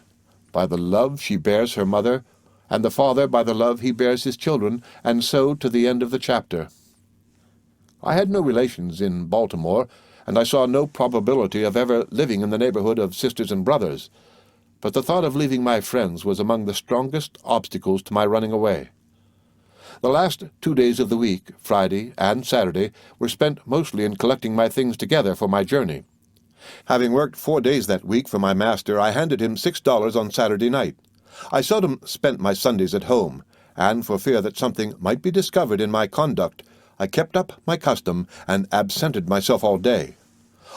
by the love she bears her mother, and the father by the love he bears his children, and so to the end of the chapter. I had no relations in Baltimore, and I saw no probability of ever living in the neighborhood of sisters and brothers, but the thought of leaving my friends was among the strongest obstacles to my running away. The last 2 days of the week, Friday and Saturday, were spent mostly in collecting my things together for my journey. Having worked 4 days that week for my master, I handed him $6 on Saturday night. I seldom spent my Sundays at home, and for fear that something might be discovered in my conduct, I kept up my custom and absented myself all day.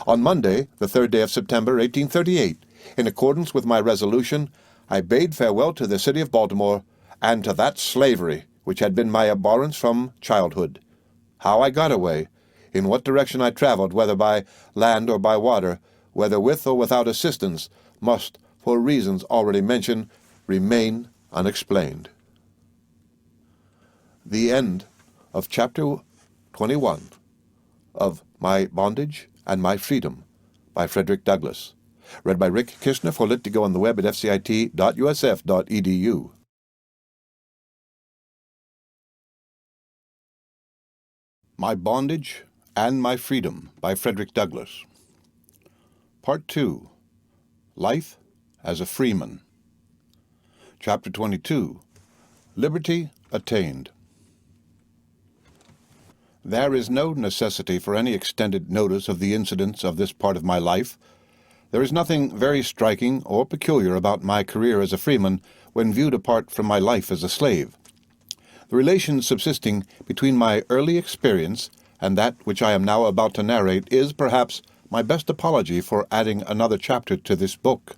On Monday, the 3rd day of September, 1838, in accordance with my resolution, I bade farewell to the city of Baltimore, and to that slavery which had been my abhorrence from childhood. How I got away, in what direction I traveled, whether by land or by water, whether with or without assistance, must, for reasons already mentioned, remain unexplained. The end of Chapter 21 of My Bondage and My Freedom by Frederick Douglass. Read by Rick Kissner for Lit to Go on the web at fcit.usf.edu. My Bondage and My Freedom by Frederick Douglass. Part 2. Life as a Freeman. Chapter 22. Liberty Attained. There is no necessity for any extended notice of the incidents of this part of my life. There is nothing very striking or peculiar about my career as a freeman when viewed apart from my life as a slave. The relation subsisting between my early experience and that which I am now about to narrate is, perhaps, my best apology for adding another chapter to this book.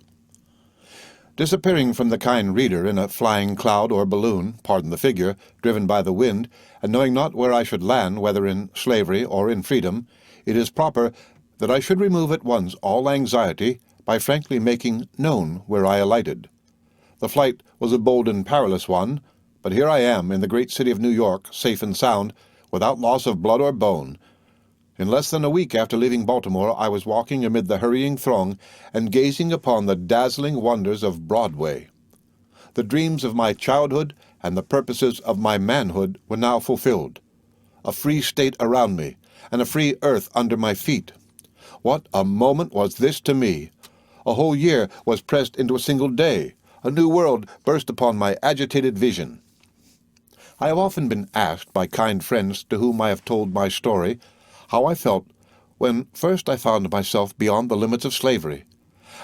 Disappearing from the kind reader in a flying cloud or balloon, pardon the figure, driven by the wind, and knowing not where I should land, whether in slavery or in freedom, it is proper that I should remove at once all anxiety by frankly making known where I alighted. The flight was a bold and perilous one, but here I am in the great city of New York, safe and sound, without loss of blood or bone. In less than a week after leaving Baltimore, I was walking amid the hurrying throng and gazing upon the dazzling wonders of Broadway. The dreams of my childhood and the purposes of my manhood were now fulfilled. A free state around me, and a free earth under my feet. What a moment was this to me! A whole year was pressed into a single day. A new world burst upon my agitated vision. I have often been asked by kind friends to whom I have told my story how I felt when first I found myself beyond the limits of slavery,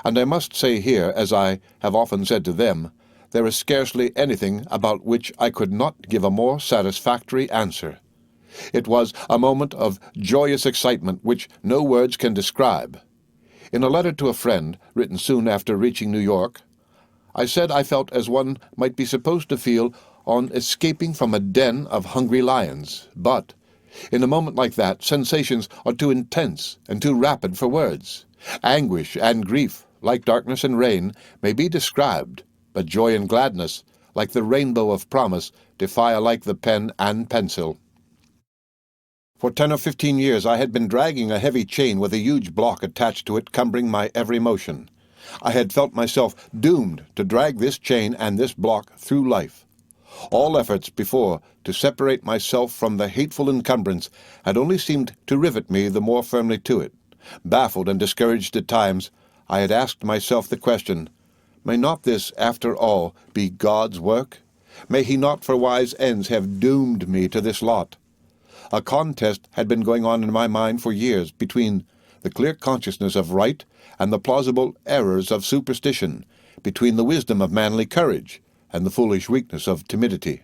and I must say here, as I have often said to them, there is scarcely anything about which I could not give a more satisfactory answer. It was a moment of joyous excitement which no words can describe. In a letter to a friend, written soon after reaching New York, I said I felt as one might be supposed to feel on escaping from a den of hungry lions, but in a moment like that, sensations are too intense and too rapid for words. Anguish and grief, like darkness and rain, may be described, but joy and gladness, like the rainbow of promise, defy alike the pen and pencil. For 10 or 15 years I had been dragging a heavy chain with a huge block attached to it, cumbering my every motion. I had felt myself doomed to drag this chain and this block through life. All efforts before to separate myself from the hateful encumbrance had only seemed to rivet me the more firmly to it. Baffled and discouraged at times, I had asked myself the question, may not this, after all, be God's work? May he not for wise ends have doomed me to this lot? A contest had been going on in my mind for years between the clear consciousness of right and the plausible errors of superstition, between the wisdom of manly courage and the foolish weakness of timidity.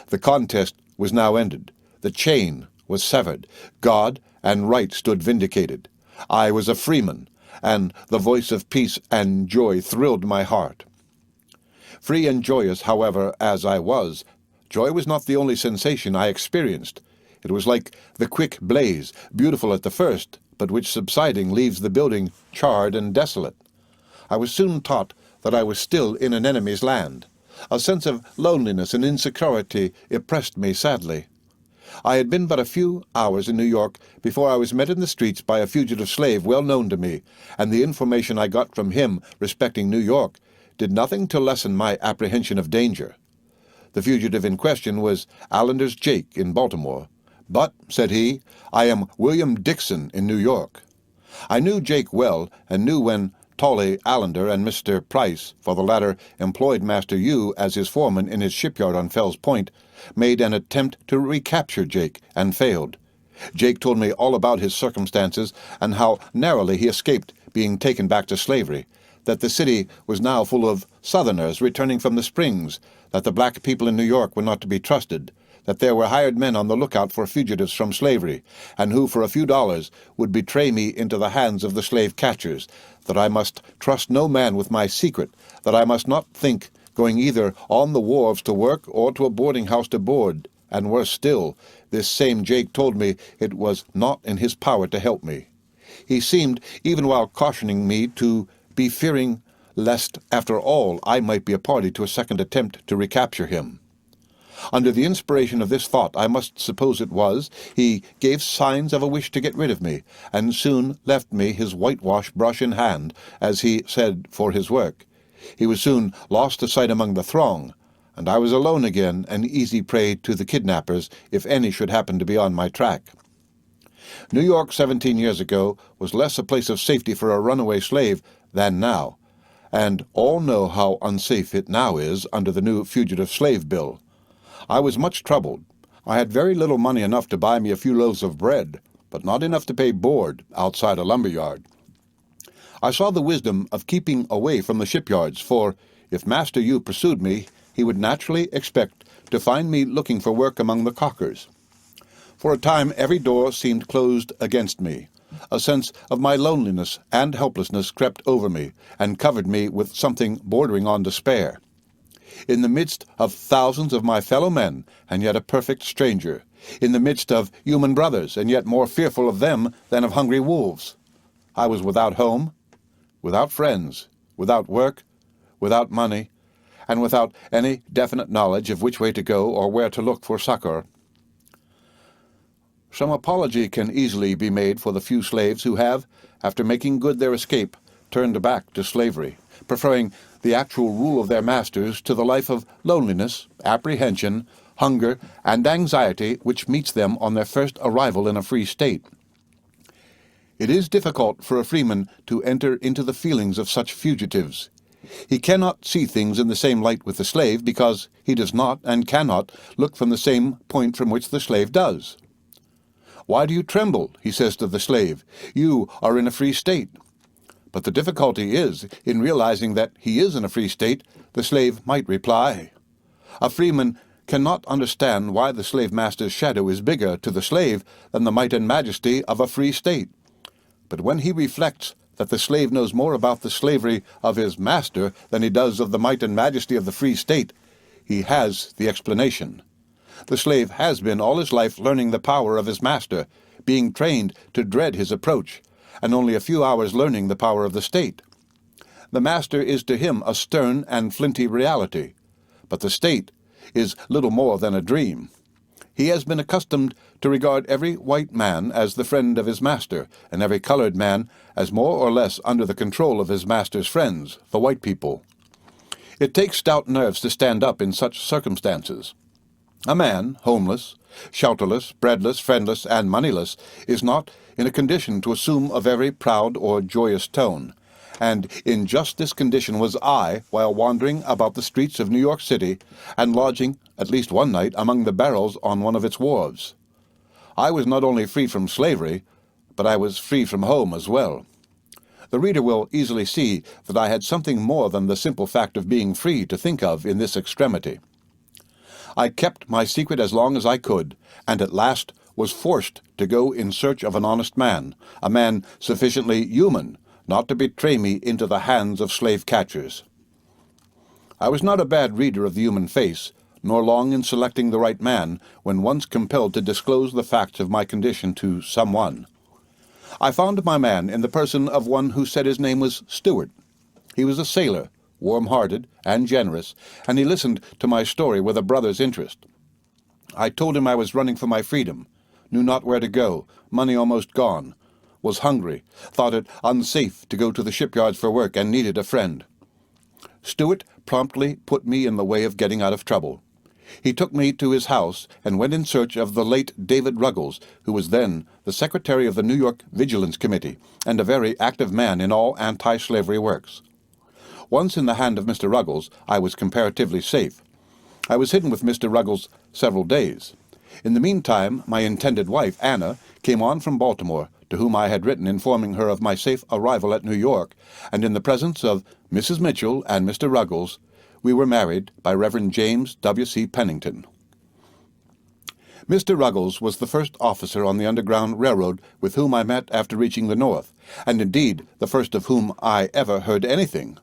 The contest was now ended. The chain was severed. God and right stood vindicated. I was a freeman, and the voice of peace and joy thrilled my heart. Free and joyous, however, as I was, joy was not the only sensation I experienced. It was like the quick blaze, beautiful at the first, but which subsiding leaves the building charred and desolate. I was soon taught that I was still in an enemy's land. A sense of loneliness and insecurity oppressed me sadly. I had been but a few hours in New York before I was met in the streets by a fugitive slave well known to me, and the information I got from him respecting New York did nothing to lessen my apprehension of danger. The fugitive in question was Allender's Jake in Baltimore. But, said he, I am William Dixon in New York. I knew Jake well, and knew when Tolly Allender and Mr. Price, for the latter employed Master Hugh as his foreman in his shipyard on Fell's Point, made an attempt to recapture Jake, and failed. Jake told me all about his circumstances, and how narrowly he escaped being taken back to slavery, that the city was now full of Southerners returning from the Springs, that the black people in New York were not to be trusted, that there were hired men on the lookout for fugitives from slavery, and who for a few dollars would betray me into the hands of the slave-catchers, that I must trust no man with my secret, that I must not think going either on the wharves to work or to a boarding-house to board, and worse still, this same Jake told me it was not in his power to help me. He seemed, even while cautioning me, to be fearing lest, after all, I might be a party to a second attempt to recapture him. Under the inspiration of this thought, I must suppose it was, he gave signs of a wish to get rid of me, and soon left me his whitewash brush in hand, as he said, for his work. He was soon lost to sight among the throng, and I was alone again, an easy prey to the kidnappers, if any should happen to be on my track. New York 17 years ago was less a place of safety for a runaway slave than now, and all know how unsafe it now is under the new Fugitive Slave Bill. I was much troubled. I had very little money, enough to buy me a few loaves of bread, but not enough to pay board outside a lumber yard. I saw the wisdom of keeping away from the shipyards, for if Master U pursued me, he would naturally expect to find me looking for work among the caulkers. For a time every door seemed closed against me. A sense of my loneliness and helplessness crept over me, and covered me with something bordering on despair. In the midst of thousands of my fellow men, and yet a perfect stranger, in the midst of human brothers, and yet more fearful of them than of hungry wolves, I was without home, without friends, without work, without money, and without any definite knowledge of which way to go or where to look for succor. Some apology can easily be made for the few slaves who have, after making good their escape, turned back to slavery, preferring the actual rule of their masters to the life of loneliness, apprehension, hunger, and anxiety which meets them on their first arrival in a free state. It is difficult for a freeman to enter into the feelings of such fugitives. He cannot see things in the same light with the slave, because he does not and cannot look from the same point from which the slave does. "Why do you tremble?" he says to the slave. "You are in a free state." But the difficulty is, in realizing that he is in a free state, the slave might reply. A freeman cannot understand why the slave-master's shadow is bigger to the slave than the might and majesty of a free state. But when he reflects that the slave knows more about the slavery of his master than he does of the might and majesty of the free state, he has the explanation. The slave has been all his life learning the power of his master, being trained to dread his approach, and only a few hours learning the power of the state. The master is to him a stern and flinty reality, but the state is little more than a dream. He has been accustomed to regard every white man as the friend of his master, and every colored man as more or less under the control of his master's friends, the white people. It takes stout nerves to stand up in such circumstances. A man, homeless, shelterless, breadless, friendless, and moneyless, is not in a condition to assume a very proud or joyous tone, and in just this condition was I, while wandering about the streets of New York City, and lodging at least one night among the barrels on one of its wharves. I was not only free from slavery, but I was free from home as well. The reader will easily see that I had something more than the simple fact of being free to think of in this extremity. I kept my secret as long as I could, and at last was forced to go in search of an honest man, a man sufficiently human not to betray me into the hands of slave-catchers. I was not a bad reader of the human face, nor long in selecting the right man, when once compelled to disclose the facts of my condition to someone. I found my man in the person of one who said his name was Stewart. He was a sailor, warm-hearted and generous, and he listened to my story with a brother's interest. I told him I was running for my freedom, knew not where to go, money almost gone, was hungry, thought it unsafe to go to the shipyards for work, and needed a friend. Stewart promptly put me in the way of getting out of trouble. He took me to his house and went in search of the late David Ruggles, who was then the secretary of the New York Vigilance Committee, and a very active man in all anti-slavery works. Once in the hand of Mr. Ruggles, I was comparatively safe. I was hidden with Mr. Ruggles several days. In the meantime, my intended wife, Anna, came on from Baltimore, to whom I had written informing her of my safe arrival at New York, and in the presence of Mrs. Mitchell and Mr. Ruggles, we were married by Reverend James W.C. Pennington. Mr. Ruggles was the first officer on the Underground Railroad with whom I met after reaching the North, and indeed the first of whom I ever heard anything.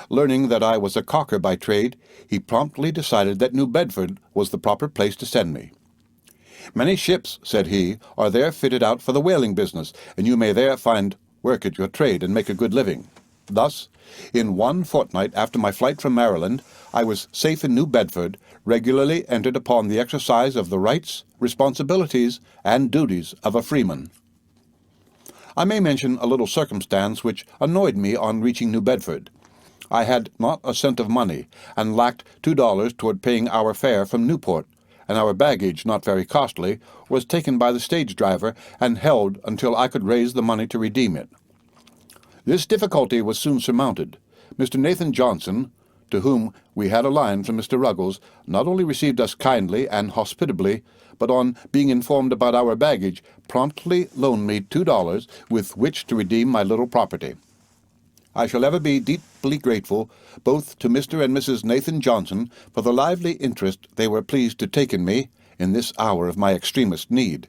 Learning that I was a caulker by trade, he promptly decided that New Bedford was the proper place to send me. "Many ships," said he, "are there fitted out for the whaling business, and you may there find work at your trade and make a good living. Thus, in 1 fortnight after my flight from Maryland, I was safe in New Bedford, regularly entered upon the exercise of the rights, responsibilities, and duties of a freeman. I may mention a little circumstance which annoyed me on reaching New Bedford. I had not a cent of money, and lacked $2 toward paying our fare from Newport, and our baggage, not very costly, was taken by the stage driver and held until I could raise the money to redeem it. This difficulty was soon surmounted. Mr. Nathan Johnson, to whom we had a line from Mr. Ruggles, not only received us kindly and hospitably, but on being informed about our baggage, promptly loaned me $2 with which to redeem my little property. I shall ever be deeply grateful both to Mr. and Mrs. Nathan Johnson for the lively interest they were pleased to take in me in this hour of my extremest need.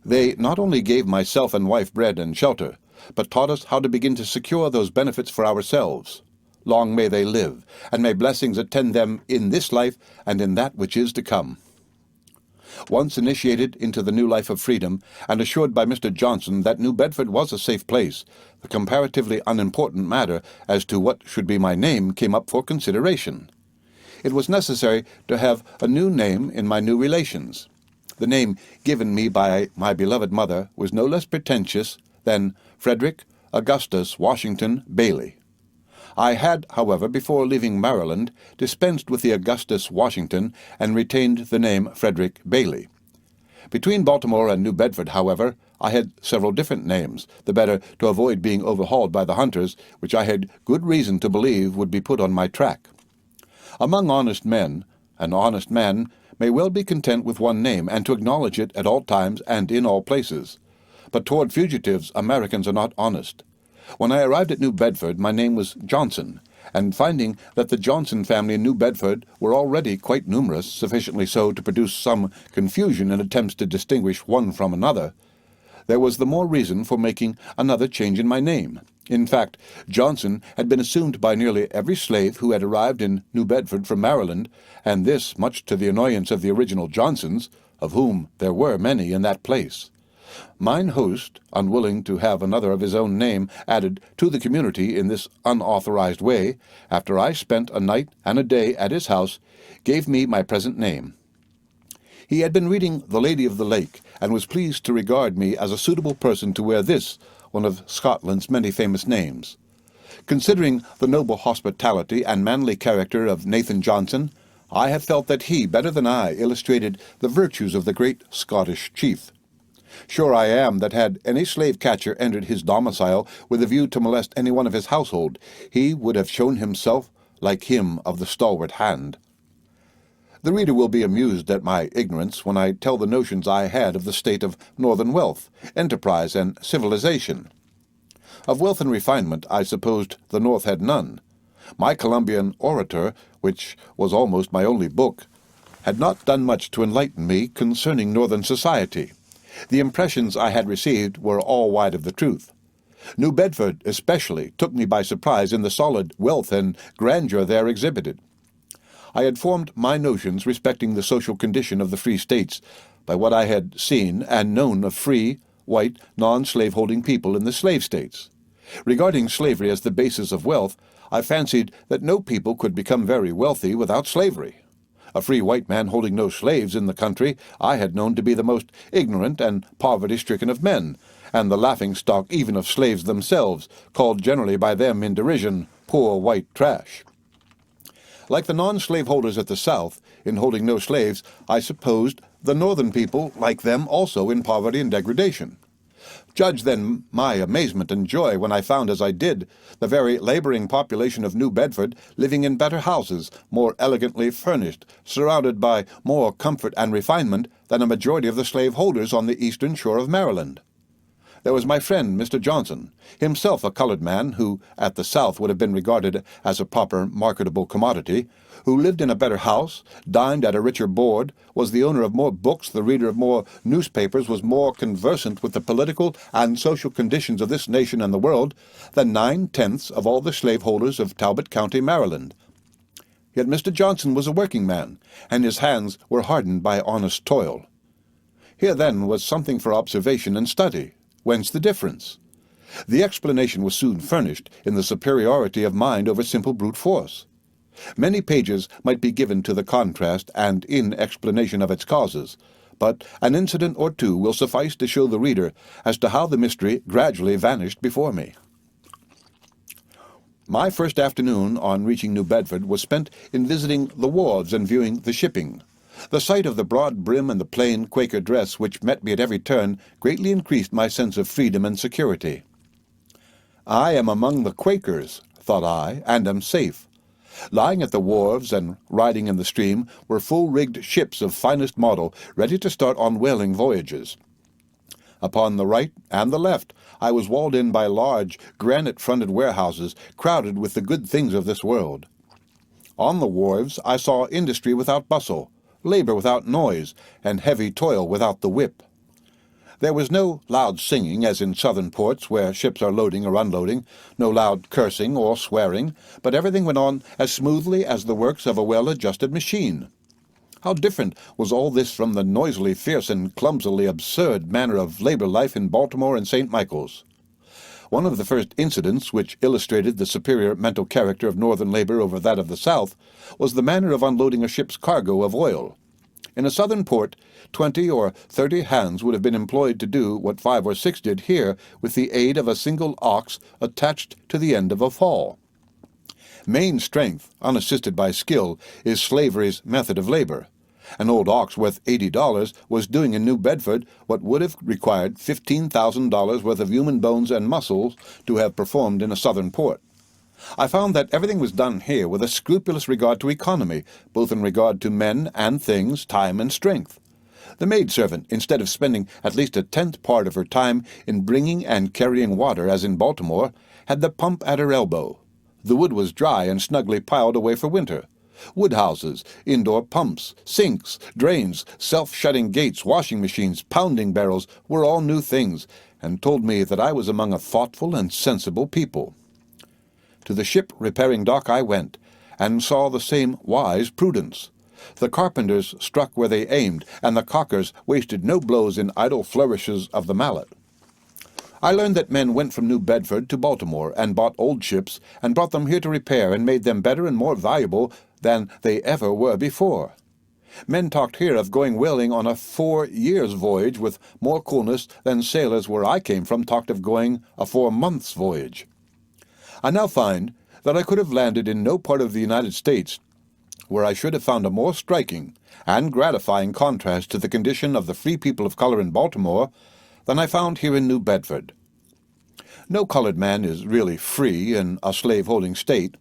They not only gave myself and wife bread and shelter, but taught us how to begin to secure those benefits for ourselves. Long may they live, and may blessings attend them in this life and in that which is to come. Once initiated into the new life of freedom, and assured by Mr. Johnson that New Bedford was a safe place, the comparatively unimportant matter as to what should be my name came up for consideration. It was necessary to have a new name in my new relations. The name given me by my beloved mother was no less pretentious than Frederick Augustus Washington Bailey. I had, however, before leaving Maryland, dispensed with the Augustus Washington and retained the name Frederick Bailey. Between Baltimore and New Bedford, however, I had several different names, the better to avoid being overhauled by the hunters, which I had good reason to believe would be put on my track. Among honest men, an honest man may well be content with one name, and to acknowledge it at all times and in all places. But toward fugitives, Americans are not honest. When I arrived at New Bedford, my name was Johnson, and finding that the Johnson family in New Bedford were already quite numerous, sufficiently so to produce some confusion in attempts to distinguish one from another, there was the more reason for making another change in my name. In fact, Johnson had been assumed by nearly every slave who had arrived in New Bedford from Maryland, and this much to the annoyance of the original Johnsons, of whom there were many in that place. Mine host, unwilling to have another of his own name added to the community in this unauthorized way, after I spent a night and a day at his house, gave me my present name. He had been reading The Lady of the Lake, and was pleased to regard me as a suitable person to wear this, one of Scotland's many famous names. Considering the noble hospitality and manly character of Nathan Johnson, I have felt that he, better than I, illustrated the virtues of the great Scottish chief. Sure I am that had any slave-catcher entered his domicile with a view to molest any one of his household, he would have shown himself like him of the stalwart hand. The reader will be amused at my ignorance when I tell the notions I had of the state of northern wealth, enterprise, and civilization. Of wealth and refinement I supposed the North had none. My Columbian Orator, which was almost my only book, had not done much to enlighten me concerning northern society. The impressions I had received were all wide of the truth. New Bedford, especially, took me by surprise in the solid wealth and grandeur there exhibited. I had formed my notions respecting the social condition of the free states by what I had seen and known of free, white, non-slaveholding people in the slave states. Regarding slavery as the basis of wealth, I fancied that no people could become very wealthy without slavery. A free white man holding no slaves in the country I had known to be the most ignorant and poverty-stricken of men, and the laughing-stock even of slaves themselves, called generally by them in derision, poor white trash. Like the non-slaveholders at the South, in holding no slaves, I supposed the northern people, like them also, in poverty and degradation. Judge, then, my amazement and joy when I found, as I did, the very laboring population of New Bedford living in better houses, more elegantly furnished, surrounded by more comfort and refinement than a majority of the slaveholders on the eastern shore of Maryland. There was my friend, Mr. Johnson, himself a colored man who, at the South, would have been regarded as a proper marketable commodity, who lived in a better house, dined at a richer board, was the owner of more books, the reader of more newspapers, was more conversant with the political and social conditions of this nation and the world than 9/10 of all the slaveholders of Talbot County, Maryland. Yet Mr. Johnson was a working man, and his hands were hardened by honest toil. Here, then, was something for observation and study. Whence the difference? The explanation was soon furnished in the superiority of mind over simple brute force. Many pages might be given to the contrast and in explanation of its causes, but an incident or two will suffice to show the reader as to how the mystery gradually vanished before me. My first afternoon on reaching New Bedford was spent in visiting the wharves and viewing the shipping. The sight of the broad brim and the plain Quaker dress which met me at every turn greatly increased my sense of freedom and security. I am among the Quakers, thought I, and am safe. Lying at the wharves and riding in the stream were full-rigged ships of finest model, ready to start on whaling voyages. Upon the right and the left I was walled in by large, granite-fronted warehouses crowded with the good things of this world. On the wharves I saw industry without bustle, labor without noise, and heavy toil without the whip. There was no loud singing, as in southern ports where ships are loading or unloading, no loud cursing or swearing, but everything went on as smoothly as the works of a well-adjusted machine. How different was all this from the noisily fierce and clumsily absurd manner of labor life in Baltimore and St. Michael's. One of the first incidents which illustrated the superior mental character of northern labor over that of the South was the manner of unloading a ship's cargo of oil. In a southern port, 20 or 30 hands would have been employed to do what 5 or 6 did here with the aid of a single ox attached to the end of a fall. Main strength, unassisted by skill, is slavery's method of labor. An old ox worth $80 was doing in New Bedford what would have required $15,000 worth of human bones and muscles to have performed in a southern port. I found that everything was done here with a scrupulous regard to economy, both in regard to men and things, time and strength. The maidservant, instead of spending at least a 10th part of her time in bringing and carrying water, as in Baltimore, had the pump at her elbow. The wood was dry and snugly piled away for winter. Woodhouses, indoor pumps, sinks, drains, self-shutting gates, washing machines, pounding barrels were all new things, and told me that I was among a thoughtful and sensible people. To the ship-repairing dock I went, and saw the same wise prudence. The carpenters struck where they aimed, and the caulkers wasted no blows in idle flourishes of the mallet. I learned that men went from New Bedford to Baltimore and bought old ships and brought them here to repair and made them better and more valuable than they ever were before. Men talked here of going whaling on a 4 years' voyage with more coolness than sailors where I came from talked of going a 4 months' voyage. I now find that I could have landed in no part of the United States where I should have found a more striking and gratifying contrast to the condition of the free people of color in Baltimore than I found here in New Bedford. No colored man is really free in a slave-holding state.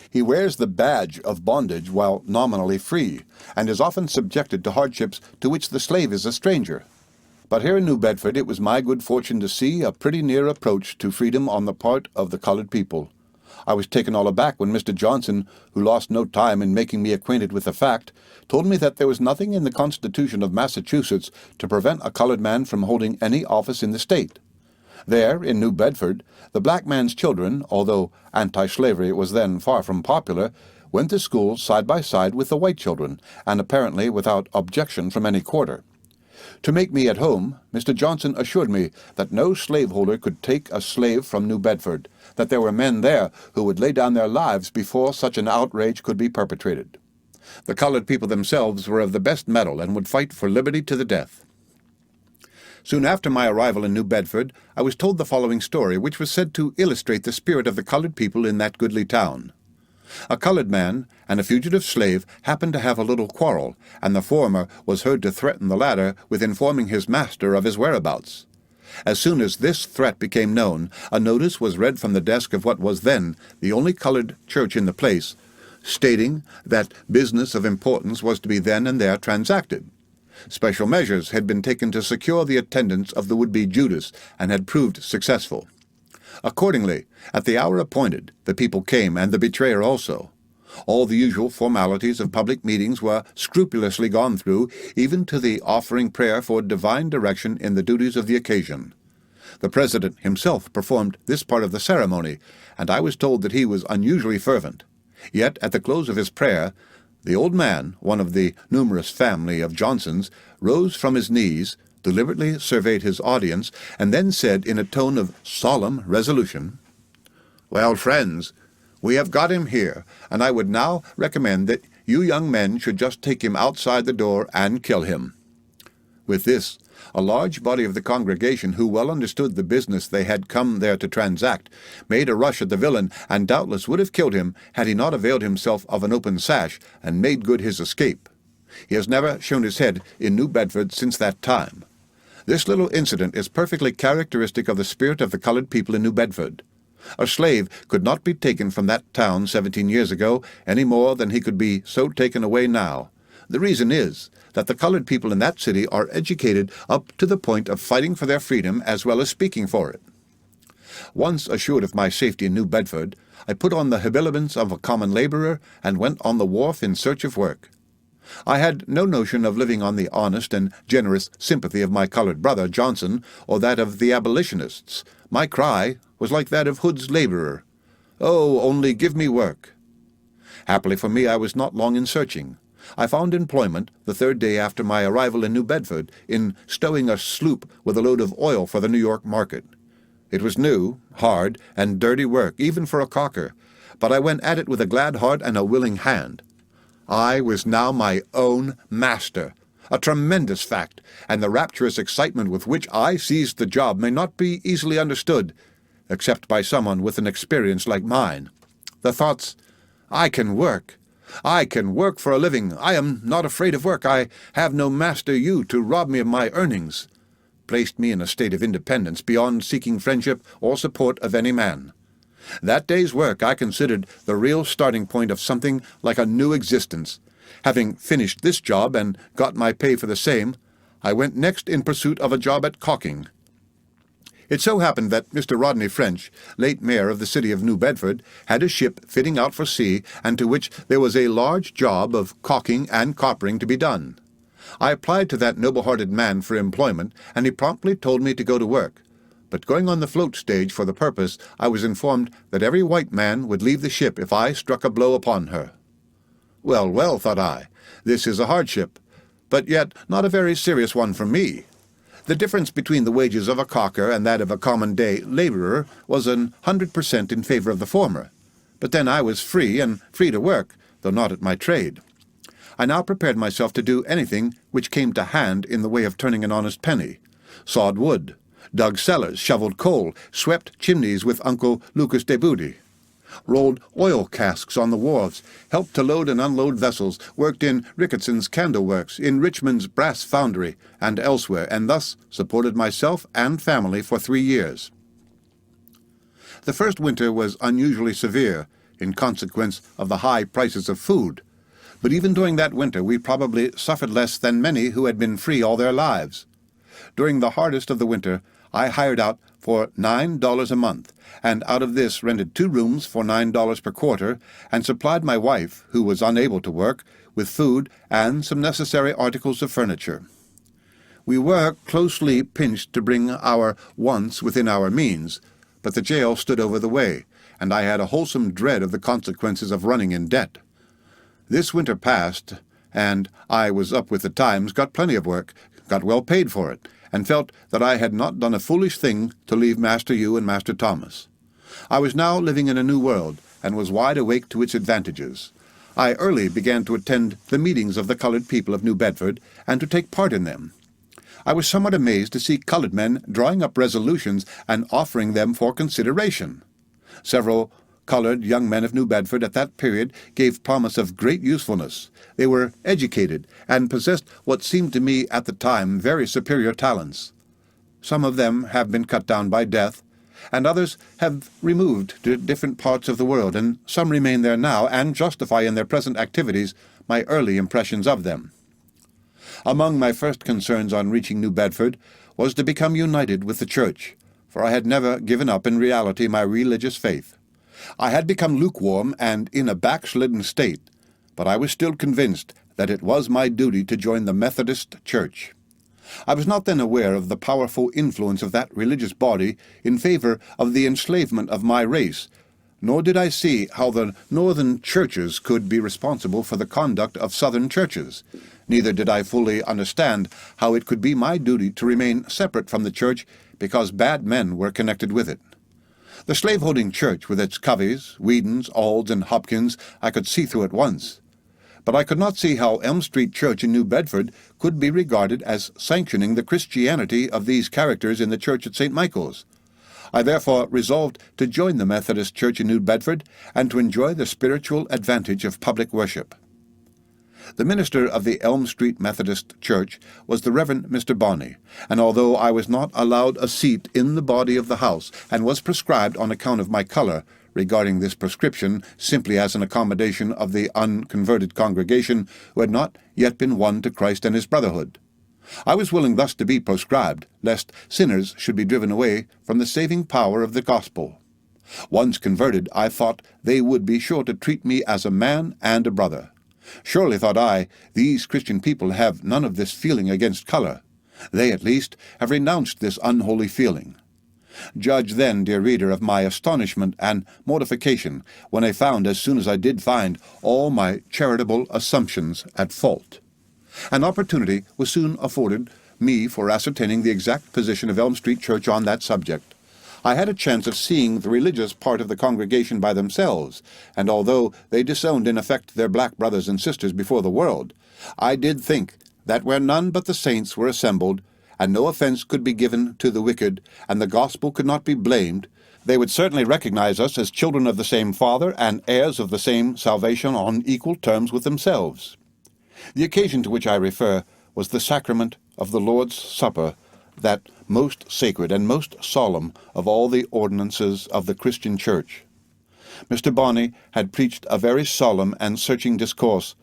He wears the badge of bondage while nominally free, and is often subjected to hardships to which the slave is a stranger. But here in New Bedford it was my good fortune to see a pretty near approach to freedom on the part of the colored people. I was taken all aback when Mr. Johnson, who lost no time in making me acquainted with the fact, told me that there was nothing in the Constitution of Massachusetts to prevent a colored man from holding any office in the state. There, in New Bedford, the black man's children, although anti-slavery was then far from popular, went to school side by side with the white children, and apparently without objection from any quarter. To make me at home, Mr. Johnson assured me that no slaveholder could take a slave from New Bedford, that there were men there who would lay down their lives before such an outrage could be perpetrated. The colored people themselves were of the best mettle and would fight for liberty to the death. Soon after my arrival in New Bedford, I was told the following story, which was said to illustrate the spirit of the colored people in that goodly town. A colored man and a fugitive slave happened to have a little quarrel, and the former was heard to threaten the latter with informing his master of his whereabouts. As soon as this threat became known, a notice was read from the desk of what was then the only colored church in the place, stating that business of importance was to be then and there transacted. Special measures had been taken to secure the attendance of the would-be Judas, and had proved successful. Accordingly, at the hour appointed, the people came, and the betrayer also. All the usual formalities of public meetings were scrupulously gone through, even to the offering prayer for divine direction in the duties of the occasion. The president himself performed this part of the ceremony, and I was told that he was unusually fervent. Yet, at the close of his prayer, the old man, one of the numerous family of Johnsons, rose from his knees, deliberately surveyed his audience, and then said in a tone of solemn resolution, "Well, friends, we have got him here, and I would now recommend that you young men should just take him outside the door and kill him." With this, a large body of the congregation, who well understood the business they had come there to transact, made a rush at the villain, and doubtless would have killed him had he not availed himself of an open sash and made good his escape. He has never shown his head in New Bedford since that time. This little incident is perfectly characteristic of the spirit of the colored people in New Bedford. A slave could not be taken from that town 17 years ago any more than he could be so taken away now. The reason is that the colored people in that city are educated up to the point of fighting for their freedom as well as speaking for it. Once assured of my safety in New Bedford, I put on the habiliments of a common laborer and went on the wharf in search of work. I had no notion of living on the honest and generous sympathy of my colored brother Johnson or that of the abolitionists. My cry was like that of Hood's laborer, "Oh, only give me work." Happily for me, I was not long in searching. I found employment the third day after my arrival in New Bedford in stowing a sloop with a load of oil for the New York market. It was new, hard, and dirty work, even for a caulker, but I went at it with a glad heart and a willing hand. I was now my own master, a tremendous fact, and the rapturous excitement with which I seized the job may not be easily understood, except by someone with an experience like mine. The thoughts, "I can work for a living, I am not afraid of work, I have no master you to rob me of my earnings," placed me in a state of independence beyond seeking friendship or support of any man. That day's work I considered the real starting point of something like a new existence. Having finished this job and got my pay for the same, I went next in pursuit of a job at caulking. It so happened that Mr. Rodney French, late mayor of the city of New Bedford, had a ship fitting out for sea, and to which there was a large job of caulking and coppering to be done. I applied to that noble-hearted man for employment, and he promptly told me to go to work. But going on the float stage for the purpose, I was informed that every white man would leave the ship if I struck a blow upon her. Well, well, thought I, this is a hardship, but yet not a very serious one for me. The difference between the wages of a caulker and that of a common-day laborer was 100% in favor of the former. But then I was free, and free to work, though not at my trade. I now prepared myself to do anything which came to hand in the way of turning an honest penny. Sawed wood, dug cellars, shoveled coal, swept chimneys with Uncle Lucas de Booty, rolled oil casks on the wharves, helped to load and unload vessels, worked in Ricketson's candle works, in Richmond's brass foundry, and elsewhere, and thus supported myself and family for 3 years. The first winter was unusually severe in consequence of the high prices of food, but even during that winter we probably suffered less than many who had been free all their lives. During the hardest of the winter, I hired out for $9 a month, and out of this rented 2 rooms for $9 per quarter, and supplied my wife, who was unable to work, with food and some necessary articles of furniture. We were closely pinched to bring our wants within our means, but the jail stood over the way, and I had a wholesome dread of the consequences of running in debt. This winter passed, and I was up with the times, got plenty of work, got well paid for it, and felt that I had not done a foolish thing to leave Master Hugh and Master Thomas. I was now living in a new world, and was wide awake to its advantages. I early began to attend the meetings of the colored people of New Bedford, and to take part in them. I was somewhat amazed to see colored men drawing up resolutions and offering them for consideration. Several colored young men of New Bedford at that period gave promise of great usefulness. They were educated, and possessed what seemed to me at the time very superior talents. Some of them have been cut down by death, and others have removed to different parts of the world, and some remain there now, and justify in their present activities my early impressions of them. Among my first concerns on reaching New Bedford was to become united with the church, for I had never given up in reality my religious faith. I had become lukewarm and in a backslidden state, but I was still convinced that it was my duty to join the Methodist Church. I was not then aware of the powerful influence of that religious body in favor of the enslavement of my race, nor did I see how the northern churches could be responsible for the conduct of southern churches, Neither did I fully understand how it could be my duty to remain separate from the church because bad men were connected with it. The slaveholding church, with its Coveys, Whedons, Aulds, and Hopkins, I could see through at once. But I could not see how Elm Street Church in New Bedford could be regarded as sanctioning the Christianity of these characters in the church at St. Michael's. I therefore resolved to join the Methodist Church in New Bedford and to enjoy the spiritual advantage of public worship. The minister of the Elm Street Methodist Church was the Reverend Mr. Bonney, and although I was not allowed a seat in the body of the house and was prescribed on account of my color, regarding this prescription simply as an accommodation of the unconverted congregation who had not yet been won to Christ and his brotherhood, I was willing thus to be proscribed, lest sinners should be driven away from the saving power of the gospel. Once converted, I thought they would be sure to treat me as a man and a brother. Surely, thought I, these Christian people have none of this feeling against color. They, at least, have renounced this unholy feeling. Judge then, dear reader, of my astonishment and mortification when I found, as soon as I did find, all my charitable assumptions at fault. An opportunity was soon afforded me for ascertaining the exact position of Elm Street Church on that subject. I had a chance of seeing the religious part of the congregation by themselves, and although they disowned in effect their black brothers and sisters before the world, I did think that where none but the saints were assembled, and no offense could be given to the wicked, and the gospel could not be blamed, they would certainly recognize us as children of the same Father and heirs of the same salvation on equal terms with themselves. The occasion to which I refer was the sacrament of the Lord's Supper, that most sacred and most solemn of all the ordinances of the Christian Church. Mr. Bonney had preached a very solemn and searching discourse,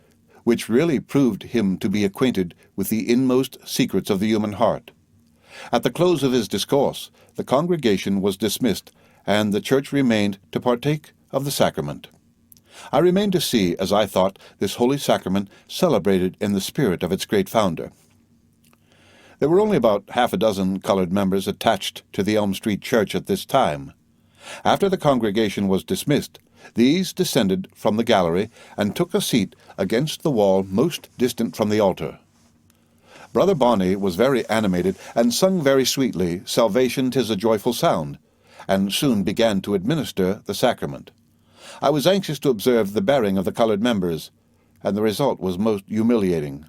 which really proved him to be acquainted with the inmost secrets of the human heart. At the close of his discourse, the congregation was dismissed, and the church remained to partake of the sacrament. I remained to see, as I thought, this holy sacrament celebrated in the spirit of its great founder. There were only about half a dozen colored members attached to the Elm Street Church at this time. After the congregation was dismissed, these descended from the gallery and took a seat against the wall most distant from the altar. Brother Bonney was very animated and sung very sweetly, "Salvation 'tis a joyful sound," and soon began to administer the sacrament. I was anxious to observe the bearing of the colored members, and the result was most humiliating.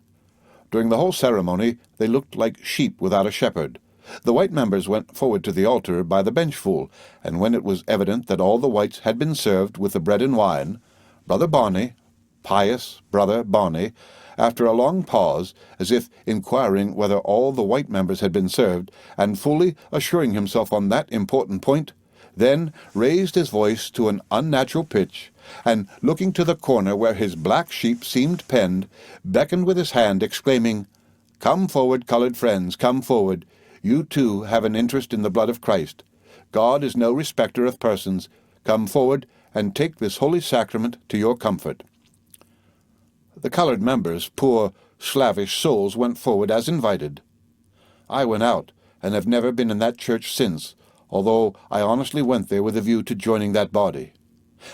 During the whole ceremony they looked like sheep without a shepherd. The white members went forward to the altar by the benchful, and when it was evident that all the whites had been served with the bread and wine, Brother Bonney, pious Brother Bonney, after a long pause, as if inquiring whether all the white members had been served, and fully assuring himself on that important point, then raised his voice to an unnatural pitch, and, looking to the corner where his black sheep seemed penned, beckoned with his hand, exclaiming, "Come forward, colored friends, come forward. You too have an interest in the blood of Christ. God is no respecter of persons. Come forward and take this holy sacrament to your comfort." The colored members, poor, slavish souls, went forward as invited. I went out, and have never been in that church since, although I honestly went there with a view to joining that body.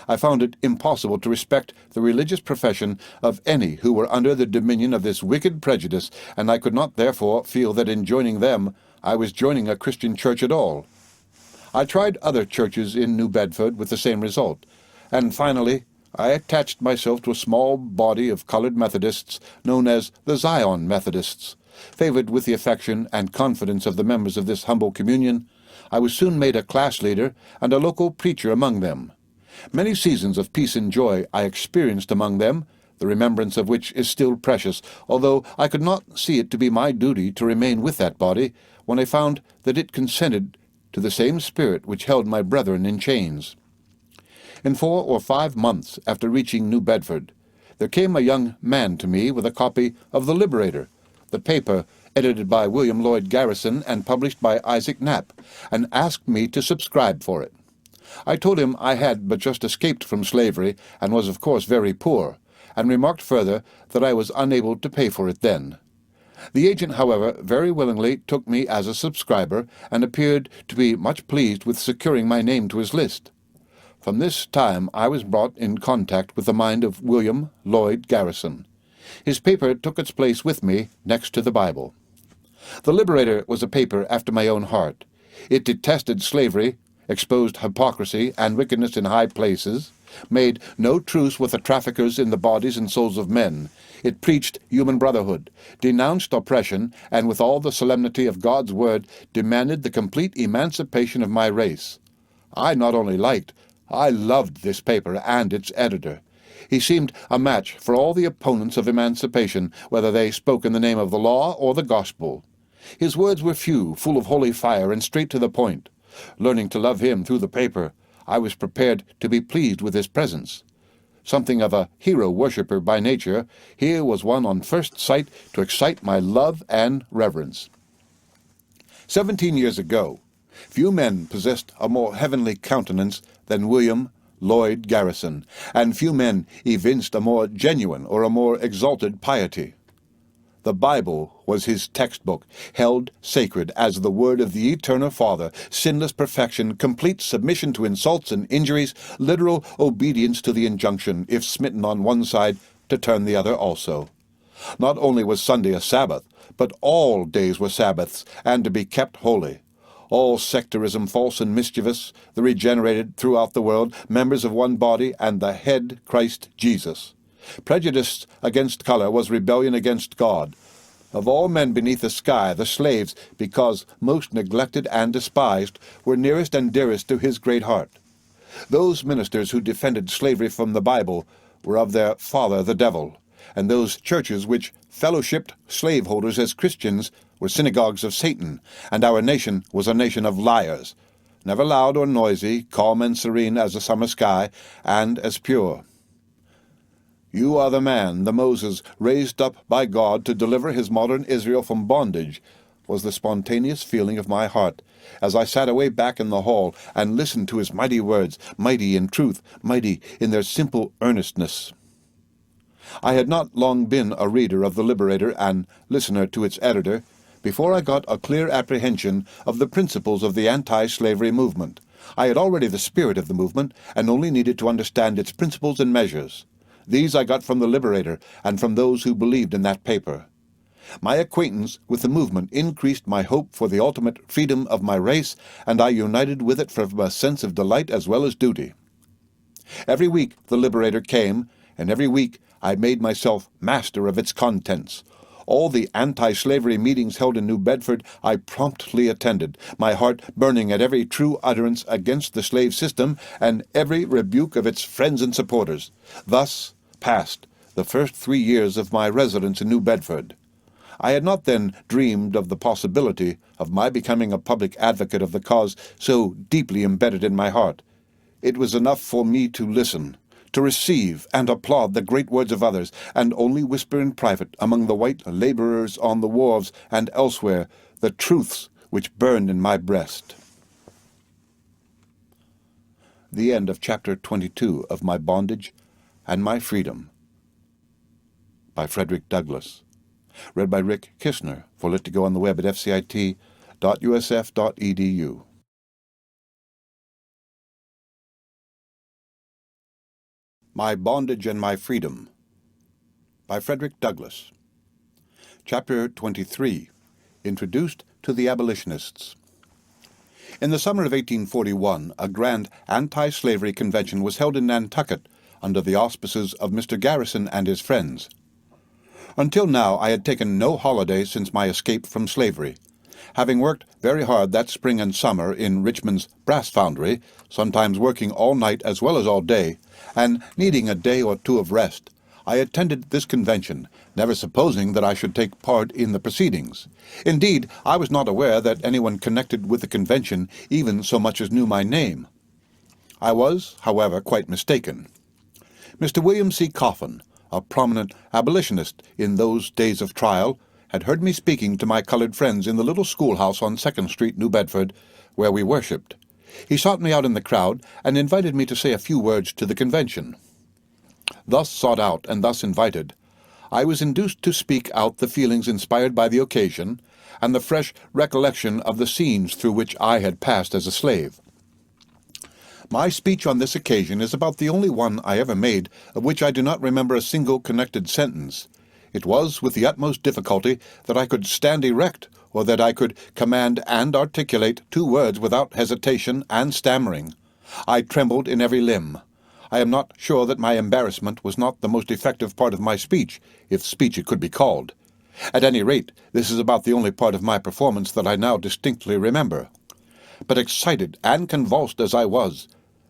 I found it impossible to respect the religious profession of any who were under the dominion of this wicked prejudice, and I could not therefore feel that in joining them I was joining a Christian church at all. I tried other churches in New Bedford with the same result, and finally I attached myself to a small body of colored Methodists known as the Zion Methodists. Favored with the affection and confidence of the members of this humble communion, I was soon made a class leader and a local preacher among them. Many seasons of peace and joy I experienced among them, the remembrance of which is still precious, although I could not see it to be my duty to remain with that body when I found that it consented to the same spirit which held my brethren in chains. In 4 or 5 months after reaching New Bedford, there came a young man to me with a copy of The Liberator, the paper edited by William Lloyd Garrison and published by Isaac Knapp, and asked me to subscribe for it. I told him I had but just escaped from slavery, and was of course very poor, and remarked further that I was unable to pay for it then. The agent, however, very willingly took me as a subscriber, and appeared to be much pleased with securing my name to his list. From this time I was brought in contact with the mind of William Lloyd Garrison. His paper took its place with me next to the Bible. The Liberator was a paper after my own heart. It detested slavery, exposed hypocrisy and wickedness in high places, made no truce with the traffickers in the bodies and souls of men. It preached human brotherhood, denounced oppression, and with all the solemnity of God's word demanded the complete emancipation of my race. I not only liked, I loved this paper and its editor. He seemed a match for all the opponents of emancipation, whether they spoke in the name of the law or the gospel. His words were few, full of holy fire, and straight to the point. Learning to love him through the paper, I was prepared to be pleased with his presence. Something of a hero worshipper by nature, here was one on first sight to excite my love and reverence. 17 years ago, few men possessed a more heavenly countenance than William Lloyd Garrison, and few men evinced a more genuine or a more exalted piety. The Bible was his textbook, held sacred as the word of the eternal Father, sinless perfection, complete submission to insults and injuries, literal obedience to the injunction, if smitten on one side, to turn the other also. Not only was Sunday a Sabbath, but all days were Sabbaths, and to be kept holy. All sectarism false and mischievous, the regenerated throughout the world, members of one body, and the head Christ Jesus. Prejudice against color was rebellion against God. Of all men beneath the sky, the slaves, because most neglected and despised, were nearest and dearest to his great heart. Those ministers who defended slavery from the Bible were of their father the devil, and those churches which fellowshipped slaveholders as Christians were synagogues of Satan, and our nation was a nation of liars, never loud or noisy, calm and serene as a summer sky, and as pure. You are the man, the Moses, raised up by God to deliver his modern Israel from bondage, was the spontaneous feeling of my heart, as I sat away back in the hall and listened to his mighty words, mighty in truth, mighty in their simple earnestness. I had not long been a reader of the Liberator and listener to its editor, before I got a clear apprehension of the principles of the anti-slavery movement. I had already the spirit of the movement, and only needed to understand its principles and measures. These I got from the Liberator and from those who believed in that paper. My acquaintance with the movement increased my hope for the ultimate freedom of my race, and I united with it from a sense of delight as well as duty. Every week the Liberator came, and every week I made myself master of its contents. All the anti-slavery meetings held in New Bedford I promptly attended, my heart burning at every true utterance against the slave system and every rebuke of its friends and supporters. Thus passed the first 3 years of my residence in New Bedford. I had not then dreamed of the possibility of my becoming a public advocate of the cause so deeply embedded in my heart. It was enough for me to listen, to receive and applaud the great words of others, and only whisper in private among the white laborers on the wharves and elsewhere the truths which burned in my breast. The end of Chapter 22 of My Bondage and My Freedom by Frederick Douglass. Read by Rick Kissner for Lit to Go on the web at fcit.usf.edu. My Bondage and My Freedom by Frederick Douglass. Chapter 23. Introduced to the Abolitionists. In the summer of 1841, a grand anti-slavery convention was held in Nantucket under the auspices of Mr. Garrison and his friends. Until now I had taken no holiday since my escape from slavery. Having worked very hard that spring and summer in Richmond's brass foundry, sometimes working all night as well as all day, and needing a day or two of rest, I attended this convention, never supposing that I should take part in the proceedings. Indeed, I was not aware that anyone connected with the convention even so much as knew my name. I was, however, quite mistaken. Mr. William C. Coffin, a prominent abolitionist in those days of trial, had heard me speaking to my colored friends in the little schoolhouse on 2nd Street, New Bedford, where we worshipped. He sought me out in the crowd and invited me to say a few words to the convention. Thus sought out and thus invited, I was induced to speak out the feelings inspired by the occasion and the fresh recollection of the scenes through which I had passed as a slave. My speech on this occasion is about the only one I ever made of which I do not remember a single connected sentence. It was with the utmost difficulty that I could stand erect, or that I could command and articulate 2 words without hesitation and stammering. I trembled in every limb. I am not sure that my embarrassment was not the most effective part of my speech, if speech it could be called. At any rate, this is about the only part of my performance that I now distinctly remember. But excited and convulsed as I was,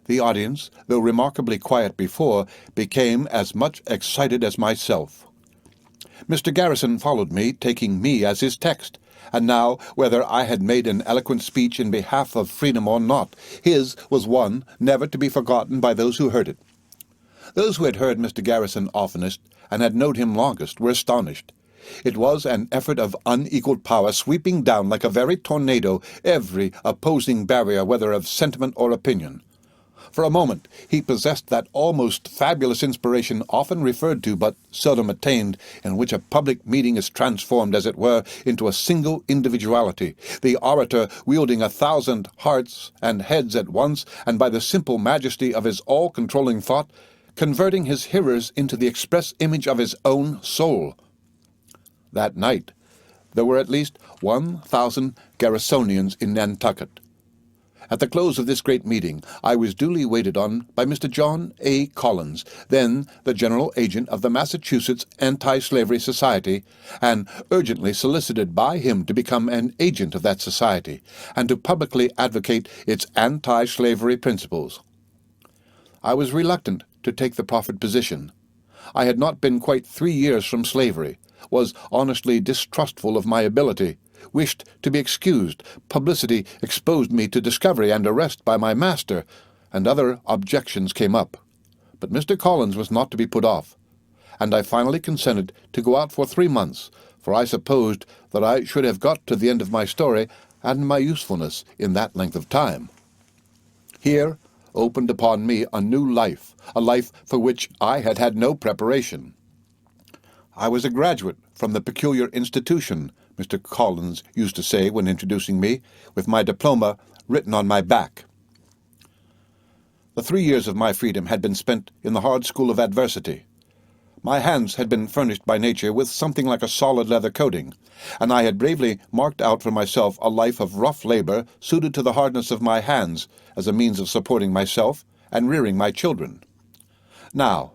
the audience, though remarkably quiet before, became as much excited as myself. Mr. Garrison followed me, taking me as his text, and now, whether I had made an eloquent speech in behalf of freedom or not, his was one never to be forgotten by those who heard it. Those who had heard Mr. Garrison oftenest, and had known him longest, were astonished. It was an effort of unequaled power, sweeping down like a very tornado every opposing barrier, whether of sentiment or opinion. For a moment he possessed that almost fabulous inspiration often referred to but seldom attained, in which a public meeting is transformed, as it were, into a single individuality, the orator wielding 1,000 hearts and heads at once, and by the simple majesty of his all-controlling thought, converting his hearers into the express image of his own soul. That night there were at least 1,000 Garrisonians in Nantucket. At the close of this great meeting, I was duly waited on by Mr. John A. Collins, then the general agent of the Massachusetts Anti-Slavery Society, and urgently solicited by him to become an agent of that society, and to publicly advocate its anti-slavery principles. I was reluctant to take the proffered position. I had not been quite 3 years from slavery, was honestly distrustful of my ability, wished to be excused, publicity exposed me to discovery and arrest by my master, and other objections came up. But Mr. Collins was not to be put off, and I finally consented to go out for 3 months, for I supposed that I should have got to the end of my story and my usefulness in that length of time. Here opened upon me a new life, a life for which I had had no preparation. I was a graduate from the peculiar institution, Mr. Collins used to say when introducing me, with my diploma written on my back. The 3 years of my freedom had been spent in the hard school of adversity. My hands had been furnished by nature with something like a solid leather coating, and I had bravely marked out for myself a life of rough labor suited to the hardness of my hands as a means of supporting myself and rearing my children. Now,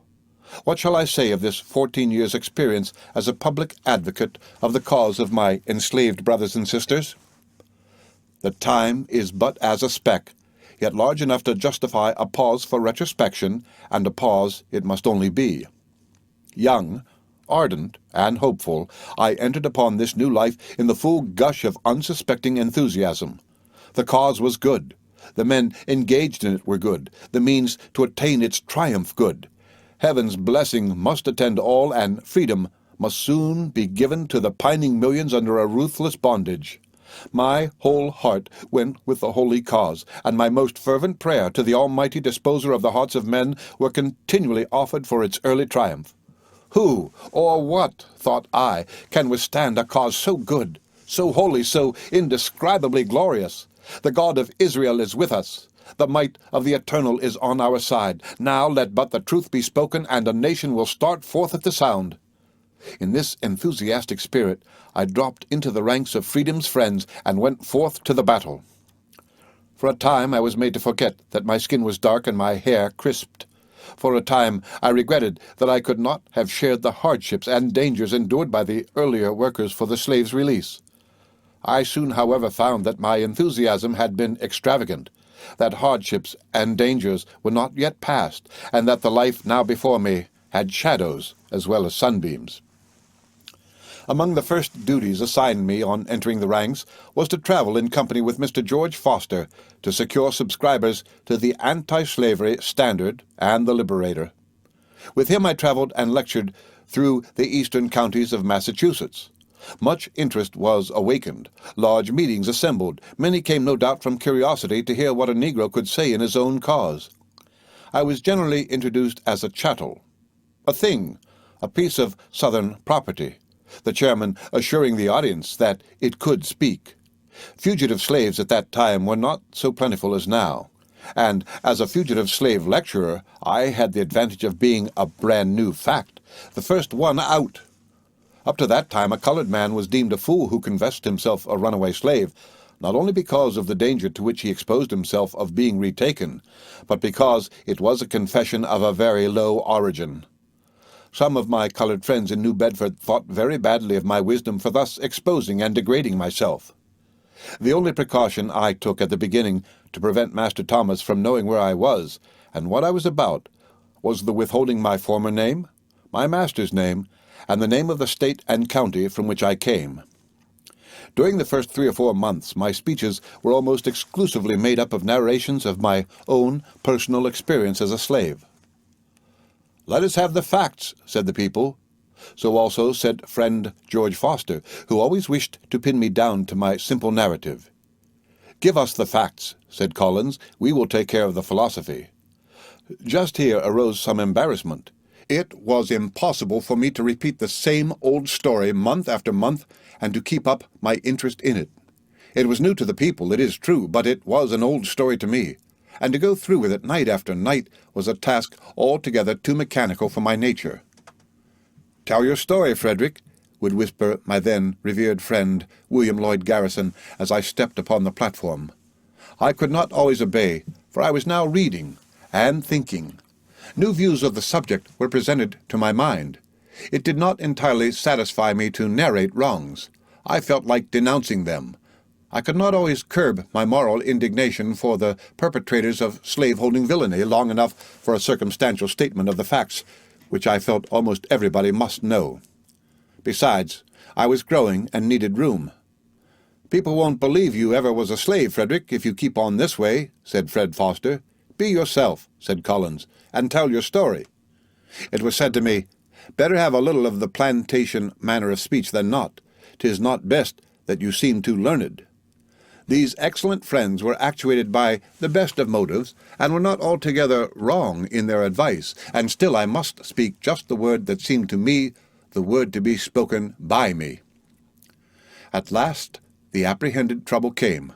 what shall I say of this 14 years' experience as a public advocate of the cause of my enslaved brothers and sisters? The time is but as a speck, yet large enough to justify a pause for retrospection, and a pause it must only be. Young, ardent, and hopeful, I entered upon this new life in the full gush of unsuspecting enthusiasm. The cause was good. The men engaged in it were good. The means to attain its triumph good. Heaven's blessing must attend all, and freedom must soon be given to the pining millions under a ruthless bondage. My whole heart went with the holy cause, and my most fervent prayer to the Almighty Disposer of the hearts of men were continually offered for its early triumph. Who, or what, thought I, can withstand a cause so good, so holy, so indescribably glorious? The God of Israel is with us. The might of the Eternal is on our side. Now let but the truth be spoken, and a nation will start forth at the sound. In this enthusiastic spirit, I dropped into the ranks of freedom's friends and went forth to the battle. For a time I was made to forget that my skin was dark and my hair crisped. For a time I regretted that I could not have shared the hardships and dangers endured by the earlier workers for the slaves' release. I soon, however, found that my enthusiasm had been extravagant, that hardships and dangers were not yet past, and that the life now before me had shadows as well as sunbeams. Among the first duties assigned me on entering the ranks was to travel in company with Mr. George Foster to secure subscribers to the Anti-Slavery Standard and the Liberator. With him I traveled and lectured through the eastern counties of Massachusetts. Much interest was awakened, large meetings assembled. Many came no doubt from curiosity to hear what a Negro could say in his own cause. I was generally introduced as a chattel, a thing, a piece of Southern property, the chairman assuring the audience that it could speak. Fugitive slaves at that time were not so plentiful as now, and as a fugitive slave lecturer I had the advantage of being a brand new fact, the first one out. Up to that time a colored man was deemed a fool who confessed himself a runaway slave, not only because of the danger to which he exposed himself of being retaken, but because it was a confession of a very low origin. Some of my colored friends in New Bedford thought very badly of my wisdom for thus exposing and degrading myself. The only precaution I took at the beginning to prevent Master Thomas from knowing where I was and what I was about was the withholding my former name, my master's name, and the name of the state and county from which I came. During the first 3 or 4 months, my speeches were almost exclusively made up of narrations of my own personal experience as a slave. "Let us have the facts," said the people. So also said friend George Foster, who always wished to pin me down to my simple narrative. "Give us the facts," said Collins. "We will take care of the philosophy." Just here arose some embarrassment. It was impossible for me to repeat the same old story month after month and to keep up my interest in it. It was new to the people, it is true, but it was an old story to me, and to go through with it night after night was a task altogether too mechanical for my nature. "Tell your story, Frederick," would whisper my then revered friend William Lloyd Garrison as I stepped upon the platform. I could not always obey, for I was now reading and thinking. New views of the subject were presented to my mind. It did not entirely satisfy me to narrate wrongs. I felt like denouncing them. I could not always curb my moral indignation for the perpetrators of slaveholding villainy long enough for a circumstantial statement of the facts, which I felt almost everybody must know. Besides, I was growing and needed room. "People won't believe you ever was a slave, Frederick, if you keep on this way," said Fred Foster. "Be yourself," said Collins, "and tell your story." It was said to me, "Better have a little of the plantation manner of speech than not. 'Tis not best that you seem too learned." These excellent friends were actuated by the best of motives, and were not altogether wrong in their advice, and still I must speak just the word that seemed to me the word to be spoken by me. At last the apprehended trouble came.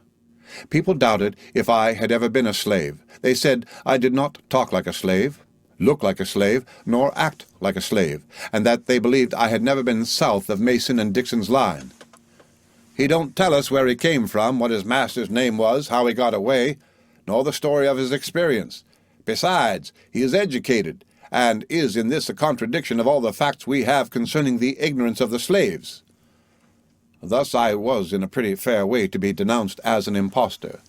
People doubted if I had ever been a slave. They said I did not talk like a slave, look like a slave, nor act like a slave, and that they believed I had never been south of Mason and Dixon's line. "He don't tell us where he came from, what his master's name was, how he got away, nor the story of his experience. Besides, he is educated, and is in this a contradiction of all the facts we have concerning the ignorance of the slaves." Thus I was in a pretty fair way to be denounced as an impostor.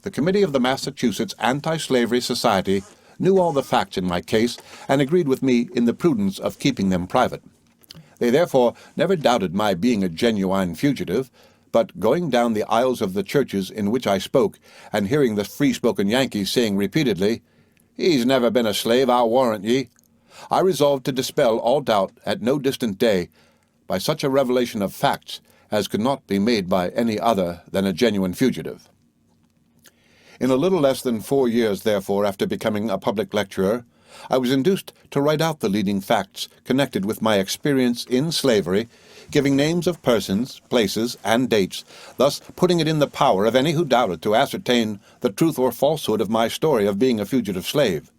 The committee of the Massachusetts Anti-Slavery Society knew all the facts in my case, and agreed with me in the prudence of keeping them private. They therefore never doubted my being a genuine fugitive, but going down the aisles of the churches in which I spoke, and hearing the free-spoken Yankees saying repeatedly, "He's never been a slave, I'll warrant ye," I resolved to dispel all doubt at no distant day by such a revelation of facts as could not be made by any other than a genuine fugitive. In a little less than 4 years, therefore, after becoming a public lecturer, I was induced to write out the leading facts connected with my experience in slavery, giving names of persons, places, and dates, thus putting it in the power of any who doubted to ascertain the truth or falsehood of my story of being a fugitive slave.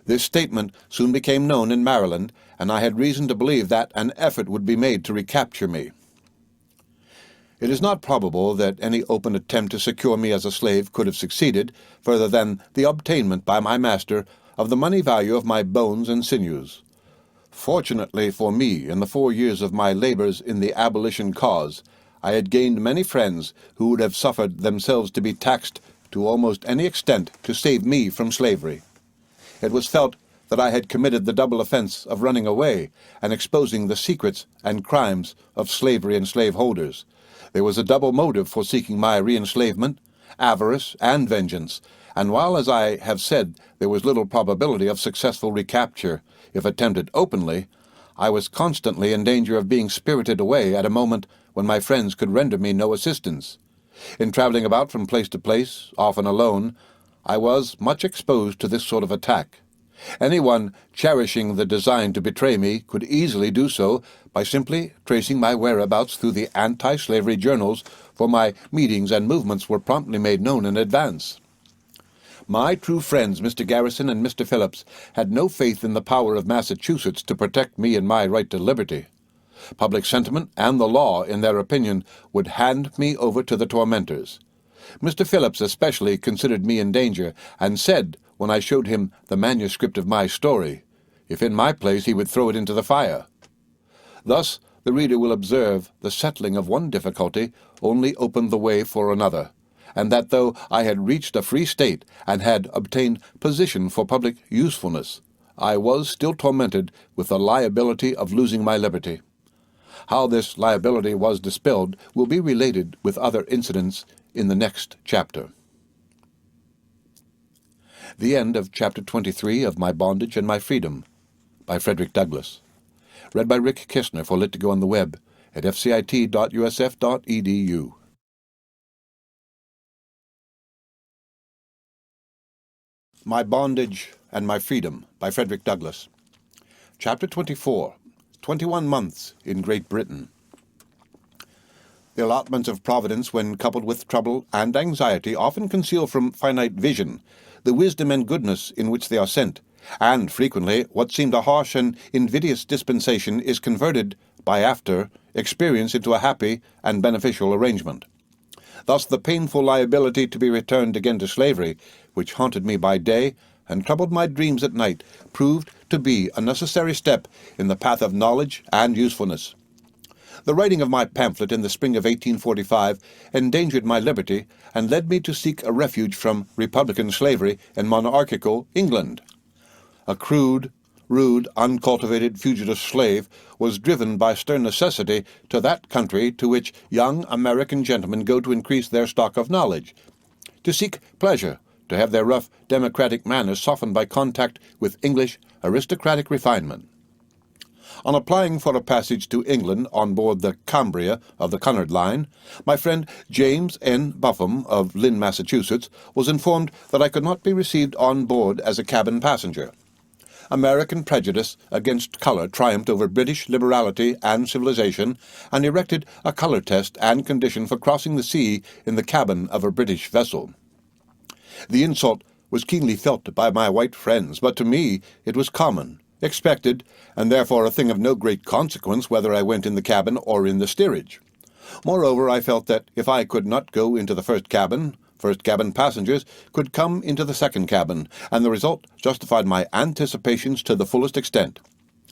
This statement soon became known in Maryland, and I had reason to believe that an effort would be made to recapture me. It is not probable that any open attempt to secure me as a slave could have succeeded, further than the obtainment by my master of the money value of my bones and sinews. Fortunately for me, in the 4 years of my labors in the abolition cause, I had gained many friends who would have suffered themselves to be taxed to almost any extent to save me from slavery. It was felt that I had committed the double offense of running away and exposing the secrets and crimes of slavery and slaveholders. There was a double motive for seeking my re-enslavement, avarice and vengeance, and while, as I have said, there was little probability of successful recapture if attempted openly, I was constantly in danger of being spirited away at a moment when my friends could render me no assistance. In traveling about from place to place, often alone, I was much exposed to this sort of attack. Anyone cherishing the design to betray me could easily do so by simply tracing my whereabouts through the anti-slavery journals, for my meetings and movements were promptly made known in advance. My true friends, Mr. Garrison and Mr. Phillips, had no faith in the power of Massachusetts to protect me in my right to liberty. public sentiment, and the law, in their opinion, would hand me over to the tormentors. Mr. Phillips especially considered me in danger, and said, when I showed him the manuscript of my story, if in my place he would throw it into the fire. Thus, the reader will observe the settling of one difficulty only opened the way for another, and that though I had reached a free state and had obtained position for public usefulness, I was still tormented with the liability of losing my liberty. How this liability was dispelled will be related with other incidents in the next chapter. The end of Chapter 23 of My Bondage and My Freedom by Frederick Douglass. Read by Rick Kissner for Lit2Go on the web at fcit.usf.edu. My Bondage and My Freedom by Frederick Douglass. Chapter 24. 21 Months in Great Britain. The allotments of Providence, when coupled with trouble and anxiety, often conceal from finite vision the wisdom and goodness in which they are sent, and frequently what seemed a harsh and invidious dispensation is converted, by after experience, into a happy and beneficial arrangement. Thus the painful liability to be returned again to slavery, which haunted me by day and troubled my dreams at night, proved to be a necessary step in the path of knowledge and usefulness. The writing of my pamphlet in the spring of 1845 endangered my liberty and led me to seek a refuge from republican slavery in monarchical England. A crude, rude, uncultivated fugitive slave was driven by stern necessity to that country to which young American gentlemen go to increase their stock of knowledge, to seek pleasure, to have their rough democratic manners softened by contact with English aristocratic refinement. On applying for a passage to England on board the Cambria of the Cunard Line, my friend James N. Buffum of Lynn, Massachusetts, was informed that I could not be received on board as a cabin passenger. American prejudice against color triumphed over British liberality and civilization, and erected a color test and condition for crossing the sea in the cabin of a British vessel. The insult was keenly felt by my white friends, but to me it was common, expected, and therefore a thing of no great consequence whether I went in the cabin or in the steerage. Moreover, I felt that if I could not go into the first cabin passengers could come into the second cabin, and the result justified my anticipations to the fullest extent.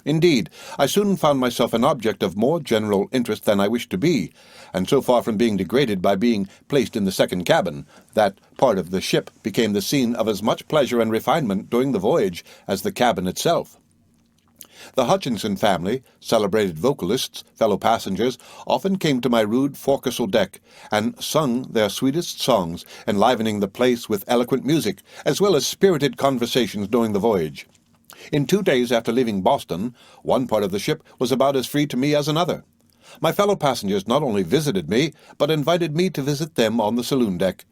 Indeed, I soon found myself an object of more general interest than I wished to be, and so far from being degraded by being placed in the second cabin, that part of the ship became the scene of as much pleasure and refinement during the voyage as the cabin itself. The Hutchinson family, celebrated vocalists, fellow passengers, often came to my rude forecastle deck and sung their sweetest songs, enlivening the place with eloquent music, as well as spirited conversations during the voyage. In 2 days after leaving Boston, one part of the ship was about as free to me as another. My fellow passengers not only visited me, but invited me to visit them on the saloon deck.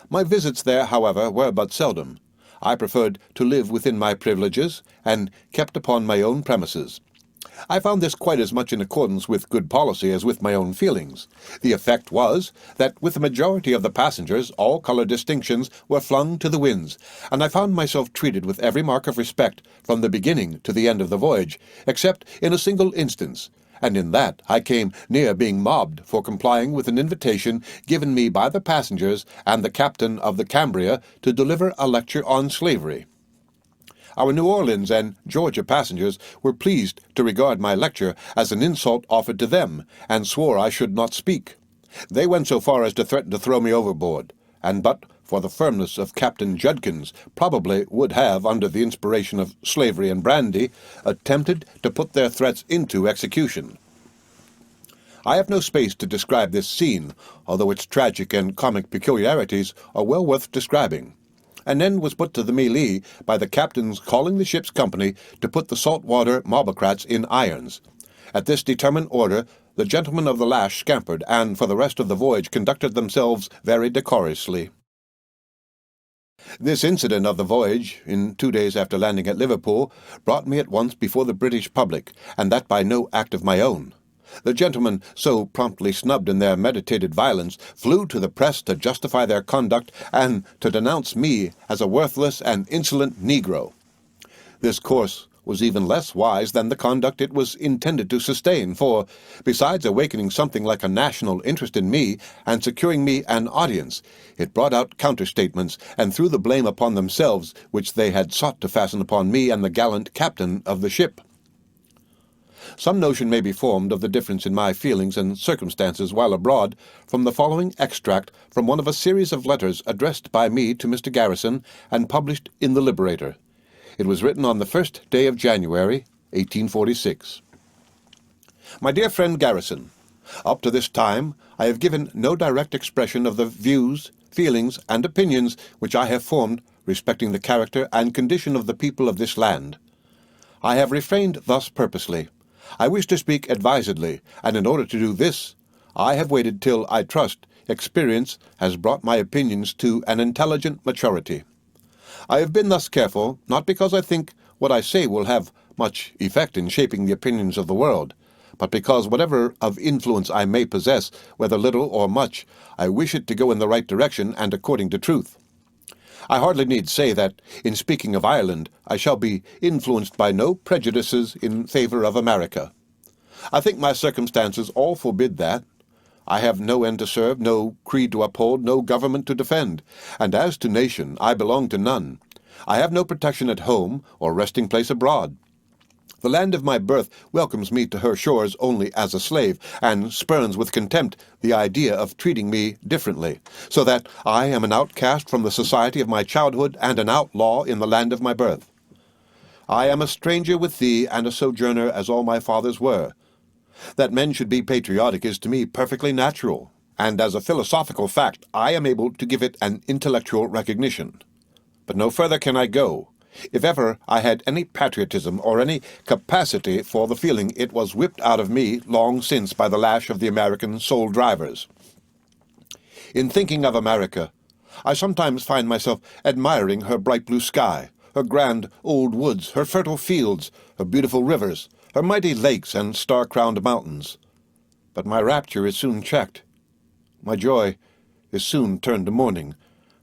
My visits there, however, were but seldom. I preferred to live within my privileges, and kept upon my own premises. I found this quite as much in accordance with good policy as with my own feelings. The effect was that with the majority of the passengers all color distinctions were flung to the winds, and I found myself treated with every mark of respect from the beginning to the end of the voyage, except in a single instance, and in that I came near being mobbed for complying with an invitation given me by the passengers and the captain of the Cambria to deliver a lecture on slavery. Our New Orleans and Georgia passengers were pleased to regard my lecture as an insult offered to them, and swore I should not speak. They went so far as to threaten to throw me overboard, and but for the firmness of Captain Judkins, probably would have, under the inspiration of slavery and brandy, attempted to put their threats into execution. I have no space to describe this scene, although its tragic and comic peculiarities are well worth describing. An end was put to the melee by the captain's calling the ship's company to put the saltwater mobocrats in irons. At this determined order, the gentlemen of the lash scampered, and for the rest of the voyage conducted themselves very decorously. This incident of the voyage, in 2 days after landing at Liverpool, brought me at once before the British public, and that by no act of my own. The gentlemen, so promptly snubbed in their meditated violence, flew to the press to justify their conduct and to denounce me as a worthless and insolent negro. This course was even less wise than the conduct it was intended to sustain, for, besides awakening something like a national interest in me and securing me an audience, it brought out counterstatements and threw the blame upon themselves which they had sought to fasten upon me and the gallant captain of the ship. Some notion may be formed of the difference in my feelings and circumstances while abroad from the following extract from one of a series of letters addressed by me to Mr. Garrison and published in the Liberator. It was written on the 1st day of January, 1846. My dear friend Garrison, up to this time I have given no direct expression of the views, feelings, and opinions which I have formed respecting the character and condition of the people of this land. I have refrained thus purposely. I wish to speak advisedly, and in order to do this, I have waited till, I trust, experience has brought my opinions to an intelligent maturity. I have been thus careful, not because I think what I say will have much effect in shaping the opinions of the world, but because whatever of influence I may possess, whether little or much, I wish it to go in the right direction and according to truth. I hardly need say that, in speaking of Ireland, I shall be influenced by no prejudices in favor of America. I think my circumstances all forbid that. I have no end to serve, no creed to uphold, no government to defend, and as to nation, I belong to none. I have no protection at home or resting place abroad. The land of my birth welcomes me to her shores only as a slave, and spurns with contempt the idea of treating me differently, so that I am an outcast from the society of my childhood and an outlaw in the land of my birth. I am a stranger with thee and a sojourner as all my fathers were. That men should be patriotic is to me perfectly natural, and as a philosophical fact I am able to give it an intellectual recognition. But no further can I go. If ever I had any patriotism or any capacity for the feeling, it was whipped out of me long since by the lash of the American soul drivers. In thinking of America, I sometimes find myself admiring her bright blue sky, her grand old woods, her fertile fields, her beautiful rivers, her mighty lakes and star-crowned mountains. But my rapture is soon checked. My joy is soon turned to mourning,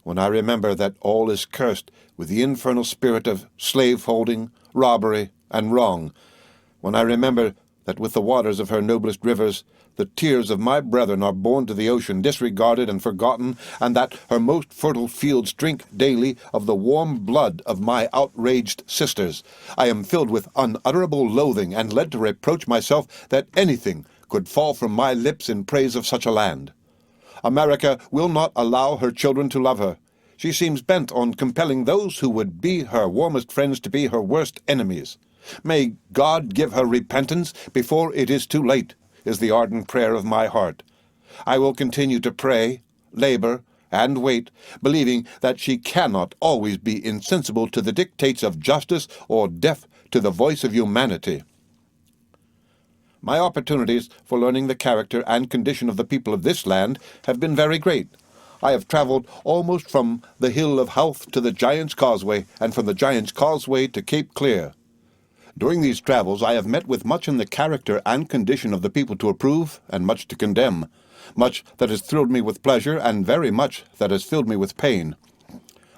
when I remember that all is cursed with the infernal spirit of slave-holding, robbery, and wrong, when I remember that with the waters of her noblest rivers the tears of my brethren are borne to the ocean disregarded and forgotten, and that her most fertile fields drink daily of the warm blood of my outraged sisters, I am filled with unutterable loathing and led to reproach myself that anything could fall from my lips in praise of such a land. America will not allow her children to love her. She seems bent on compelling those who would be her warmest friends to be her worst enemies. May God give her repentance before it is too late, is the ardent prayer of my heart. I will continue to pray, labor, and wait, believing that she cannot always be insensible to the dictates of justice or deaf to the voice of humanity. My opportunities for learning the character and condition of the people of this land have been very great. I have traveled almost from the Hill of Howth to the Giant's Causeway, and from the Giant's Causeway to Cape Clear. During these travels I have met with much in the character and condition of the people to approve, and much to condemn, much that has thrilled me with pleasure, and very much that has filled me with pain.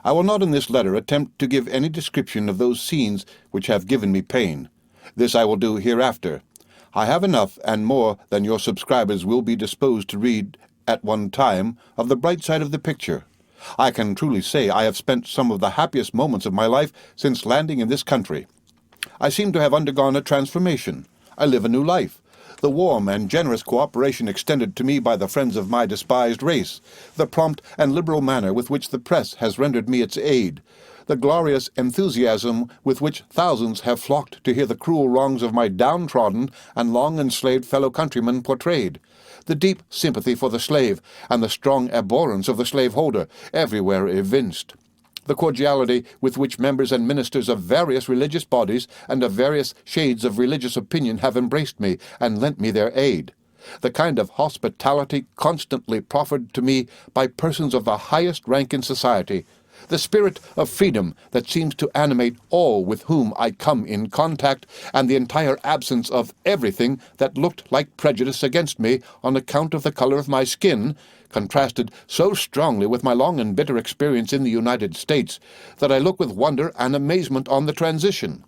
I will not in this letter attempt to give any description of those scenes which have given me pain. This I will do hereafter. I have enough and more than your subscribers will be disposed to read at one time of the bright side of the picture. I can truly say I have spent some of the happiest moments of my life since landing in this country. I seem to have undergone a transformation. I live a new life. The warm and generous cooperation extended to me by the friends of my despised race, the prompt and liberal manner with which the press has rendered me its aid, the glorious enthusiasm with which thousands have flocked to hear the cruel wrongs of my downtrodden and long enslaved fellow-countrymen portrayed, the deep sympathy for the slave and the strong abhorrence of the slaveholder everywhere evinced, the cordiality with which members and ministers of various religious bodies and of various shades of religious opinion have embraced me and lent me their aid, the kind of hospitality constantly proffered to me by persons of the highest rank in society, the spirit of freedom that seems to animate all with whom I come in contact, and the entire absence of everything that looked like prejudice against me on account of the color of my skin, contrasted so strongly with my long and bitter experience in the United States that I look with wonder and amazement on the transition.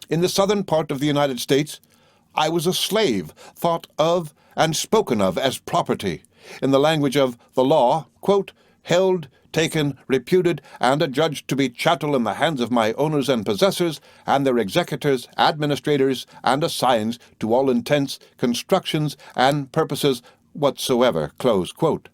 In the southern part of the United States, I was a slave, thought of and spoken of as property. In the language of the law, quote, held, taken, reputed, and adjudged to be chattel in the hands of my owners and possessors, and their executors, administrators, and assigns to all intents, constructions, and purposes whatsoever, close quote.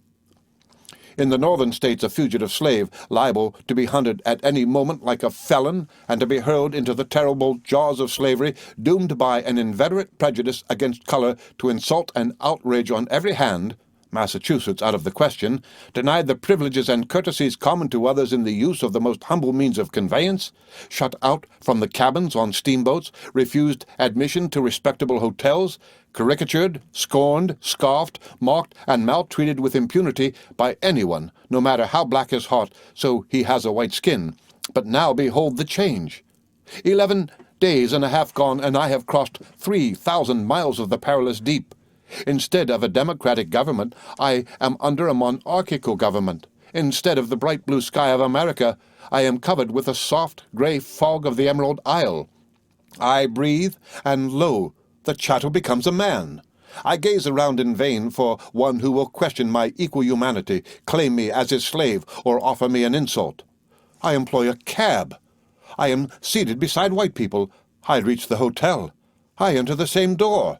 In the northern states, a fugitive slave, liable to be hunted at any moment like a felon, and to be hurled into the terrible jaws of slavery, doomed by an inveterate prejudice against color to insult and outrage on every hand, Massachusetts out of the question, denied the privileges and courtesies common to others in the use of the most humble means of conveyance, shut out from the cabins on steamboats, refused admission to respectable hotels, caricatured, scorned, scoffed, mocked, and maltreated with impunity by anyone, no matter how black his heart, so he has a white skin. But now behold the change. 11 days and a half gone, and I have crossed 3,000 miles of the perilous deep. Instead of a democratic government, I am under a monarchical government. Instead of the bright blue sky of America, I am covered with a soft gray fog of the Emerald Isle. I breathe, and lo, the chattel becomes a man. I gaze around in vain for one who will question my equal humanity, claim me as his slave, or offer me an insult. I employ a cab. I am seated beside white people. I reach the hotel. I enter the same door.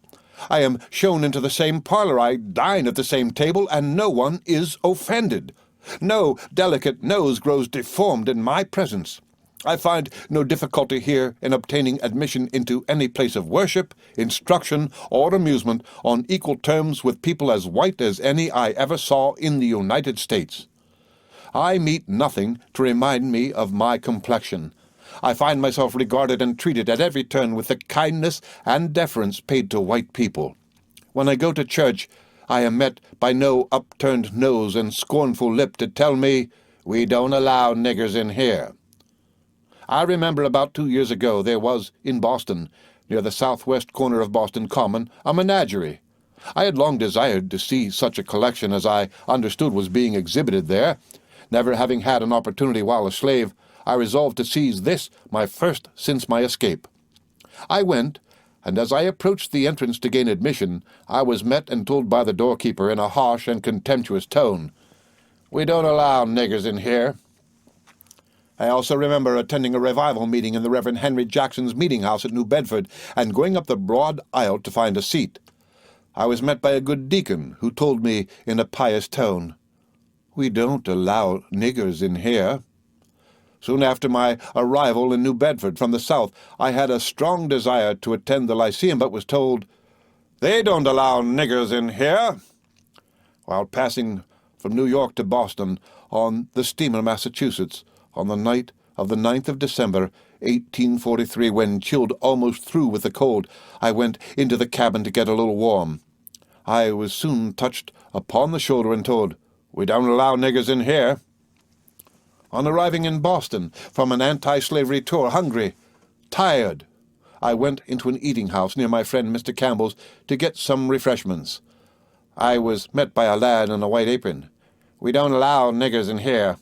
I am shown into the same parlor, I dine at the same table, and no one is offended. No delicate nose grows deformed in my presence. I find no difficulty here in obtaining admission into any place of worship, instruction, or amusement on equal terms with people as white as any I ever saw in the United States. I meet nothing to remind me of my complexion. I find myself regarded and treated at every turn with the kindness and deference paid to white people. When I go to church, I am met by no upturned nose and scornful lip to tell me, "We don't allow niggers in here." I remember about 2 years ago there was, in Boston, near the southwest corner of Boston Common, a menagerie. I had long desired to see such a collection as I understood was being exhibited there. Never having had an opportunity while a slave, I resolved to seize this, my first since my escape. I went, and as I approached the entrance to gain admission, I was met and told by the doorkeeper in a harsh and contemptuous tone, "We don't allow niggers in here." I also remember attending a revival meeting in the Reverend Henry Jackson's meeting house at New Bedford and going up the broad aisle to find a seat. I was met by a good deacon who told me in a pious tone, "We don't allow niggers in here." Soon after my arrival in New Bedford from the South, I had a strong desire to attend the Lyceum, but was told, "They don't allow niggers in here." While passing from New York to Boston on the steamer Massachusetts, on the night of the 9th of December, 1843, when chilled almost through with the cold, I went into the cabin to get a little warm. I was soon touched upon the shoulder and told, "We don't allow niggers in here." On arriving in Boston from an anti-slavery tour, hungry, tired, I went into an eating-house near my friend Mr. Campbell's to get some refreshments. I was met by a lad in a white apron. "We don't allow niggers in here."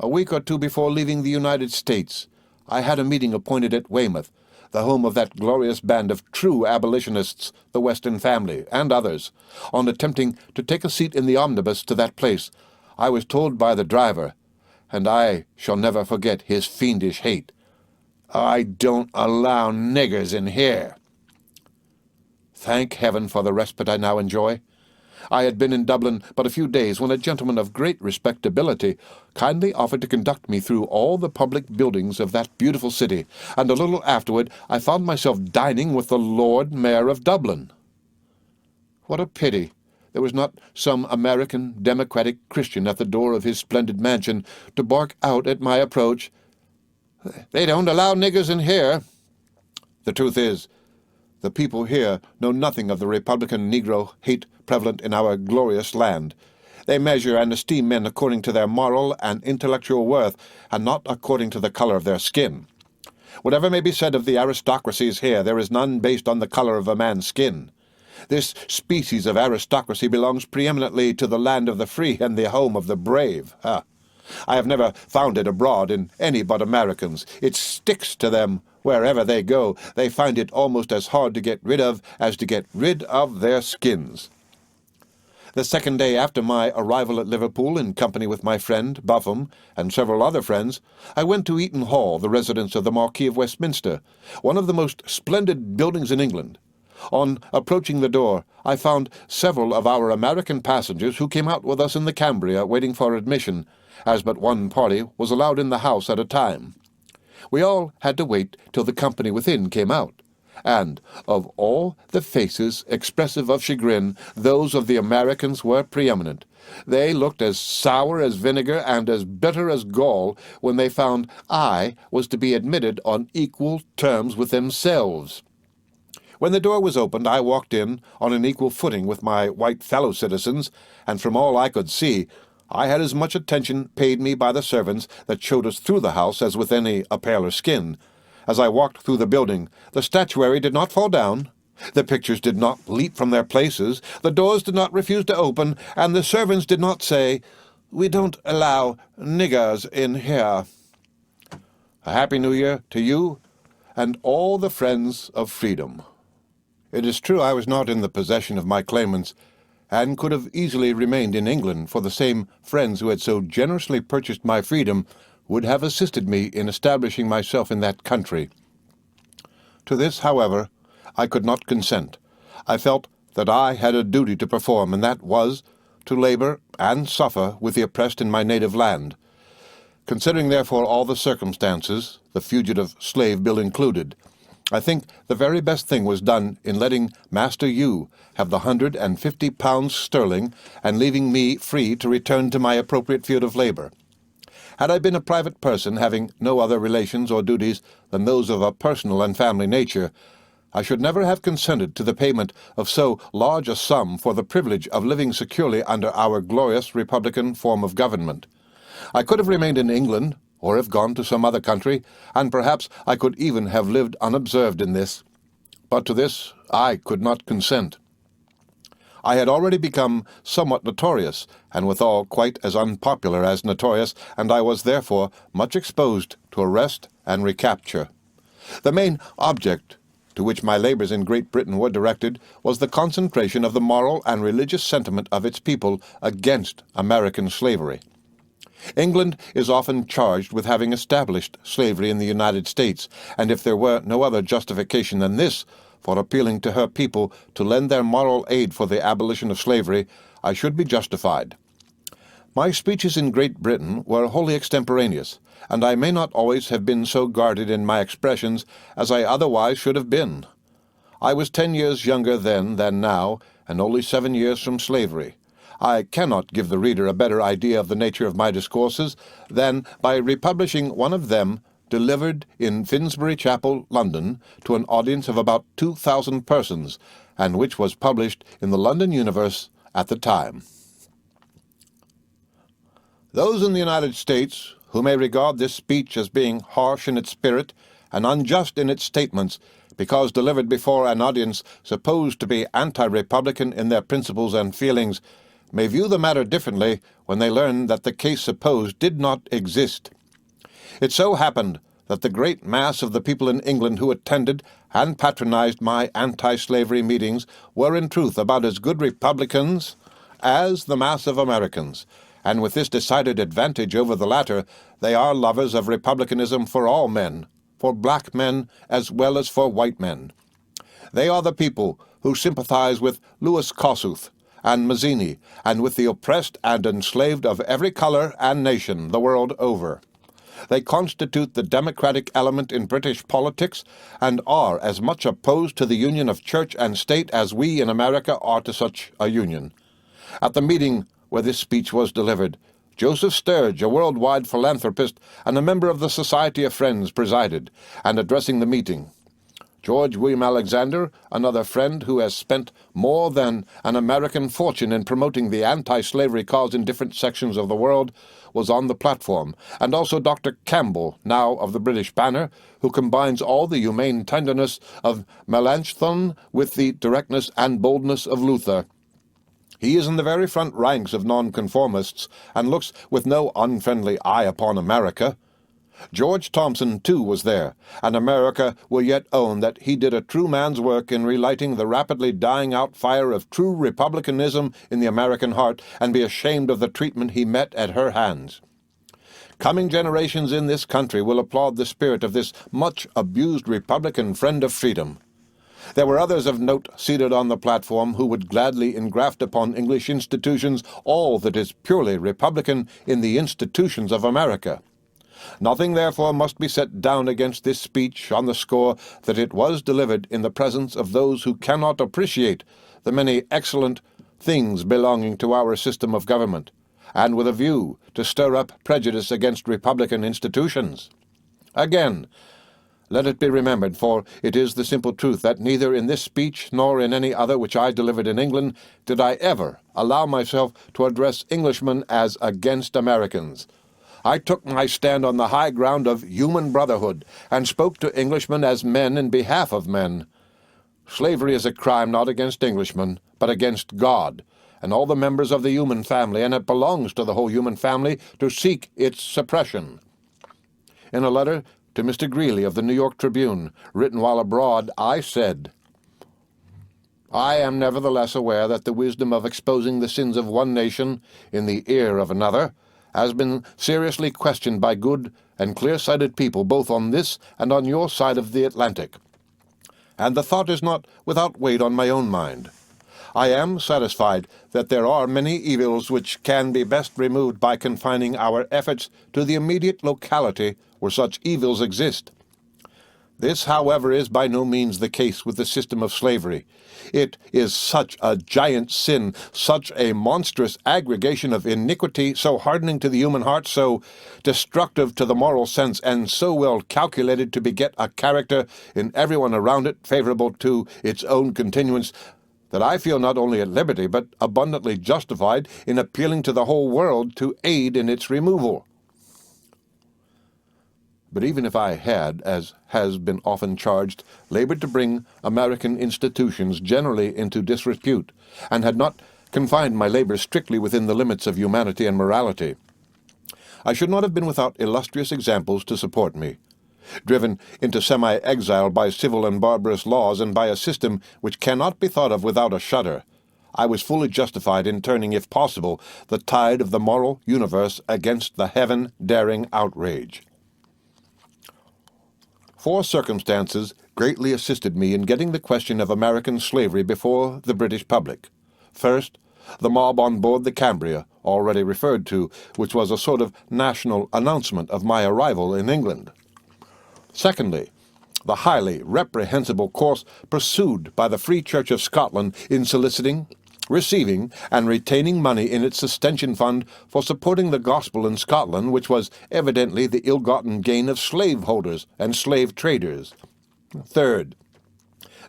A week or two before leaving the United States, I had a meeting appointed at Weymouth, the home of that glorious band of true abolitionists, the Weston family, and others. On attempting to take a seat in the omnibus to that place, I was told by the driver, and I shall never forget his fiendish hate, "I don't allow niggers in here." Thank heaven for the respite I now enjoy. I had been in Dublin but a few days when a gentleman of great respectability kindly offered to conduct me through all the public buildings of that beautiful city, and a little afterward I found myself dining with the Lord Mayor of Dublin. What a pity there was not some American democratic Christian at the door of his splendid mansion to bark out at my approach, "They don't allow niggers in here." The truth is, the people here know nothing of the Republican Negro hate prevalent in our glorious land. They measure and esteem men according to their moral and intellectual worth, and not according to the color of their skin. Whatever may be said of the aristocracies here, there is none based on the color of a man's skin. This species of aristocracy belongs preeminently to the land of the free and the home of the brave. I have never found it abroad in any but Americans. It sticks to them wherever they go. They find it almost as hard to get rid of as to get rid of their skins. The second day after my arrival at Liverpool, in company with my friend Buffum and several other friends, I went to Eaton Hall, the residence of the Marquis of Westminster, one of the most splendid buildings in England. On approaching the door, I found several of our American passengers who came out with us in the Cambria waiting for admission, as but one party was allowed in the house at a time. We all had to wait till the company within came out, and of all the faces expressive of chagrin, those of the Americans were preeminent. They looked as sour as vinegar and as bitter as gall when they found I was to be admitted on equal terms with themselves. When the door was opened, I walked in on an equal footing with my white fellow citizens, and from all I could see, I had as much attention paid me by the servants that showed us through the house as with any a paler skin. As I walked through the building, the statuary did not fall down, the pictures did not leap from their places, the doors did not refuse to open, and the servants did not say, "We don't allow niggers in here." A Happy New Year to you and all the friends of freedom. It is true I was not in the possession of my claimants, and could have easily remained in England, for the same friends who had so generously purchased my freedom would have assisted me in establishing myself in that country. To this, however, I could not consent. I felt that I had a duty to perform, and that was to labor and suffer with the oppressed in my native land. Considering, therefore, all the circumstances, the fugitive slave bill included, I think the very best thing was done in letting Master Hugh have the £150 sterling and leaving me free to return to my appropriate field of labor. Had I been a private person having no other relations or duties than those of a personal and family nature, I should never have consented to the payment of so large a sum for the privilege of living securely under our glorious republican form of government. I could have remained in England, or have gone to some other country, and perhaps I could even have lived unobserved in this. But to this I could not consent. I had already become somewhat notorious, and withal quite as unpopular as notorious, and I was therefore much exposed to arrest and recapture. The main object to which my labors in Great Britain were directed was the concentration of the moral and religious sentiment of its people against American slavery. England is often charged with having established slavery in the United States, and if there were no other justification than this for appealing to her people to lend their moral aid for the abolition of slavery, I should be justified. My speeches in Great Britain were wholly extemporaneous, and I may not always have been so guarded in my expressions as I otherwise should have been. I was 10 years younger then than now, and only 7 years from slavery. I cannot give the reader a better idea of the nature of my discourses than by republishing one of them delivered in Finsbury Chapel, London, to an audience of about 2,000 persons, and which was published in the London Universe at the time. Those in the United States who may regard this speech as being harsh in its spirit and unjust in its statements, because delivered before an audience supposed to be anti-republican in their principles and feelings, may view the matter differently when they learn that the case supposed did not exist. It so happened that the great mass of the people in England who attended and patronized my anti-slavery meetings were in truth about as good Republicans as the mass of Americans, and with this decided advantage over the latter, they are lovers of republicanism for all men, for black men as well as for white men. They are the people who sympathize with Louis Kossuth and Mazzini, and with the oppressed and enslaved of every color and nation the world over. They constitute the democratic element in British politics, and are as much opposed to the union of church and state as we in America are to such a union. At the meeting where this speech was delivered, Joseph Sturge, a worldwide philanthropist and a member of the Society of Friends, presided, and addressing the meeting, George William Alexander, another friend who has spent more than an American fortune in promoting the anti-slavery cause in different sections of the world, was on the platform, and also Dr. Campbell, now of the British Banner, who combines all the humane tenderness of Melanchthon with the directness and boldness of Luther. He is in the very front ranks of nonconformists, and looks with no unfriendly eye upon America. George Thompson, too, was there, and America will yet own that he did a true man's work in relighting the rapidly dying-out fire of true republicanism in the American heart, and be ashamed of the treatment he met at her hands. Coming generations in this country will applaud the spirit of this much-abused Republican friend of freedom. There were others of note seated on the platform who would gladly engraft upon English institutions all that is purely Republican in the institutions of America. Nothing, therefore, must be set down against this speech on the score that it was delivered in the presence of those who cannot appreciate the many excellent things belonging to our system of government, and with a view to stir up prejudice against Republican institutions. Again, let it be remembered, for it is the simple truth, that neither in this speech nor in any other which I delivered in England did I ever allow myself to address Englishmen as against Americans. I took my stand on the high ground of human brotherhood, and spoke to Englishmen as men in behalf of men. Slavery is a crime not against Englishmen, but against God, and all the members of the human family, and it belongs to the whole human family to seek its suppression. In a letter to Mr. Greeley of the New York Tribune, written while abroad, I said, "I am nevertheless aware that the wisdom of exposing the sins of one nation in the ear of another has been seriously questioned by good and clear-sighted people both on this and on your side of the Atlantic. And the thought is not without weight on my own mind. I am satisfied that there are many evils which can be best removed by confining our efforts to the immediate locality where such evils exist. This, however, is by no means the case with the system of slavery. It is such a giant sin, such a monstrous aggregation of iniquity, so hardening to the human heart, so destructive to the moral sense, and so well calculated to beget a character in everyone around it favorable to its own continuance, that I feel not only at liberty, but abundantly justified in appealing to the whole world to aid in its removal." But even if I had, as has been often charged, labored to bring American institutions generally into disrepute, and had not confined my labors strictly within the limits of humanity and morality, I should not have been without illustrious examples to support me. Driven into semi-exile by civil and barbarous laws, and by a system which cannot be thought of without a shudder, I was fully justified in turning, if possible, the tide of the moral universe against the heaven-daring outrage. 4 circumstances greatly assisted me in getting the question of American slavery before the British public. First, the mob on board the Cambria, already referred to, which was a sort of national announcement of my arrival in England. Secondly, the highly reprehensible course pursued by the Free Church of Scotland in soliciting, receiving, and retaining money in its sustention fund for supporting the gospel in Scotland, which was evidently the ill-gotten gain of slaveholders and slave traders. Third,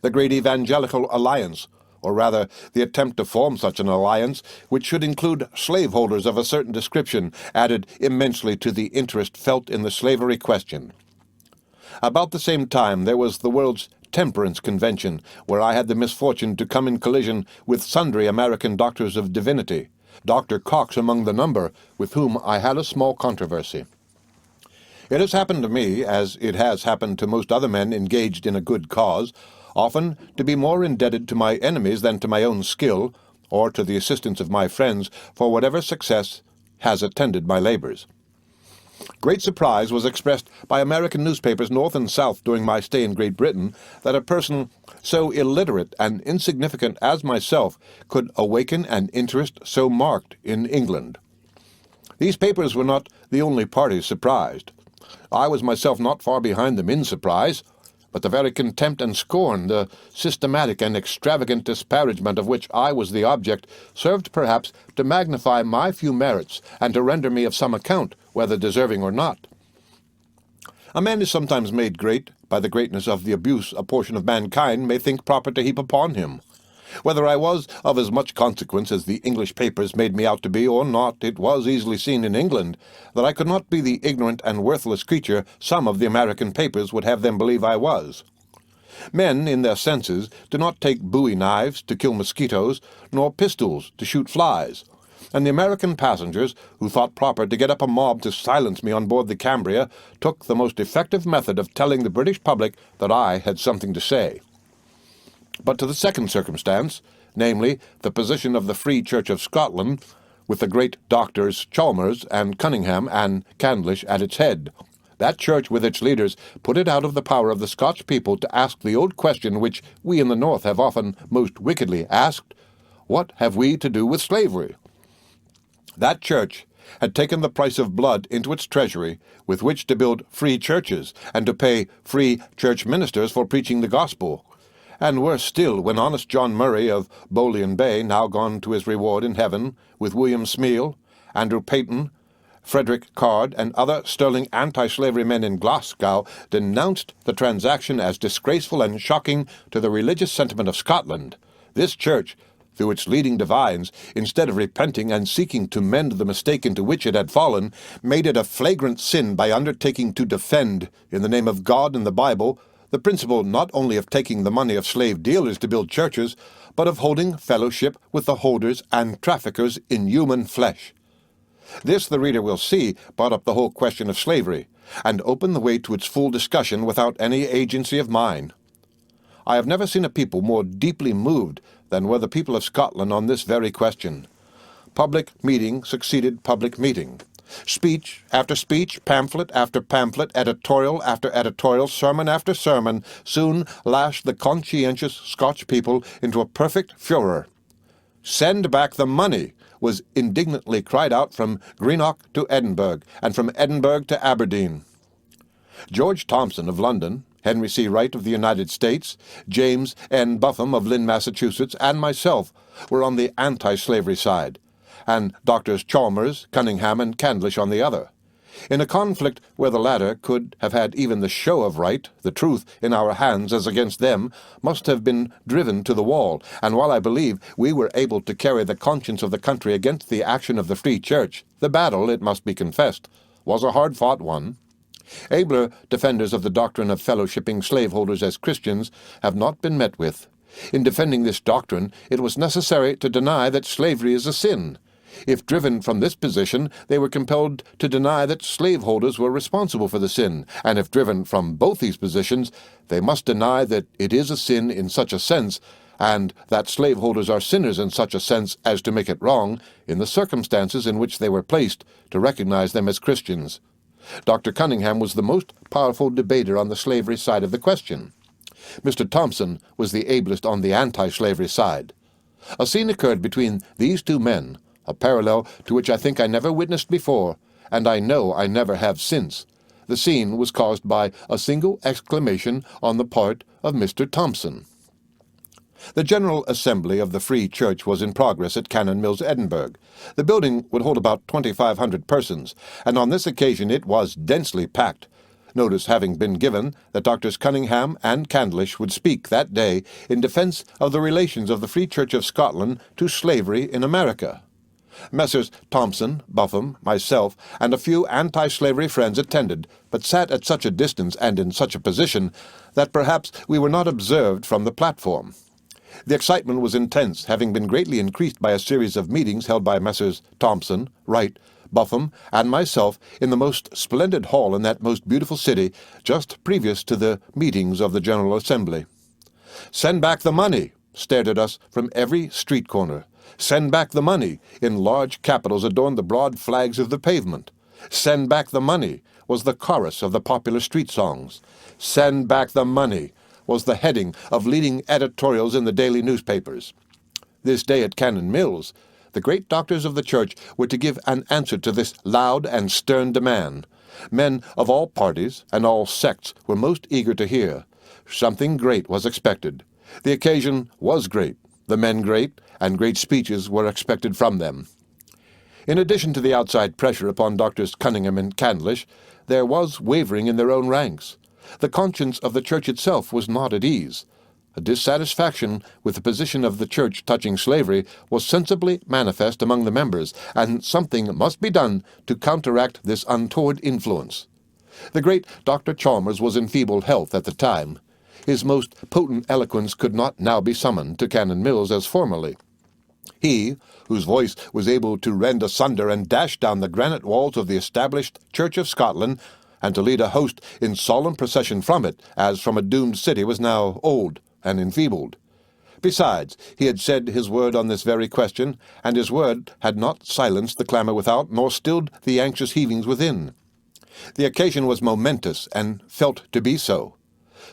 the great evangelical alliance, or rather the attempt to form such an alliance, which should include slaveholders of a certain description, added immensely to the interest felt in the slavery question. About the same time there was the World's Temperance Convention, where I had the misfortune to come in collision with sundry American doctors of divinity, Dr. Cox among the number, with whom I had a small controversy. It has happened to me, as it has happened to most other men engaged in a good cause, often to be more indebted to my enemies than to my own skill, or to the assistance of my friends, for whatever success has attended my labors. Great surprise was expressed by American newspapers north and south during my stay in Great Britain that a person so illiterate and insignificant as myself could awaken an interest so marked in England. These papers were not the only parties surprised. I was myself not far behind them in surprise, but the very contempt and scorn, the systematic and extravagant disparagement of which I was the object, served perhaps to magnify my few merits, and to render me of some account, whether deserving or not. A man is sometimes made great by the greatness of the abuse a portion of mankind may think proper to heap upon him. Whether I was of as much consequence as the English papers made me out to be or not, it was easily seen in England that I could not be the ignorant and worthless creature some of the American papers would have them believe I was. Men, in their senses, do not take bowie knives to kill mosquitoes, nor pistols to shoot flies, and the American passengers, who thought proper to get up a mob to silence me on board the Cambria, took the most effective method of telling the British public that I had something to say. But to the second circumstance, namely, the position of the Free Church of Scotland, with the great doctors Chalmers and Cunningham and Candlish at its head, that church with its leaders put it out of the power of the Scotch people to ask the old question which we in the North have often most wickedly asked, what have we to do with slavery? That church had taken the price of blood into its treasury with which to build free churches and to pay free church ministers for preaching the gospel. And worse still, when honest John Murray of Bolian Bay, now gone to his reward in heaven, with William Smeal, Andrew Payton, Frederick Card, and other sterling anti-slavery men in Glasgow, denounced the transaction as disgraceful and shocking to the religious sentiment of Scotland, this church, through its leading divines, instead of repenting and seeking to mend the mistake into which it had fallen, made it a flagrant sin by undertaking to defend, in the name of God and the Bible, the principle not only of taking the money of slave dealers to build churches, but of holding fellowship with the holders and traffickers in human flesh. This, the reader will see, brought up the whole question of slavery, and opened the way to its full discussion without any agency of mine. I have never seen a people more deeply moved than were the people of Scotland on this very question. Public meeting succeeded public meeting. Speech after speech, pamphlet after pamphlet, editorial after editorial, sermon after sermon, soon lashed the conscientious Scotch people into a perfect furor. "Send back the money," was indignantly cried out from Greenock to Edinburgh, and from Edinburgh to Aberdeen. George Thompson of London, Henry C. Wright of the United States, James N. Buffum of Lynn, Massachusetts, and myself were on the anti-slavery side, and Doctors Chalmers, Cunningham, and Candlish on the other. In a conflict where the latter could have had even the show of right, the truth in our hands as against them must have been driven to the wall, and while I believe we were able to carry the conscience of the country against the action of the Free Church, the battle, it must be confessed, was a hard-fought one. Abler defenders of the doctrine of fellowshipping slaveholders as Christians have not been met with. In defending this doctrine, it was necessary to deny that slavery is a sin. If driven from this position, they were compelled to deny that slaveholders were responsible for the sin, and if driven from both these positions, they must deny that it is a sin in such a sense, and that slaveholders are sinners in such a sense as to make it wrong, in the circumstances in which they were placed, to recognize them as Christians. Dr. Cunningham was the most powerful debater on the slavery side of the question. Mr. Thompson was the ablest on the anti-slavery side. A scene occurred between these two men, a parallel to which I think I never witnessed before, and I know I never have since. The scene was caused by a single exclamation on the part of Mr. Thompson. The General Assembly of the Free Church was in progress at Cannon Mills, Edinburgh. The building would hold about 2,500 persons, and on this occasion it was densely packed, notice having been given that Doctors Cunningham and Candlish would speak that day in defense of the relations of the Free Church of Scotland to slavery in America. Messrs. Thompson, Buffum, myself, and a few anti-slavery friends attended, but sat at such a distance and in such a position that perhaps we were not observed from the platform. The excitement was intense, having been greatly increased by a series of meetings held by Messrs. Thompson, Wright, Buffum, and myself in the most splendid hall in that most beautiful city, just previous to the meetings of the General Assembly. "Send back the money," stared at us from every street corner. "Send back the money," in large capitals adorned the broad flags of the pavement. "Send back the money," was the chorus of the popular street songs. "Send back the money," was the heading of leading editorials in the daily newspapers. This day at Cannon Mills, the great doctors of the church were to give an answer to this loud and stern demand. Men of all parties and all sects were most eager to hear. Something great was expected. The occasion was great, the men great, and great speeches were expected from them. In addition to the outside pressure upon Doctors Cunningham and Candlish, there was wavering in their own ranks. The conscience of the church itself was not at ease. A dissatisfaction with the position of the church touching slavery was sensibly manifest among the members, and something must be done to counteract this untoward influence. The great Dr. Chalmers was in feeble health at the time. His most potent eloquence could not now be summoned to Cannon Mills as formerly. He, whose voice was able to rend asunder and dash down the granite walls of the established Church of Scotland, and to lead a host in solemn procession from it, as from a doomed city, was now old and enfeebled. Besides, he had said his word on this very question, and his word had not silenced the clamour without, nor stilled the anxious heavings within. The occasion was momentous, and felt to be so.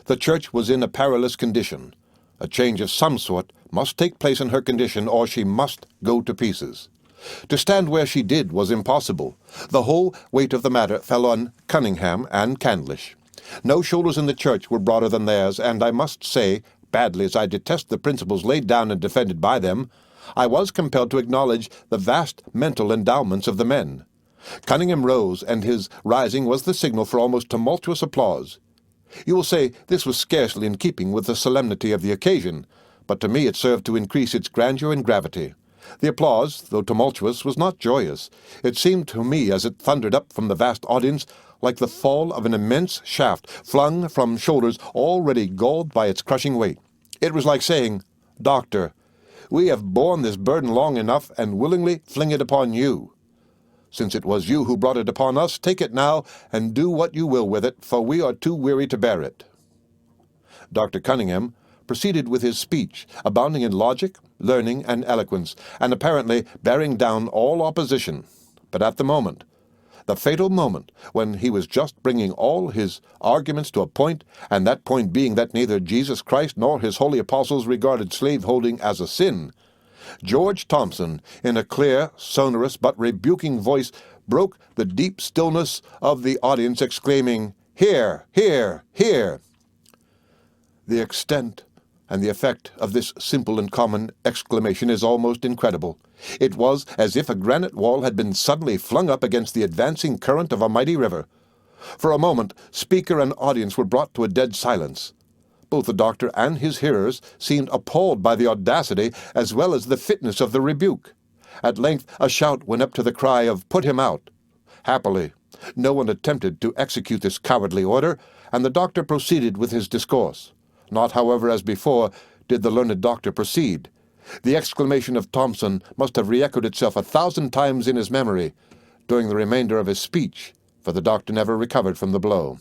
The Church was in a perilous condition. A change of some sort must take place in her condition, or she must go to pieces. To stand where she did was impossible. The whole weight of the matter fell on Cunningham and Candlish. No shoulders in the Church were broader than theirs, and I must say, badly as I detest the principles laid down and defended by them, I was compelled to acknowledge the vast mental endowments of the men. Cunningham rose, and his rising was the signal for almost tumultuous applause. You will say this was scarcely in keeping with the solemnity of the occasion, but to me it served to increase its grandeur and gravity. The applause, though tumultuous, was not joyous. It seemed to me, as it thundered up from the vast audience, like the fall of an immense shaft flung from shoulders already galled by its crushing weight. It was like saying, "Doctor, we have borne this burden long enough, and willingly fling it upon you. Since it was you who brought it upon us, take it now, and do what you will with it, for we are too weary to bear it." Dr. Cunningham proceeded with his speech, abounding in logic, learning, and eloquence, and apparently bearing down all opposition. But at the moment, the fatal moment, when he was just bringing all his arguments to a point, and that point being that neither Jesus Christ nor his holy apostles regarded slaveholding as a sin, George Thompson, in a clear, sonorous, but rebuking voice, broke the deep stillness of the audience, exclaiming, "Hear! Hear! Hear!" The extent and the effect of this simple and common exclamation is almost incredible. It was as if a granite wall had been suddenly flung up against the advancing current of a mighty river. For a moment, speaker and audience were brought to a dead silence. Both the doctor and his hearers seemed appalled by the audacity as well as the fitness of the rebuke. At length a shout went up to the cry of "Put him out!" Happily, no one attempted to execute this cowardly order, and the doctor proceeded with his discourse. Not, however, as before, did the learned doctor proceed. The exclamation of Thompson must have re-echoed itself 1,000 times in his memory during the remainder of his speech, for the doctor never recovered from the blow.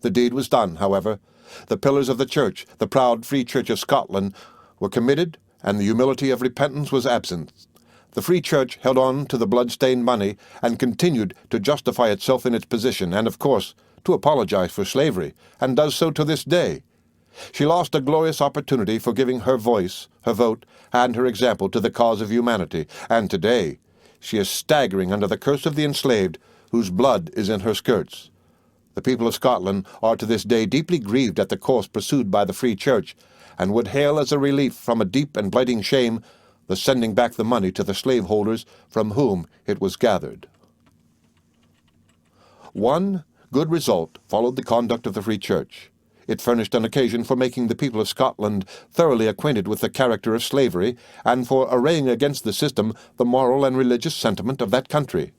The deed was done, however. The pillars of the Church, the proud Free Church of Scotland, were committed, and the humility of repentance was absent. The Free Church held on to the blood-stained money, and continued to justify itself in its position, and, of course, to apologize for slavery, and does so to this day. She lost a glorious opportunity for giving her voice, her vote, and her example to the cause of humanity, and today she is staggering under the curse of the enslaved, whose blood is in her skirts. The people of Scotland are to this day deeply grieved at the course pursued by the Free Church, and would hail as a relief from a deep and blighting shame the sending back the money to the slaveholders from whom it was gathered. One good result followed the conduct of the Free Church. It furnished an occasion for making the people of Scotland thoroughly acquainted with the character of slavery, and for arraying against the system the moral and religious sentiment of that country.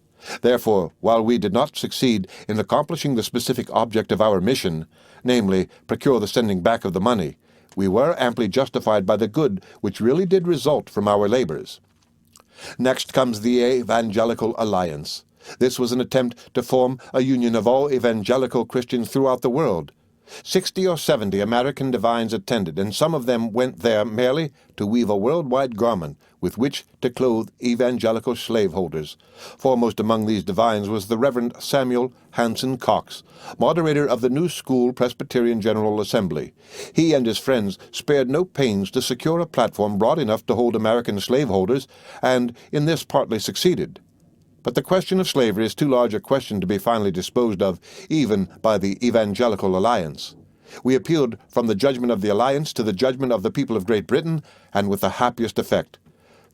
Therefore, while we did not succeed in accomplishing the specific object of our mission, namely, procure the sending back of the money, we were amply justified by the good which really did result from our labors. Next comes the Evangelical Alliance. This was an attempt to form a union of all evangelical Christians throughout the world. 60 or 70 American divines attended, and some of them went there merely to weave a worldwide garment with which to clothe evangelical slaveholders. Foremost among these divines was the Reverend Samuel Hanson Cox, moderator of the New School Presbyterian General Assembly. He and his friends spared no pains to secure a platform broad enough to hold American slaveholders, and in this partly succeeded. But the question of slavery is too large a question to be finally disposed of, even by the Evangelical Alliance. We appealed from the judgment of the Alliance to the judgment of the people of Great Britain, and with the happiest effect.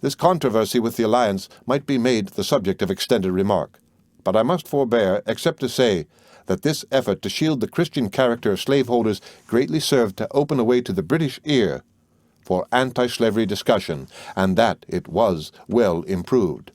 This controversy with the Alliance might be made the subject of extended remark, but I must forbear except to say that this effort to shield the Christian character of slaveholders greatly served to open a way to the British ear for anti-slavery discussion, and that it was well improved.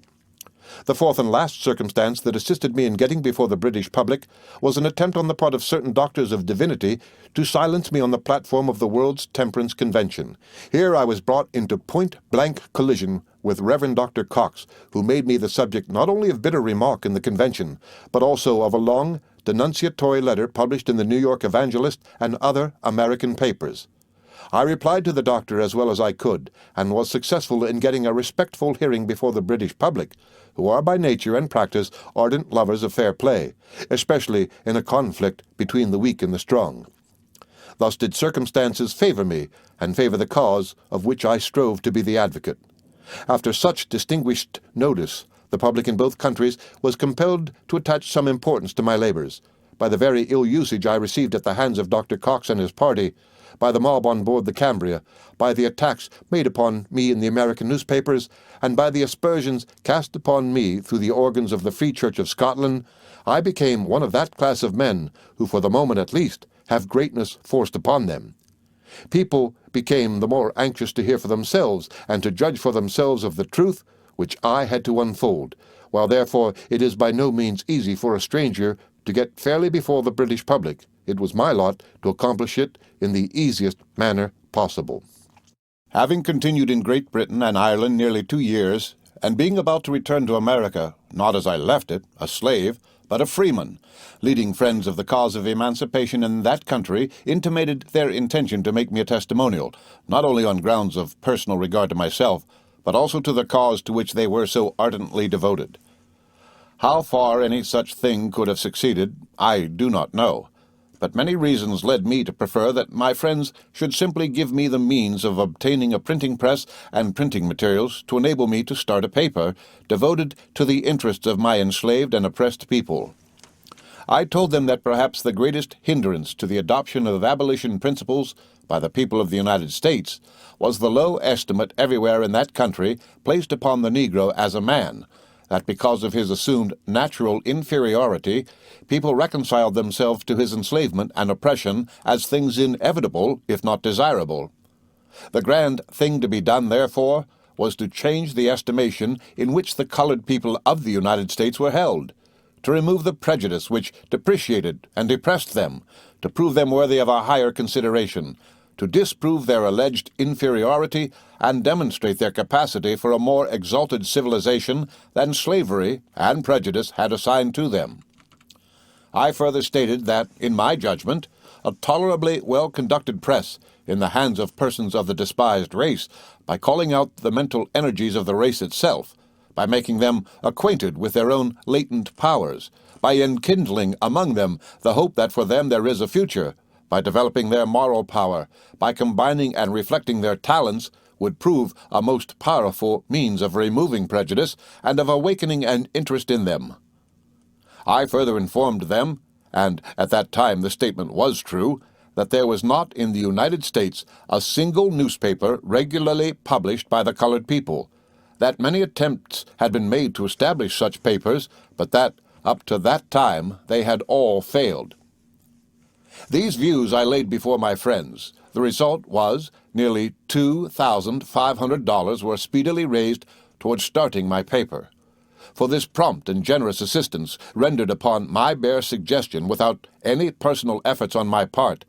The fourth and last circumstance that assisted me in getting before the British public was an attempt on the part of certain doctors of divinity to silence me on the platform of the World's Temperance Convention. Here I was brought into point-blank collision with Reverend Dr. Cox, who made me the subject not only of bitter remark in the convention, but also of a long, denunciatory letter published in the New York Evangelist and other American papers. I replied to the doctor as well as I could, and was successful in getting a respectful hearing before the British public, who are by nature and practice ardent lovers of fair play, especially in a conflict between the weak and the strong. Thus did circumstances favor me, and favor the cause of which I strove to be the advocate. After such distinguished notice, the public in both countries was compelled to attach some importance to my labors, by the very ill usage I received at the hands of Dr. Cox and his party, by the mob on board the Cambria, by the attacks made upon me in the American newspapers, and by the aspersions cast upon me through the organs of the Free Church of Scotland. I became one of that class of men who, for the moment at least, have greatness forced upon them. People became the more anxious to hear for themselves, and to judge for themselves of the truth which I had to unfold, while therefore it is by no means easy for a stranger to get fairly before the British public. It was my lot to accomplish it in the easiest manner possible. Having continued in Great Britain and Ireland nearly 2 years, and being about to return to America, not as I left it, a slave, but a freeman, leading friends of the cause of emancipation in that country intimated their intention to make me a testimonial, not only on grounds of personal regard to myself, but also to the cause to which they were so ardently devoted. How far any such thing could have succeeded, I do not know, but many reasons led me to prefer that my friends should simply give me the means of obtaining a printing press and printing materials to enable me to start a paper devoted to the interests of my enslaved and oppressed people. I told them that perhaps the greatest hindrance to the adoption of abolition principles by the people of the United States was the low estimate everywhere in that country placed upon the Negro as a man, that because of his assumed natural inferiority, people reconciled themselves to his enslavement and oppression as things inevitable, if not desirable. The grand thing to be done, therefore, was to change the estimation in which the colored people of the United States were held, to remove the prejudice which depreciated and depressed them, to prove them worthy of a higher consideration, to disprove their alleged inferiority and demonstrate their capacity for a more exalted civilization than slavery and prejudice had assigned to them. I further stated that, in my judgment, a tolerably well-conducted press in the hands of persons of the despised race, by calling out the mental energies of the race itself, by making them acquainted with their own latent powers, by enkindling among them the hope that for them there is a future, by developing their moral power, by combining and reflecting their talents, would prove a most powerful means of removing prejudice and of awakening an interest in them. I further informed them, and at that time the statement was true, that there was not in the United States a single newspaper regularly published by the colored people, that many attempts had been made to establish such papers, but that, up to that time, they had all failed. These views I laid before my friends. The result was nearly $2,500 were speedily raised towards starting my paper. For this prompt and generous assistance, rendered upon my bare suggestion without any personal efforts on my part,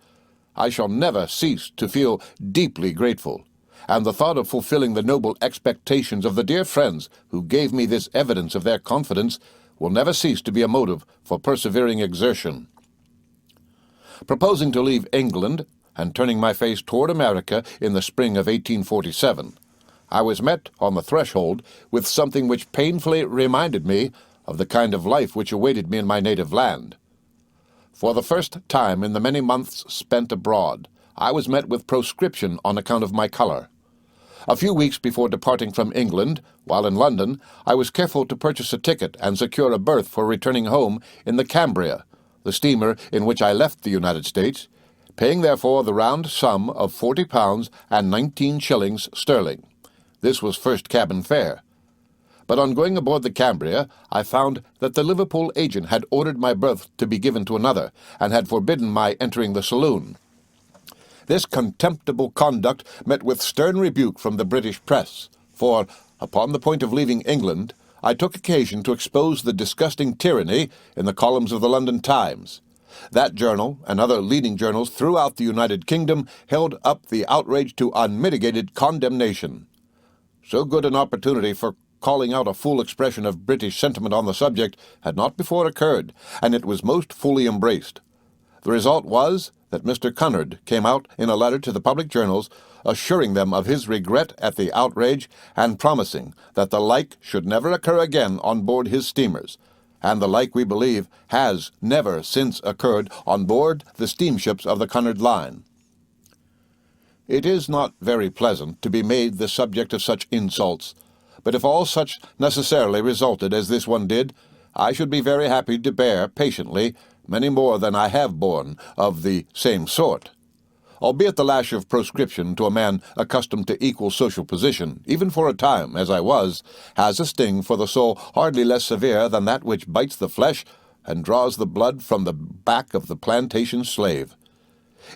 I shall never cease to feel deeply grateful, and the thought of fulfilling the noble expectations of the dear friends who gave me this evidence of their confidence will never cease to be a motive for persevering exertion. Proposing to leave England and turning my face toward America in the spring of 1847, I was met on the threshold with something which painfully reminded me of the kind of life which awaited me in my native land. For the first time in the many months spent abroad, I was met with proscription on account of my color. A few weeks before departing from England, while in London, I was careful to purchase a ticket and secure a berth for returning home in the Cambria, the steamer in which I left the United States, paying therefore the round sum of £40 and 19 shillings sterling. This was first cabin fare. But on going aboard the Cambria, I found that the Liverpool agent had ordered my berth to be given to another, and had forbidden my entering the saloon. This contemptible conduct met with stern rebuke from the British press, for, upon the point of leaving England, I took occasion to expose the disgusting tyranny in the columns of the London Times. That journal, and other leading journals throughout the United Kingdom, held up the outrage to unmitigated condemnation. So good an opportunity for calling out a full expression of British sentiment on the subject had not before occurred, and it was most fully embraced. The result was that Mr. Cunard came out in a letter to the public journals, assuring them of his regret at the outrage and promising that the like should never occur again on board his steamers, and the like, we believe, has never since occurred on board the steamships of the Cunard line. It is not very pleasant to be made the subject of such insults, but if all such necessarily resulted as this one did, I should be very happy to bear patiently many more than I have borne of the same sort. Albeit the lash of proscription to a man accustomed to equal social position, even for a time, as I was, has a sting for the soul hardly less severe than that which bites the flesh and draws the blood from the back of the plantation slave.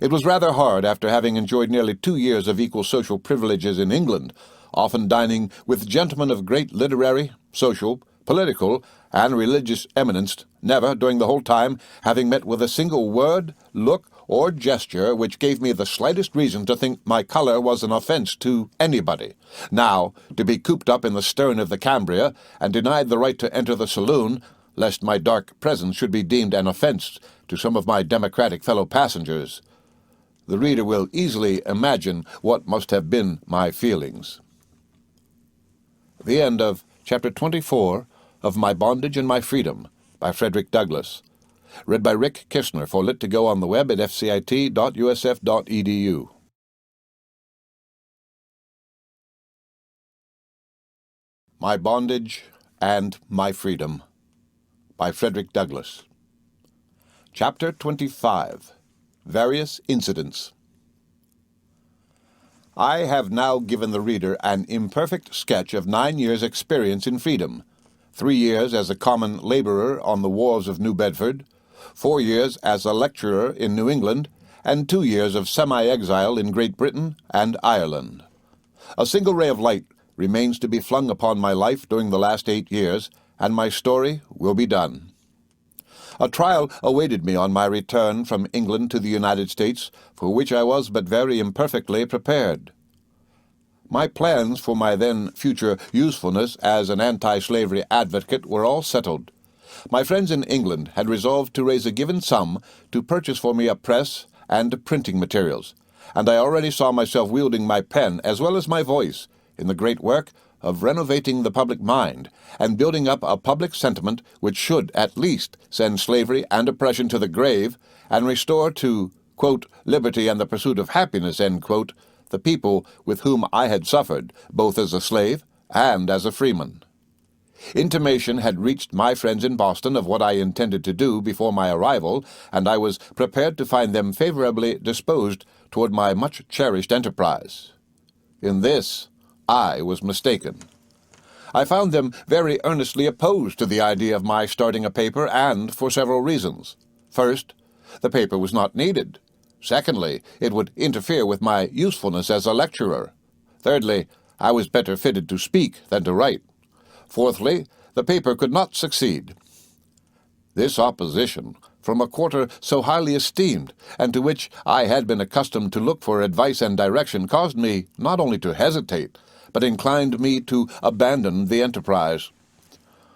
It was rather hard, after having enjoyed nearly 2 years of equal social privileges in England, often dining with gentlemen of great literary, social, political, and religious eminence, never, during the whole time, having met with a single word, look, or gesture which gave me the slightest reason to think my colour was an offence to anybody. Now, to be cooped up in the stern of the Cambria, and denied the right to enter the saloon, lest my dark presence should be deemed an offence to some of my democratic fellow-passengers. The reader will easily imagine what must have been my feelings. The end of Chapter 24 of My Bondage and My Freedom by Frederick Douglass. Read by Rick Kissner for Lit2Go on the web at fcit.usf.edu. My Bondage and My Freedom by Frederick Douglass. Chapter 25. Various Incidents. I have now given the reader an imperfect sketch of 9 years' experience in freedom, 3 years as a common laborer on the wharves of New Bedford, 4 years as a lecturer in New England, and 2 years of semi-exile in Great Britain and Ireland. A single ray of light remains to be flung upon my life during the last 8 years, and my story will be done. A trial awaited me on my return from England to the United States, for which I was but very imperfectly prepared. My plans for my then future usefulness as an anti-slavery advocate were all settled. My friends in England had resolved to raise a given sum to purchase for me a press and printing materials, and I already saw myself wielding my pen as well as my voice in the great work of renovating the public mind and building up a public sentiment which should at least send slavery and oppression to the grave and restore to, quote, liberty and the pursuit of happiness, end quote, the people with whom I had suffered, both as a slave and as a freeman. Intimation had reached my friends in Boston of what I intended to do before my arrival, and I was prepared to find them favorably disposed toward my much-cherished enterprise. In this, I was mistaken. I found them very earnestly opposed to the idea of my starting a paper, and for several reasons. First, the paper was not needed. Secondly, it would interfere with my usefulness as a lecturer. Thirdly, I was better fitted to speak than to write. Fourthly, the paper could not succeed. This opposition, from a quarter so highly esteemed, and to which I had been accustomed to look for advice and direction, caused me not only to hesitate, but inclined me to abandon the enterprise.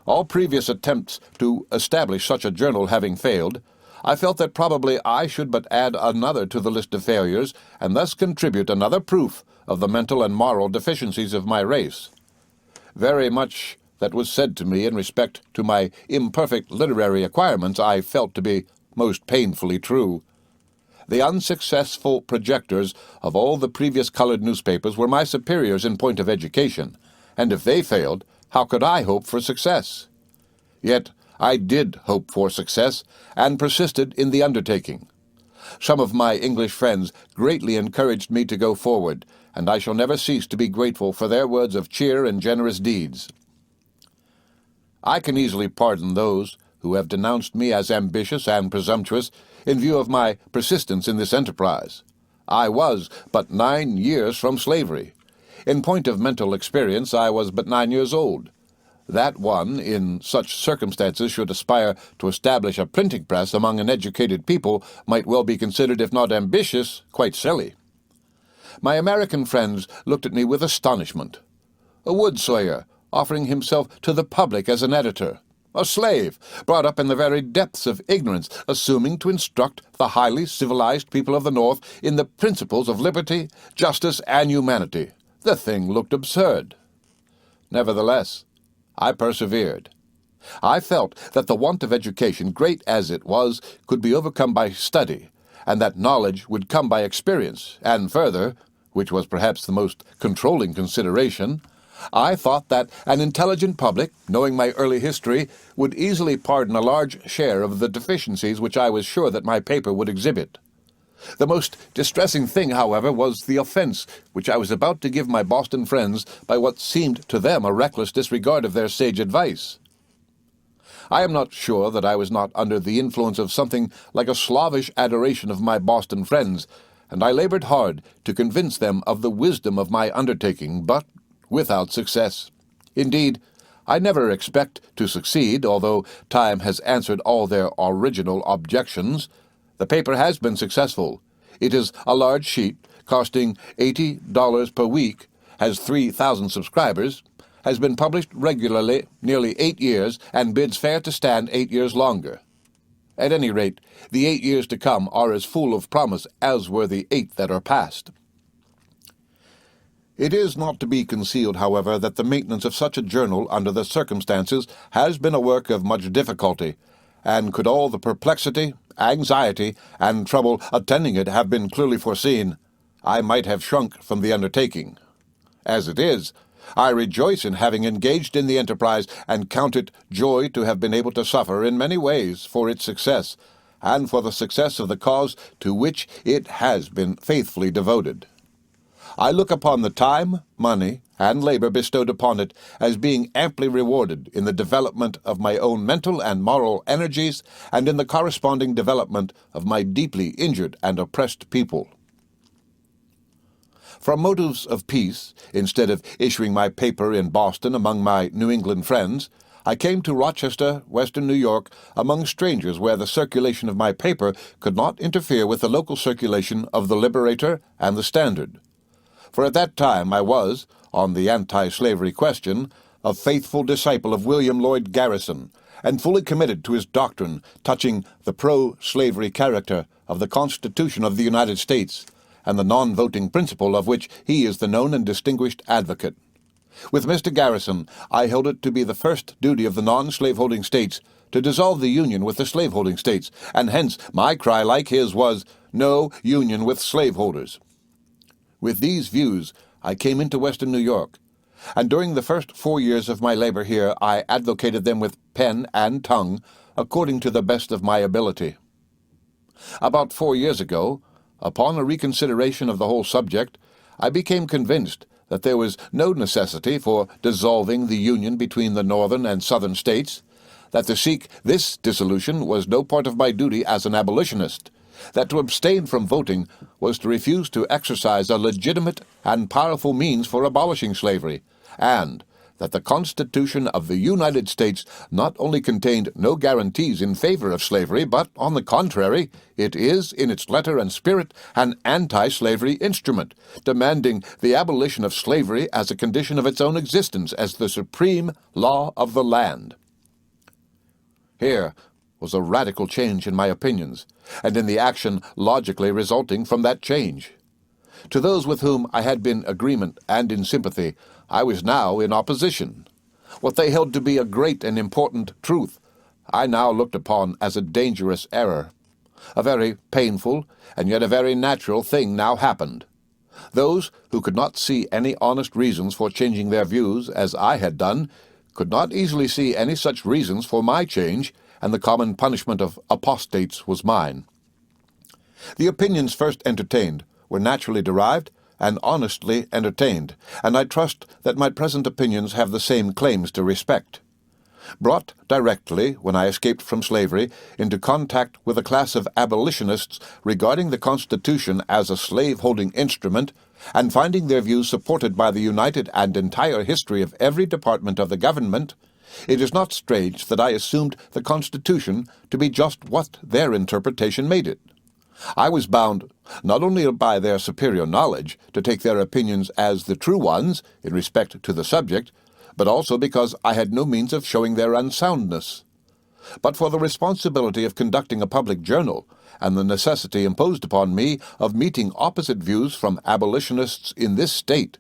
All previous attempts to establish such a journal having failed, I felt that probably I should but add another to the list of failures, and thus contribute another proof of the mental and moral deficiencies of my race. Very much that was said to me in respect to my imperfect literary acquirements I felt to be most painfully true. The unsuccessful projectors of all the previous colored newspapers were my superiors in point of education, and if they failed, how could I hope for success? Yet I did hope for success, and persisted in the undertaking. Some of my English friends greatly encouraged me to go forward, and I shall never cease to be grateful for their words of cheer and generous deeds. I can easily pardon those who have denounced me as ambitious and presumptuous in view of my persistence in this enterprise. I was but 9 years from slavery. In point of mental experience, I was but 9 years old. That one, in such circumstances, should aspire to establish a printing press among an educated people might well be considered, if not ambitious, quite silly. My American friends looked at me with astonishment. A wood sawyer, offering himself to the public as an editor. A slave, brought up in the very depths of ignorance, assuming to instruct the highly civilized people of the North in the principles of liberty, justice, and humanity. The thing looked absurd. Nevertheless, I persevered. I felt that the want of education, great as it was, could be overcome by study, and that knowledge would come by experience, and further, which was perhaps the most controlling consideration, I thought that an intelligent public, knowing my early history, would easily pardon a large share of the deficiencies which I was sure that my paper would exhibit. The most distressing thing, however, was the offense which I was about to give my Boston friends by what seemed to them a reckless disregard of their sage advice. I am not sure that I was not under the influence of something like a slavish adoration of my Boston friends, and I labored hard to convince them of the wisdom of my undertaking, but without success. Indeed, I never expect to succeed, although time has answered all their original objections. The paper has been successful. It is a large sheet, costing $80 per week, has 3,000 subscribers, has been published regularly nearly 8 years, and bids fair to stand 8 years longer. At any rate, the 8 years to come are as full of promise as were the 8 that are past. It is not to be concealed, however, that the maintenance of such a journal under the circumstances has been a work of much difficulty, and could all the perplexity, anxiety, and trouble attending it have been clearly foreseen, I might have shrunk from the undertaking. As it is, I rejoice in having engaged in the enterprise, and count it joy to have been able to suffer in many ways for its success, and for the success of the cause to which it has been faithfully devoted. I look upon the time, money, and labor bestowed upon it as being amply rewarded in the development of my own mental and moral energies, and in the corresponding development of my deeply injured and oppressed people. From motives of peace, instead of issuing my paper in Boston among my New England friends, I came to Rochester, western New York, among strangers where the circulation of my paper could not interfere with the local circulation of the Liberator and the Standard. For at that time I was, on the anti-slavery question, a faithful disciple of William Lloyd Garrison, and fully committed to his doctrine touching the pro-slavery character of the Constitution of the United States, and the non-voting principle of which he is the known and distinguished advocate. With Mr. Garrison, I held it to be the first duty of the non-slaveholding states to dissolve the union with the slaveholding states, and hence my cry, like his, was, "No union with slaveholders." With these views, I came into western New York, and during the first 4 years of my labor here I advocated them with pen and tongue, according to the best of my ability. About 4 years ago, upon a reconsideration of the whole subject, I became convinced that there was no necessity for dissolving the union between the northern and southern states, that to seek this dissolution was no part of my duty as an abolitionist, that to abstain from voting was to refuse to exercise a legitimate and powerful means for abolishing slavery, and that the Constitution of the United States not only contained no guarantees in favor of slavery, but, on the contrary, it is, in its letter and spirit, an anti-slavery instrument, demanding the abolition of slavery as a condition of its own existence as the supreme law of the land. Here was a radical change in my opinions, and in the action logically resulting from that change. To those with whom I had been in agreement and in sympathy, I was now in opposition. What they held to be a great and important truth, I now looked upon as a dangerous error. A very painful and yet a very natural thing now happened. Those who could not see any honest reasons for changing their views, as I had done, could not easily see any such reasons for my change, and the common punishment of apostates was mine. The opinions first entertained were naturally derived and honestly entertained, and I trust that my present opinions have the same claims to respect. Brought directly, when I escaped from slavery, into contact with a class of abolitionists regarding the Constitution as a slave-holding instrument, and finding their views supported by the united and entire history of every department of the government, it is not strange that I assumed the Constitution to be just what their interpretation made it. I was bound not only by their superior knowledge to take their opinions as the true ones in respect to the subject, but also because I had no means of showing their unsoundness. But for the responsibility of conducting a public journal, and the necessity imposed upon me of meeting opposite views from abolitionists in this state,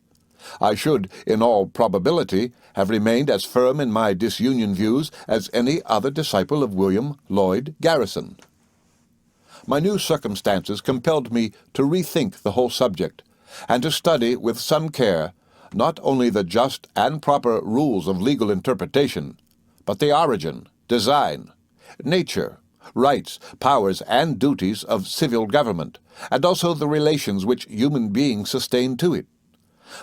I should, in all probability, have remained as firm in my disunion views as any other disciple of William Lloyd Garrison. My new circumstances compelled me to rethink the whole subject, and to study with some care not only the just and proper rules of legal interpretation, but the origin, design, nature, rights, powers, and duties of civil government, and also the relations which human beings sustain to it.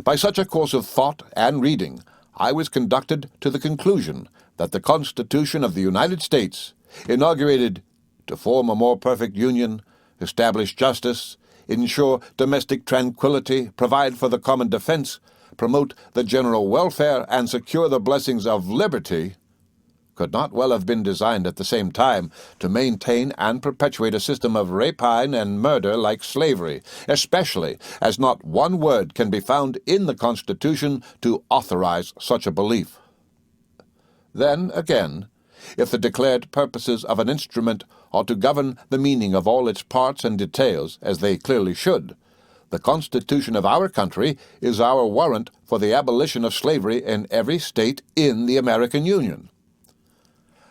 By such a course of thought and reading, I was conducted to the conclusion that the Constitution of the United States, inaugurated to form a more perfect union, establish justice, ensure domestic tranquility, provide for the common defense, promote the general welfare, and secure the blessings of liberty, could not well have been designed at the same time to maintain and perpetuate a system of rapine and murder like slavery, especially as not one word can be found in the Constitution to authorize such a belief. Then, again, if the declared purposes of an instrument are to govern the meaning of all its parts and details, as they clearly should, the Constitution of our country is our warrant for the abolition of slavery in every state in the American Union.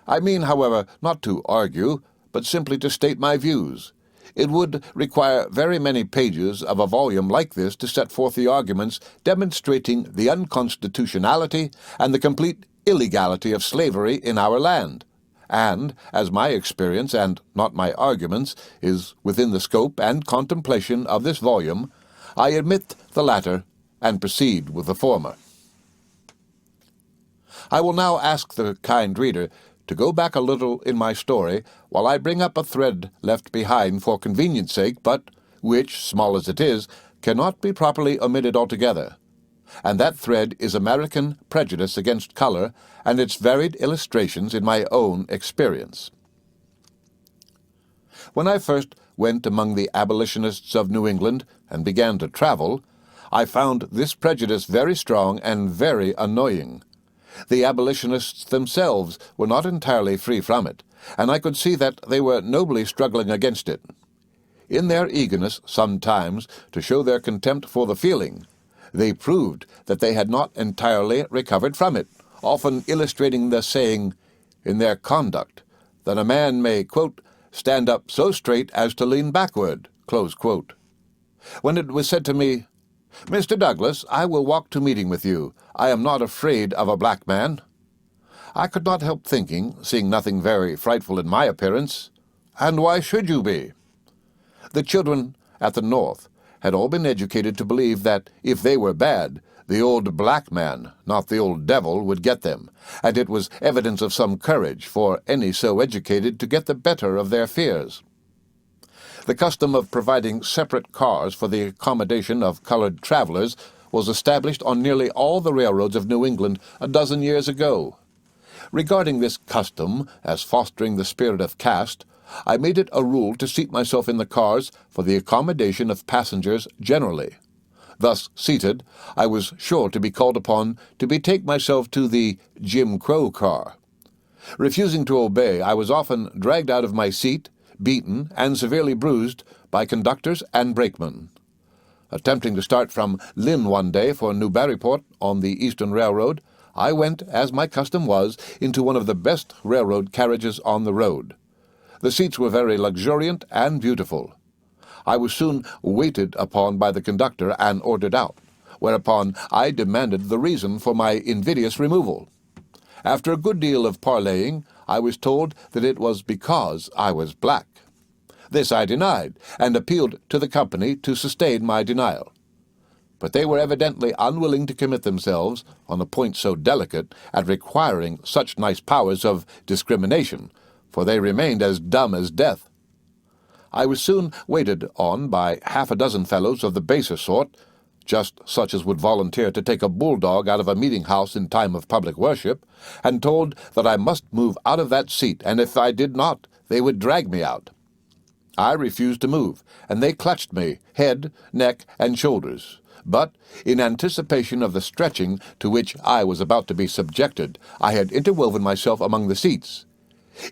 I mean, however, not to argue, but simply to state my views. It would require very many pages of a volume like this to set forth the arguments demonstrating the unconstitutionality and the complete illegality of slavery in our land, and, as my experience, and not my arguments, is within the scope and contemplation of this volume, I admit the latter and proceed with the former. I will now ask the kind reader to go back a little in my story while I bring up a thread left behind for convenience sake, but which, small as it is, cannot be properly omitted altogether. And that thread is American prejudice against color and its varied illustrations in my own experience. When I first went among the abolitionists of New England and began to travel, I found this prejudice very strong and very annoying. The abolitionists themselves were not entirely free from it, and I could see that they were nobly struggling against it. In their eagerness, sometimes, to show their contempt for the feeling, they proved that they had not entirely recovered from it, often illustrating the saying, in their conduct, that a man may, quote, stand up so straight as to lean backward, close quote. When it was said to me, "Mr. Douglas, I will walk to meeting with you. I am not afraid of a black man," I could not help thinking, seeing nothing very frightful in my appearance, and why should you be? The children at the North had all been educated to believe that if they were bad, the old black man, not the old devil, would get them, and it was evidence of some courage for any so educated to get the better of their fears. The custom of providing separate cars for the accommodation of colored travelers was established on nearly all the railroads of New England a dozen years ago. Regarding this custom as fostering the spirit of caste, I made it a rule to seat myself in the cars for the accommodation of passengers generally. Thus seated, I was sure to be called upon to betake myself to the Jim Crow car. Refusing to obey, I was often dragged out of my seat, beaten, and severely bruised by conductors and brakemen. Attempting to start from Lynn one day for Newburyport on the Eastern Railroad, I went, as my custom was, into one of the best railroad carriages on the road. The seats were very luxuriant and beautiful. I was soon waited upon by the conductor and ordered out, whereupon I demanded the reason for my invidious removal. After a good deal of parleying, I was told that it was because I was black. This I denied, and appealed to the company to sustain my denial. But they were evidently unwilling to commit themselves, on a point so delicate, at requiring such nice powers of discrimination, for they remained as dumb as death. I was soon waited on by half a dozen fellows of the baser sort, just such as would volunteer to take a bulldog out of a meeting house in time of public worship, and told that I must move out of that seat, and if I did not, they would drag me out. I refused to move, and they clutched me, head, neck, and shoulders. But, in anticipation of the stretching to which I was about to be subjected, I had interwoven myself among the seats.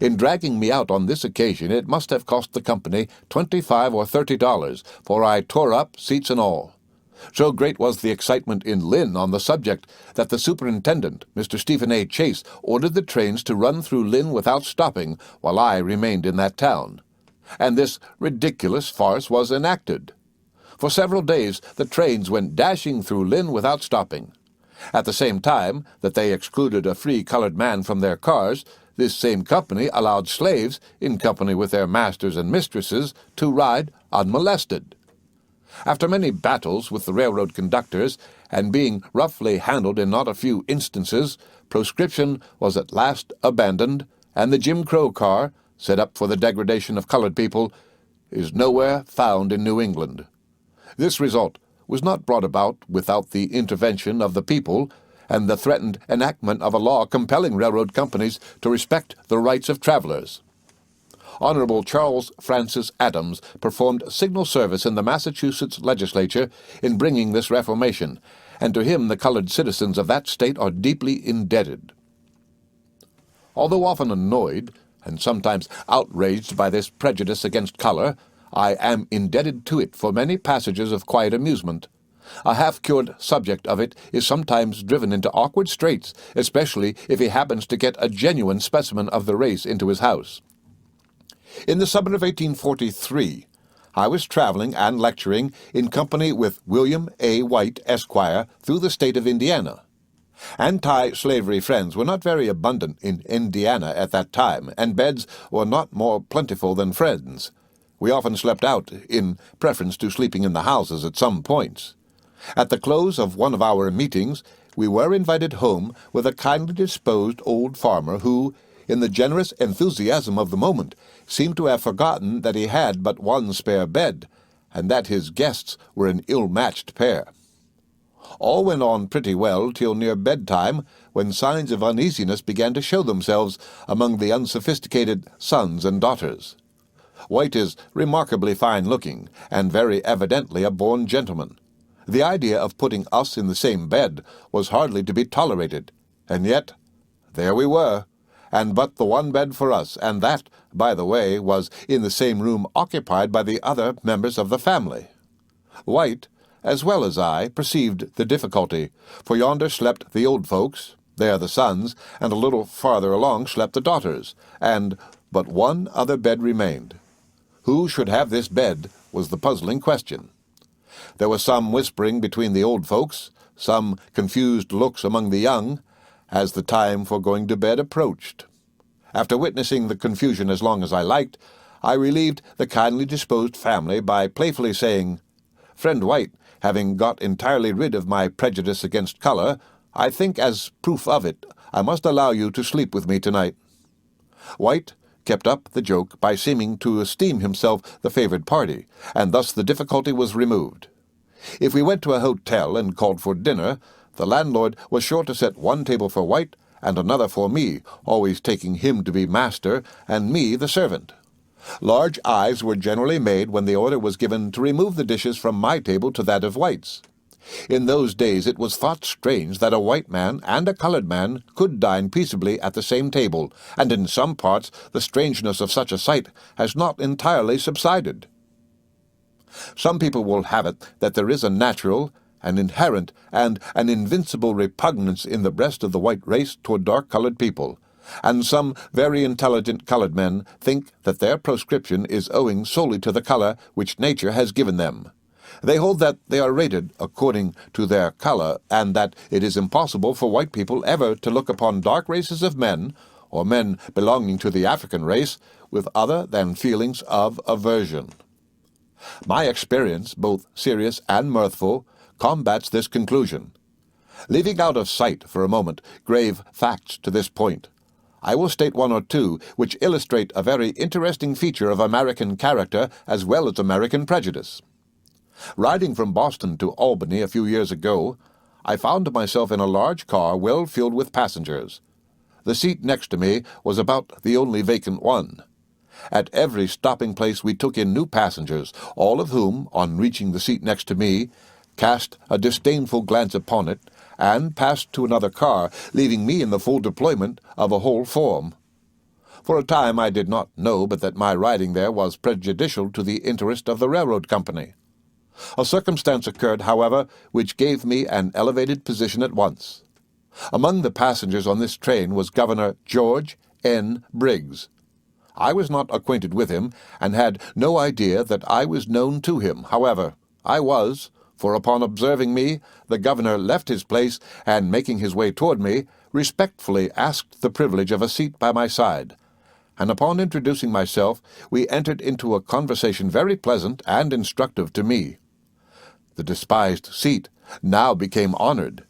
In dragging me out on this occasion, it must have cost the company $25 or $30, for I tore up, seats and all. So great was the excitement in Lynn on the subject that the superintendent, Mr. Stephen A. Chase, ordered the trains to run through Lynn without stopping while I remained in that town. And this ridiculous farce was enacted. For several days the trains went dashing through Lynn without stopping. At the same time that they excluded a free colored man from their cars, this same company allowed slaves, in company with their masters and mistresses, to ride unmolested. After many battles with the railroad conductors, and being roughly handled in not a few instances, proscription was at last abandoned, and the Jim Crow car, set up for the degradation of colored people, is nowhere found in New England. This result was not brought about without the intervention of the people, and the threatened enactment of a law compelling railroad companies to respect the rights of travelers. Honorable Charles Francis Adams performed signal service in the Massachusetts legislature in bringing this reformation, and to him the colored citizens of that state are deeply indebted. Although often annoyed, and sometimes outraged by this prejudice against color, I am indebted to it for many passages of quiet amusement. A half-cured subject of it is sometimes driven into awkward straits, especially if he happens to get a genuine specimen of the race into his house. In the summer of 1843, I was traveling and lecturing in company with William A. White, Esquire, through the state of Indiana. Anti-slavery friends were not very abundant in Indiana at that time, and beds were not more plentiful than friends. We often slept out, in preference to sleeping in the houses at some points. At the close of one of our meetings, we were invited home with a kindly disposed old farmer who, in the generous enthusiasm of the moment, seemed to have forgotten that he had but one spare bed, and that his guests were an ill-matched pair. All went on pretty well till near bedtime, when signs of uneasiness began to show themselves among the unsophisticated sons and daughters. White is remarkably fine-looking, and very evidently a born gentleman. The idea of putting us in the same bed was hardly to be tolerated, and yet there we were, and but the one bed for us, and that, by the way, was in the same room occupied by the other members of the family. White, as well as I, perceived the difficulty, for yonder slept the old folks, there the sons, and a little farther along slept the daughters, and but one other bed remained. Who should have this bed was the puzzling question. There was some whispering between the old folks, some confused looks among the young, as the time for going to bed approached. After witnessing the confusion as long as I liked, I relieved the kindly disposed family by playfully saying, "Friend White, having got entirely rid of my prejudice against color, I think as proof of it, I must allow you to sleep with me tonight." White kept up the joke by seeming to esteem himself the favored party, and thus the difficulty was removed. If we went to a hotel and called for dinner, the landlord was sure to set one table for White and another for me, always taking him to be master and me the servant. Large eyes were generally made when the order was given to remove the dishes from my table to that of White's. In those days it was thought strange that a white man and a colored man could dine peaceably at the same table, and in some parts the strangeness of such a sight has not entirely subsided. Some people will have it that there is a natural, an inherent, and an invincible repugnance in the breast of the white race toward dark-colored people, and some very intelligent colored men think that their proscription is owing solely to the color which nature has given them. They hold that they are rated according to their color, and that it is impossible for white people ever to look upon dark races of men, or men belonging to the African race, with other than feelings of aversion. My experience, both serious and mirthful, combats this conclusion. Leaving out of sight for a moment grave facts to this point, I will state one or two which illustrate a very interesting feature of American character as well as American prejudice. Riding from Boston to Albany a few years ago, I found myself in a large car well filled with passengers. The seat next to me was about the only vacant one. At every stopping place we took in new passengers, all of whom, on reaching the seat next to me, cast a disdainful glance upon it, and passed to another car, leaving me in the full deployment of a whole form. For a time I did not know but that my riding there was prejudicial to the interest of the railroad company. A circumstance occurred, however, which gave me an elevated position at once. Among the passengers on this train was Governor George N. Briggs. I was not acquainted with him, and had no idea that I was known to him. However, I was, for upon observing me, the governor left his place, and making his way toward me, respectfully asked the privilege of a seat by my side. And upon introducing myself, we entered into a conversation very pleasant and instructive to me. The despised seat now became honored.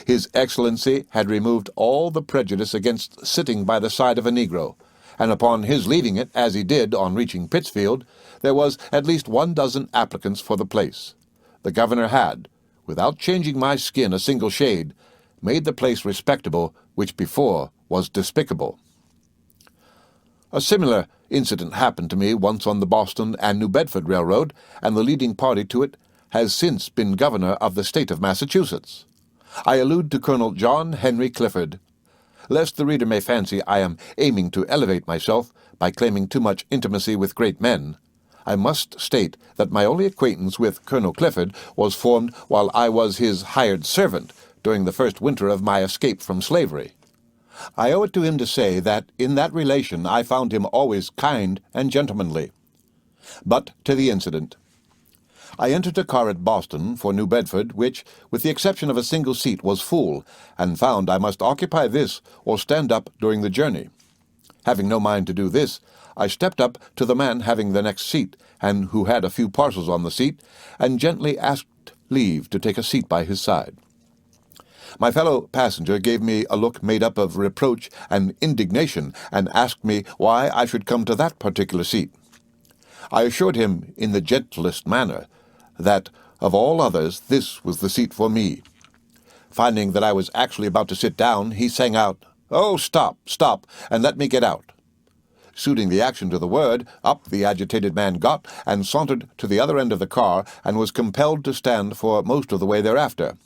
His Excellency had removed all the prejudice against sitting by the side of a negro, and upon his leaving it, as he did on reaching Pittsfield, there was at least 12 applicants for the place. The governor had, without changing my skin a single shade, made the place respectable, which before was despicable. A similar incident happened to me once on the Boston and New Bedford Railroad, and the leading party to it has since been governor of the state of Massachusetts. I allude to Colonel John Henry Clifford. Lest the reader may fancy I am aiming to elevate myself by claiming too much intimacy with great men, I must state that my only acquaintance with Colonel Clifford was formed while I was his hired servant during the first winter of my escape from slavery. I owe it to him to say that in that relation I found him always kind and gentlemanly. But to the incident. I entered a car at Boston for New Bedford, which, with the exception of a single seat, was full, and found I must occupy this or stand up during the journey. Having no mind to do this, I stepped up to the man having the next seat, and who had a few parcels on the seat, and gently asked leave to take a seat by his side. My fellow passenger gave me a look made up of reproach and indignation, and asked me why I should come to that particular seat. I assured him in the gentlest manner that, of all others, this was the seat for me. Finding that I was actually about to sit down, he sang out, "Oh, stop, stop, and let me get out." Suiting the action to the word, up the agitated man got, and sauntered to the other end of the car, and was compelled to stand for most of the way thereafter.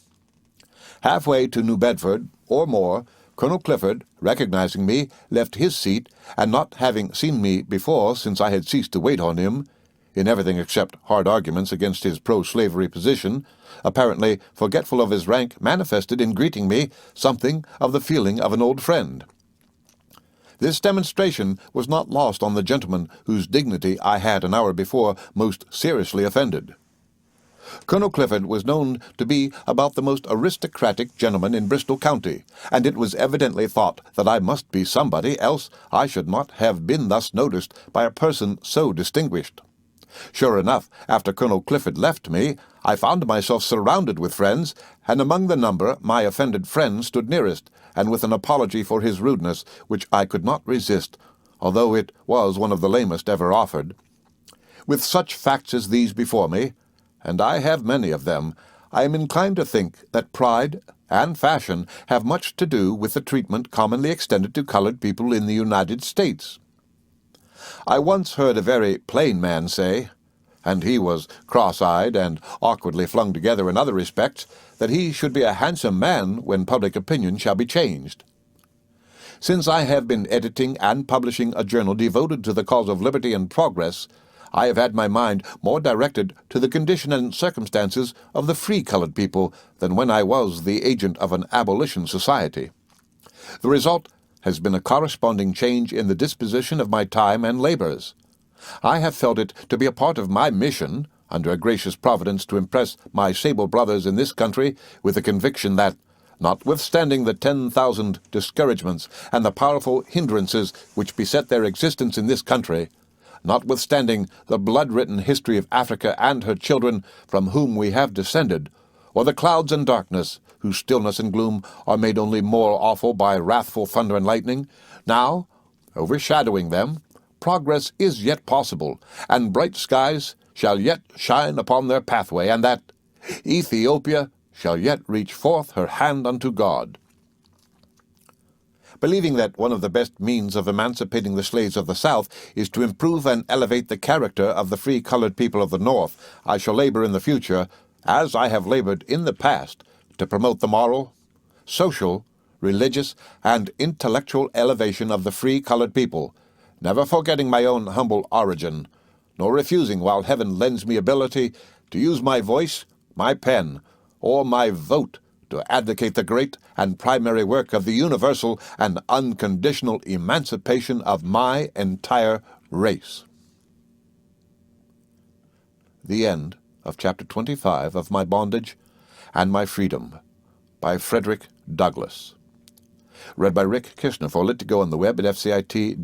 Halfway to New Bedford, or more, Colonel Clifford, recognizing me, left his seat, and not having seen me before since I had ceased to wait on him, in everything except hard arguments against his pro-slavery position, apparently forgetful of his rank, manifested in greeting me something of the feeling of an old friend. This demonstration was not lost on the gentleman whose dignity I had an hour before most seriously offended. Colonel Clifford was known to be about the most aristocratic gentleman in Bristol County, and it was evidently thought that I must be somebody, else I should not have been thus noticed by a person so distinguished. Sure enough, after Colonel Clifford left me, I found myself surrounded with friends, and among the number my offended friend stood nearest, and with an apology for his rudeness, which I could not resist, although it was one of the lamest ever offered. With such facts as these before me, and I have many of them, I am inclined to think that pride and fashion have much to do with the treatment commonly extended to colored people in the United States. I once heard a very plain man say, and he was cross-eyed and awkwardly flung together in other respects, that he should be a handsome man when public opinion shall be changed. Since I have been editing and publishing a journal devoted to the cause of liberty and progress, I have had my mind more directed to the condition and circumstances of the free colored people than when I was the agent of an abolition society. The result has been a corresponding change in the disposition of my time and labors. I have felt it to be a part of my mission, under a gracious providence, to impress my sable brothers in this country with the conviction that, notwithstanding the 10,000 discouragements and the powerful hindrances which beset their existence in this country, notwithstanding the blood-written history of Africa and her children from whom we have descended, or the clouds and darkness, whose stillness and gloom are made only more awful by wrathful thunder and lightning, now, overshadowing them, progress is yet possible, and bright skies shall yet shine upon their pathway, and that Ethiopia shall yet reach forth her hand unto God. Believing that one of the best means of emancipating the slaves of the South is to improve and elevate the character of the free colored people of the North, I shall labor in the future, as I have labored in the past, to promote the moral, social, religious, and intellectual elevation of the free colored people, never forgetting my own humble origin, nor refusing, while heaven lends me ability, to use my voice, my pen, or my vote to advocate the great and primary work of the universal and unconditional emancipation of my entire race. The end of Chapter 25 of My Bondage and My Freedom by Frederick Douglass. Read by Rick Kissner for Lit to Go on the web at fcit.usf.edu.